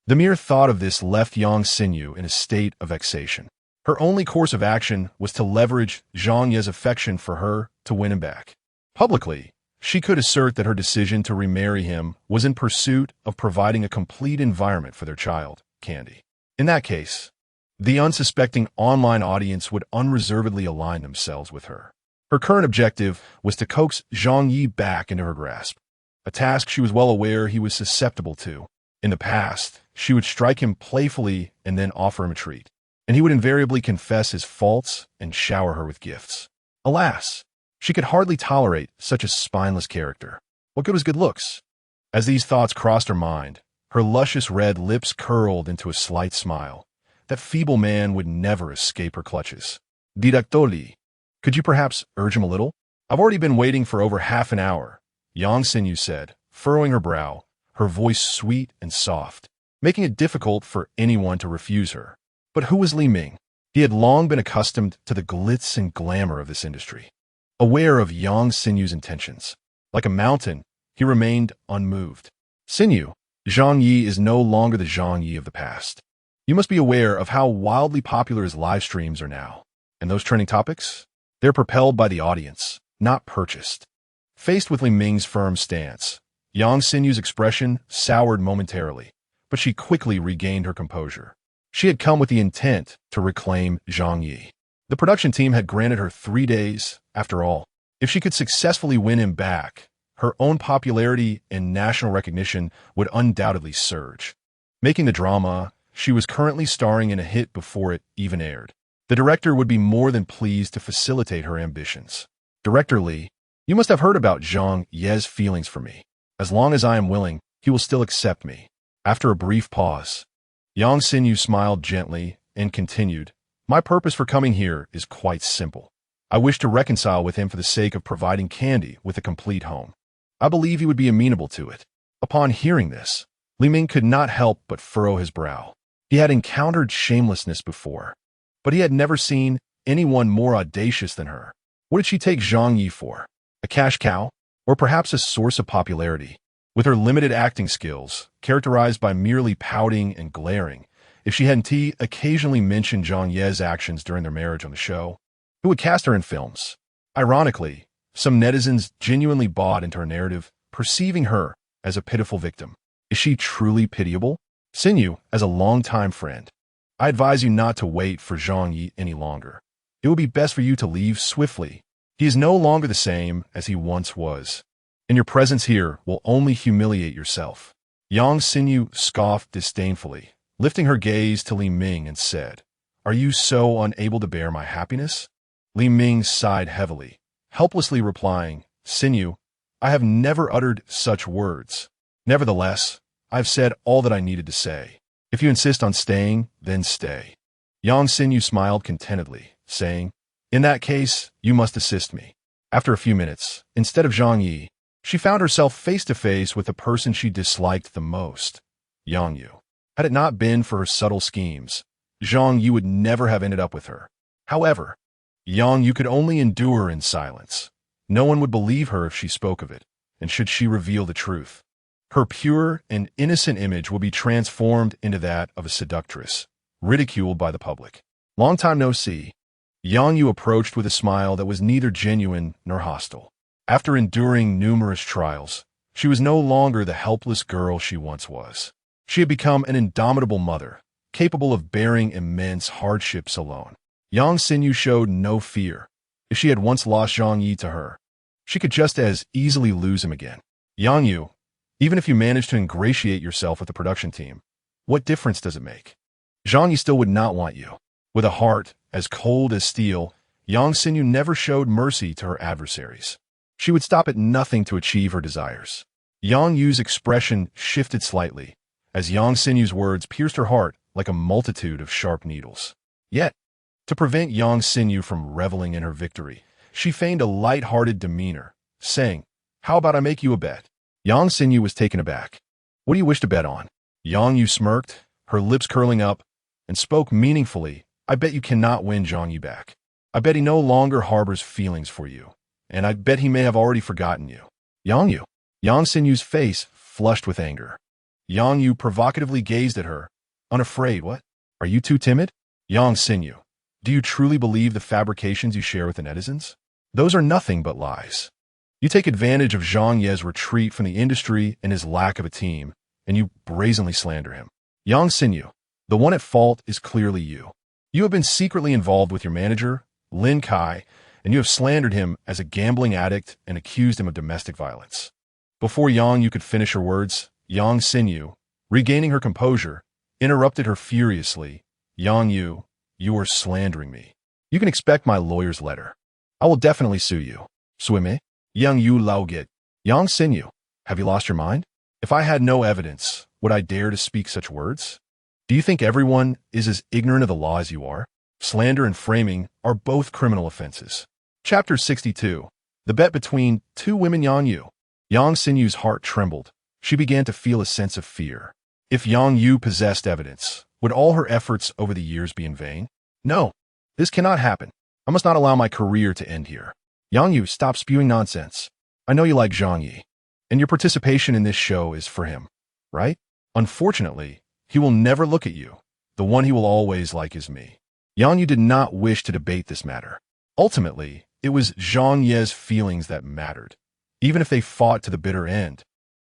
The mere thought of this left Yang Xinyu in a state of vexation. Her only course of action was to leverage Zhang Ye's affection for her to win him back. Publicly, she could assert that her decision to remarry him was in pursuit of providing a complete environment for their child, Candy. In that case, the unsuspecting online audience would unreservedly align themselves with her. Her current objective was to coax Zhang Ye back into her grasp, a task she was well aware he was susceptible to. In the past, she would strike him playfully and then offer him a treat, and he would invariably confess his faults and shower her with gifts. Alas, she could hardly tolerate such a spineless character. What good was good looks? As these thoughts crossed her mind, her luscious red lips curled into a slight smile. That feeble man would never escape her clutches. Didactoli. Could you perhaps urge him a little? I've already been waiting for over half an hour, Yang Xinyu said, furrowing her brow, her voice sweet and soft, making it difficult for anyone to refuse her. But who was Li Ming? He had long been accustomed to the glitz and glamour of this industry. Aware of Yang Xinyu's intentions, like a mountain, he remained unmoved. Xinyu, Zhang Ye is no longer the Zhang Ye of the past. You must be aware of how wildly popular his live streams are now. And those trending topics? They're propelled by the audience, not purchased. Faced with Li Ming's firm stance, Yang Xinyu's expression soured momentarily, but she quickly regained her composure. She had come with the intent to reclaim Zhang Ye. The production team had granted her 3 days, after all. If she could successfully win him back, her own popularity and national recognition would undoubtedly surge. Making the drama, she was currently starring in a hit before it even aired. The director would be more than pleased to facilitate her ambitions. Director Li, you must have heard about Zhang Ye's feelings for me. As long as I am willing, he will still accept me. After a brief pause, Yang Xinyu smiled gently and continued, my purpose for coming here is quite simple. I wish to reconcile with him for the sake of providing Candy with a complete home. I believe he would be amenable to it. Upon hearing this, Li Ming could not help but furrow his brow. He had encountered shamelessness before, but he had never seen anyone more audacious than her. What did she take Zhang Ye for? A cash cow? Or perhaps a source of popularity? With her limited acting skills, characterized by merely pouting and glaring, if she hadn't occasionally mentioned Zhang Ye's actions during their marriage on the show, who would cast her in films? Ironically, some netizens genuinely bought into her narrative, perceiving her as a pitiful victim. Is she truly pitiable? Xinyu, as a longtime friend, I advise you not to wait for Zhang Ye any longer. It would be best for you to leave swiftly. He is no longer the same as he once was, and your presence here will only humiliate yourself. Yang Xinyu scoffed disdainfully, lifting her gaze to Li Ming and said, Are you so unable to bear my happiness? Li Ming sighed heavily, helplessly replying, Xinyu, I have never uttered such words. Nevertheless, I have said all that I needed to say. If you insist on staying, then stay. Yang Xinyu smiled contentedly, saying, In that case, you must assist me. After a few minutes, instead of Zhang Ye, she found herself face to face with the person she disliked the most, Yang Yu. Had it not been for her subtle schemes, Zhang Yu would never have ended up with her. However, Yang Yu could only endure in silence. No one would believe her if she spoke of it, and should she reveal the truth, her pure and innocent image will be transformed into that of a seductress, ridiculed by the public. Long time no see. Yang Yu approached with a smile that was neither genuine nor hostile. After enduring numerous trials, she was no longer the helpless girl she once was. She had become an indomitable mother, capable of bearing immense hardships alone. Yang Xinyu showed no fear. If she had once lost Zhang Ye to her, she could just as easily lose him again. Yang Yu, even if you manage to ingratiate yourself with the production team, what difference does it make? Zhang Ye still would not want you. With a heart as cold as steel, Yang Xinyu never showed mercy to her adversaries. She would stop at nothing to achieve her desires. Yang Yu's expression shifted slightly, as Yang Xinyu's words pierced her heart like a multitude of sharp needles. Yet, to prevent Yang Xinyu from reveling in her victory, she feigned a light-hearted demeanor, saying, How about I make you a bet? Yang Xinyu was taken aback. What do you wish to bet on? Yang Yu smirked, her lips curling up, and spoke meaningfully. I bet you cannot win Zhang Ye back. I bet he no longer harbors feelings for you, and I bet he may have already forgotten you. Yang Yu. Yang Xinyu's face flushed with anger. Yang Yu provocatively gazed at her, unafraid. What? Are you too timid? Yang Xinyu, do you truly believe the fabrications you share with the netizens? Those are nothing but lies. You take advantage of Zhang Ye's retreat from the industry and his lack of a team, and you brazenly slander him. Yang Xinyu, the one at fault is clearly you. You have been secretly involved with your manager, Lin Kai, and you have slandered him as a gambling addict and accused him of domestic violence. Before Yang Yu could finish her words, Yang Xinyu, regaining her composure, interrupted her furiously. Yang Yu, you are slandering me. You can expect my lawyer's letter. I will definitely sue you. Swime? Yang Yu Laogit. Yang Xinyu, have you lost your mind? If I had no evidence, would I dare to speak such words? Do you think everyone is as ignorant of the law as you are? Slander and framing are both criminal offenses. Chapter 62. The bet between two women. Yang Yu. Yang Xinyu's heart trembled. She began to feel a sense of fear. If Yang Yu possessed evidence, would all her efforts over the years be in vain? No, this cannot happen. I must not allow my career to end here. Yang Yu, stop spewing nonsense. I know you like Zhang Ye, and your participation in this show is for him, right? Unfortunately, he will never look at you. The one he will always like is me. Yang Yu did not wish to debate this matter. Ultimately, it was Zhang Ye's feelings that mattered, even if they fought to the bitter end.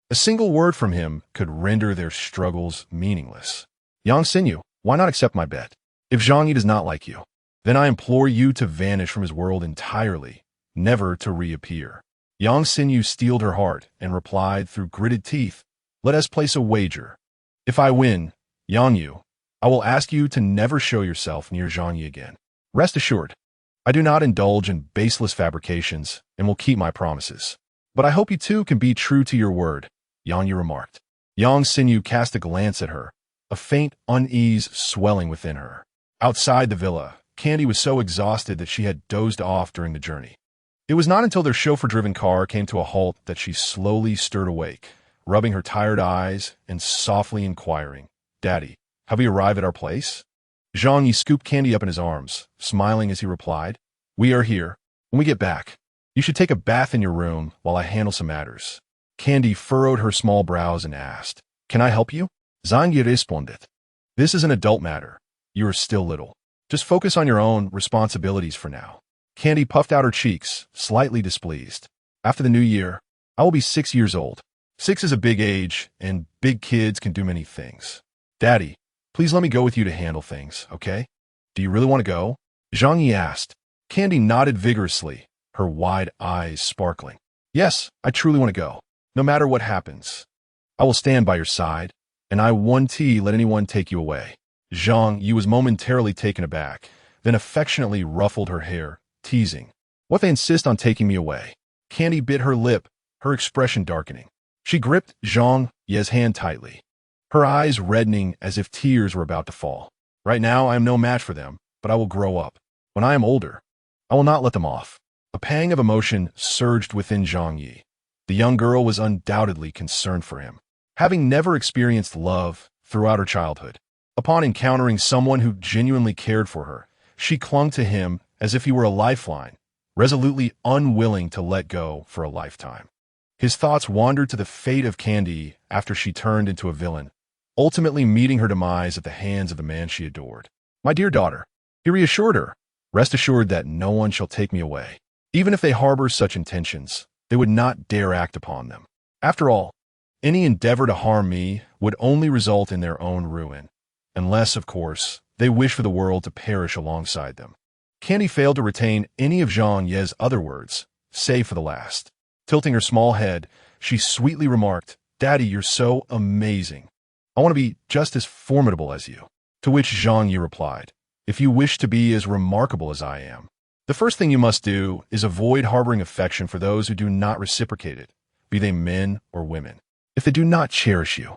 A single word from him could render their struggles meaningless. Yang Xinyu, why not accept my bet? If Zhang Ye does not like you, then I implore you to vanish from his world entirely, never to reappear. Yang Xinyu steeled her heart and replied through gritted teeth, let us place a wager. If I win, Yang Yu, I will ask you to never show yourself near Zhang Ye again. Rest assured, I do not indulge in baseless fabrications and will keep my promises. But I hope you too can be true to your word, Yang Yu remarked. Yang Xinyu cast a glance at her, a faint unease swelling within her. Outside the villa, Candy was so exhausted that she had dozed off during the journey. It was not until their chauffeur-driven car came to a halt that she slowly stirred awake, rubbing her tired eyes and softly inquiring, Daddy, have we arrived at our place? Zhang Ye scooped Candy up in his arms, smiling as he replied, we are here. When we get back, you should take a bath in your room while I handle some matters. Candy furrowed her small brows and asked, can I help you? Zhang Ye responded, this is an adult matter. You are still little. Just focus on your own responsibilities for now. Candy puffed out her cheeks, slightly displeased. After the new year, I will be 6 years old. 6 is a big age, and big kids can do many things. Daddy, please let me go with you to handle things, okay? Do you really want to go? Zhang Ye asked. Candy nodded vigorously, her wide eyes sparkling. Yes, I truly want to go. No matter what happens, I will stand by your side, and I won't let anyone take you away. Zhang Ye was momentarily taken aback, then affectionately ruffled her hair, teasing, what they insist on taking me away? Candy bit her lip, her expression darkening. She gripped Zhang Ye's hand tightly, her eyes reddening as if tears were about to fall. Right now, I am no match for them, but I will grow up. When I am older, I will not let them off. A pang of emotion surged within Zhang Ye. The young girl was undoubtedly concerned for him, having never experienced love throughout her childhood. Upon encountering someone who genuinely cared for her, she clung to him as if he were a lifeline, resolutely unwilling to let go for a lifetime. His thoughts wandered to the fate of Candy after she turned into a villain, ultimately meeting her demise at the hands of the man she adored. My dear daughter, he reassured her, rest assured that no one shall take me away. Even if they harbor such intentions, they would not dare act upon them. After all, any endeavor to harm me would only result in their own ruin. Unless, of course, they wish for the world to perish alongside them. Candy failed to retain any of Zhang Ye's other words, save for the last. Tilting her small head, she sweetly remarked, Daddy, you're so amazing. I want to be just as formidable as you. To which Zhang Ye replied, if you wish to be as remarkable as I am, the first thing you must do is avoid harboring affection for those who do not reciprocate it, be they men or women. If they do not cherish you,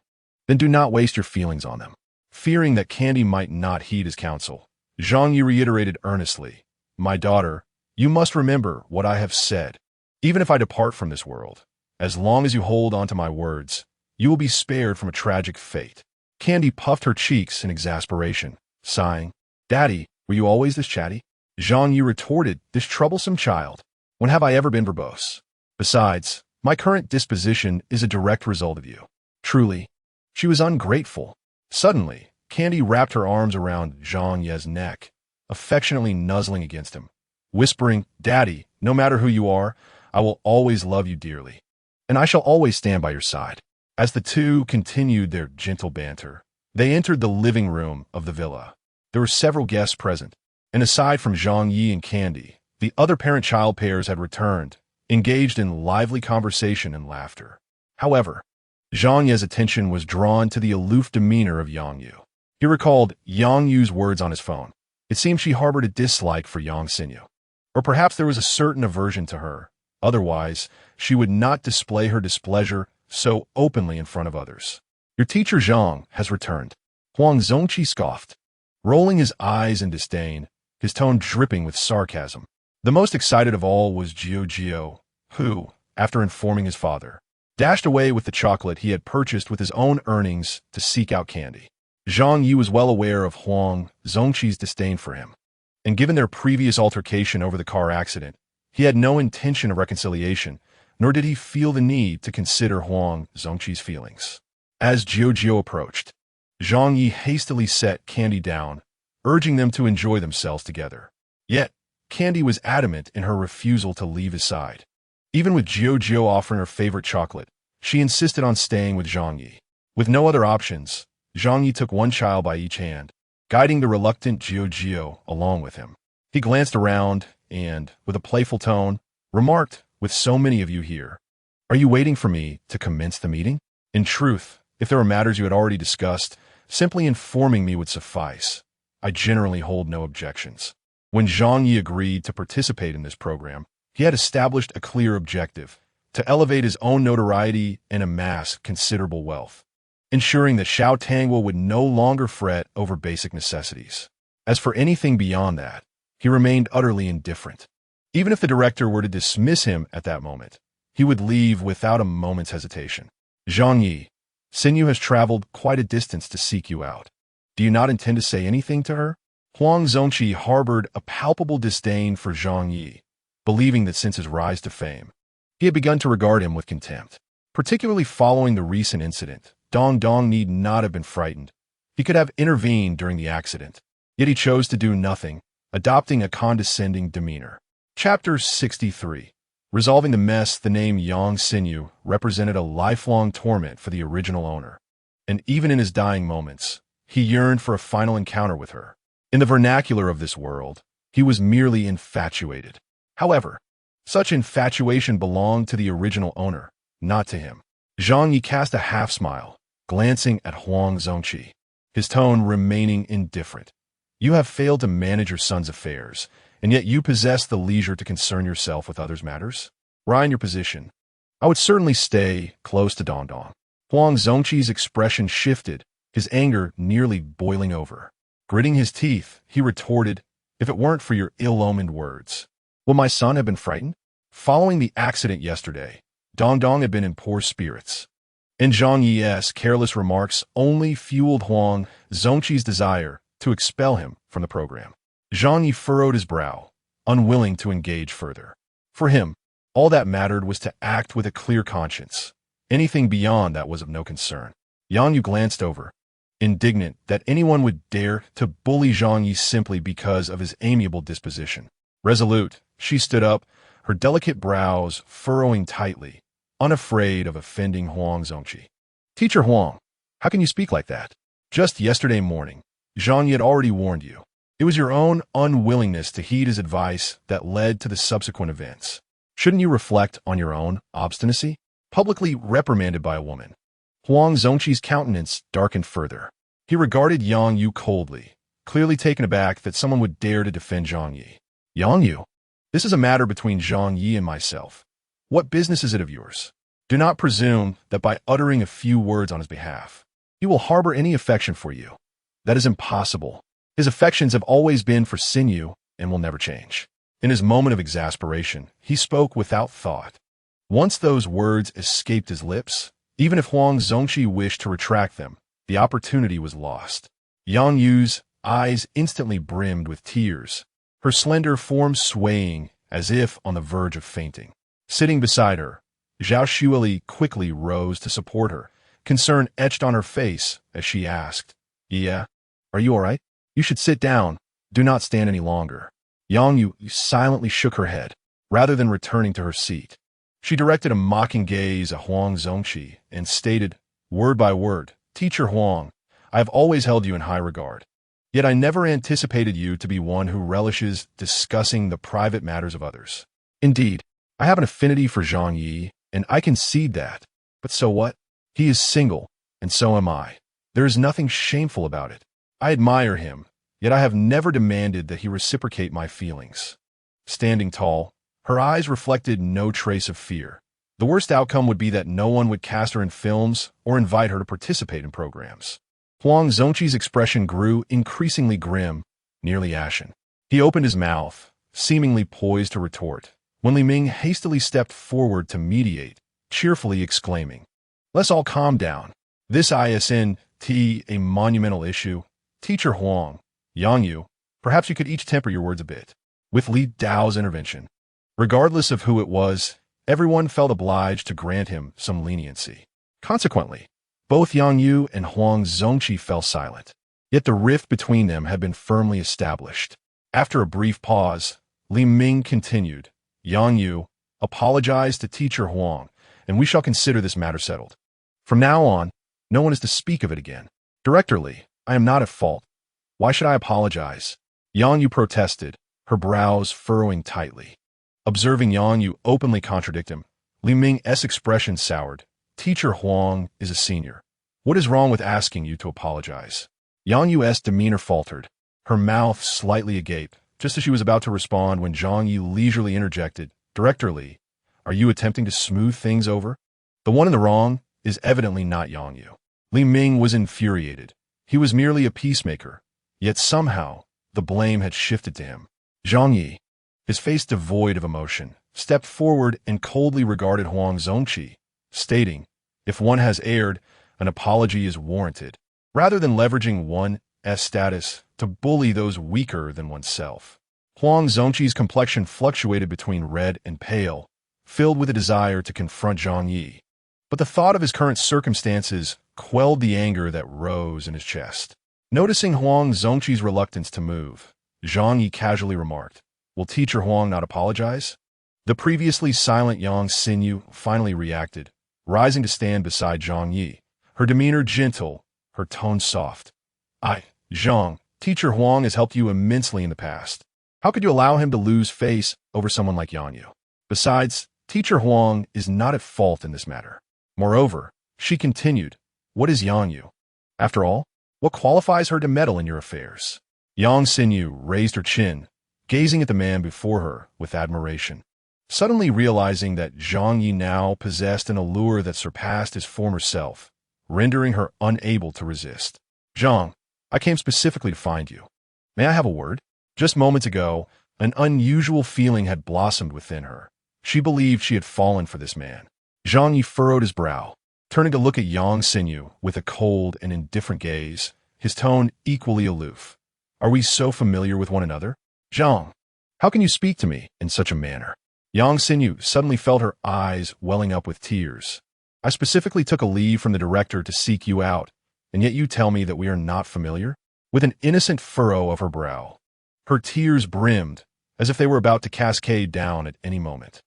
then do not waste your feelings on them. Fearing that Candy might not heed his counsel, Zhang Ye reiterated earnestly, my daughter, you must remember what I have said. Even if I depart from this world, as long as you hold on to my words, you will be spared from a tragic fate. Candy puffed her cheeks in exasperation, sighing, Daddy, were you always this chatty? Zhang Ye retorted, this troublesome child. When have I ever been verbose? Besides, my current disposition is a direct result of you. Truly, she was ungrateful. Suddenly, Candy wrapped her arms around Zhang Ye's neck, affectionately nuzzling against him, whispering, Daddy, no matter who you are, I will always love you dearly, and I shall always stand by your side. As the two continued their gentle banter, they entered the living room of the villa. There were several guests present, and aside from Zhang Ye and Candy, the other parent-child pairs had returned, engaged in lively conversation and laughter. However, Zhang Ye's attention was drawn to the aloof demeanor of Yang Yu. He recalled Yang Yu's words on his phone. It seemed she harbored a dislike for Yang Xinyu. Or perhaps there was a certain aversion to her. Otherwise, she would not display her displeasure so openly in front of others. Your teacher Zhang has returned. Huang Zongqi scoffed. Rolling his eyes in disdain, his tone dripping with sarcasm. The most excited of all was Gio, who, after informing his father, dashed away with the chocolate he had purchased with his own earnings to seek out Candy. Zhang Ye was well aware of Huang Zongqi's disdain for him, and given their previous altercation over the car accident, he had no intention of reconciliation, nor did he feel the need to consider Huang Zongqi's feelings. As Gio approached, Zhang Ye hastily set Candy down, urging them to enjoy themselves together. Yet, Candy was adamant in her refusal to leave his side. Even with Gio offering her favorite chocolate, she insisted on staying with Zhang Ye. With no other options, Zhang Ye took one child by each hand, guiding the reluctant Gio along with him. He glanced around and, with a playful tone, remarked, "With so many of you here, are you waiting for me to commence the meeting? In truth, if there were matters you had already discussed, simply informing me would suffice. I generally hold no objections." When Zhang Ye agreed to participate in this program, he had established a clear objective: to elevate his own notoriety and amass considerable wealth, ensuring that Xiao Tangguo would no longer fret over basic necessities. As for anything beyond that, he remained utterly indifferent. Even if the director were to dismiss him at that moment, he would leave without a moment's hesitation. "Zhang Ye, Xinyu has traveled quite a distance to seek you out. Do you not intend to say anything to her?" Huang Zongqi harbored a palpable disdain for Zhang Ye, believing that since his rise to fame, he had begun to regard him with contempt. Particularly following the recent incident, Dong need not have been frightened. He could have intervened during the accident, yet he chose to do nothing, adopting a condescending demeanor. Chapter 63. Resolving the mess. The name Yang Xinyu represented a lifelong torment for the original owner, and even in his dying moments, he yearned for a final encounter with her. In the vernacular of this world, he was merely infatuated. However, such infatuation belonged to the original owner, not to him. Zhang Ye cast a half-smile, glancing at Huang Zongqi, his tone remaining indifferent. "You have failed to manage your son's affairs, and yet you possess the leisure to concern yourself with others' matters? Were I in your position, I would certainly stay close to Dong. Huang Zongqi's expression shifted, his anger nearly boiling over. Gritting his teeth, he retorted, "If it weren't for your ill-omened words, would my son have been frightened?" Following the accident yesterday, Dong had been in poor spirits, and Zhang Ye's careless remarks only fueled Huang Zongqi's desire to expel him from the program. Zhang Ye furrowed his brow, unwilling to engage further. For him, all that mattered was to act with a clear conscience. Anything beyond that was of no concern. Yang Yu glanced over, indignant that anyone would dare to bully Zhang Ye simply because of his amiable disposition. Resolute, she stood up, her delicate brows furrowing tightly, unafraid of offending Huang Zongqi. "Teacher Huang, how can you speak like that? Just yesterday morning, Zhang Ye had already warned you. It was your own unwillingness to heed his advice that led to the subsequent events. Shouldn't you reflect on your own obstinacy?" Publicly reprimanded by a woman, Huang Zongqi's countenance darkened further. He regarded Yang Yu coldly, clearly taken aback that someone would dare to defend Zhang Ye. "Yang Yu, this is a matter between Zhang Ye and myself. What business is it of yours? Do not presume that by uttering a few words on his behalf, he will harbor any affection for you. That is impossible. His affections have always been for Xinyu and will never change." In his moment of exasperation, he spoke without thought. Once those words escaped his lips, even if Huang Zongqi wished to retract them, the opportunity was lost. Yang Yu's eyes instantly brimmed with tears, her slender form swaying as if on the verge of fainting. Sitting beside her, Zhao Shuili quickly rose to support her, concern etched on her face as she asked, "Yeah, are you all right? You should sit down. Do not stand any longer." Yang Yu silently shook her head, rather than returning to her seat. She directed a mocking gaze at Huang Zongqi and stated, word by word, "Teacher Huang, I have always held you in high regard. Yet I never anticipated you to be one who relishes discussing the private matters of others. Indeed, I have an affinity for Zhang Ye, and I concede that. But so what? He is single, and so am I. There is nothing shameful about it. I admire him, yet I have never demanded that he reciprocate my feelings." Standing tall, her eyes reflected no trace of fear. The worst outcome would be that no one would cast her in films or invite her to participate in programs. Huang Zongqi's expression grew increasingly grim, nearly ashen. He opened his mouth, seemingly poised to retort, when Li Ming hastily stepped forward to mediate, cheerfully exclaiming, "Let's all calm down. This isn't a monumental issue. Teacher Huang, Yang Yu, perhaps you could each temper your words a bit." With Li Dao's intervention, regardless of who it was, everyone felt obliged to grant him some leniency. Consequently, both Yang Yu and Huang Zongqi fell silent. Yet the rift between them had been firmly established. After a brief pause, Li Ming continued, "Yang Yu, apologize to Teacher Huang, and we shall consider this matter settled. From now on, no one is to speak of it again. Director Li, I am not at fault. Why should I apologize?" Yang Yu protested, her brows furrowing tightly. Observing Yang Yu openly contradict him, Li Ming's expression soured. "Teacher Huang is a senior. What is wrong with asking you to apologize?" Yang Yu's demeanor faltered, her mouth slightly agape, just as she was about to respond when Zhang Ye leisurely interjected, "Director Li, are you attempting to smooth things over? The one in the wrong is evidently not Yang Yu." Li Ming was infuriated. He was merely a peacemaker, yet somehow the blame had shifted to him. Zhang Ye, his face devoid of emotion, stepped forward and coldly regarded Huang Zongqi, stating, "If one has erred, an apology is warranted, rather than leveraging one's status to bully those weaker than oneself." Huang Zongqi's complexion fluctuated between red and pale, filled with a desire to confront Zhang Ye. But the thought of his current circumstances quelled the anger that rose in his chest. Noticing Huang Zongqi's reluctance to move, Zhang Ye casually remarked, "Will Teacher Huang not apologize?" The previously silent Yang Xinyu finally reacted, rising to stand beside Zhang Ye, her demeanor gentle, her tone soft. Zhang, Teacher Huang has helped you immensely in the past. How could you allow him to lose face over someone like Yang Yu? Besides, Teacher Huang is not at fault in this matter. Moreover, she continued, what is Yang Yu? After all, what qualifies her to meddle in your affairs? Yang Xinyu raised her chin, gazing at the man before her with admiration. Suddenly realizing that Zhang Ye now possessed an allure that surpassed his former self, rendering her unable to resist. "Zhang, I came specifically to find you. May I have a word?" Just moments ago, an unusual feeling had blossomed within her. She believed she had fallen for this man. Zhang Ye furrowed his brow, turning to look at Yang Xinyu with a cold and indifferent gaze, his tone equally aloof. "Are we so familiar with one another? Zhang, how can you speak to me in such a manner?" Yang Xinyu suddenly felt her eyes welling up with tears. "I specifically took a leave from the director to seek you out, and yet you tell me that we are not familiar?" With an innocent furrow of her brow, her tears brimmed, as if they were about to cascade down at any moment.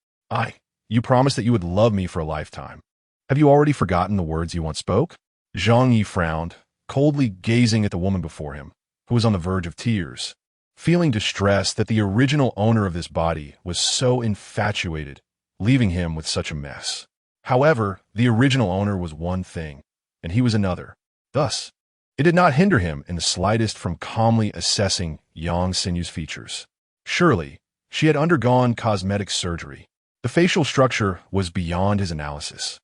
You promised that you would love me for a lifetime. Have you already forgotten the words you once spoke?" Zhang Ye frowned, coldly gazing at the woman before him, who was on the verge of tears. Feeling distressed that the original owner of this body was so infatuated, leaving him with such a mess. However, the original owner was one thing, and he was another. Thus, it did not hinder him in the slightest from calmly assessing Yang Xinyu's features. Surely, she had undergone cosmetic surgery. The facial structure was beyond his analysis,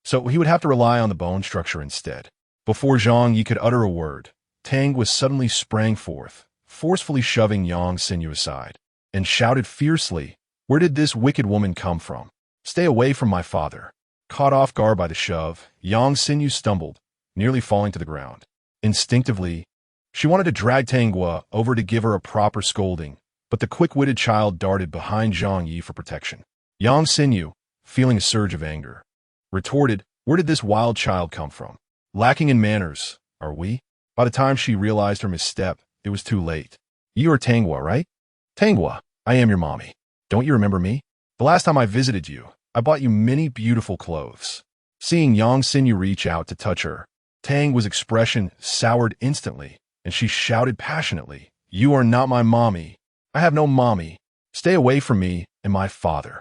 so he would have to rely on the bone structure instead. Before Zhang Ye could utter a word, Tang was suddenly sprang forth, forcefully shoving Yang Xinyu aside, and shouted fiercely, "Where did this wicked woman come from? Stay away from my father." Caught off guard by the shove, Yang Xinyu stumbled, nearly falling to the ground. Instinctively, she wanted to drag Tanghua over to give her a proper scolding, but the quick-witted child darted behind Zhang Ye for protection. Yang Xinyu, feeling a surge of anger, retorted, "Where did this wild child come from? Lacking in manners, are we?" By the time she realized her misstep, it was too late. "You are Tanghua, right?" "Tanghua, I am your mommy. Don't you remember me? The last time I visited you, I bought you many beautiful clothes." Seeing Yang Xinyu reach out to touch her, Tang's expression soured instantly, and she shouted passionately, "You are not my mommy. I have no mommy. Stay away from me and my father."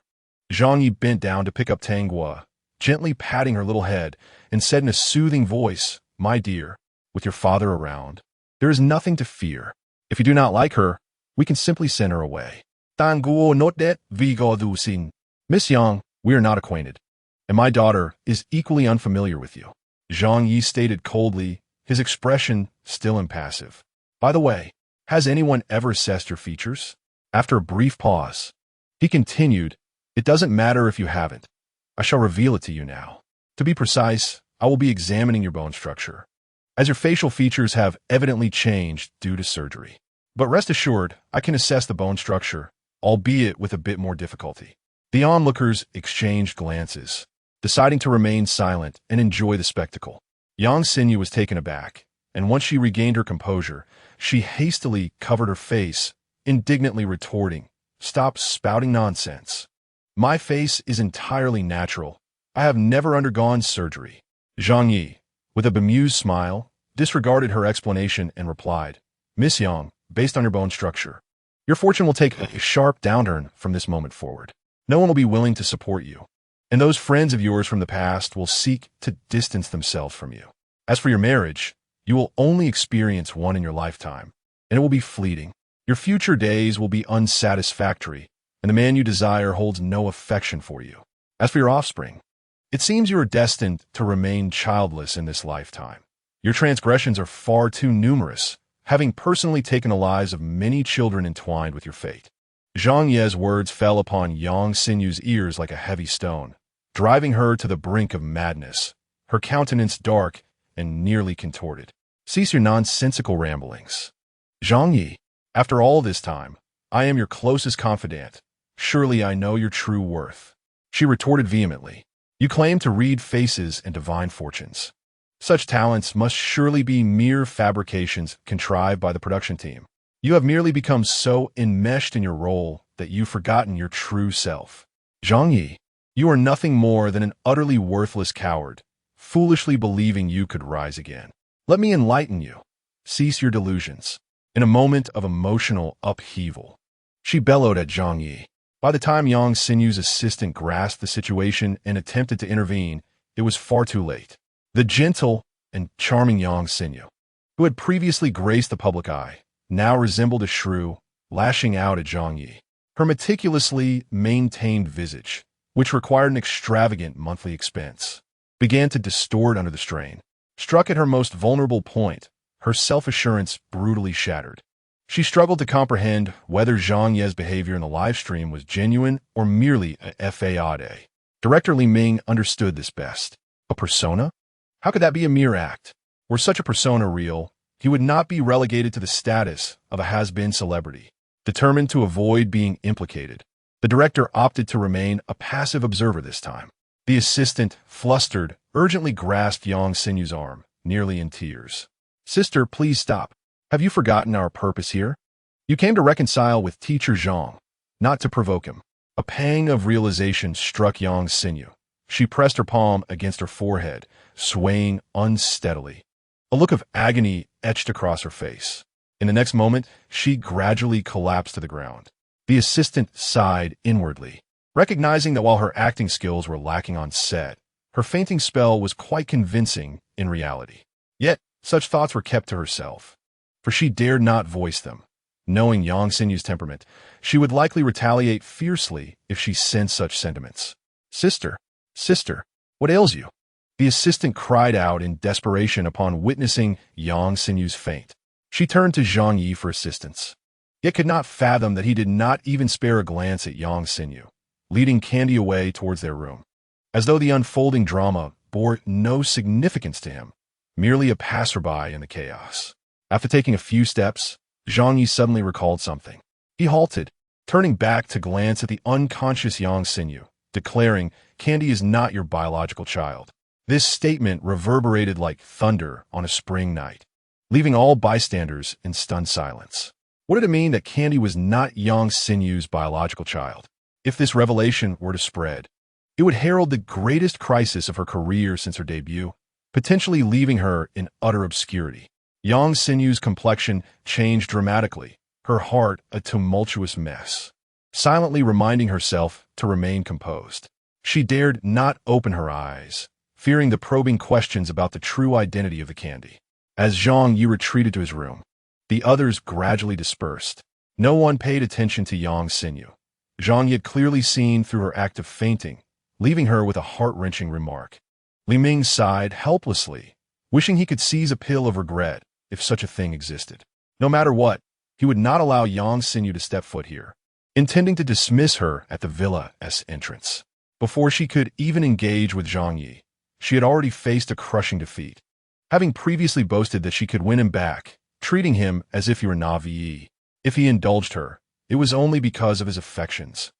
Zhang Yi bent down to pick up Tanghua, gently patting her little head, and said in a soothing voice, "My dear, with your father around, there is nothing to fear. If you do not like her, we can simply send her away." "Tanguo notet vigo dusin." "Miss Yang, we are not acquainted, and my daughter is equally unfamiliar with you," Zhang Yi stated coldly, his expression still impassive. "By the way, Has anyone ever assessed your features? After a brief pause, he continued, it doesn't matter if you haven't. I shall reveal it to you now. To be precise, I will be examining your bone structure, as your facial features have evidently changed due to surgery. But rest assured, I can assess the bone structure, albeit with a bit more difficulty. The onlookers exchanged glances, deciding to remain silent and enjoy the spectacle. Yang Xinyu was taken aback, and once she regained her composure, she hastily covered her face, indignantly retorting, "Stop spouting nonsense. My face is entirely natural. I have never undergone surgery." Zhang Ye, with a bemused smile, disregarded her explanation and replied, "Miss Yang, based on your bone structure, your fortune will take a sharp downturn from this moment forward. No one will be willing to support you, and those friends of yours from the past will seek to distance themselves from you. As for your marriage, you will only experience one in your lifetime, and it will be fleeting. Your future days will be unsatisfactory, and the man you desire holds no affection for you. As for your offspring, it seems you are destined to remain childless in this lifetime. Your transgressions are far too numerous, having personally taken the lives of many children entwined with your fate." Zhang Ye's words fell upon Yang Xinyu's ears like a heavy stone, driving her to the brink of madness, her countenance dark and nearly contorted. "Cease your nonsensical ramblings. Zhang Ye, after all this time, I am your closest confidant. Surely I know your true worth," she retorted vehemently. "You claim to read faces and divine fortunes. Such talents must surely be mere fabrications contrived by the production team. You have merely become so enmeshed in your role that you've forgotten your true self. Zhang Ye, you are nothing more than an utterly worthless coward, foolishly believing you could rise again. Let me enlighten you. Cease your delusions." In a moment of emotional upheaval, she bellowed at Zhang Ye. By the time Yang Xinyu's assistant grasped the situation and attempted to intervene, it was far too late. The gentle and charming Yang Xinyu, who had previously graced the public eye, now resembled a shrew, lashing out at Zhang Ye. Her meticulously maintained visage, which required an extravagant monthly expense, began to distort under the strain. Struck at her most vulnerable point, her self-assurance brutally shattered. She struggled to comprehend whether Zhang Ye's behavior in the live stream was genuine or merely a fade. Director Li Ming understood this best. A persona? How could that be a mere act? Were such a persona real, he would not be relegated to the status of a has-been celebrity. Determined to avoid being implicated, the director opted to remain a passive observer this time. The assistant, flustered, urgently grasped Yang Xinyu's arm, nearly in tears. "Sister, please stop. Have you forgotten our purpose here? You came to reconcile with teacher Zhang, not to provoke him." A pang of realization struck Yang Xinyu. She pressed her palm against her forehead, swaying unsteadily. A look of agony etched across her face. In the next moment, she gradually collapsed to the ground. The assistant sighed inwardly, recognizing that while her acting skills were lacking on set, her fainting spell was quite convincing in reality. Yet, such thoughts were kept to herself, for she dared not voice them. Knowing Yang Xinyu's temperament, she would likely retaliate fiercely if she sensed such sentiments. Sister, what ails you?" The assistant cried out in desperation upon witnessing Yang Xinyu's faint. She turned to Zhang Ye for assistance, yet could not fathom that he did not even spare a glance at Yang Xinyu, leading Candy away towards their room, as though the unfolding drama bore no significance to him, merely a passerby in the chaos. After taking a few steps, Zhang Ye suddenly recalled something. He halted, turning back to glance at the unconscious Yang Xinyu, declaring, "Candy is not your biological child." This statement reverberated like thunder on a spring night, leaving all bystanders in stunned silence. What did it mean that Candy was not Yang Xinyu's biological child? If this revelation were to spread, it would herald the greatest crisis of her career since her debut, potentially leaving her in utter obscurity. Yang Xinyu's complexion changed dramatically, her heart a tumultuous mess. Silently reminding herself to remain composed, she dared not open her eyes, fearing the probing questions about the true identity of the Candy. As Zhang Yi retreated to his room, the others gradually dispersed. No one paid attention to Yang Xinyu. Zhang Yi had clearly seen through her act of fainting, leaving her with a heart-wrenching remark. Li Ming sighed helplessly, wishing he could seize a pill of regret if such a thing existed. No matter what, He would not allow Yang Xinyu to step foot here, intending to dismiss her at the villa's entrance. Before she could even engage with Zhang Ye, she had already faced a crushing defeat. Having previously boasted that she could win him back, treating him as if he were Navi, if he indulged her, it was only because of his affections.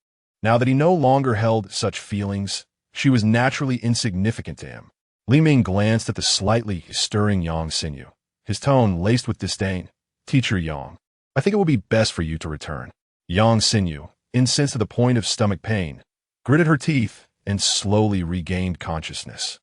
Now that he no longer held such feelings, she was naturally insignificant to him. Li Ming glanced at the slightly stirring Yang Xinyu, his tone laced with disdain. "Teacher Yang, I think it will be best for you to return." Yang Xinyu, incensed to the point of stomach pain, gritted her teeth and slowly regained consciousness,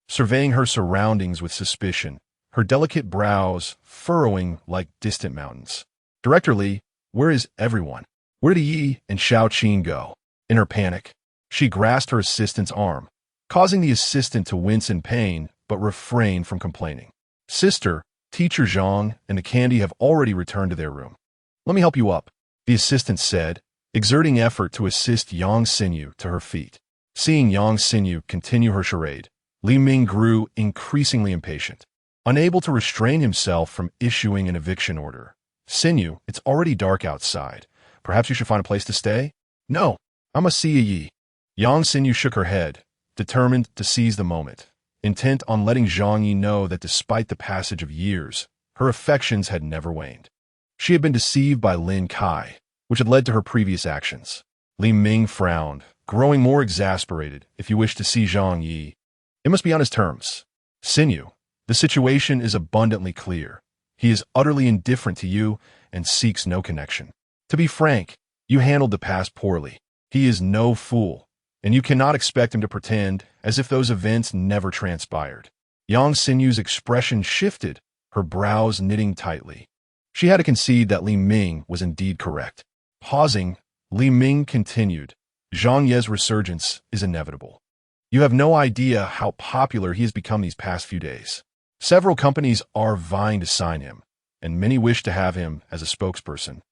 surveying her surroundings with suspicion, her delicate brows furrowing like distant mountains. "Director Li, where is everyone? Where did Yi and Xiao Qin go?" In her panic, she grasped her assistant's arm, causing the assistant to wince in pain but refrain from complaining. "Sister, Teacher Zhang and the candy have already returned to their room. Let me help you up," the assistant said, exerting effort to assist Yang Xinyu to her feet. Seeing Yang Xinyu continue her charade, Li Ming grew increasingly impatient. Unable to restrain himself from issuing an eviction order. "Xinyu, it's already dark outside. Perhaps you should find a place to stay?" "No, I must see Yi." Yang Xinyu shook her head, determined to seize the moment, intent on letting Zhang Ye know that despite the passage of years, her affections had never waned. She had been deceived by Lin Kai, which had led to her previous actions. Li Ming frowned, growing more exasperated. "If you wish to see Zhang Ye, it must be on his terms. Xinyu, the situation is abundantly clear. He is utterly indifferent to you and seeks no connection. To be frank, you handled the past poorly. He is no fool, and you cannot expect him to pretend as if those events never transpired." Yang Xinyu's expression shifted, her brows knitting tightly. She had to concede that Li Ming was indeed correct. Pausing, Li Ming continued, "Zhang Ye's resurgence is inevitable. You have no idea how popular he has become these past few days. Several companies are vying to sign him, and many wish to have him as a spokesperson.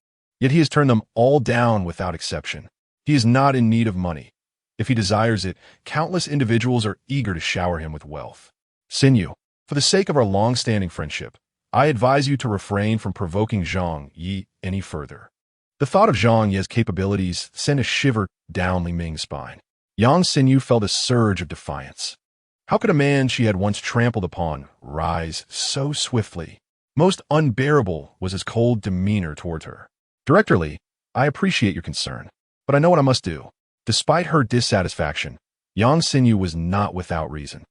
Yet he has turned them all down without exception. He is not in need of money. If he desires it, countless individuals are eager to shower him with wealth. Xinyu, for the sake of our long-standing friendship, I advise you to refrain from provoking Zhang Ye any further." The thought of Zhang Ye's capabilities sent a shiver down Li Ming's spine. Yang Xinyu felt a surge of defiance. How could a man she had once trampled upon rise so swiftly? Most unbearable was his cold demeanor toward her. "Director Li, I appreciate your concern, but I know what I must do." Despite her dissatisfaction, Yang Xinyu was not without reason.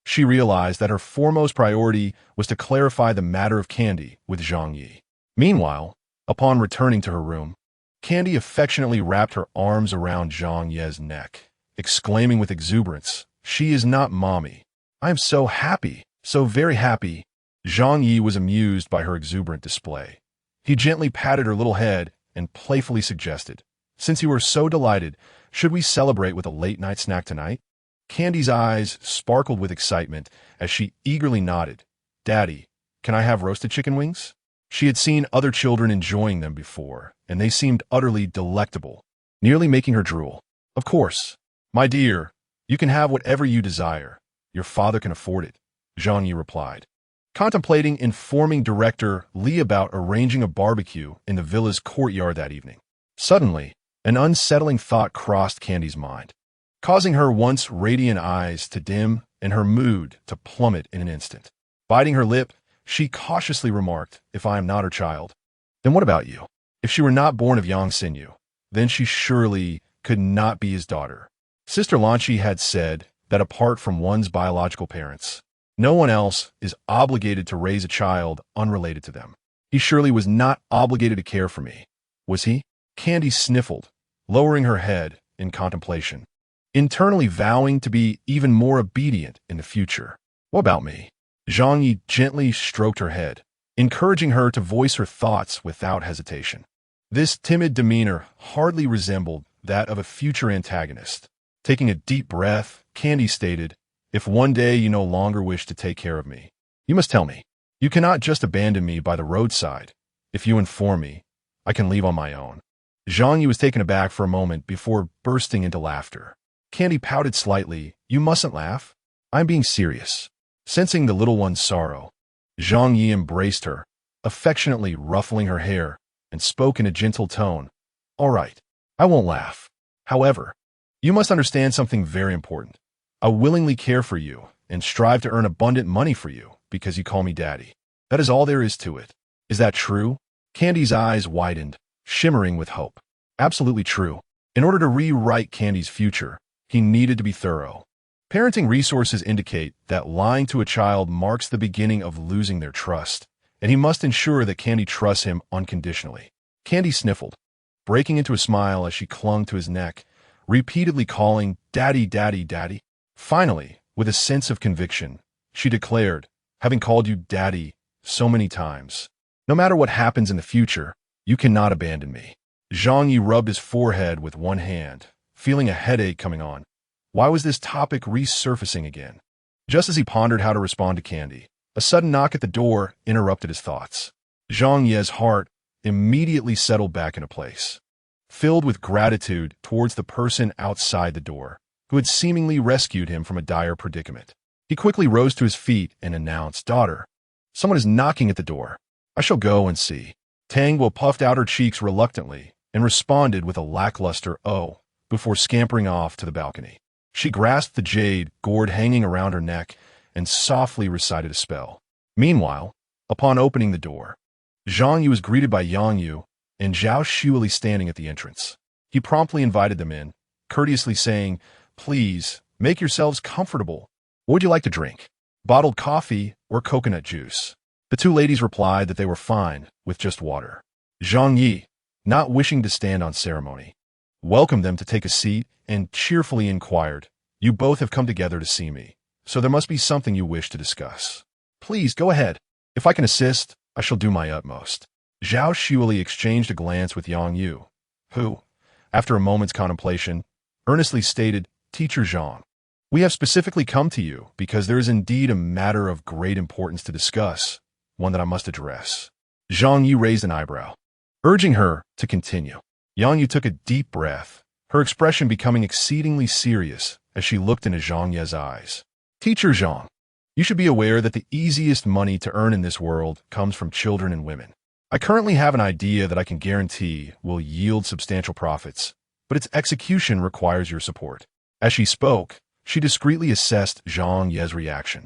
She realized that her foremost priority was to clarify the matter of Candy with Zhang Ye. Meanwhile, upon returning to her room, Candy affectionately wrapped her arms around Zhang Ye's neck, exclaiming with exuberance, "She is not mommy. I am so happy, so very happy." Zhang Ye was amused by her exuberant display. He gently patted her little head and playfully suggested, "Since you are so delighted, should we celebrate with a late-night snack tonight?" Candy's eyes sparkled with excitement as she eagerly nodded. "Daddy, can I have roasted chicken wings?" She had seen other children enjoying them before, and they seemed utterly delectable, nearly making her drool. "Of course. My dear, you can have whatever you desire. Your father can afford it," Zhang Yi replied, contemplating informing Director Li about arranging a barbecue in the villa's courtyard that evening. Suddenly, an unsettling thought crossed Candy's mind, causing her once radiant eyes to dim and her mood to plummet in an instant. Biting her lip, she cautiously remarked, "If I am not her child, then what about you? If she were not born of Yang Xinyu, then she surely could not be his daughter." Sister Lanchi had said that apart from one's biological parents, no one else is obligated to raise a child unrelated to them. He surely was not obligated to care for me, was he? Candy sniffled, lowering her head in contemplation, internally vowing to be even more obedient in the future. "What about me?" Zhang Yi gently stroked her head, encouraging her to voice her thoughts without hesitation. This timid demeanor hardly resembled that of a future antagonist. Taking a deep breath, Candy stated, "If one day you no longer wish to take care of me, you must tell me. You cannot just abandon me by the roadside. If you inform me, I can leave on my own." Zhang Yi was taken aback for a moment before bursting into laughter. Candy pouted slightly. "You mustn't laugh. I'm being serious." Sensing the little one's sorrow, Zhang Yi embraced her, affectionately ruffling her hair, and spoke in a gentle tone. All right, I won't laugh. However, you must understand something very important. I willingly care for you and strive to earn abundant money for you because you call me daddy. That is all there is to it. Is that true? Candy's eyes widened, shimmering with hope. Absolutely true. In order to rewrite Candy's future, he needed to be thorough. Parenting resources indicate that lying to a child marks the beginning of losing their trust, and he must ensure that Candy trusts him unconditionally. Candy sniffled, breaking into a smile as she clung to his neck, repeatedly calling, "Daddy, Daddy, Daddy." Finally, with a sense of conviction, she declared, "Having called you Daddy so many times, no matter what happens in the future, you cannot abandon me." Zhang Ye rubbed his forehead with one hand, feeling a headache coming on. Why was this topic resurfacing again? Just as he pondered how to respond to Candy, a sudden knock at the door interrupted his thoughts. Zhang Ye's heart immediately settled back into place, filled with gratitude towards the person outside the door, who had seemingly rescued him from a dire predicament. He quickly rose to his feet and announced, "Daughter, someone is knocking at the door. I shall go and see." Tang Guo puffed out her cheeks reluctantly and responded with a lackluster "oh" before scampering off to the balcony. She grasped the jade gourd hanging around her neck and softly recited a spell. Meanwhile, upon opening the door, Zhang Yu was greeted by Yang Yu and Zhao Xueli standing at the entrance. He promptly invited them in, courteously saying, "Please, make yourselves comfortable. What would you like to drink? Bottled coffee or coconut juice?" The two ladies replied that they were fine with just water. Zhang Yi, not wishing to stand on ceremony, welcomed them to take a seat and cheerfully inquired, "You both have come together to see me, so there must be something you wish to discuss. Please go ahead. If I can assist, I shall do my utmost." Zhao Xueli exchanged a glance with Yang Yu, who, after a moment's contemplation, earnestly stated, "Teacher Zhang, we have specifically come to you because there is indeed a matter of great importance to discuss, one that I must address." Zhang Yu raised an eyebrow, urging her to continue. Yang Yu took a deep breath, her expression becoming exceedingly serious as she looked into Zhang Ye's eyes. "Teacher Zhang, you should be aware that the easiest money to earn in this world comes from children and women. I currently have an idea that I can guarantee will yield substantial profits, but its execution requires your support." As she spoke, she discreetly assessed Zhang Ye's reaction.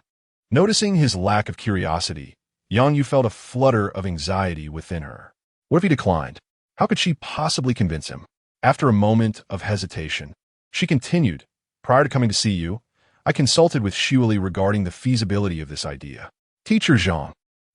Noticing his lack of curiosity, Yang Yu felt a flutter of anxiety within her. What if he declined? How could she possibly convince him? After a moment of hesitation, she continued, "Prior to coming to see you, I consulted with Xueli regarding the feasibility of this idea. Teacher Zhang,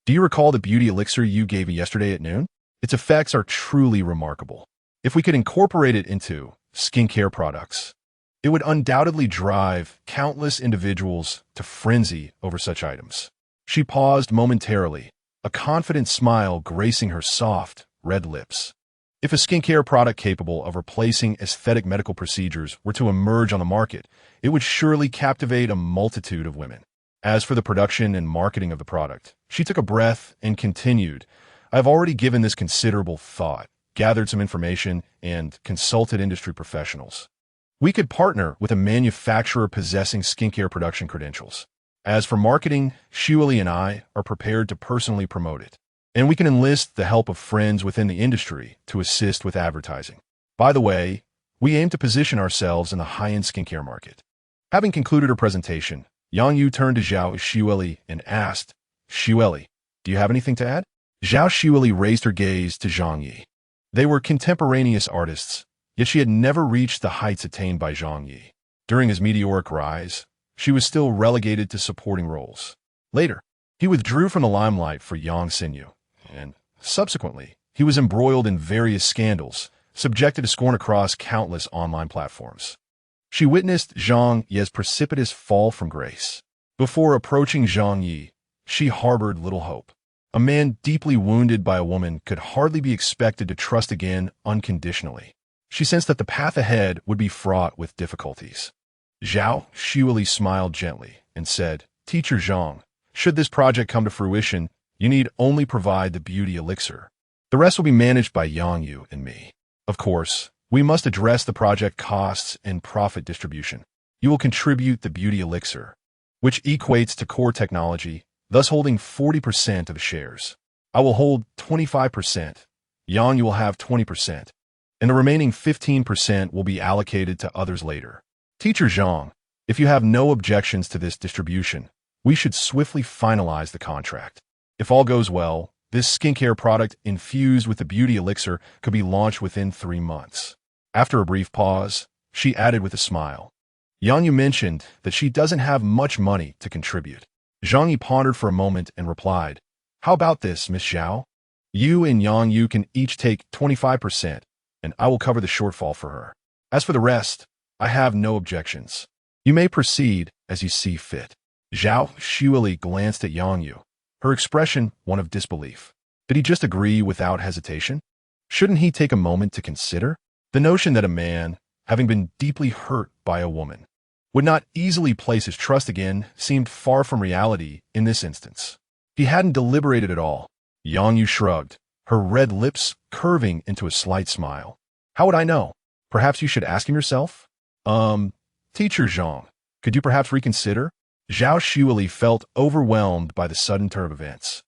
do you recall the beauty elixir you gave me yesterday at noon? Its effects are truly remarkable. If we could incorporate it into skincare products, it would undoubtedly drive countless individuals to frenzy over such items." She paused momentarily, a confident smile gracing her soft, red lips. If a skincare product capable of replacing aesthetic medical procedures were to emerge on the market, it would surely captivate a multitude of women. As for the production and marketing of the product, she took a breath and continued, "I have already given this considerable thought, gathered some information, and consulted industry professionals. We could partner with a manufacturer possessing skincare production credentials. As for marketing, Xueli and I are prepared to personally promote it, and we can enlist the help of friends within the industry to assist with advertising. By the way, we aim to position ourselves in the high-end skincare market." Having concluded her presentation, Yang Yu turned to Zhao Xueli and asked, "Xueli, do you have anything to add?" Zhao Xueli raised her gaze to Zhang Ye. They were contemporaneous artists, yet she had never reached the heights attained by Zhang Ye. During his meteoric rise, she was still relegated to supporting roles. Later, he withdrew from the limelight for Yang Xinyu, and subsequently, he was embroiled in various scandals, subjected to scorn across countless online platforms. She witnessed Zhang Ye's precipitous fall from grace. Before approaching Zhang Ye, she harbored little hope. A man deeply wounded by a woman could hardly be expected to trust again unconditionally. She sensed that the path ahead would be fraught with difficulties. Zhao Xueli smiled gently and said, "Teacher Zhang, should this project come to fruition, you need only provide the beauty elixir. The rest will be managed by Yang Yu and me. Of course, we must address the project costs and profit distribution. You will contribute the beauty elixir, which equates to core technology, thus holding 40% of the shares. I will hold 25%, Yang you will have 20%, and the remaining 15% will be allocated to others later. Teacher Zhang, if you have no objections to this distribution, we should swiftly finalize the contract. If all goes well, this skincare product infused with the beauty elixir could be launched within 3 months. After a brief pause, she added with a smile. Yang Yu mentioned that she doesn't have much money to contribute. Zhang Ye pondered for a moment and replied, "How about this, Miss Zhao? You and Yang Yu can each take 25%, and I will cover the shortfall for her. As for the rest, I have no objections. You may proceed as you see fit." Zhao Xueli glanced at Yang Yu, her expression one of disbelief. Did he just agree without hesitation? Shouldn't he take a moment to consider? The notion that a man, having been deeply hurt by a woman, would not easily place his trust again seemed far from reality in this instance. He hadn't deliberated at all. Yang Yu shrugged, her red lips curving into a slight smile. "How would I know? Perhaps you should ask him yourself?" Teacher Zhang, could you perhaps reconsider?" Zhao Xueli felt overwhelmed by the sudden turn of events.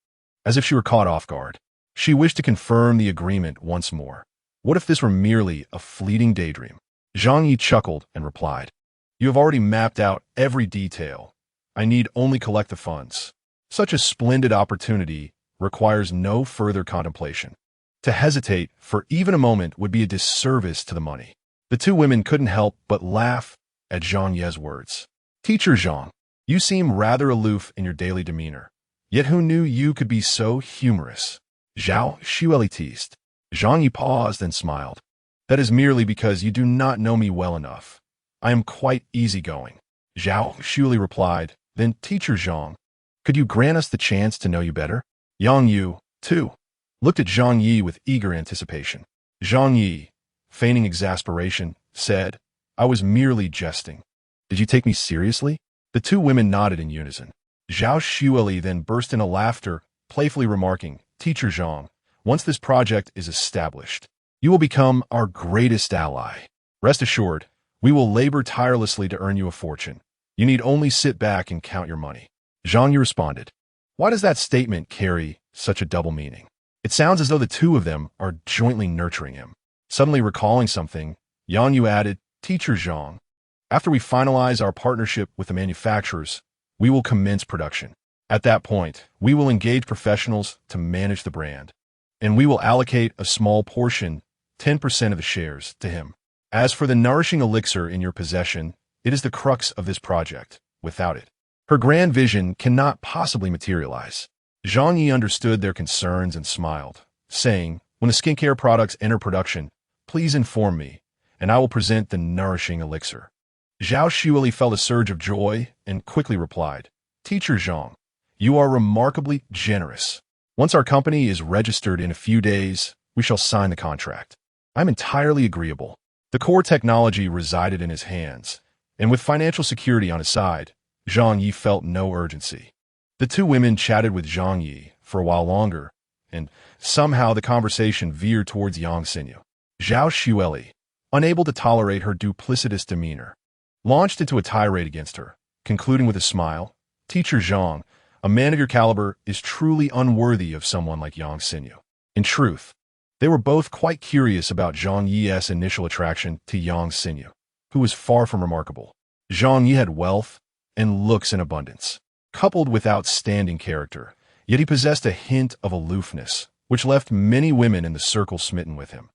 As if she were caught off guard, she wished to confirm the agreement once more. What if this were merely a fleeting daydream? Zhang Ye chuckled and replied, "You have already mapped out every detail. I need only collect the funds. Such a splendid opportunity requires no further contemplation. To hesitate for even a moment would be a disservice to the money." The two women couldn't help but laugh at Zhang Ye's words. "Teacher Zhang, you seem rather aloof in your daily demeanor. Yet who knew you could be so humorous?" Zhao Xueli teased. Zhang Ye paused and smiled. "That is merely because you do not know me well enough. I am quite easygoing." Zhao Xueli replied, "Then, Teacher Zhang, could you grant us the chance to know you better?" Yang Yu, too, looked at Zhang Ye with eager anticipation. Zhang Ye, feigning exasperation, said, "I was merely jesting. Did you take me seriously?" The two women nodded in unison. Zhao Xueli then burst into laughter, playfully remarking, "Teacher Zhang, once this project is established, you will become our greatest ally. Rest assured, we will labor tirelessly to earn you a fortune. You need only sit back and count your money." Zhang Ye responded, "Why does that statement carry such a double meaning? It sounds as though the two of them are jointly nurturing him." Suddenly recalling something, Yang Yu added, "Teacher Zhang, after we finalize our partnership with the manufacturers, we will commence production. At that point, we will engage professionals to manage the brand, and we will allocate a small portion, 10% of the shares, to him. As for the nourishing elixir in your possession, it is the crux of this project. Without it, her grand vision cannot possibly materialize." Zhang Ye understood their concerns and smiled, saying, "When the skincare products enter production, please inform me, and I will present the nourishing elixir." Zhao Xueli felt a surge of joy and quickly replied, "Teacher Zhang, you are remarkably generous. Once our company is registered in a few days, we shall sign the contract. I'm entirely agreeable." The core technology resided in his hands, and with financial security on his side, Zhang Ye felt no urgency. The two women chatted with Zhang Ye for a while longer, and somehow the conversation veered towards Yang Xinyu. Zhao Xueli, unable to tolerate her duplicitous demeanor, launched into a tirade against her, concluding with a smile, "Teacher Zhang, a man of your caliber is truly unworthy of someone like Yang Xinyu." In truth, they were both quite curious about Zhang Ye's initial attraction to Yang Xinyu, who was far from remarkable. Zhang Ye had wealth and looks in abundance, coupled with outstanding character, yet he possessed a hint of aloofness, which left many women in the circle smitten with him.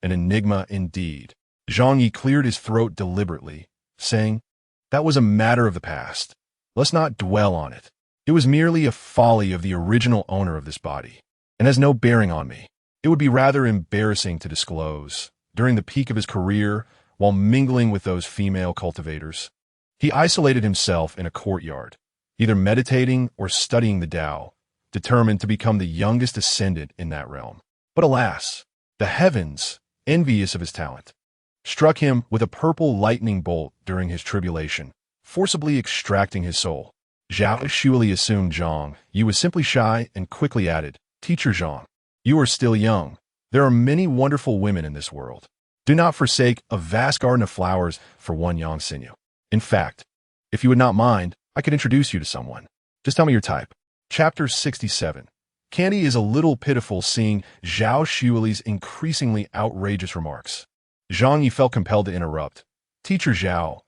An enigma indeed. Zhang Ye cleared his throat deliberately, saying, "That was a matter of the past. Let's not dwell on it. It was merely a folly of the original owner of this body, and has no bearing on me. It would be rather embarrassing to disclose. During the peak of his career, while mingling with those female cultivators, he isolated himself in a courtyard, either meditating or studying the Tao, determined to become the youngest ascendant in that realm. But alas, the heavens, envious of his talent, struck him with a purple lightning bolt during his tribulation, forcibly extracting his soul." Zhao Xueli assumed Zhang Ye was simply shy and quickly added, "Teacher Zhang, you are still young. There are many wonderful women in this world. Do not forsake a vast garden of flowers for one Yang Xinyu. In fact, if you would not mind, I could introduce you to someone. Just tell me your type." Chapter 67. Candy is a little pitiful seeing Zhao Xueli's increasingly outrageous remarks. Zhang Ye felt compelled to interrupt. Teacher Zhao,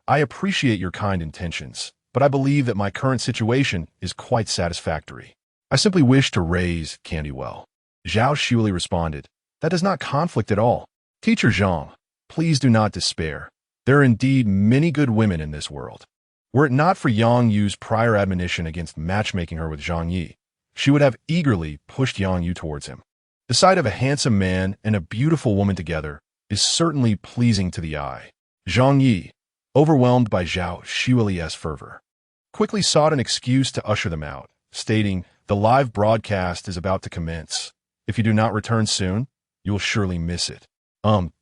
I appreciate your kind intentions, but I believe that my current situation is quite satisfactory. I simply wish to raise Candy well. Zhao Xueli responded, That does not conflict at all. Teacher Zhang, please do not despair. There are indeed many good women in this world. Were it not for Yang Yu's prior admonition against matchmaking her with Zhang Ye, she would have eagerly pushed Yang Yu towards him. The sight of a handsome man and a beautiful woman together is certainly pleasing to the eye. Zhang Ye, overwhelmed by Zhao Xueli's fervor, quickly sought an excuse to usher them out, stating, The live broadcast is about to commence. If you do not return soon, you will surely miss it.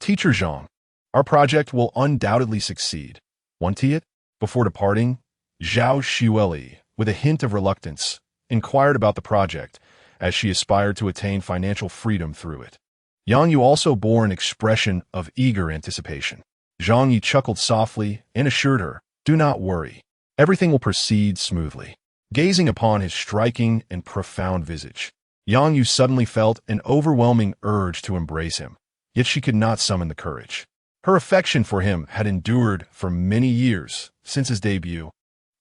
Teacher Zhang, our project will undoubtedly succeed. Won't it? Before departing, Zhao Xueli, with a hint of reluctance, inquired about the project, as she aspired to attain financial freedom through it. Yang Yu also bore an expression of eager anticipation. Zhang Ye chuckled softly and assured her, Do not worry. Everything will proceed smoothly. Gazing upon his striking and profound visage, Yang Yu suddenly felt an overwhelming urge to embrace him, yet she could not summon the courage. Her affection for him had endured for many years since his debut.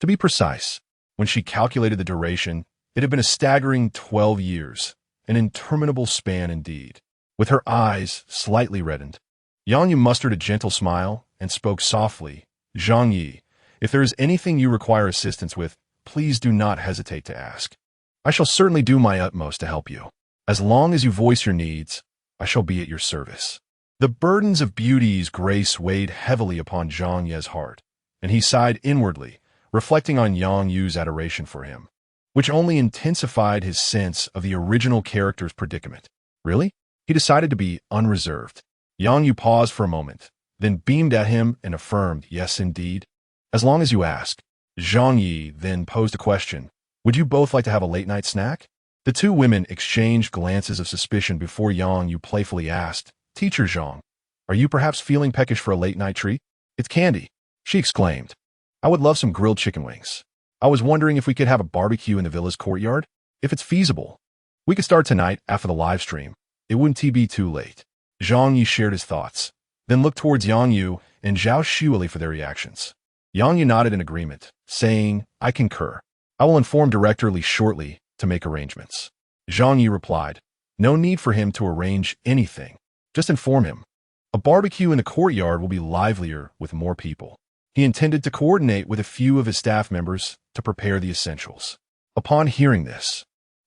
To be precise, when she calculated the duration, it had been a staggering 12 years, an interminable span indeed. With her eyes slightly reddened, Yang Yu mustered a gentle smile and spoke softly, Zhang Ye, if there is anything you require assistance with, please do not hesitate to ask. I shall certainly do my utmost to help you. As long as you voice your needs, I shall be at your service. The burdens of beauty's grace weighed heavily upon Zhang Ye's heart, and he sighed inwardly, reflecting on Yang Yu's adoration for him, which only intensified his sense of the original character's predicament. Really? He decided to be unreserved. Yang Yu paused for a moment, then beamed at him and affirmed, Yes, indeed. As long as you ask. Zhang Ye then posed a question. Would you both like to have a late-night snack? The two women exchanged glances of suspicion before Yang Yu playfully asked, Teacher Zhang, are you perhaps feeling peckish for a late-night treat? It's candy, she exclaimed. I would love some grilled chicken wings. I was wondering if we could have a barbecue in the villa's courtyard? If it's feasible. We could start tonight after the live stream. It wouldn't be too late. Zhang Ye shared his thoughts, then looked towards Yang Yu and Zhao Xueli for their reactions. Yang Yu nodded in agreement, saying, I concur. I will inform Director Li shortly to make arrangements. Zhang Ye replied, No need for him to arrange anything. Just inform him. A barbecue in the courtyard will be livelier with more people. He intended to coordinate with a few of his staff members to prepare the essentials. Upon hearing this,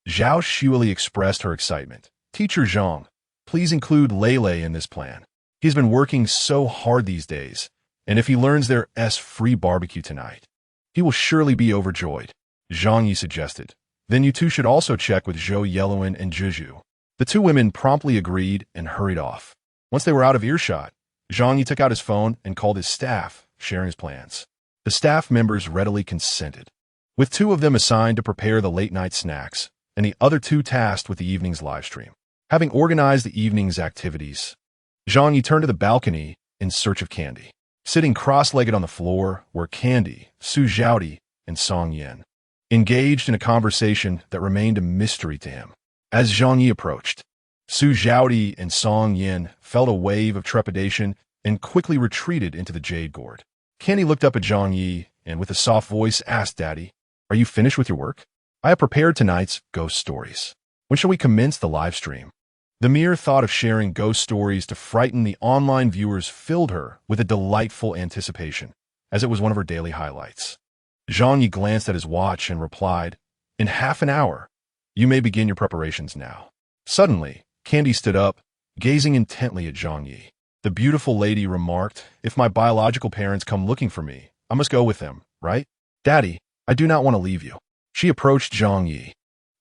Zhao Xueli expressed her excitement. Teacher Zhang, please include Lele in this plan. He's been working so hard these days, and if he learns there's free barbecue tonight, he will surely be overjoyed. Zhang Yi suggested. Then you two should also check with Zhou Yeluan and Zhuzhu. The two women promptly agreed and hurried off. Once they were out of earshot, Zhang Yi took out his phone and called his staff, sharing his plans. The staff members readily consented, with two of them assigned to prepare the late-night snacks, and the other two tasked with the evening's livestream. Having organized the evening's activities, Zhang Yi turned to the balcony in search of Candy. Sitting cross-legged on the floor were Candy, Su Zhaodi, and Song Yin, engaged in a conversation that remained a mystery to him. As Zhang Yi approached, Su Zhaodi and Song Yin felt a wave of trepidation and quickly retreated into the jade gourd. Candy looked up at Zhang Yi and with a soft voice asked, Daddy, are you finished with your work? I have prepared tonight's ghost stories. When shall we commence the live stream? The mere thought of sharing ghost stories to frighten the online viewers filled her with a delightful anticipation, as it was one of her daily highlights. Zhang Yi glanced at his watch and replied, In half an hour. You may begin your preparations now. Suddenly, Candy stood up, gazing intently at Zhang Yi. The beautiful lady remarked, If my biological parents come looking for me, I must go with them, right? Daddy, I do not want to leave you. She approached Zhang Yi,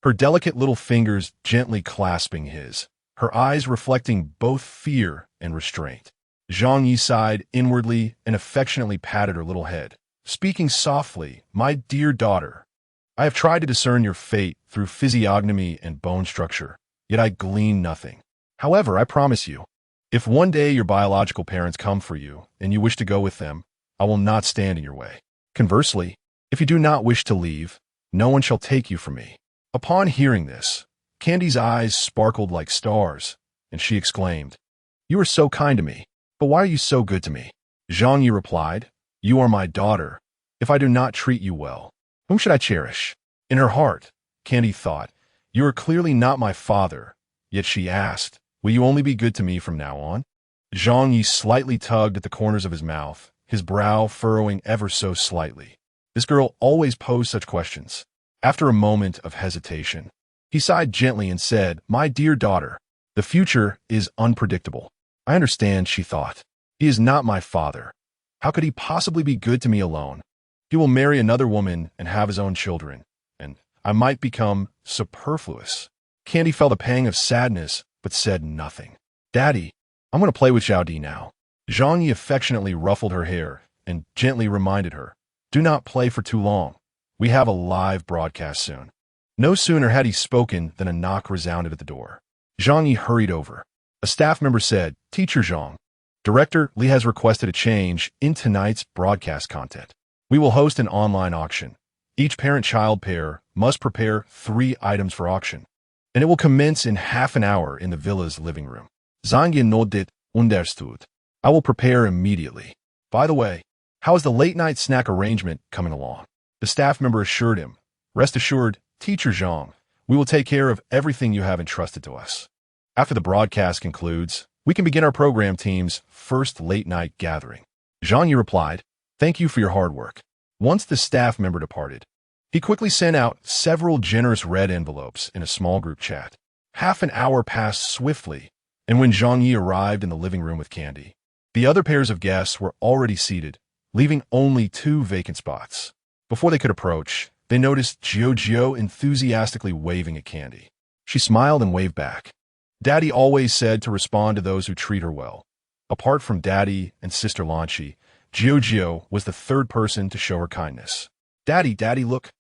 her delicate little fingers gently clasping his, her eyes reflecting both fear and restraint. Zhang Yi sighed inwardly and affectionately patted her little head, speaking softly, My dear daughter, I have tried to discern your fate through physiognomy and bone structure, yet I glean nothing. However, I promise you, if one day your biological parents come for you and you wish to go with them, I will not stand in your way. Conversely, if you do not wish to leave, no one shall take you from me. Upon hearing this, Candy's eyes sparkled like stars, and she exclaimed, "You are so kind to me, but why are you so good to me?" Zhang Ye replied, "You are my daughter. If I do not treat you well, whom should I cherish?" In her heart, Candy thought, "You are clearly not my father." Yet she asked, "Will you only be good to me from now on?" Zhang Ye slightly tugged at the corners of his mouth, his brow furrowing ever so slightly. This girl always posed such questions. After a moment of hesitation, he sighed gently and said, "My dear daughter, the future is unpredictable." "I understand," she thought. "He is not my father. How could he possibly be good to me alone? He will marry another woman and have his own children, and I might become superfluous." Candy felt a pang of sadness, but said nothing. "Daddy, I'm going to play with Xiao Di now." Zhang Yi affectionately ruffled her hair and gently reminded her, "Do not play for too long. We have a live broadcast soon." No sooner had he spoken than a knock resounded at the door. Zhang Yi hurried over. A staff member said, "Teacher Zhang, Director Li has requested a change in tonight's broadcast content. We will host an online auction. Each parent-child pair must prepare 3 items for auction, and it will commence in half an hour in the villa's living room." Zhang Ye nodded, "Understood. I will prepare immediately. By the way, how is the late-night snack arrangement coming along?" The staff member assured him, "Rest assured, Teacher Zhang, we will take care of everything you have entrusted to us. After the broadcast concludes, we can begin our program team's first late-night gathering." Zhang Ye replied, "Thank you for your hard work." Once the staff member departed, he quickly sent out several generous red envelopes in a small group chat. Half an hour passed swiftly, and when Zhang Ye arrived in the living room with Candy, the other pairs of guests were already seated, leaving only 2 vacant spots. Before they could approach, they noticed Jiao enthusiastically waving at Candy. She smiled and waved back. Daddy always said to respond to those who treat her well. Apart from Daddy and Sister Lanchi, Jiao was the third person to show her kindness. "Daddy, Daddy, look!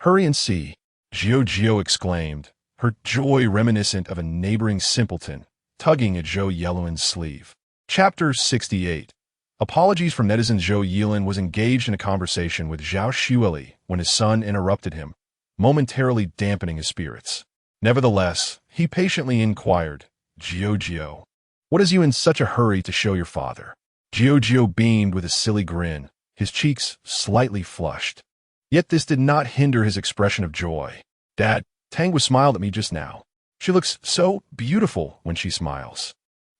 Hurry and see!" Jiao exclaimed, her joy reminiscent of a neighboring simpleton, tugging at Zhou Yeluan's sleeve. Chapter 68. Apologies from netizens. Zhou Yilin was engaged in a conversation with Zhao Xueli when his son interrupted him, momentarily dampening his spirits. Nevertheless, he patiently inquired, "Jiao, what is you in such a hurry to show your father?" Jiao beamed with a silly grin, his cheeks slightly flushed. Yet this did not hinder his expression of joy. "Dad, Tangwa smiled at me just now. She looks so beautiful when she smiles.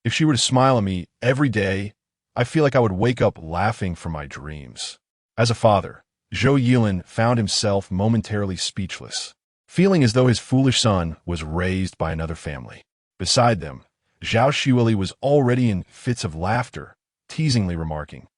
If she were to smile at me every day, I feel like I would wake up laughing from my dreams." As a father, Zhou Yilin found himself momentarily speechless, feeling as though his foolish son was raised by another family. Beside them, Zhao Xueli was already in fits of laughter, teasingly remarking,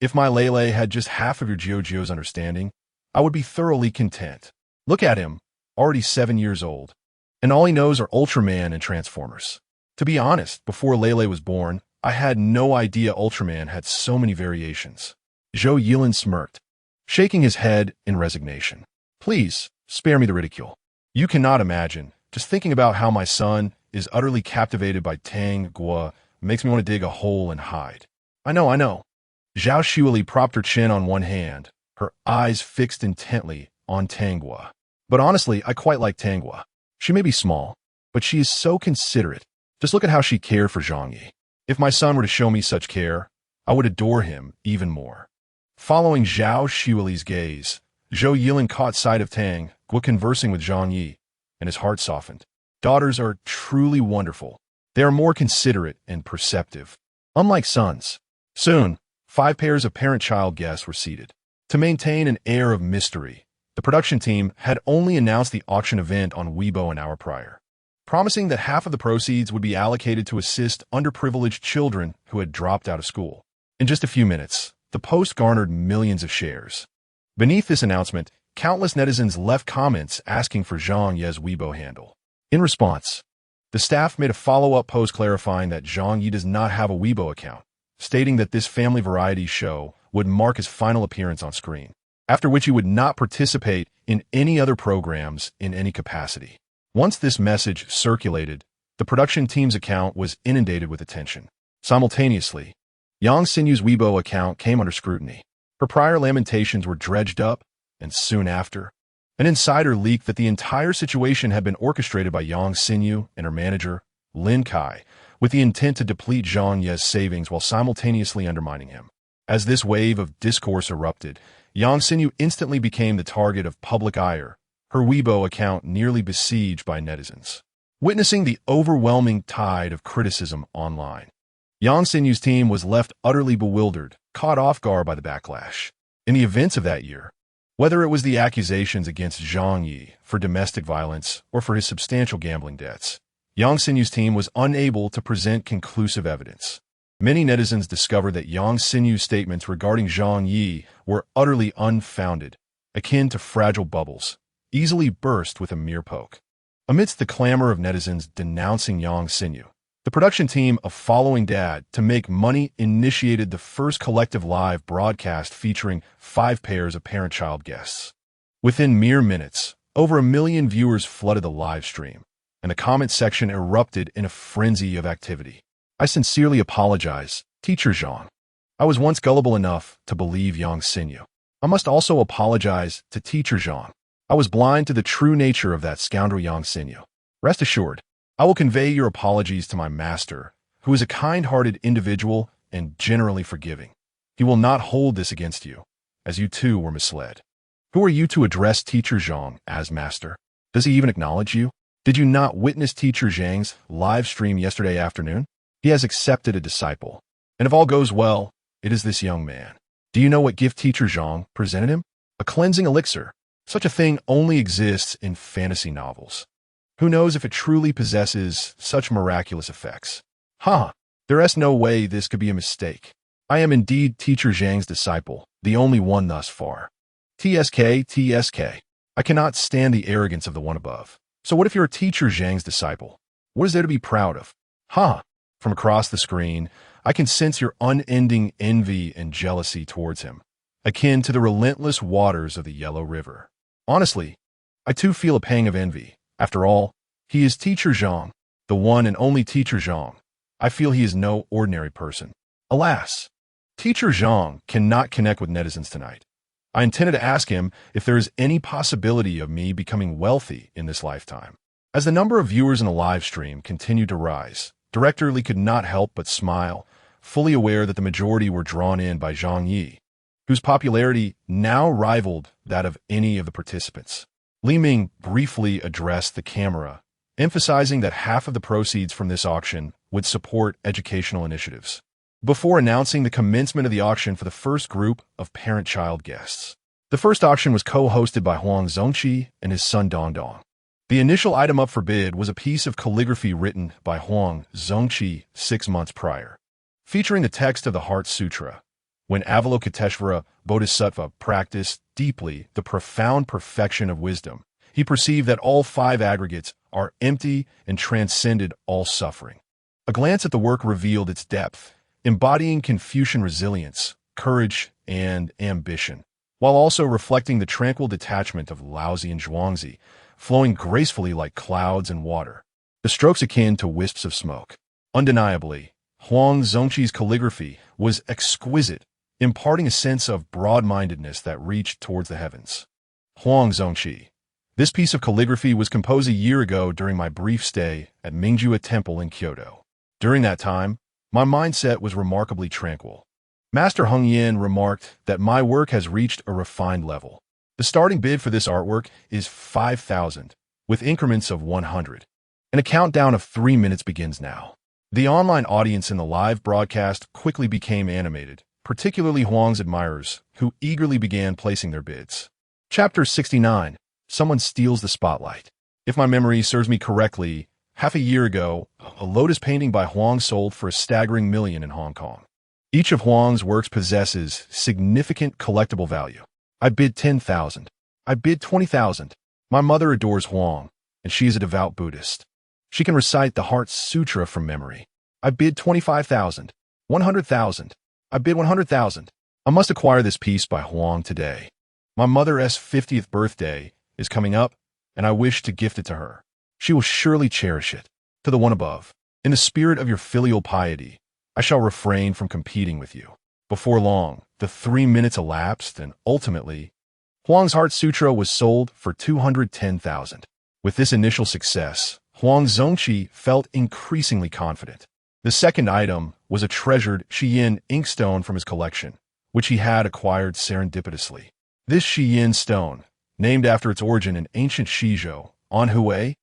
"If my Lele had just half of your Jiao's understanding, I would be thoroughly content. Look at him, already 7 years old, and all he knows are Ultraman and Transformers. To be honest, before Lele was born, I had no idea Ultraman had so many variations." Zhou Yilin smirked, shaking his head in resignation. "Please, spare me the ridicule. You cannot imagine. Just thinking about how my son is utterly captivated by Tang Guo makes me want to dig a hole and hide." I know. Zhao Xueli propped her chin on one hand, her eyes fixed intently on Tangua. "But honestly, I quite like Tangua. She may be small, but she is so considerate. Just look at how she cared for Zhang Ye. If my son were to show me such care, I would adore him even more." Following Zhao Xueli's gaze, Zhou Yilin caught sight of Tang Guo conversing with Zhang Ye, and his heart softened. Daughters are truly wonderful. They are more considerate and perceptive, unlike sons. Soon, 5 pairs of parent-child guests were seated. To maintain an air of mystery, the production team had only announced the auction event on Weibo an hour prior, promising that half of the proceeds would be allocated to assist underprivileged children who had dropped out of school. In just a few minutes, the post garnered millions of shares. Beneath this announcement, countless netizens left comments asking for Zhang Ye's Weibo handle. In response, the staff made a follow-up post clarifying that Zhang Ye does not have a Weibo account, stating that this family variety show would mark his final appearance on screen, after which he would not participate in any other programs in any capacity. Once this message circulated, the production team's account was inundated with attention. Simultaneously, Yang Sinyu's Weibo account came under scrutiny. Her prior lamentations were dredged up, and soon after, An insider leaked that the entire situation had been orchestrated by Yang Xinyu and her manager, Lin Kai, with the intent to deplete Zhang Ye's savings while simultaneously undermining him. As this wave of discourse erupted, Yang Xinyu instantly became the target of public ire, her Weibo account nearly besieged by netizens. Witnessing the overwhelming tide of criticism online, Yang Xinyu's team was left utterly bewildered, caught off guard by the backlash. In the events of that year, whether it was the accusations against Zhang Ye for domestic violence or for his substantial gambling debts, Yang Xinyu's team was unable to present conclusive evidence. Many netizens discovered that Yang Xinyu's statements regarding Zhang Ye were utterly unfounded, akin to fragile bubbles, easily burst with a mere poke. Amidst the clamor of netizens denouncing Yang Xinyu, the production team of Following Dad to Make Money initiated the first collective live broadcast featuring 5 pairs of parent-child guests. Within mere minutes, over 1 million viewers flooded the live stream, and the comment section erupted in a frenzy of activity. I sincerely apologize, Teacher Zhang. I was once gullible enough to believe Yang Xinyu. I must also apologize to Teacher Zhang. I was blind to the true nature of that scoundrel Yang Xinyu. Rest assured, I will convey your apologies to my master, who is a kind-hearted individual and generally forgiving. He will not hold this against you, as you too were misled. Who are you to address Teacher Zhang as master? Does he even acknowledge you? Did you not witness Teacher Zhang's live stream yesterday afternoon? He has accepted a disciple, and if all goes well, it is this young man. Do you know what gift Teacher Zhang presented him? A cleansing elixir. Such a thing only exists in fantasy novels. Who knows if it truly possesses such miraculous effects? There is no way this could be a mistake. I am indeed Teacher Zhang's disciple, the only one thus far. TSK. I cannot stand the arrogance of the one above. So what if you're Teacher Zhang's disciple? What is there to be proud of? From across the screen, I can sense your unending envy and jealousy towards him, akin to the relentless waters of the Yellow River. Honestly, I too feel a pang of envy. After all, he is Teacher Zhang, the one and only Teacher Zhang. I feel he is no ordinary person. Alas, Teacher Zhang cannot connect with netizens tonight. I intended to ask him if there is any possibility of me becoming wealthy in this lifetime. As the number of viewers in the live stream continued to rise, Director Li could not help but smile, fully aware that the majority were drawn in by Zhang Ye, whose popularity now rivaled that of any of the participants. Li Ming briefly addressed the camera, emphasizing that half of the proceeds from this auction would support educational initiatives, before announcing the commencement of the auction for the first group of parent-child guests. The first auction was co-hosted by Huang Zongqi and his son Dongdong. The initial item up for bid was a piece of calligraphy written by Huang Zongqi 6 months prior, featuring the text of the Heart Sutra. When Avalokiteshvara Bodhisattva practiced deeply the profound perfection of wisdom, he perceived that all 5 aggregates are empty and transcended all suffering. A glance at the work revealed its depth, embodying Confucian resilience, courage, and ambition, while also reflecting the tranquil detachment of Laozi and Zhuangzi, flowing gracefully like clouds and water, the strokes akin to wisps of smoke. Undeniably, Huang Zongqi's calligraphy was exquisite, imparting a sense of broad-mindedness that reached towards the heavens. Huang Zongqi. This piece of calligraphy was composed a year ago during my brief stay at Mingjue Temple in Kyoto. During that time, my mindset was remarkably tranquil. Master Heng Yin remarked that my work has reached a refined level. The starting bid for this artwork is 5,000, with increments of 100. And a countdown of 3 minutes begins now. The online audience in the live broadcast quickly became animated, particularly Huang's admirers, who eagerly began placing their bids. Chapter 69. Someone steals the spotlight. If my memory serves me correctly, half a year ago, a lotus painting by Huang sold for a staggering $1 million in Hong Kong. Each of Huang's works possesses significant collectible value. I bid 10,000. I bid 20,000. My mother adores Huang, and she is a devout Buddhist. She can recite the Heart Sutra from memory. I bid 25,000. 100,000. I bid 100,000. I must acquire this piece by Huang today. My mother's 50th birthday is coming up, and I wish to gift it to her. She will surely cherish it. To the one above, in the spirit of your filial piety, I shall refrain from competing with you. Before long, the 3 minutes elapsed, and ultimately, Huang's Heart Sutra was sold for 210,000. With this initial success, Huang Zongqi felt increasingly confident. The second item was a treasured Shiyin inkstone from his collection, which he had acquired serendipitously. This Shiyin stone, named after its origin in ancient Shizhou, Anhui,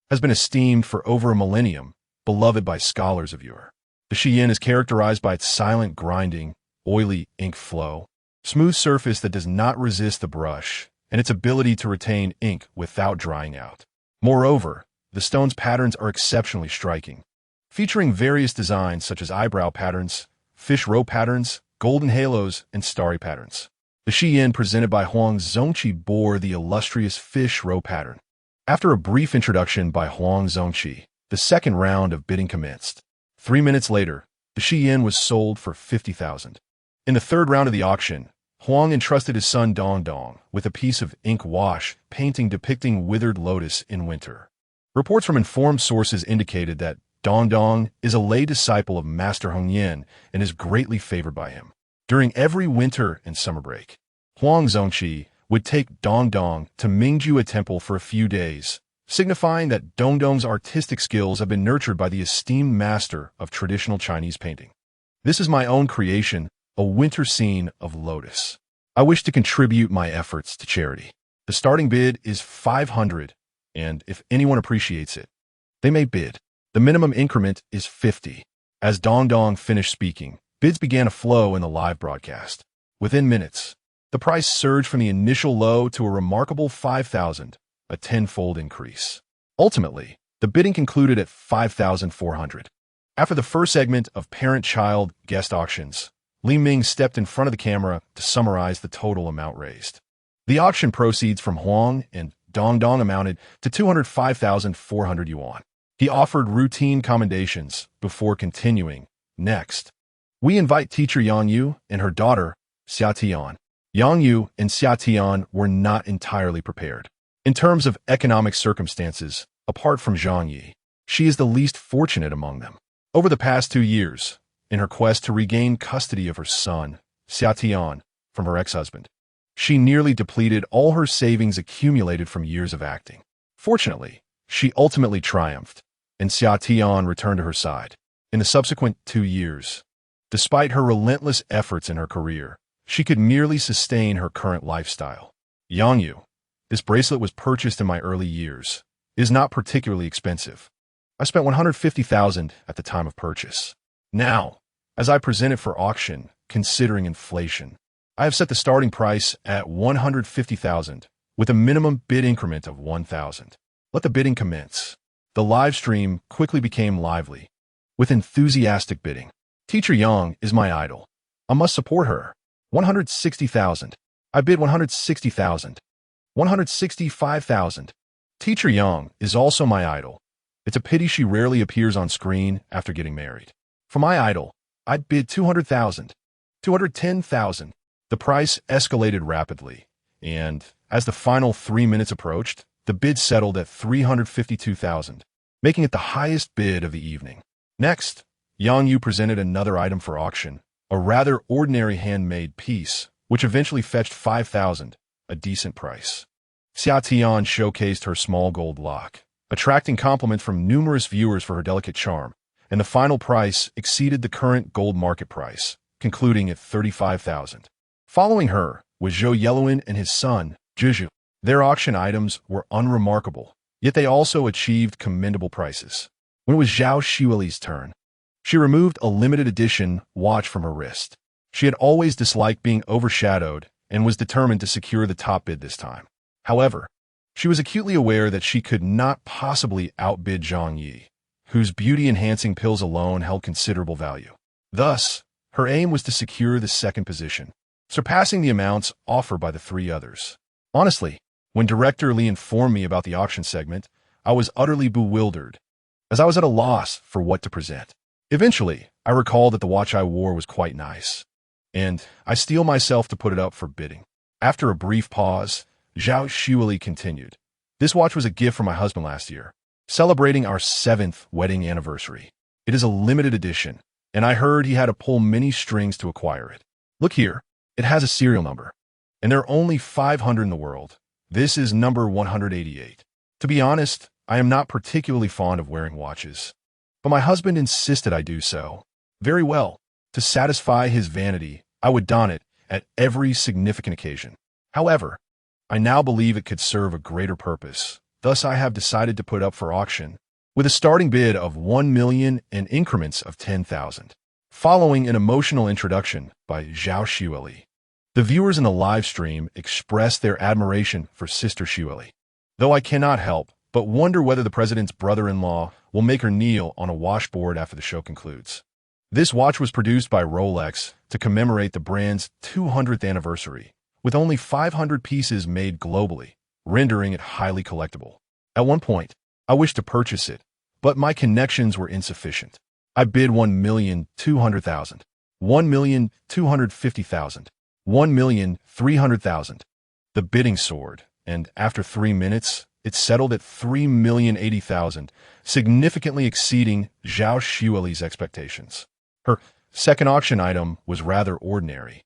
has been esteemed for over a millennium, beloved by scholars of yore. The Shiyin is characterized by its silent grinding, oily ink flow, smooth surface that does not resist the brush, and its ability to retain ink without drying out. Moreover, the stone's patterns are exceptionally striking, featuring various designs such as eyebrow patterns, fish row patterns, golden halos, and starry patterns. The Shiyin presented by Huang Zongqi bore the illustrious fish row pattern. After a brief introduction by Huang Zongqi, the second round of bidding commenced. 3 minutes later, the Shiyin was sold for 50,000. In the third round of the auction, Huang entrusted his son Dong Dong with a piece of ink wash painting depicting withered lotus in winter. Reports from informed sources indicated that Dong Dong is a lay disciple of Master Heng Yin and is greatly favored by him. During every winter and summer break, Huang Zongqi would take Dong Dong to Mingjue Temple for a few days, signifying that Dong Dong's artistic skills have been nurtured by the esteemed master of traditional Chinese painting. This is my own creation, a winter scene of lotus. I wish to contribute my efforts to charity. The starting bid is 500, and if anyone appreciates it, they may bid. The minimum increment is 50. As Dong Dong finished speaking, bids began to flow in the live broadcast. Within minutes, the price surged from the initial low to a remarkable 5,000, a tenfold increase. Ultimately, the bidding concluded at 5,400. After the first segment of parent-child guest auctions, Li Ming stepped in front of the camera to summarize the total amount raised. The auction proceeds from Huang and Dong Dong amounted to 205,400 yuan. He offered routine commendations before continuing. Next, we invite teacher Yang Yu and her daughter, Xia Tian. Yang Yu and Xia Tian were not entirely prepared. In terms of economic circumstances, apart from Zhang Ye, she is the least fortunate among them. Over the past 2 years, in her quest to regain custody of her son, Xia Tian, from her ex-husband, she nearly depleted all her savings accumulated from years of acting. Fortunately, she ultimately triumphed, and Xia Tian returned to her side. In the subsequent 2 years, despite her relentless efforts in her career, she could merely sustain her current lifestyle. Yang Yu, this bracelet was purchased in my early years. It is not particularly expensive. I spent 150,000 at the time of purchase. Now, as I present it for auction, considering inflation, I have set the starting price at 150,000 with a minimum bid increment of 1,000. Let the bidding commence. The live stream quickly became lively, with enthusiastic bidding. Teacher Yang is my idol. I must support her. 160,000. I bid 160,000. 165,000. Teacher Yang is also my idol. It's a pity she rarely appears on screen after getting married. For my idol, I'd bid 200,000. 210,000. The price escalated rapidly, and as the final 3 minutes approached, the bid settled at 352,000, making it the highest bid of the evening. Next, Yang Yu presented another item for auction, a rather ordinary handmade piece, which eventually fetched 5,000, a decent price. Xia Tian showcased her small gold lock, attracting compliments from numerous viewers for her delicate charm, and the final price exceeded the current gold market price, concluding at 35,000. Following her was Zhou Yellowen and his son, Zhuzhu. Their auction items were unremarkable, yet they also achieved commendable prices. When it was Zhao Xiuli's turn, she removed a limited edition watch from her wrist. She had always disliked being overshadowed and was determined to secure the top bid this time. However, she was acutely aware that she could not possibly outbid Zhang Ye, whose beauty-enhancing pills alone held considerable value. Thus, her aim was to secure the second position, surpassing the amounts offered by the 3 others. Honestly, when Director Li informed me about the auction segment, I was utterly bewildered, as I was at a loss for what to present. Eventually, I recalled that the watch I wore was quite nice, and I steeled myself to put it up for bidding. After a brief pause, Zhao Xiuli continued. This watch was a gift from my husband last year, celebrating our 7th wedding anniversary. It is a limited edition, and I heard he had to pull many strings to acquire it. Look here, it has a serial number. and there are only 500 in the world. This is number 188. To be honest, I am not particularly fond of wearing watches, but my husband insisted I do so. Very well. To satisfy his vanity, I would don it at every significant occasion. However, I now believe it could serve a greater purpose. Thus, I have decided to put up for auction with a starting bid of 1 million in increments of 10,000. Following an emotional introduction by Zhao Xueli, the viewers in the live stream expressed their admiration for Sister Xueli. Though I cannot help but wonder whether the president's brother-in-law will make her kneel on a washboard after the show concludes. This watch was produced by Rolex to commemorate the brand's 200th anniversary, with only 500 pieces made globally, rendering it highly collectible. At one point, I wished to purchase it, but my connections were insufficient. I bid 1,200,000, 1,250,000, 1,300,000. The bidding soared, and after 3 minutes, it settled at 3,080,000, significantly exceeding Zhao Xueli's expectations. Her second auction item was rather ordinary,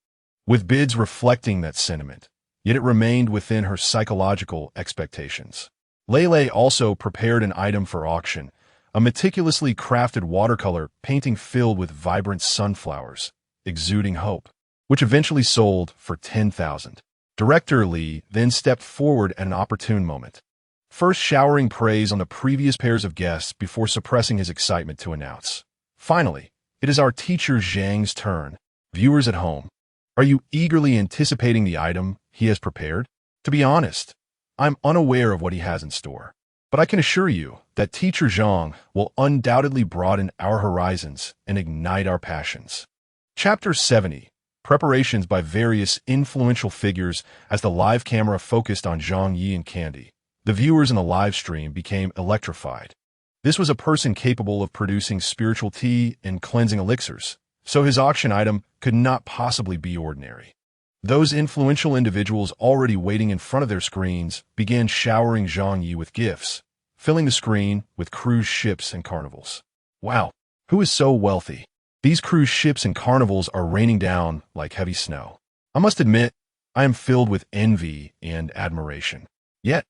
with bids reflecting that sentiment, yet it remained within her psychological expectations. Lele also prepared an item for auction, a meticulously crafted watercolor painting filled with vibrant sunflowers, exuding hope, which eventually sold for 10,000. Director Li then stepped forward at an opportune moment, first showering praise on the previous pairs of guests before suppressing his excitement to announce, "Finally, it is our teacher Zhang's turn. Viewers at home, are you eagerly anticipating the item he has prepared? To be honest, I'm unaware of what he has in store, but I can assure you that Teacher Zhang will undoubtedly broaden our horizons and ignite our passions." Chapter 70. Preparations by various influential figures. As the live camera focused on Zhang Ye and Candy, the viewers in the live stream became electrified. This was a person capable of producing spiritual tea and cleansing elixirs, so his auction item could not possibly be ordinary. Those influential individuals already waiting in front of their screens began showering Zhang Ye with gifts, filling the screen with cruise ships and carnivals. Wow, who is so wealthy? These cruise ships and carnivals are raining down like heavy snow. I must admit, I am filled with envy and admiration. Yet,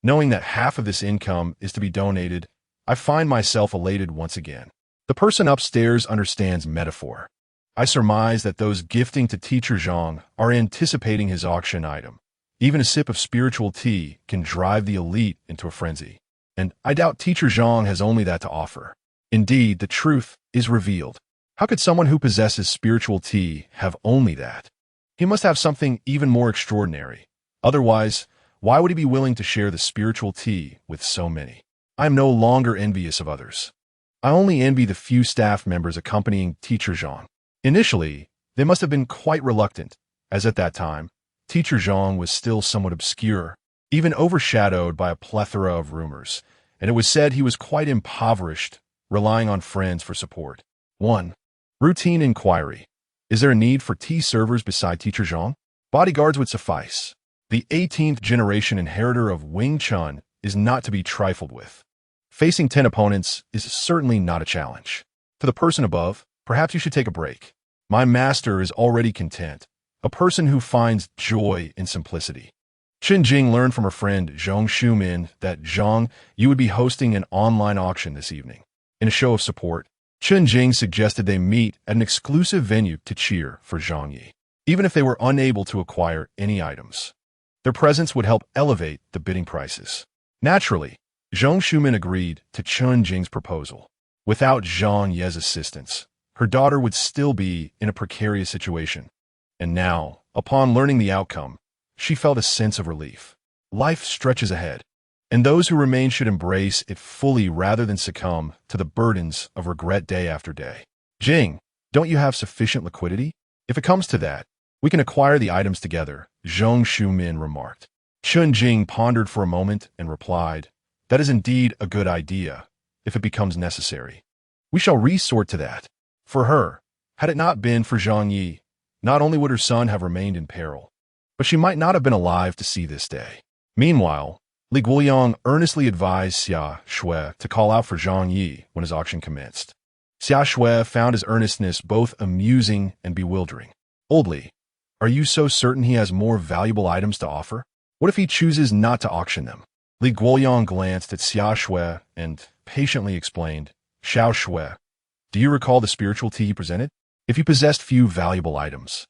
knowing that half of this income is to be donated, I find myself elated once again. The person upstairs understands metaphor. I surmise that those gifting to Teacher Zhang are anticipating his auction item. Even a sip of spiritual tea can drive the elite into a frenzy. And I doubt Teacher Zhang has only that to offer. Indeed, the truth is revealed. How could someone who possesses spiritual tea have only that? He must have something even more extraordinary. Otherwise, why would he be willing to share the spiritual tea with so many? I am no longer envious of others. I only envy the few staff members accompanying Teacher Zhang. Initially, they must have been quite reluctant, as at that time, Teacher Zhang was still somewhat obscure, even overshadowed by a plethora of rumors, and it was said he was quite impoverished, relying on friends for support. 1. Routine inquiry. Is there a need for tea servers beside Teacher Zhang? Bodyguards would suffice. The 18th generation inheritor of Wing Chun is not to be trifled with. Facing 10 opponents is certainly not a challenge. To the person above, perhaps you should take a break. My master is already content, a person who finds joy in simplicity. Chen Jing learned from her friend Zhang Shumin that Zhang Ye would be hosting an online auction this evening. In a show of support, Chen Jing suggested they meet at an exclusive venue to cheer for Zhang Ye, even if they were unable to acquire any items. Their presence would help elevate the bidding prices. Naturally, Zhang Shumin agreed to Chen Jing's proposal. Without Zhang Ye's assistance, her daughter would still be in a precarious situation. And now, upon learning the outcome, she felt a sense of relief. Life stretches ahead, and those who remain should embrace it fully rather than succumb to the burdens of regret day after day. Jing, don't you have sufficient liquidity? If it comes to that, we can acquire the items together, Zhang Shumin remarked. Chen Jing pondered for a moment and replied, "That is indeed a good idea, if it becomes necessary. We shall resort to that." For her, had it not been for Zhang Ye, not only would her son have remained in peril, but she might not have been alive to see this day. Meanwhile, Li Guoyang earnestly advised Xia Shui to call out for Zhang Ye when his auction commenced. Xia Shui found his earnestness both amusing and bewildering. Old Li, Are you so certain he has more valuable items to offer? What if he chooses not to auction them? Li Guoyang glanced at Xia Shui and patiently explained, Xiao Shui, do you recall the spiritual tea he presented? If you possessed few valuable items,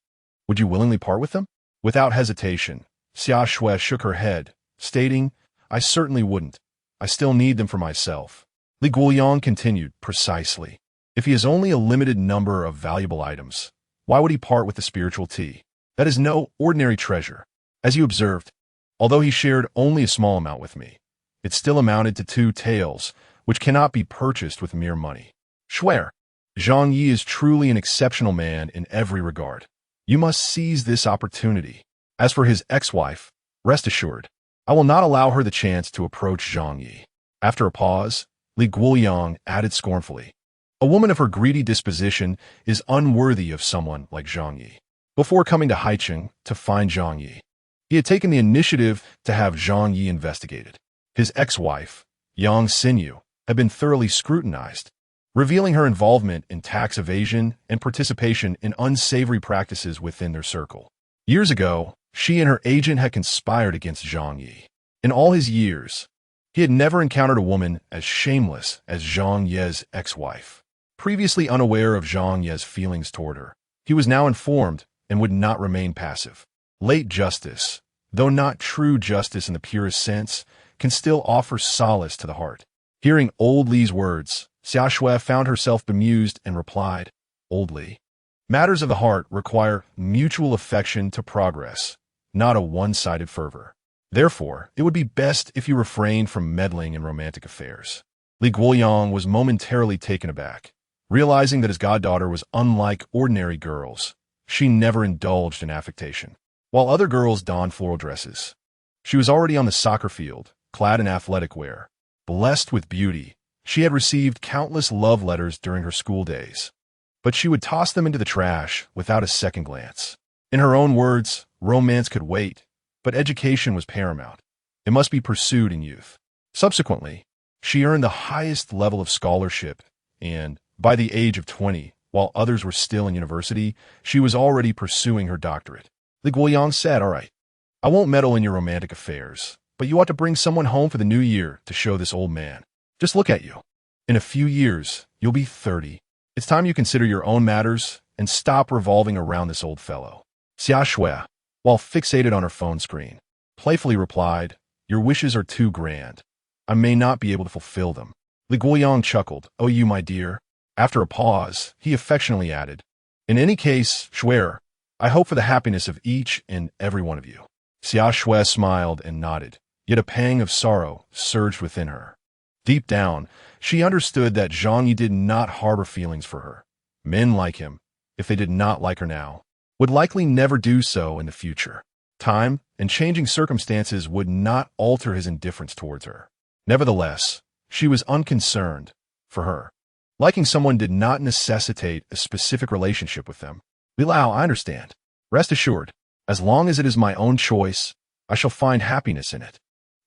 would you willingly part with them? Without hesitation, Xia Shui shook her head, stating, I certainly wouldn't. I still need them for myself. Li Guoyang continued, precisely. If he has only a limited number of valuable items, why would he part with the spiritual tea? That is no ordinary treasure. As you observed, although he shared only a small amount with me, it still amounted to 2 taels, which cannot be purchased with mere money. Swear, Zhang Ye is truly an exceptional man in every regard. You must seize this opportunity. As for his ex-wife, rest assured, I will not allow her the chance to approach Zhang Ye. After a pause, Li Guoyang added scornfully, a woman of her greedy disposition is unworthy of someone like Zhang Ye. Before coming to Haicheng to find Zhang Ye, he had taken the initiative to have Zhang Ye investigated. His ex-wife, Yang Xinyu, had been thoroughly scrutinized, revealing her involvement in tax evasion and participation in unsavory practices within their circle. Years ago, she and her agent had conspired against Zhang Ye. In all his years, he had never encountered a woman as shameless as Zhang Ye's ex-wife. Previously unaware of Zhang Ye's feelings toward her, he was now informed and would not remain passive. Late justice, though not true justice in the purest sense, can still offer solace to the heart. Hearing old Li's words, Xia Shui found herself bemused and replied, Old Li, matters of the heart require mutual affection to progress, not a one-sided fervor. Therefore, it would be best if you refrained from meddling in romantic affairs. Li Guoyang was momentarily taken aback, realizing that his goddaughter was unlike ordinary girls. She never indulged in affectation. While other girls donned floral dresses, she was already on the soccer field, clad in athletic wear. Blessed with beauty, she had received countless love letters during her school days, but she would toss them into the trash without a second glance. In her own words, romance could wait, but education was paramount. It must be pursued in youth. Subsequently, she earned the highest level of scholarship, and, by the age of 20, while others were still in university, she was already pursuing her doctorate. Li Guoyang said, All right, I won't meddle in your romantic affairs, but you ought to bring someone home for the new year to show this old man. Just look at you. In a few years, you'll be 30. It's time you consider your own matters and stop revolving around this old fellow. Xia Shui, while fixated on her phone screen, playfully replied, Your wishes are too grand. I may not be able to fulfill them. Li Guoyang chuckled, Oh, you, my dear. After a pause, he affectionately added, In any case, Shuer, I hope for the happiness of each and every one of you. Xia Shui smiled and nodded, yet a pang of sorrow surged within her. Deep down, she understood that Zhang Ye did not harbor feelings for her. Men like him, if they did not like her now, would likely never do so in the future. Time and changing circumstances would not alter his indifference towards her. Nevertheless, she was unconcerned. For her, liking someone did not necessitate a specific relationship with them. Li Lao, I understand. Rest assured, as long as it is my own choice, I shall find happiness in it.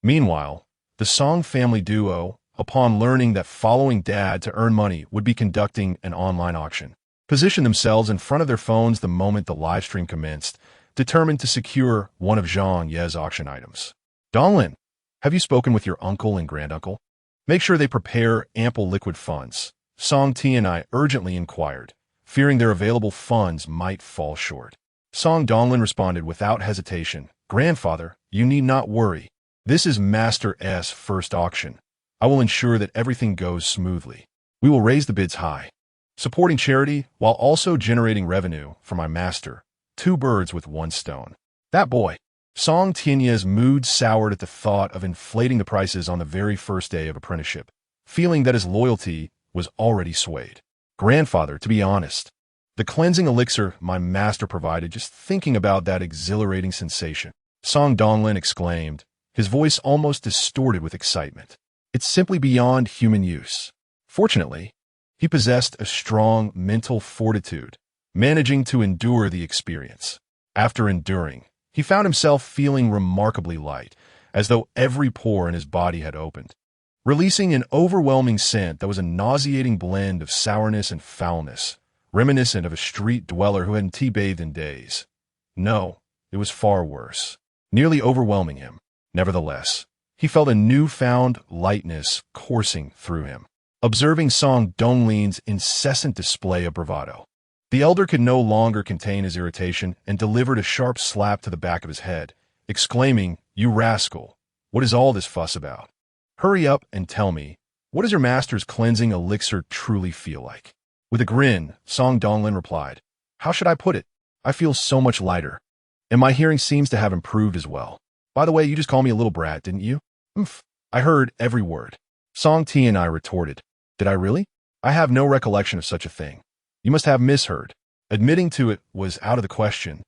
Meanwhile, the Song family duo, upon learning that following Dad to earn money would be conducting an online auction, positioned themselves in front of their phones the moment the live stream commenced, determined to secure one of Zhang Ye's auction items. Donglin, have you spoken with your uncle and granduncle? Make sure they prepare ample liquid funds. Song T and I urgently inquired, fearing their available funds might fall short. Song Donglin responded without hesitation, Grandfather, you need not worry. This is Master S' first auction. I will ensure that everything goes smoothly. We will raise the bids high, supporting charity while also generating revenue for my master. 2 birds with 1 stone. That boy. Song Tianye's mood soured at the thought of inflating the prices on the very first day of apprenticeship, feeling that his loyalty was already swayed. Grandfather, to be honest, the cleansing elixir my master provided, just thinking about that exhilarating sensation. Song Donglin exclaimed, his voice almost distorted with excitement. It's simply beyond human use. Fortunately, he possessed a strong mental fortitude, managing to endure the experience. After enduring, he found himself feeling remarkably light, as though every pore in his body had opened, releasing an overwhelming scent that was a nauseating blend of sourness and foulness, reminiscent of a street dweller who hadn't tea-bathed in days. No, it was far worse, nearly overwhelming him. Nevertheless, he felt a newfound lightness coursing through him, observing Song Donglin's incessant display of bravado. The elder could no longer contain his irritation and delivered a sharp slap to the back of his head, exclaiming, "You rascal! What is all this fuss about? Hurry up and tell me, what does your master's cleansing elixir truly feel like?" With a grin, Song Donglin replied, "How should I put it? I feel so much lighter, and my hearing seems to have improved as well. By the way, you just called me a little brat, didn't you?" "Umph, I heard every word." Song Ti and I retorted, "Did I really? I have no recollection of such a thing. You must have misheard." Admitting to it was out of the question,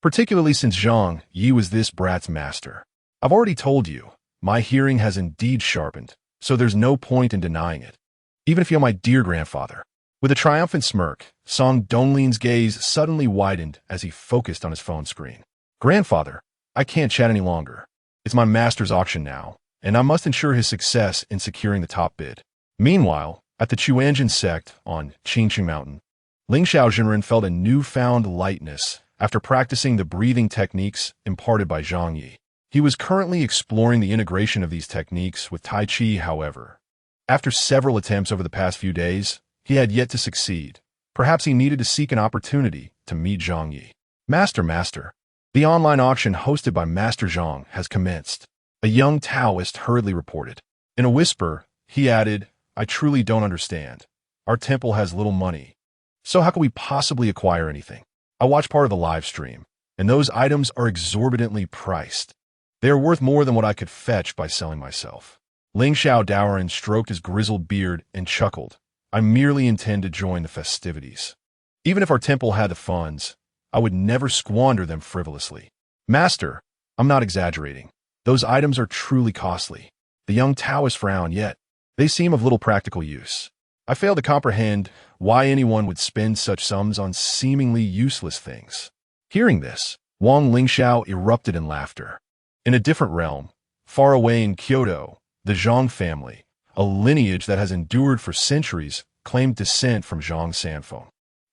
particularly since Zhang Ye was this brat's master. "I've already told you, my hearing has indeed sharpened, so there's no point in denying it, even if you're my dear grandfather." With a triumphant smirk, Song Donglin's gaze suddenly widened as he focused on his phone screen. "Grandfather, I can't chat any longer. It's my master's auction now, and I must ensure his success in securing the top bid." Meanwhile, at the Chuanjin sect on Qingqing Mountain, Ling Xiaojunren felt a newfound lightness after practicing the breathing techniques imparted by Zhang Ye. He was currently exploring the integration of these techniques with Tai Chi, however. After several attempts over the past few days, he had yet to succeed. Perhaps he needed to seek an opportunity to meet Zhang Ye. Master. The online auction hosted by Master Zhang has commenced," a young Taoist hurriedly reported. In a whisper, he added, "I truly don't understand. Our temple has little money, so how can we possibly acquire anything? I watched part of the live stream, and those items are exorbitantly priced. They are worth more than what I could fetch by selling myself." Ling Xiaodaoren stroked his grizzled beard and chuckled. "I merely intend to join the festivities. Even if our temple had the funds, I would never squander them frivolously." "Master, I'm not exaggerating. Those items are truly costly." The young Taoist frowned, "Yet they seem of little practical use. I fail to comprehend why anyone would spend such sums on seemingly useless things." Hearing this, Wang Lingxiao erupted in laughter. In a different realm, far away in Kyoto, the Zhang family, a lineage that has endured for centuries, claimed descent from Zhang Sanfeng.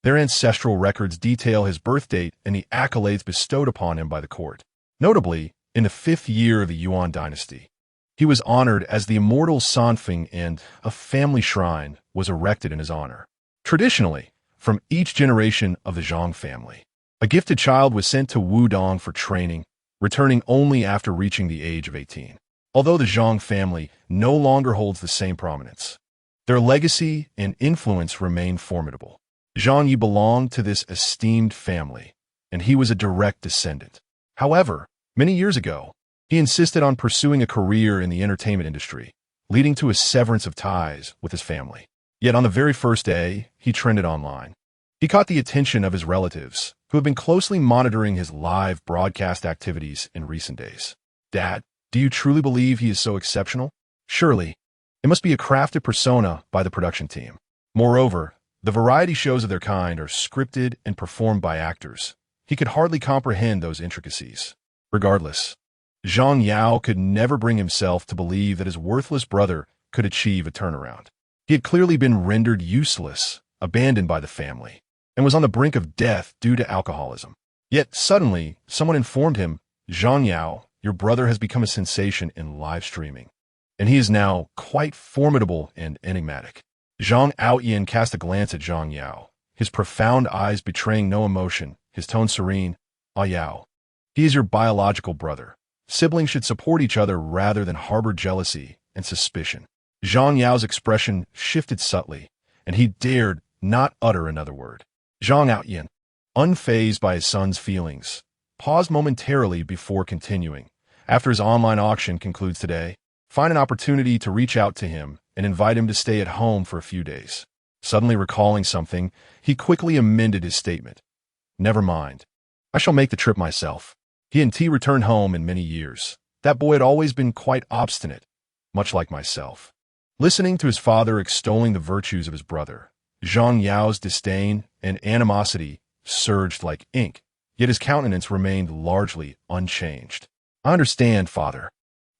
Their ancestral records detail his birth date and the accolades bestowed upon him by the court. Notably, in the 5th year of the Yuan dynasty, he was honored as the immortal Sanfeng, and a family shrine was erected in his honor. Traditionally, from each generation of the Zhang family, a gifted child was sent to Wudong for training, returning only after reaching the age of 18. Although the Zhang family no longer holds the same prominence, their legacy and influence remain formidable. Zhang Yi belonged to this esteemed family, and he was a direct descendant. However, many years ago, he insisted on pursuing a career in the entertainment industry, leading to a severance of ties with his family. Yet on the very first day, he trended online. He caught the attention of his relatives, who have been closely monitoring his live broadcast activities in recent days. "Dad, do you truly believe he is so exceptional? Surely, it must be a crafted persona by the production team. Moreover, the variety shows of their kind are scripted and performed by actors. He could hardly comprehend those intricacies." Regardless, Zhang Yao could never bring himself to believe that his worthless brother could achieve a turnaround. He had clearly been rendered useless, abandoned by the family, and was on the brink of death due to alcoholism. Yet suddenly, someone informed him, "Zhang Yao, your brother has become a sensation in live streaming, and he is now quite formidable and enigmatic." Zhang Aoyan cast a glance at Zhang Yao, his profound eyes betraying no emotion, his tone serene. "Ah Yao, he is your biological brother. Siblings should support each other rather than harbor jealousy and suspicion." Zhang Yao's expression shifted subtly, and he dared not utter another word. Zhang Aoyan, unfazed by his son's feelings, paused momentarily before continuing. "After his online auction concludes today, find an opportunity to reach out to him and invite him to stay at home for a few days." Suddenly recalling something, he quickly amended his statement. "Never mind. I shall make the trip myself." He and T returned home in many years. That boy had always been quite obstinate, much like myself. Listening to his father extolling the virtues of his brother, Zhang Yao's disdain and animosity surged like ink, yet his countenance remained largely unchanged. "I understand, father.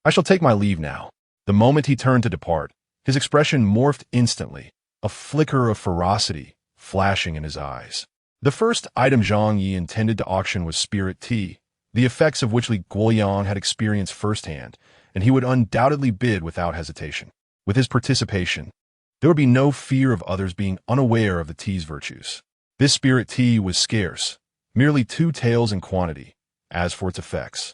I shall take my leave now." The moment he turned to depart, his expression morphed instantly, a flicker of ferocity flashing in his eyes. The first item Zhang Ye intended to auction was spirit tea, the effects of which Li Guoyang had experienced firsthand, and he would undoubtedly bid without hesitation. With his participation, there would be no fear of others being unaware of the tea's virtues. This spirit tea was scarce, merely 2 taels in quantity. As for its effects,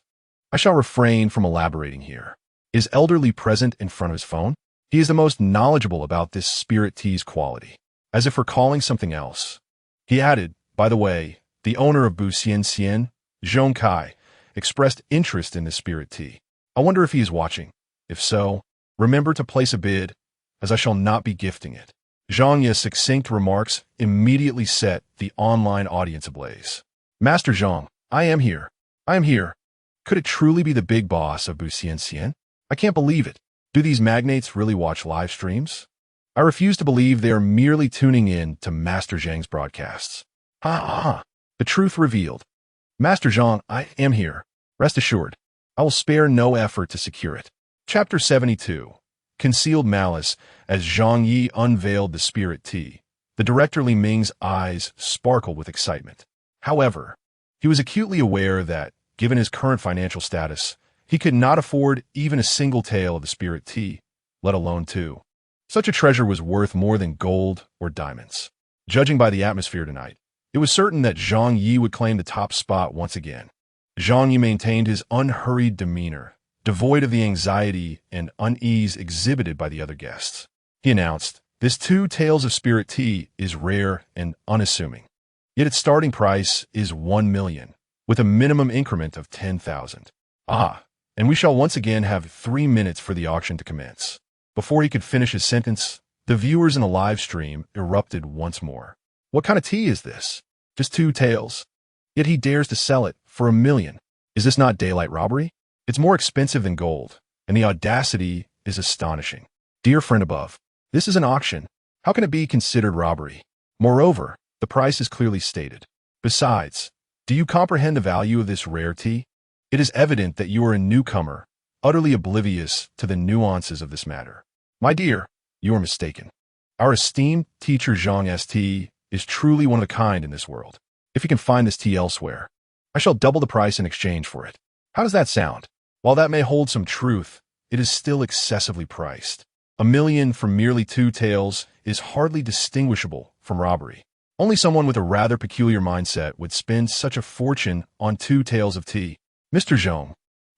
I shall refrain from elaborating here. Is elderly present in front of his phone? He is the most knowledgeable about this spirit tea's quality. As if recalling something else, he added, by the way, the owner of Bu Xian Xian, Zhong Kai, expressed interest in this spirit tea. I wonder if he is watching. If so, remember to place a bid, as I shall not be gifting it. Zhang Ye's succinct remarks immediately set the online audience ablaze. Master Zhang, I am here. I am here. Could it truly be the big boss of Bu Xian Xian? I can't believe it. Do these magnates really watch live streams? I refuse to believe they are merely tuning in to Master Zhang's broadcasts. The truth revealed. Master Zhang, I am here. Rest assured, I will spare no effort to secure it. Chapter 72. Concealed Malice. As Zhang Ye unveiled the spirit tea, the director Li Ming's eyes sparkled with excitement. However, he was acutely aware that, given his current financial status, he could not afford even a single tael of the spirit tea, let alone 2. Such a treasure was worth more than gold or diamonds. Judging by the atmosphere tonight, it was certain that Zhang Ye would claim the top spot once again. Zhang Ye maintained his unhurried demeanor, devoid of the anxiety and unease exhibited by the other guests. He announced, "This 2 taels of spirit tea is rare and unassuming. Yet its starting price is 1 million, with a minimum increment of 10,000. And we shall once again have 3 minutes for the auction to commence." Before he could finish his sentence, the viewers in the live stream erupted once more. What kind of tea is this? Just 2 taels. Yet he dares to sell it for 1 million. Is this not daylight robbery? It's more expensive than gold, and the audacity is astonishing. Dear friend above, this is an auction. How can it be considered robbery? Moreover, the price is clearly stated. Besides, do you comprehend the value of this rare tea? It is evident that you are a newcomer, utterly oblivious to the nuances of this matter. My dear, you are mistaken. Our esteemed teacher Zhang St is truly one of a kind in this world. If you can find this tea elsewhere, I shall double the price in exchange for it. How does that sound? While that may hold some truth, it is still excessively priced. 1 million for merely 2 taels is hardly distinguishable from robbery. Only someone with a rather peculiar mindset would spend such a fortune on 2 taels of tea. Mr. Zhang,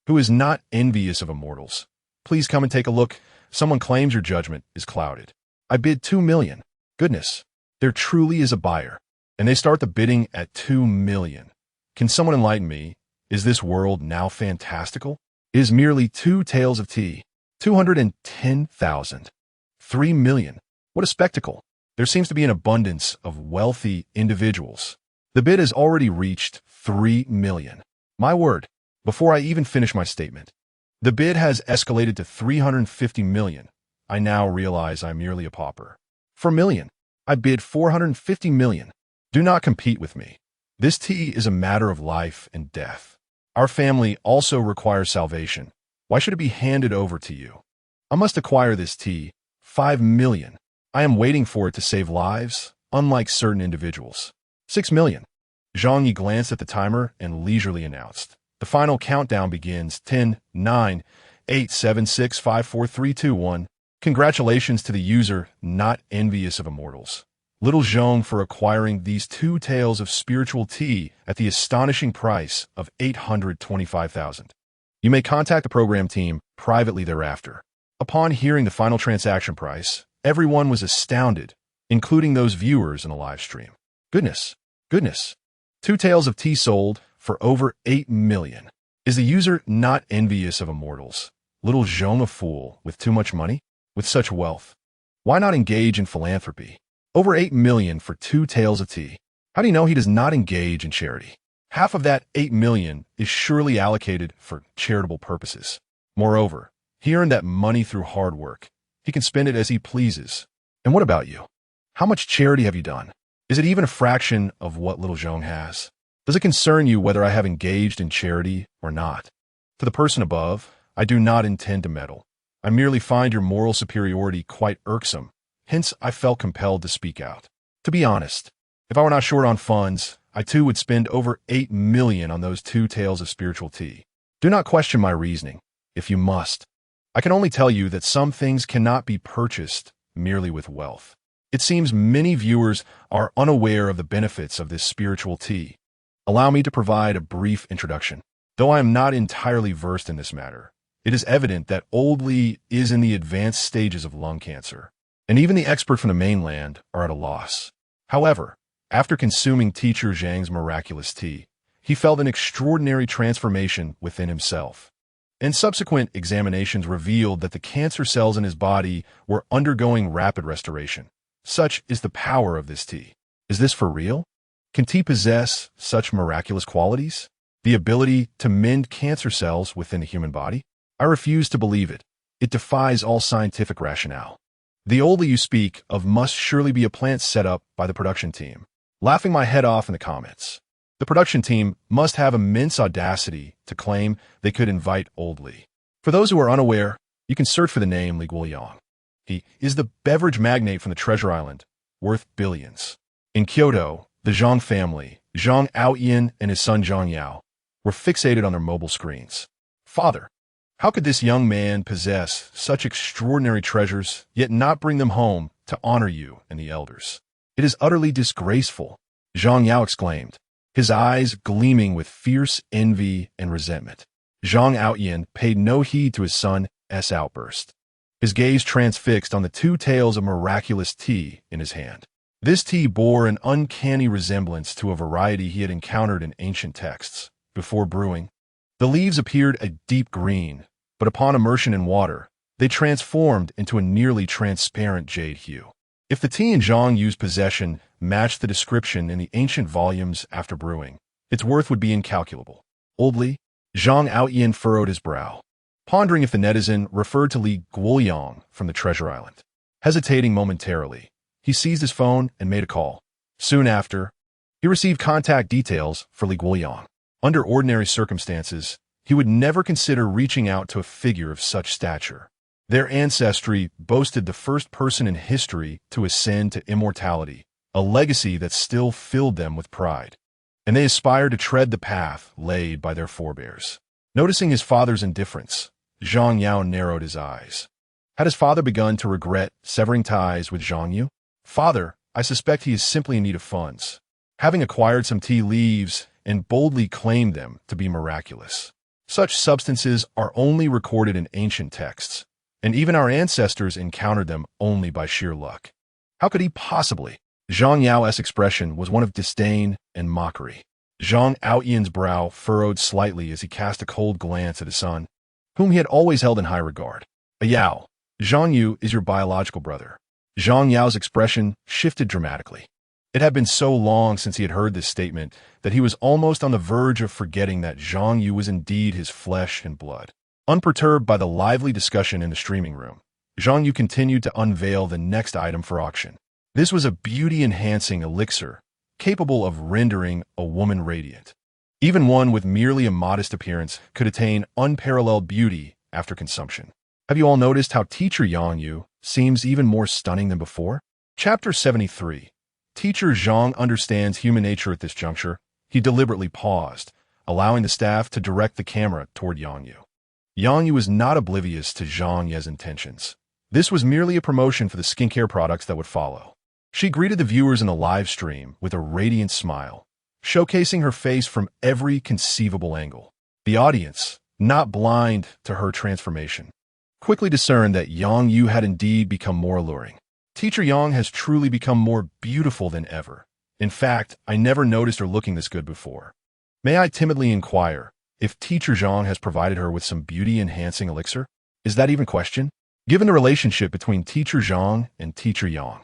who is not envious of immortals, please come and take a look. Someone claims your judgment is clouded. I bid 2 million. Goodness, there truly is a buyer. And they start the bidding at 2 million. Can someone enlighten me? Is this world now fantastical? It is merely 2 taels of tea. 210,000. 3 million. What a spectacle. There seems to be an abundance of wealthy individuals. The bid has already reached 3 million. My word, before I even finish my statement. The bid has escalated to 350 million. I now realize I'm merely a pauper. For 1 million, I bid 450 million. Do not compete with me. This tea is a matter of life and death. Our family also requires salvation. Why should it be handed over to you? I must acquire this tea. 5 million. I am waiting for it to save lives, unlike certain individuals. 6 million. Zhang Ye glanced at the timer and leisurely announced. The final countdown begins. 10, 9, 8, 7, 6, 5, 4, 3, 2, 1. Congratulations to the user not envious of immortals. Little Zhang for acquiring these 2 taels of spiritual tea at the astonishing price of 825,000. You may contact the program team privately thereafter. Upon hearing the final transaction price, everyone was astounded, including those viewers in the live stream. Goodness. 2 taels of tea sold for over 8 million. Is the user not envious of immortals? Little Zhang a fool with too much money? With such wealth? Why not engage in philanthropy? Over 8 million for 2 taels of tea. How do you know he does not engage in charity? Half of that 8 million is surely allocated for charitable purposes. Moreover, he earned that money through hard work. He can spend it as he pleases. And what about you? How much charity have you done? Is it even a fraction of what little Zhang has? Does it concern you whether I have engaged in charity or not? To the person above, I do not intend to meddle. I merely find your moral superiority quite irksome. Hence, I felt compelled to speak out. To be honest, If I were not short on funds, I too would spend over 8 million on those 2 tales of spiritual tea. Do not question my reasoning, if you must. I can only tell you that some things cannot be purchased merely with wealth. It seems many viewers are unaware of the benefits of this spiritual tea. Allow me to provide a brief introduction. Though I am not entirely versed in this matter, it is evident that Old Li is in the advanced stages of lung cancer, and even the expert from the mainland are at a loss. However, after consuming teacher Zhang's miraculous tea, he felt an extraordinary transformation within himself. And subsequent examinations revealed that the cancer cells in his body were undergoing rapid restoration. Such is the power of this tea. Is this for real? Can tea possess such miraculous qualities? The ability to mend cancer cells within the human body? I refuse to believe it. It defies all scientific rationale. The Old Li you speak of must surely be a plant set up by the production team. Laughing my head off in the comments. The production team must have immense audacity to claim they could invite Old Li. For those who are unaware, you can search for the name Li Guoyang. He is the beverage magnate from the Treasure Island, worth billions. In Kyoto, the Zhang family, Zhang Ye and his son Zhang Ye, were fixated on their mobile screens. Father, how could this young man possess such extraordinary treasures, yet not bring them home to honor you and the elders? It is utterly disgraceful, Zhang Ye exclaimed, his eyes gleaming with fierce envy and resentment. Zhang Ye paid no heed to his son's outburst. His gaze transfixed on the 2 tales of miraculous tea in his hand. This tea bore an uncanny resemblance to a variety he had encountered in ancient texts. Before brewing, the leaves appeared a deep green, but upon immersion in water, they transformed into a nearly transparent jade hue. If the tea in Zhang Yu's possession matched the description in the ancient volumes after brewing, its worth would be incalculable. Old Li, Zhang Ye furrowed his brow, pondering if the netizen referred to Li Guoyang from the Treasure Island. Hesitating momentarily, he seized his phone and made a call. Soon after, he received contact details for Li Guoyang. Under ordinary circumstances, he would never consider reaching out to a figure of such stature. Their ancestry boasted the first person in history to ascend to immortality, a legacy that still filled them with pride. And they aspired to tread the path laid by their forebears. Noticing his father's indifference, Zhang Yao narrowed his eyes. Had his father begun to regret severing ties with Zhang Yu? Father, I suspect he is simply in need of funds. Having acquired some tea leaves and boldly claimed them to be miraculous. Such substances are only recorded in ancient texts, and even our ancestors encountered them only by sheer luck. How could he possibly? Zhang Yao's expression was one of disdain and mockery. Zhang Yao's brow furrowed slightly as he cast a cold glance at his son, whom he had always held in high regard. Yao, Zhang Yu is your biological brother. Zhang Yao's expression shifted dramatically. It had been so long since he had heard this statement that he was almost on the verge of forgetting that Zhang Yu was indeed his flesh and blood. Unperturbed by the lively discussion in the streaming room, Zhang Yu continued to unveil the next item for auction. This was a beauty-enhancing elixir, capable of rendering a woman radiant. Even one with merely a modest appearance could attain unparalleled beauty after consumption. Have you all noticed how Teacher Zhang Yu seems even more stunning than before? Chapter 73. Teacher Zhang understands human nature at this juncture. He deliberately paused, allowing the staff to direct the camera toward Zhang Yu. Zhang Yu was not oblivious to Zhang Ye's intentions. This was merely a promotion for the skincare products that would follow. She greeted the viewers in the live stream with a radiant smile, showcasing her face from every conceivable angle. The audience, not blind to her transformation, quickly discerned that Zhang Yu had indeed become more alluring. Teacher Yang has truly become more beautiful than ever. In fact, I never noticed her looking this good before. May I timidly inquire if Teacher Zhang has provided her with some beauty-enhancing elixir? Is that even question? Given the relationship between Teacher Zhang and Teacher Yang,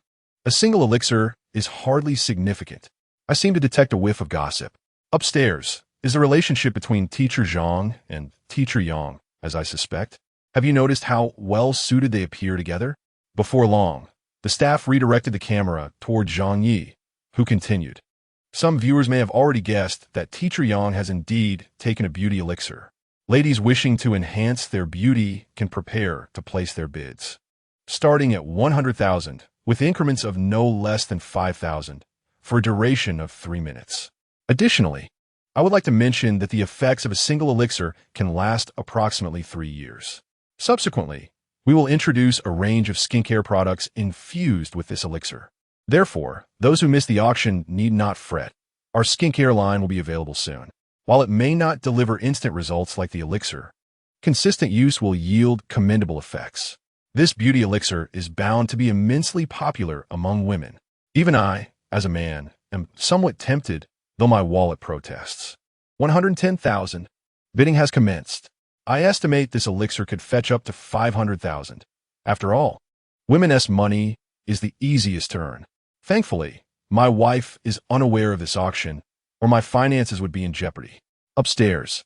a single elixir is hardly significant. I seem to detect a whiff of gossip. Upstairs, is the relationship between Teacher Zhang and Teacher Yang, as I suspect? Have you noticed how well-suited they appear together? Before long, the staff redirected the camera toward Zhang Ye, who continued. Some viewers may have already guessed that Teacher Yang has indeed taken a beauty elixir. Ladies wishing to enhance their beauty can prepare to place their bids. Starting at 100,000, with increments of no less than 5,000, for a duration of 3 minutes. Additionally, I would like to mention that the effects of a single elixir can last approximately 3 years. Subsequently, we will introduce a range of skincare products infused with this elixir. Therefore, those who miss the auction need not fret. Our skincare line will be available soon. While it may not deliver instant results like the elixir, consistent use will yield commendable effects. This beauty elixir is bound to be immensely popular among women. Even I, as a man, am somewhat tempted, though my wallet protests. 110,000. Bidding has commenced. I estimate this elixir could fetch up to 500,000. After all, women's money is the easiest to earn. Thankfully, my wife is unaware of this auction, or my finances would be in jeopardy. Upstairs.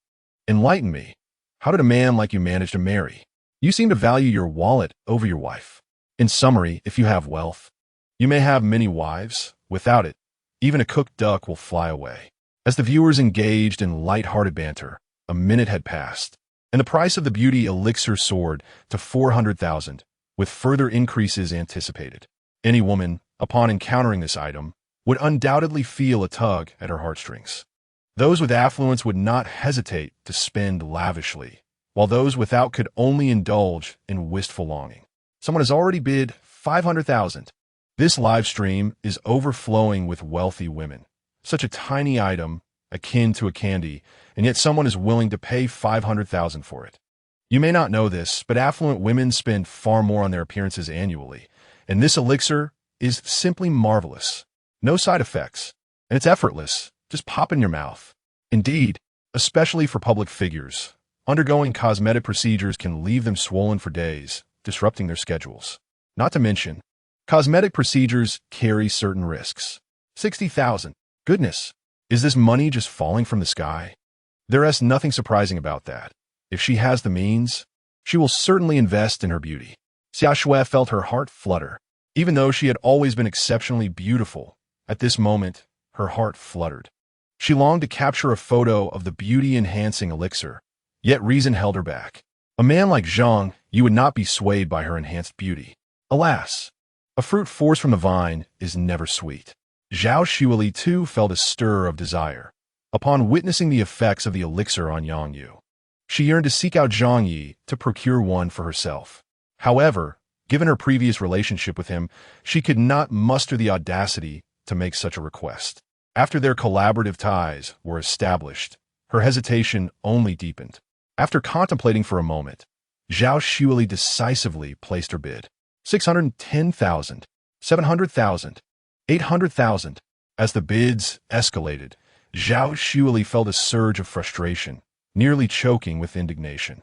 Enlighten me. How did a man like you manage to marry? You seem to value your wallet over your wife. In summary, if you have wealth, you may have many wives. Without it, even a cooked duck will fly away. As the viewers engaged in light-hearted banter, a minute had passed, and the price of the beauty elixir soared to 400,000, with further increases anticipated. Any woman, upon encountering this item, would undoubtedly feel a tug at her heartstrings. Those with affluence would not hesitate to spend lavishly, while those without could only indulge in wistful longing. Someone has already bid 500,000. This live stream is overflowing with wealthy women. Such a tiny item, akin to a candy, and yet someone is willing to pay 500,000 for it. You may not know this, but affluent women spend far more on their appearances annually, and this elixir is simply marvelous. No side effects, and it's effortless. Just pop in your mouth. Indeed, especially for public figures, undergoing cosmetic procedures can leave them swollen for days, disrupting their schedules. Not to mention, cosmetic procedures carry certain risks. 60,000. Goodness, is this money just falling from the sky? There is nothing surprising about that. If she has the means, she will certainly invest in her beauty. Xia Shui felt her heart flutter. Even though she had always been exceptionally beautiful, at this moment, her heart fluttered. She longed to capture a photo of the beauty-enhancing elixir, yet reason held her back. A man like Zhang Ye would not be swayed by her enhanced beauty. Alas, a fruit forced from the vine is never sweet. Zhao Xueli too felt a stir of desire. Upon witnessing the effects of the elixir on Zhang Ye, she yearned to seek out Zhang Ye to procure one for herself. However, given her previous relationship with him, she could not muster the audacity to make such a request. After their collaborative ties were established, her hesitation only deepened. After contemplating for a moment, Zhao Xueli decisively placed her bid. 610,000, 700,000, 800,000. As the bids escalated, Zhao Xueli felt a surge of frustration, nearly choking with indignation.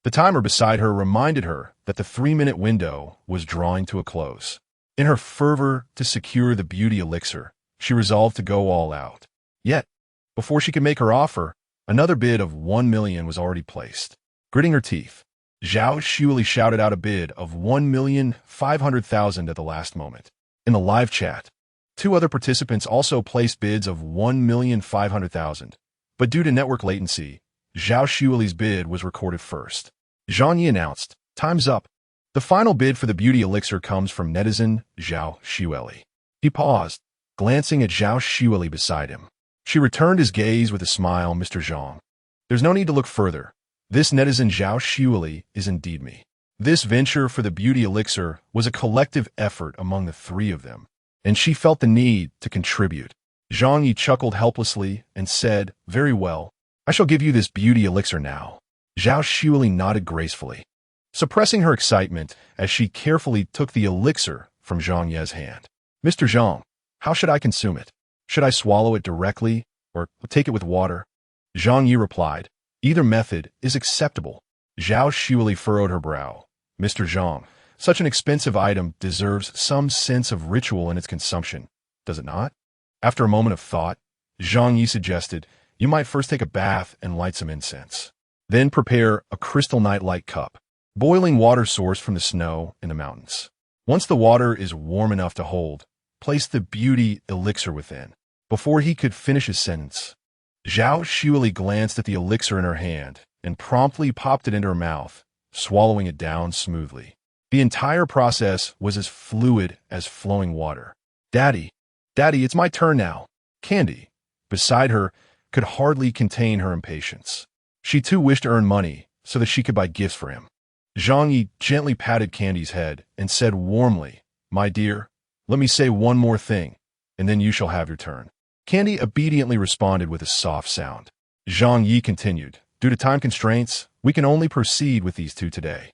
The timer beside her reminded her that the 3-minute window was drawing to a close. In her fervor to secure the beauty elixir, she resolved to go all out. Yet, before she could make her offer, another bid of 1 million was already placed. Gritting her teeth, Zhao Xueli shouted out a bid of 1,500,000 at the last moment. In the live chat, 2 other participants also placed bids of 1,500,000, but due to network latency, Zhao Xueli's bid was recorded first. Zhang Ye announced, "Time's up." The final bid for the beauty elixir comes from netizen Zhao Xueli. He paused, glancing at Zhao Xueli beside him. She returned his gaze with a smile. "Mr. Zhang, there's no need to look further. This netizen Zhao Xueli is indeed me." This venture for the beauty elixir was a collective effort among the 3 of them, and she felt the need to contribute. Zhang Ye chuckled helplessly and said, "Very well, I shall give you this beauty elixir now." Zhao Xueli nodded gracefully, suppressing her excitement as she carefully took the elixir from Zhang Ye's hand. "Mr. Zhang, how should I consume it? Should I swallow it directly or take it with water?" Zhang Ye replied, "Either method is acceptable." Zhao Xueli furrowed her brow. "Mr. Zhang, such an expensive item deserves some sense of ritual in its consumption, does it not?" After a moment of thought, Zhang Ye suggested, "You might first take a bath and light some incense. Then prepare a crystal nightlight cup, boiling water sourced from the snow in the mountains. Once the water is warm enough to hold, place the beauty elixir within." Before he could finish his sentence, Zhao Xueli glanced at the elixir in her hand and promptly popped it into her mouth, swallowing it down smoothly. The entire process was as fluid as flowing water. "Daddy, Daddy, it's my turn now. Candy, beside her, could hardly contain her impatience. She too wished to earn money so that she could buy gifts for him. Zhang Ye gently patted Candy's head and said warmly, "My dear, let me say one more thing, and then you shall have your turn." Candy obediently responded with a soft sound. Zhang Ye continued, "Due to time constraints, we can only proceed with these two today.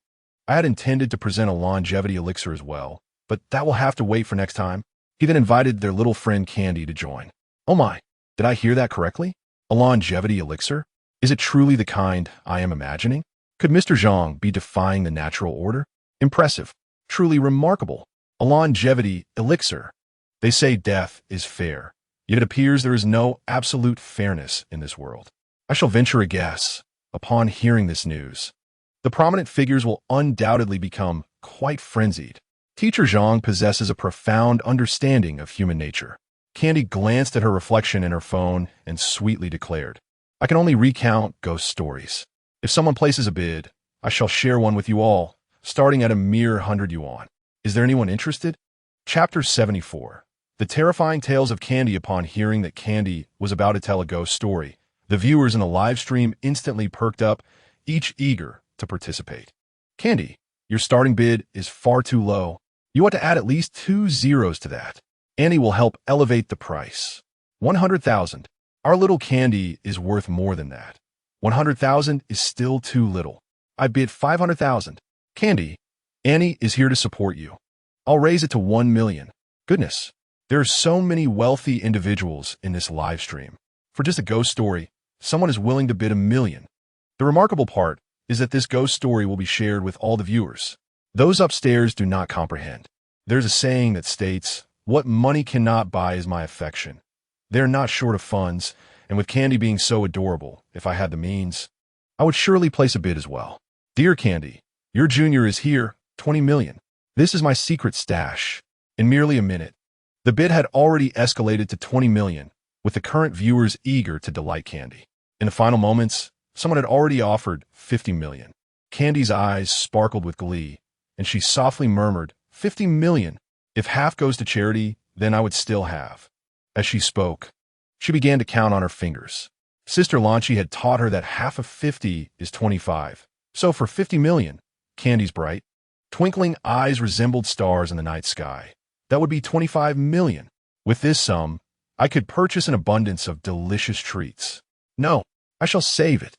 I had intended to present a longevity elixir as well, but that will have to wait for next time." He then invited their little friend Candy to join. Oh my, did I hear that correctly? A longevity elixir? Is it truly the kind I am imagining? Could Mr. Zhang be defying the natural order? Impressive. Truly remarkable. A longevity elixir. They say death is fair, yet it appears there is no absolute fairness in this world. I shall venture a guess. Upon hearing this news, the prominent figures will undoubtedly become quite frenzied. Teacher Zhang possesses a profound understanding of human nature. Candy glanced at her reflection in her phone and sweetly declared, "I can only recount ghost stories. If someone places a bid, I shall share one with you all, starting at a mere 100 yuan. Is there anyone interested?" Chapter 74. The terrifying tales of Candy. Upon hearing that Candy was about to tell a ghost story, the viewers in the live stream instantly perked up, each eager to participate. "Candy, your starting bid is far too low. You ought to add at least 2 zeros to that. Annie will help elevate the price. 100,000. Our little Candy is worth more than that. 100,000 is still too little. I bid 500,000. Candy, Annie is here to support you. I'll raise it to 1 million. Goodness, there are so many wealthy individuals in this live stream. For just a ghost story, someone is willing to bid 1 million. The remarkable part is that this ghost story will be shared with all the viewers. Those upstairs do not comprehend. There's a saying that states, "What money cannot buy is my affection." They're not short of funds, and with Candy being so adorable, if I had the means, I would surely place a bid as well. "Dear Candy, your junior is here, 20 million. This is my secret stash." In merely a minute, the bid had already escalated to 20 million, with the current viewers eager to delight Candy. In the final moments, someone had already offered 50 million. Candy's eyes sparkled with glee, and she softly murmured, 50 million. If half goes to charity, then I would still have. As she spoke, she began to count on her fingers. Sister Lanchi had taught her that half of 50 is 25. So for 50 million, Candy's bright, twinkling eyes resembled stars in the night sky. That would be 25 million. With this sum, I could purchase an abundance of delicious treats. No, I shall save it.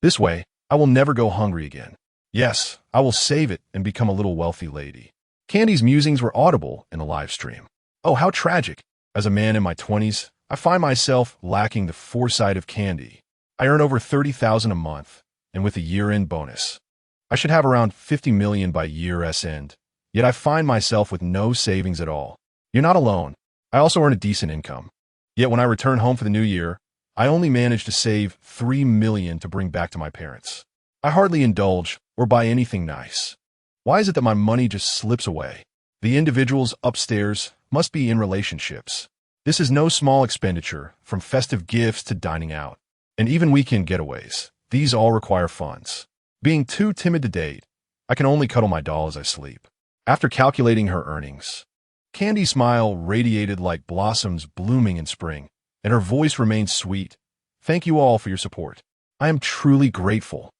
This way, I will never go hungry again. Yes, I will save it and become a little wealthy lady. Candy's musings were audible in the live stream. Oh, how tragic. As a man in my 20s, I find myself lacking the foresight of Candy. I earn over 30,000 a month, and with a year-end bonus, I should have around 50 million by year's end. Yet I find myself with no savings at all. You're not alone. I also earn a decent income. Yet when I return home for the new year, I only manage to save 3 million to bring back to my parents. I hardly indulge or buy anything nice. Why is it that my money just slips away? The individuals upstairs must be in relationships. This is no small expenditure, from festive gifts to dining out, and even weekend getaways. These all require funds. Being too timid to date, I can only cuddle my doll as I sleep. After calculating her earnings, Candy's smile radiated like blossoms blooming in spring, and her voice remained sweet. "Thank you all for your support. I am truly grateful."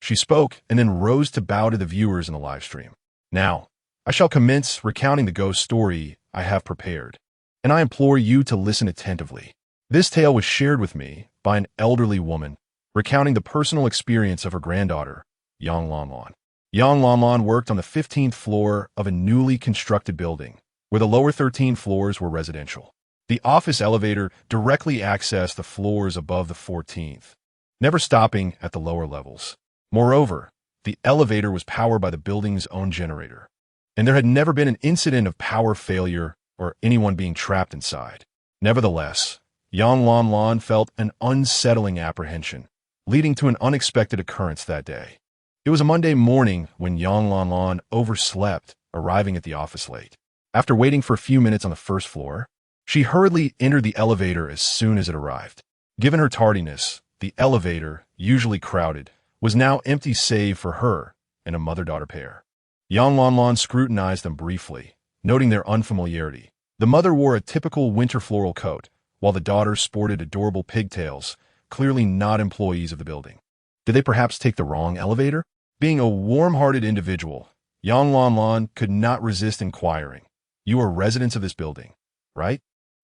She spoke and then rose to bow to the viewers in the live stream. "Now, I shall commence recounting the ghost story I have prepared, and I implore you to listen attentively. This tale was shared with me by an elderly woman, recounting the personal experience of her granddaughter, Yang Lanlan. Yang Lanlan worked on the 15th floor of a newly constructed building, where the lower 13 floors were residential. The office elevator directly accessed the floors above the 14th, never stopping at the lower levels. Moreover, the elevator was powered by the building's own generator, and there had never been an incident of power failure or anyone being trapped inside. Nevertheless, Yang Lanlan felt an unsettling apprehension, leading to an unexpected occurrence that day. It was a Monday morning when Yang Lanlan overslept, arriving at the office late. After waiting for a few minutes on the first floor, she hurriedly entered the elevator as soon as it arrived. Given her tardiness, the elevator, usually crowded, was now empty save for her and a mother-daughter pair. Yang Lanlan scrutinized them briefly, noting their unfamiliarity. The mother wore a typical winter floral coat, while the daughter sported adorable pigtails, clearly not employees of the building. Did they perhaps take the wrong elevator? Being a warm-hearted individual, Yang Lanlan could not resist inquiring. You are residents of this building, right?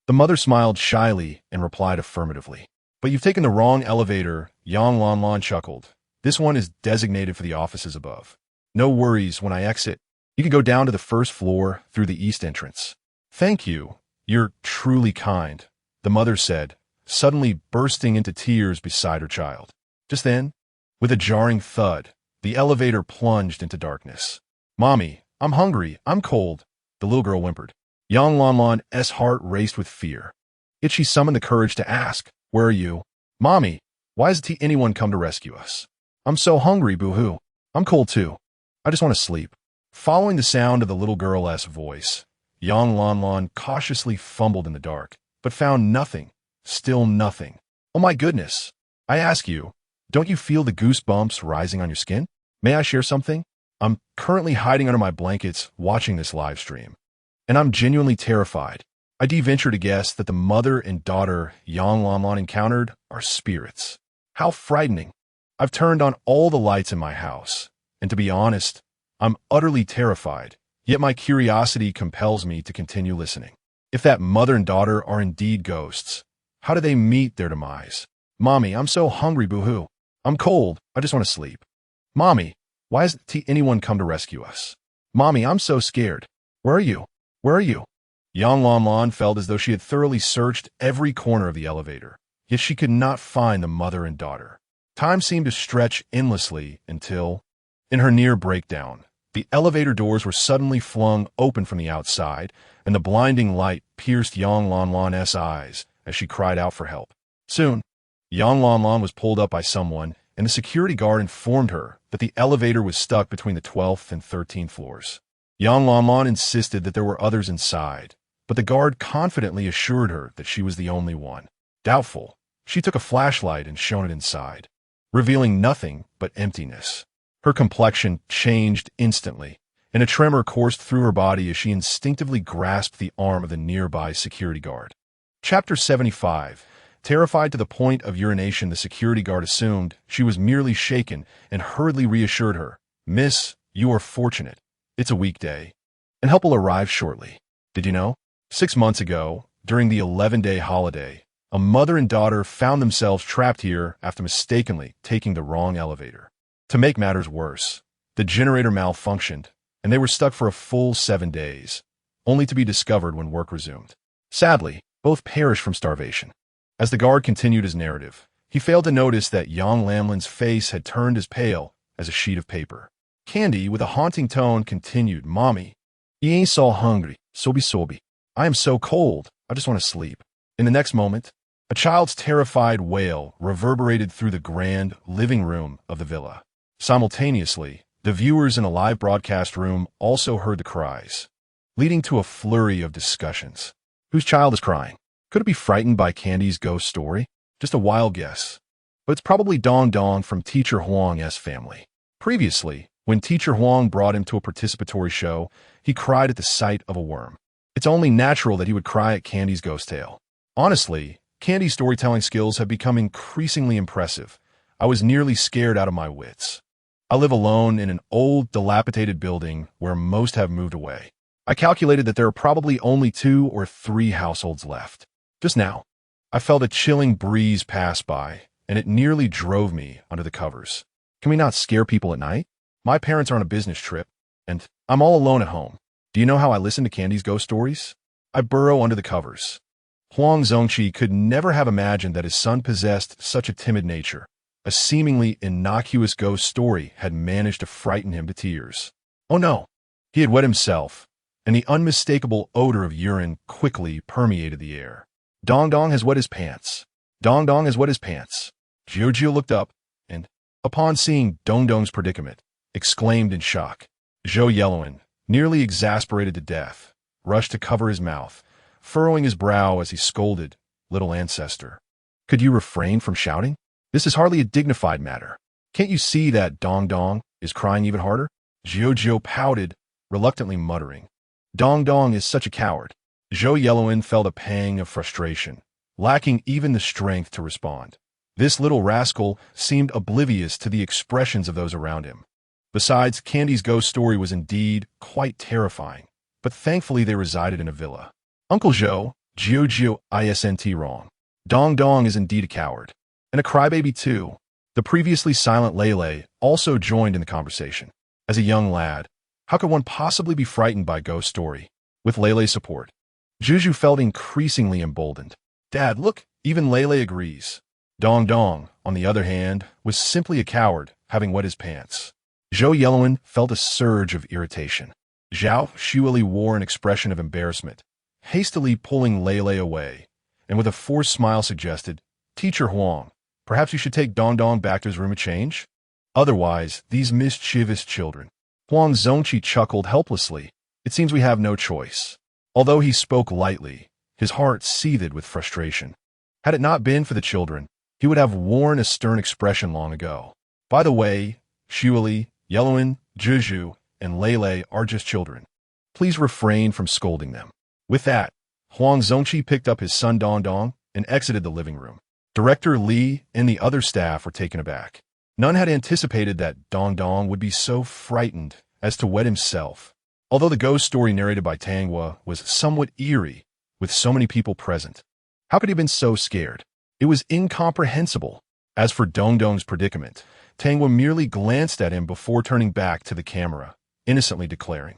The mother smiled shyly and replied affirmatively. But you've taken the wrong elevator, Yang Lanlan chuckled. This one is designated for the offices above. No worries, when I exit, you can go down to the first floor through the east entrance. Thank you. You're truly kind, the mother said, suddenly bursting into tears beside her child. Just then, with a jarring thud, the elevator plunged into darkness. Mommy, I'm hungry, I'm cold, the little girl whimpered. Yang Lanlan's heart raced with fear. Yet she summoned the courage to ask, where are you? Mommy, why hasn't anyone come to rescue us? I'm so hungry, boo-hoo. I'm cold too. I just want to sleep. Following the sound of the little girl's voice, Yang Lanlan cautiously fumbled in the dark, but found nothing. Still nothing. Oh my goodness. I ask you, don't you feel the goosebumps rising on your skin? May I share something? I'm currently hiding under my blankets watching this live stream, and I'm genuinely terrified. I venture to guess that the mother and daughter Yang Lanlan encountered are spirits. How frightening. I've turned on all the lights in my house, and to be honest, I'm utterly terrified, yet my curiosity compels me to continue listening. If that mother and daughter are indeed ghosts, how do they meet their demise? Mommy, I'm so hungry, boo-hoo. I'm cold, I just want to sleep. Mommy, why hasn't anyone come to rescue us? Mommy, I'm so scared. Where are you? Where are you? Yang Lanlan felt as though she had thoroughly searched every corner of the elevator, yet she could not find the mother and daughter. Time seemed to stretch endlessly until, in her near breakdown, the elevator doors were suddenly flung open from the outside, and the blinding light pierced Yang Lanlan's eyes as she cried out for help. Soon, Yang Lanlan was pulled up by someone, and the security guard informed her that the elevator was stuck between the 12th and 13th floors. Yang Lanlan insisted that there were others inside, but the guard confidently assured her that she was the only one. Doubtful, she took a flashlight and shone it inside, revealing nothing but emptiness. Her complexion changed instantly, and a tremor coursed through her body as she instinctively grasped the arm of the nearby security guard. Chapter 75. Terrified to the point of urination, the security guard assumed she was merely shaken and hurriedly reassured her, Miss, you are fortunate. It's a weekday, and help will arrive shortly. Did you know? 6 months ago, during the 11-day holiday, a mother and daughter found themselves trapped here after mistakenly taking the wrong elevator. To make matters worse, the generator malfunctioned, and they were stuck for a full 7 days, only to be discovered when work resumed. Sadly, both perished from starvation. As the guard continued his narrative, he failed to notice that Yang Lanlan's face had turned as pale as a sheet of paper. Candy, with a haunting tone, continued, Mommy, you ain't so hungry, sobi. I am so cold, I just want to sleep. In the next moment, a child's terrified wail reverberated through the grand living room of the villa. Simultaneously, the viewers in a live broadcast room also heard the cries, leading to a flurry of discussions. Whose child is crying? Could it be frightened by Candy's ghost story? Just a wild guess. But it's probably Dong Dong from Teacher Huang's family. Previously, when Teacher Huang brought him to a participatory show, he cried at the sight of a worm. It's only natural that he would cry at Candy's ghost tale. Honestly, Candy's storytelling skills have become increasingly impressive. I was nearly scared out of my wits. I live alone in an old, dilapidated building where most have moved away. I calculated that there are probably only 2 or 3 households left. Just now, I felt a chilling breeze pass by, and it nearly drove me under the covers. Can we not scare people at night? My parents are on a business trip, and I'm all alone at home. Do you know how I listen to Candy's ghost stories? I burrow under the covers. Huang Zongqi could never have imagined that his son possessed such a timid nature. A seemingly innocuous ghost story had managed to frighten him to tears. Oh no! He had wet himself, and the unmistakable odor of urine quickly permeated the air. Dong Dong has wet his pants. Dong Dong has wet his pants. Jiu looked up, and, upon seeing Dong Dong's predicament, exclaimed in shock. Zhou Yellowen, nearly exasperated to death, rushed to cover his mouth, furrowing his brow as he scolded, Little ancestor. Could you refrain from shouting? This is hardly a dignified matter. Can't you see that Dong Dong is crying even harder? Jiu pouted, reluctantly muttering. Dong Dong is such a coward. Zhou Yellowen felt a pang of frustration, lacking even the strength to respond. This little rascal seemed oblivious to the expressions of those around him. Besides, Candy's ghost story was indeed quite terrifying, but thankfully they resided in a villa. Uncle Zhou, Jiu isn't wrong. Dong Dong is indeed a coward. And a crybaby too. The previously silent Lele also joined in the conversation. As a young lad, how could one possibly be frightened by a ghost story? With Lele's support, Juju felt increasingly emboldened. Dad, look, even Lele agrees. Dong Dong, on the other hand, was simply a coward, having wet his pants. Zhou Yellowen felt a surge of irritation. Zhao Shuili wore an expression of embarrassment, hastily pulling Lele away, and with a forced smile suggested, Teacher Huang, perhaps you should take Dong Dong back to his room to change? Otherwise, these mischievous children. Huang Zongqi chuckled helplessly. It seems we have no choice. Although he spoke lightly, his heart seethed with frustration. Had it not been for the children, he would have worn a stern expression long ago. By the way, Shuili, Yellowen, Juju, and Lele are just children. Please refrain from scolding them. With that, Huang Zongqi picked up his son Dong Dong and exited the living room. Director Li and the other staff were taken aback. None had anticipated that Dong Dong would be so frightened as to wet himself. Although the ghost story narrated by Tanghua was somewhat eerie, with so many people present. How could he have been so scared? It was incomprehensible. As for Dong Dong's predicament, Tanghua merely glanced at him before turning back to the camera, innocently declaring,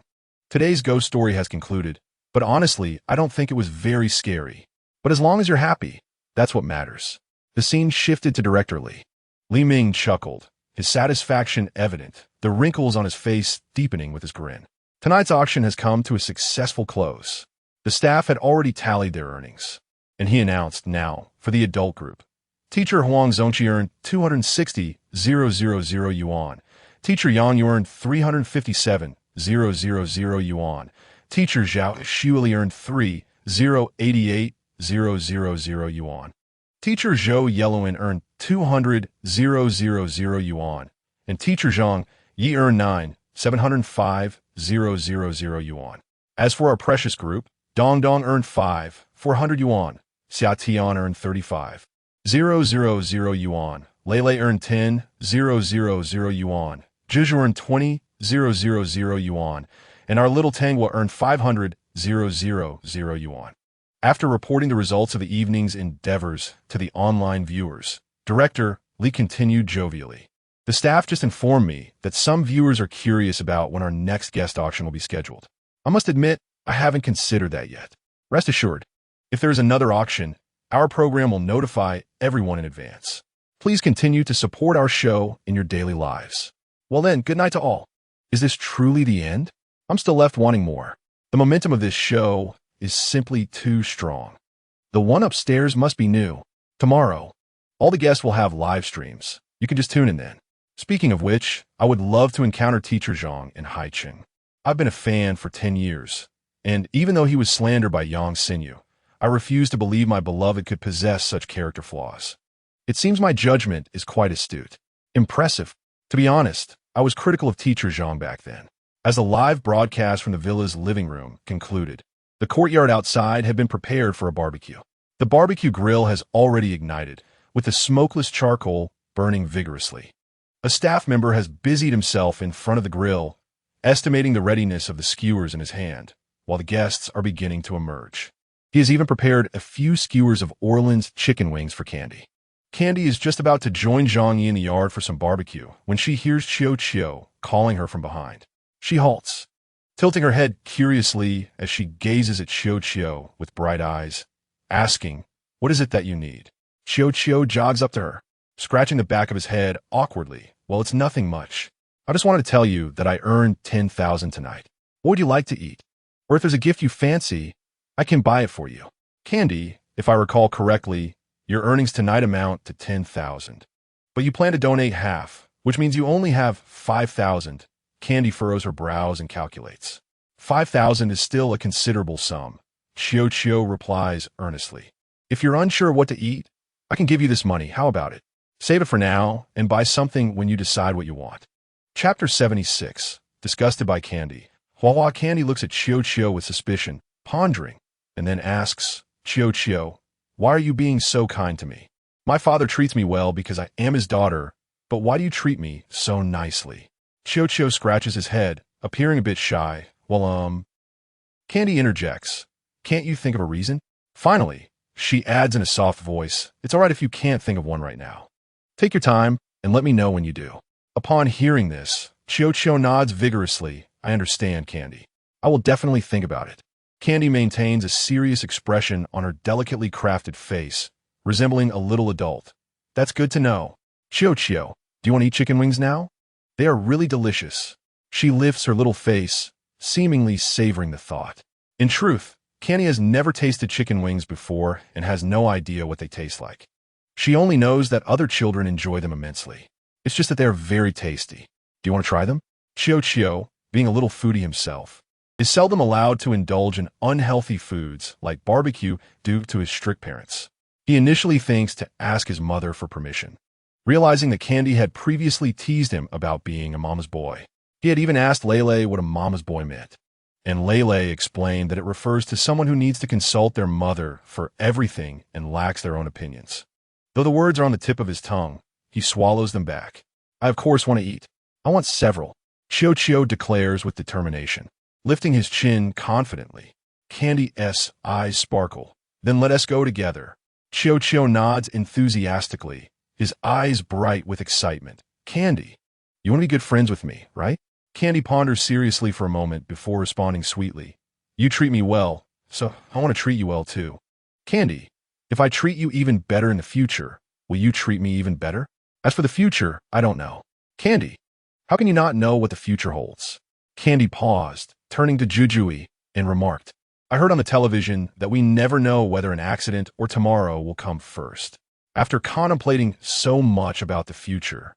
Today's ghost story has concluded, but honestly, I don't think it was very scary. But as long as you're happy, that's what matters. The scene shifted to Director Li. Li Ming chuckled, his satisfaction evident, the wrinkles on his face deepening with his grin. Tonight's auction has come to a successful close. The staff had already tallied their earnings, and he announced now, for the adult group. Teacher Huang Zongqi earned 260,000 yuan. Teacher Yang Yu earned 357,000 yuan. Teacher Zhao Shuili earned 3,088,000 yuan. Teacher Zhou Yellowen earned 200,000 yuan. And Teacher Zhang Ye earned 9,705,000 yuan. As for our precious group, Dong Dong earned 5,400 yuan. Xia Tian earned 35,000 yuan. Lele earned 10,000 yuan. Juju earned 20,000 yuan. And our little Tanghua earned 500,000 yuan. After reporting the results of the evening's endeavors to the online viewers, Director Li continued jovially. The staff just informed me that some viewers are curious about when our next guest auction will be scheduled. I must admit, I haven't considered that yet. Rest assured, if there is another auction, our program will notify everyone in advance. Please continue to support our show in your daily lives. Well then, good night to all. Is this truly the end? I'm still left wanting more. The momentum of this show is simply too strong. The one upstairs must be new. Tomorrow, all the guests will have live streams. You can just tune in then. Speaking of which, I would love to encounter Teacher Zhang in Haicheng. I've been a fan for 10 years, and even though he was slandered by Yang Xinyu, I refuse to believe my beloved could possess such character flaws. It seems my judgment is quite astute. Impressive. To be honest, I was critical of Teacher Zhang back then. As the live broadcast from the villa's living room concluded, the courtyard outside had been prepared for a barbecue. The barbecue grill has already ignited, with the smokeless charcoal burning vigorously. A staff member has busied himself in front of the grill, estimating the readiness of the skewers in his hand, while the guests are beginning to emerge. He has even prepared a few skewers of Orland's chicken wings for Candy. Candy is just about to join Zhang Ye in the yard for some barbecue when she hears Chiu calling her from behind. She halts, tilting her head curiously as she gazes at Chiu with bright eyes, asking, "What is it that you need?" Chiu jogs up to her, scratching the back of his head awkwardly. "Well, it's nothing much. I just wanted to tell you that I earned 10,000 tonight. What would you like to eat? Or if there's a gift you fancy, I can buy it for you." Candy, if I recall correctly, your earnings tonight amount to 10,000. But you plan to donate half, which means you only have 5,000. Candy furrows her brows and calculates. 5,000 is still a considerable sum. Chiu replies earnestly. "If you're unsure what to eat, I can give you this money. How about it? Save it for now and buy something when you decide what you want." Chapter 76. Disgusted by Candy. Hua Candy looks at Chiu with suspicion, pondering. and then asks, Chio, why are you being so kind to me? My father treats me well because I am his daughter, but why do you treat me so nicely? Chio scratches his head, appearing a bit shy. Well, Candy interjects. Can't you think of a reason? Finally, she adds in a soft voice, it's all right if you can't think of one right now. Take your time and let me know when you do. Upon hearing this, Chio nods vigorously. I understand, Candy. I will definitely think about it. Candy maintains a serious expression on her delicately crafted face, resembling a little adult. That's good to know. Chio, do you want to eat chicken wings now? They are really delicious. She lifts her little face, seemingly savoring the thought. In truth, Candy has never tasted chicken wings before and has no idea what they taste like. She only knows that other children enjoy them immensely. It's just that they are very tasty. Do you want to try them? Chio, being a little foodie himself, is seldom allowed to indulge in unhealthy foods like barbecue due to his strict parents. He initially thinks to ask his mother for permission, realizing that Candy had previously teased him about being a mama's boy. He had even asked Lele what a mama's boy meant, and Lele explained that it refers to someone who needs to consult their mother for everything and lacks their own opinions. Though the words are on the tip of his tongue, he swallows them back. I of course want to eat. I want several, Chio declares with determination, lifting his chin confidently. Candy's eyes sparkle. Then let us go together. Chio nods enthusiastically, his eyes bright with excitement. Candy, you want to be good friends with me, right? Candy ponders seriously for a moment before responding sweetly. You treat me well, so I want to treat you well too. Candy, if I treat you even better in the future, will you treat me even better? As for the future, I don't know. Candy, how can you not know what the future holds? Candy paused, turning to Jujui, and remarked, I heard on the television that we never know whether an accident or tomorrow will come first. After contemplating so much about the future,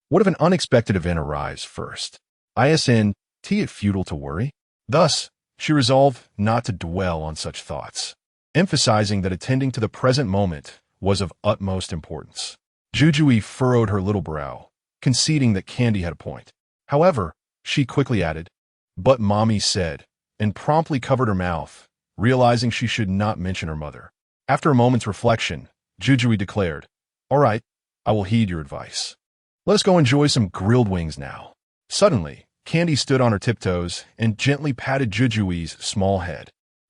what if an unexpected event arrives first? Isn't it futile to worry? Thus, she resolved not to dwell on such thoughts, emphasizing that attending to the present moment was of utmost importance. Jujui furrowed her little brow, conceding that Candy had a point. However, she quickly added, but Mommy said, and promptly covered her mouth, realizing she should not mention her mother. After a moment's reflection, Jujui declared, all right, I will heed your advice. Let us go enjoy some grilled wings now. Suddenly, Candy stood on her tiptoes and gently patted Jujui's small head.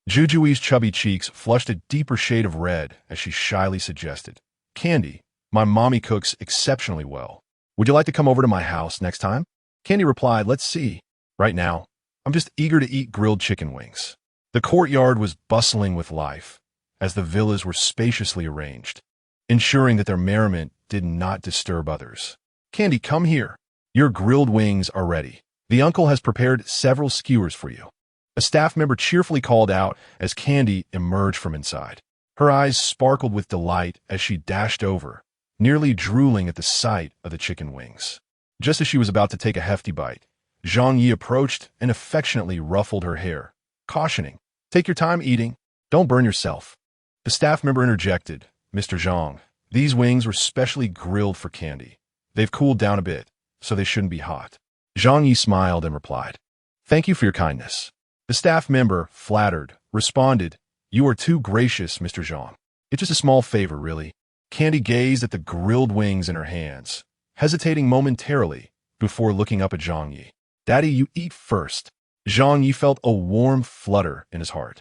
Jujui's chubby cheeks flushed a deeper shade of red as she shyly suggested, Candy, my mommy cooks exceptionally well. Would you like to come over to my house next time? Candy replied, let's see. Right now, I'm just eager to eat grilled chicken wings. The courtyard was bustling with life, as the villas were spaciously arranged, ensuring that their merriment did not disturb others. Candy, come here. Your grilled wings are ready. The uncle has prepared several skewers for you. A staff member cheerfully called out as Candy emerged from inside. Her eyes sparkled with delight as she dashed over, nearly drooling at the sight of the chicken wings. Just as she was about to take a hefty bite, Zhang Ye approached and affectionately ruffled her hair, cautioning, take your time eating, don't burn yourself. The staff member interjected, Mr. Zhang, these wings were specially grilled for Candy. They've cooled down a bit, so they shouldn't be hot. Zhang Ye smiled and replied, thank you for your kindness. The staff member, flattered, responded, you are too gracious, Mr. Zhang. It's just a small favor, really. Candy gazed at the grilled wings in her hands, hesitating momentarily before looking up at Zhang Ye. Daddy, you eat first. Zhang Ye felt a warm flutter in his heart.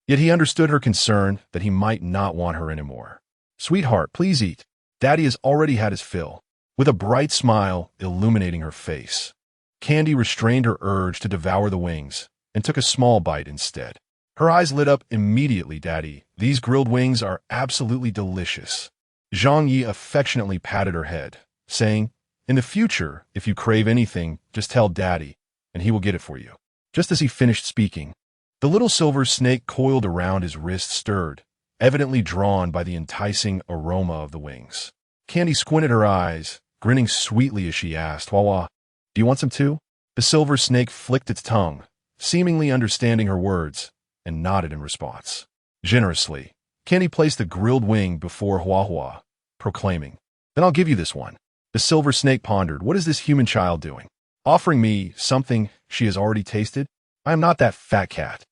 Yet he understood her concern that he might not want her anymore. Sweetheart, please eat. Daddy has already had his fill. With a bright smile illuminating her face, Candy restrained her urge to devour the wings and took a small bite instead. Her eyes lit up immediately. Daddy, these grilled wings are absolutely delicious. Zhang Ye affectionately patted her head, saying, in the future, if you crave anything, just tell Daddy, and he will get it for you. Just as he finished speaking, the little silver snake coiled around his wrist stirred, evidently drawn by the enticing aroma of the wings. Candy squinted her eyes, grinning sweetly as she asked, Wawa, do you want some too? The silver snake flicked its tongue, seemingly understanding her words, and nodded in response. Generously, Candy placed the grilled wing before Hua, proclaiming, then I'll give you this one. The silver snake pondered, what is this human child doing? Offering me something she has already tasted? I am not that fat cat.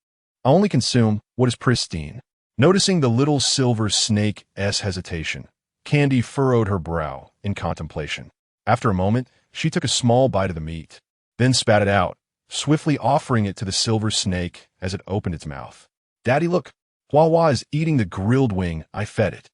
I only consume what is pristine. Noticing the little silver snake's hesitation, Candy furrowed her brow in contemplation. After a moment, she took a small bite of the meat, then spat it out, swiftly offering it to the silver snake as it opened its mouth. "Daddy, look, Hua is eating the grilled wing I fed it."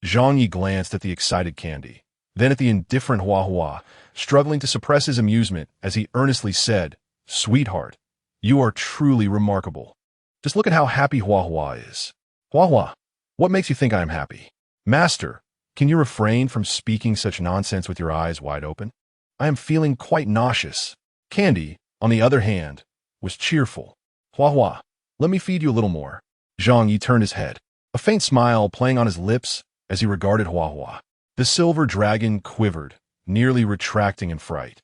Zhang Ye glanced at the excited Candy, then at the indifferent Hua, struggling to suppress his amusement as he earnestly said, "Sweetheart, you are truly remarkable. Just look at how happy Hua is." "Hua, what makes you think I am happy?" "Master, can you refrain from speaking such nonsense with your eyes wide open? I am feeling quite nauseous." Candy, on the other hand, was cheerful. "Hua, let me feed you a little more." Zhang Ye turned his head, a faint smile playing on his lips as he regarded Hua. The silver dragon quivered, nearly retracting in fright.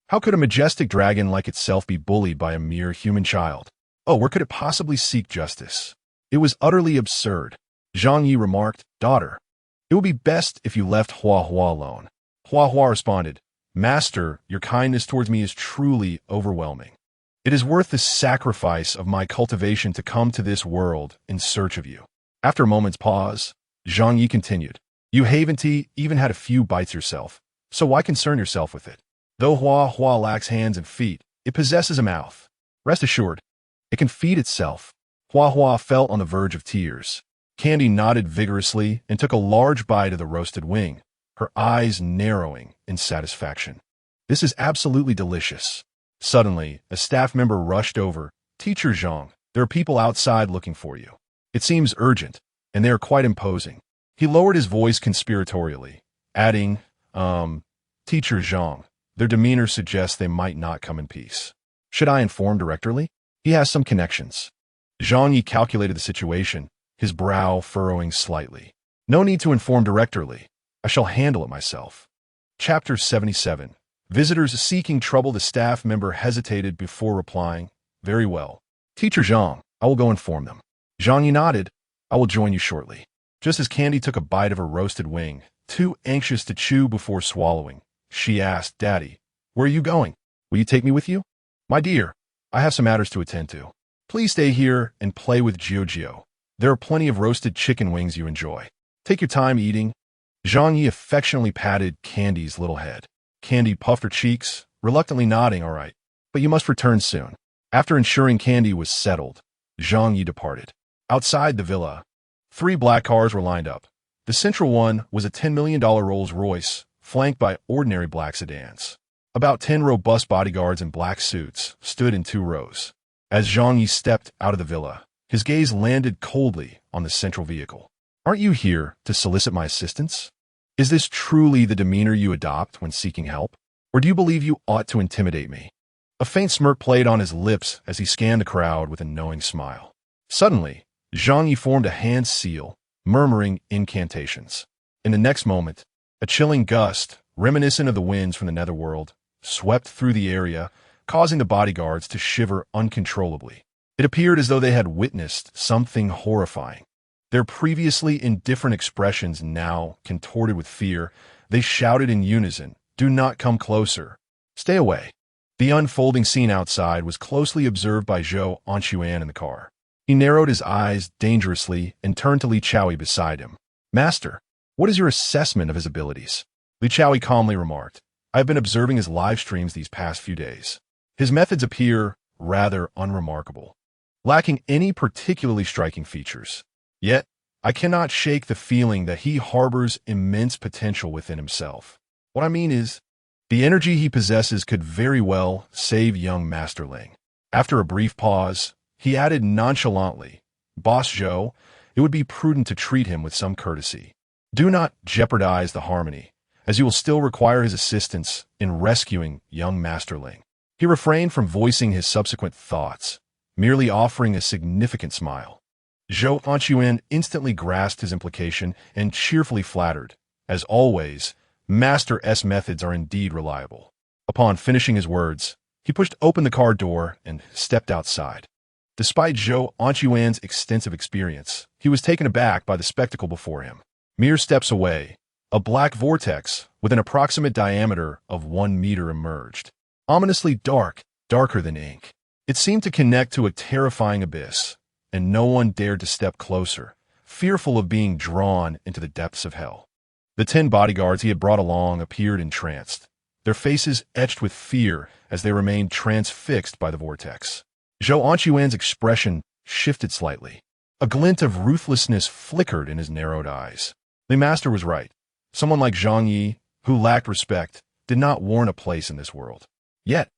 How could a majestic dragon like itself be bullied by a mere human child? Oh, where could it possibly seek justice? It was utterly absurd. Zhang Ye remarked, "Daughter, it would be best if you left Hua alone." Hua responded, "Master, your kindness towards me is truly overwhelming. It is worth the sacrifice of my cultivation to come to this world in search of you." After a moment's pause, Zhang Ye continued, "You haven't even had a few bites yourself, so why concern yourself with it? Though Hua lacks hands and feet, it possesses a mouth. Rest assured, it can feed itself." Hua felt on the verge of tears. Candy nodded vigorously and took a large bite of the roasted wing, her eyes narrowing in satisfaction. "This is absolutely delicious." Suddenly, a staff member rushed over. "Teacher Zhang, there are people outside looking for you. It seems urgent, and they are quite imposing." He lowered his voice conspiratorially, adding, "Teacher Zhang, their demeanor suggests they might not come in peace. Should I inform directly? He has some connections." Zhang Ye calculated the situation, his brow furrowing slightly. "No need to inform directly. I shall handle it myself." Chapter 77. Visitors seeking trouble. The staff member hesitated before replying, "Very well. Teacher Zhang, I will go inform them." Zhang Ye nodded, "I will join you shortly." Just as Candy took a bite of her roasted wing, too anxious to chew before swallowing, she asked, "Daddy, where are you going? Will you take me with you?" "My dear, I have some matters to attend to. Please stay here and play with Gio. There are plenty of roasted chicken wings you enjoy. Take your time eating." Zhang Ye affectionately patted Candy's little head. Candy puffed her cheeks, reluctantly nodding, "All right, but you must return soon." After ensuring Candy was settled, Zhang Ye departed. Outside the villa, 3 black cars were lined up. The central one was a $10 million Rolls-Royce, flanked by ordinary black sedans. About 10 robust bodyguards in black suits stood in 2 rows. As Zhang Ye stepped out of the villa, his gaze landed coldly on the central vehicle. "Aren't you here to solicit my assistance? Is this truly the demeanor you adopt when seeking help? Or do you believe you ought to intimidate me?" A faint smirk played on his lips as he scanned the crowd with a knowing smile. Suddenly, Zhang Ye formed a hand seal, murmuring incantations. In the next moment, a chilling gust, reminiscent of the winds from the netherworld, swept through the area, causing the bodyguards to shiver uncontrollably. It appeared as though they had witnessed something horrifying. Their previously indifferent expressions now contorted with fear, they shouted in unison, "Do not come closer. Stay away." The unfolding scene outside was closely observed by Zhou Anquan in the car. He narrowed his eyes dangerously and turned to Li Chaoyi beside him. "Master, what is your assessment of his abilities?" Li Chaoyi calmly remarked, "I have been observing his live streams these past few days. His methods appear rather unremarkable, lacking any particularly striking features. Yet, I cannot shake the feeling that he harbors immense potential within himself. What I mean is, the energy he possesses could very well save young Master Ling." After a brief pause, he added nonchalantly, "Boss Zhou, it would be prudent to treat him with some courtesy. Do not jeopardize the harmony, as you will still require his assistance in rescuing young Master Ling." He refrained from voicing his subsequent thoughts, merely offering a significant smile. Zhou Anquan instantly grasped his implication and cheerfully flattered. As always, Master S methods are indeed reliable. Upon finishing his words, he pushed open the car door and stepped outside. Despite Zhou Anquan's extensive experience, he was taken aback by the spectacle before him. Mere steps away, a black vortex with an approximate diameter of 1 meter emerged. Ominously dark, darker than ink. It seemed to connect to a terrifying abyss, and no one dared to step closer, fearful of being drawn into the depths of hell. The 10 bodyguards he had brought along appeared entranced, their faces etched with fear as they remained transfixed by the vortex. Zhou Anquan's expression shifted slightly. A glint of ruthlessness flickered in his narrowed eyes. The master was right. Someone like Zhang Ye, who lacked respect, did not warrant a place in this world. Yet,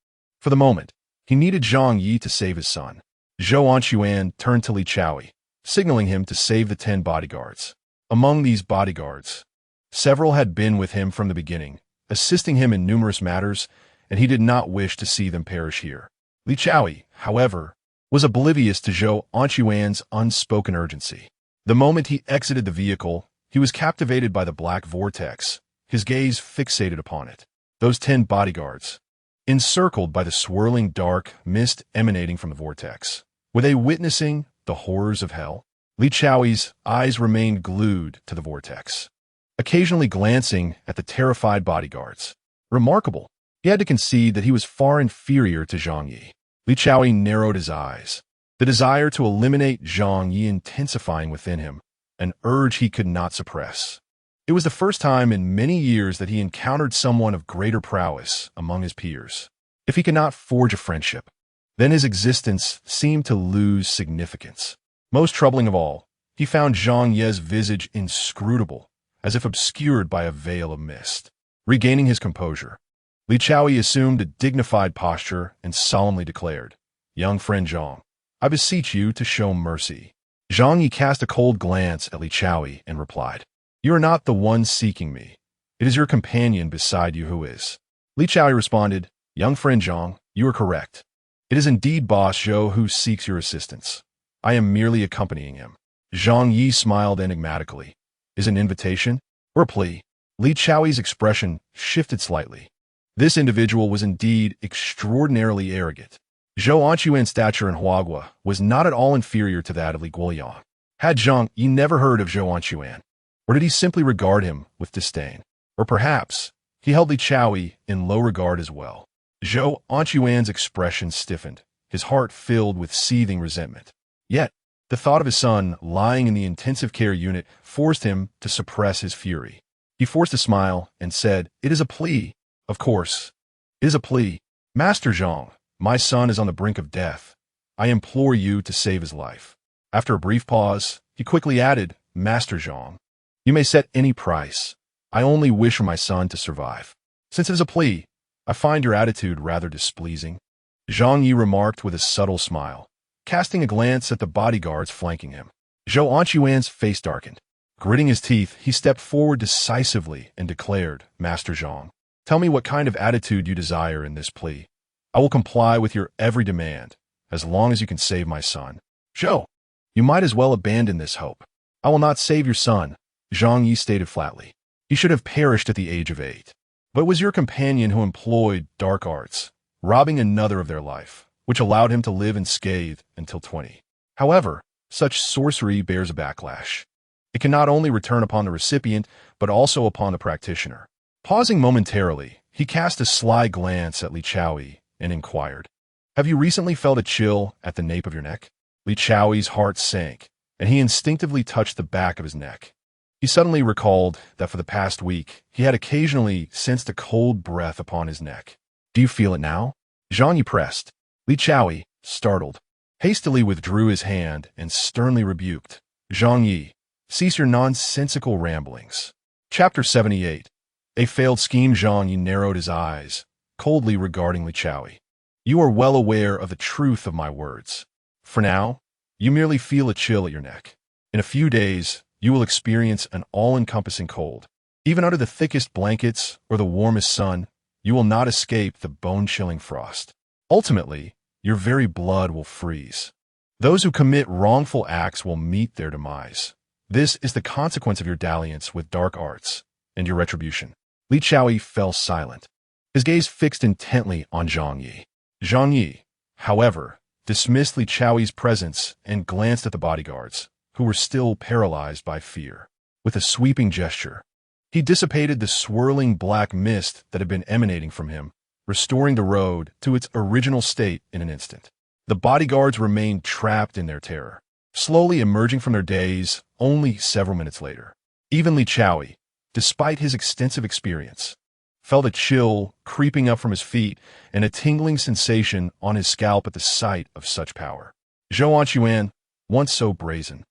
for the moment, he needed Zhang Ye to save his son. Zhou Anquan turned to Li Chaoyi, signaling him to save the 10 bodyguards. Among these bodyguards, several had been with him from the beginning, assisting him in numerous matters, and he did not wish to see them perish here. Li Chaoyi, however, was oblivious to Zhou Anquan's unspoken urgency. The moment he exited the vehicle, he was captivated by the black vortex, his gaze fixated upon it. Those 10 bodyguards, encircled by the swirling dark mist emanating from the vortex. Were they witnessing the horrors of hell? Li Chaoyi's eyes remained glued to the vortex, occasionally glancing at the terrified bodyguards. Remarkable. He had to concede that he was far inferior to Zhang Ye. Li Chaoyi narrowed his eyes, the desire to eliminate Zhang Ye intensifying within him, an urge he could not suppress. It was the first time in many years that he encountered someone of greater prowess among his peers. If he could not forge a friendship, then his existence seemed to lose significance. Most troubling of all, he found Zhang Ye's visage inscrutable, as if obscured by a veil of mist. Regaining his composure, Li Chaoyi assumed a dignified posture and solemnly declared, "Young friend Zhang, I beseech you to show mercy." Zhang Ye cast a cold glance at Li Chaoyi and replied, "You are not the one seeking me. It is your companion beside you who is." Li Chaoyi responded, "Young friend Zhang, you are correct. It is indeed Boss Zhou who seeks your assistance. I am merely accompanying him." Zhang Ye smiled enigmatically. Is an invitation or a plea? Li Chaoyi's expression shifted slightly. This individual was indeed extraordinarily arrogant. Zhou Anquan's stature in Huagua was not at all inferior to that of Li Guoliang. Had Zhang Ye never heard of Zhou Anquan? Or did he simply regard him with disdain? Or perhaps he held Li Chaoyi in low regard as well? Zhou Anquan's expression stiffened, his heart filled with seething resentment. Yet, the thought of his son lying in the intensive care unit forced him to suppress his fury. He forced a smile and said, "It is a plea. Of course, it is a plea. Master Zhang, my son is on the brink of death. I implore you to save his life." After a brief pause, he quickly added, "Master Zhang, you may set any price. I only wish for my son to survive. Since it is a plea, I find your attitude rather displeasing." Zhang Ye remarked with a subtle smile, casting a glance at the bodyguards flanking him. Zhou Anquan's face darkened. Gritting his teeth, he stepped forward decisively and declared, "Master Zhang, tell me what kind of attitude you desire in this plea. I will comply with your every demand, as long as you can save my son." "Zhou, you might as well abandon this hope. I will not save your son," Zhang Ye stated flatly. "He should have perished at the age of 8. But it was your companion who employed dark arts, robbing another of their life, which allowed him to live unscathed until 20. However, such sorcery bears a backlash. It can not only return upon the recipient, but also upon the practitioner." Pausing momentarily, he cast a sly glance at Li Chaoyi and inquired, "Have you recently felt a chill at the nape of your neck?" Li Chaoyi's heart sank, and he instinctively touched the back of his neck. He suddenly recalled that for the past week, he had occasionally sensed a cold breath upon his neck. "Do you feel it now?" Zhang Ye pressed. Li Chaoyi, startled, hastily withdrew his hand and sternly rebuked, "Zhang Ye, cease your nonsensical ramblings." Chapter 78. A failed scheme. Zhang Ye narrowed his eyes, coldly regarding Li Chaoyi. "You are well aware of the truth of my words. For now, you merely feel a chill at your neck. In a few days, you will experience an all-encompassing cold. Even under the thickest blankets or the warmest sun, you will not escape the bone-chilling frost. Ultimately, your very blood will freeze. Those who commit wrongful acts will meet their demise. This is the consequence of your dalliance with dark arts and your retribution." Li Chaoyi fell silent, his gaze fixed intently on Zhang Ye. Zhang Ye, however, dismissed Li Chaoyi's presence and glanced at the bodyguards, who were still paralyzed by fear. With a sweeping gesture, he dissipated the swirling black mist that had been emanating from him, restoring the road to its original state in an instant. The bodyguards remained trapped in their terror, slowly emerging from their daze only several minutes later. Even Li Chaoyi, despite his extensive experience, felt a chill creeping up from his feet and a tingling sensation on his scalp at the sight of such power. Zhou Anquan, once so brazen,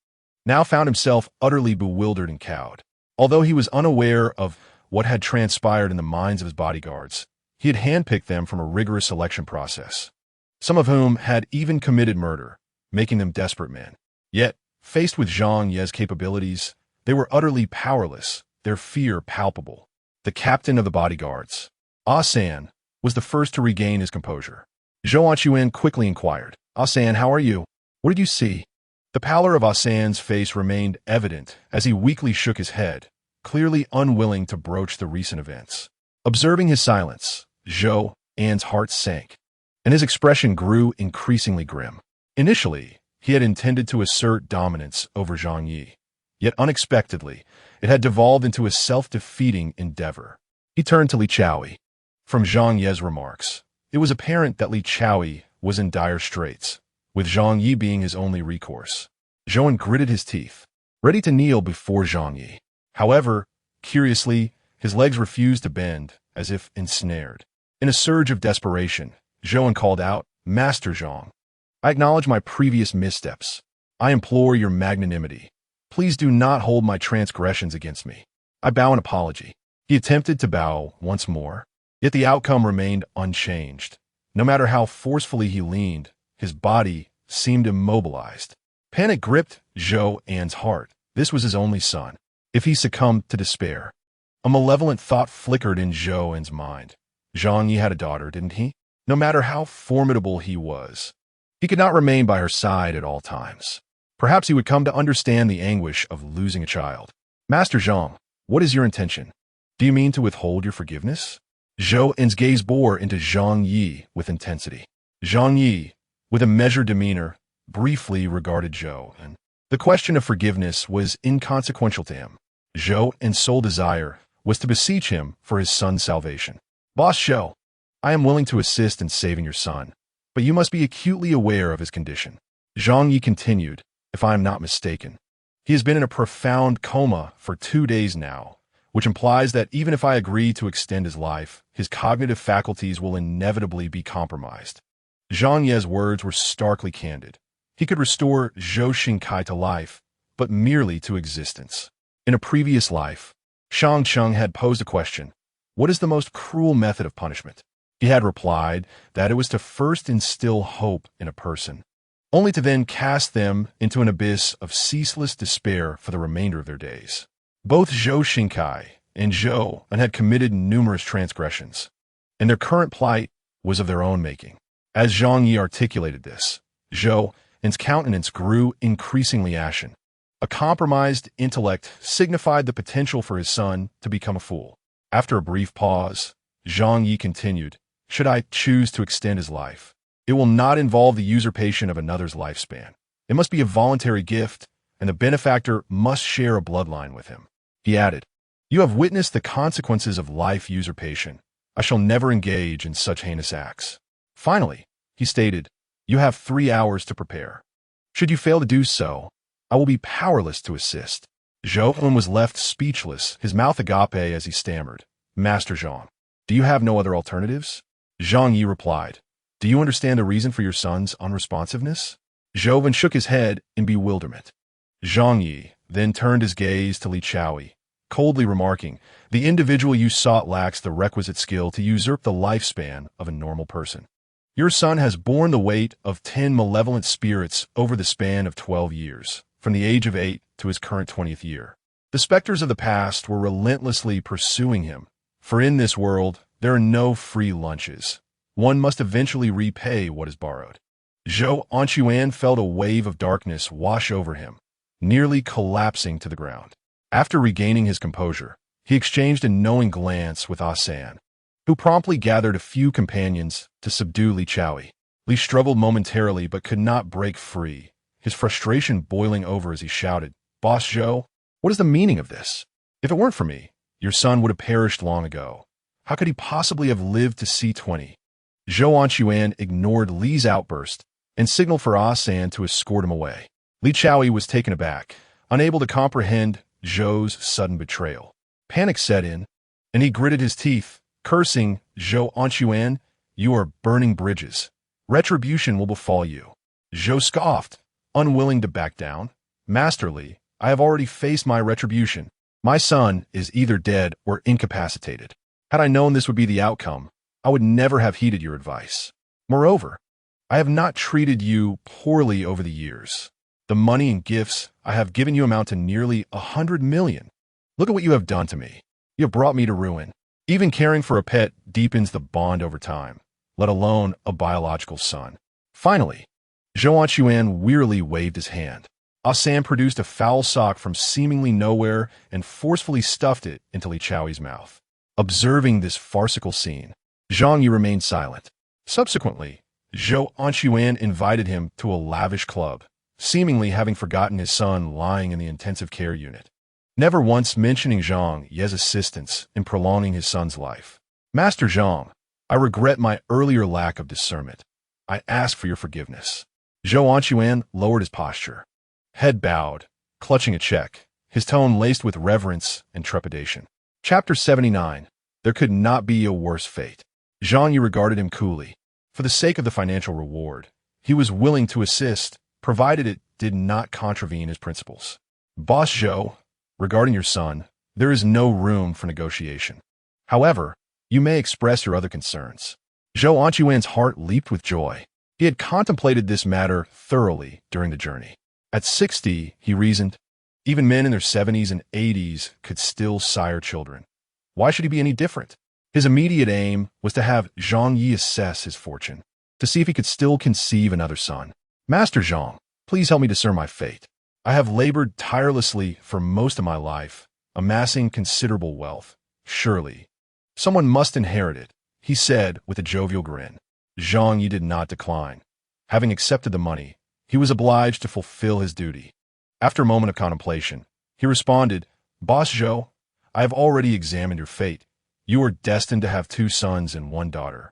now found himself utterly bewildered and cowed. Although he was unaware of what had transpired in the minds of his bodyguards, he had handpicked them from a rigorous selection process, some of whom had even committed murder, making them desperate men. Yet, faced with Zhang Ye's capabilities, they were utterly powerless, their fear palpable. The captain of the bodyguards, Ah-san, was the first to regain his composure. Zhou Anquan quickly inquired, "Ah-san, how are you? What did you see?" The pallor of Ah-san's face remained evident as he weakly shook his head, clearly unwilling to broach the recent events. Observing his silence, Zhou An's heart sank, and his expression grew increasingly grim. Initially, he had intended to assert dominance over Zhang Ye, yet unexpectedly, it had devolved into a self-defeating endeavor. He turned to Li Chaoyi. From Zhang Ye's remarks, it was apparent that Li Chaoyi was in dire straits, with Zhang Ye being his only recourse. Zhou gritted his teeth, ready to kneel before Zhang Ye. However, curiously, his legs refused to bend, as if ensnared. In a surge of desperation, Zhou called out, "Master Zhang, I acknowledge my previous missteps. I implore your magnanimity. Please do not hold my transgressions against me. I bow in apology." He attempted to bow once more, yet the outcome remained unchanged. No matter how forcefully he leaned, his body seemed immobilized. Panic gripped Zhou An's heart. This was his only son. If he succumbed to despair, a malevolent thought flickered in Zhou An's mind. Zhang Ye had a daughter, didn't he? No matter how formidable he was, he could not remain by her side at all times. Perhaps he would come to understand the anguish of losing a child. "Master Zhang, what is your intention? Do you mean to withhold your forgiveness?" Zhou An's gaze bore into Zhang Ye with intensity. Zhang Ye, with a measured demeanor, briefly regarded Zhou, and the question of forgiveness was inconsequential to him. Zhou An's sole desire was to beseech him for his son's salvation. "Boss Zhou, I am willing to assist in saving your son, but you must be acutely aware of his condition." Zhang Ye continued, "If I am not mistaken, he has been in a profound coma for 2 days now, which implies that even if I agree to extend his life, his cognitive faculties will inevitably be compromised." Zhang Ye's words were starkly candid. He could restore Zhou Xingkai to life, but merely to existence. In a previous life, Shang Cheng had posed a question: what is the most cruel method of punishment? He had replied that it was to first instill hope in a person, only to then cast them into an abyss of ceaseless despair for the remainder of their days. Both Zhou Xingkai and Zhou An had committed numerous transgressions, and their current plight was of their own making. As Zhang Ye articulated this, Zhou An's countenance grew increasingly ashen. A compromised intellect signified the potential for his son to become a fool. After a brief pause, Zhang Ye continued, "Should I choose to extend his life, it will not involve the usurpation of another's lifespan. It must be a voluntary gift, and the benefactor must share a bloodline with him." He added, "You have witnessed the consequences of life usurpation. I shall never engage in such heinous acts." Finally, he stated, "You have 3 hours to prepare. Should you fail to do so, I will be powerless to assist." Zhou An was left speechless, his mouth agape as he stammered, "Master Zhang, do you have no other alternatives?" Zhang Ye replied, "Do you understand the reason for your son's unresponsiveness?" Zhou An shook his head in bewilderment. Zhang Ye then turned his gaze to Li Chaoyi, coldly remarking, "The individual you sought lacks the requisite skill to usurp the lifespan of a normal person. Your son has borne the weight of 10 malevolent spirits over the span of 12 years, from the age of 8 to his current 20th year. The specters of the past were relentlessly pursuing him, for in this world there are no free lunches. One must eventually repay what is borrowed." Zhou Anquan felt a wave of darkness wash over him, nearly collapsing to the ground. After regaining his composure, he exchanged a knowing glance with Ah-san, who promptly gathered a few companions to subdue Li Chaoyi. Li struggled momentarily but could not break free, his frustration boiling over as he shouted, "Boss Zhou, what is the meaning of this? If it weren't for me, your son would have perished long ago. How could he possibly have lived to see 20? Zhou Anquan ignored Li's outburst and signaled for Ah-san to escort him away. Li Chaoyi was taken aback, unable to comprehend Zhou's sudden betrayal. Panic set in, and he gritted his teeth, cursing, "Zhou Anquan, you are burning bridges. Retribution will befall you." Zhou scoffed, unwilling to back down. "Master Li, I have already faced my retribution. My son is either dead or incapacitated. Had I known this would be the outcome, I would never have heeded your advice. Moreover, I have not treated you poorly over the years. The money and gifts I have given you amount to nearly 100 million. Look at what you have done to me. You have brought me to ruin. Even caring for a pet deepens the bond over time, let alone a biological son." Finally, Zhou Anquan wearily waved his hand. Sam produced a foul sock from seemingly nowhere and forcefully stuffed it into Li Chaoyi's mouth. Observing this farcical scene, Zhang Ye remained silent. Subsequently, Zhou Anquan invited him to a lavish club, seemingly having forgotten his son lying in the intensive care unit, never once mentioning Zhang Ye's assistance in prolonging his son's life. "Master Zhang, I regret my earlier lack of discernment. I ask for your forgiveness." Zhou Anquan lowered his posture, head bowed, clutching a check, his tone laced with reverence and trepidation. Chapter 79. There could not be a worse fate. Zhang Ye regarded him coolly. For the sake of the financial reward, he was willing to assist, provided it did not contravene his principles. "Boss Zhou, regarding your son, there is no room for negotiation. However, you may express your other concerns." Zhou Anquan's heart leaped with joy. He had contemplated this matter thoroughly during the journey. At 60, he reasoned, even men in their 70s and 80s could still sire children. Why should he be any different? His immediate aim was to have Zhang Ye assess his fortune, to see if he could still conceive another son. "Master Zhang, please help me discern my fate. I have labored tirelessly for most of my life, amassing considerable wealth. Surely, someone must inherit it," he said with a jovial grin. Zhang Ye did not decline. Having accepted the money, he was obliged to fulfill his duty. After a moment of contemplation, he responded, "Boss Zhou, I have already examined your fate. You are destined to have 2 sons and 1 daughter,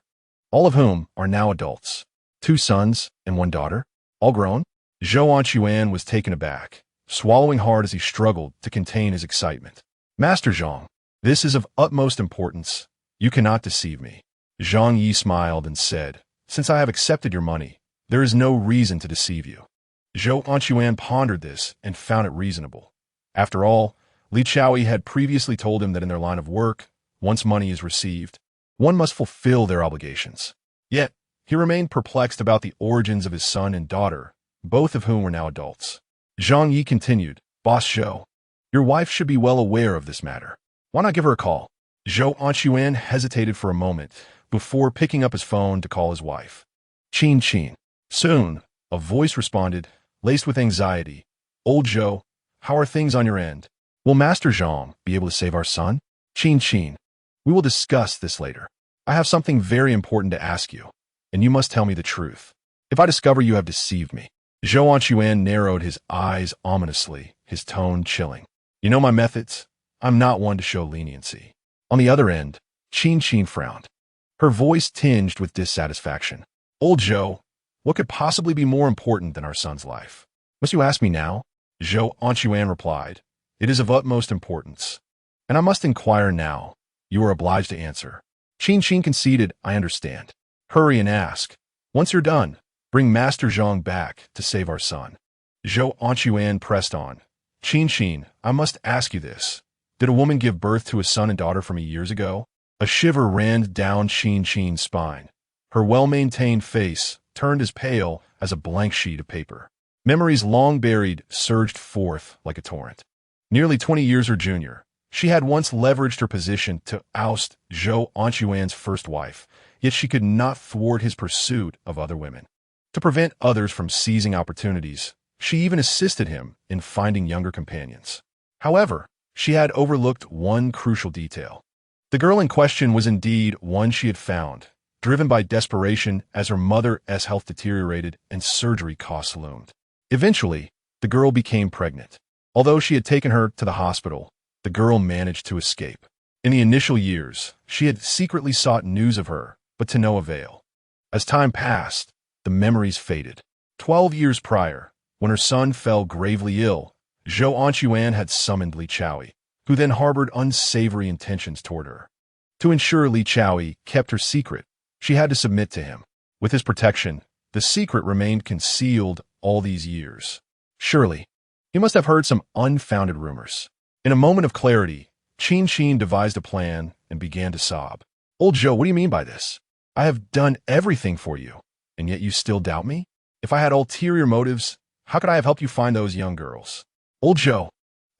all of whom are now adults." 2 sons and 1 daughter? All grown? Zhou Anquan was taken aback, swallowing hard as he struggled to contain his excitement. "Master Zhang, this is of utmost importance. You cannot deceive me." Zhang Ye smiled and said, "Since I have accepted your money, there is no reason to deceive you." Zhou Anquan pondered this and found it reasonable. After all, Li Chaoyi had previously told him that in their line of work, once money is received, one must fulfill their obligations. Yet, he remained perplexed about the origins of his son and daughter, both of whom were now adults. Zhang Ye continued, "Boss Zhou, your wife should be well aware of this matter. Why not give her a call?" Zhou Anquan hesitated for a moment before picking up his phone to call his wife. "Chin Chin." Soon, a voice responded, laced with anxiety, "Old Zhou, how are things on your end? Will Master Zhang be able to save our son?" "Chin Chin, we will discuss this later. I have something very important to ask you, and you must tell me the truth. If I discover you have deceived me." Zhou Anquan narrowed his eyes ominously, his tone chilling. "You know my methods. I'm not one to show leniency." On the other end, Chin Chin frowned, her voice tinged with dissatisfaction. "Old Zhou, what could possibly be more important than our son's life?" "Must you ask me now?" Zhou Anquan replied. "It is of utmost importance, and I must inquire now. You are obliged to answer." Chin Chin conceded, "I understand. Hurry and ask. Once you're done, bring Master Zhang back to save our son." Zhou Anquan pressed on. "Chin Chin, I must ask you this. Did a woman give birth to a son and daughter from me years ago?" A shiver ran down Chin Chin's spine. Her well-maintained face turned as pale as a blank sheet of paper. Memories long buried surged forth like a torrent. Nearly 20 years her junior, she had once leveraged her position to oust Zhou Anquan's first wife, yet she could not thwart his pursuit of other women. To prevent others from seizing opportunities, she even assisted him in finding younger companions. However, she had overlooked one crucial detail. The girl in question was indeed one she had found, driven by desperation as her mother's health deteriorated and surgery costs loomed. Eventually, the girl became pregnant. Although she had taken her to the hospital, the girl managed to escape. In the initial years, she had secretly sought news of her, but to no avail. As time passed, the memories faded. 12 years prior, When her son fell gravely ill, Zhou Anquan had summoned Li Chaoyi, who then harbored unsavory intentions toward her. To ensure Li Chaoyi kept her secret, she had to submit to him. With his protection, the secret remained concealed all these years. Surely, he must have heard some unfounded rumors. In a moment of clarity, Qin devised a plan and began to sob. "Old Zhou, what do you mean by this? I have done everything for you, and yet you still doubt me? If I had ulterior motives, how could I have helped you find those young girls? Old Zhou,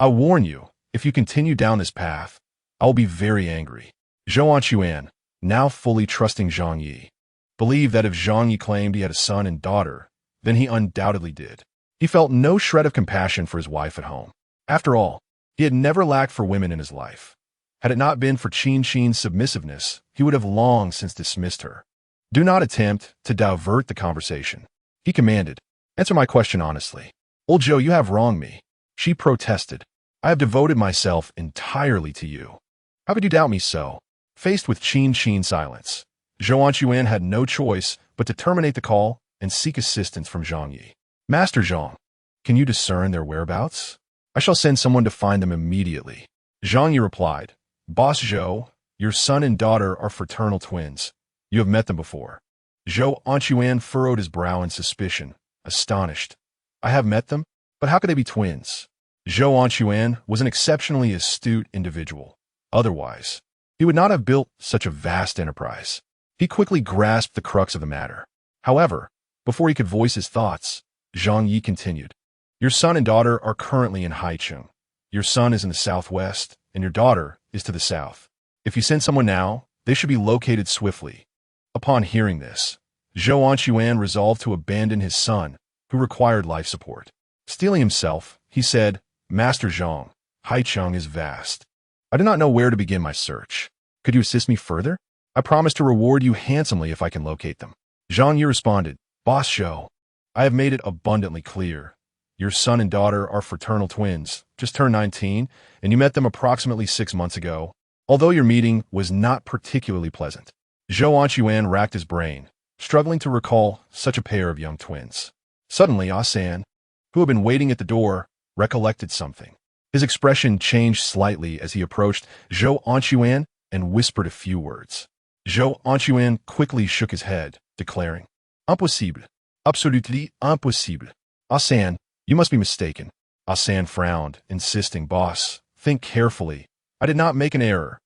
I warn you, if you continue down this path, I will be very angry." Zhou Anquan, now fully trusting Zhang Ye, believed that if Zhang Ye claimed he had a son and daughter, then he undoubtedly did. He felt no shred of compassion for his wife at home. After all, he had never lacked for women in his life. Had it not been for Qin's submissiveness, he would have long since dismissed her. "Do not attempt to divert the conversation," he commanded. "Answer my question honestly." "Old Zhou, you have wronged me," she protested. "I have devoted myself entirely to you. How could you doubt me so?" Faced with Qin's silence, Zhou Anquan had no choice but to terminate the call and seek assistance from Zhang Ye. "Master Zhang, can you discern their whereabouts? I shall send someone to find them immediately." Zhang Ye replied, "Boss Zhou, your son and daughter are fraternal twins. You have met them before." Zhou Anquan furrowed his brow in suspicion, astonished. "I have met them? But how could they be twins?" Zhou Anquan was an exceptionally astute individual. Otherwise, he would not have built such a vast enterprise. He quickly grasped the crux of the matter. However, before he could voice his thoughts, Zhang Ye continued, "Your son and daughter are currently in Haicheng. Your son is in the southwest, and your daughter is to the south. If you send someone now, they should be located swiftly." Upon hearing this, Zhou Anquan resolved to abandon his son, who required life support. Steeling himself, he said, "Master Zhang, Haicheng is vast. I do not know where to begin my search. Could you assist me further? I promise to reward you handsomely if I can locate them." Zhang Ye responded, "Boss Zhou, I have made it abundantly clear. Your son and daughter are fraternal twins, just turned 19, and you met them approximately 6 months ago, although your meeting was not particularly pleasant." Zhou Anquan racked his brain, struggling to recall such a pair of young twins. Suddenly, Asan, who had been waiting at the door, recollected something. His expression changed slightly as he approached Zhou Anquan and whispered a few words. Zhou Anquan quickly shook his head, declaring, "Impossible. Absolutely impossible. Asan, you must be mistaken." Asan frowned, insisting, "Boss, think carefully. I did not make an error.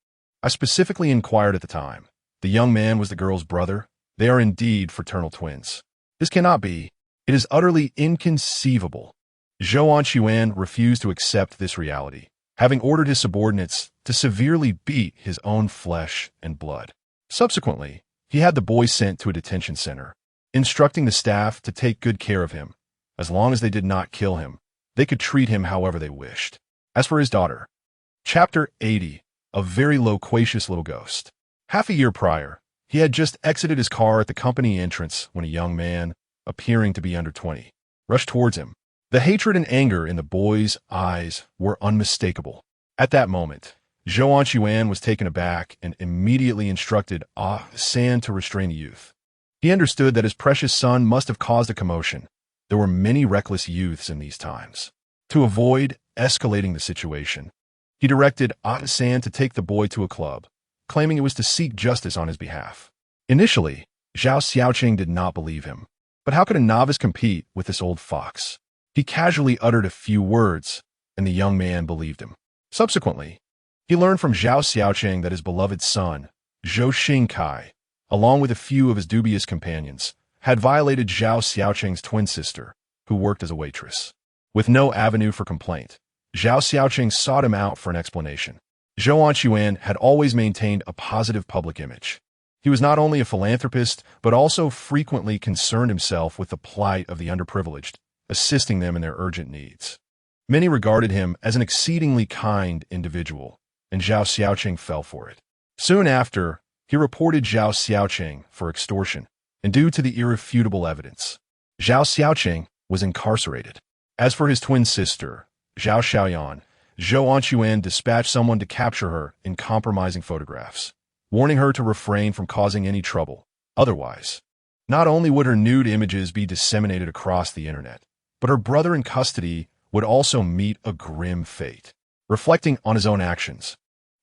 I specifically inquired at the time. The young man was the girl's brother. They are indeed fraternal twins. This cannot be. It is utterly inconceivable." Zhou Anquan refused to accept this reality, having ordered his subordinates to severely beat his own flesh and blood. Subsequently, he had the boy sent to a detention center, instructing the staff to take good care of him. As long as they did not kill him, they could treat him however they wished. As for his daughter, Chapter 80, a very loquacious little ghost. Half a year prior, he had just exited his car at the company entrance when a young man, appearing to be under 20, rushed towards him. The hatred and anger in the boy's eyes were unmistakable. At that moment, Zhou Anquan was taken aback and immediately instructed San to restrain the youth. He understood that his precious son must have caused a commotion. There were many reckless youths in these times. To avoid escalating the situation, he directed San to take the boy to a club, claiming it was to seek justice on his behalf. Initially, Zhao Xiaoqing did not believe him. But how could a novice compete with this old fox? He casually uttered a few words, and the young man believed him. Subsequently, he learned from Zhao Xiaoqing that his beloved son, Zhou Xingkai, along with a few of his dubious companions, had violated Zhao Xiaoqing's twin sister, who worked as a waitress. With no avenue for complaint, Zhao Xiaoqing sought him out for an explanation. Zhou Anquan had always maintained a positive public image. He was not only a philanthropist, but also frequently concerned himself with the plight of the underprivileged, assisting them in their urgent needs. Many regarded him as an exceedingly kind individual, and Zhao Xiaoqing fell for it. Soon after, he reported Zhao Xiaoqing for extortion, and due to the irrefutable evidence, Zhao Xiaoqing was incarcerated. As for his twin sister, Zhao Xiaoyan, Zhou Anquan dispatched someone to capture her in compromising photographs, warning her to refrain from causing any trouble. Otherwise, not only would her nude images be disseminated across the internet, but her brother in custody would also meet a grim fate. Reflecting on his own actions,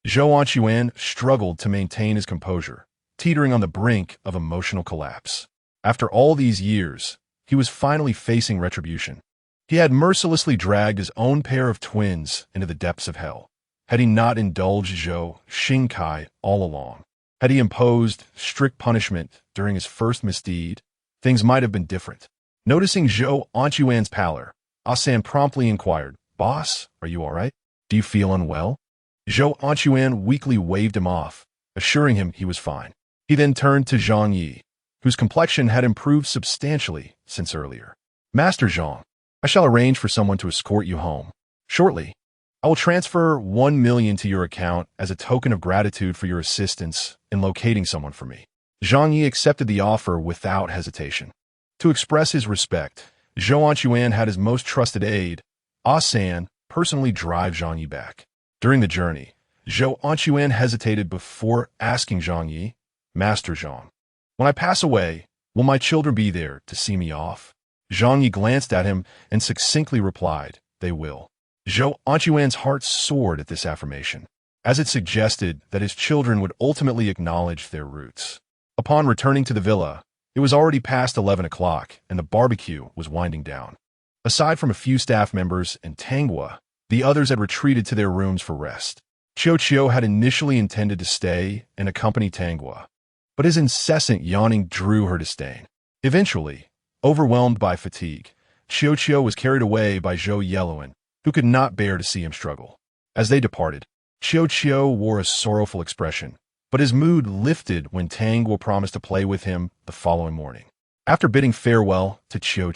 Zhou Anquan struggled to maintain his composure, teetering on the brink of emotional collapse. After all these years, he was finally facing retribution. He had mercilessly dragged his own pair of twins into the depths of hell. Had he not indulged Zhou Xingkai all along? Had he imposed strict punishment during his first misdeed? Things might have been different. Noticing Zhou Anquan's pallor, Ah-san promptly inquired, "Boss, are you all right? Do you feel unwell?" Zhou Anquan weakly waved him off, assuring him he was fine. He then turned to Zhang Ye, whose complexion had improved substantially since earlier. "Master Zhang, I shall arrange for someone to escort you home. Shortly, I will transfer 1 million to your account as a token of gratitude for your assistance in locating someone for me." Zhang Ye accepted the offer without hesitation. To express his respect, Zhou Anquan had his most trusted aide, Ah-san, personally drive Zhang Ye back. During the journey, Zhou Anquan hesitated before asking Zhang Ye, "Master Zhang, when I pass away, will my children be there to see me off?" Zhang Ye glanced at him and succinctly replied, "They will." Zhou Anquan's heart soared at this affirmation, as it suggested that his children would ultimately acknowledge their roots. Upon returning to the villa, it was already past 11 o'clock and the barbecue was winding down. Aside from a few staff members and Tanghua, the others had retreated to their rooms for rest. Chiu had initially intended to stay and accompany Tanghua, but his incessant yawning drew her disdain. Eventually, overwhelmed by fatigue, Chiu was carried away by Zhou Yeluan, who could not bear to see him struggle. As they departed, Chiu wore a sorrowful expression, but his mood lifted when Tanghua promised to play with him the following morning. After bidding farewell to Chiu,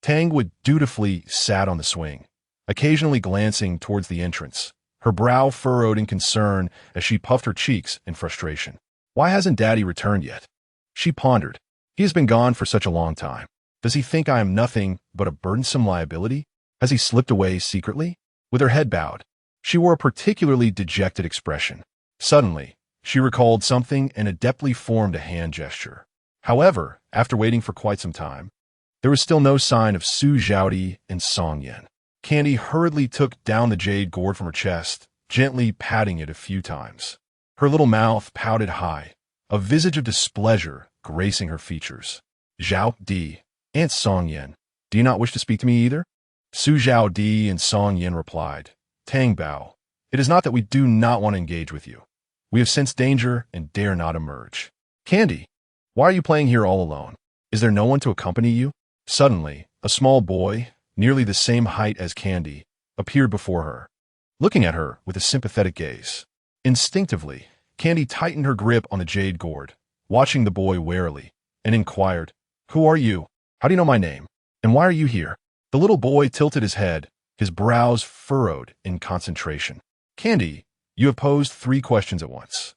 Tanghua dutifully sat on the swing, occasionally glancing towards the entrance, her brow furrowed in concern as she puffed her cheeks in frustration. "Why hasn't Daddy returned yet?" she pondered. "He has been gone for such a long time. Does he think I am nothing but a burdensome liability? Has he slipped away secretly?" With her head bowed, she wore a particularly dejected expression. Suddenly, she recalled something and adeptly formed a hand gesture. However, after waiting for quite some time, there was still no sign of Su Zhaodi and Song Yan. Candy hurriedly took down the jade gourd from her chest, gently patting it a few times. Her little mouth pouted high, a visage of displeasure gracing her features. "Zhao Di, Aunt Song Yan, do you not wish to speak to me either?" Su Zhaodi and Song Yan replied, "Tang Bao, it is not that we do not want to engage with you. We have sensed danger and dare not emerge." "Candy, why are you playing here all alone? Is there no one to accompany you?" Suddenly, a small boy, nearly the same height as Candy, appeared before her, looking at her with a sympathetic gaze. Instinctively, Candy tightened her grip on the jade gourd, watching the boy warily, and inquired, "Who are you? How do you know my name? And why are you here?" The little boy tilted his head, his brows furrowed in concentration. "Candy, you have posed 3 questions at once.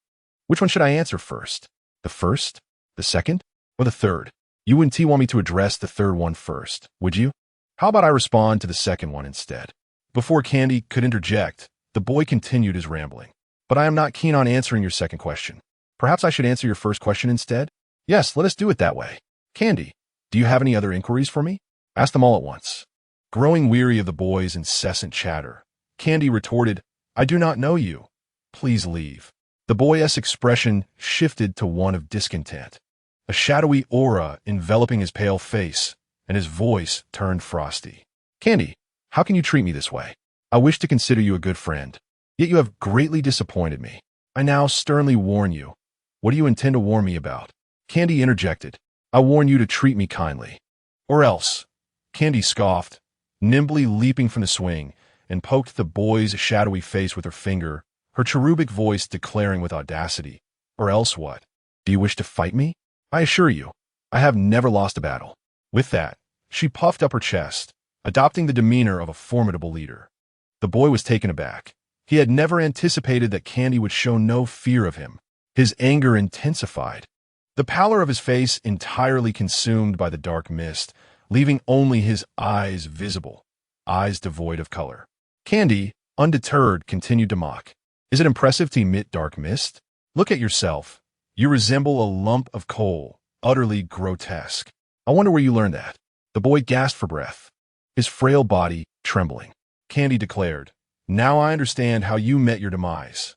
Which one should I answer first? The first, the second, or the third? You wouldn't want me to address the third one first, would you? How about I respond to the second one instead?" Before Candy could interject, the boy continued his rambling. "But I am not keen on answering your second question. Perhaps I should answer your first question instead?" "Yes, let us do it that way." "Candy, do you have any other inquiries for me?" "Ask them all at once." Growing weary of the boy's incessant chatter, Candy retorted, "I do not know you. Please leave." The boy's expression shifted to one of discontent, a shadowy aura enveloping his pale face, and his voice turned frosty. "Candy, how can you treat me this way? I wish to consider you a good friend, yet you have greatly disappointed me. I now sternly warn you. What do you intend to warn me about?" Candy interjected, "I warn you to treat me kindly. Or else." Candy scoffed, nimbly leaping from the swing, and poked the boy's shadowy face with her finger, her cherubic voice declaring with audacity, "Or else what? Do you wish to fight me? I assure you, I have never lost a battle." With that, she puffed up her chest, adopting the demeanor of a formidable leader. The boy was taken aback. He had never anticipated that Candy would show no fear of him. His anger intensified, the pallor of his face entirely consumed by the dark mist, leaving only his eyes visible, eyes devoid of color. Candy, undeterred, continued to mock. "Is it impressive to emit dark mist? Look at yourself. You resemble a lump of coal, utterly grotesque. I wonder where you learned that." The boy gasped for breath. his frail body trembling. Candy declared, "Now I understand how you met your demise.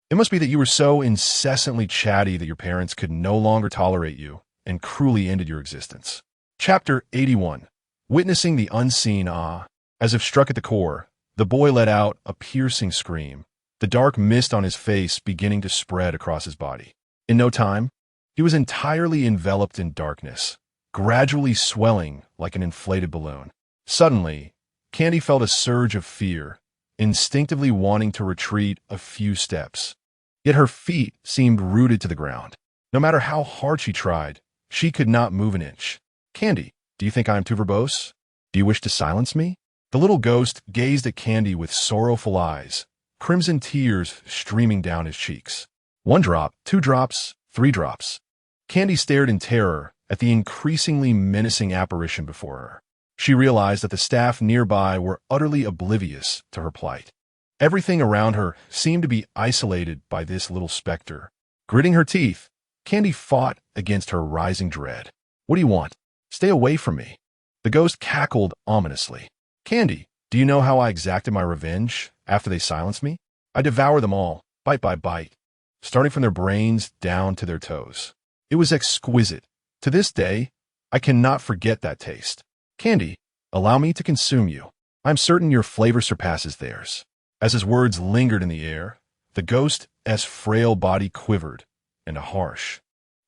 It must be that you were so incessantly chatty that your parents could no longer tolerate you and cruelly ended your existence." Chapter 81. Witnessing the unseen. As if struck at the core, the boy let out a piercing scream, the dark mist on his face beginning to spread across his body. In no time, he was entirely enveloped in darkness, gradually swelling like an inflated balloon. Suddenly, Candy felt a surge of fear, instinctively wanting to retreat a few steps. Yet her feet seemed rooted to the ground. No matter how hard she tried, she could not move an inch. "Candy, do you think I am too verbose? Do you wish to silence me?" The little ghost gazed at Candy with sorrowful eyes, crimson tears streaming down his cheeks. 1 drop, 2 drops, 3 drops. Candy stared in terror at the increasingly menacing apparition before her. She realized that the staff nearby were utterly oblivious to her plight. Everything around her seemed to be isolated by this little specter. Gritting her teeth, Candy fought against her rising dread. "What do you want? Stay away from me." The ghost cackled ominously. "Candy, do you know how I exacted my revenge after they silenced me? I devoured them all, bite by bite, starting from their brains down to their toes. It was exquisite. To this day, I cannot forget that taste. Candy, allow me to consume you. I'm certain your flavor surpasses theirs." As his words lingered in the air, the ghost's frail body quivered, and a harsh,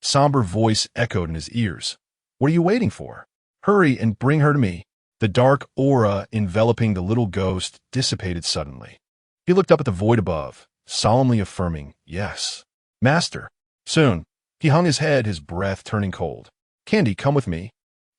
somber voice echoed in his ears. "What are you waiting for? Hurry and bring her to me." The dark aura enveloping the little ghost dissipated suddenly. He looked up at the void above, solemnly affirming, "Yes, Master." Soon, he hung his head, his breath turning cold. "Candy, come with me.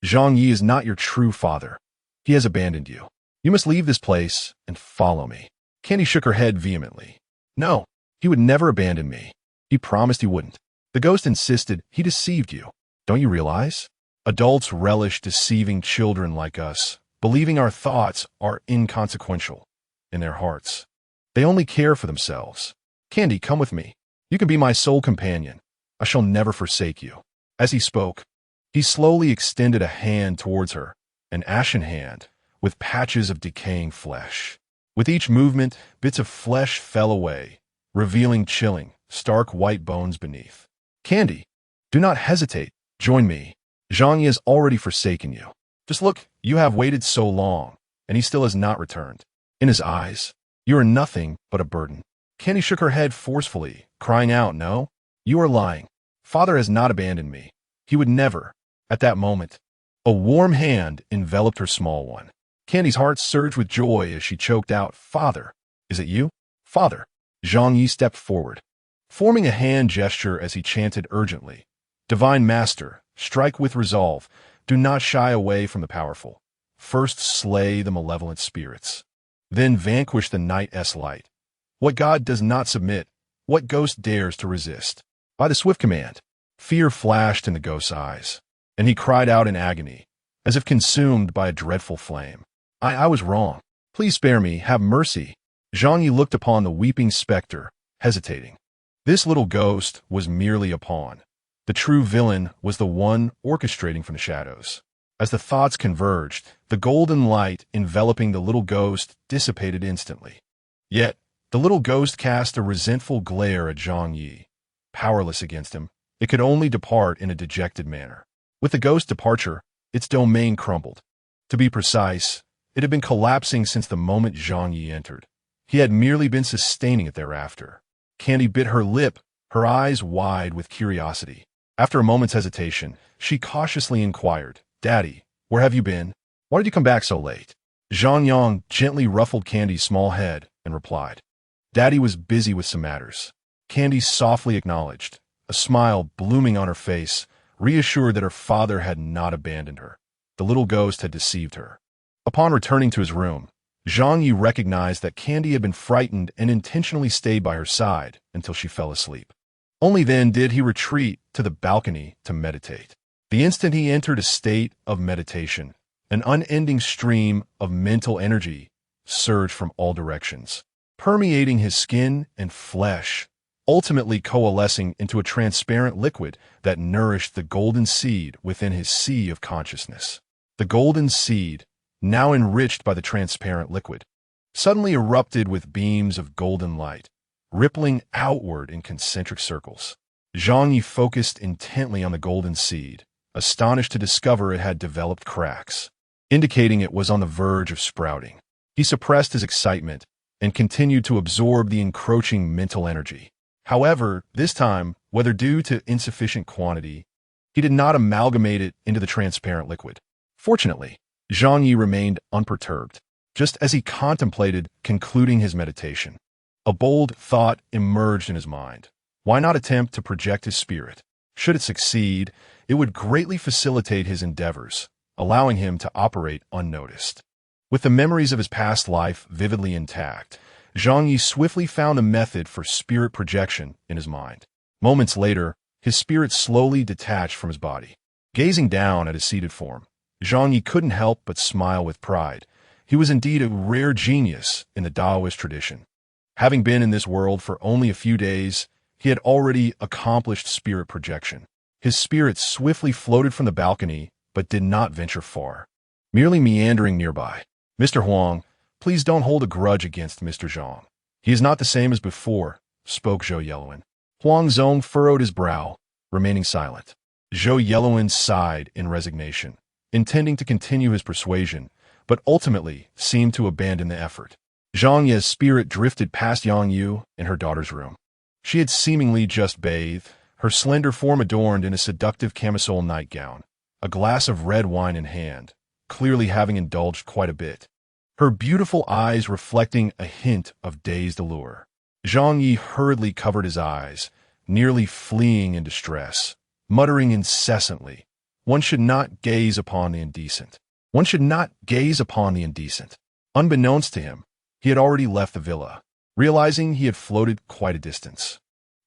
Zhang Ye is not your true father. He has abandoned you. You must leave this place and follow me." Candy shook her head vehemently. "No, he would never abandon me. He promised he wouldn't." The ghost insisted. "He deceived you. Don't you realize? Adults relish deceiving children like us, believing our thoughts are inconsequential in their hearts. They only care for themselves. Candy, come with me. You can be my sole companion. I shall never forsake you." As he spoke, he slowly extended a hand towards her, an ashen hand with patches of decaying flesh. With each movement, bits of flesh fell away, revealing chilling, stark white bones beneath. "Candy, do not hesitate. Join me. Zhang Ye has already forsaken you. Just look, you have waited so long, and he still has not returned. In his eyes, you are nothing but a burden." Candy shook her head forcefully, crying out, "No, you are lying. Father has not abandoned me. He would never." At that moment, a warm hand enveloped her small one. Candy's heart surged with joy as she choked out, "Father, is it you? Father." Zhang Ye stepped forward, forming a hand gesture as he chanted urgently, "Divine Master, strike with resolve. Do not shy away from the powerful. First slay the malevolent spirits. Then vanquish the night's light. What god does not submit? What ghost dares to resist?" By the swift command, fear flashed in the ghost's eyes, and he cried out in agony, as if consumed by a dreadful flame. I was wrong. Please spare me, have mercy." Zhang Ye looked upon the weeping specter, hesitating. This little ghost was merely a pawn. The true villain was the one orchestrating from the shadows. As the thoughts converged, the golden light enveloping the little ghost dissipated instantly. Yet, the little ghost cast a resentful glare at Zhang Ye. Powerless against him, it could only depart in a dejected manner. With the ghost's departure, its domain crumbled. To be precise, it had been collapsing since the moment Zhang Ye entered. He had merely been sustaining it thereafter. Candy bit her lip, her eyes wide with curiosity. After a moment's hesitation, she cautiously inquired, "Daddy, where have you been? Why did you come back so late?" Zhang Yang gently ruffled Candy's small head and replied, "Daddy was busy with some matters." Candy softly acknowledged, a smile blooming on her face, reassured that her father had not abandoned her. The little ghost had deceived her. Upon returning to his room, Zhang Yi recognized that Candy had been frightened and intentionally stayed by her side until she fell asleep. Only then did he retreat to the balcony to meditate. The instant he entered a state of meditation, an unending stream of mental energy surged from all directions, permeating his skin and flesh, ultimately coalescing into a transparent liquid that nourished the golden seed within his sea of consciousness. The golden seed, now enriched by the transparent liquid, suddenly erupted with beams of golden light, rippling outward in concentric circles. Zhang Ye focused intently on the golden seed, astonished to discover it had developed cracks, indicating it was on the verge of sprouting. He suppressed his excitement and continued to absorb the encroaching mental energy. However, this time, whether due to insufficient quantity, he did not amalgamate it into the transparent liquid. Fortunately, Zhang Ye remained unperturbed, just as he contemplated concluding his meditation. A bold thought emerged in his mind. Why not attempt to project his spirit? Should it succeed, it would greatly facilitate his endeavors, allowing him to operate unnoticed. With the memories of his past life vividly intact, Zhang Ye swiftly found a method for spirit projection in his mind. Moments later, his spirit slowly detached from his body. Gazing down at his seated form, Zhang Ye couldn't help but smile with pride. He was indeed a rare genius in the Taoist tradition. Having been in this world for only a few days, he had already accomplished spirit projection. His spirit swiftly floated from the balcony, but did not venture far, merely meandering nearby. "Mr. Huang, please don't hold a grudge against Mr. Zhang. He is not the same as before," spoke Zhou Yellowen. Huang Zong furrowed his brow, remaining silent. Zhou Yellowen sighed in resignation, intending to continue his persuasion, but ultimately seemed to abandon the effort. Zhang Ye's spirit drifted past Yang Yu in her daughter's room. She had seemingly just bathed, her slender form adorned in a seductive camisole nightgown, a glass of red wine in hand, clearly having indulged quite a bit, her beautiful eyes reflecting a hint of dazed allure. Zhang Ye hurriedly covered his eyes, nearly fleeing in distress, muttering incessantly, "One should not gaze upon the indecent. One should not gaze upon the indecent." Unbeknownst to him, he had already left the villa, realizing he had floated quite a distance.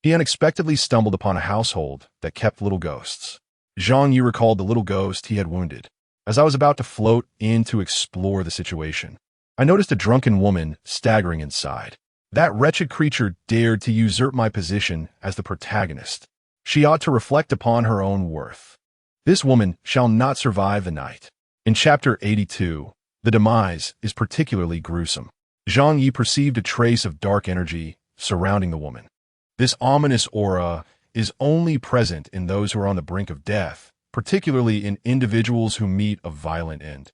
He unexpectedly stumbled upon a household that kept little ghosts. Zhang Ye recalled the little ghost he had wounded. "As I was about to float in to explore the situation, I noticed a drunken woman staggering inside. That wretched creature dared to usurp my position as the protagonist. She ought to reflect upon her own worth. This woman shall not survive the night." In Chapter 82, the demise is particularly gruesome. Zhang Ye perceived a trace of dark energy surrounding the woman. This ominous aura is only present in those who are on the brink of death, particularly in individuals who meet a violent end.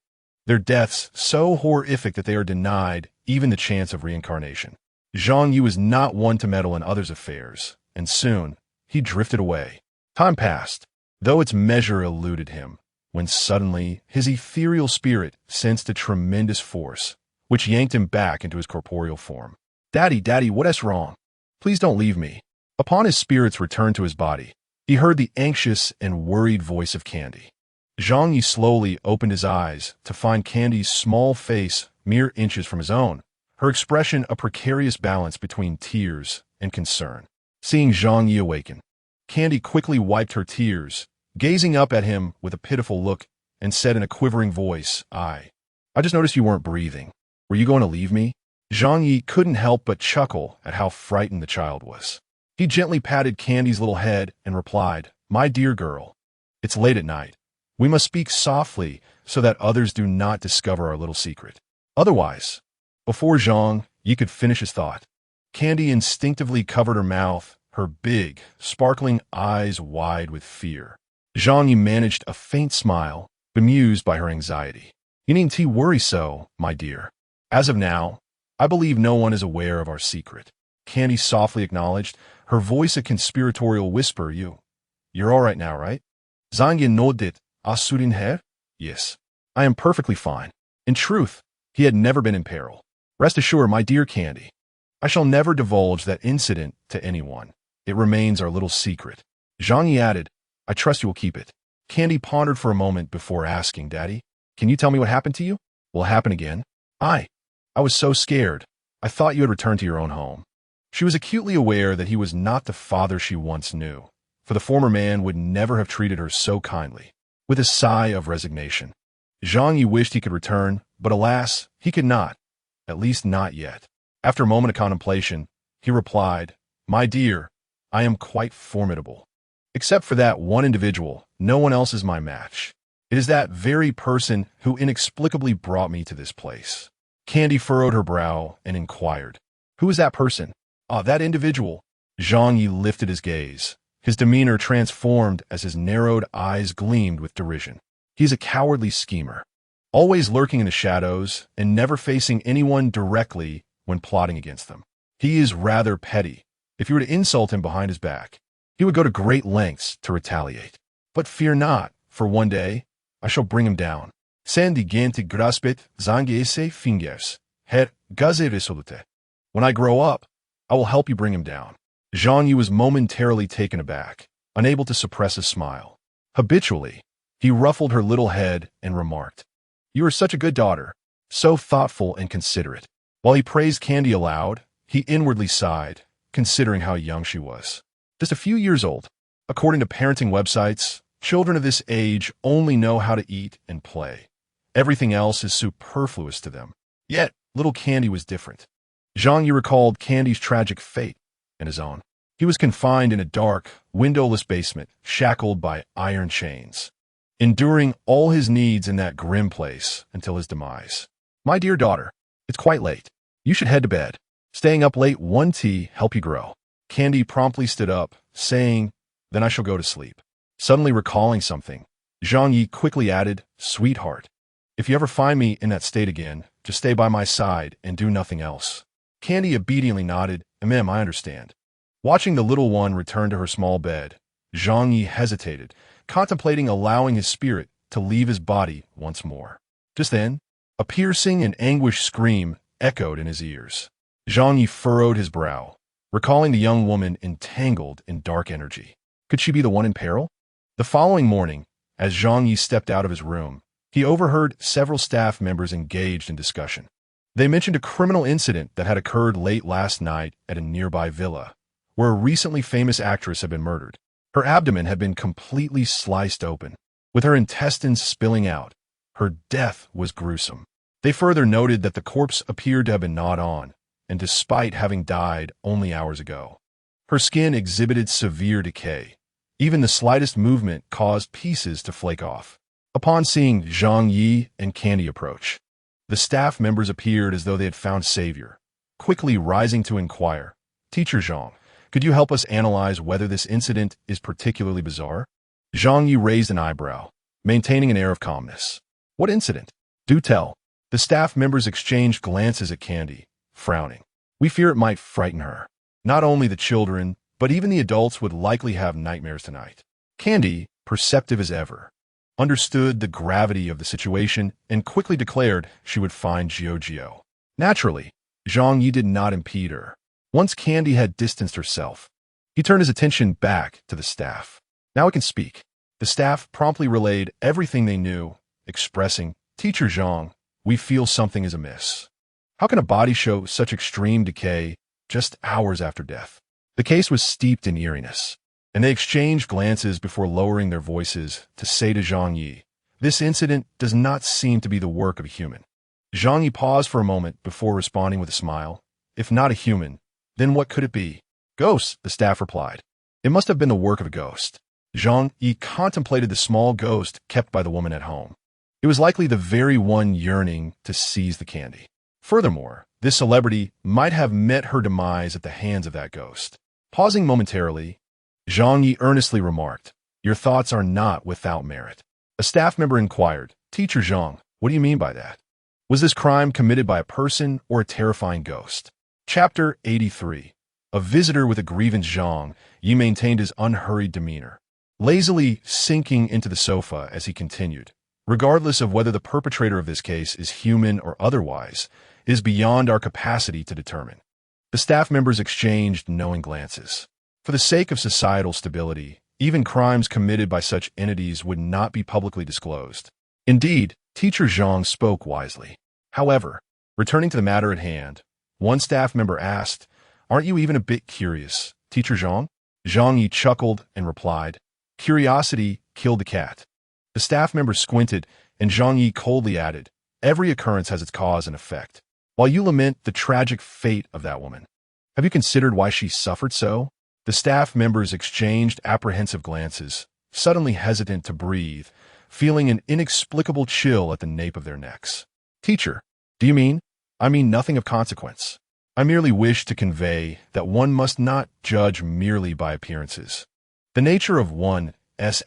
Their deaths so horrific that they are denied even the chance of reincarnation. Zhang Ye was not one to meddle in others' affairs, and soon he drifted away. Time passed, though its measure eluded him, when suddenly his ethereal spirit sensed a tremendous force, which yanked him back into his corporeal form. Daddy, what is wrong? Please don't leave me." Upon his spirit's return to his body, he heard the anxious and worried voice of Candy. Zhang Ye slowly opened his eyes to find Candy's small face mere inches from his own, her expression a precarious balance between tears and concern. Seeing Zhang Ye awaken, Candy quickly wiped her tears, gazing up at him with a pitiful look, and said in a quivering voice, I just noticed you weren't breathing. Were you going to leave me?" Zhang Ye couldn't help but chuckle at how frightened the child was. He gently patted Candy's little head and replied, "My dear girl, it's late at night. We must speak softly so that others do not discover our little secret. Otherwise..." Before Zhang Ye could finish his thought, Candy instinctively covered her mouth, her big, sparkling eyes wide with fear. Zhang Ye managed a faint smile, bemused by her anxiety. "You needn't worry so, my dear. As of now, I believe no one is aware of our secret," Candy softly acknowledged, her voice a conspiratorial whisper. You're all right now, right?" Zhang Ye nodded. "Asurin her?" "Yes, I am perfectly fine." In truth, he had never been in peril. "Rest assured, my dear Candy, I shall never divulge that incident to anyone. It remains our little secret." Zhang Ye added, "I trust you will keep it." Candy pondered for a moment before asking, "Daddy, can you tell me what happened to you?" "Will it happen again?" I was so scared. I thought you had returned to your own home." She was acutely aware that he was not the father she once knew, for the former man would never have treated her so kindly. With a sigh of resignation, Zhang Ye wished he could return, but alas, he could not, at least not yet. After a moment of contemplation, he replied, "My dear, I am quite formidable. Except for that one individual, no one else is my match. It is that very person who inexplicably brought me to this place. Candy furrowed her brow and inquired, "Who is that person?" "Ah, that individual." Zhang Ye lifted his gaze. His demeanor transformed as his narrowed eyes gleamed with derision. "He is a cowardly schemer, always lurking in the shadows and never facing anyone directly when plotting against them. He is rather petty. If you were to insult him behind his back, he would go to great lengths to retaliate. But fear not, for one day I shall bring him down. Sen digente graspet Zhang Ye fingers, her gaze resolute. When I grow up, I will help you bring him down." Zhang Ye was momentarily taken aback, unable to suppress a smile. Habitually, he ruffled her little head and remarked, "You are such a good daughter, so thoughtful and considerate." While he praised Candy aloud, he inwardly sighed, considering how young she was. Just a few years old. According to parenting websites, children of this age only know how to eat and play. Everything else is superfluous to them. Yet, little Candy was different. Zhang Ye recalled Candy's tragic fate and his own. He was confined in a dark, windowless basement, shackled by iron chains, enduring all his needs in that grim place until his demise. "My dear daughter, it's quite late. You should head to bed. Staying up late won't help you grow." Candy promptly stood up, saying, "Then I shall go to sleep." Suddenly recalling something, Zhang Ye quickly added, "Sweetheart, if you ever find me in that state again, just stay by my side and do nothing else." Candy obediently nodded, "Ma'am, I understand." Watching the little one return to her small bed, Zhang Ye hesitated, contemplating allowing his spirit to leave his body once more. Just then, a piercing and anguished scream echoed in his ears. Zhang Ye furrowed his brow, recalling the young woman entangled in dark energy. Could she be the one in peril? The following morning, as Zhang Ye stepped out of his room, he overheard several staff members engaged in discussion. They mentioned a criminal incident that had occurred late last night at a nearby villa, where a recently famous actress had been murdered. Her abdomen had been completely sliced open, with her intestines spilling out. Her death was gruesome. They further noted that the corpse appeared to have been gnawed on, and despite having died only hours ago, her skin exhibited severe decay. Even the slightest movement caused pieces to flake off. Upon seeing Zhang Ye and Candy approach, the staff members appeared as though they had found savior, quickly rising to inquire, "Teacher Zhang, could you help us analyze whether this incident is particularly bizarre?" Zhang Ye raised an eyebrow, maintaining an air of calmness. "What incident? Do tell." The staff members exchanged glances at Candy, frowning. "We fear it might frighten her. Not only the children, but even the adults would likely have nightmares tonight." Candy, perceptive as ever, understood the gravity of the situation and quickly declared she would find Gio. Naturally, Zhang Ye did not impede her. Once Candy had distanced herself, he turned his attention back to the staff. "Now I can speak." The staff promptly relayed everything they knew, expressing, "Teacher Zhang, we feel something is amiss. How can a body show such extreme decay just hours after death?" The case was steeped in eeriness, and they exchanged glances before lowering their voices to say to Zhang Ye, "This incident does not seem to be the work of a human." Zhang Ye paused for a moment before responding with a smile. "If not a human, then what could it be?" "Ghosts," the staff replied. "It must have been the work of a ghost." Zhang Ye contemplated the small ghost kept by the woman at home. It was likely the very one yearning to seize the candy. Furthermore, this celebrity might have met her demise at the hands of that ghost. Pausing momentarily, Zhang Ye earnestly remarked, "Your thoughts are not without merit." A staff member inquired, "Teacher Zhang, what do you mean by that? Was this crime committed by a person or a terrifying ghost?" Chapter 83. A visitor with a grievance. Zhang Ye maintained his unhurried demeanor, lazily sinking into the sofa as he continued, "Regardless of whether the perpetrator of this case is human or otherwise, it is beyond our capacity to determine." The staff members exchanged knowing glances. For the sake of societal stability, even crimes committed by such entities would not be publicly disclosed. Indeed, Teacher Zhang spoke wisely. However, returning to the matter at hand, one staff member asked, "Aren't you even a bit curious, Teacher Zhang?" Zhang Ye chuckled and replied, "Curiosity killed the cat." The staff member squinted, and Zhang Ye coldly added, "Every occurrence has its cause and effect. While you lament the tragic fate of that woman, have you considered why she suffered so?" The staff members exchanged apprehensive glances, suddenly hesitant to breathe, feeling an inexplicable chill at the nape of their necks. "Teacher, do you mean?" "I mean nothing of consequence. I merely wish to convey that one must not judge merely by appearances. The nature of one's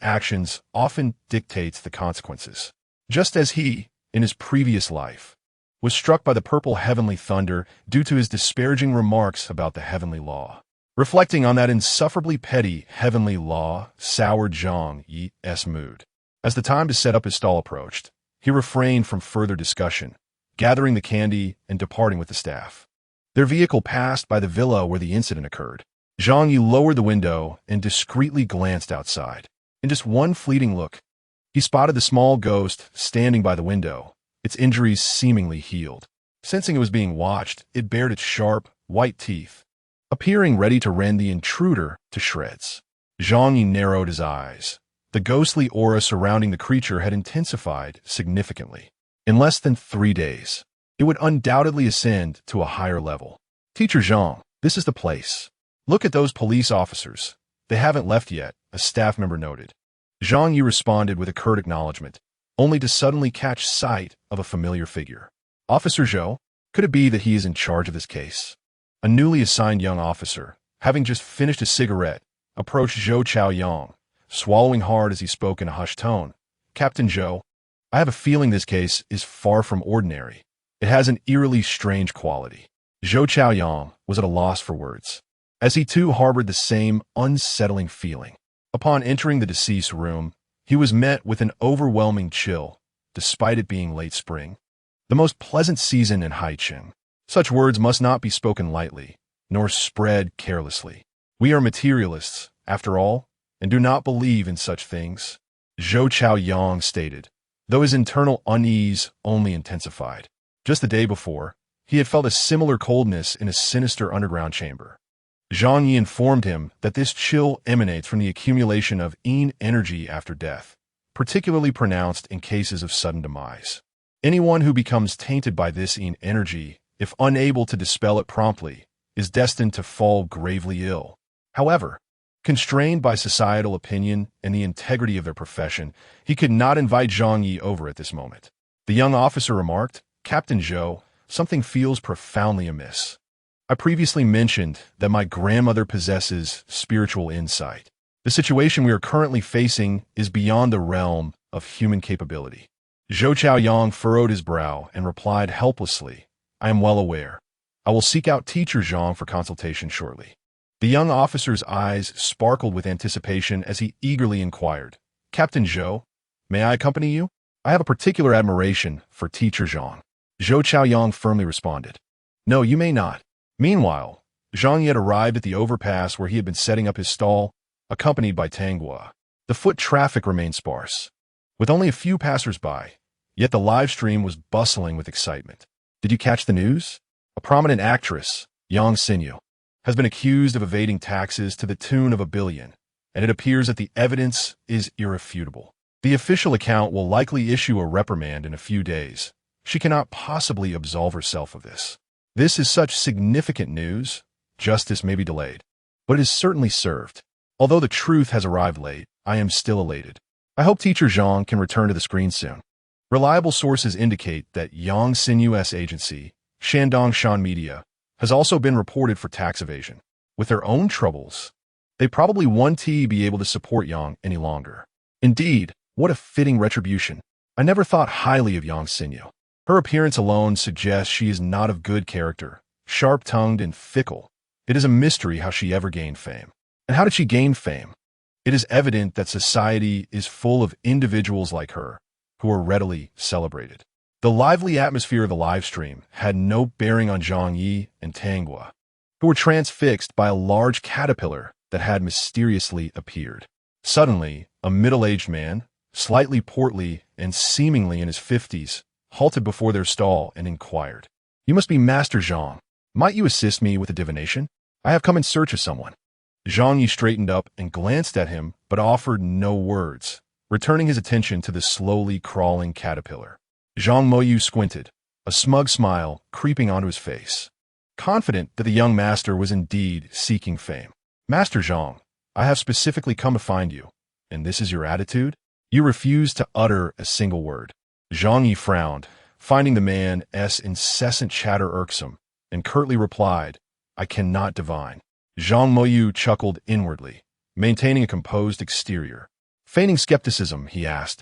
actions often dictates the consequences." Just as he, in his previous life, was struck by the purple heavenly thunder due to his disparaging remarks about the heavenly law. Reflecting on that insufferably petty heavenly law soured Zhang Ye's mood. As the time to set up his stall approached, he refrained from further discussion, gathering the candy and departing with the staff. Their vehicle passed by the villa where the incident occurred. Zhang Ye lowered the window and discreetly glanced outside. In just one fleeting look, he spotted the small ghost standing by the window, its injuries seemingly healed. Sensing it was being watched, it bared its sharp, white teeth, appearing ready to rend the intruder to shreds. Zhang Ye narrowed his eyes. The ghostly aura surrounding the creature had intensified significantly. In less than 3 days, it would undoubtedly ascend to a higher level. "Teacher Zhang, this is the place. Look at those police officers. They haven't left yet," a staff member noted. Zhang Ye responded with a curt acknowledgement, only to suddenly catch sight of a familiar figure. "Officer Zhou? Could it be that he is in charge of this case?" A newly assigned young officer, having just finished a cigarette, approached Zhou Chaoyang, swallowing hard as he spoke in a hushed tone. "Captain Zhou, I have a feeling this case is far from ordinary. It has an eerily strange quality." Zhou Chaoyang was at a loss for words, as he too harbored the same unsettling feeling. Upon entering the deceased's room, he was met with an overwhelming chill, despite it being late spring, the most pleasant season in Haicheng. Such words must not be spoken lightly, nor spread carelessly. "We are materialists, after all, and do not believe in such things," Zhou Chaoyang stated, though his internal unease only intensified. Just the day before, he had felt a similar coldness in a sinister underground chamber. Zhang Ye informed him that this chill emanates from the accumulation of yin energy after death, particularly pronounced in cases of sudden demise. Anyone who becomes tainted by this yin energy, if unable to dispel it promptly, is destined to fall gravely ill. However, constrained by societal opinion and the integrity of their profession, he could not invite Zhang Ye over at this moment. The young officer remarked, "Captain Zhou, something feels profoundly amiss. I previously mentioned that my grandmother possesses spiritual insight. The situation we are currently facing is beyond the realm of human capability." Zhou Chaoyang furrowed his brow and replied helplessly, "I am well aware. I will seek out Teacher Zhang for consultation shortly." The young officer's eyes sparkled with anticipation as he eagerly inquired, "Captain Zhou, may I accompany you? I have a particular admiration for Teacher Zhang." Zhou Chaoyang firmly responded, "No, you may not." Meanwhile, Zhang Ye had arrived at the overpass where he had been setting up his stall, accompanied by Tanghua. The foot traffic remained sparse, with only a few passers-by, yet the live stream was bustling with excitement. "Did you catch the news? A prominent actress, Yang Xinyu, has been accused of evading taxes to the tune of $1 billion, and it appears that the evidence is irrefutable. The official account will likely issue a reprimand in a few days. She cannot possibly absolve herself of this. This is such significant news. Justice may be delayed, but it is certainly served. Although the truth has arrived late, I am still elated. I hope Teacher Zhang can return to the screen soon." Reliable sources indicate that Yang Xinyu's agency, Shandong Shan Media, has also been reported for tax evasion. With their own troubles, they probably won't be able to support Yang any longer. Indeed, what a fitting retribution. I never thought highly of Yang Xinyu. Her appearance alone suggests she is not of good character, sharp-tongued and fickle. It is a mystery how she ever gained fame. And how did she gain fame? It is evident that society is full of individuals like her, who are readily celebrated. The lively atmosphere of the live stream had no bearing on Zhang Ye and Tanghua, who were transfixed by a large caterpillar that had mysteriously appeared. Suddenly, a middle-aged man, slightly portly and seemingly in his 50s, halted before their stall and inquired, "You must be Master Zhang. Might you assist me with a divination? I have come in search of someone." Zhang Ye straightened up and glanced at him, but offered no words, returning his attention to the slowly crawling caterpillar. Zhang Moyu squinted, a smug smile creeping onto his face, confident that the young master was indeed seeking fame. "Master Zhang, I have specifically come to find you, and this is your attitude? You refused to utter a single word. Zhang Ye frowned, finding the man's incessant chatter irksome, and curtly replied, I cannot divine. Zhang Moyu chuckled inwardly, maintaining a composed exterior. Feigning skepticism, he asked,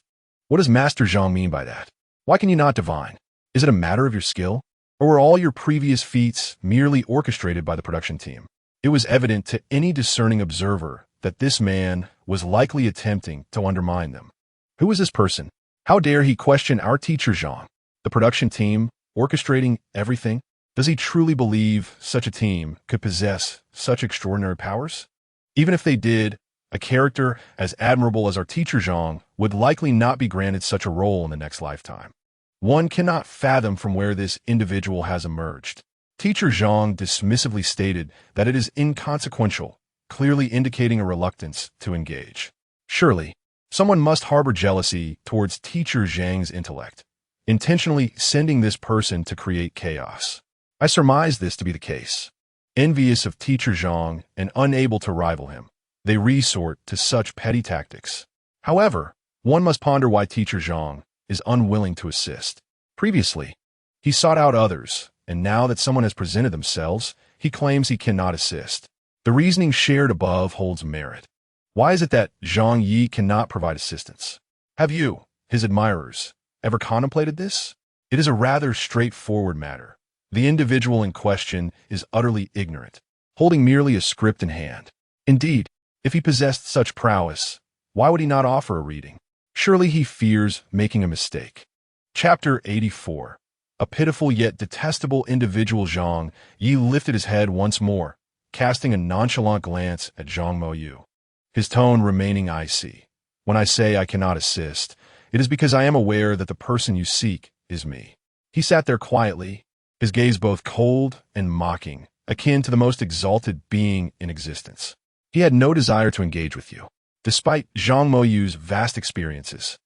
what does Master Zhang mean by that? Why can you not divine? Is it a matter of your skill? Or were all your previous feats merely orchestrated by the production team? It was evident to any discerning observer that this man was likely attempting to undermine them. Who is this person? How dare he question our teacher Zhang? The production team, orchestrating everything? Does he truly believe such a team could possess such extraordinary powers? Even if they did, a character as admirable as our teacher Zhang would likely not be granted such a role in the next lifetime. One cannot fathom from where this individual has emerged. Teacher Zhang dismissively stated that it is inconsequential, clearly indicating a reluctance to engage. Surely, someone must harbor jealousy towards teacher Zhang's intellect, intentionally sending this person to create chaos. I surmise this to be the case. Envious of teacher Zhang and unable to rival him, they resort to such petty tactics. However, one must ponder why teacher Zhang is unwilling to assist. Previously, he sought out others, and now that someone has presented themselves, he claims he cannot assist. The reasoning shared above holds merit. Why is it that Zhang Ye cannot provide assistance? Have you, his admirers, ever contemplated this? It is a rather straightforward matter. The individual in question is utterly ignorant, holding merely a script in hand. Indeed, if he possessed such prowess, why would he not offer a reading? Surely he fears making a mistake. Chapter 84. A pitiful yet detestable individual. Zhang Ye lifted his head once more, casting a nonchalant glance at Zhang Moyu, his tone remaining icy. When I say I cannot assist, it is because I am aware that the person you seek is me. He sat there quietly, his gaze both cold and mocking, akin to the most exalted being in existence. He had no desire to engage with you, despite Zhang Moyu's vast experiences.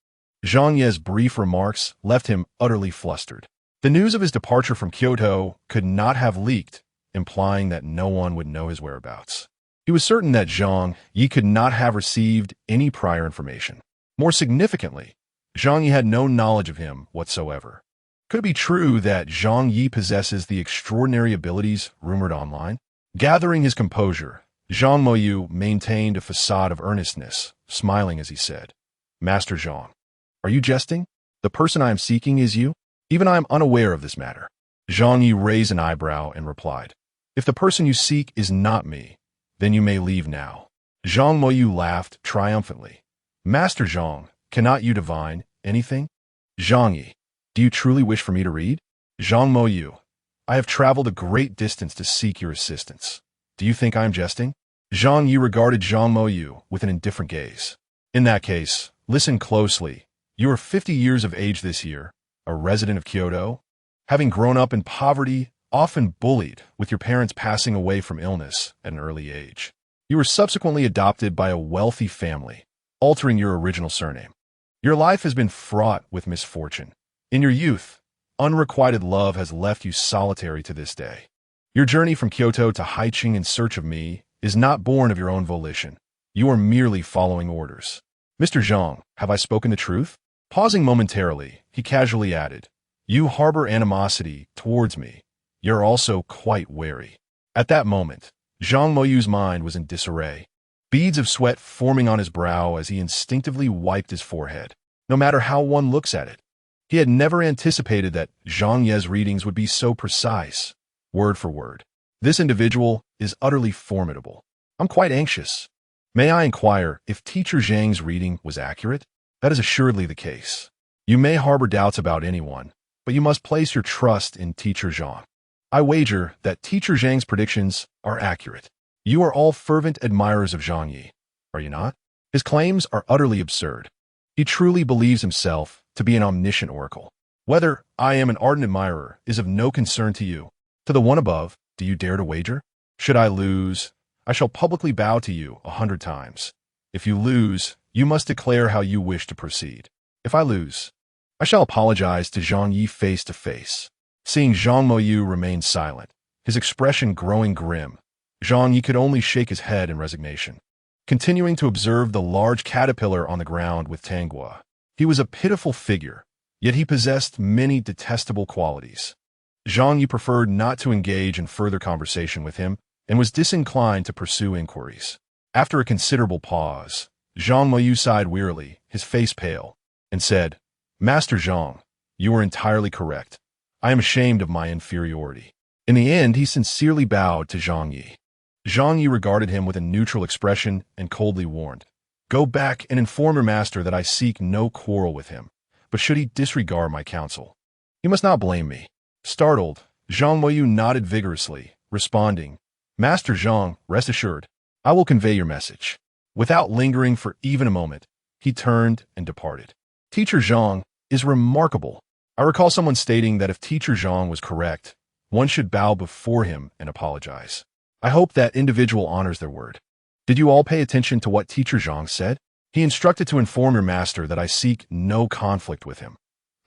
Zhang Ye's brief remarks left him utterly flustered. The news of his departure from Kyoto could not have leaked, implying that no one would know his whereabouts. He was certain that Zhang Ye could not have received any prior information. More significantly, Zhang Ye had no knowledge of him whatsoever. Could it be true that Zhang Ye possesses the extraordinary abilities rumored online? Gathering his composure, Zhang Moyu maintained a facade of earnestness, smiling as he said, Master Zhang, are you jesting? The person I am seeking is you? Even I am unaware of this matter. Zhang Ye raised an eyebrow and replied, if the person you seek is not me, then you may leave now. Zhang Moyu laughed triumphantly. Master Zhang, cannot you divine anything? Zhang Ye, do you truly wish for me to read? Zhang Moyu, I have traveled a great distance to seek your assistance. Do you think I am jesting? Zhang Ye regarded Zhang Moyu with an indifferent gaze. In that case, listen closely. You are 50 years of age this year, a resident of Kyoto, having grown up in poverty, often bullied, with your parents passing away from illness at an early age. You were subsequently adopted by a wealthy family, altering your original surname. Your life has been fraught with misfortune. In your youth, unrequited love has left you solitary to this day. Your journey from Kyoto to Haicheng in search of me is not born of your own volition. You are merely following orders. Mr. Zhang, have I spoken the truth? Pausing momentarily, he casually added, you harbor animosity towards me. You're also quite wary. At that moment, Zhang Moyu's mind was in disarray, beads of sweat forming on his brow as he instinctively wiped his forehead. No matter how one looks at it, he had never anticipated that Zhang Ye's readings would be so precise, word for word. This individual is utterly formidable. I'm quite anxious. May I inquire if teacher Zhang's reading was accurate? That is assuredly the case. You may harbor doubts about anyone, but you must place your trust in teacher Zhang. I wager that teacher Zhang's predictions are accurate. You are all fervent admirers of Zhang Ye, are you not? His claims are utterly absurd. He truly believes himself to be an omniscient oracle. Whether I am an ardent admirer is of no concern to you. To the one above, do you dare to wager? Should I lose, I shall publicly bow to you 100 times. If you lose, you must declare how you wish to proceed. If I lose, I shall apologize to Zhang Ye face to face. Seeing Zhang Moyu remain silent, his expression growing grim, Zhang Ye could only shake his head in resignation. continuing to observe the large caterpillar on the ground with Tanguo. He was a pitiful figure, yet he possessed many detestable qualities. Zhang Ye preferred not to engage in further conversation with him and was disinclined to pursue inquiries. After a considerable pause, Zhang Ye sighed wearily, his face pale, and said, "Master Zhang, you are entirely correct. I am ashamed of my inferiority." In the end, he sincerely bowed to Zhang Ye. Zhang Ye regarded him with a neutral expression and coldly warned, "Go back and inform your master that I seek no quarrel with him, but should he disregard my counsel, he must not blame me." Startled, Zhang Ye nodded vigorously, responding, "Master Zhang, rest assured, I will convey your message." Without lingering for even a moment, he turned and departed. Teacher Zhang is remarkable. I recall someone stating that if Teacher Zhang was correct, one should bow before him and apologize. I hope that individual honors their word. Did you all pay attention to what Teacher Zhang said? He instructed to inform your master that I seek no conflict with him.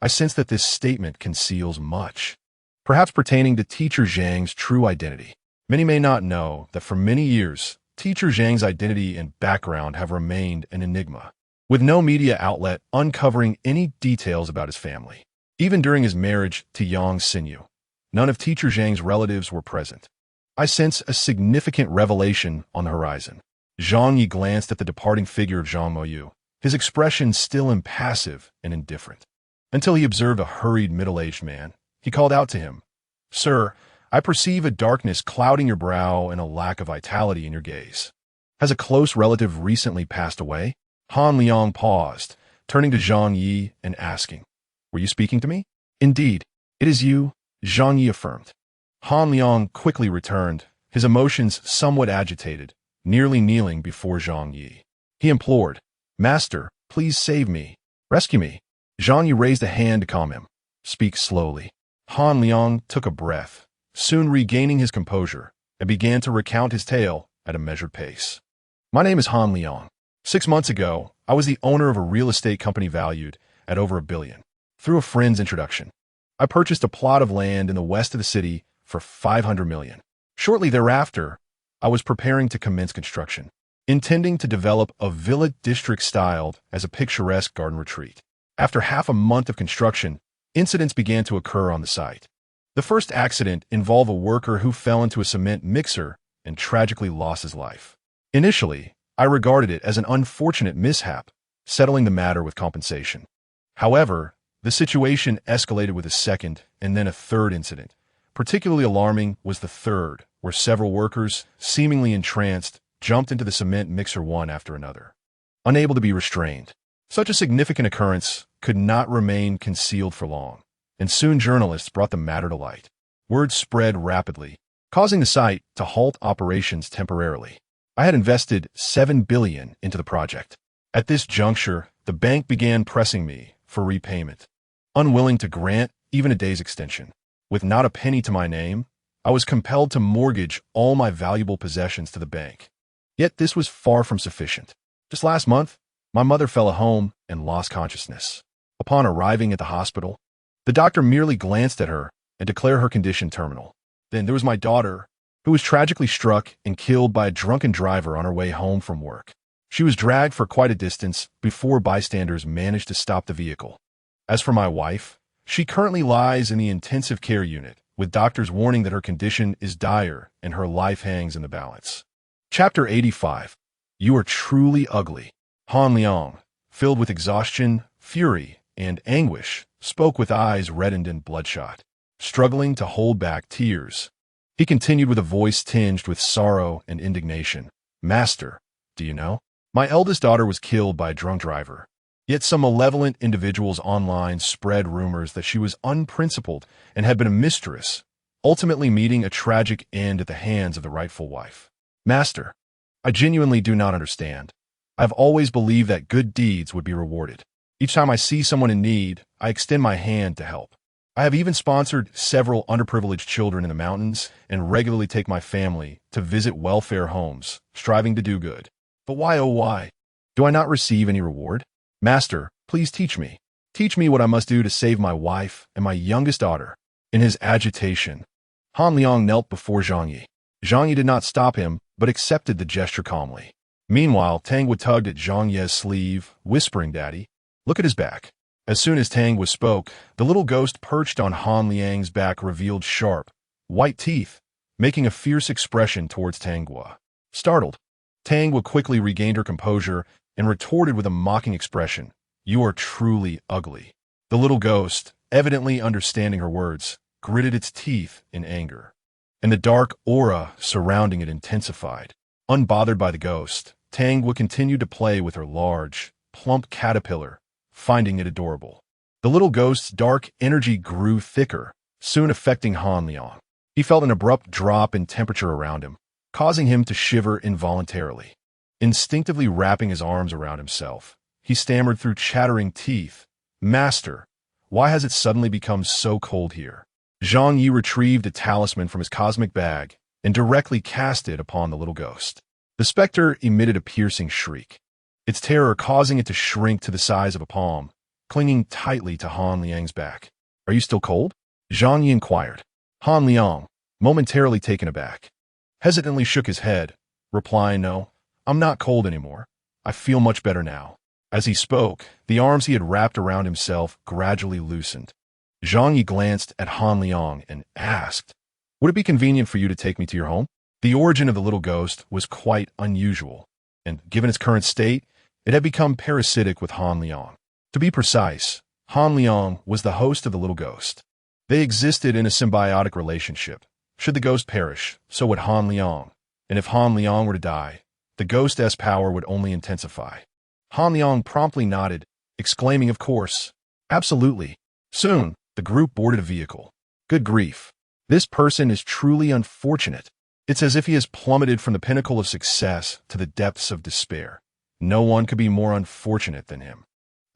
I sense that this statement conceals much, perhaps pertaining to Teacher Zhang's true identity. Many may not know that for many years, Teacher Zhang's identity and background have remained an enigma, with no media outlet uncovering any details about his family. Even during his marriage to Yang Xinyu, none of Teacher Zhang's relatives were present. I sense a significant revelation on the horizon. Zhang Ye glanced at the departing figure of Zhang Moyu, his expression still impassive and indifferent. Until he observed a hurried middle-aged man. He called out to him, "Sir, I perceive a darkness clouding your brow and a lack of vitality in your gaze. Has a close relative recently passed away?" Han Liang paused, turning to Zhang Ye and asking, "Were you speaking to me?" "Indeed, it is you," Zhang Ye affirmed. Han Liang quickly returned, his emotions somewhat agitated, nearly kneeling before Zhang Ye. He implored, "Master, please save me. Rescue me." Zhang Ye raised a hand to calm him. "Speak slowly." Han Liang took a breath, soon regaining his composure, and began to recount his tale at a measured pace. "My name is Han Liang. 6 months ago, I was the owner of a real estate company valued at over $1 billion. Through a friend's introduction, I purchased a plot of land in the west of the city for $500 million. Shortly thereafter, I was preparing to commence construction, intending to develop a villa district styled as a picturesque garden retreat. After half a month of construction, incidents began to occur on the site. The first accident involved a worker who fell into a cement mixer and tragically lost his life. Initially, I regarded it as an unfortunate mishap, settling the matter with compensation. However, the situation escalated with a second and then a third incident. Particularly alarming was the third, where several workers, seemingly entranced, jumped into the cement mixer one after another, unable to be restrained. Such a significant occurrence could not remain concealed for long, and soon journalists brought the matter to light. Word spread rapidly, causing the site to halt operations temporarily. I had invested $7 billion into the project. At this juncture, the bank began pressing me for repayment, unwilling to grant even a day's extension. With not a penny to my name, I was compelled to mortgage all my valuable possessions to the bank. Yet this was far from sufficient. Just last month, my mother fell home and lost consciousness. Upon arriving at the hospital, the doctor merely glanced at her and declared her condition terminal. Then there was my daughter, who was tragically struck and killed by a drunken driver on her way home from work. She was dragged for quite a distance before bystanders managed to stop the vehicle. As for my wife, she currently lies in the intensive care unit, with doctors warning that her condition is dire and her life hangs in the balance. Chapter 85. You are truly ugly. Han Liang, filled with exhaustion, fury, and anguish, spoke with eyes reddened and bloodshot, struggling to hold back tears. He continued with a voice tinged with sorrow and indignation. "Master, do you know? My eldest daughter was killed by a drunk driver. Yet some malevolent individuals online spread rumors that she was unprincipled and had been a mistress, ultimately meeting a tragic end at the hands of the rightful wife. Master, I genuinely do not understand. I've always believed that good deeds would be rewarded. Each time I see someone in need, I extend my hand to help. I have even sponsored several underprivileged children in the mountains and regularly take my family to visit welfare homes, striving to do good. But why, oh why, do I not receive any reward? Master, please teach me. Teach me what I must do to save my wife and my youngest daughter." In his agitation, Han Liang knelt before Zhang Ye. Zhang Ye did not stop him, but accepted the gesture calmly. Meanwhile, Tangwa tugged at Zhang Ye's sleeve, whispering, "Daddy, look at his back." As soon as Tangwa spoke, the little ghost perched on Han Liang's back revealed sharp, white teeth, making a fierce expression towards Tangwa. Startled, Tangwa quickly regained her composure and retorted with a mocking expression, "You are truly ugly." The little ghost, evidently understanding her words, gritted its teeth in anger, and the dark aura surrounding it intensified. Unbothered by the ghost, Tangwa continued to play with her large, plump caterpillar, finding it adorable. The little ghost's dark energy grew thicker, soon affecting Han Liang. He felt an abrupt drop in temperature around him, causing him to shiver involuntarily. Instinctively wrapping his arms around himself, he stammered through chattering teeth, "Master, why has it suddenly become so cold here?" Zhang Ye retrieved a talisman from his cosmic bag and directly cast it upon the little ghost. The specter emitted a piercing shriek, its terror causing it to shrink to the size of a palm, clinging tightly to Han Liang's back. "Are you still cold?" Zhang Ye inquired. Han Liang, momentarily taken aback, hesitantly shook his head, replying, "No, I'm not cold anymore. I feel much better now." As he spoke, the arms he had wrapped around himself gradually loosened. Zhang Yi glanced at Han Liang and asked, "Would it be convenient for you to take me to your home?" The origin of the little ghost was quite unusual, and given its current state, it had become parasitic with Han Liang. To be precise, Han Liang was the host of the little ghost. They existed in a symbiotic relationship. Should the ghost perish, so would Han Liang, and if Han Liang were to die, the ghost's power would only intensify. Han Liang promptly nodded, exclaiming, "Of course. Absolutely." Soon, the group boarded a vehicle. Good grief. This person is truly unfortunate. It's as if he has plummeted from the pinnacle of success to the depths of despair. No one could be more unfortunate than him.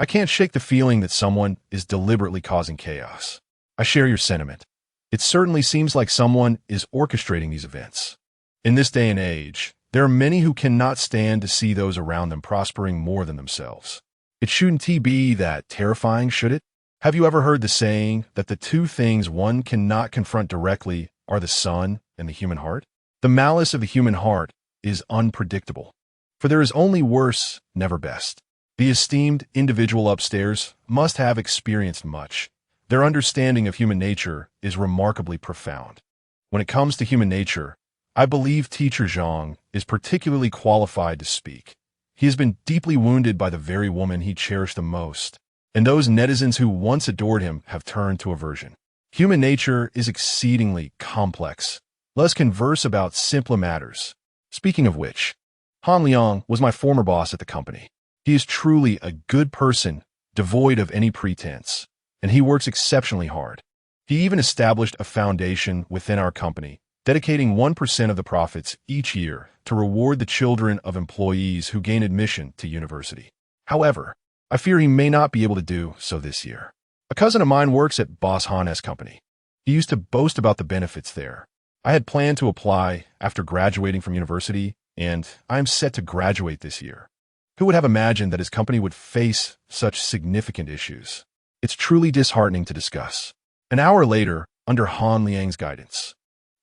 I can't shake the feeling that someone is deliberately causing chaos. I share your sentiment. It certainly seems like someone is orchestrating these events. In this day and age, there are many who cannot stand to see those around them prospering more than themselves. It shouldn't be that terrifying, should it? Have you ever heard the saying that the two things one cannot confront directly are the sun and the human heart? The malice of the human heart is unpredictable, for there is only worse, never best. The esteemed individual upstairs must have experienced much. Their understanding of human nature is remarkably profound. When it comes to human nature, I believe Teacher Zhang is particularly qualified to speak. He has been deeply wounded by the very woman he cherished the most, and those netizens who once adored him have turned to aversion. Human nature is exceedingly complex. Let us converse about simpler matters. Speaking of which, Han Liang was my former boss at the company. He is truly a good person, devoid of any pretense, and he works exceptionally hard. He even established a foundation within our company, dedicating 1% of the profits each year to reward the children of employees who gain admission to university. However, I fear he may not be able to do so this year. A cousin of mine works at Boss Han's company. He used to boast about the benefits there. I had planned to apply after graduating from university, and I am set to graduate this year. Who would have imagined that his company would face such significant issues? It's truly disheartening to discuss. An hour later, under Han Liang's guidance,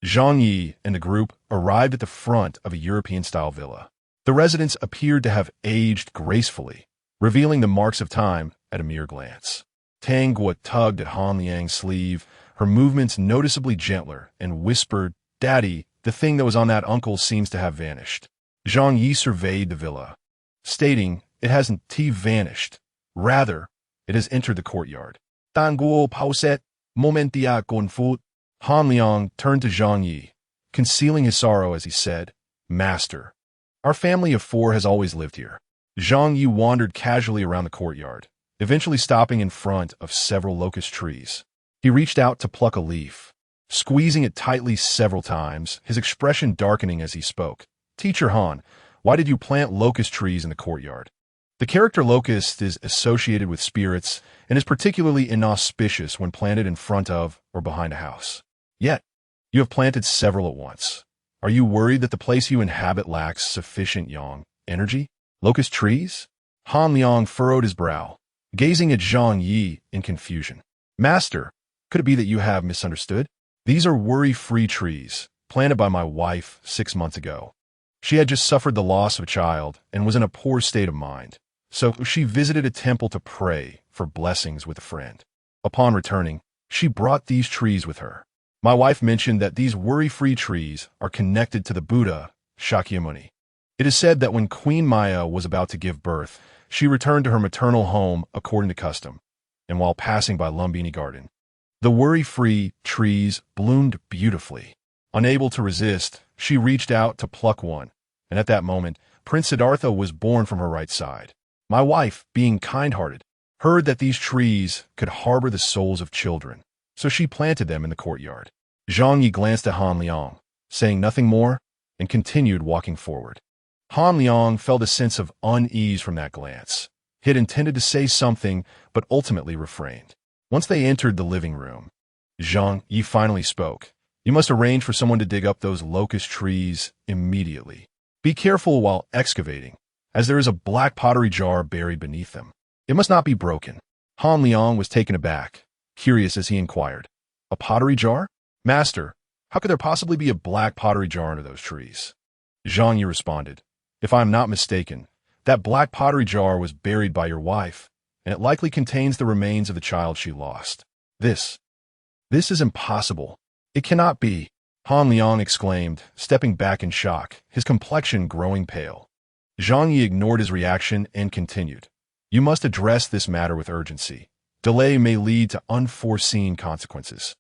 Zhang Ye and the group arrived at the front of a European-style villa. The residence appeared to have aged gracefully, revealing the marks of time at a mere glance. Tang Guo tugged at Han Liang's sleeve, her movements noticeably gentler, and whispered, "Daddy, the thing that was on that uncle seems to have vanished." Zhang Yi surveyed the villa, stating, "It hasn't vanished. Rather, it has entered the courtyard." "Tang Guo pauset, momentia confut." Han Liang turned to Zhang Yi, concealing his sorrow as he said, "Master, our family of 4 has always lived here." Zhang Yi wandered casually around the courtyard, eventually stopping in front of several locust trees. He reached out to pluck a leaf, squeezing it tightly several times, his expression darkening as he spoke. "Teacher Han, why did you plant locust trees in the courtyard?" The character locust is associated with spirits and is particularly inauspicious when planted in front of or behind a house. Yet, you have planted several at once. Are you worried that the place you inhabit lacks sufficient yang energy? Locust trees? Han Liang furrowed his brow, gazing at Zhang Yi in confusion. "Master, could it be that you have misunderstood? These are worry-free trees, planted by my wife 6 months ago. She had just suffered the loss of a child and was in a poor state of mind, so she visited a temple to pray for blessings with a friend. Upon returning, she brought these trees with her. My wife mentioned that these worry-free trees are connected to the Buddha, Shakyamuni. It is said that when Queen Maya was about to give birth, she returned to her maternal home according to custom, and while passing by Lumbini Garden, the worry-free trees bloomed beautifully. Unable to resist, she reached out to pluck one, and at that moment, Prince Siddhartha was born from her right side. My wife, being kind-hearted, heard that these trees could harbor the souls of children, so she planted them in the courtyard. Zhang Ye glanced at Han Liang, saying nothing more, and continued walking forward. Han Liang felt a sense of unease from that glance. He had intended to say something, but ultimately refrained. Once they entered the living room, Zhang Ye finally spoke. You must arrange for someone to dig up those locust trees immediately. Be careful while excavating, as there is a black pottery jar buried beneath them. It must not be broken. Han Liang was taken aback, curious as he inquired. A pottery jar? Master, how could there possibly be a black pottery jar under those trees? Zhang Ye responded. If I am not mistaken, that black pottery jar was buried by your wife, and it likely contains the remains of the child she lost. This is impossible. It cannot be, Han Liang exclaimed, stepping back in shock, his complexion growing pale. Zhang Ye ignored his reaction and continued. You must address this matter with urgency. Delay may lead to unforeseen consequences.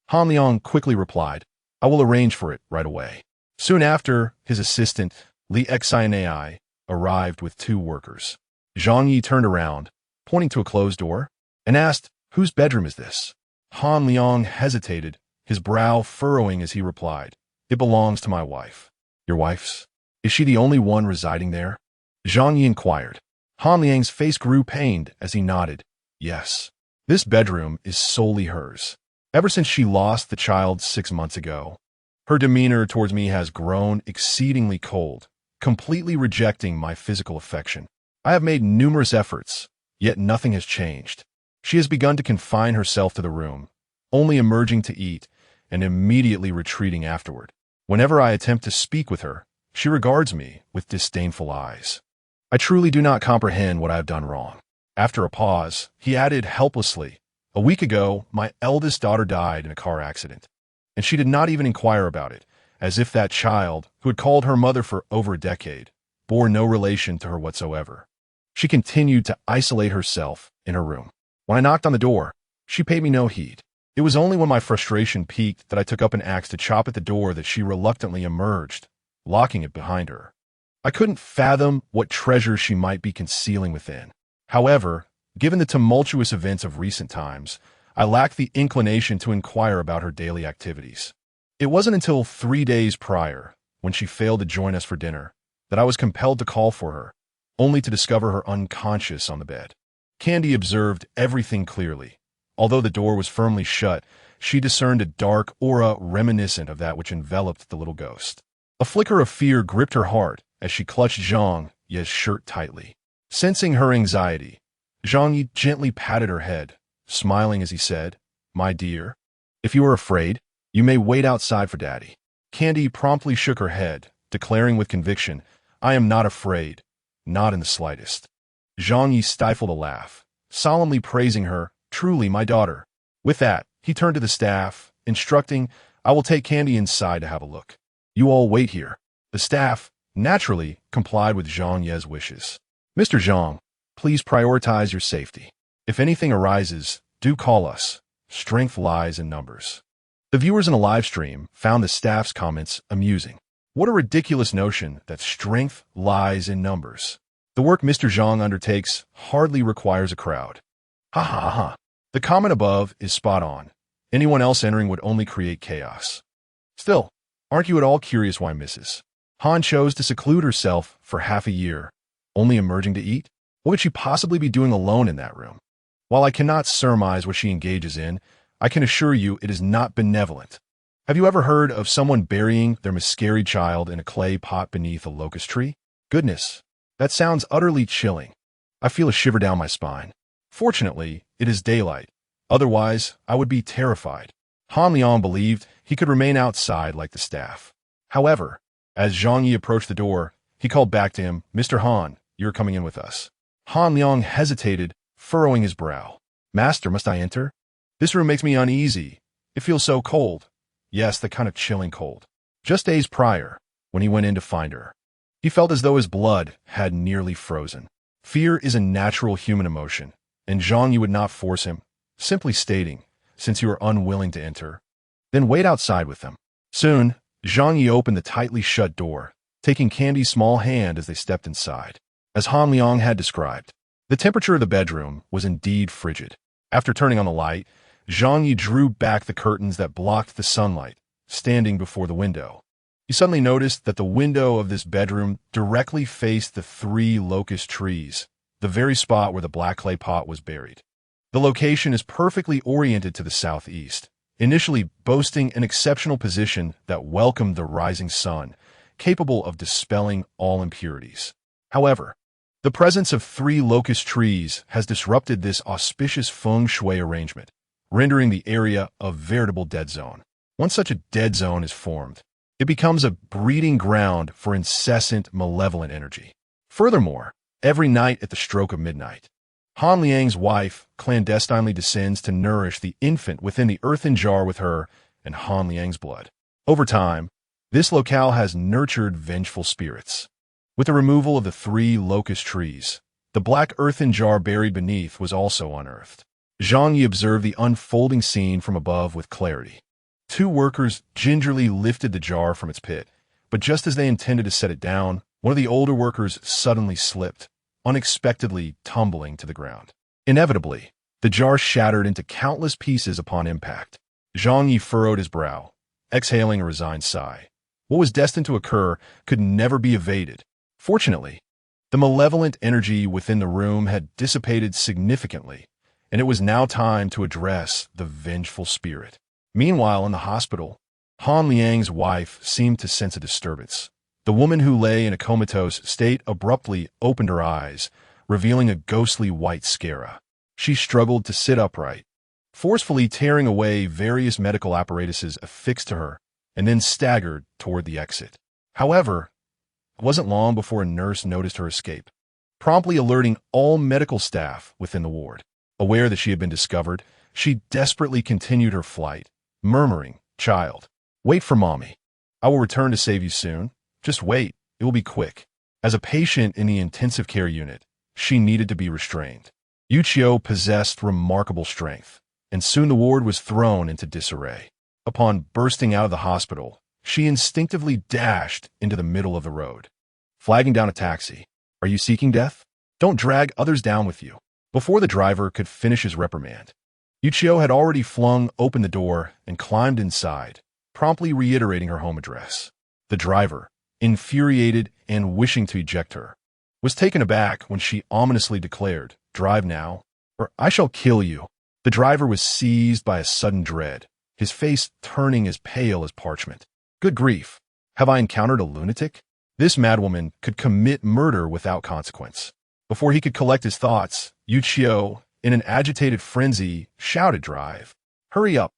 Han Liang quickly replied, I will arrange for it right away. Soon after, his assistant, Li Xinai, arrived with 2 workers. Zhang Ye turned around, pointing to a closed door, and asked, Whose bedroom is this? Han Liang hesitated, his brow furrowing as he replied, It belongs to my wife. Your wife's? Is she the only one residing there? Zhang Ye inquired. Han Liang's face grew pained as he nodded. Yes. This bedroom is solely hers. Ever since she lost the child 6 months ago, her demeanor towards me has grown exceedingly cold, completely rejecting my physical affection. I have made numerous efforts, yet nothing has changed. She has begun to confine herself to the room, only emerging to eat and immediately retreating afterward. Whenever I attempt to speak with her, she regards me with disdainful eyes. I truly do not comprehend what I have done wrong. After a pause, he added helplessly, A week ago, my eldest daughter died in a car accident, and she did not even inquire about it, as if that child, who had called her mother for over a decade, bore no relation to her whatsoever. She continued to isolate herself in her room. When I knocked on the door, she paid me no heed. It was only when my frustration peaked that I took up an axe to chop at the door that she reluctantly emerged, locking it behind her. I couldn't fathom what treasure she might be concealing within. However, given the tumultuous events of recent times, I lacked the inclination to inquire about her daily activities. It wasn't until 3 days prior, when she failed to join us for dinner, that I was compelled to call for her, only to discover her unconscious on the bed. Candy observed everything clearly. Although the door was firmly shut, she discerned a dark aura reminiscent of that which enveloped the little ghost. A flicker of fear gripped her heart as she clutched Zhang Ye's shirt tightly. Sensing her anxiety, Zhang Ye gently patted her head, smiling as he said, My dear, if you are afraid, you may wait outside for Daddy. Candy promptly shook her head, declaring with conviction, I am not afraid, not in the slightest. Zhang Ye stifled a laugh, solemnly praising her, truly my daughter. With that, he turned to the staff, instructing, I will take Candy inside to have a look. You all wait here. The staff, naturally, complied with Zhang Ye's wishes. Mr. Zhang, please prioritize your safety. If anything arises, do call us. Strength lies in numbers. The viewers in a live stream found the staff's comments amusing. What a ridiculous notion that strength lies in numbers. The work Mr. Zhang undertakes hardly requires a crowd. Ha ha ha. The comment above is spot on. Anyone else entering would only create chaos. Still, aren't you at all curious why Mrs. Han chose to seclude herself for half a year, only emerging to eat? What could she possibly be doing alone in that room? While I cannot surmise what she engages in, I can assure you it is not benevolent. Have you ever heard of someone burying their miscarried child in a clay pot beneath a locust tree? Goodness, that sounds utterly chilling. I feel a shiver down my spine. Fortunately, it is daylight. Otherwise, I would be terrified. Han Liang believed he could remain outside like the staff. However, As Zhang Ye approached the door, he called back to him, "Mr. Han, you're coming in with us." Han Liang hesitated, furrowing his brow. "Master, must I enter? This room makes me uneasy. It feels so cold." Yes, the kind of chilling cold. Just days prior, when he went in to find her, he felt as though his blood had nearly frozen. Fear is a natural human emotion, and Zhang Ye would not force him, simply stating, "Since you are unwilling to enter, then wait outside with them." Soon, Zhang Ye opened the tightly shut door, taking Candy's small hand as they stepped inside. As Han Liang had described, the temperature of the bedroom was indeed frigid. After turning on the light, Zhang Ye drew back the curtains that blocked the sunlight, standing before the window. He suddenly noticed that the window of this bedroom directly faced the 3 locust trees, the very spot where the black clay pot was buried. The location is perfectly oriented to the southeast, initially boasting an exceptional position that welcomed the rising sun, capable of dispelling all impurities. However, the presence of 3 locust trees has disrupted this auspicious feng shui arrangement, rendering the area a veritable dead zone. Once such a dead zone is formed, it becomes a breeding ground for incessant malevolent energy. Furthermore, every night at the stroke of midnight, Han Liang's wife clandestinely descends to nourish the infant within the earthen jar with her and Han Liang's blood. Over time, this locale has nurtured vengeful spirits. With the removal of the 3 locust trees, the black earthen jar buried beneath was also unearthed. Zhang Ye observed the unfolding scene from above with clarity. 2 workers gingerly lifted the jar from its pit, but just as they intended to set it down, one of the older workers suddenly slipped, unexpectedly tumbling to the ground. Inevitably, the jar shattered into countless pieces upon impact. Zhang Ye furrowed his brow, exhaling a resigned sigh. What was destined to occur could never be evaded. Fortunately, the malevolent energy within the room had dissipated significantly, and it was now time to address the vengeful spirit. Meanwhile, in the hospital, Han Liang's wife seemed to sense a disturbance. The woman who lay in a comatose state abruptly opened her eyes, revealing a ghostly white scara. She struggled to sit upright, forcefully tearing away various medical apparatuses affixed to her, and then staggered toward the exit. However, it wasn't long before a nurse noticed her escape, promptly alerting all medical staff within the ward. Aware that she had been discovered, she desperately continued her flight, murmuring, "Child, wait for mommy. I will return to save you soon. Just wait, it will be quick." As a patient in the intensive care unit, she needed to be restrained. Yu Qiu possessed remarkable strength, and soon the ward was thrown into disarray. Upon bursting out of the hospital, she instinctively dashed into the middle of the road, flagging down a taxi. "Are you seeking death? Don't drag others down with you." Before the driver could finish his reprimand, Yu Qiu had already flung open the door and climbed inside, promptly reiterating her home address. The driver, infuriated and wishing to eject her, was taken aback when she ominously declared, "Drive now, or I shall kill you." The driver was seized by a sudden dread, his face turning as pale as parchment. Good grief, have I encountered a lunatic? This madwoman could commit murder without consequence. Before he could collect his thoughts, Yu Qiu, in an agitated frenzy, shouted, "Drive! Hurry up!"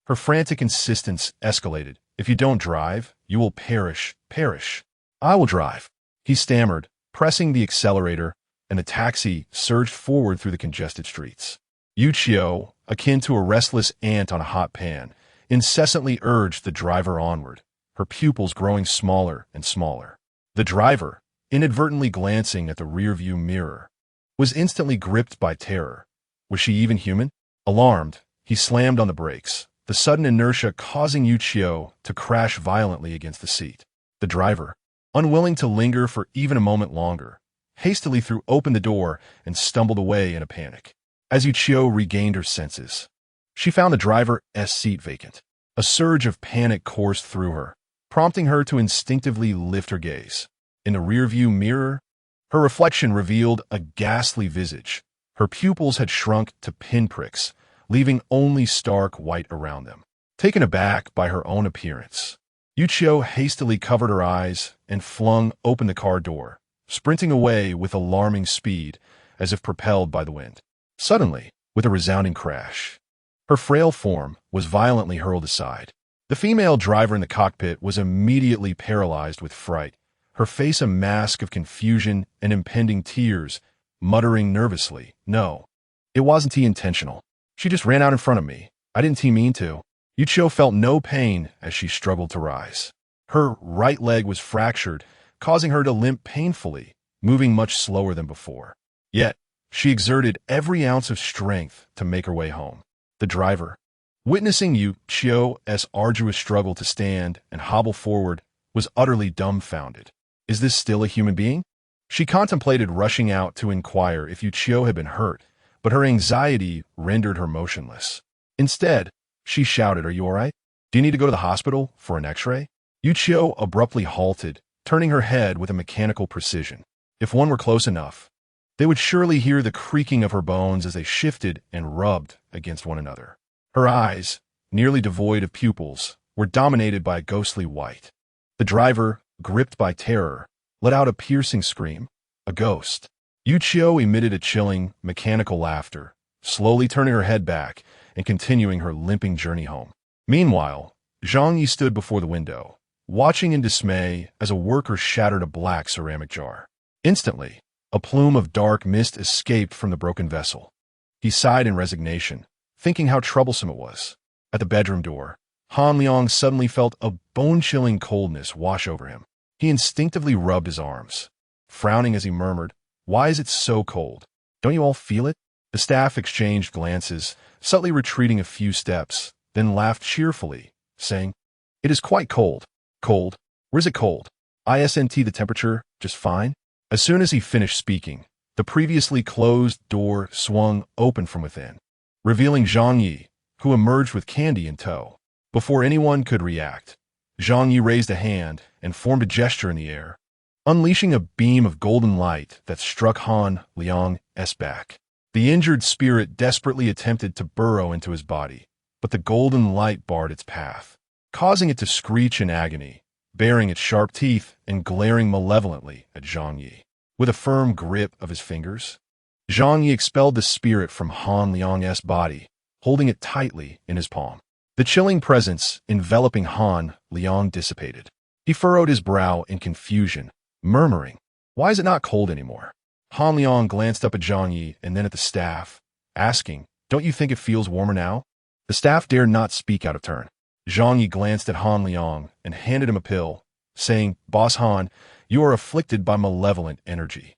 Her frantic insistence escalated. "If you don't drive, you will perish, perish." "I will drive," he stammered, pressing the accelerator, and the taxi surged forward through the congested streets. Yu Qiu, akin to a restless ant on a hot pan, incessantly urged the driver onward, her pupils growing smaller and smaller. The driver, inadvertently glancing at the rearview mirror, was instantly gripped by terror. Was she even human? Alarmed, he slammed on the brakes, the sudden inertia causing Yu Qiu to crash violently against the seat. The driver, unwilling to linger for even a moment longer, hastily threw open the door and stumbled away in a panic. As Yu Qiu regained her senses, she found the driver's seat vacant. A surge of panic coursed through her, prompting her to instinctively lift her gaze. In the rearview mirror, her reflection revealed a ghastly visage. Her pupils had shrunk to pinpricks, leaving only stark white around them. Taken aback by her own appearance, Yu Qiu hastily covered her eyes and flung open the car door, sprinting away with alarming speed as if propelled by the wind. Suddenly, with a resounding crash, her frail form was violently hurled aside. The female driver in the cockpit was immediately paralyzed with fright, her face a mask of confusion and impending tears, muttering nervously, "No, it wasn't intentional. She just ran out in front of me. I didn't mean to." Yuchio felt no pain as she struggled to rise. Her right leg was fractured, causing her to limp painfully, moving much slower than before. Yet, she exerted every ounce of strength to make her way home. The driver, witnessing Yuchio's arduous struggle to stand and hobble forward, was utterly dumbfounded. Is this still a human being? She contemplated rushing out to inquire if Yuchio had been hurt, but her anxiety rendered her motionless. Instead, she shouted, "Are you all right? Do you need to go to the hospital for an x-ray?" Yuchio abruptly halted, turning her head with a mechanical precision. If one were close enough, they would surely hear the creaking of her bones as they shifted and rubbed against one another. Her eyes, nearly devoid of pupils, were dominated by a ghostly white. The driver, gripped by terror, let out a piercing scream. A ghost. Yuchio emitted a chilling, mechanical laughter, slowly turning her head back and continuing her limping journey home. Meanwhile, Zhang Ye stood before the window, watching in dismay as a worker shattered a black ceramic jar. Instantly, a plume of dark mist escaped from the broken vessel. He sighed in resignation, thinking how troublesome it was. At the bedroom door, Han Liang suddenly felt a bone-chilling coldness wash over him. He instinctively rubbed his arms, frowning as he murmured, "Why is it so cold? Don't you all feel it?" The staff exchanged glances, subtly retreating a few steps, then laughed cheerfully, saying, "It is quite cold." "Cold? Where's it cold? Isn't the temperature just fine?" As soon as he finished speaking, the previously closed door swung open from within, revealing Zhang Ye, who emerged with candy in tow. Before anyone could react, Zhang Ye raised a hand and formed a gesture in the air, unleashing a beam of golden light that struck Han Liang's back. The injured spirit desperately attempted to burrow into his body, but the golden light barred its path, causing it to screech in agony, baring its sharp teeth and glaring malevolently at Zhang Ye. With a firm grip of his fingers, Zhang Ye expelled the spirit from Han Liang's body, holding it tightly in his palm. The chilling presence enveloping Han Liang dissipated. He furrowed his brow in confusion, murmuring, "Why is it not cold anymore?" Han Liang glanced up at Zhang Ye and then at the staff, asking, "Don't you think it feels warmer now?" The staff dared not speak out of turn. Zhang Ye glanced at Han Liang and handed him a pill, saying, "Boss Han, you are afflicted by malevolent energy.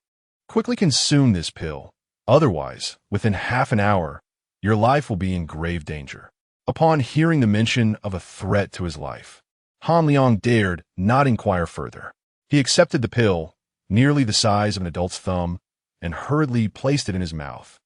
Quickly consume this pill. Otherwise, within half an hour, your life will be in grave danger." Upon hearing the mention of a threat to his life, Han Liang dared not inquire further. He accepted the pill, nearly the size of an adult's thumb, and hurriedly placed it in his mouth,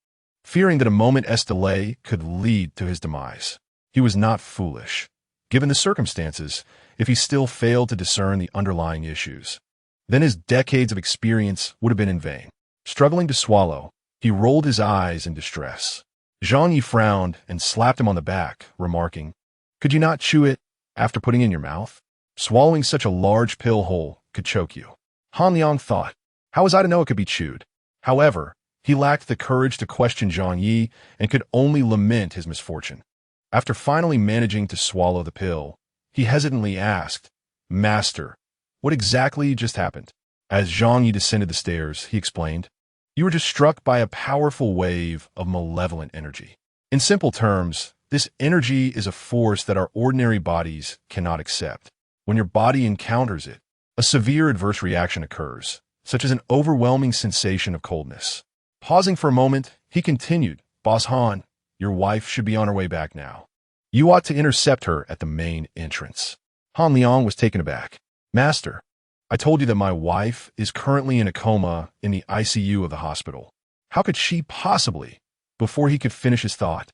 fearing that a moment's delay could lead to his demise. He was not foolish, given the circumstances, if he still failed to discern the underlying issues. Then his decades of experience would have been in vain. Struggling to swallow, he rolled his eyes in distress. Zhang Yi frowned and slapped him on the back, remarking, "Could you not chew it after putting it in your mouth? Swallowing such a large pill whole could choke you." Han Liang thought, how was I to know it could be chewed? However, he lacked the courage to question Zhang Yi and could only lament his misfortune. After finally managing to swallow the pill, he hesitantly asked, "Master, what exactly just happened?" As Zhang Yi descended the stairs, he explained, "You were just struck by a powerful wave of malevolent energy. In simple terms, this energy is a force that our ordinary bodies cannot accept. When your body encounters it, a severe adverse reaction occurs, such as an overwhelming sensation of coldness." Pausing for a moment, he continued, "Boss Han, your wife should be on her way back now. You ought to intercept her at the main entrance." Han Liang was taken aback. "Master, I told you that my wife is currently in a coma in the ICU of the hospital. How could she possibly?" Before he could finish his thought,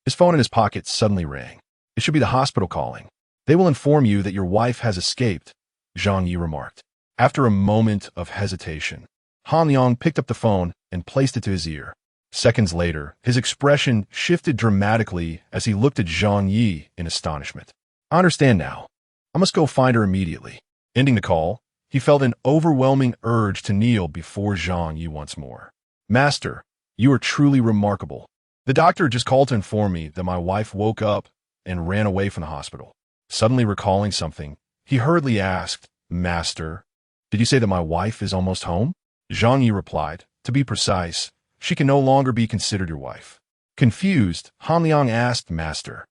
his phone in his pocket suddenly rang. "It should be the hospital calling. They will inform you that your wife has escaped," Zhang Yi remarked. After a moment of hesitation, Han Liang picked up the phone and placed it to his ear. Seconds later, his expression shifted dramatically as he looked at Zhang Yi in astonishment. "I understand now. I must go find her immediately." Ending the call, he felt an overwhelming urge to kneel before Zhang Yi once more. "Master, you are truly remarkable. The doctor just called to inform me that my wife woke up and ran away from the hospital. Suddenly recalling something, he hurriedly asked, "Master, did you say that my wife is almost home?" Zhang Ye replied, "To be precise, she can no longer be considered your wife." Confused, Han Liang asked, "Master,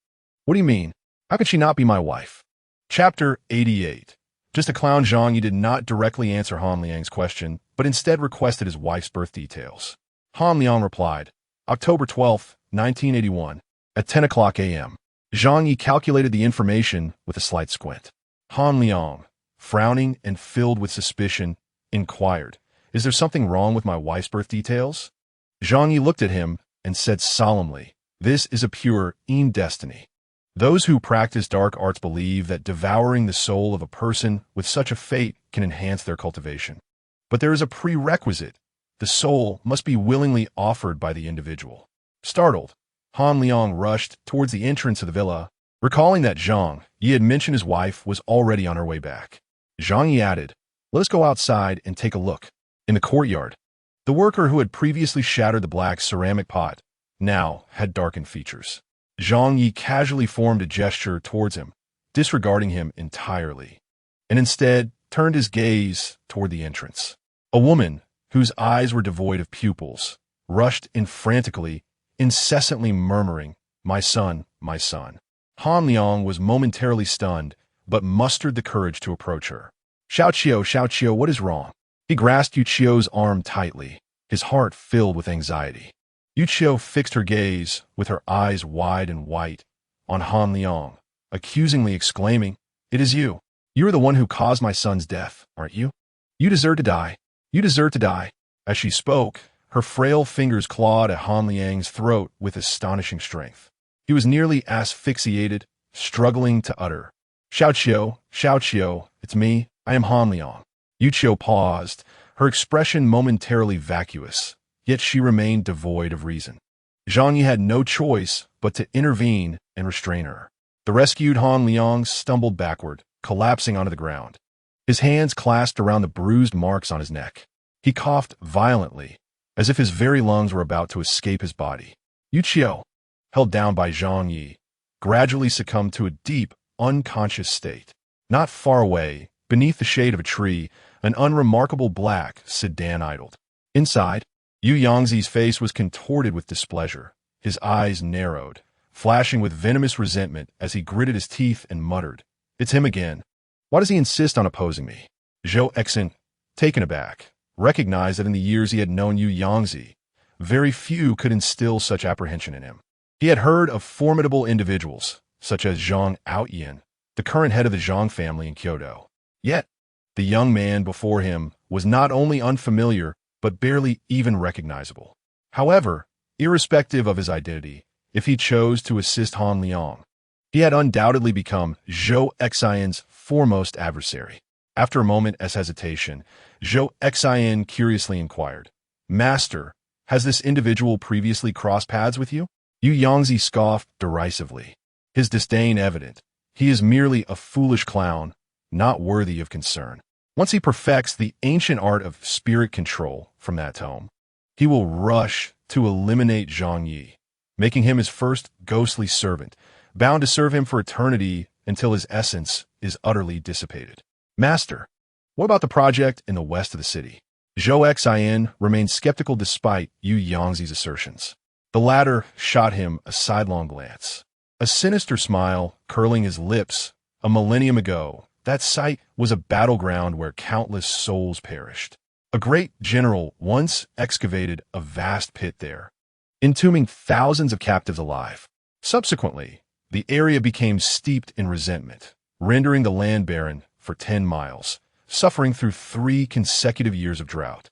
what do you mean? How can she not be my wife?" Chapter 88. Just a clown, Zhang Ye did not directly answer Han Liang's question, but instead requested his wife's birth details. Han Liang replied, October 12, 1981, at 10 o'clock a.m. Zhang Ye calculated the information with a slight squint. Han Liang, frowning and filled with suspicion, inquired, "Is there something wrong with my wife's birth details?" Zhang Ye looked at him and said solemnly, "This is a pure destiny. Those who practice dark arts believe that devouring the soul of a person with such a fate can enhance their cultivation. But there is a prerequisite. The soul must be willingly offered by the individual." Startled, Han Liang rushed towards the entrance of the villa, recalling that Zhang Ye had mentioned his wife was already on her way back. Zhang Ye added, "Let us go outside and take a look." In the courtyard, the worker who had previously shattered the black ceramic pot now had darkened features. Zhang Ye casually formed a gesture towards him, disregarding him entirely, and instead turned his gaze toward the entrance. A woman, whose eyes were devoid of pupils, rushed in frantically, incessantly murmuring, my son, my son." Han Liang was momentarily stunned, but mustered the courage to approach her. Xiao Qiu, what is wrong?" He grasped Yu Qiu's arm tightly, his heart filled with anxiety. Yu Qiu fixed her gaze, with her eyes wide and white, on Han Liang, accusingly exclaiming, "It is you. You are the one who caused my son's death, aren't you? You deserve to die. You deserve to die." As she spoke, her frail fingers clawed at Han Liang's throat with astonishing strength. He was nearly asphyxiated, struggling to utter, Xiao Qiu, it's me, I am Han Liang." Yu Qiu paused, her expression momentarily vacuous, yet she remained devoid of reason. Zhang Ye had no choice but to intervene and restrain her. The rescued Han Liang stumbled backward, collapsing onto the ground. His hands clasped around the bruised marks on his neck. He coughed violently, as if his very lungs were about to escape his body. Yu Qiu, held down by Zhang Ye, gradually succumbed to a deep, unconscious state. Not far away, beneath the shade of a tree, an unremarkable black sedan idled. Inside, Yu Yangzi's face was contorted with displeasure, his eyes narrowed, flashing with venomous resentment as he gritted his teeth and muttered, "It's him again. Why does he insist on opposing me?" Zhou Exin, taken aback, recognized that in the years he had known Yu Yangzi, very few could instill such apprehension in him. He had heard of formidable individuals, such as Zhang Aoyan, the current head of the Zhang family in Kyoto. Yet, the young man before him was not only unfamiliar, but barely even recognizable. However, irrespective of his identity, if he chose to assist Han Liang, he had undoubtedly become Zhou Exion's foremost adversary. After a moment's hesitation, Zhou Exion curiously inquired, "Master, has this individual previously crossed paths with you?" Yu Yangzi scoffed derisively, his disdain evident. He is merely a foolish clown, not worthy of concern. Once he perfects the ancient art of spirit control from that tome, he will rush to eliminate Zhang Ye, making him his first ghostly servant, bound to serve him for eternity until his essence is utterly dissipated. "Master, what about the project in the west of the city?" Zhou Xian remained skeptical despite Yu Yangzi's assertions. The latter shot him a sidelong glance, a sinister smile curling his lips. A millennium ago, that site was a battleground where countless souls perished. A great general once excavated a vast pit there, entombing thousands of captives alive. Subsequently, the area became steeped in resentment, rendering the land barren for 10 miles, suffering through 3 consecutive years of drought,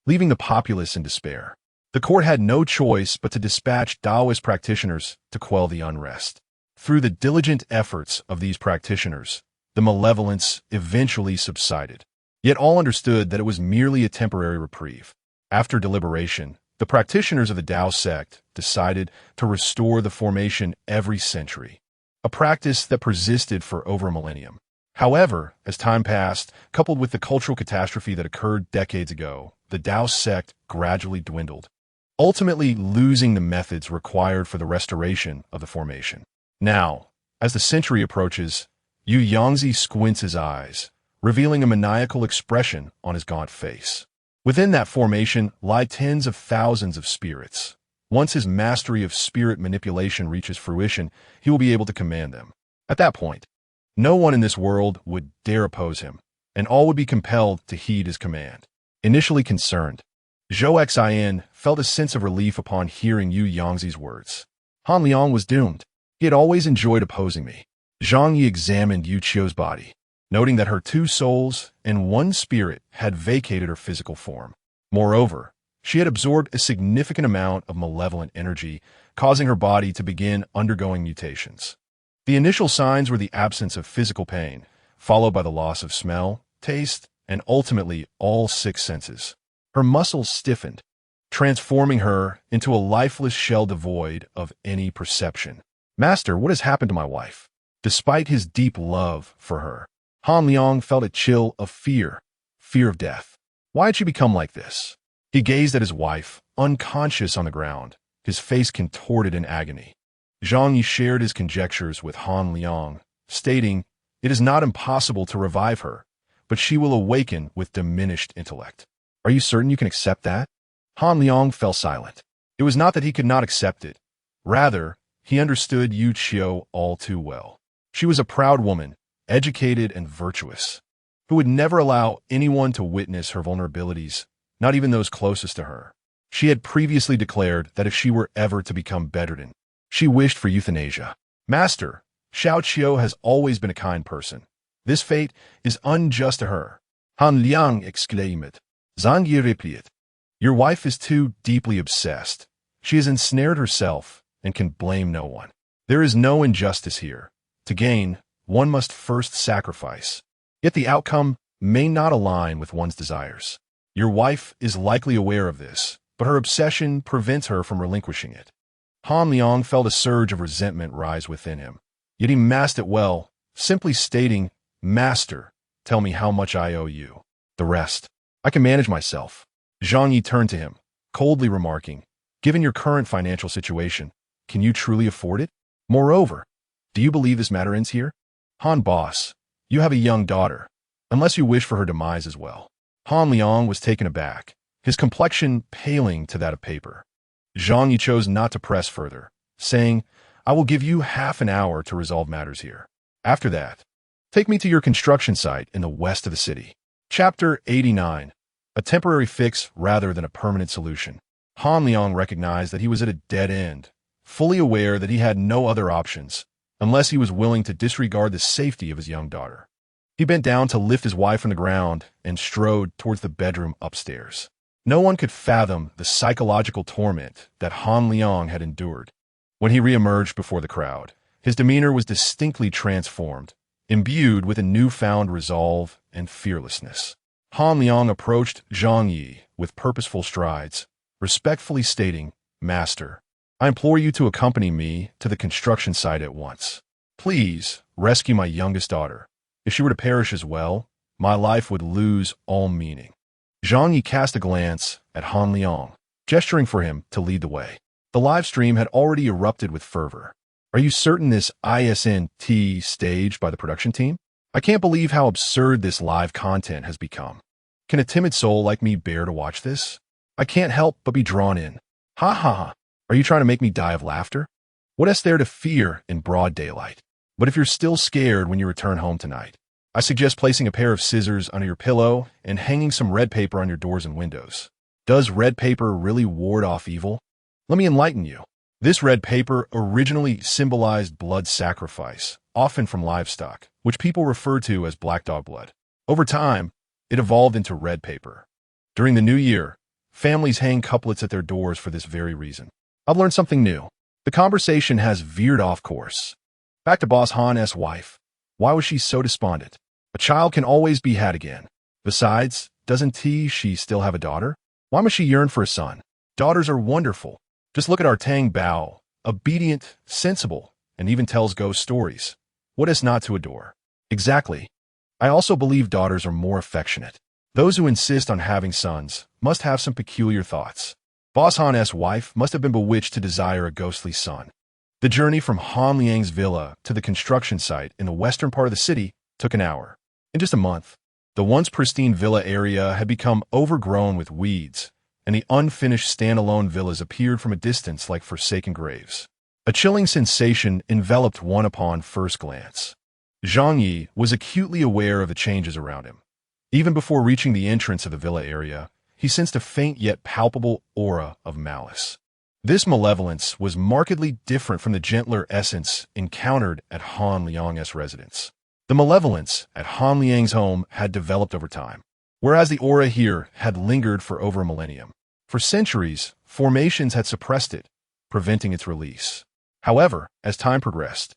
leaving the populace in despair. The court had no choice but to dispatch Taoist practitioners to quell the unrest. Through the diligent efforts of these practitioners, the malevolence eventually subsided. Yet all understood that it was merely a temporary reprieve. After deliberation, the practitioners of the Tao sect decided to restore the formation every century, a practice that persisted for over a millennium. However, as time passed, coupled with the cultural catastrophe that occurred decades ago, the Tao sect gradually dwindled, ultimately losing the methods required for the restoration of the formation. Now, as the century approaches, Yu Yangzi squints his eyes, revealing a maniacal expression on his gaunt face. Within that formation lie tens of thousands of spirits. Once his mastery of spirit manipulation reaches fruition, he will be able to command them. At that point, no one in this world would dare oppose him, and all would be compelled to heed his command. Initially concerned, Zhou Xian felt a sense of relief upon hearing Yu Yangzi's words. Han Liang was doomed. He had always enjoyed opposing me. Zhang Ye examined Yu Qiu's body, noting that her 2 souls and 1 spirit had vacated her physical form. Moreover, she had absorbed a significant amount of malevolent energy, causing her body to begin undergoing mutations. The initial signs were the absence of physical pain, followed by the loss of smell, taste, and ultimately all 6 senses. Her muscles stiffened, transforming her into a lifeless shell devoid of any perception. Master, what has happened to my wife? Despite his deep love for her, Han Liang felt a chill of fear of death. Why had she become like this? He gazed at his wife, unconscious on the ground, his face contorted in agony. Zhang Ye shared his conjectures with Han Liang, stating, "It is not impossible to revive her, but she will awaken with diminished intellect." Are you certain you can accept that? Han Liang fell silent. It was not that he could not accept it. Rather, he understood Yu Qiu all too well. She was a proud woman, educated and virtuous, who would never allow anyone to witness her vulnerabilities, not even those closest to her. She had previously declared that if she were ever to become bedridden, she wished for euthanasia. Master, Xiao Qiu has always been a kind person. This fate is unjust to her. Han Liang exclaimed. Zhang Ye replied, "Your wife is too deeply obsessed. She has ensnared herself and can blame no one. There is no injustice here. To gain, one must first sacrifice. Yet the outcome may not align with one's desires. Your wife is likely aware of this, but her obsession prevents her from relinquishing it." Han Liang felt a surge of resentment rise within him. Yet he masked it well, simply stating, "Master, tell me how much I owe you. The rest, I can manage myself." Zhang Yi turned to him, coldly remarking, "Given your current financial situation, can you truly afford it? Moreover, do you believe this matter ends here? Han boss, you have a young daughter, unless you wish for her demise as well." Han Liang was taken aback, his complexion paling to that of paper. Zhang Yi chose not to press further, saying, "I will give you half an hour to resolve matters here. After that, take me to your construction site in the west of the city." Chapter 89. A temporary fix rather than a permanent solution. Han Liang recognized that he was at a dead end, fully aware that he had no other options, unless he was willing to disregard the safety of his young daughter. He bent down to lift his wife from the ground and strode towards the bedroom upstairs. No one could fathom the psychological torment that Han Liang had endured. When he reemerged before the crowd, his demeanor was distinctly transformed, imbued with a newfound resolve and fearlessness. Han Liang approached Zhang Yi with purposeful strides, respectfully stating, "Master, I implore you to accompany me to the construction site at once. Please rescue my youngest daughter. If she were to perish as well, my life would lose all meaning." Zhang Yi cast a glance at Han Liang, gesturing for him to lead the way. The live stream had already erupted with fervor. "Are you certain this isn't staged by the production team? I can't believe how absurd this live content has become. Can a timid soul like me bear to watch this? I can't help but be drawn in. Ha ha ha. Are you trying to make me die of laughter? What is there to fear in broad daylight? But if you're still scared when you return home tonight, I suggest placing a pair of scissors under your pillow and hanging some red paper on your doors and windows. Does red paper really ward off evil? Let me enlighten you. This red paper originally symbolized blood sacrifice, often from livestock, which people refer to as black dog blood. Over time, it evolved into red paper. During the new year, families hang couplets at their doors for this very reason. I've learned something new. The conversation has veered off course. Back to Boss Han's wife. Why was she so despondent? A child can always be had again. Besides, doesn't she still have a daughter? Why must she yearn for a son? Daughters are wonderful. Just look at our Tang Bao, obedient, sensible, and even tells ghost stories. What is not to adore? Exactly. I also believe daughters are more affectionate. Those who insist on having sons must have some peculiar thoughts. Boss Han's wife must have been bewitched to desire a ghostly son. The journey from Han Liang's villa to the construction site in the western part of the city took an hour. In just a month, the once pristine villa area had become overgrown with weeds, and the unfinished standalone villas appeared from a distance like forsaken graves. A chilling sensation enveloped one upon first glance. Zhang Ye was acutely aware of the changes around him. Even before reaching the entrance of the villa area, he sensed a faint yet palpable aura of malice. This malevolence was markedly different from the gentler essence encountered at Han Liang's residence. The malevolence at Han Liang's home had developed over time, whereas the aura here had lingered for over a millennium. For centuries, formations had suppressed it, preventing its release. However, as time progressed,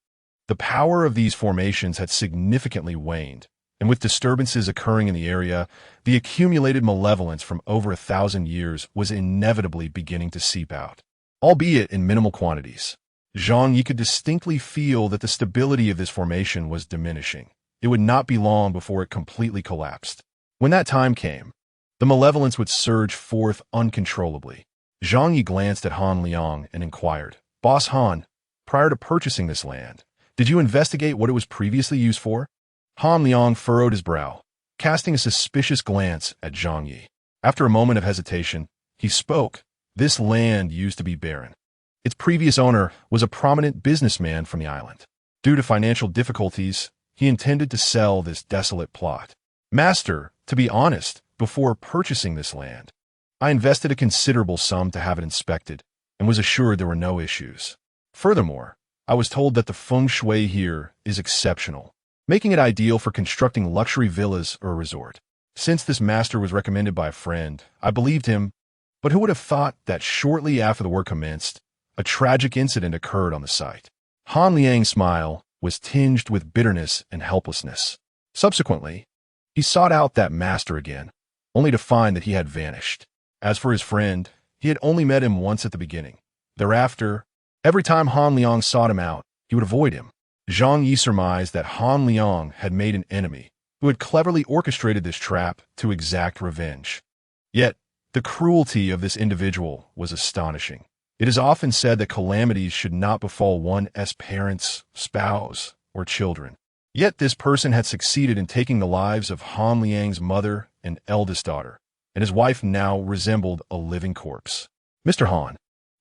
the power of these formations had significantly waned, and with disturbances occurring in the area, the accumulated malevolence from over 1,000 years was inevitably beginning to seep out. Albeit in minimal quantities, Zhang Ye could distinctly feel that the stability of this formation was diminishing. It would not be long before it completely collapsed. When that time came, the malevolence would surge forth uncontrollably. Zhang Ye glanced at Han Liang and inquired, "Boss Han, prior to purchasing this land, did you investigate what it was previously used for?" Han Liang furrowed his brow, casting a suspicious glance at Zhang Ye. After a moment of hesitation, he spoke. "This land used to be barren. Its previous owner was a prominent businessman from the island. Due to financial difficulties, he intended to sell this desolate plot. Master, to be honest, before purchasing this land, I invested a considerable sum to have it inspected and was assured there were no issues. Furthermore, I was told that the feng shui here is exceptional, making it ideal for constructing luxury villas or a resort. Since this master was recommended by a friend, I believed him, but who would have thought that shortly after the work commenced, a tragic incident occurred on the site?" Han Liang's smile was tinged with bitterness and helplessness. Subsequently, he sought out that master again, only to find that he had vanished. As for his friend, he had only met him once at the beginning. Thereafter, every time Han Liang sought him out, he would avoid him. Zhang Ye surmised that Han Liang had made an enemy who had cleverly orchestrated this trap to exact revenge. Yet, the cruelty of this individual was astonishing. It is often said that calamities should not befall one's parents, spouse, or children. Yet this person had succeeded in taking the lives of Han Liang's mother and eldest daughter, and his wife now resembled a living corpse. "Mr. Han,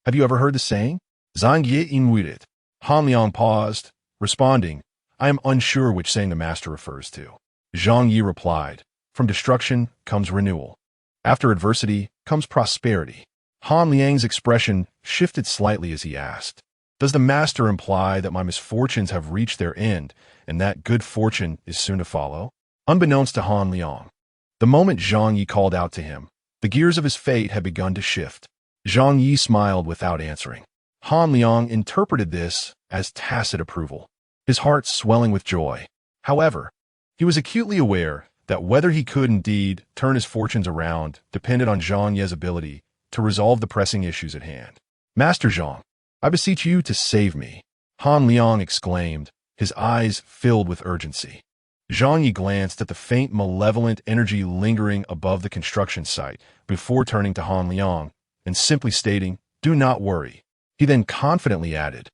have you ever heard the saying? Zhang Ye inuit." Han Liang paused, responding, "I am unsure which saying the master refers to." Zhang Ye replied, "From destruction comes renewal. After adversity comes prosperity." Han Liang's expression shifted slightly as he asked, "Does the master imply that my misfortunes have reached their end and that good fortune is soon to follow?" Unbeknownst to Han Liang, the moment Zhang Ye called out to him, the gears of his fate had begun to shift. Zhang Ye smiled without answering. Han Liang interpreted this as tacit approval, his heart swelling with joy. However, he was acutely aware that whether he could indeed turn his fortunes around depended on Zhang Ye's ability to resolve the pressing issues at hand. "Master Zhang, I beseech you to save me," Han Liang exclaimed, his eyes filled with urgency. Zhang Ye glanced at the faint malevolent energy lingering above the construction site before turning to Han Liang and simply stating, "Do not worry." He then confidently added,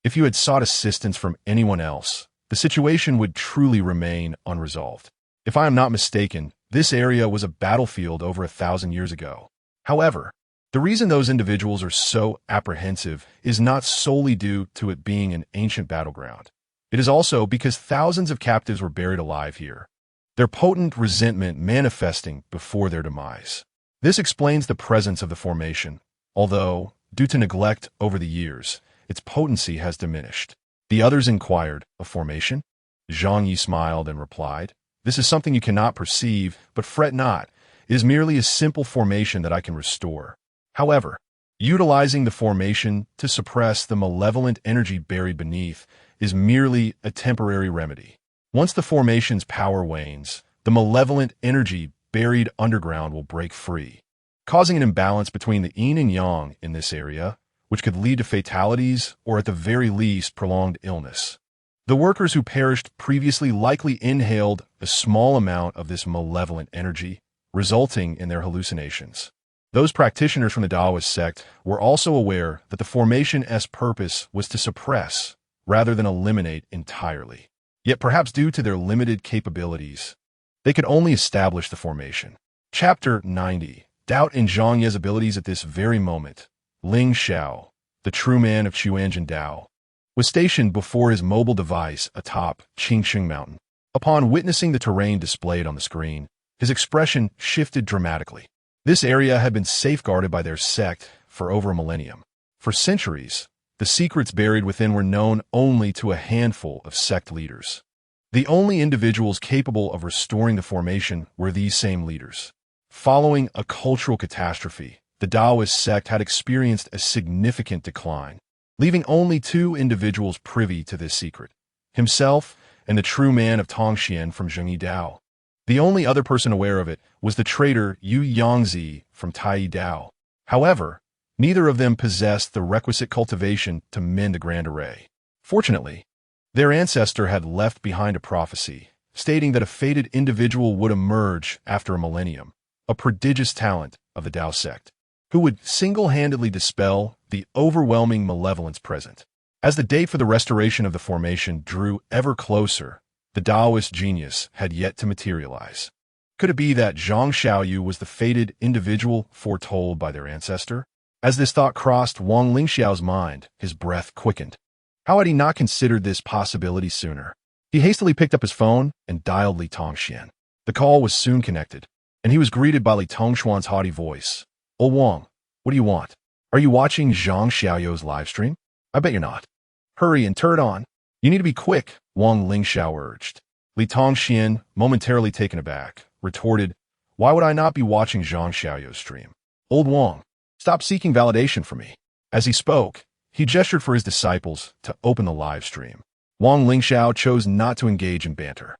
"If you had sought assistance from anyone else, the situation would truly remain unresolved. If I am not mistaken, this area was a battlefield over 1,000 years ago. However, the reason those individuals are so apprehensive is not solely due to it being an ancient battleground. It is also because thousands of captives were buried alive here, their potent resentment manifesting before their demise. This explains the presence of the formation, although, due to neglect over the years, its potency has diminished." The others inquired, "A formation?" Zhang Ye smiled and replied, "This is something you cannot perceive, but fret not. It is merely a simple formation that I can restore. However, utilizing the formation to suppress the malevolent energy buried beneath is merely a temporary remedy. Once the formation's power wanes, the malevolent energy buried underground will break free, causing an imbalance between the yin and yang in this area, which could lead to fatalities or at the very least prolonged illness. The workers who perished previously likely inhaled a small amount of this malevolent energy, resulting in their hallucinations. Those practitioners from the Taoist sect were also aware that the formation's purpose was to suppress, rather than eliminate entirely. Yet perhaps due to their limited capabilities, they could only establish the formation. Chapter 90. Doubt in Zhang Ye's abilities. At this very moment, Ling Xiao, the true man of Chuanjin Dao, was stationed before his mobile device atop Qingxing Mountain. Upon witnessing the terrain displayed on the screen, his expression shifted dramatically. This area had been safeguarded by their sect for over a millennium. For centuries, the secrets buried within were known only to a handful of sect leaders. The only individuals capable of restoring the formation were these same leaders. Following a cultural catastrophe, the Taoist sect had experienced a significant decline, leaving only two individuals privy to this secret: himself and the true man of Tongxian from Zhang Ye Dao. The only other person aware of it was the traitor Yu Yangzi from Tai Dao. However, neither of them possessed the requisite cultivation to mend the grand array. Fortunately, their ancestor had left behind a prophecy, stating that a fated individual would emerge after a millennium, a prodigious talent of the Tao sect, who would single-handedly dispel the overwhelming malevolence present. As the date for the restoration of the formation drew ever closer, the Taoist genius had yet to materialize. Could it be that Zhang Xiaoyu was the fated individual foretold by their ancestor? As this thought crossed Wang Lingxiao's mind, his breath quickened. How had he not considered this possibility sooner? He hastily picked up his phone and dialed Li Tongxian. The call was soon connected, and he was greeted by Li Tongxuan's haughty voice. "Oh Wang, what do you want? Are you watching Zhang Xiaoyu's livestream? I bet you're not. Hurry and turn it on. You need to be quick," Wang Lingxiao urged. Li Tongxian, momentarily taken aback, retorted, "Why would I not be watching Zhang Xiaoyu's stream? Old Wang, stop seeking validation from me." As he spoke, he gestured for his disciples to open the live stream. Wang Lingxiao chose not to engage in banter.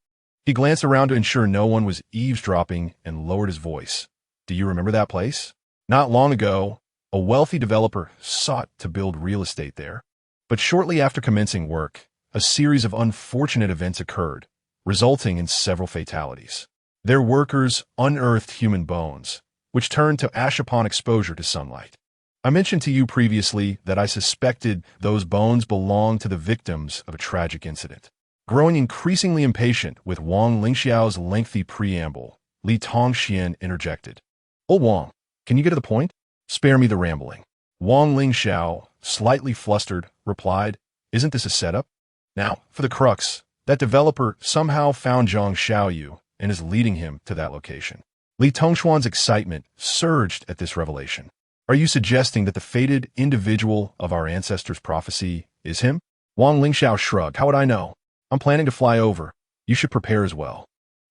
He glanced around to ensure no one was eavesdropping and lowered his voice. "Do you remember that place? Not long ago, a wealthy developer sought to build real estate there. But shortly after commencing work, a series of unfortunate events occurred, resulting in several fatalities. Their workers unearthed human bones, which turned to ash upon exposure to sunlight. I mentioned to you previously that I suspected those bones belonged to the victims of a tragic incident." Growing increasingly impatient with Wang Lingxiao's lengthy preamble, Li Tongxian interjected. "Old Wang, can you get to the point? Spare me the rambling." Wang Lingxiao, slightly flustered, replied, "Isn't this a setup? Now, for the crux, that developer somehow found Zhang Xiaoyu and is leading him to that location." Li Tongxuan's excitement surged at this revelation. "Are you suggesting that the fated individual of our ancestors' prophecy is him?" Wang Lingxiao shrugged. "How would I know? I'm planning to fly over. You should prepare as well.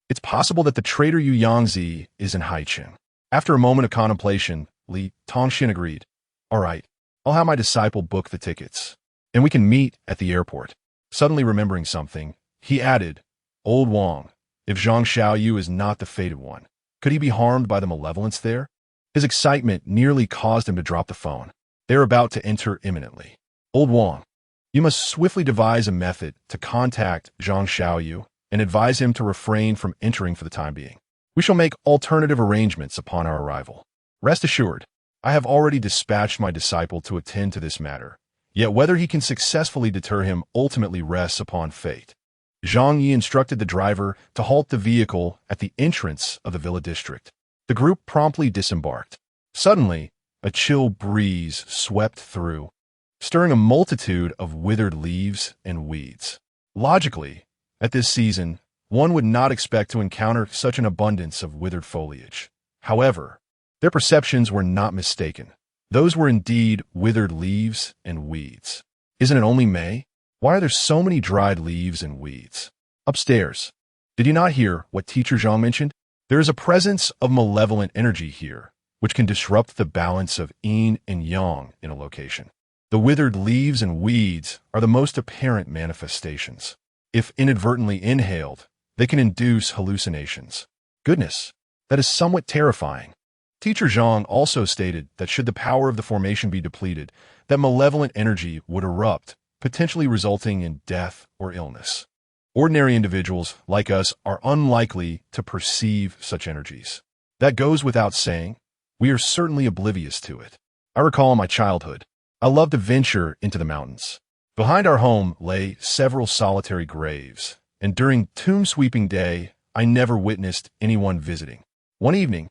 It's possible that the traitor Yu Yangzi is in Haicheng." After a moment of contemplation, Li Tongxian agreed. "All right, I'll have my disciple book the tickets, and we can meet at the airport." Suddenly remembering something, he added, "Old Wang, if Zhang Xiaoyu is not the fated one, could he be harmed by the malevolence there?" His excitement nearly caused him to drop the phone. "They are about to enter imminently. Old Wang, you must swiftly devise a method to contact Zhang Xiaoyu and advise him to refrain from entering for the time being. We shall make alternative arrangements upon our arrival. Rest assured, I have already dispatched my disciple to attend to this matter, yet whether he can successfully deter him ultimately rests upon fate." Zhang Ye instructed the driver to halt the vehicle at the entrance of the villa district. The group promptly disembarked. Suddenly, a chill breeze swept through, stirring a multitude of withered leaves and weeds. Logically, at this season, one would not expect to encounter such an abundance of withered foliage. However, their perceptions were not mistaken. Those were indeed withered leaves and weeds. Isn't it only May? Why are there so many dried leaves and weeds? Upstairs, did you not hear what Teacher Zhang mentioned? There is a presence of malevolent energy here, which can disrupt the balance of yin and yang in a location. The withered leaves and weeds are the most apparent manifestations. If inadvertently inhaled, they can induce hallucinations. Goodness, that is somewhat terrifying. Teacher Zhang also stated that should the power of the formation be depleted, that malevolent energy would erupt, potentially resulting in death or illness. Ordinary individuals, like us, are unlikely to perceive such energies. That goes without saying, we are certainly oblivious to it. I recall in my childhood, I loved to venture into the mountains. Behind our home lay several solitary graves, and during tomb sweeping day, I never witnessed anyone visiting. One evening,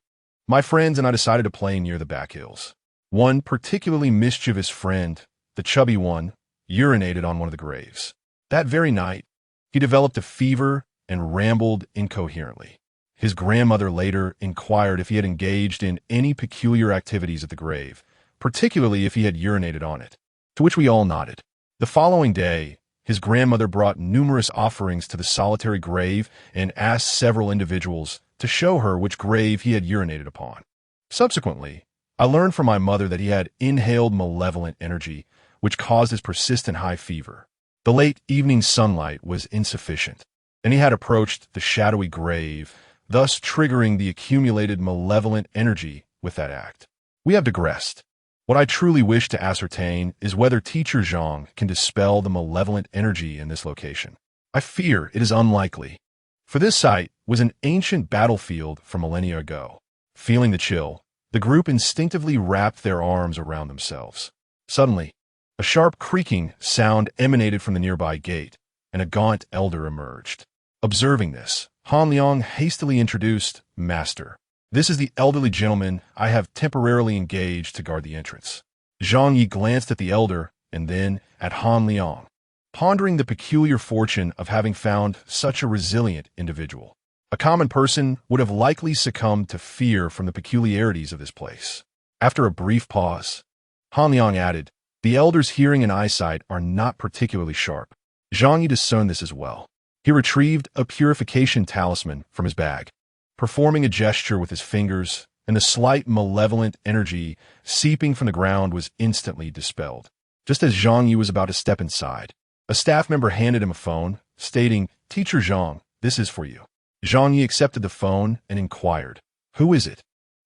my friends and I decided to play near the back hills. One particularly mischievous friend, the chubby one, urinated on one of the graves. That very night, he developed a fever and rambled incoherently. His grandmother later inquired if he had engaged in any peculiar activities at the grave, particularly if he had urinated on it, to which we all nodded. The following day, his grandmother brought numerous offerings to the solitary grave and asked several individuals to show her which grave he had urinated upon. Subsequently, I learned from my mother that he had inhaled malevolent energy, which caused his persistent high fever. The late evening sunlight was insufficient, and he had approached the shadowy grave, thus triggering the accumulated malevolent energy with that act. We have digressed. What I truly wish to ascertain is whether Teacher Zhang can dispel the malevolent energy in this location. I fear it is unlikely, for this site was an ancient battlefield from millennia ago. Feeling the chill, the group instinctively wrapped their arms around themselves. Suddenly, a sharp creaking sound emanated from the nearby gate, and a gaunt elder emerged. Observing this, Han Liang hastily introduced, "Master, this is the elderly gentleman I have temporarily engaged to guard the entrance." Zhang Ye glanced at the elder and then at Han Liang, pondering the peculiar fortune of having found such a resilient individual. A common person would have likely succumbed to fear from the peculiarities of this place. After a brief pause, Han Liang added, "The elder's hearing and eyesight are not particularly sharp." Zhang Ye discerned this as well. He retrieved a purification talisman from his bag, performing a gesture with his fingers, and the slight malevolent energy seeping from the ground was instantly dispelled. Just as Zhang Ye was about to step inside, a staff member handed him a phone, stating, "Teacher Zhang, this is for you." Zhang Ye accepted the phone and inquired, "Who is it?"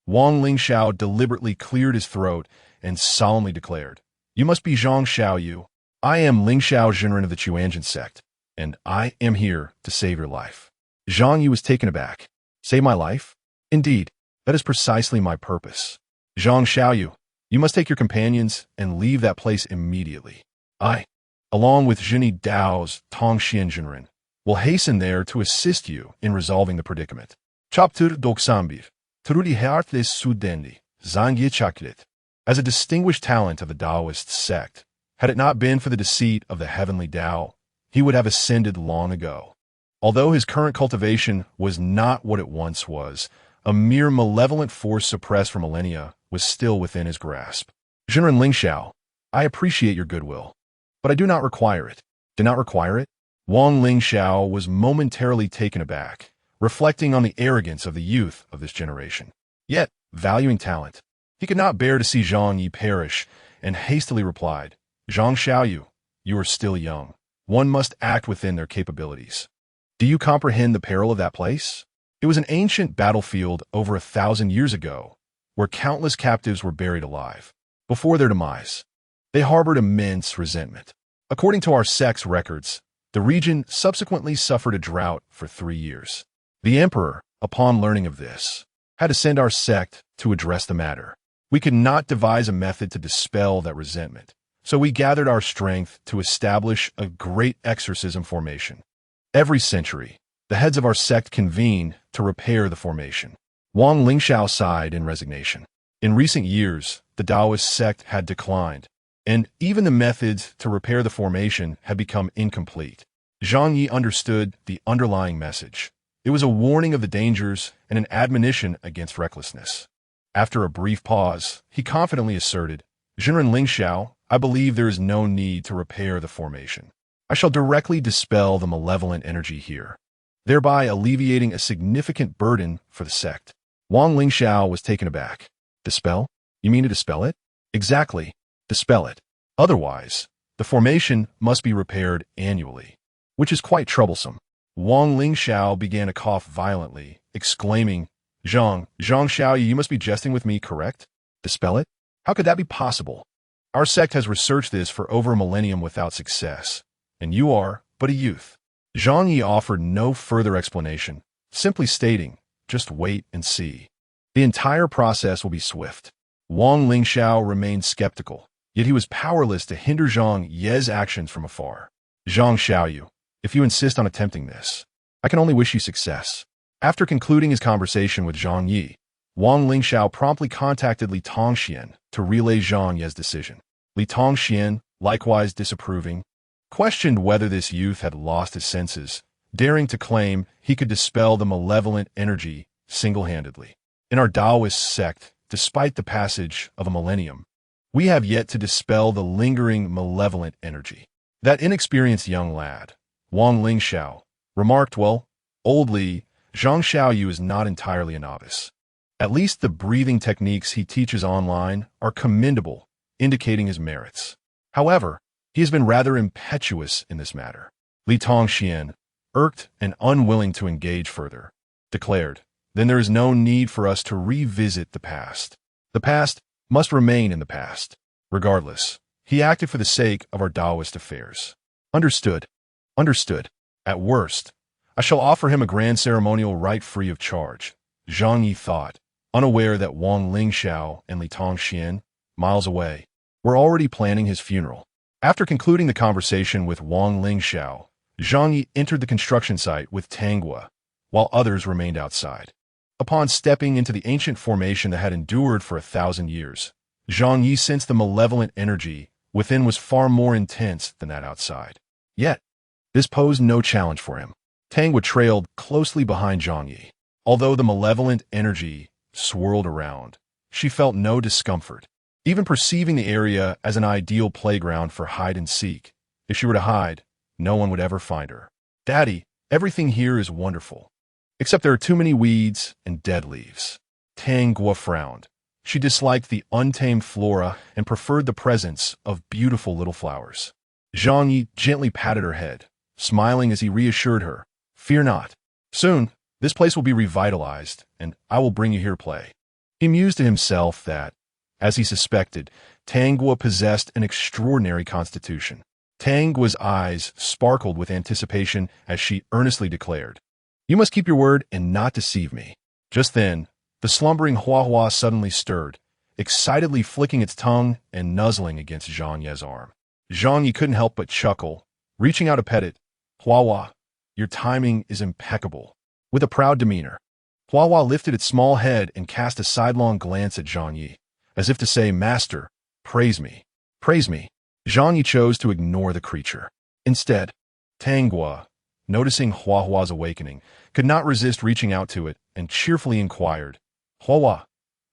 Wang Lingxiao deliberately cleared his throat and solemnly declared, "You must be Zhang Xiaoyu. I am Lingxiao Zhenren of the Chuanjin sect, and I am here to save your life." Zhang Ye was taken aback. "Save my life? Indeed, that is precisely my purpose. Zhang Xiaoyu, you must take your companions and leave that place immediately. I, along with Zhini Dao's Tongxian Zhenren, will hasten there to assist you in resolving the predicament." Chapter Doksambir, Trudi Heartles Sudendi, Zhang Ye Chakrit. As a distinguished talent of the Taoist sect, had it not been for the deceit of the heavenly Tao, he would have ascended long ago. Although his current cultivation was not what it once was, a mere malevolent force suppressed for millennia was still within his grasp. Zhenren Lingxiao, I appreciate your goodwill, but I do not require it. Do not require it? Wang Lingxiao was momentarily taken aback, reflecting on the arrogance of the youth of this generation. Yet, valuing talent, he could not bear to see Zhang Ye perish, and hastily replied, "Zhang Xiaoyu, you are still young. One must act within their capabilities. Do you comprehend the peril of that place? It was an ancient battlefield over 1,000 years ago, where countless captives were buried alive. Before their demise, they harbored immense resentment. According to our sect's records, the region subsequently suffered a drought for 3 years. The emperor, upon learning of this, had to send our sect to address the matter. We could not devise a method to dispel that resentment, so we gathered our strength to establish a great exorcism formation. Every century, the heads of our sect convene to repair the formation." Wang Lingxiao sighed in resignation. In recent years, the Taoist sect had declined, and even the methods to repair the formation had become incomplete. Zhang Ye understood the underlying message. It was a warning of the dangers and an admonition against recklessness. After a brief pause, he confidently asserted, "Zhenren Lingxiao, I believe there is no need to repair the formation. I shall directly dispel the malevolent energy here, thereby alleviating a significant burden for the sect." Wang Lingxiao was taken aback. "Dispel? You mean to dispel it?" "Exactly. Dispel it. Otherwise, the formation must be repaired annually, which is quite troublesome." Wang Lingxiao began to cough violently, exclaiming, Zhang Xiaoyu, you must be jesting with me, correct? Dispel it? How could that be possible? Our sect has researched this for over a millennium without success, and you are but a youth." Zhang Ye offered no further explanation, simply stating, "Just wait and see." The entire process will be swift. Wang Lingxiao remained skeptical, yet he was powerless to hinder Zhang Ye's actions from afar. Zhang Xiaoyu, if you insist on attempting this, I can only wish you success. After concluding his conversation with Zhang Ye, Wang Lingxiao promptly contacted Li Tongxian to relay Zhang Ye's decision. Li Tongxian, likewise disapproving, questioned whether this youth had lost his senses, daring to claim he could dispel the malevolent energy single-handedly. In our Taoist sect, despite the passage of a millennium, we have yet to dispel the lingering malevolent energy. That inexperienced young lad, Wang Lingxiao, remarked, well, old Li, Zhang Xiaoyu is not entirely a novice. At least the breathing techniques he teaches online are commendable, indicating his merits. However, he has been rather impetuous in this matter. Li Tongxian, irked and unwilling to engage further, declared, then there is no need for us to revisit the past. The past must remain in the past. Regardless, he acted for the sake of our Taoist affairs. Understood. Understood. At worst, I shall offer him a grand ceremonial rite free of charge, Zhang Ye thought, unaware that Wang Lingxiao and Li Tongxian, miles away, were already planning his funeral. After concluding the conversation with Wang Lingxiao, Zhang Ye entered the construction site with Tanggua, while others remained outside. Upon stepping into the ancient formation that had endured for 1,000 years, Zhang Ye sensed the malevolent energy within was far more intense than that outside. Yet, this posed no challenge for him. Tanggua trailed closely behind Zhang Ye. Although the malevolent energy swirled around, she felt no discomfort, even perceiving the area as an ideal playground for hide-and-seek. If she were to hide, no one would ever find her. Daddy, everything here is wonderful, except there are too many weeds and dead leaves. Tanggua frowned. She disliked the untamed flora and preferred the presence of beautiful little flowers. Zhang Ye gently patted her head, smiling as he reassured her, fear not. Soon, this place will be revitalized, and I will bring you here to play. He mused to himself that, as he suspected, Tanggua possessed an extraordinary constitution. Tanggua's eyes sparkled with anticipation as she earnestly declared, you must keep your word and not deceive me. Just then, the slumbering Hua suddenly stirred, excitedly flicking its tongue and nuzzling against Zhang Ye's arm. Zhang Ye couldn't help but chuckle, reaching out to pet it. Hua, your timing is impeccable. With a proud demeanor, Hua lifted its small head and cast a sidelong glance at Zhang Ye, as if to say, Master, praise me, praise me. Zhang Ye chose to ignore the creature. Instead, Tanggua, noticing Hua's awakening, could not resist reaching out to it and cheerfully inquired, Hua,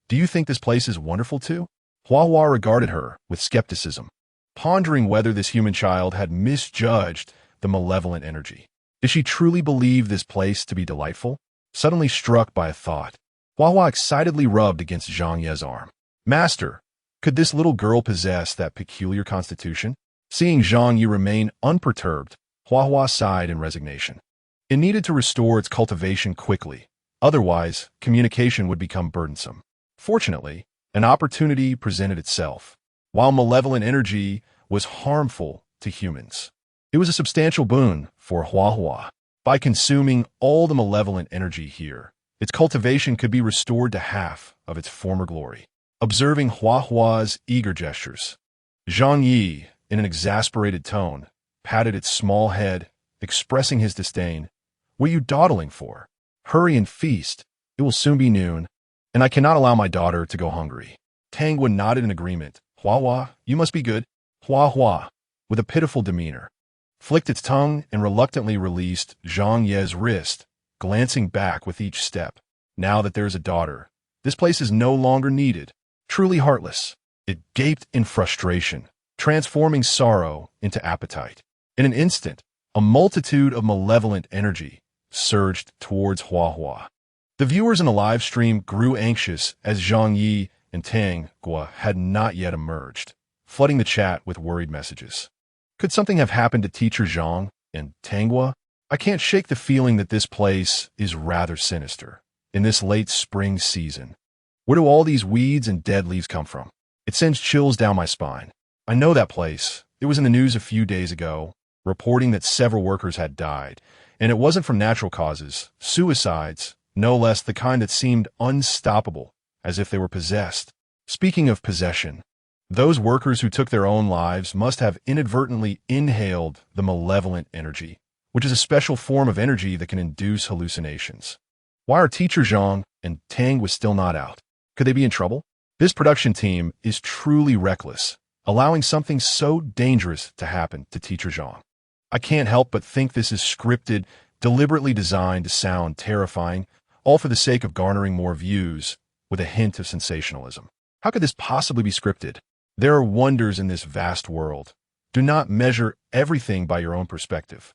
do you think this place is wonderful too? Hua regarded her with skepticism, pondering whether this human child had misjudged the malevolent energy. Did she truly believe this place to be delightful? Suddenly struck by a thought, Hua excitedly rubbed against Zhang Ye's arm. Master, could this little girl possess that peculiar constitution? Seeing Zhang Ye remain unperturbed, Hua sighed in resignation. It needed to restore its cultivation quickly, otherwise communication would become burdensome. Fortunately, an opportunity presented itself. While malevolent energy was harmful to humans, it was a substantial boon for Hua. By consuming all the malevolent energy here, its cultivation could be restored to half of its former glory. Observing Hua's eager gestures, Zhang Ye, in an exasperated tone, patted its small head, expressing his disdain. What are you dawdling for? Hurry and feast. It will soon be noon, and I cannot allow my daughter to go hungry. Tanggua nodded in agreement. Hua, you must be good. Hua, with a pitiful demeanor, flicked its tongue and reluctantly released Zhang Ye's wrist, glancing back with each step. Now that there is a daughter, this place is no longer needed. Truly heartless. It gaped in frustration, transforming sorrow into appetite. In an instant, a multitude of malevolent energy surged towards Hua. The viewers in the live stream grew anxious as Zhang Ye and Tanggua had not yet emerged, flooding the chat with worried messages. Could something have happened to teacher Zhang and Tanggua? I can't shake the feeling that this place is rather sinister. In this late spring season, where do all these weeds and dead leaves come from? It sends chills down my spine. I know that place. It was in the news a few days ago, reporting that several workers had died, and it wasn't from natural causes, suicides. no less the kind that seemed unstoppable, as if they were possessed. Speaking of possession, those workers who took their own lives must have inadvertently inhaled the malevolent energy, which is a special form of energy that can induce hallucinations. Why are teacher Zhang and Tang was still not out? Could they be in trouble? This production team is truly reckless, allowing something so dangerous to happen to teacher Zhang. I can't help but think this is scripted, deliberately designed to sound terrifying, all for the sake of garnering more views, with a hint of sensationalism. How could this possibly be scripted? There are wonders in this vast world. Do not measure everything by your own perspective.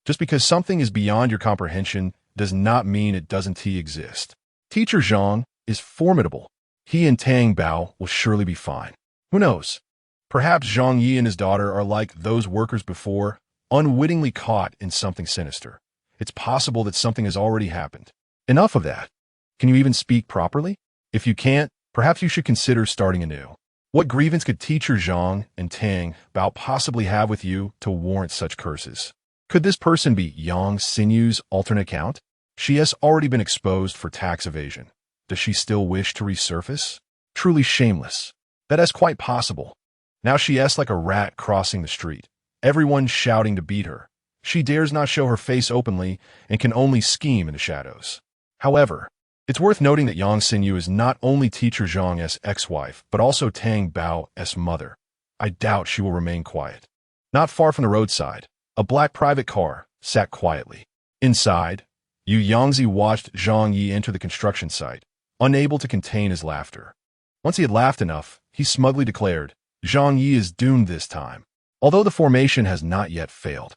Just because something is beyond your comprehension does not mean it doesn't exist. Teacher Zhang is formidable. He and Tang Bao will surely be fine. Who knows? Perhaps Zhang Ye and his daughter are like those workers before, unwittingly caught in something sinister. It's possible that something has already happened. Enough of that. Can you even speak properly? If you can't, perhaps you should consider starting anew. What grievance could teacher Zhang and Tang Bao possibly have with you to warrant such curses? Could this person be Yang Sinyu's alternate account? She has already been exposed for tax evasion. Does she still wish to resurface? Truly shameless. That is quite possible. Now she is like a rat crossing the street, everyone shouting to beat her. She dares not show her face openly and can only scheme in the shadows. However, it's worth noting that Yang Xinyu is not only teacher Zhang's ex-wife, but also Tang Bao's mother. I doubt she will remain quiet. Not far from the roadside, a black private car sat quietly. Inside, Yu Yangzi watched Zhang Ye enter the construction site, unable to contain his laughter. Once he had laughed enough, he smugly declared, Zhang Ye is doomed this time, although the formation has not yet failed.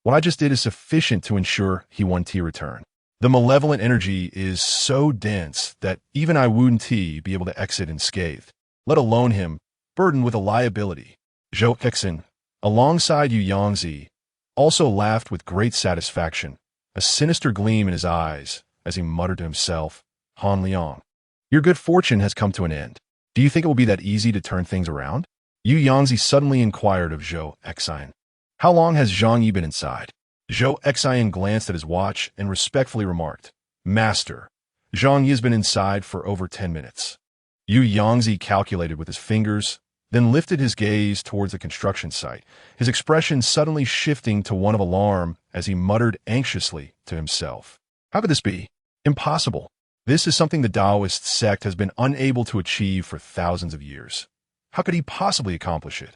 What I just did is sufficient to ensure he won't return. The malevolent energy is so dense that even I wouldn't be able to exit unscathed, let alone him, burdened with a liability. Zhou Kexin, alongside Yu Yangzi, also laughed with great satisfaction, a sinister gleam in his eyes as he muttered to himself, Han Liang, your good fortune has come to an end. Do you think it will be that easy to turn things around? Yu Yangzi suddenly inquired of Zhou Exian. How long has Zhang Yi been inside? Zhou Exian glanced at his watch and respectfully remarked, Master, Zhang Yi has been inside for over 10 minutes. Yu Yangzi calculated with his fingers, then lifted his gaze towards the construction site, his expression suddenly shifting to one of alarm as he muttered anxiously to himself. How could this be? Impossible. This is something the Taoist sect has been unable to achieve for thousands of years. How could he possibly accomplish it?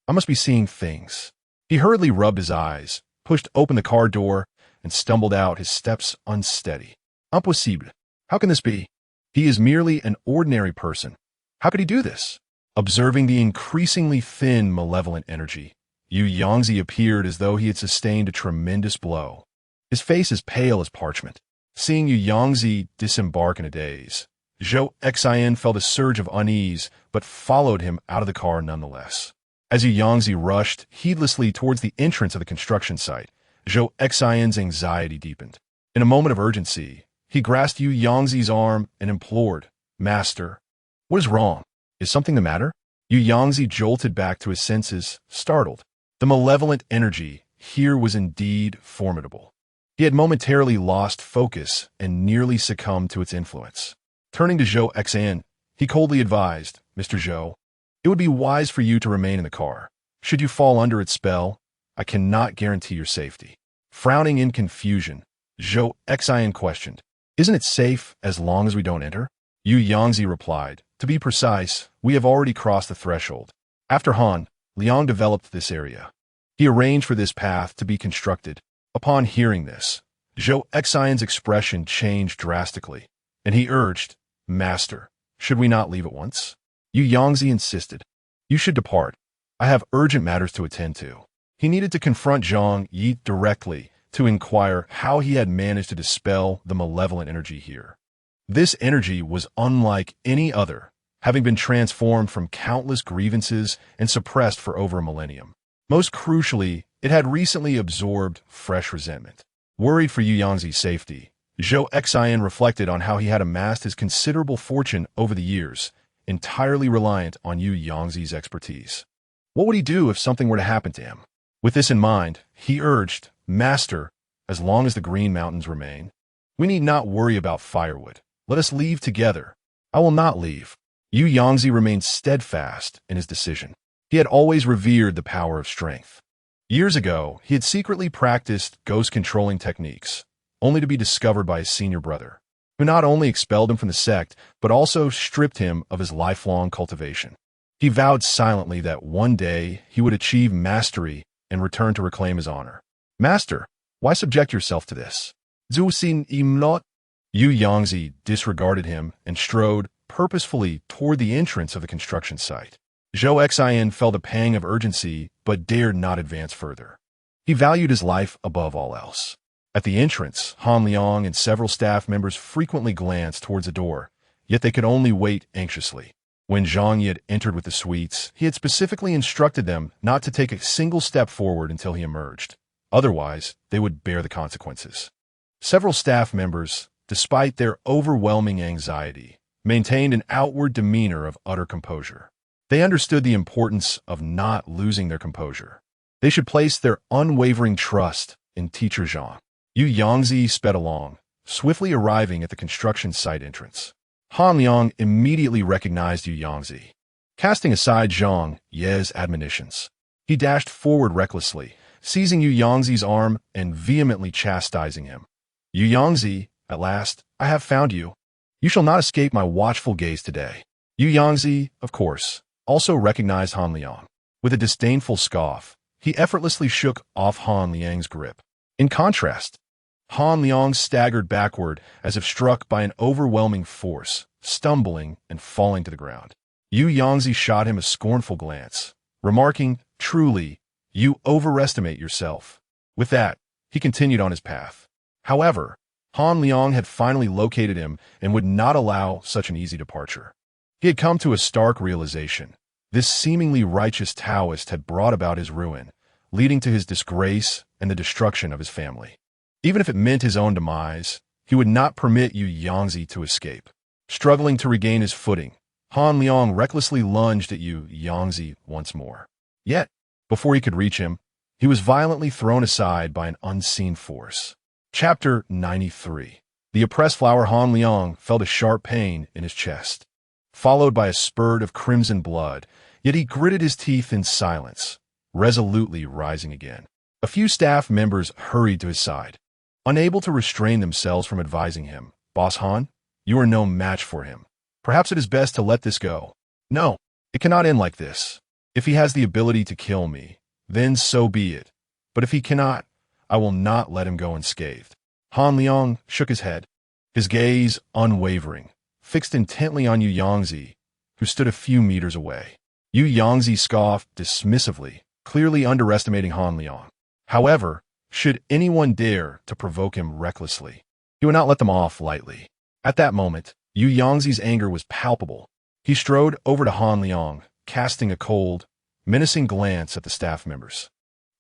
I must be seeing things. He hurriedly rubbed his eyes, pushed open the car door, and stumbled out, his steps unsteady. Impossible. How can this be? He is merely an ordinary person. How could he do this? Observing the increasingly thin, malevolent energy, Yu Yangzi appeared as though he had sustained a tremendous blow. His face is pale as parchment. Seeing Yu Yangzi disembark in a daze, Zhou Exian felt a surge of unease, but followed him out of the car nonetheless. As Yu Yangzi rushed heedlessly towards the entrance of the construction site, Zhou Exian's anxiety deepened. In a moment of urgency, he grasped Yu Yangzi's arm and implored, Master, what is wrong? Is something the matter? Yu Yangzi jolted back to his senses, startled. The malevolent energy here was indeed formidable. He had momentarily lost focus and nearly succumbed to its influence. Turning to Zhou Exian, he coldly advised, Mr. Zhou, it would be wise for you to remain in the car. Should you fall under its spell, I cannot guarantee your safety. Frowning in confusion, Zhou Exian questioned, Isn't it safe as long as we don't enter? Yu Yangzi replied, To be precise, we have already crossed the threshold. After Han, Liang developed this area. He arranged for this path to be constructed. Upon hearing this, Zhou Exian's expression changed drastically, and he urged, Master, should we not leave at once? Yu Yangzi insisted, You should depart. I have urgent matters to attend to. He needed to confront Zhang Ye directly to inquire how he had managed to dispel the malevolent energy here. This energy was unlike any other, having been transformed from countless grievances and suppressed for over a millennium. Most crucially, it had recently absorbed fresh resentment. Worried for Yu Yangzi's safety, Zhou Exian reflected on how he had amassed his considerable fortune over the years, entirely reliant on Yu Yangzi's expertise. What would he do if something were to happen to him? With this in mind, he urged, Master, as long as the Green Mountains remain, We need not worry about firewood. Let us leave together. I will not leave. Yu Yangzi remained steadfast in his decision. He had always revered the power of strength. Years ago, he had secretly practiced ghost-controlling techniques, only to be discovered by his senior brother, who not only expelled him from the sect, but also stripped him of his lifelong cultivation. He vowed silently that one day he would achieve mastery and return to reclaim his honor. Master, why subject yourself to this? Zhu Xin Imlot? Yu Yangzi disregarded him and strode purposefully toward the entrance of the construction site. Zhou Xin felt a pang of urgency but dared not advance further. He valued his life above all else. At the entrance, Han Liang and several staff members frequently glanced towards the door, yet they could only wait anxiously. When Zhang Ye had entered with the sweets, he had specifically instructed them not to take a single step forward until he emerged. Otherwise, they would bear the consequences. Several staff members, despite their overwhelming anxiety, maintained an outward demeanor of utter composure. They understood the importance of not losing their composure. They should place their unwavering trust in Teacher Zhang. Yu Yangzi sped along, swiftly arriving at the construction site entrance. Han Liang immediately recognized Yu Yangzi. Casting aside Zhang Ye's admonitions, he dashed forward recklessly, seizing Yu Yangzi's arm and vehemently chastising him. Yu Yangzi, at last, I have found you. You shall not escape my watchful gaze today. Yu Yangzi, of course, also recognized Han Liang. With a disdainful scoff, he effortlessly shook off Han Liang's grip. In contrast, Han Liang staggered backward as if struck by an overwhelming force, stumbling and falling to the ground. Yu Yangzi shot him a scornful glance, remarking, "Truly, you overestimate yourself." With that, he continued on his path. However, Han Liang had finally located him and would not allow such an easy departure. He had come to a stark realization. This seemingly righteous Taoist had brought about his ruin, leading to his disgrace and the destruction of his family. Even if it meant his own demise, he would not permit Yu Yangzi to escape. Struggling to regain his footing, Han Liang recklessly lunged at Yu Yangzi once more. Yet, before he could reach him, he was violently thrown aside by an unseen force. Chapter 93. The oppressed flower Han Liang felt a sharp pain in his chest, followed by a spurt of crimson blood, yet he gritted his teeth in silence, resolutely rising again. A few staff members hurried to his side, unable to restrain themselves from advising him. Boss Han, you are no match for him. Perhaps it is best to let this go. No, it cannot end like this. If he has the ability to kill me, then so be it. But if he cannot, I will not let him go unscathed. Han Liang shook his head, his gaze unwavering, fixed intently on Yu Yangzi, who stood a few meters away. Yu Yangzi scoffed dismissively, clearly underestimating Han Liang. However, should anyone dare to provoke him recklessly, he would not let them off lightly. At that moment, Yu Yangzi's anger was palpable. He strode over to Han Liang, casting a cold, menacing glance at the staff members.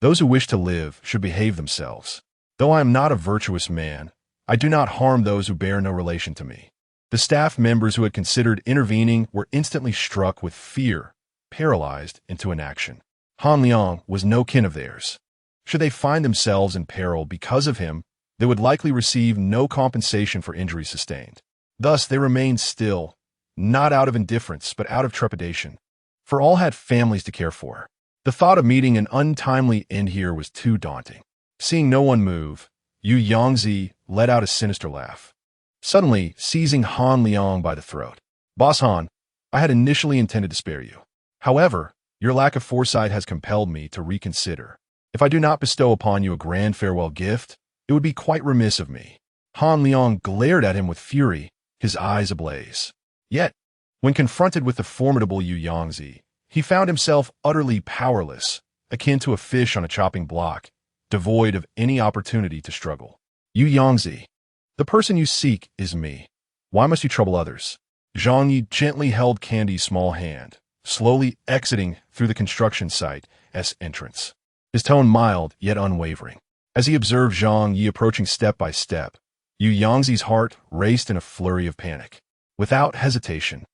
Those who wish to live should behave themselves. Though I am not a virtuous man, I do not harm those who bear no relation to me. The staff members who had considered intervening were instantly struck with fear, paralyzed into inaction. Han Liang was no kin of theirs. Should they find themselves in peril because of him, they would likely receive no compensation for injuries sustained. Thus, they remained still, not out of indifference, but out of trepidation, for all had families to care for. The thought of meeting an untimely end here was too daunting. Seeing no one move, Yu Yangzi let out a sinister laugh, suddenly seizing Han Liang by the throat. Boss Han, I had initially intended to spare you. However, your lack of foresight has compelled me to reconsider. If I do not bestow upon you a grand farewell gift, it would be quite remiss of me. Han Liang glared at him with fury, his eyes ablaze. Yet, when confronted with the formidable Yu Yangzi, he found himself utterly powerless, akin to a fish on a chopping block, devoid of any opportunity to struggle. Yu Yangzi, the person you seek is me. Why must you trouble others? Zhang Ye gently held Candy's small hand, slowly exiting through the construction site's entrance, his tone mild yet unwavering. As he observed Zhang Ye approaching step by step, Yu Yangzi's heart raced in a flurry of panic. Without hesitation,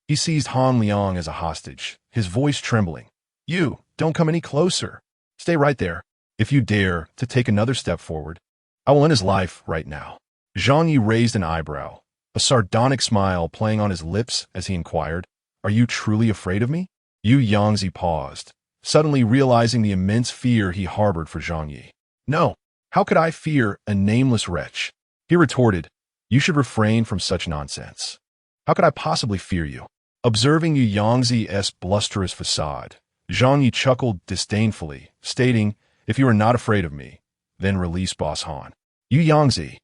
he seized Han Liang as a hostage, his voice trembling. You, don't come any closer. Stay right there. If you dare to take another step forward, I will end his life right now. Zhang Ye raised an eyebrow, a sardonic smile playing on his lips as he inquired, "Are you truly afraid of me?" Yu Yangzi paused, suddenly realizing the immense fear he harbored for Zhang Ye. "No, how could I fear a nameless wretch?" He retorted, "You should refrain from such nonsense. How could I possibly fear you?" Observing Yu Yangzi's blusterous facade, Zhang Ye chuckled disdainfully, stating, "If you are not afraid of me, then release Boss Han." Yu Yangzi,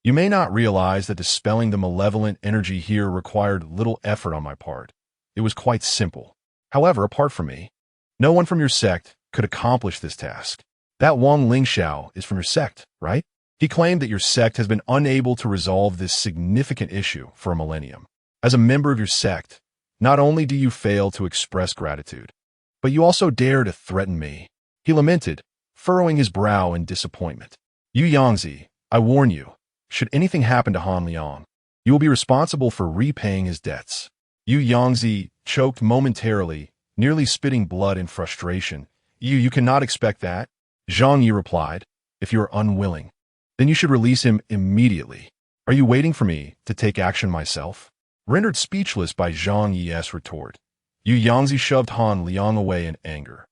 you may not realize that dispelling the malevolent energy here required little effort on my part. It was quite simple. However, apart from me, no one from your sect could accomplish this task. That Wang Lingxiao is from your sect, right? He claimed that your sect has been unable to resolve this significant issue for a millennium. As a member of your sect, not only do you fail to express gratitude, but you also dare to threaten me. He lamented, furrowing his brow in disappointment. Yu Yangzi, I warn you, should anything happen to Han Liang, you will be responsible for repaying his debts. Yu Yangzi choked momentarily, nearly spitting blood in frustration. You cannot expect that, Zhang Ye replied. If you are unwilling, then you should release him immediately. Are you waiting for me to take action myself? Rendered speechless by Zhang Ye's retort, Yu Yangzi shoved Han Liang away in anger.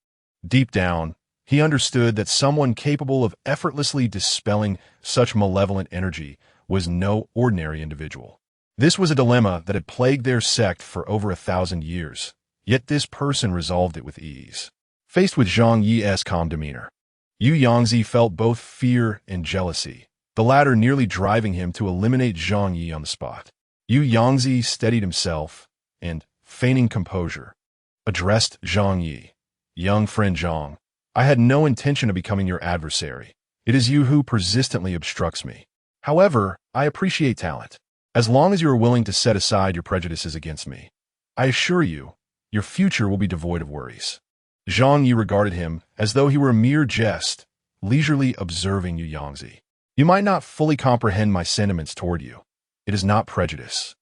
Deep down, he understood that someone capable of effortlessly dispelling such malevolent energy was no ordinary individual. This was a dilemma that had plagued their sect for over 1,000 years, yet this person resolved it with ease. Faced with Zhang Ye's calm demeanor, Yu Yangzi felt both fear and jealousy, the latter nearly driving him to eliminate Zhang Ye on the spot. Yu Yangzi steadied himself and, feigning composure, addressed Zhang Ye. Young friend Zhang, I had no intention of becoming your adversary. It is you who persistently obstructs me. However, I appreciate talent. As long as you are willing to set aside your prejudices against me, I assure you, your future will be devoid of worries. Zhang Ye regarded him as though he were a mere jest, leisurely observing Yu Yangzi. You might not fully comprehend my sentiments toward you. It is not prejudice,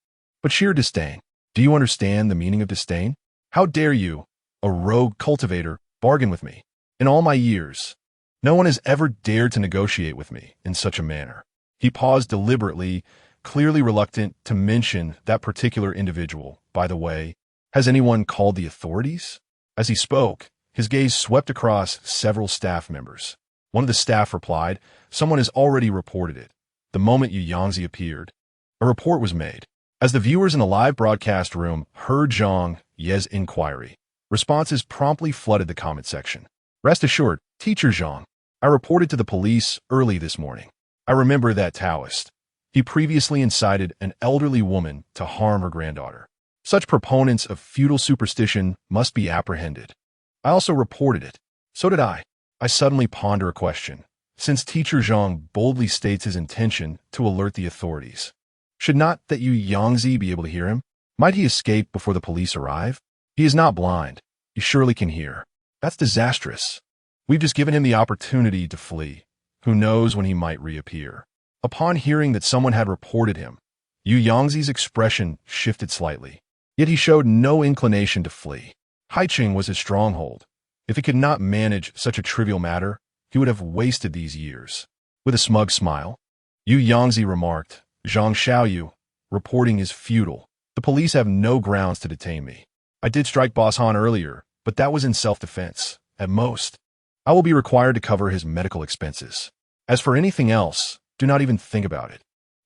but sheer disdain. Do you understand the meaning of disdain? How dare you, a rogue cultivator, bargain with me? In all my years, no one has ever dared to negotiate with me in such a manner. He paused deliberately, clearly reluctant to mention that particular individual. By the way, has anyone called the authorities? As he spoke, his gaze swept across several staff members. One of the staff replied, someone has already reported it. The moment Yu Yangzi appeared, a report was made. As the viewers in the live broadcast room heard Zhang Ye's inquiry, responses promptly flooded the comment section. Rest assured, Teacher Zhang, I reported to the police early this morning. I remember that Taoist. He previously incited an elderly woman to harm her granddaughter. Such proponents of feudal superstition must be apprehended. I also reported it. So did I. I suddenly ponder a question. Since Teacher Zhang boldly states his intention to alert the authorities, should not that Yu Yangzi be able to hear him? Might he escape before the police arrive? He is not blind. He surely can hear. That's disastrous. We've just given him the opportunity to flee. Who knows when he might reappear? Upon hearing that someone had reported him, Yu Yangzi's expression shifted slightly. Yet he showed no inclination to flee. Haiqing was his stronghold. If he could not manage such a trivial matter, he would have wasted these years. With a smug smile, Yu Yangzi remarked, Zhang Xiaoyu, reporting is futile. The police have no grounds to detain me. I did strike Boss Han earlier, but that was in self-defense. At most, I will be required to cover his medical expenses. As for anything else, do not even think about it.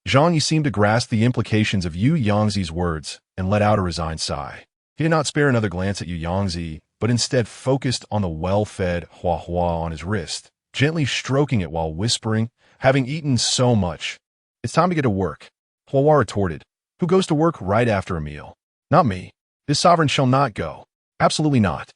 Zhang Ye seemed to grasp the implications of Yu Yangzi's words and let out a resigned sigh. He did not spare another glance at Yu Yangzi, but instead focused on the well-fed Hua Hua on his wrist, gently stroking it while whispering, having eaten so much, it's time to get to work. Hua Hua retorted, who goes to work right after a meal? Not me. This sovereign shall not go. Absolutely not.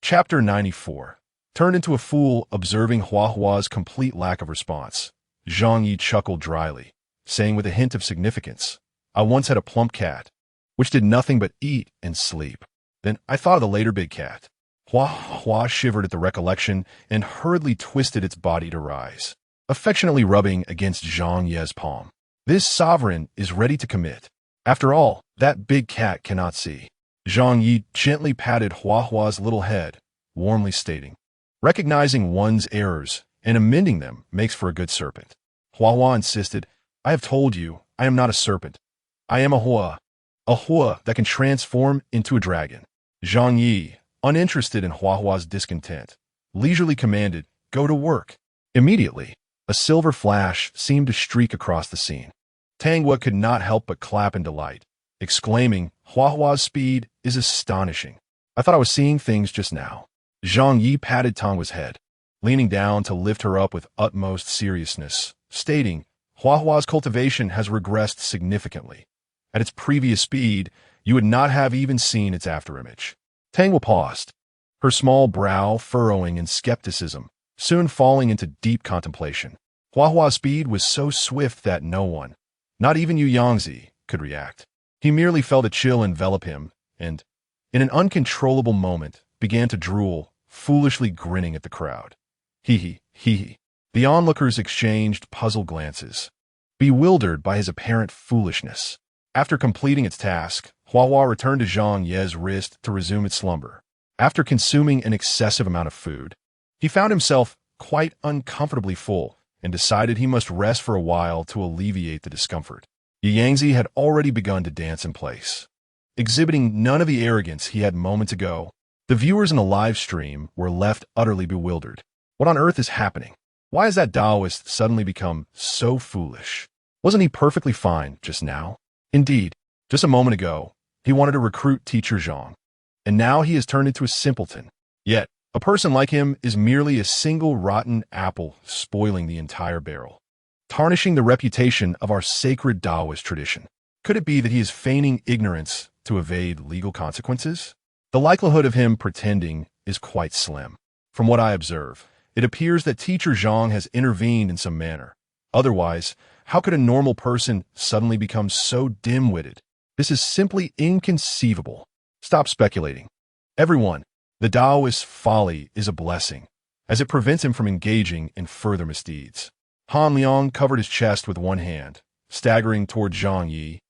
Chapter 94. Turned into a fool observing Hua Hua's complete lack of response. Zhang Ye chuckled dryly, saying with a hint of significance, I once had a plump cat, which did nothing but eat and sleep. Then I thought of the later big cat. Hua Hua shivered at the recollection and hurriedly twisted its body to rise, affectionately rubbing against Zhang Ye's palm. This sovereign is ready to commit. After all, that big cat cannot see. Zhang Ye gently patted Hua Hua's little head, warmly stating, recognizing one's errors and amending them makes for a good serpent. Hua Hua insisted, I have told you, I am not a serpent. I am a Hua that can transform into a dragon. Zhang Ye, uninterested in Hua's discontent, leisurely commanded, go to work. Immediately, a silver flash seemed to streak across the scene. Tanghua could not help but clap in delight, exclaiming, Hua's speed is astonishing. I thought I was seeing things just now. Zhang Yi patted Tanghua's head, leaning down to lift her up with utmost seriousness, stating, Hua's cultivation has regressed significantly. At its previous speed, you would not have even seen its afterimage. Tanghua paused, her small brow furrowing in skepticism, soon falling into deep contemplation. Hua's speed was so swift that no one, not even Yu Yangzi, could react. He merely felt a chill envelop him, and, in an uncontrollable moment, began to drool, foolishly grinning at the crowd. Hee hee. The onlookers exchanged puzzled glances, bewildered by his apparent foolishness. After completing its task, Hua returned to Zhang Ye's wrist to resume its slumber. After consuming an excessive amount of food, he found himself quite uncomfortably full and decided he must rest for a while to alleviate the discomfort. Yu Yangzi had already begun to dance in place, exhibiting none of the arrogance he had moments ago. The viewers in the live stream were left utterly bewildered. What on earth is happening? Why has that Taoist suddenly become so foolish? Wasn't he perfectly fine just now? Indeed, just a moment ago, he wanted to recruit teacher Zhang, and now he has turned into a simpleton. Yet, a person like him is merely a single rotten apple spoiling the entire barrel, tarnishing the reputation of our sacred Taoist tradition. Could it be that he is feigning ignorance to evade legal consequences? The likelihood of him pretending is quite slim. From what I observe, it appears that teacher Zhang has intervened in some manner. Otherwise, how could a normal person suddenly become so dim-witted? This is simply inconceivable. Stop speculating. Everyone, the Taoist's folly is a blessing, as it prevents him from engaging in further misdeeds. Han Liang covered his chest with one hand, staggering toward Zhang Yi,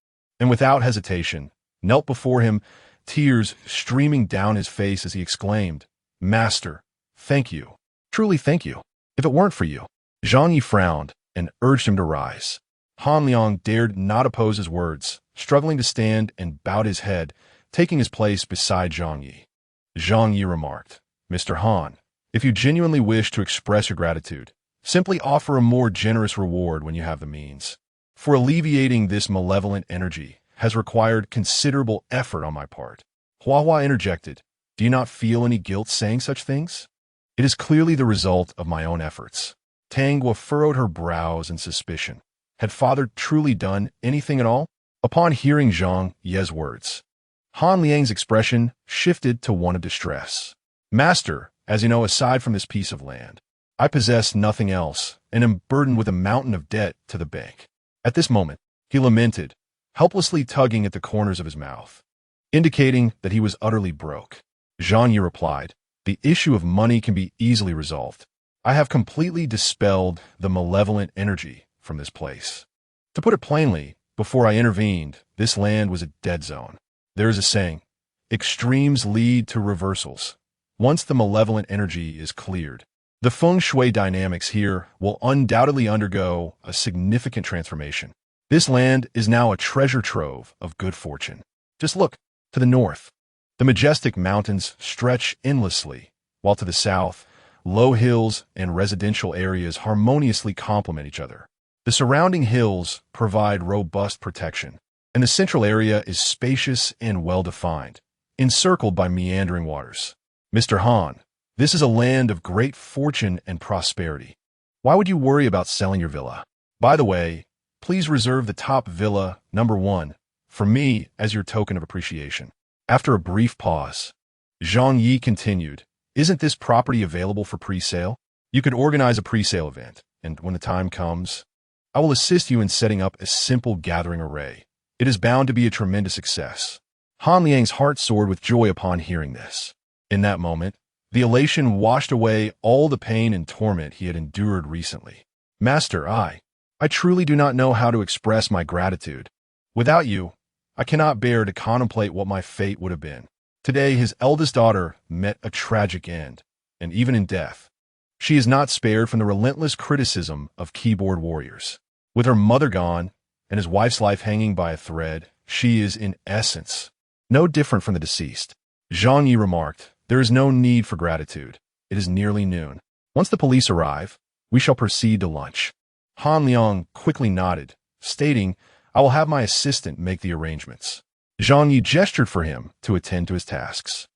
and without hesitation, knelt before him, tears streaming down his face as he exclaimed, Master, thank you. Truly thank you. If it weren't for you. Zhang Yi frowned and urged him to rise. Han Liang dared not oppose his words, struggling to stand and bowed his head, taking his place beside Zhang Yi. Zhang Yi remarked, Mr. Han, if you genuinely wish to express your gratitude, simply offer a more generous reward when you have the means. For alleviating this malevolent energy has required considerable effort on my part. Hua interjected, do you not feel any guilt saying such things? It is clearly the result of my own efforts. Tanghua furrowed her brows in suspicion. Had father truly done anything at all? Upon hearing Zhang Ye's words, Han Liang's expression shifted to one of distress. Master, as you know, aside from this piece of land, I possess nothing else and am burdened with a mountain of debt to the bank. At this moment, he lamented, helplessly tugging at the corners of his mouth, indicating that he was utterly broke. Zhang Ye replied, the issue of money can be easily resolved. I have completely dispelled the malevolent energy from this place. To put it plainly, before I intervened, this land was a dead zone. There is a saying, extremes lead to reversals. Once the malevolent energy is cleared, the feng shui dynamics here will undoubtedly undergo a significant transformation. This land is now a treasure trove of good fortune. Just look to the north. The majestic mountains stretch endlessly, while to the south, low hills and residential areas harmoniously complement each other. The surrounding hills provide robust protection, and the central area is spacious and well-defined, encircled by meandering waters. Mr. Han, this is a land of great fortune and prosperity. Why would you worry about selling your villa? By the way, please reserve the top villa, number 1, for me as your token of appreciation. After a brief pause, Zhang Yi continued, isn't this property available for pre-sale? You could organize a pre-sale event, and when the time comes, I will assist you in setting up a simple gathering array. It is bound to be a tremendous success. Han Liang's heart soared with joy upon hearing this. In that moment, the elation washed away all the pain and torment he had endured recently. Master, I truly do not know how to express my gratitude. Without you, I cannot bear to contemplate what my fate would have been. Today, his eldest daughter met a tragic end, and even in death, she is not spared from the relentless criticism of keyboard warriors. With her mother gone and his wife's life hanging by a thread, she is, in essence, no different from the deceased. Zhang Ye remarked, "There is no need for gratitude. It is nearly noon. Once the police arrive, we shall proceed to lunch." Han Liang quickly nodded, stating, "I will have my assistant make the arrangements." Zhang Ye gestured for him to attend to his tasks,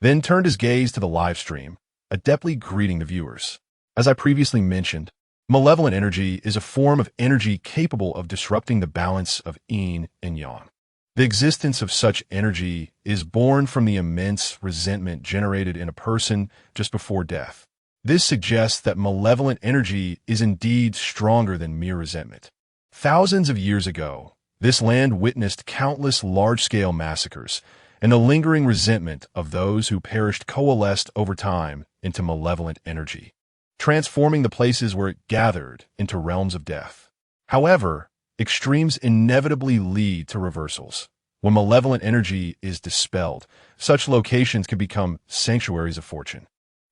then turned his gaze to the live stream, adeptly greeting the viewers. As I previously mentioned, malevolent energy is a form of energy capable of disrupting the balance of yin and yang. The existence of such energy is born from the immense resentment generated in a person just before death. This suggests that malevolent energy is indeed stronger than mere resentment. Thousands of years ago, this land witnessed countless large-scale massacres, and the lingering resentment of those who perished coalesced over time into malevolent energy, transforming the places where it gathered into realms of death. However, extremes inevitably lead to reversals. When malevolent energy is dispelled, such locations can become sanctuaries of fortune.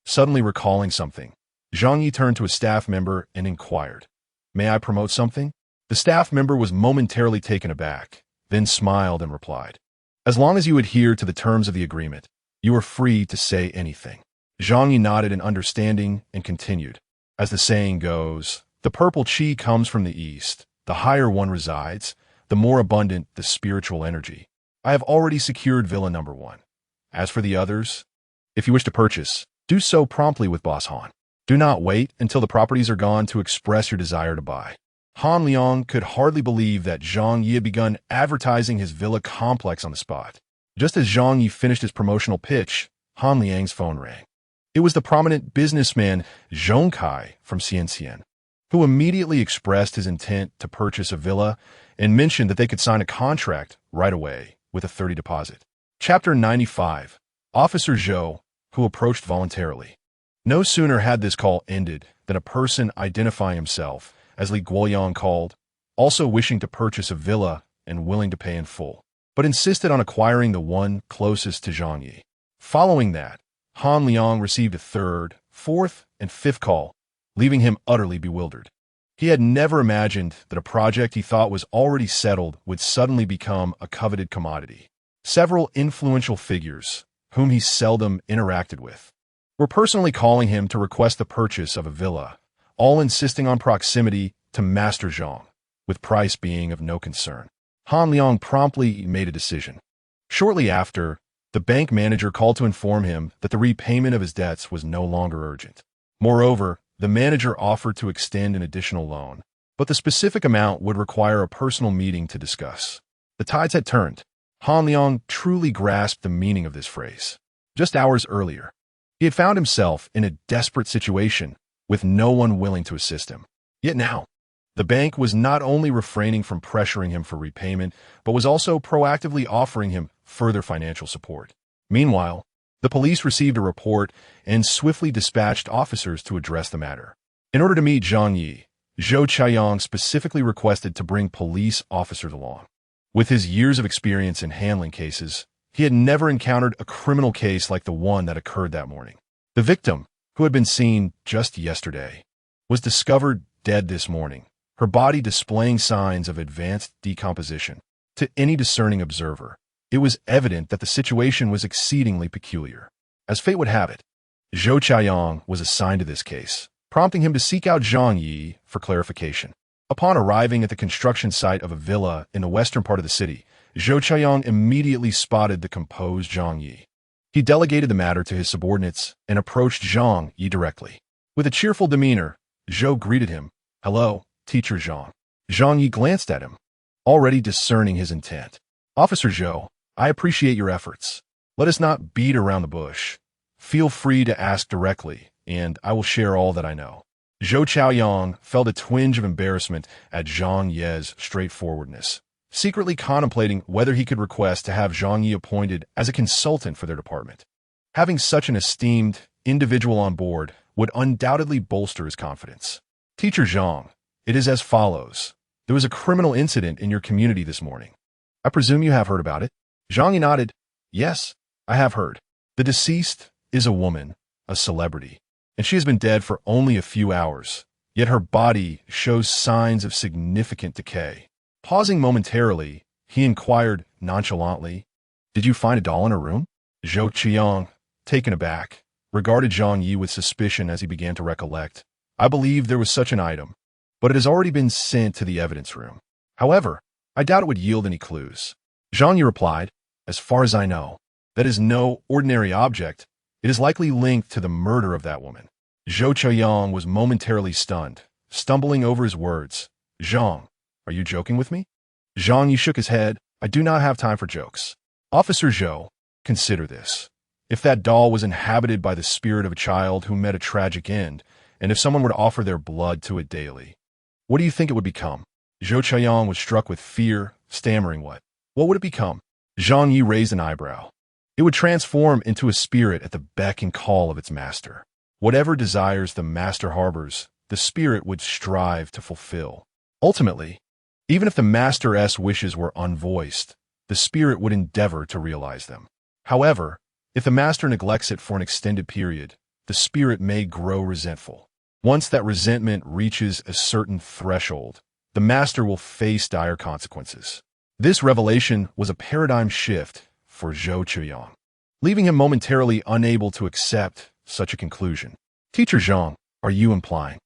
Suddenly recalling something, Zhang Ye turned to a staff member and inquired, "May I promote something?" The staff member was momentarily taken aback, then smiled and replied, "As long as you adhere to the terms of the agreement, you are free to say anything." Zhang Ye nodded in understanding and continued, "As the saying goes, the purple chi comes from the east. The higher one resides, the more abundant the spiritual energy. I have already secured Villa number 1. As for the others, if you wish to purchase, do so promptly with Boss Han. Do not wait until the properties are gone to express your desire to buy." Han Liang could hardly believe that Zhang Ye had begun advertising his villa complex on the spot. Just as Zhang Ye finished his promotional pitch, Han Liang's phone rang. It was the prominent businessman Zhong Kai from Xianxian, who immediately expressed his intent to purchase a villa and mentioned that they could sign a contract right away with a 30 deposit. Chapter 95. Officer Zhou, who approached voluntarily. No sooner had this call ended than a person identifying himself as Li Guoyang called, also wishing to purchase a villa and willing to pay in full, but insisted on acquiring the one closest to Zhang Ye. Following that, Han Liang received a third, fourth, and fifth call, leaving him utterly bewildered. He had never imagined that a project he thought was already settled would suddenly become a coveted commodity. Several influential figures, whom he seldom interacted with, were personally calling him to request the purchase of a villa, all insisting on proximity to Master Zhang, with price being of no concern. Han Liang promptly made a decision. Shortly after, the bank manager called to inform him that the repayment of his debts was no longer urgent. Moreover, the manager offered to extend an additional loan, but the specific amount would require a personal meeting to discuss. The tides had turned. Han Liang truly grasped the meaning of this phrase. Just hours earlier, he had found himself in a desperate situation with no one willing to assist him. Yet now, the bank was not only refraining from pressuring him for repayment, but was also proactively offering him further financial support. Meanwhile, the police received a report and swiftly dispatched officers to address the matter. In order to meet Zhang Ye, Zhou Chaiyang specifically requested to bring police officers along. With his years of experience in handling cases, he had never encountered a criminal case like the one that occurred that morning. The victim, who had been seen just yesterday, was discovered dead this morning, her body displaying signs of advanced decomposition. To any discerning observer, it was evident that the situation was exceedingly peculiar. As fate would have it, Zhou Chaiyang was assigned to this case, prompting him to seek out Zhang Ye for clarification. Upon arriving at the construction site of a villa in the western part of the city, Zhou Chaiyang immediately spotted the composed Zhang Ye. He delegated the matter to his subordinates and approached Zhang Ye directly. With a cheerful demeanor, Zhou greeted him. "Hello, Teacher Zhang." Zhang Ye glanced at him, already discerning his intent. "Officer Zhou, I appreciate your efforts. Let us not beat around the bush. Feel free to ask directly, and I will share all that I know." Zhou Chaoyang felt a twinge of embarrassment at Zhang Ye's straightforwardness, secretly contemplating whether he could request to have Zhang Ye appointed as a consultant for their department. Having such an esteemed individual on board would undoubtedly bolster his confidence. "Teacher Zhang, it is as follows. There was a criminal incident in your community this morning. I presume you have heard about it?" Zhang Ye nodded. "Yes, I have heard. The deceased is a woman, a celebrity, and she has been dead for only a few hours. yet her body shows signs of significant decay. Pausing momentarily, he inquired nonchalantly, "Did you find a doll in her room?" Zhou Qiang, taken aback, regarded Zhang Ye with suspicion as he began to recollect. "I believe there was such an item, but it has already been sent to the evidence room. However, I doubt it would yield any clues." Zhang Ye replied, "As far as I know, that is no ordinary object. It is likely linked to the murder of that woman." Zhou Qiang was momentarily stunned, stumbling over his words. "Zhang, are you joking with me?" Zhang Ye shook his head. "I do not have time for jokes. Officer Zhou, consider this. If that doll was inhabited by the spirit of a child who met a tragic end, and if someone were to offer their blood to it daily, what do you think it would become?" Zhou Qiang was struck with fear, stammering, What would it become?" Zhang Ye raised an eyebrow. "It would transform into a spirit at the beck and call of its master. Whatever desires the master harbors, the spirit would strive to fulfill. Ultimately, even if the master's wishes were unvoiced, the spirit would endeavor to realize them. However, if the master neglects it for an extended period, the spirit may grow resentful. Once that resentment reaches a certain threshold, the master will face dire consequences." This revelation was a paradigm shift for Zhou Qiang, leaving him momentarily unable to accept such a conclusion. "Teacher Zhang, are you implying?"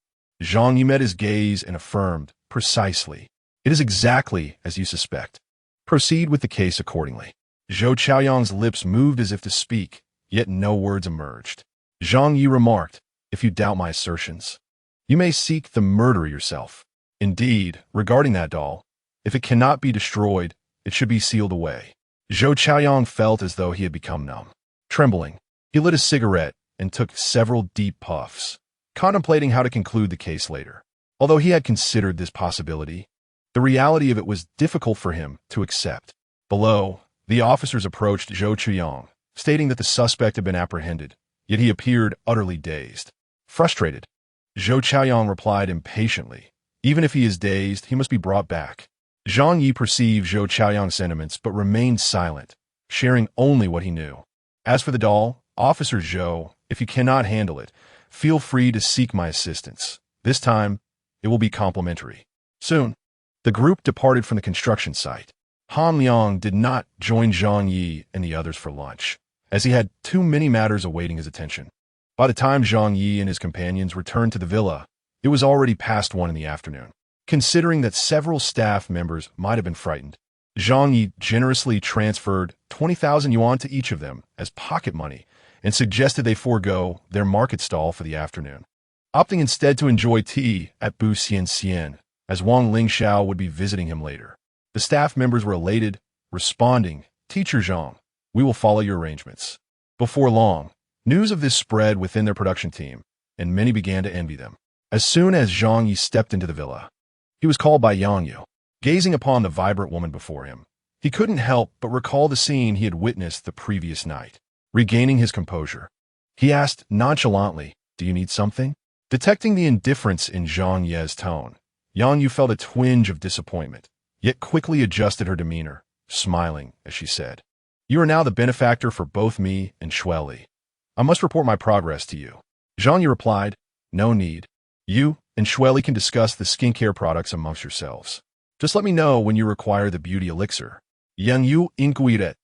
Zhang Ye met his gaze and affirmed, "Precisely. It is exactly as you suspect. Proceed with the case accordingly." Zhou Qiang's lips moved as if to speak, yet no words emerged. Zhang Ye remarked, "If you doubt my assertions, you may seek the murder yourself. Indeed, regarding that doll, if it cannot be destroyed, it should be sealed away." Zhou Qiang felt as though he had become numb. Trembling, he lit a cigarette and took several deep puffs, contemplating how to conclude the case later. Although he had considered this possibility, the reality of it was difficult for him to accept. Below, the officers approached Zhou Qiang, stating that the suspect had been apprehended, yet he appeared utterly dazed. Frustrated, Zhou Qiang replied impatiently, "Even if he is dazed, he must be brought back." Zhang Ye perceived Zhou Qiang's sentiments but remained silent, sharing only what he knew. "As for the doll, Officer Zhou, if you cannot handle it, feel free to seek my assistance. This time, it will be complimentary." Soon, the group departed from the construction site. Han Liang did not join Zhang Ye and the others for lunch, as he had too many matters awaiting his attention. By the time Zhang Ye and his companions returned to the villa, it was already past 1 in the afternoon. Considering that several staff members might have been frightened, Zhang Ye generously transferred 20,000 yuan to each of them as pocket money and suggested they forego their market stall for the afternoon, opting instead to enjoy tea at Bu Xian Xian, as Wang Lingxiao would be visiting him later. The staff members were elated, responding, "Teacher Zhang, we will follow your arrangements." Before long, news of this spread within their production team, and many began to envy them. As soon as Zhang Ye stepped into the villa, he was called by Yang Yu. Gazing upon the vibrant woman before him, he couldn't help but recall the scene he had witnessed the previous night. Regaining his composure, he asked nonchalantly, "Do you need something?" Detecting the indifference in Zhang Ye's tone, Yang Yu felt a twinge of disappointment, yet quickly adjusted her demeanor, smiling as she said, "You are now the benefactor for both me and Shueli. I must report my progress to you." Zhang Ye replied, "No need. You and Shueli can discuss the skincare products amongst yourselves. Just let me know when you require the beauty elixir." Yang Yu inquired,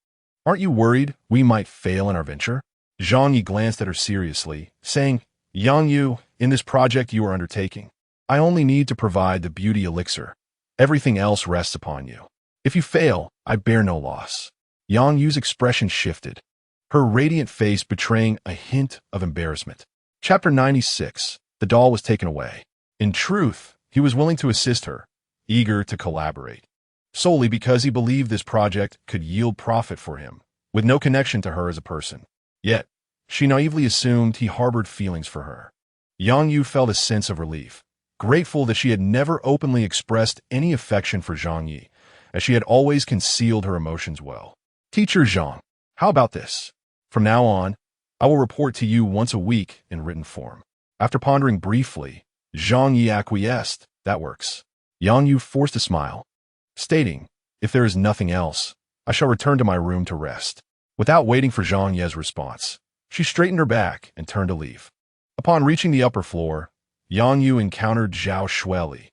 "Aren't you worried we might fail in our venture?" Zhang Ye glanced at her seriously, saying, "Yang Yu, in this project you are undertaking, I only need to provide the beauty elixir. Everything else rests upon you. If you fail, I bear no loss." Yang Yu's expression shifted, her radiant face betraying a hint of embarrassment. Chapter 96. The doll was taken away. In truth, he was willing to assist her, eager to collaborate, solely because he believed this project could yield profit for him, with no connection to her as a person. Yet, she naively assumed he harbored feelings for her. Yang Yu felt a sense of relief, grateful that she had never openly expressed any affection for Zhang Ye, as she had always concealed her emotions well. "Teacher Zhang, how about this? From now on, I will report to you once a week in written form." After pondering briefly, Zhang Ye acquiesced. "That works." Yang Yu forced a smile, stating, "If there is nothing else, I shall return to my room to rest." Without waiting for Zhang Ye's response, she straightened her back and turned to leave. Upon reaching the upper floor, Yang Yu encountered Zhao Shueli.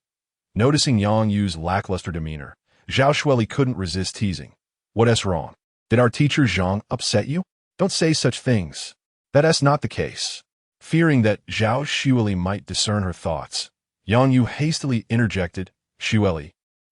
Noticing Yang Yu's lackluster demeanor, Zhao Shueli couldn't resist teasing. What's wrong? Did our teacher Zhang upset you? Don't say such things. That's not the case. Fearing that Zhao Shueli might discern her thoughts, Yang Yu hastily interjected, Shueli,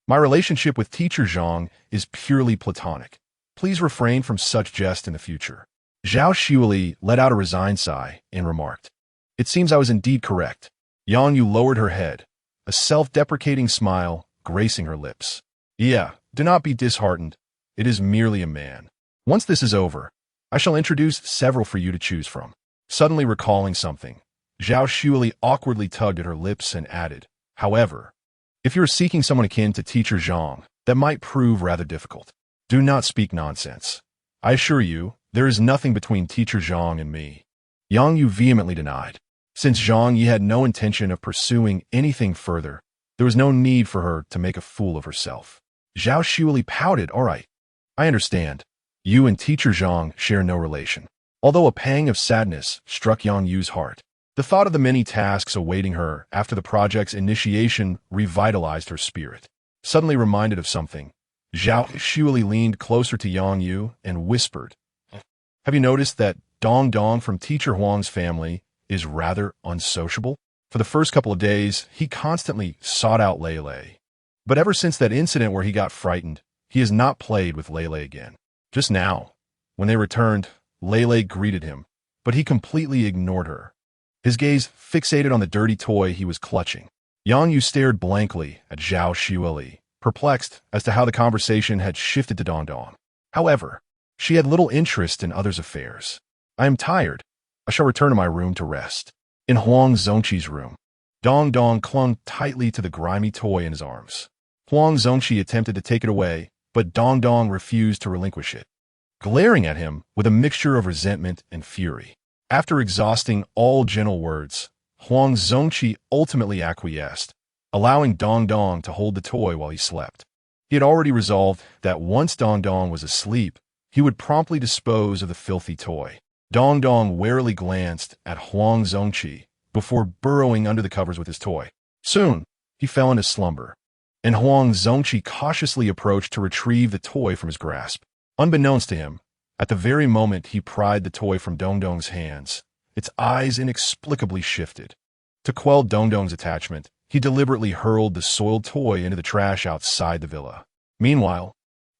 my relationship with teacher Zhang is purely platonic. Please refrain from such jest in the future. Zhao Shueli let out a resigned sigh and remarked, it seems I was indeed correct. Yang Yu lowered her head, a self-deprecating smile gracing her lips. Yeah, do not be disheartened. It is merely a man. Once this is over, I shall introduce several for you to choose from. Suddenly recalling something, Zhao Shueli awkwardly tugged at her lips and added, however, if you are seeking someone akin to teacher Zhang, that might prove rather difficult. Do not speak nonsense. I assure you, there is nothing between teacher Zhang and me. Yang Yu vehemently denied. Since Zhang Ye had no intention of pursuing anything further, there was no need for her to make a fool of herself. Zhao Shueli pouted, all right. I understand. You and teacher Zhang share no relation. Although a pang of sadness struck Yang Yu's heart, the thought of the many tasks awaiting her after the project's initiation revitalized her spirit. Suddenly reminded of something, Zhao Shueli leaned closer to Yang Yu and whispered, have you noticed that Dong Dong from teacher Huang's family is rather unsociable? For the first couple of days, he constantly sought out Lei Lei. But ever since that incident where he got frightened, he has not played with Lei Lei again. Just now, when they returned, Lei Lei greeted him, but he completely ignored her. His gaze fixated on the dirty toy he was clutching. Yang Yu stared blankly at Zhao Shueli, perplexed as to how the conversation had shifted to Dong Dong. However, she had little interest in others' affairs. I am tired. I shall return to my room to rest. In Huang Zongqi's room, Dong Dong clung tightly to the grimy toy in his arms. Huang Zongqi attempted to take it away, but Dong Dong refused to relinquish it, glaring at him with a mixture of resentment and fury. After exhausting all gentle words, Huang Zongqi ultimately acquiesced, allowing Dong Dong to hold the toy while he slept. He had already resolved that once Dong Dong was asleep, he would promptly dispose of the filthy toy. Dong Dong warily glanced at Huang Zongqi before burrowing under the covers with his toy. Soon, he fell into slumber, and Huang Zongqi cautiously approached to retrieve the toy from his grasp. Unbeknownst to him, at the very moment he pried the toy from Dong Dong's hands, its eyes inexplicably shifted. To quell Dong Dong's attachment, he deliberately hurled the soiled toy into the trash outside the villa. Meanwhile,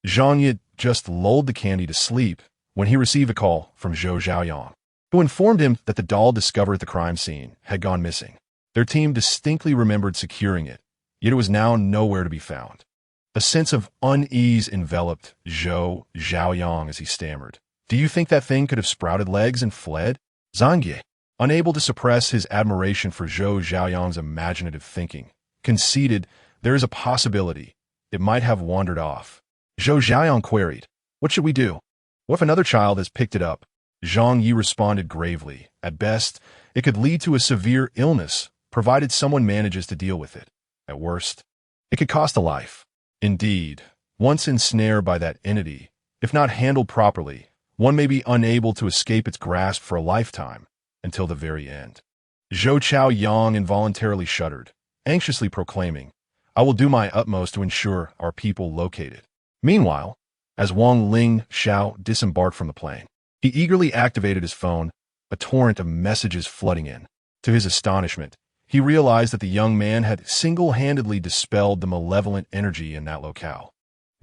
Zhang Ye just lulled the candy to sleep when he received a call from Zhou Zhaoyang, who informed him that the doll discovered at the crime scene had gone missing. Their team distinctly remembered securing it, yet it was now nowhere to be found. A sense of unease enveloped Zhou Zhaoyang as he stammered. Do you think that thing could have sprouted legs and fled? Zhang Ye, unable to suppress his admiration for Zhou Zhaoyang's imaginative thinking, conceded there is a possibility it might have wandered off. Zhou Zhaoyang queried, what should we do? What if another child has picked it up? Zhang Ye responded gravely. At best, it could lead to a severe illness, provided someone manages to deal with it. At worst, it could cost a life. Indeed, once ensnared by that entity, if not handled properly, one may be unable to escape its grasp for a lifetime, until the very end. Zhou Chaoyang involuntarily shuddered, anxiously proclaiming, I will do my utmost to ensure our people located. Meanwhile, as Wang Ling Xiao disembarked from the plane, he eagerly activated his phone, a torrent of messages flooding in. To his astonishment, he realized that the young man had single-handedly dispelled the malevolent energy in that locale.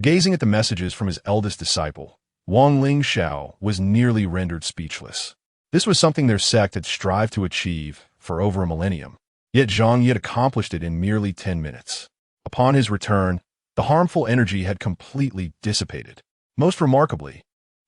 Gazing at the messages from his eldest disciple, Wang Ling Xiao was nearly rendered speechless. This was something their sect had strived to achieve for over a millennium, yet Zhang Ye had accomplished it in merely 10 minutes. Upon his return, the harmful energy had completely dissipated. Most remarkably,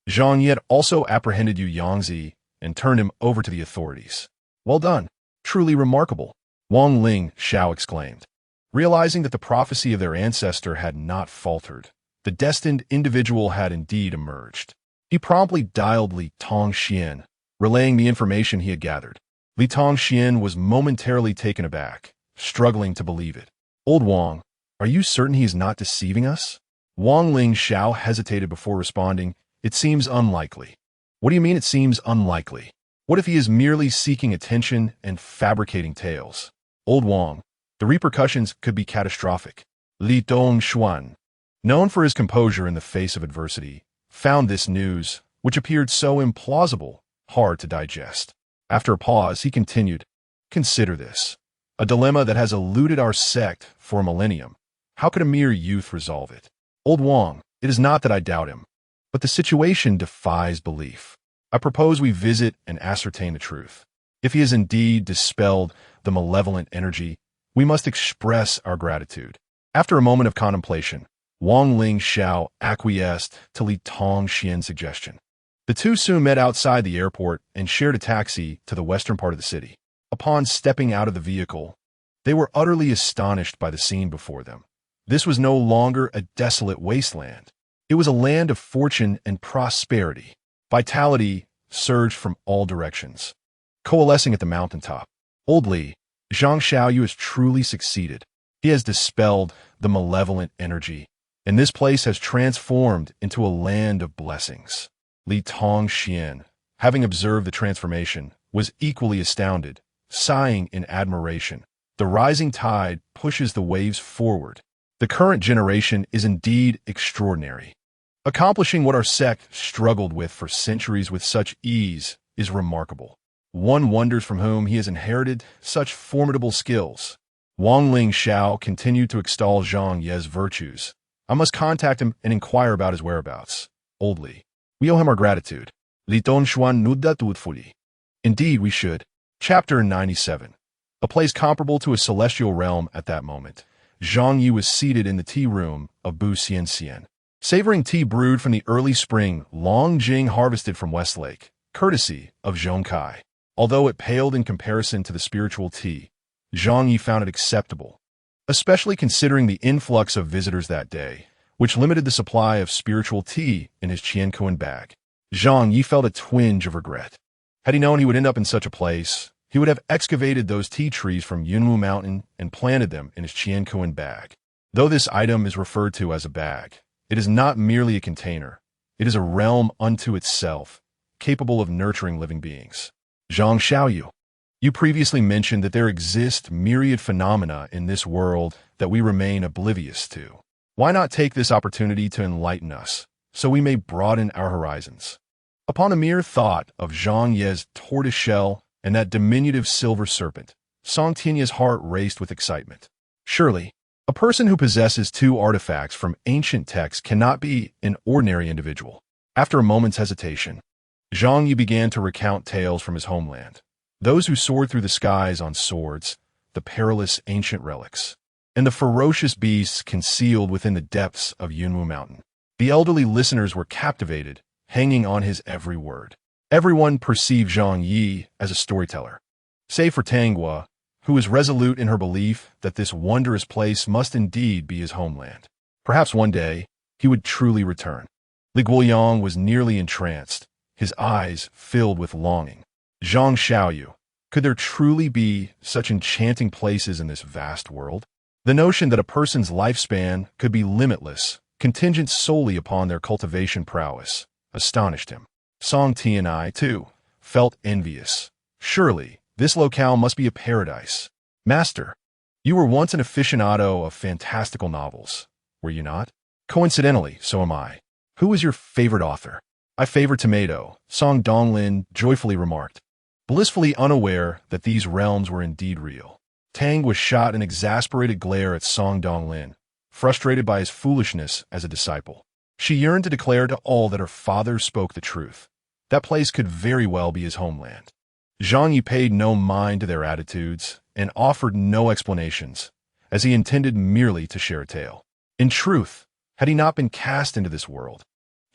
Zhang Ye had also apprehended Yu Yangzi and turned him over to the authorities. Well done. Truly remarkable, Wang Ling Xiao exclaimed. Realizing that the prophecy of their ancestor had not faltered, the destined individual had indeed emerged. He promptly dialed Li Tongxian, relaying the information he had gathered. Li Tongxian was momentarily taken aback, struggling to believe it. Old Wang, are you certain he is not deceiving us? Wang Ling Xiao hesitated before responding, it seems unlikely. What do you mean it seems unlikely? What if he is merely seeking attention and fabricating tales? Old Wang, the repercussions could be catastrophic. Li Dongshuan, known for his composure in the face of adversity, found this news, which appeared so implausible, hard to digest. After a pause, he continued, "Consider this. A dilemma that has eluded our sect for a millennium. How could a mere youth resolve it? Old Wang, it is not that I doubt him, but the situation defies belief. I propose we visit and ascertain the truth. If he has indeed dispelled the malevolent energy, we must express our gratitude." After a moment of contemplation, Wang Ling Xiao acquiesced to Li Tongxian's suggestion. The two soon met outside the airport and shared a taxi to the western part of the city. Upon stepping out of the vehicle, they were utterly astonished by the scene before them. This was no longer a desolate wasteland. It was a land of fortune and prosperity. Vitality surged from all directions, coalescing at the mountaintop. Old Li, Zhang Xiaoyu has truly succeeded. He has dispelled the malevolent energy, and this place has transformed into a land of blessings. Li Tongxian, having observed the transformation, was equally astounded, sighing in admiration. The rising tide pushes the waves forward. The current generation is indeed extraordinary. Accomplishing what our sect struggled with for centuries with such ease is remarkable. One wonders from whom he has inherited such formidable skills. Wang Ling Xiao continued to extol Zhang Ye's virtues. "I must contact him and inquire about his whereabouts. Old Li, we owe him our gratitude." Li Dongshuan nudda dutifully. Indeed, we should. Chapter 97. A place comparable to a celestial realm at that moment. Zhang Ye was seated in the tea room of Bu Xianxian, savoring tea brewed from the early spring Long Jing harvested from Westlake, courtesy of Zhong Kai. Although it paled in comparison to the spiritual tea, Zhang Ye found it acceptable, especially considering the influx of visitors that day, which limited the supply of spiritual tea in his Qiankuan bag. Zhang Ye felt a twinge of regret. Had he known he would end up in such a place, he would have excavated those tea trees from Yunwu Mountain and planted them in his Qiankuan bag. Though this item is referred to as a bag, it is not merely a container. It is a realm unto itself, capable of nurturing living beings. Zhang Xiaoyu, you previously mentioned that there exist myriad phenomena in this world that we remain oblivious to. Why not take this opportunity to enlighten us, so we may broaden our horizons? Upon the mere thought of Zhang Ye's tortoiseshell and that diminutive silver serpent, Song Tianya's heart raced with excitement. Surely, a person who possesses two artifacts from ancient texts cannot be an ordinary individual. After a moment's hesitation, Zhang Ye began to recount tales from his homeland. Those who soared through the skies on swords, the perilous ancient relics, and the ferocious beasts concealed within the depths of Yunwu Mountain. The elderly listeners were captivated, hanging on his every word. Everyone perceived Zhang Ye as a storyteller, save for Tanghua, who was resolute in her belief that this wondrous place must indeed be his homeland. Perhaps one day, he would truly return. Li Guoyang was nearly entranced, his eyes filled with longing. Zhang Xiaoyu, could there truly be such enchanting places in this vast world? The notion that a person's lifespan could be limitless, contingent solely upon their cultivation prowess, astonished him. Song Tianai, too, felt envious. Surely, this locale must be a paradise. Master, you were once an aficionado of fantastical novels, were you not? Coincidentally, so am I. Who is your favorite author? I favor Tomato, Song Donglin joyfully remarked, blissfully unaware that these realms were indeed real. Tang was shot an exasperated glare at Song Donglin, frustrated by his foolishness as a disciple. She yearned to declare to all that her father spoke the truth. That place could very well be his homeland. Zhang Ye paid no mind to their attitudes and offered no explanations, as he intended merely to share a tale. In truth, had he not been cast into this world,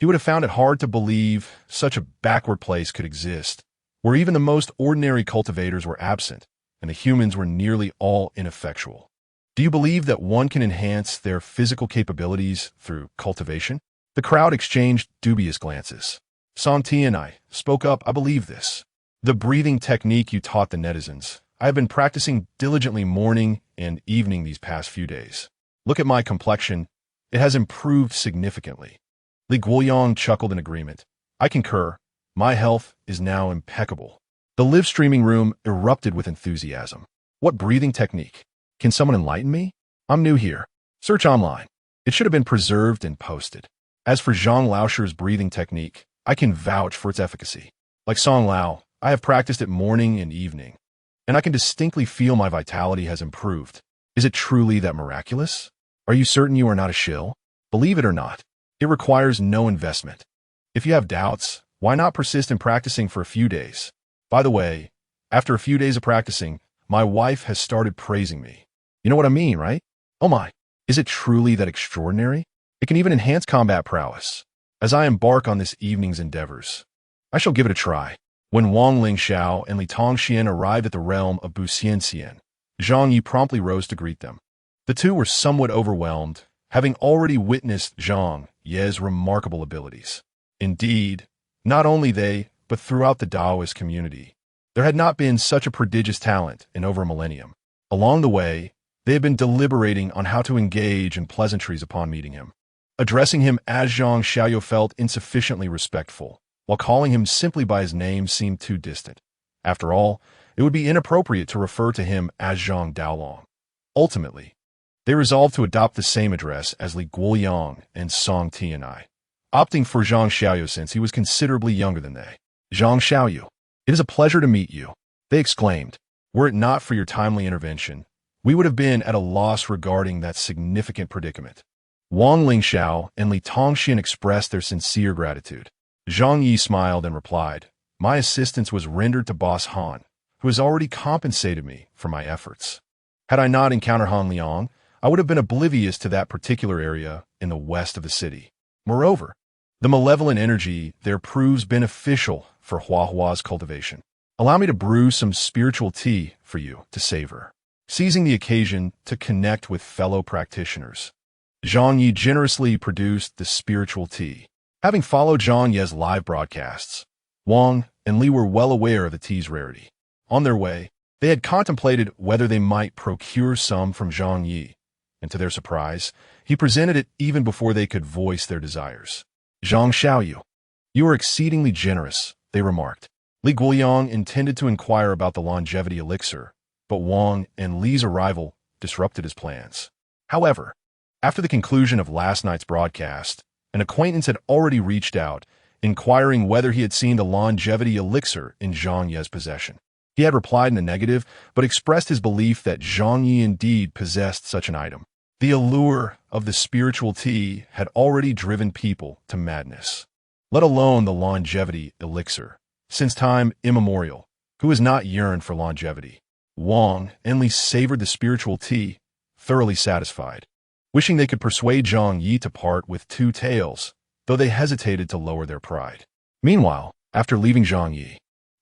he would have found it hard to believe such a backward place could exist, where even the most ordinary cultivators were absent, and the humans were nearly all ineffectual. Do you believe that one can enhance their physical capabilities through cultivation? The crowd exchanged dubious glances. Song Tianai spoke up, I believe this. The breathing technique you taught the netizens, I have been practicing diligently morning and evening these past few days. Look at my complexion. It has improved significantly. Li Guoyang chuckled in agreement. I concur. My health is now impeccable. The live streaming room erupted with enthusiasm. What breathing technique? Can someone enlighten me? I'm new here. Search online. It should have been preserved and posted. As for Zhang Laosher's breathing technique, I can vouch for its efficacy. Like Song Lao, I have practiced it morning and evening, and I can distinctly feel my vitality has improved. Is it truly that miraculous? Are you certain you are not a shill? Believe it or not, it requires no investment. If you have doubts, why not persist in practicing for a few days? By the way, after a few days of practicing, my wife has started praising me. You know what I mean, right? Oh my, is it truly that extraordinary? It can even enhance combat prowess. As I embark on this evening's endeavors, I shall give it a try. When Wang Lingxiao and Li Tongxian arrived at the realm of Buxianxian, Zhang Ye promptly rose to greet them. The two were somewhat overwhelmed, having already witnessed Zhang Ye's remarkable abilities. Indeed, not only they, but throughout the Taoist community, there had not been such a prodigious talent in over a millennium. Along the way, they had been deliberating on how to engage in pleasantries upon meeting him. Addressing him as Zhang Xiaoyu felt insufficiently respectful, while calling him simply by his name seemed too distant. After all, it would be inappropriate to refer to him as Zhang Daolong. Ultimately, they resolved to adopt the same address as Li Guoyang and Song Tianai, opting for Zhang Xiaoyu since he was considerably younger than they. Zhang Xiaoyu, it is a pleasure to meet you, they exclaimed. Were it not for your timely intervention, we would have been at a loss regarding that significant predicament. Wang Lingxiao and Li Tongxian expressed their sincere gratitude. Zhang Ye smiled and replied, my assistance was rendered to Boss Han, who has already compensated me for my efforts. Had I not encountered Han Liang, I would have been oblivious to that particular area in the west of the city. Moreover, the malevolent energy there proves beneficial for Huahua's cultivation. Allow me to brew some spiritual tea for you to savor. Seizing the occasion to connect with fellow practitioners, Zhang Ye generously produced the spiritual tea. Having followed Zhang Ye's live broadcasts, Wang and Li were well aware of the tea's rarity. On their way, they had contemplated whether they might procure some from Zhang Ye, and to their surprise, he presented it even before they could voice their desires. Zhang Xiaoyu, you are exceedingly generous, they remarked. Li Guoyang intended to inquire about the longevity elixir, but Wang and Li's arrival disrupted his plans. However, after the conclusion of last night's broadcast, an acquaintance had already reached out, inquiring whether he had seen the longevity elixir in Zhang Ye's possession. He had replied in the negative, but expressed his belief that Zhang Ye indeed possessed such an item. The allure of the spiritual tea had already driven people to madness, let alone the longevity elixir. Since time immemorial, who has not yearned for longevity? Wang and Li savored the spiritual tea, thoroughly satisfied, wishing they could persuade Zhang Ye to part with two taels, though they hesitated to lower their pride. Meanwhile, after leaving Zhang Ye,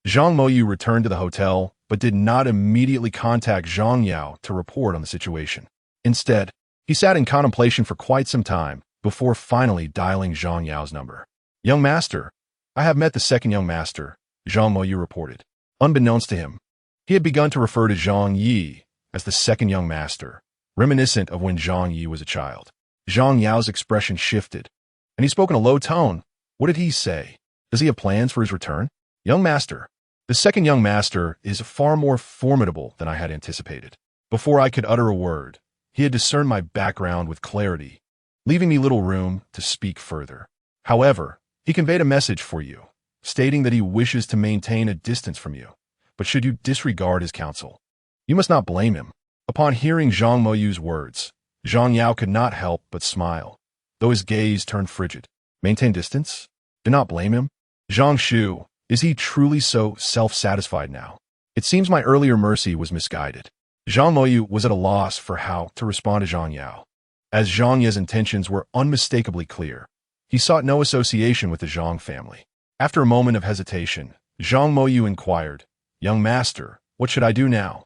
Zhang Moyu returned to the hotel, but did not immediately contact Zhang Yao to report on the situation. Instead, he sat in contemplation for quite some time before finally dialing Zhang Yao's number. Young master, I have met the second young master, Zhang Moyu reported. Unbeknownst to him, he had begun to refer to Zhang Ye as the second young master, reminiscent of when Zhang Ye was a child. Zhang Yao's expression shifted, and he spoke in a low tone. What did he say? Does he have plans for his return? Young master, the second young master is far more formidable than I had anticipated. Before I could utter a word, he had discerned my background with clarity, leaving me little room to speak further. However, he conveyed a message for you, stating that he wishes to maintain a distance from you, but should you disregard his counsel, you must not blame him. Upon hearing Zhang Moyu's words, Zhang Yao could not help but smile, though his gaze turned frigid. Maintain distance? Do not blame him. Zhang Shu, is he truly so self-satisfied now? It seems my earlier mercy was misguided. Zhang Moyu was at a loss for how to respond to Zhang Yao. As Zhang Ye's intentions were unmistakably clear, he sought no association with the Zhang family. After a moment of hesitation, Zhang Moyu inquired, Young master, what should I do now?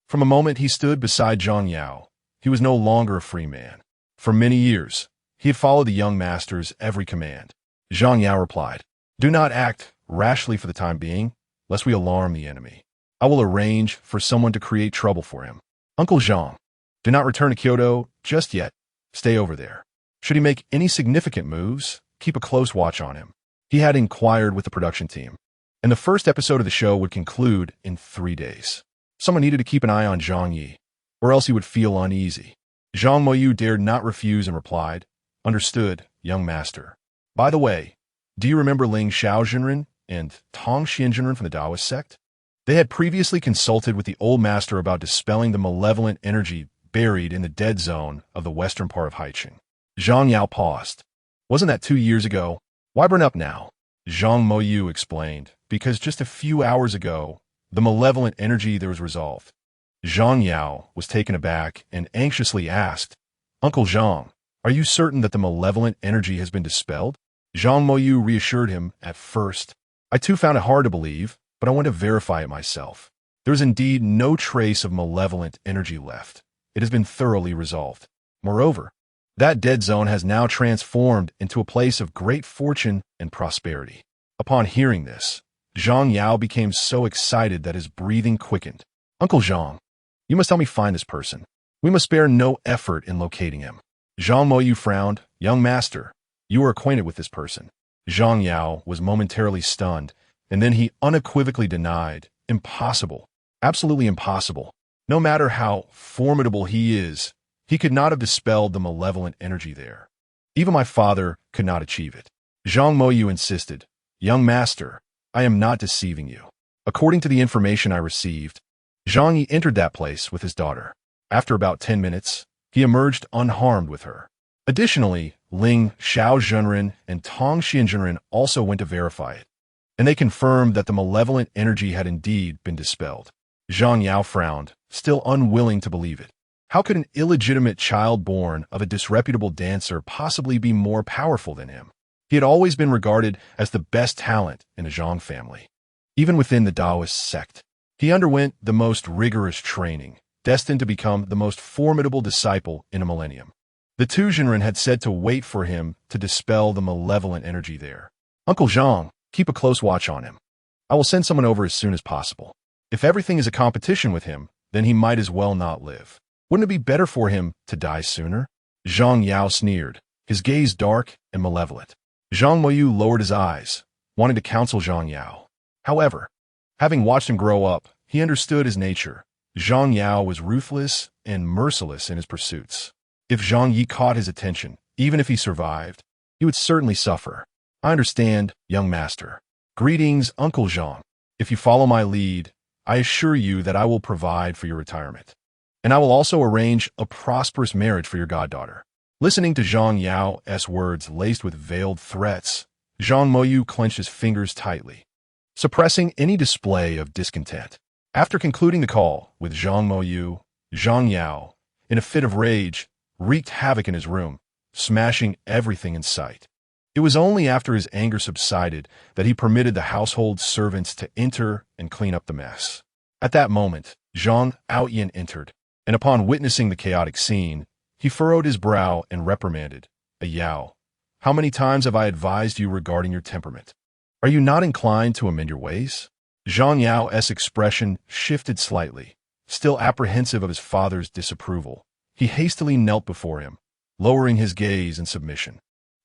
From a moment he stood beside Zhang Yao, he was no longer a free man. For many years, he had followed the young master's every command. Zhang Yao replied, Do not act rashly for the time being, lest we alarm the enemy. I will arrange for someone to create trouble for him. Uncle Zhang, do not return to Kyoto just yet. Stay over there. Should he make any significant moves, keep a close watch on him. He had inquired with the production team, and the first episode of the show would conclude in 3 days. Someone needed to keep an eye on Zhang Ye, or else he would feel uneasy. Zhang Moyu dared not refuse and replied, "Understood, young master. By the way, do you remember Ling Xiaozhenren and Tong Xianzhenren from the Taoist sect? They had previously consulted with the old master about dispelling the malevolent energy buried in the dead zone of the western part of Haiqing." Zhang Yao paused. "Wasn't that 2 years ago? Why burn up now?" Zhang Moyu explained, "Because just a few hours ago, the malevolent energy there was resolved." Zhang Yao was taken aback and anxiously asked, "Uncle Zhang, are you certain that the malevolent energy has been dispelled?" Zhang Moyu reassured him at first. "I too found it hard to believe, but I want to verify it myself. There is indeed no trace of malevolent energy left. It has been thoroughly resolved. Moreover, that dead zone has now transformed into a place of great fortune and prosperity." Upon hearing this, Zhang Yao became so excited that his breathing quickened. "Uncle Zhang, you must help me find this person. We must spare no effort in locating him." Zhang Moyu frowned. "Young master, you are acquainted with this person." Zhang Yao was momentarily stunned, and then he unequivocally denied, "Impossible. Absolutely impossible. No matter how formidable he is, he could not have dispelled the malevolent energy there. Even my father could not achieve it." Zhang Moyu insisted, "Young master, I am not deceiving you. According to the information I received, Zhang Ye entered that place with his daughter. After about 10 minutes, he emerged unharmed with her. Additionally, Ling Xiaozhenren and Tong Xianzhenren also went to verify it, and they confirmed that the malevolent energy had indeed been dispelled." Zhang Yao frowned, still unwilling to believe it. How could an illegitimate child born of a disreputable dancer possibly be more powerful than him? He had always been regarded as the best talent in the Zhang family. Even within the Taoist sect, he underwent the most rigorous training, destined to become the most formidable disciple in a millennium. The two Zhenren had said to wait for him to dispel the malevolent energy there. "Uncle Zhang, keep a close watch on him. I will send someone over as soon as possible. If everything is a competition with him, then he might as well not live. Wouldn't it be better for him to die sooner?" Zhang Yao sneered, his gaze dark and malevolent. Zhang Moyu lowered his eyes, wanting to counsel Zhang Yao. However, having watched him grow up, he understood his nature. Zhang Yao was ruthless and merciless in his pursuits. If Zhang Yi caught his attention, even if he survived, he would certainly suffer. "I understand, young master. Greetings, Uncle Zhang. If you follow my lead, I assure you that I will provide for your retirement. And I will also arrange a prosperous marriage for your goddaughter." Listening to Zhang Yao's words laced with veiled threats, Zhang Moyu clenched his fingers tightly, suppressing any display of discontent. After concluding the call with Zhang Moyu, Zhang Yao, in a fit of rage, wreaked havoc in his room, smashing everything in sight. It was only after his anger subsided that he permitted the household servants to enter and clean up the mess. At that moment, Zhang Aoyan entered, and upon witnessing the chaotic scene, he furrowed his brow and reprimanded, "Yao, how many times have I advised you regarding your temperament? Are you not inclined to amend your ways?" Zhang Yao's expression shifted slightly. Still apprehensive of his father's disapproval, he hastily knelt before him, lowering his gaze in submission.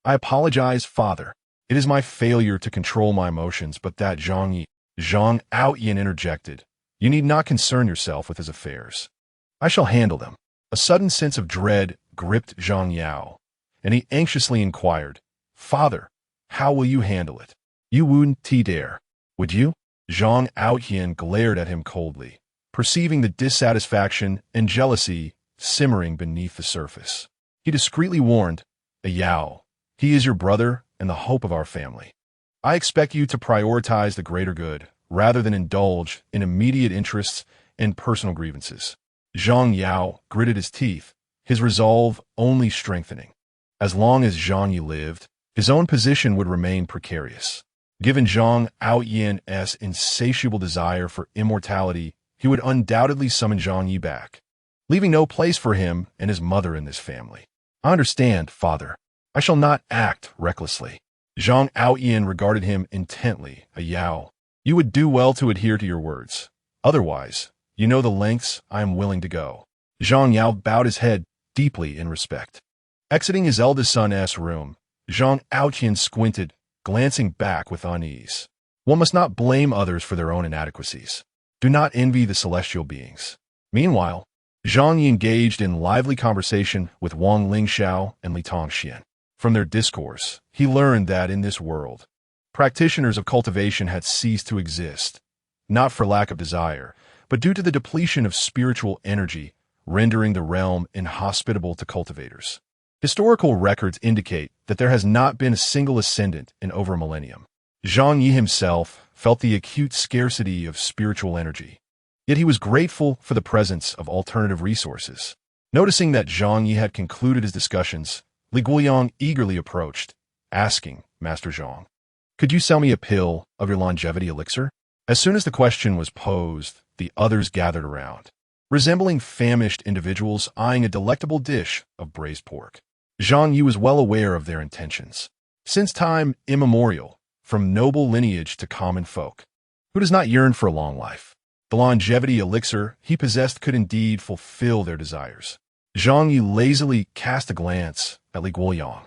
"I apologize, father. It is my failure to control my emotions, but that Zhang Aoyan interjected. You need not concern yourself with his affairs. I shall handle them." A sudden sense of dread gripped Zhang Yao, and he anxiously inquired, "Father, how will you handle it? You wouldn't dare, would you?" Zhang Aoyan glared at him coldly, perceiving the dissatisfaction and jealousy simmering beneath the surface. He discreetly warned, "Yao, he is your brother and the hope of our family. I expect you to prioritize the greater good, rather than indulge in immediate interests and personal grievances." Zhang Yao gritted his teeth, his resolve only strengthening. As long as Zhang Yi lived, his own position would remain precarious. Given Zhang Aoyan's insatiable desire for immortality, he would undoubtedly summon Zhang Yi back, leaving no place for him and his mother in this family. "I understand, father. I shall not act recklessly." Zhang Aoyan regarded him intently. "Yao, you would do well to adhere to your words. Otherwise, you know the lengths I am willing to go." Zhang Yao bowed his head deeply in respect. Exiting his eldest son's room, Zhang Aoyan squinted, glancing back with unease. One must not blame others for their own inadequacies. Do not envy the celestial beings. Meanwhile, Zhang Ye engaged in lively conversation with Wang Lingxiao and Li Tongxian. From their discourse, he learned that in this world, practitioners of cultivation had ceased to exist, not for lack of desire, but due to the depletion of spiritual energy, rendering the realm inhospitable to cultivators. Historical records indicate that there has not been a single ascendant in over a millennium. Zhang Ye himself felt the acute scarcity of spiritual energy, yet he was grateful for the presence of alternative resources. Noticing that Zhang Ye had concluded his discussions, Li Guoyang eagerly approached, asking, "Master Zhang, could you sell me a pill of your longevity elixir?" As soon as the question was posed, the others gathered around, resembling famished individuals eyeing a delectable dish of braised pork. Zhang Ye was well aware of their intentions. Since time immemorial, from noble lineage to common folk, who does not yearn for a long life? The longevity elixir he possessed could indeed fulfill their desires. Zhang Ye lazily cast a glance at Li Guoyang,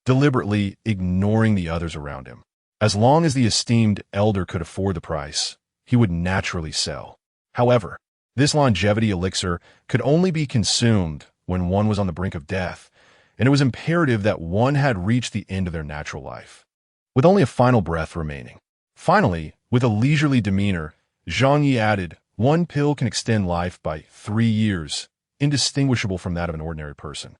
deliberately ignoring the others around him. As long as the esteemed elder could afford the price, he would naturally sell. However, this longevity elixir could only be consumed when one was on the brink of death, and it was imperative that one had reached the end of their natural life, with only a final breath remaining. Finally, with a leisurely demeanor, Zhang Ye added, "One pill can extend life by 3 years, indistinguishable from that of an ordinary person."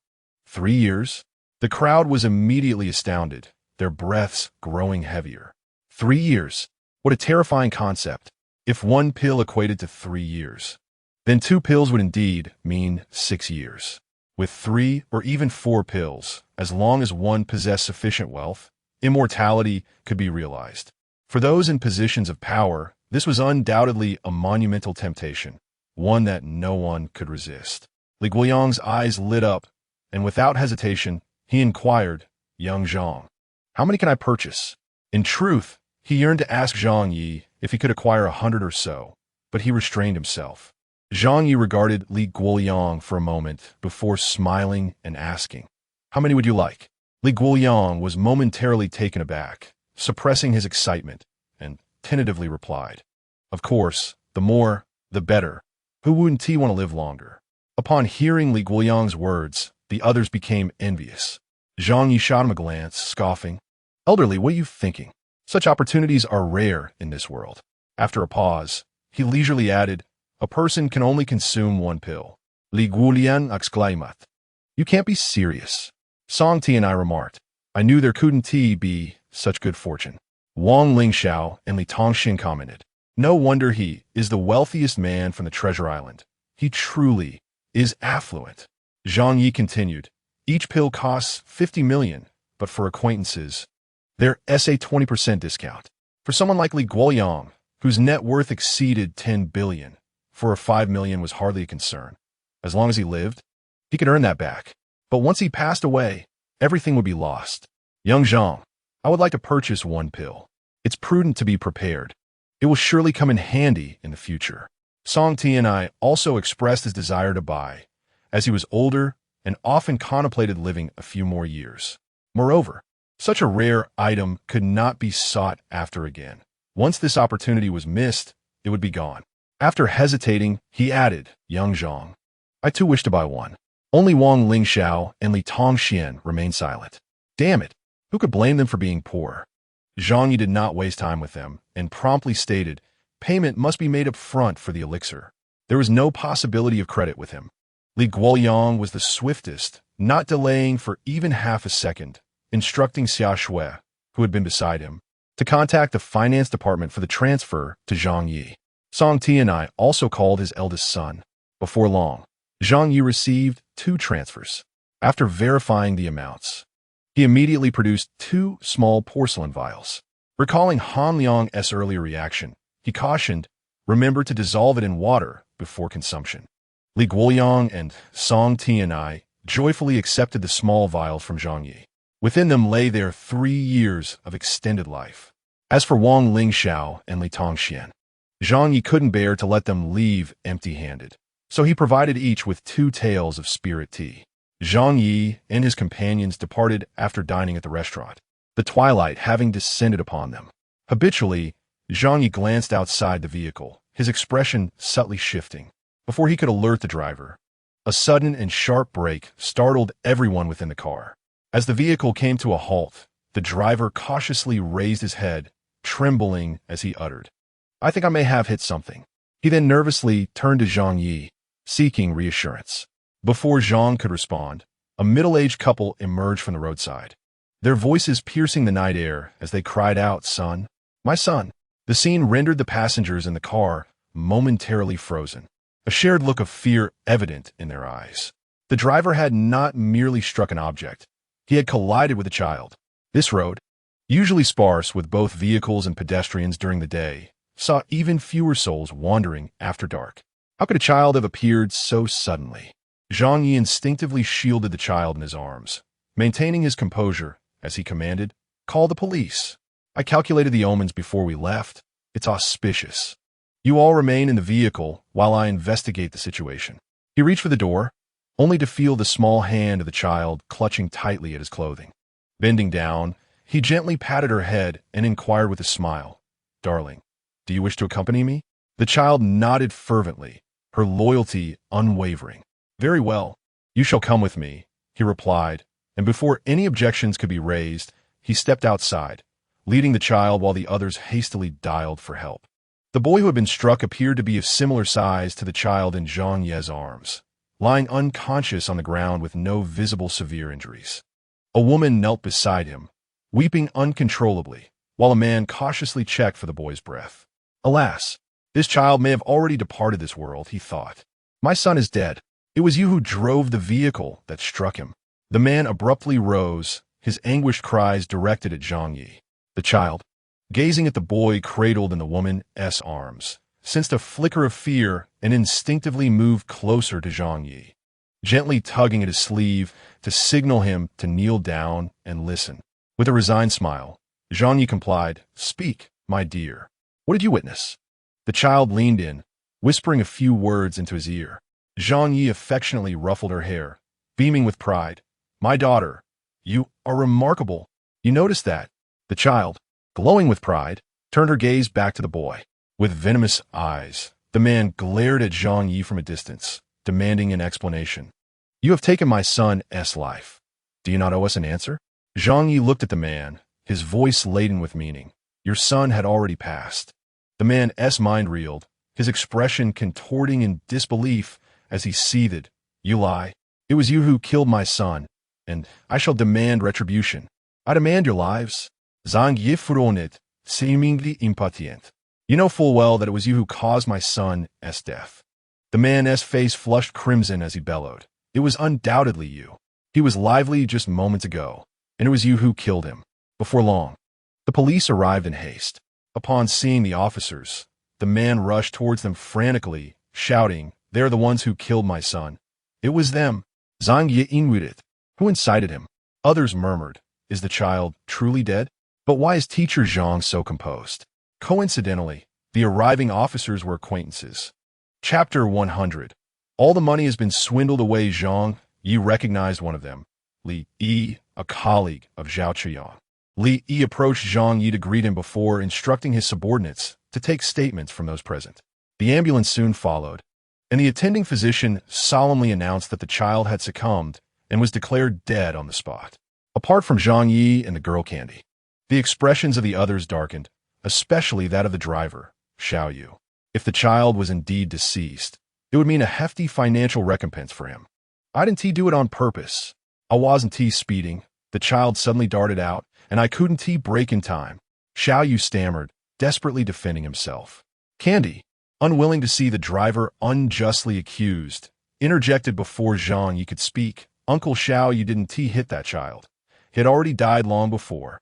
3 years? The crowd was immediately astounded, their breaths growing heavier. 3 years? What a terrifying concept. If one pill equated to 3 years, then 2 pills would indeed mean 6 years. With 3 or even 4 pills, as long as one possessed sufficient wealth, immortality could be realized. For those in positions of power, this was undoubtedly a monumental temptation, one that no one could resist. Li Guoyang's eyes lit up, and without hesitation, he inquired, "Young Zhang, how many can I purchase?" In truth, he yearned to ask Zhang Ye if he could acquire 100 or so, but he restrained himself. Zhang Ye regarded Li Guoyang for a moment before smiling and asking, "How many would you like?" Li Guoyang was momentarily taken aback, suppressing his excitement, and tentatively replied, "Of course, the more, the better. Who wouldn't want to live longer?" Upon hearing Li Guoyang's words, the others became envious. Zhang Ye shot him a glance, scoffing, "Elderly, what are you thinking? Such opportunities are rare in this world." After a pause, he leisurely added, "A person can only consume 1 pill." Li Guolian exclaimed, "You can't be serious." Song Ti and I remarked, "I knew there couldn't be such good fortune." Wang Lingxiao and Li Tongxian commented, "No wonder he is the wealthiest man from the Treasure Island. He truly is affluent." Zhang Ye continued, "Each pill costs 50 million, but for acquaintances, there's a 20% discount. For someone like Li Guoyang, whose net worth exceeded 10 billion, for a 5 million was hardly a concern. As long as he lived, he could earn that back. But once he passed away, everything would be lost. Young Zhang, I would like to purchase 1 pill. It's prudent to be prepared. It will surely come in handy in the future." Song Ti and I also expressed his desire to buy, as he was older and often contemplated living a few more years. Moreover, such a rare item could not be sought after again. Once this opportunity was missed, it would be gone. After hesitating, he added, "Young Zhang, I too wish to buy 1. Only Wang Lingxiao and Li Tongxian remained silent. Damn it, who could blame them for being poor? Zhang Ye did not waste time with them, and promptly stated, payment must be made up front for the elixir. There was no possibility of credit with him. Li Guoyang was the swiftest, not delaying for even half a second, instructing Xia Shui, who had been beside him, to contact the finance department for the transfer to Zhang Ye. Song Ti and I also called his eldest son. Before long, Zhang Ye received 2 transfers. After verifying the amounts, he immediately produced 2 small porcelain vials. Recalling Han Liang's earlier reaction, he cautioned, "Remember to dissolve it in water before consumption." Li Guoyang and Song Ti and I joyfully accepted the small vials from Zhang Ye. Within them lay their 3 years of extended life. As for Wang Lingxiao and Li Tongxian, Zhang Ye couldn't bear to let them leave empty-handed, so he provided each with 2 taels of spirit tea. Zhang Ye and his companions departed after dining at the restaurant, the twilight having descended upon them. Habitually, Zhang Ye glanced outside the vehicle, his expression subtly shifting. Before he could alert the driver, a sudden and sharp brake startled everyone within the car. As the vehicle came to a halt, the driver cautiously raised his head, trembling as he uttered, "I think I may have hit something." He then nervously turned to Zhang Ye, seeking reassurance. Before Zhang could respond, a middle-aged couple emerged from the roadside, their voices piercing the night air as they cried out, "Son, my son." The scene rendered the passengers in the car momentarily frozen, a shared look of fear evident in their eyes. The driver had not merely struck an object, he had collided with a child. This road, usually sparse with both vehicles and pedestrians during the day, saw even fewer souls wandering after dark. How could a child have appeared so suddenly? Zhang Ye instinctively shielded the child in his arms, maintaining his composure as he commanded, "Call the police. I calculated the omens before we left. It's auspicious. You all remain in the vehicle while I investigate the situation." He reached for the door, only to feel the small hand of the child clutching tightly at his clothing. Bending down, he gently patted her head and inquired with a smile, "Darling, do you wish to accompany me?" The child nodded fervently, her loyalty unwavering. "Very well, you shall come with me," he replied, and before any objections could be raised, he stepped outside, leading the child while the others hastily dialed for help. The boy who had been struck appeared to be of similar size to the child in Zhang Ye's arms, lying unconscious on the ground with no visible severe injuries. A woman knelt beside him, weeping uncontrollably, while a man cautiously checked for the boy's breath. Alas, this child may have already departed this world, he thought. "My son is dead. It was you who drove the vehicle that struck him." The man abruptly rose, his anguished cries directed at Zhang Ye. The child, gazing at the boy cradled in the woman's arms, sensed a flicker of fear and instinctively moved closer to Zhang Ye, gently tugging at his sleeve to signal him to kneel down and listen. With a resigned smile, Zhang Ye complied, "Speak, my dear. What did you witness?" The child leaned in, whispering a few words into his ear. Zhang Ye affectionately ruffled her hair, beaming with pride. "My daughter, you are remarkable. You noticed that?" The child, glowing with pride, turned her gaze back to the boy. With venomous eyes, the man glared at Zhang Ye from a distance, demanding an explanation. "You have taken my son's life. Do you not owe us an answer?" Zhang Ye looked at the man, his voice laden with meaning. "Your son had already passed." The man's mind reeled, his expression contorting in disbelief as he seethed. "You lie. It was you who killed my son, and I shall demand retribution. I demand your lives." Zhang Ye frowned, seemingly impatient. "You know full well that it was you who caused my son's death." The man's face flushed crimson as he bellowed. "It was undoubtedly you. He was lively just moments ago, and it was you who killed him." Before long, the police arrived in haste. Upon seeing the officers, the man rushed towards them frantically, shouting, "They are the ones who killed my son." "It was them." Zhang Ye inwarded. "Who incited him?" Others murmured, "Is the child truly dead?" But why is teacher Zhang so composed? Coincidentally, the arriving officers were acquaintances. Chapter 100. All the money has been swindled away. Zhang Ye recognized one of them, Li Yi, a colleague of Zhao Chiyang. Li Yi approached Zhang Ye to greet him before instructing his subordinates to take statements from those present. The ambulance soon followed, and the attending physician solemnly announced that the child had succumbed and was declared dead on the spot. Apart from Zhang Ye and the girl Candy, the expressions of the others darkened, especially that of the driver, Xiao Yu. If the child was indeed deceased, it would mean a hefty financial recompense for him. "I didn't do it on purpose. I wasn't speeding. The child suddenly darted out, and I couldn't brake in time." Xiao Yu stammered, desperately defending himself. Candy, unwilling to see the driver unjustly accused, interjected before Zhang Ye could speak. "Uncle Xiao, you didn't hit that child. He had already died long before."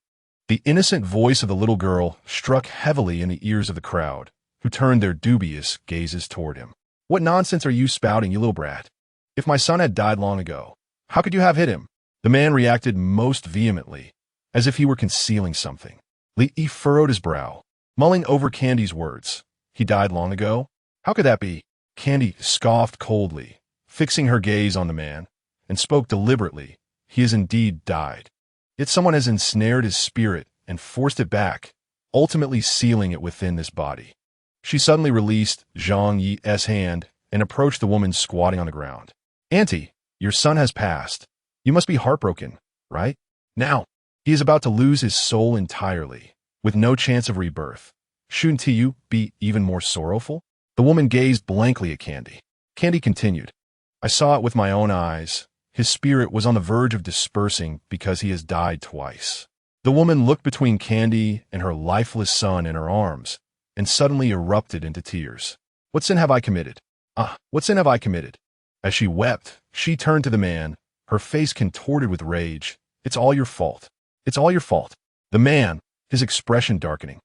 The innocent voice of the little girl struck heavily in the ears of the crowd, who turned their dubious gazes toward him. "What nonsense are you spouting, you little brat? If my son had died long ago, how could you have hit him?" The man reacted most vehemently, as if he were concealing something. Li Yi furrowed his brow, mulling over Candy's words. "He died long ago? How could that be?" Candy scoffed coldly, fixing her gaze on the man, and spoke deliberately. "He has indeed died. Yet someone has ensnared his spirit and forced it back, ultimately sealing it within this body." She suddenly released Zhang Ye's hand and approached the woman squatting on the ground. Auntie, your son has passed. You must be heartbroken, right? Now, he is about to lose his soul entirely, with no chance of rebirth. Shouldn't you be even more sorrowful? The woman gazed blankly at Candy. Candy continued, I saw it with my own eyes. His spirit was on the verge of dispersing because he has died twice. The woman looked between Candy and her lifeless son in her arms and suddenly erupted into tears. What sin have I committed? What sin have I committed? As she wept, she turned to the man, her face contorted with rage. It's all your fault. It's all your fault. The man, his expression darkening,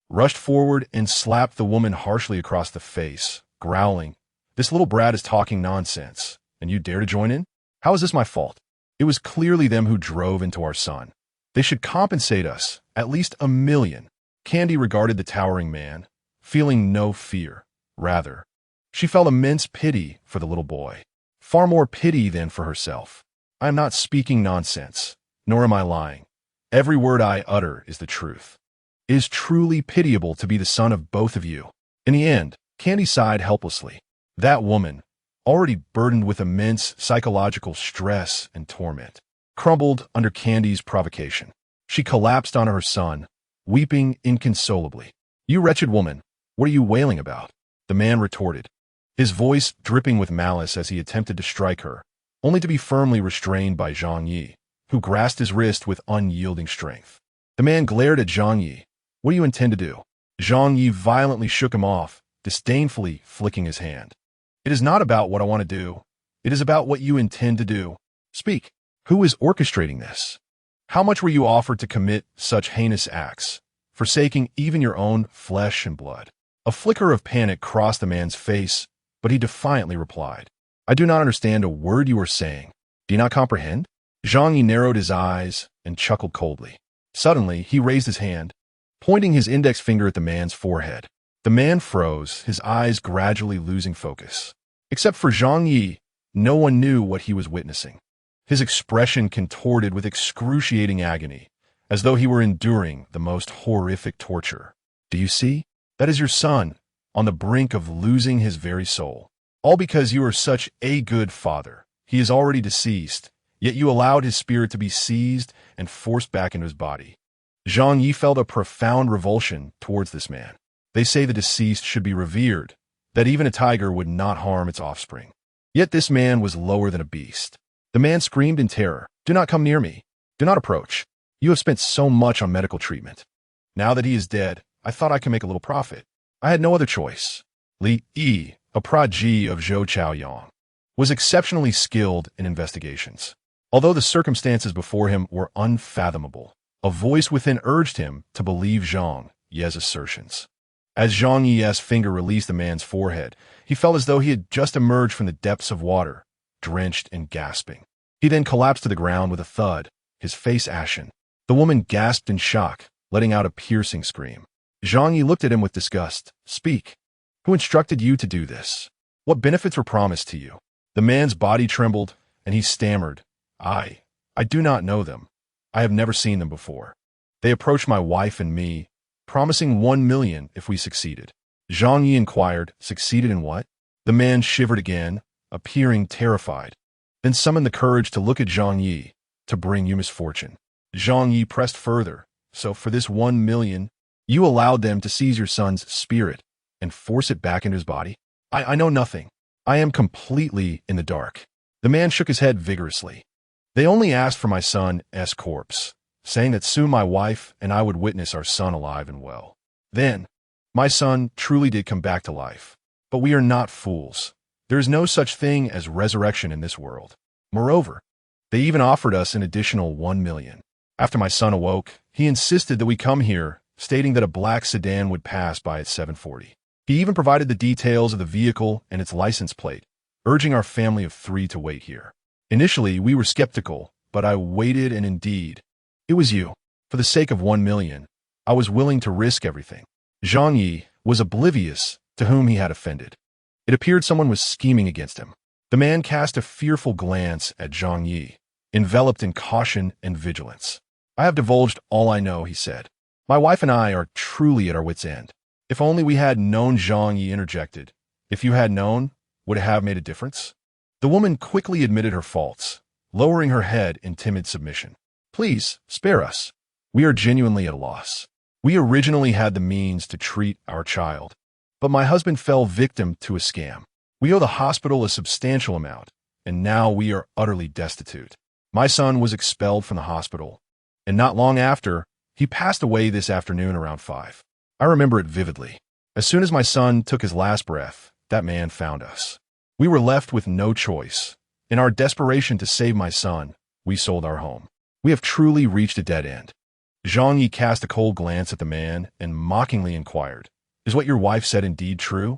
rushed forward and slapped the woman harshly across the face, growling, This little brat is talking nonsense, and you dare to join in? How is this my fault? It was clearly them who drove into our son. They should compensate us, at least $1 million. Candy regarded the towering man, feeling no fear. Rather, she felt immense pity for the little boy. Far more pity than for herself. I am not speaking nonsense, nor am I lying. Every word I utter is the truth. It is truly pitiable to be the son of both of you. In the end, Candy sighed helplessly. That woman, already burdened with immense psychological stress and torment, crumbled under Candy's provocation. She collapsed on her son, weeping inconsolably. You wretched woman, what are you wailing about? The man retorted, his voice dripping with malice as he attempted to strike her, only to be firmly restrained by Zhang Ye, who grasped his wrist with unyielding strength. The man glared at Zhang Ye. What do you intend to do? Zhang Ye violently shook him off, disdainfully flicking his hand. It is not about what I want to do. It is about what you intend to do. Speak. Who is orchestrating this? How much were you offered to commit such heinous acts, forsaking even your own flesh and blood? A flicker of panic crossed the man's face, but he defiantly replied, I do not understand a word you are saying. Do you not comprehend? Zhang Yi narrowed his eyes and chuckled coldly. Suddenly, he raised his hand, pointing his index finger at the man's forehead. The man froze, his eyes gradually losing focus. Except for Zhang Yi, no one knew what he was witnessing. His expression contorted with excruciating agony, as though he were enduring the most horrific torture. Do you see? That is your son, on the brink of losing his very soul. All because you are such a good father. He is already deceased, yet you allowed his spirit to be seized and forced back into his body. Zhang Yi felt a profound revulsion towards this man. They say the deceased should be revered, that even a tiger would not harm its offspring. Yet this man was lower than a beast. The man screamed in terror, Do not come near me. Do not approach. You have spent so much on medical treatment. Now that he is dead, I thought I could make a little profit. I had no other choice. Li Yi, a prodigy of Zhou Chaoyang, was exceptionally skilled in investigations. Although the circumstances before him were unfathomable, a voice within urged him to believe Zhang Ye's assertions. As Zhang Ye's finger released the man's forehead, he felt as though he had just emerged from the depths of water, drenched and gasping. He then collapsed to the ground with a thud, his face ashen. The woman gasped in shock, letting out a piercing scream. Zhang Ye looked at him with disgust. Speak. Who instructed you to do this? What benefits were promised to you? The man's body trembled, and he stammered, I do not know them. I have never seen them before. They approached my wife and me, promising 1 million if we succeeded. Zhang Yi inquired, Succeeded in what? The man shivered again, appearing terrified, then summoned the courage to look at Zhang Yi, to bring you misfortune. Zhang Yi pressed further, So for this 1 million, you allowed them to seize your son's spirit and force it back into his body? I know nothing. I am completely in the dark. The man shook his head vigorously. They only asked for my son's corpse, saying that soon my wife and I would witness our son alive and well. Then, my son truly did come back to life. But we are not fools. There is no such thing as resurrection in this world. Moreover, they even offered us an additional 1 million. After my son awoke, he insisted that we come here, stating that a black sedan would pass by at 7:40. He even provided the details of the vehicle and its license plate, urging our family of 3 to wait here. Initially, we were skeptical, but I waited, and indeed, it was you. For the sake of 1 million, I was willing to risk everything. Zhang Yi was oblivious to whom he had offended. It appeared someone was scheming against him. The man cast a fearful glance at Zhang Yi, enveloped in caution and vigilance. I have divulged all I know, he said. My wife and I are truly at our wits' end. If only we had known, Zhang Ye interjected. If you had known, would it have made a difference? The woman quickly admitted her faults, lowering her head in timid submission. Please, spare us. We are genuinely at a loss. We originally had the means to treat our child, but my husband fell victim to a scam. We owe the hospital a substantial amount, and now we are utterly destitute. My son was expelled from the hospital, and not long after, he passed away this afternoon around 5. I remember it vividly. As soon as my son took his last breath, that man found us. We were left with no choice. In our desperation to save my son, we sold our home. We have truly reached a dead end. Zhang Yi cast a cold glance at the man and mockingly inquired, Is what your wife said indeed true?